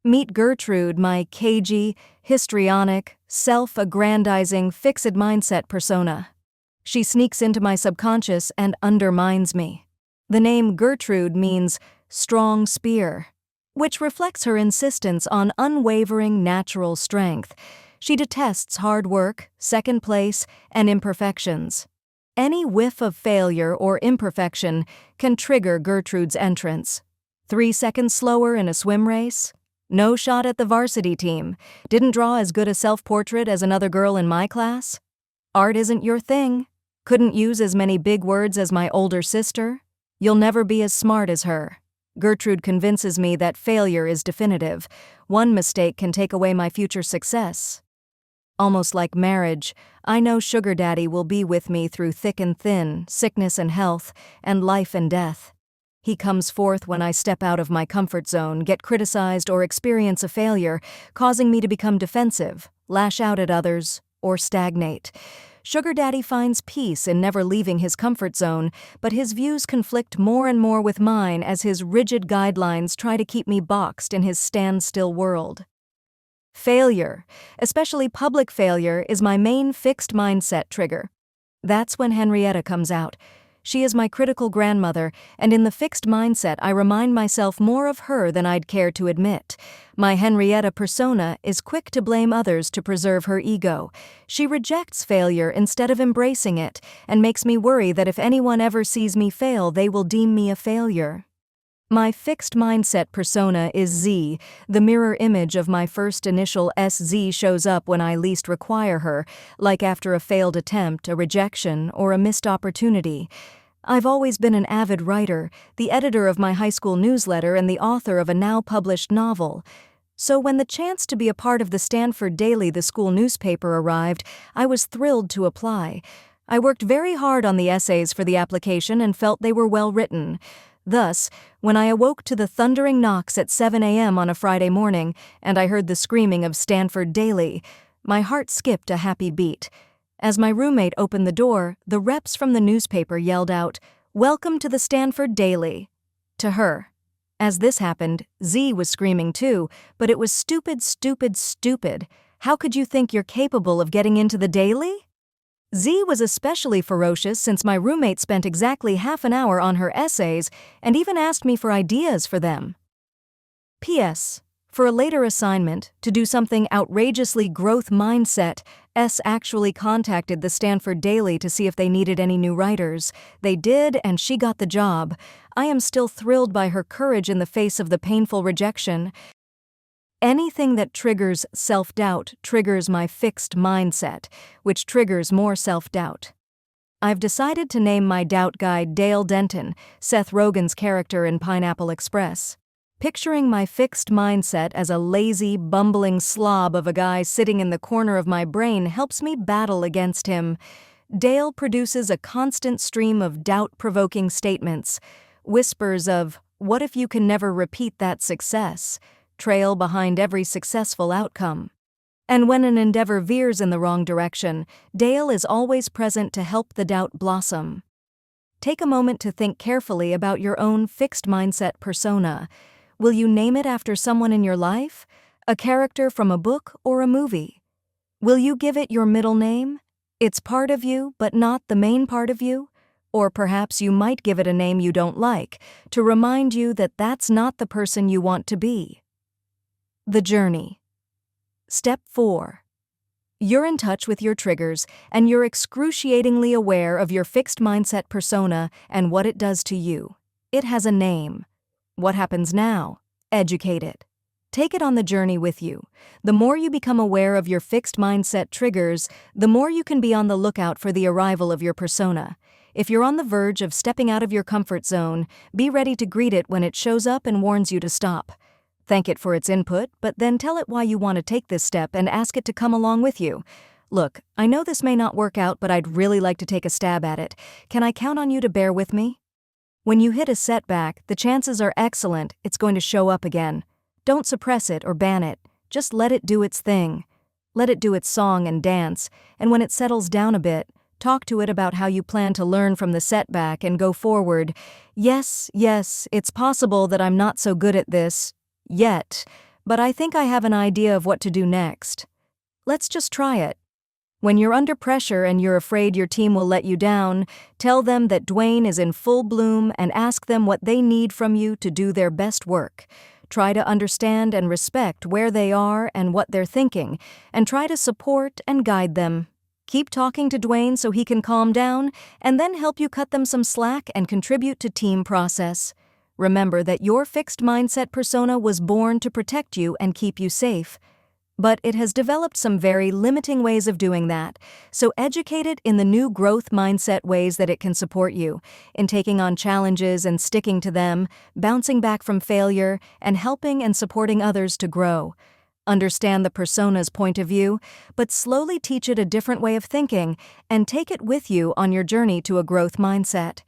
Meet Gertrude, my cagey, histrionic, self-aggrandizing, fixed mindset persona. She sneaks into my subconscious and undermines me. The name Gertrude means strong spear, which reflects her insistence on unwavering natural strength. She detests hard work, second place, and imperfections. Any whiff of failure or imperfection can trigger Gertrude's entrance. 3 seconds slower in a swim race? No shot at the varsity team. Didn't draw as good a self-portrait as another girl in my class? Art isn't your thing? Couldn't use as many big words as my older sister? You'll never be as smart as her. Gertrude convinces me that failure is definitive. One mistake can take away my future success. Almost like marriage, I know Sugar Daddy will be with me through thick and thin, sickness and health, and life and death. He comes forth when I step out of my comfort zone, get criticized, or experience a failure, causing me to become defensive, lash out at others, or stagnate. Sugar Daddy finds peace in never leaving his comfort zone, but his views conflict more and more with mine as his rigid guidelines try to keep me boxed in his standstill world. Failure, especially public failure, is my main fixed mindset trigger. That's when Henrietta comes out. She is my critical grandmother, and in the fixed mindset I remind myself more of her than I'd care to admit. My Henrietta persona is quick to blame others to preserve her ego. She rejects failure instead of embracing it, and makes me worry that if anyone ever sees me fail, they will deem me a failure. My fixed mindset persona is Z. The mirror image of my first initial SZ shows up when I least require her, like after a failed attempt, a rejection, or a missed opportunity. I've always been an avid writer, the editor of my high school newsletter and the author of a now-published novel. So when the chance to be a part of the Stanford Daily, the school newspaper, arrived, I was thrilled to apply. I worked very hard on the essays for the application and felt they were well written. Thus, when I awoke to the thundering knocks at 7 a.m. on a Friday morning and I heard the screaming of Stanford Daily, my heart skipped a happy beat. As my roommate opened the door, the reps from the newspaper yelled out, "Welcome to the Stanford Daily," to her. As this happened, Z was screaming too, but it was stupid, stupid, stupid. How could you think you're capable of getting into the Daily? Z was especially ferocious since my roommate spent exactly half an hour on her essays and even asked me for ideas for them. P.S. For a later assignment, to do something outrageously growth mindset, S actually contacted the Stanford Daily to see if they needed any new writers. They did, and she got the job. I am still thrilled by her courage in the face of the painful rejection. Anything that triggers self-doubt triggers my fixed mindset, which triggers more self-doubt. I've decided to name my doubt guide Dale Denton, Seth Rogen's character in Pineapple Express. Picturing my fixed mindset as a lazy, bumbling slob of a guy sitting in the corner of my brain helps me battle against him. Dale produces a constant stream of doubt-provoking statements, whispers of, "What if you can never repeat that success?" trail behind every successful outcome. And when an endeavor veers in the wrong direction, Dale is always present to help the doubt blossom. Take a moment to think carefully about your own fixed mindset persona. Will you name it after someone in your life? A character from a book or a movie? Will you give it your middle name? It's part of you, but not the main part of you? Or perhaps you might give it a name you don't like, to remind you that that's not the person you want to be. The journey. Step 4. You're in touch with your triggers, and you're excruciatingly aware of your fixed mindset persona and what it does to you. It has a name. What happens now? Educate it. Take it on the journey with you. The more you become aware of your fixed mindset triggers, the more you can be on the lookout for the arrival of your persona. If you're on the verge of stepping out of your comfort zone, be ready to greet it when it shows up and warns you to stop. Thank it for its input, but then tell it why you want to take this step and ask it to come along with you. Look, I know this may not work out, but I'd really like to take a stab at it. Can I count on you to bear with me? When you hit a setback, the chances are excellent it's going to show up again. Don't suppress it or ban it. Just let it do its thing. Let it do its song and dance, and when it settles down a bit, talk to it about how you plan to learn from the setback and go forward. Yes, it's possible that I'm not so good at this yet, but I think I have an idea of what to do next. Let's just try it. When you're under pressure and you're afraid your team will let you down, tell them that Dwayne is in full bloom and ask them what they need from you to do their best work. Try to understand and respect where they are and what they're thinking, and try to support and guide them. Keep talking to Dwayne so he can calm down, and then help you cut them some slack and contribute to team process. Remember that your fixed mindset persona was born to protect you and keep you safe. But it has developed some very limiting ways of doing that, so educate it in the new growth mindset ways that it can support you, in taking on challenges and sticking to them, bouncing back from failure, and helping and supporting others to grow. Understand the persona's point of view, but slowly teach it a different way of thinking and take it with you on your journey to a growth mindset.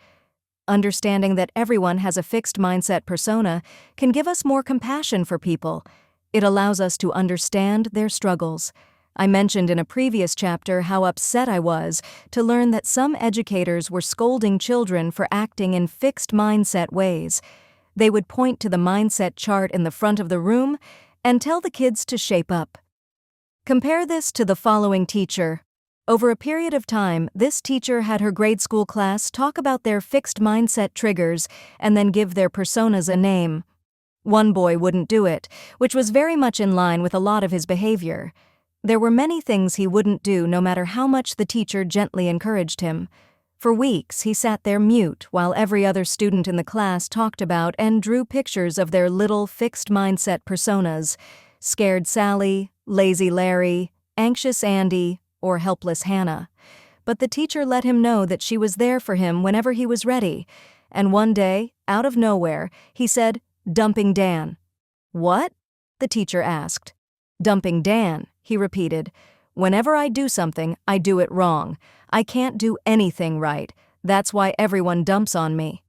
Understanding that everyone has a fixed mindset persona can give us more compassion for people. It allows us to understand their struggles. I mentioned in a previous chapter how upset I was to learn that some educators were scolding children for acting in fixed mindset ways. They would point to the mindset chart in the front of the room and tell the kids to shape up. Compare this to the following teacher. Over a period of time, this teacher had her grade school class talk about their fixed mindset triggers and then give their personas a name. One boy wouldn't do it, which was very much in line with a lot of his behavior. There were many things he wouldn't do no matter how much the teacher gently encouraged him. For weeks, he sat there mute while every other student in the class talked about and drew pictures of their little fixed mindset personas: Scared Sally, Lazy Larry, Anxious Andy, or Helpless Hannah. But the teacher let him know that she was there for him whenever he was ready. And one day, out of nowhere, he said, "Dumping Dan." "What?" the teacher asked. "Dumping Dan," he repeated. "Whenever I do something, I do it wrong. I can't do anything right. That's why everyone dumps on me."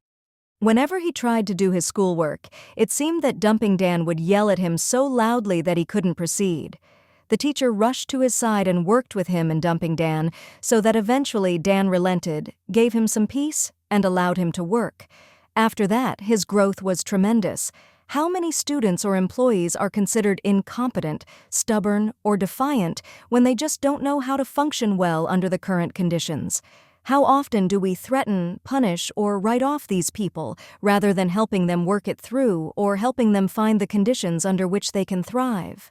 Whenever he tried to do his schoolwork, it seemed that Dumping Dan would yell at him so loudly that he couldn't proceed. The teacher rushed to his side and worked with him in Dumping Dan, so that eventually Dan relented, gave him some peace, and allowed him to work. After that, his growth was tremendous. How many students or employees are considered incompetent, stubborn, or defiant when they just don't know how to function well under the current conditions? How often do we threaten, punish, or write off these people rather than helping them work it through or helping them find the conditions under which they can thrive?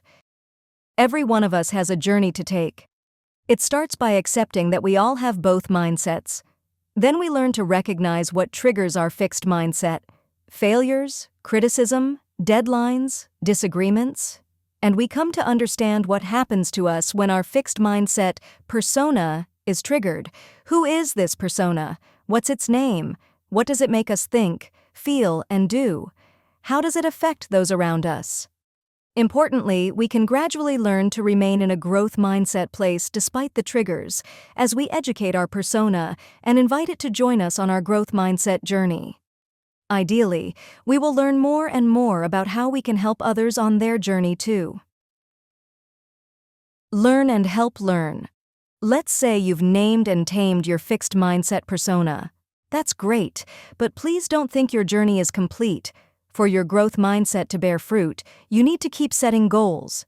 Every one of us has a journey to take. It starts by accepting that we all have both mindsets. Then we learn to recognize what triggers our fixed mindset: failures, criticism, deadlines, disagreements, and we come to understand what happens to us when our fixed mindset persona is triggered. Who is this persona? What's its name? What does it make us think, feel, and do? How does it affect those around us? Importantly, we can gradually learn to remain in a growth mindset place despite the triggers, as we educate our persona and invite it to join us on our growth mindset journey. Ideally, we will learn more and more about how we can help others on their journey too. Learn and help learn. Let's say you've named and tamed your fixed mindset persona. That's great, but please don't think your journey is complete. For your growth mindset to bear fruit, you need to keep setting goals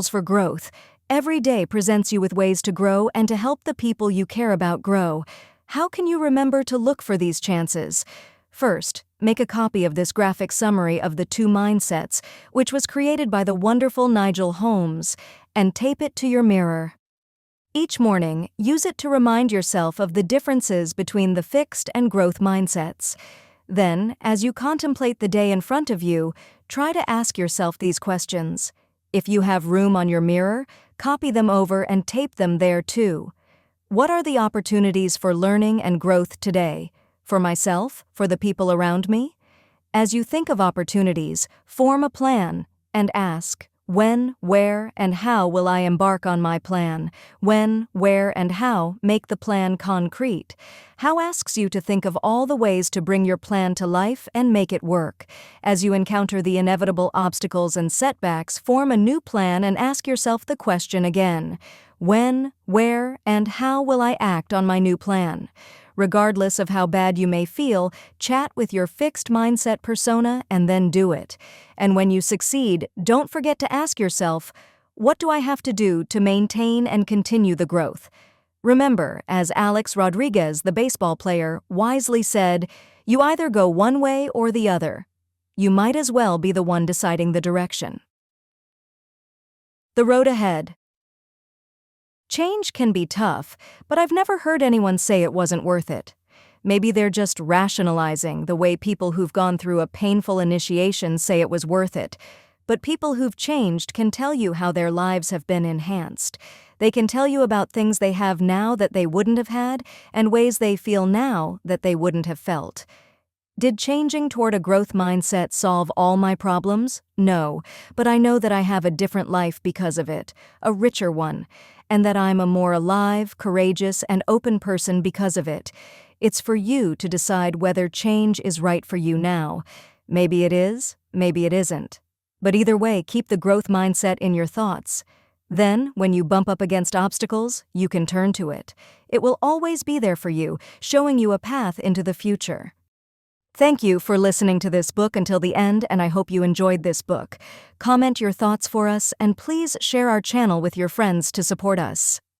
for growth. Every day presents you with ways to grow and to help the people you care about grow. How can you remember to look for these chances? First, make a copy of this graphic summary of the 2 mindsets, which was created by the wonderful Nigel Holmes, and tape it to your mirror. Each morning, use it to remind yourself of the differences between the fixed and growth mindsets. Then, as you contemplate the day in front of you, try to ask yourself these questions. If you have room on your mirror, copy them over and tape them there too. What are the opportunities for learning and growth today? For myself? For the people around me? As you think of opportunities, form a plan and ask, when, where, and how will I embark on my plan? When, where, and how make the plan concrete. How asks you to think of all the ways to bring your plan to life and make it work. As you encounter the inevitable obstacles and setbacks, form a new plan and ask yourself the question again. When, where, and how will I act on my new plan? Regardless of how bad you may feel, chat with your fixed mindset persona and then do it. And when you succeed, don't forget to ask yourself, what do I have to do to maintain and continue the growth? Remember, as Alex Rodriguez, the baseball player, wisely said, you either go one way or the other. You might as well be the one deciding the direction. The road ahead. Change can be tough, but I've never heard anyone say it wasn't worth it. Maybe they're just rationalizing the way people who've gone through a painful initiation say it was worth it. But people who've changed can tell you how their lives have been enhanced. They can tell you about things they have now that they wouldn't have had, and ways they feel now that they wouldn't have felt. Did changing toward a growth mindset solve all my problems? No, but I know that I have a different life because of it, a richer one, and that I'm a more alive, courageous, and open person because of it. It's for you to decide whether change is right for you now. Maybe it is, maybe it isn't. But either way, keep the growth mindset in your thoughts. Then, when you bump up against obstacles, you can turn to it. It will always be there for you, showing you a path into the future. Thank you for listening to this book until the end, and I hope you enjoyed this book. Comment your thoughts for us, and please share our channel with your friends to support us.